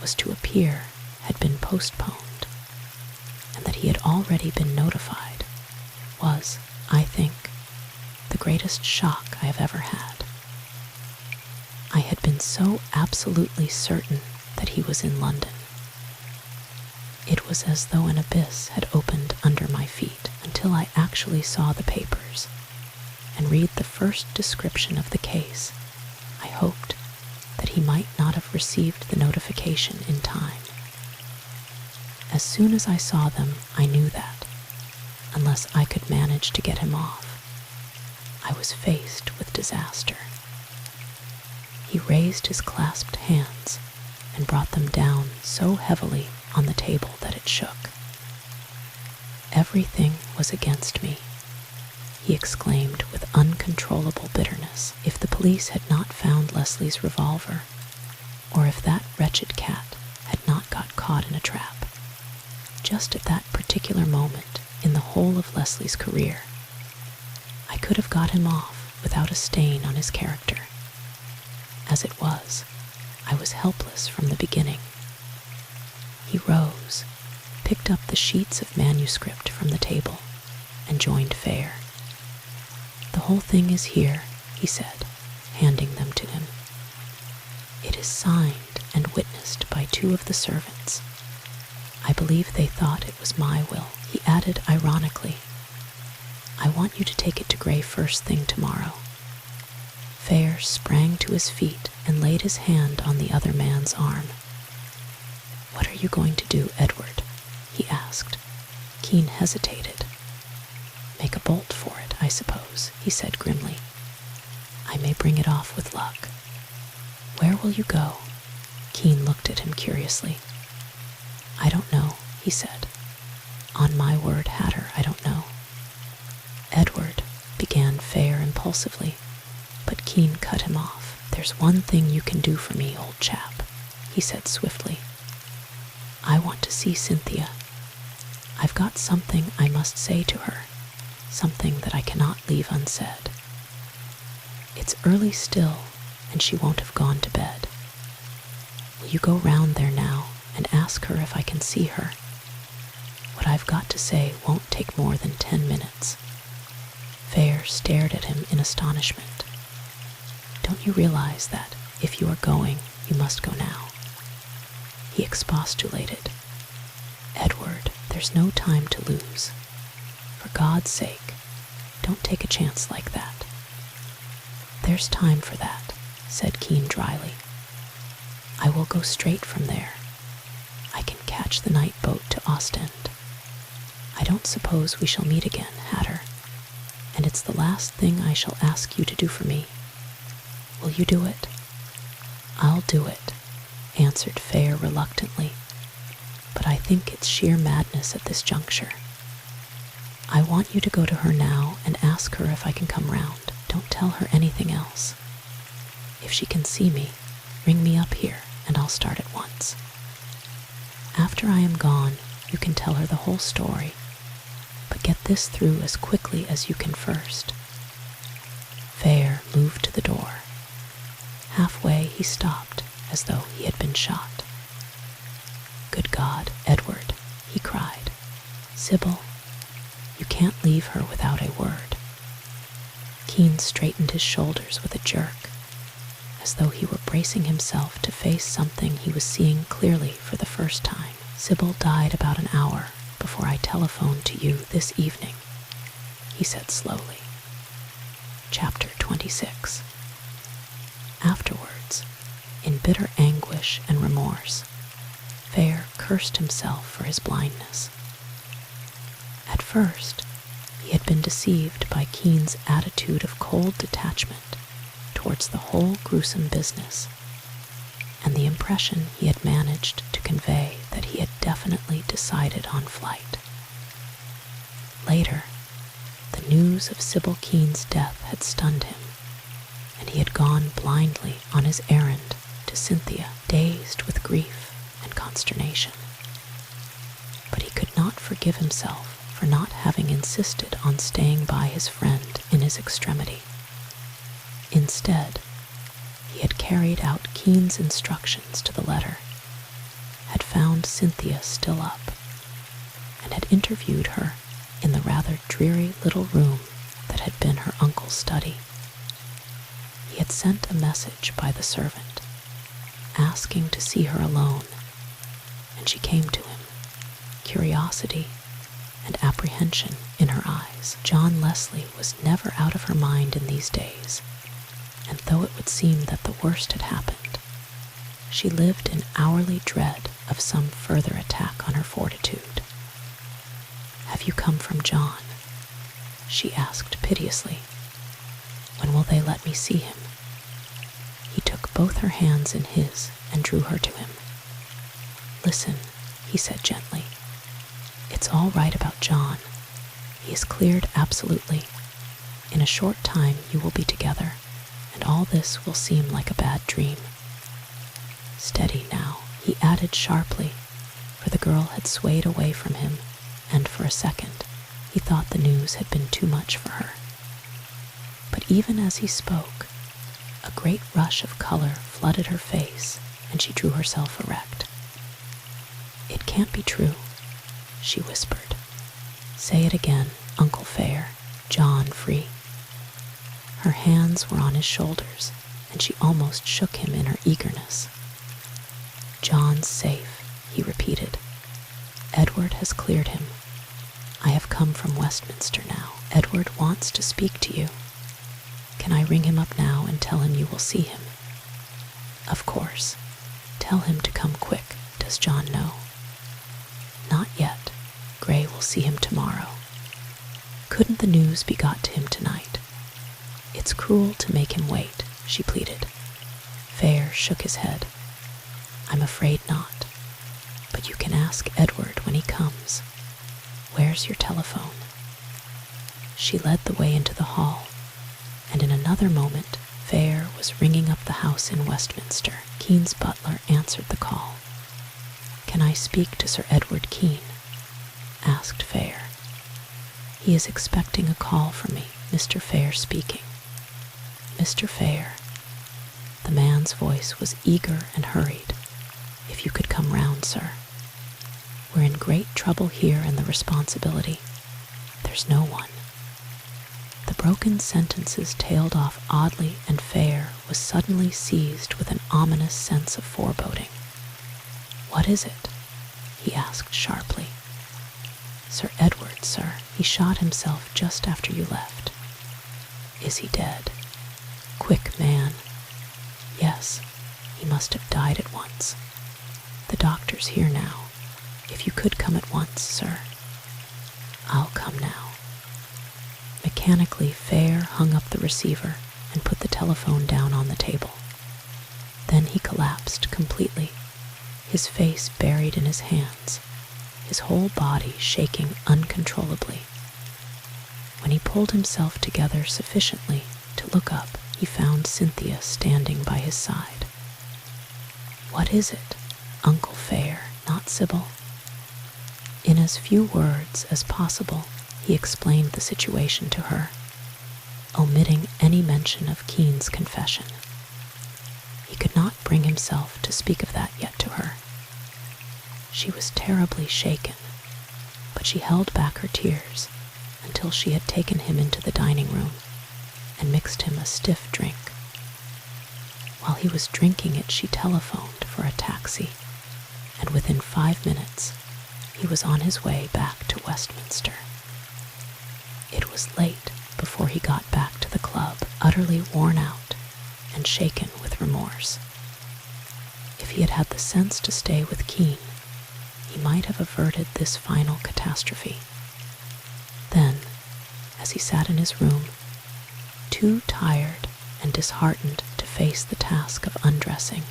was to appear had been postponed, and that he had already been notified, was, I think, the greatest shock I have ever had. I had been so absolutely certain that he was in London. It was as though an abyss had opened under my feet until I actually saw the papers and read the first description of the case. I hoped that he might not have received the notification in time. As soon as I saw them, I knew that, unless I could manage to get him off, I was faced with disaster. He raised his clasped hands and brought them down so heavily on the table that it shook. Everything was against me, he exclaimed with uncontrollable bitterness. If the police had not found Leslie's revolver, or if that wretched cat had not got caught in a trap, just at that particular moment in the whole of Leslie's career, I could have got him off without a stain on his character. As it was, I was helpless from the beginning. He rose, picked up the sheets of manuscript from the table, and joined Fair. The whole thing is here, he said, handing them to him. It is signed and witnessed by 2 of the servants. I believe they thought it was my will. He added ironically, I want you to take it to Gray first thing tomorrow. Fair sprang to his feet and laid his hand on the other man's arm. What are you going to do, Edward? He asked. Kean hesitated. Make a bolt for it, I suppose, he said grimly. I may bring it off with luck. Where will you go? Kean looked at him curiously. I don't know, he said. On my word, Hatter, I don't know. Edward, began Fair impulsively, but Kean cut him off. There's one thing you can do for me, old chap, he said swiftly. I want to see Cynthia. I've got something I must say to her, something that I cannot leave unsaid. It's early still, and she won't have gone to bed. Will you go round there now and ask her if I can see her? What I've got to say won't take more than 10 minutes. Fair stared at him in astonishment. Don't you realize that if you are going, you must go now? He expostulated. Edward, there's no time to lose. For God's sake, don't take a chance like that. There's time for that, said Kean dryly. I will go straight from there. I can catch the night boat to Ostend. I don't suppose we shall meet again, Hatter, and it's the last thing I shall ask you to do for me. Will you do it? I'll do it, answered Fair reluctantly, but I think it's sheer madness at this juncture. I want you to go to her now and ask her if I can come round. Don't tell her anything else. If she can see me, ring me up here and I'll start at once. After I am gone, you can tell her the whole story, but get this through as quickly as you can first. Fair moved to the door. Halfway he stopped, as though he had been shot. Good God, Edward, he cried. Sybil, you can't leave her without a word. Kean straightened his shoulders with a jerk, as though he were bracing himself to face something he was seeing clearly for the first time. Sybil died about an hour before I telephoned to you this evening, he said slowly. Chapter 26. Afterwards, in bitter anguish and remorse, Fair cursed himself for his blindness. At first, he had been deceived by Kean's attitude of cold detachment towards the whole gruesome business, and the impression he had managed to convey that he had definitely decided on flight. Later, the news of Sybil Kean's death had stunned him, and he had gone blindly on his errand to Cynthia, dazed with grief and consternation. But he could not forgive himself for not having insisted on staying by his friend in his extremity. Instead, he had carried out Kean's instructions to the letter, had found Cynthia still up, and had interviewed her in the rather dreary little room that had been her uncle's study. He had sent a message by the servant, asking to see her alone, and she came to him, curiosity and apprehension in her eyes. John Leslie was never out of her mind in these days, and though it would seem that the worst had happened, she lived in hourly dread of some further attack on her fortitude. "Have you come from John?" she asked piteously. "When will they let me see him?" He took both her hands in his and drew her to him. "Listen," he said gently. "It's all right about John. He is cleared absolutely. In a short time you will be together, and all this will seem like a bad dream. Steady now," he added sharply, for the girl had swayed away from him, and for a second he thought the news had been too much for her. But even as he spoke, a great rush of color flooded her face, and she drew herself erect. "It can't be true," she whispered. "Say it again, Uncle Fair. John free." Her hands were on his shoulders, and she almost shook him in her eagerness. "John's safe," he repeated. "Edward has cleared him. I have come from Westminster now. Edward wants to speak to you. Can I ring him up now and tell him you will see him?" "Of course. Tell him to come quick. Does John know?" "Not yet. Gray will see him tomorrow." "Couldn't the news be got to him tonight?" "It's cruel to make him wait," she pleaded. Fair shook his head. "I'm afraid not. But you can ask Edward when he comes. Where's your telephone?" She led the way into the hall, and in another moment Fair was ringing up the house in Westminster. Kean's butler answered the call. "Can I speak to Sir Edward Kean?" asked Fair. "He is expecting a call from me, Mr. Fair speaking." "Mr. Fair." The man's voice was eager and hurried. "If you could come round, sir. We're in great trouble here and the responsibility. There's no one." The broken sentences tailed off oddly, and Fair was suddenly seized with an ominous sense of foreboding. "What is it?" he asked sharply. "Sir Edward, sir. He shot himself just after you left." "Is he dead?" "Quick, man." "Yes, he must have died at once. The doctor's here now. If you could come at once, sir." "I'll come now." Mechanically, Fair hung up the receiver and put the telephone down on the table. Then he collapsed completely, his face buried in his hands, his whole body shaking uncontrollably. When he pulled himself together sufficiently to look up, he found Cynthia standing by his side. "What is it, Uncle Fair, not Sybil?" In as few words as possible, he explained the situation to her, omitting any mention of Kean's confession. He could not bring himself to speak of that yet to her. She was terribly shaken, but she held back her tears until she had taken him into the dining room and mixed him a stiff drink. While he was drinking it, she telephoned for a taxi, and within 5 minutes, he was on his way back to Westminster. It was late before he got back to the club, utterly worn out and shaken with remorse. If he had had the sense to stay with Kean, he might have averted this final catastrophe. Then, as he sat in his room, too tired and disheartened to face the task of undressing,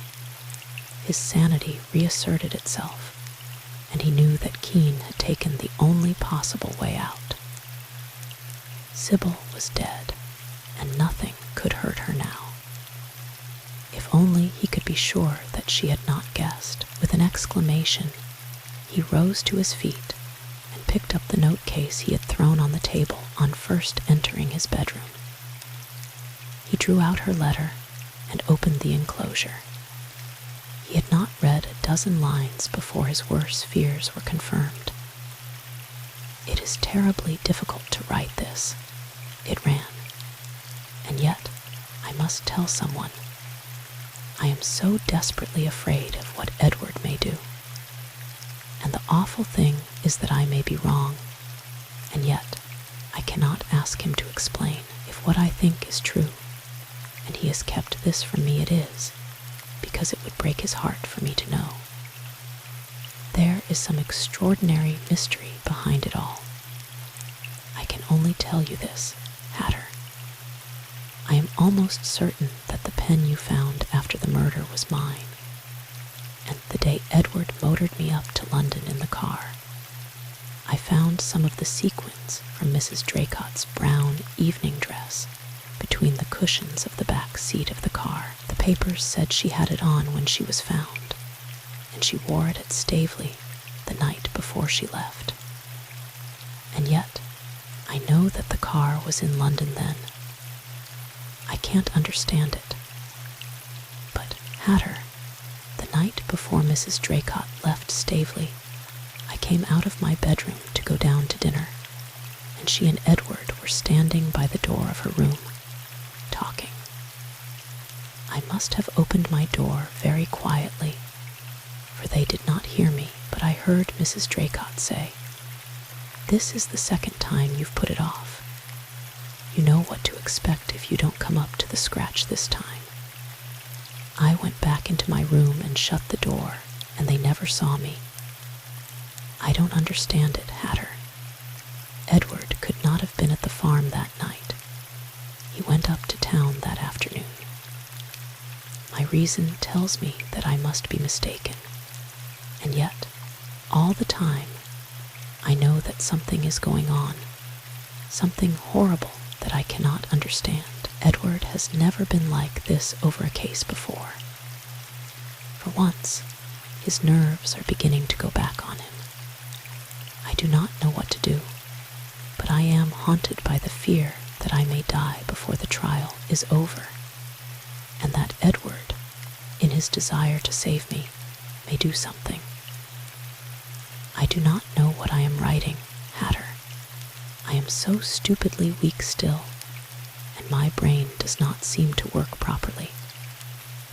his sanity reasserted itself, and he knew that Kean had taken the only possible way out. Sybil was dead, and nothing could hurt her now. If only he could be sure that she had not guessed. With an exclamation, he rose to his feet and picked up the note case he had thrown on the table on first entering his bedroom. He drew out her letter and opened the enclosure. He had not read a dozen lines before his worst fears were confirmed. "It is terribly difficult to write this," it ran, "and yet I must tell someone. I am so desperately afraid of what Edward may do." And the awful thing is that I may be wrong, and yet I cannot ask him to explain if what I think is true, and he has kept this from me. It is because it would break his heart for me to know. There is some extraordinary mystery behind it all. I can only tell you this, Hatter. I am almost certain that the pen you found after the murder was mine, and the day Edward motored me up to London in the car, I found some of the sequins from Mrs. Draycott's brown evening dress between the cushions of the back seat of the car. The papers said she had it on when she was found, and she wore it at Staveley the night before she left. And yet, I know that the car was in London then. I can't understand it. But, Hatter, the night before Mrs. Draycott left Staveley, I came out of my bedroom to go down to dinner, and she and Edward were standing by the door of her room, talking. I must have opened my door very quietly, for they did not hear me, but I heard Mrs. Draycott say, "This is the second time you've put it off. You know what to expect if you don't come up to the scratch this time." I went back into my room and shut the door, and they never saw me. I don't understand it, Hatter. Edward could not have been at the farm that night. He went up to town that afternoon. My reason tells me that I must be mistaken, and yet, all the time, I know that something is going on, something horrible that I cannot understand. Edward has never been like this over a case before. For once, his nerves are beginning to go back on him. I do not know what to do, but I am haunted by the fear that I may die before the trial is over, and that Edward, in his desire to save me, may do something. I do not know what I am writing, Hatter. I am so stupidly weak still, and my brain does not seem to work properly.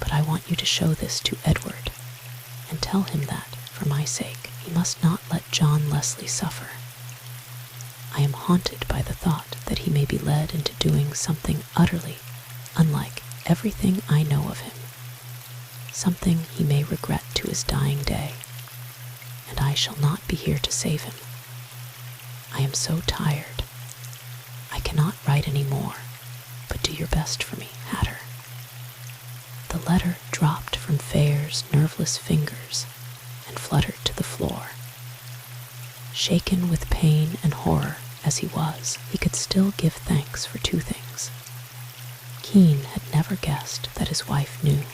But I want you to show this to Edward, and tell him that, for my sake, he must not let John Leslie suffer. I am haunted by the thought that he may be led into doing something utterly unlike everything I know of him, something he may regret to his dying day, and I shall not be here to save him. I am so tired. I cannot write any more, but do your best for me, Hatter. The letter dropped from Fair's nerveless fingers and fluttered to the floor. Shaken with pain and horror as he was, he could still give thanks for two things. Kean had never guessed that his wife knew,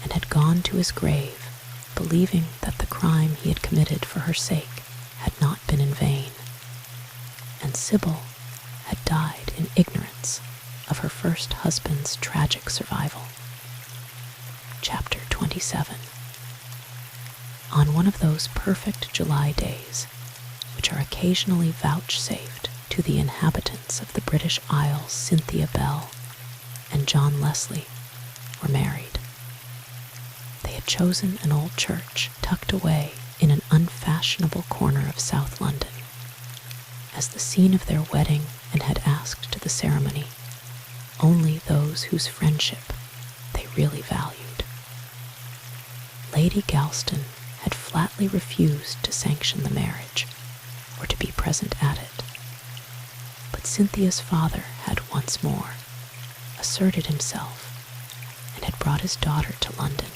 and had gone to his grave believing that the crime he had committed for her sake had not been in vain, and Sybil had died in ignorance of her first husband's tragic survival. Chapter 27. On one of those perfect July days, which are occasionally vouchsafed to the inhabitants of the British Isles, Cynthia Bell and John Leslie were married. They had chosen an old church tucked away in an unfashionable corner of South London as the scene of their wedding, and had asked to the ceremony only those whose friendship they really valued. Lady Galston had flatly refused to sanction the marriage or to be present at it, but Cynthia's father had once more asserted himself and had brought his daughter to London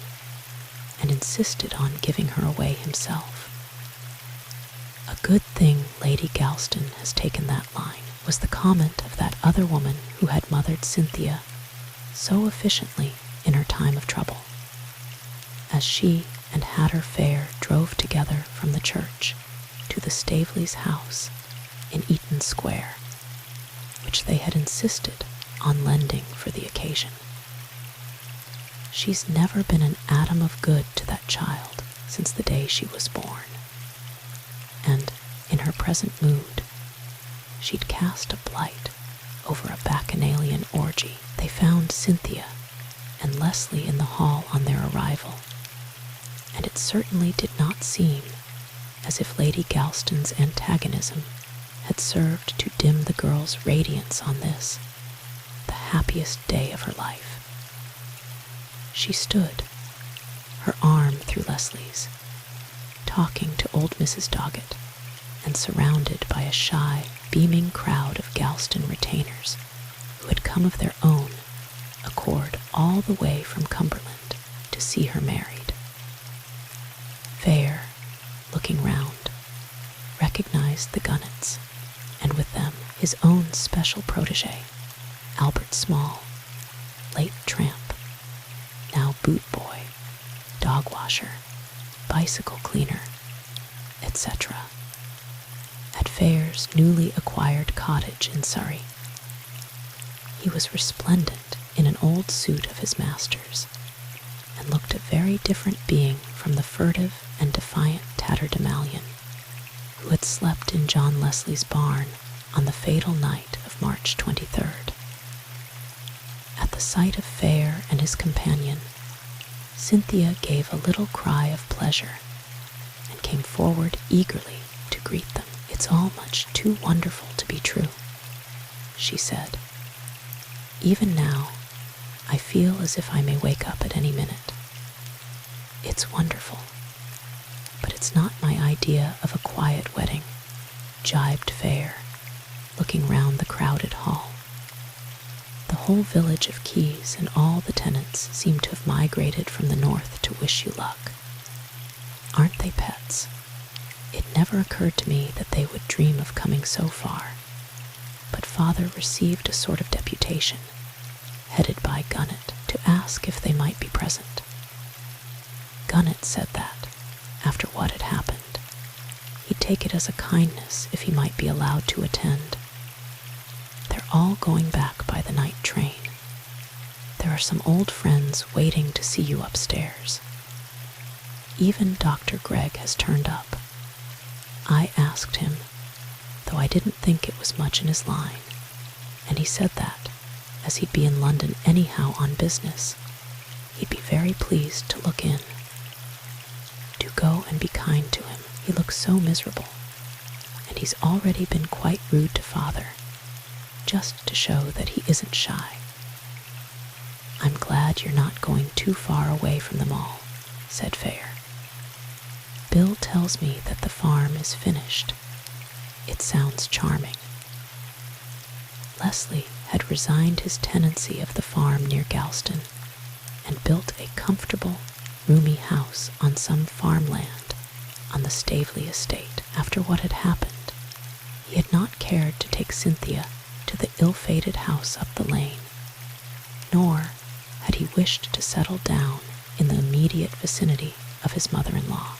and insisted on giving her away himself. A good thing Lady Galston has taken that line, was the comment of that other woman who had mothered Cynthia so efficiently in her time of trouble. As she and Hatter Fair drove together from the church to the Staveleys' house in Eaton Square, which they had insisted on lending for the occasion. "She's never been an atom of good to that child since the day she was born. And, in her present mood, she'd cast a blight over a bacchanalian orgy." They found Cynthia and Leslie in the hall on their arrival, and it certainly did not seem as if Lady Galston's antagonism had served to dim the girl's radiance on this, the happiest day of her life. She stood, her arm through Leslie's, talking to old Mrs. Doggett, and surrounded by a shy, beaming crowd of Galston retainers who had come of their own accord all the way from Cumberland to see her married. Fair, looking round, recognized the Gunnets, and with them his own special protégé, Albert Small, late tramp, now boot boy, dog washer, bicycle cleaner, etc. At Fair's newly acquired cottage in Surrey. He was resplendent in an old suit of his master's, and looked a very different being from the furtive and defiant tatterdemalion who had slept in John Leslie's barn on the fatal night of March 23rd. At the sight of Fair and his companion, Cynthia gave a little cry of pleasure and came forward eagerly to greet them. "It's all much too wonderful to be true," she said. "Even now, I feel as if I may wake up at any minute. It's wonderful, but it's not my idea of a quiet wedding," jibed Fair, looking round the crowded hall. "The whole village of Keys and all the tenants seem to have migrated from the north to wish you luck. Aren't they pets? It never occurred to me that they would dream of coming so far, but Father received a sort of deputation, headed by Gunnet, to ask if they might be present. Gunnet said that, after what had happened, he'd take it as a kindness if he might be allowed to attend. They're all going back by the night train. There are some old friends waiting to see you upstairs. Even Dr. Gregg has turned up. I asked him, though I didn't think it was much in his line, and he said that, as he'd be in London anyhow on business, he'd be very pleased to look in. Do go and be kind to him. He looks so miserable, and he's already been quite rude to Father, just to show that he isn't shy. I'm glad you're not going too far away from them all," said Fair. "Bill tells me that the farm is finished. It sounds charming." Leslie had resigned his tenancy of the farm near Galston and built a comfortable, roomy house on some farmland on the Staveley estate. After what had happened, he had not cared to take Cynthia to the ill-fated house up the lane, nor had he wished to settle down in the immediate vicinity of his mother-in-law.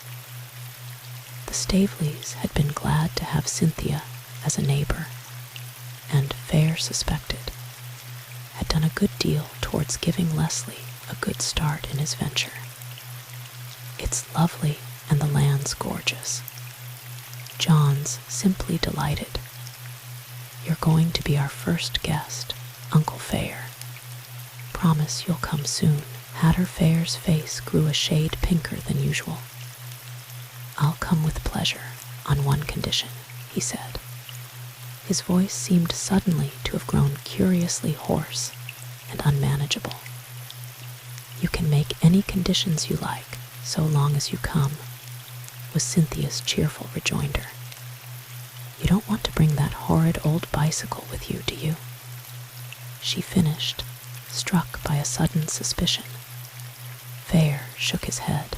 The Staveleys had been glad to have Cynthia as a neighbor, and, Fair suspected, had done a good deal towards giving Leslie a good start in his venture. It's lovely and the land's gorgeous. John's simply delighted. You're going to be our first guest, Uncle Fair. Promise you'll come soon. Hatter Fair's face grew a shade pinker than usual. "I'll come with pleasure, on one condition," he said. His voice seemed suddenly to have grown curiously hoarse and unmanageable. "You can make any conditions you like, so long as you come," was Cynthia's cheerful rejoinder. "You don't want to bring that horrid old bicycle with you, do you?" she finished, struck by a sudden suspicion. Fair shook his head.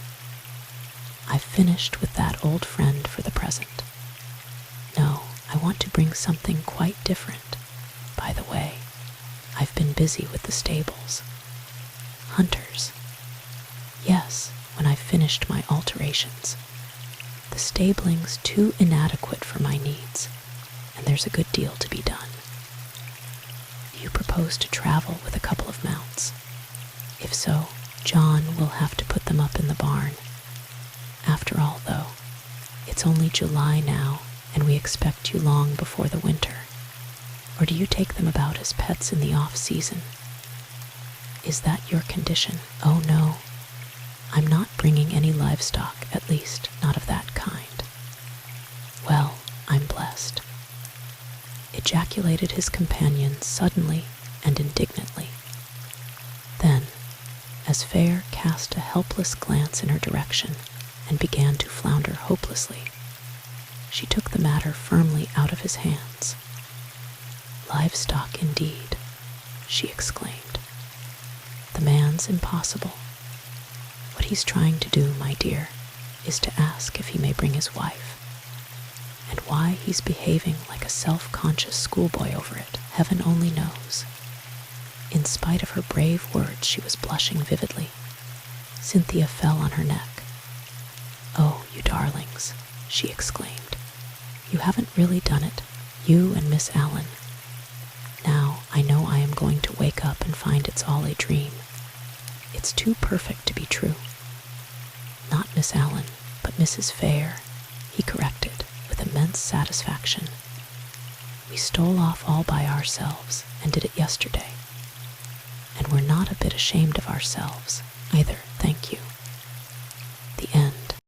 "I've finished with that old friend for the present. No, I want to bring something quite different. By the way, I've been busy with the stables. Hunters. Yes, when I've finished my alterations. The stabling's too inadequate for my needs, and there's a good deal to be done. You propose to travel with a couple of mounts. If so, John will have to put them up in the barn. After all, though, it's only July now, and we expect you long before the winter. Or do you take them about as pets in the off-season? Is that your condition? Oh, no. I'm not bringing any livestock, at least not of that kind. ejaculated his companion suddenly and indignantly. Then, as Fair cast a helpless glance in her direction and began to flounder hopelessly, she took the matter firmly out of his hands. "Livestock indeed," she exclaimed. "The man's impossible. What he's trying to do, my dear, is to ask if he may bring his wife. And why he's behaving like a self-conscious schoolboy over it, heaven only knows." In spite of her brave words, she was blushing vividly. Cynthia fell on her neck. "Oh, you darlings," she exclaimed. "You haven't really done it, you and Miss Allen. Now I know I am going to wake up and find it's all a dream. It's too perfect to be true." "Not Miss Allen, but Mrs. Fair," he corrected with immense satisfaction. "We stole off all by ourselves and did it yesterday. And we're not a bit ashamed of ourselves, either, thank you."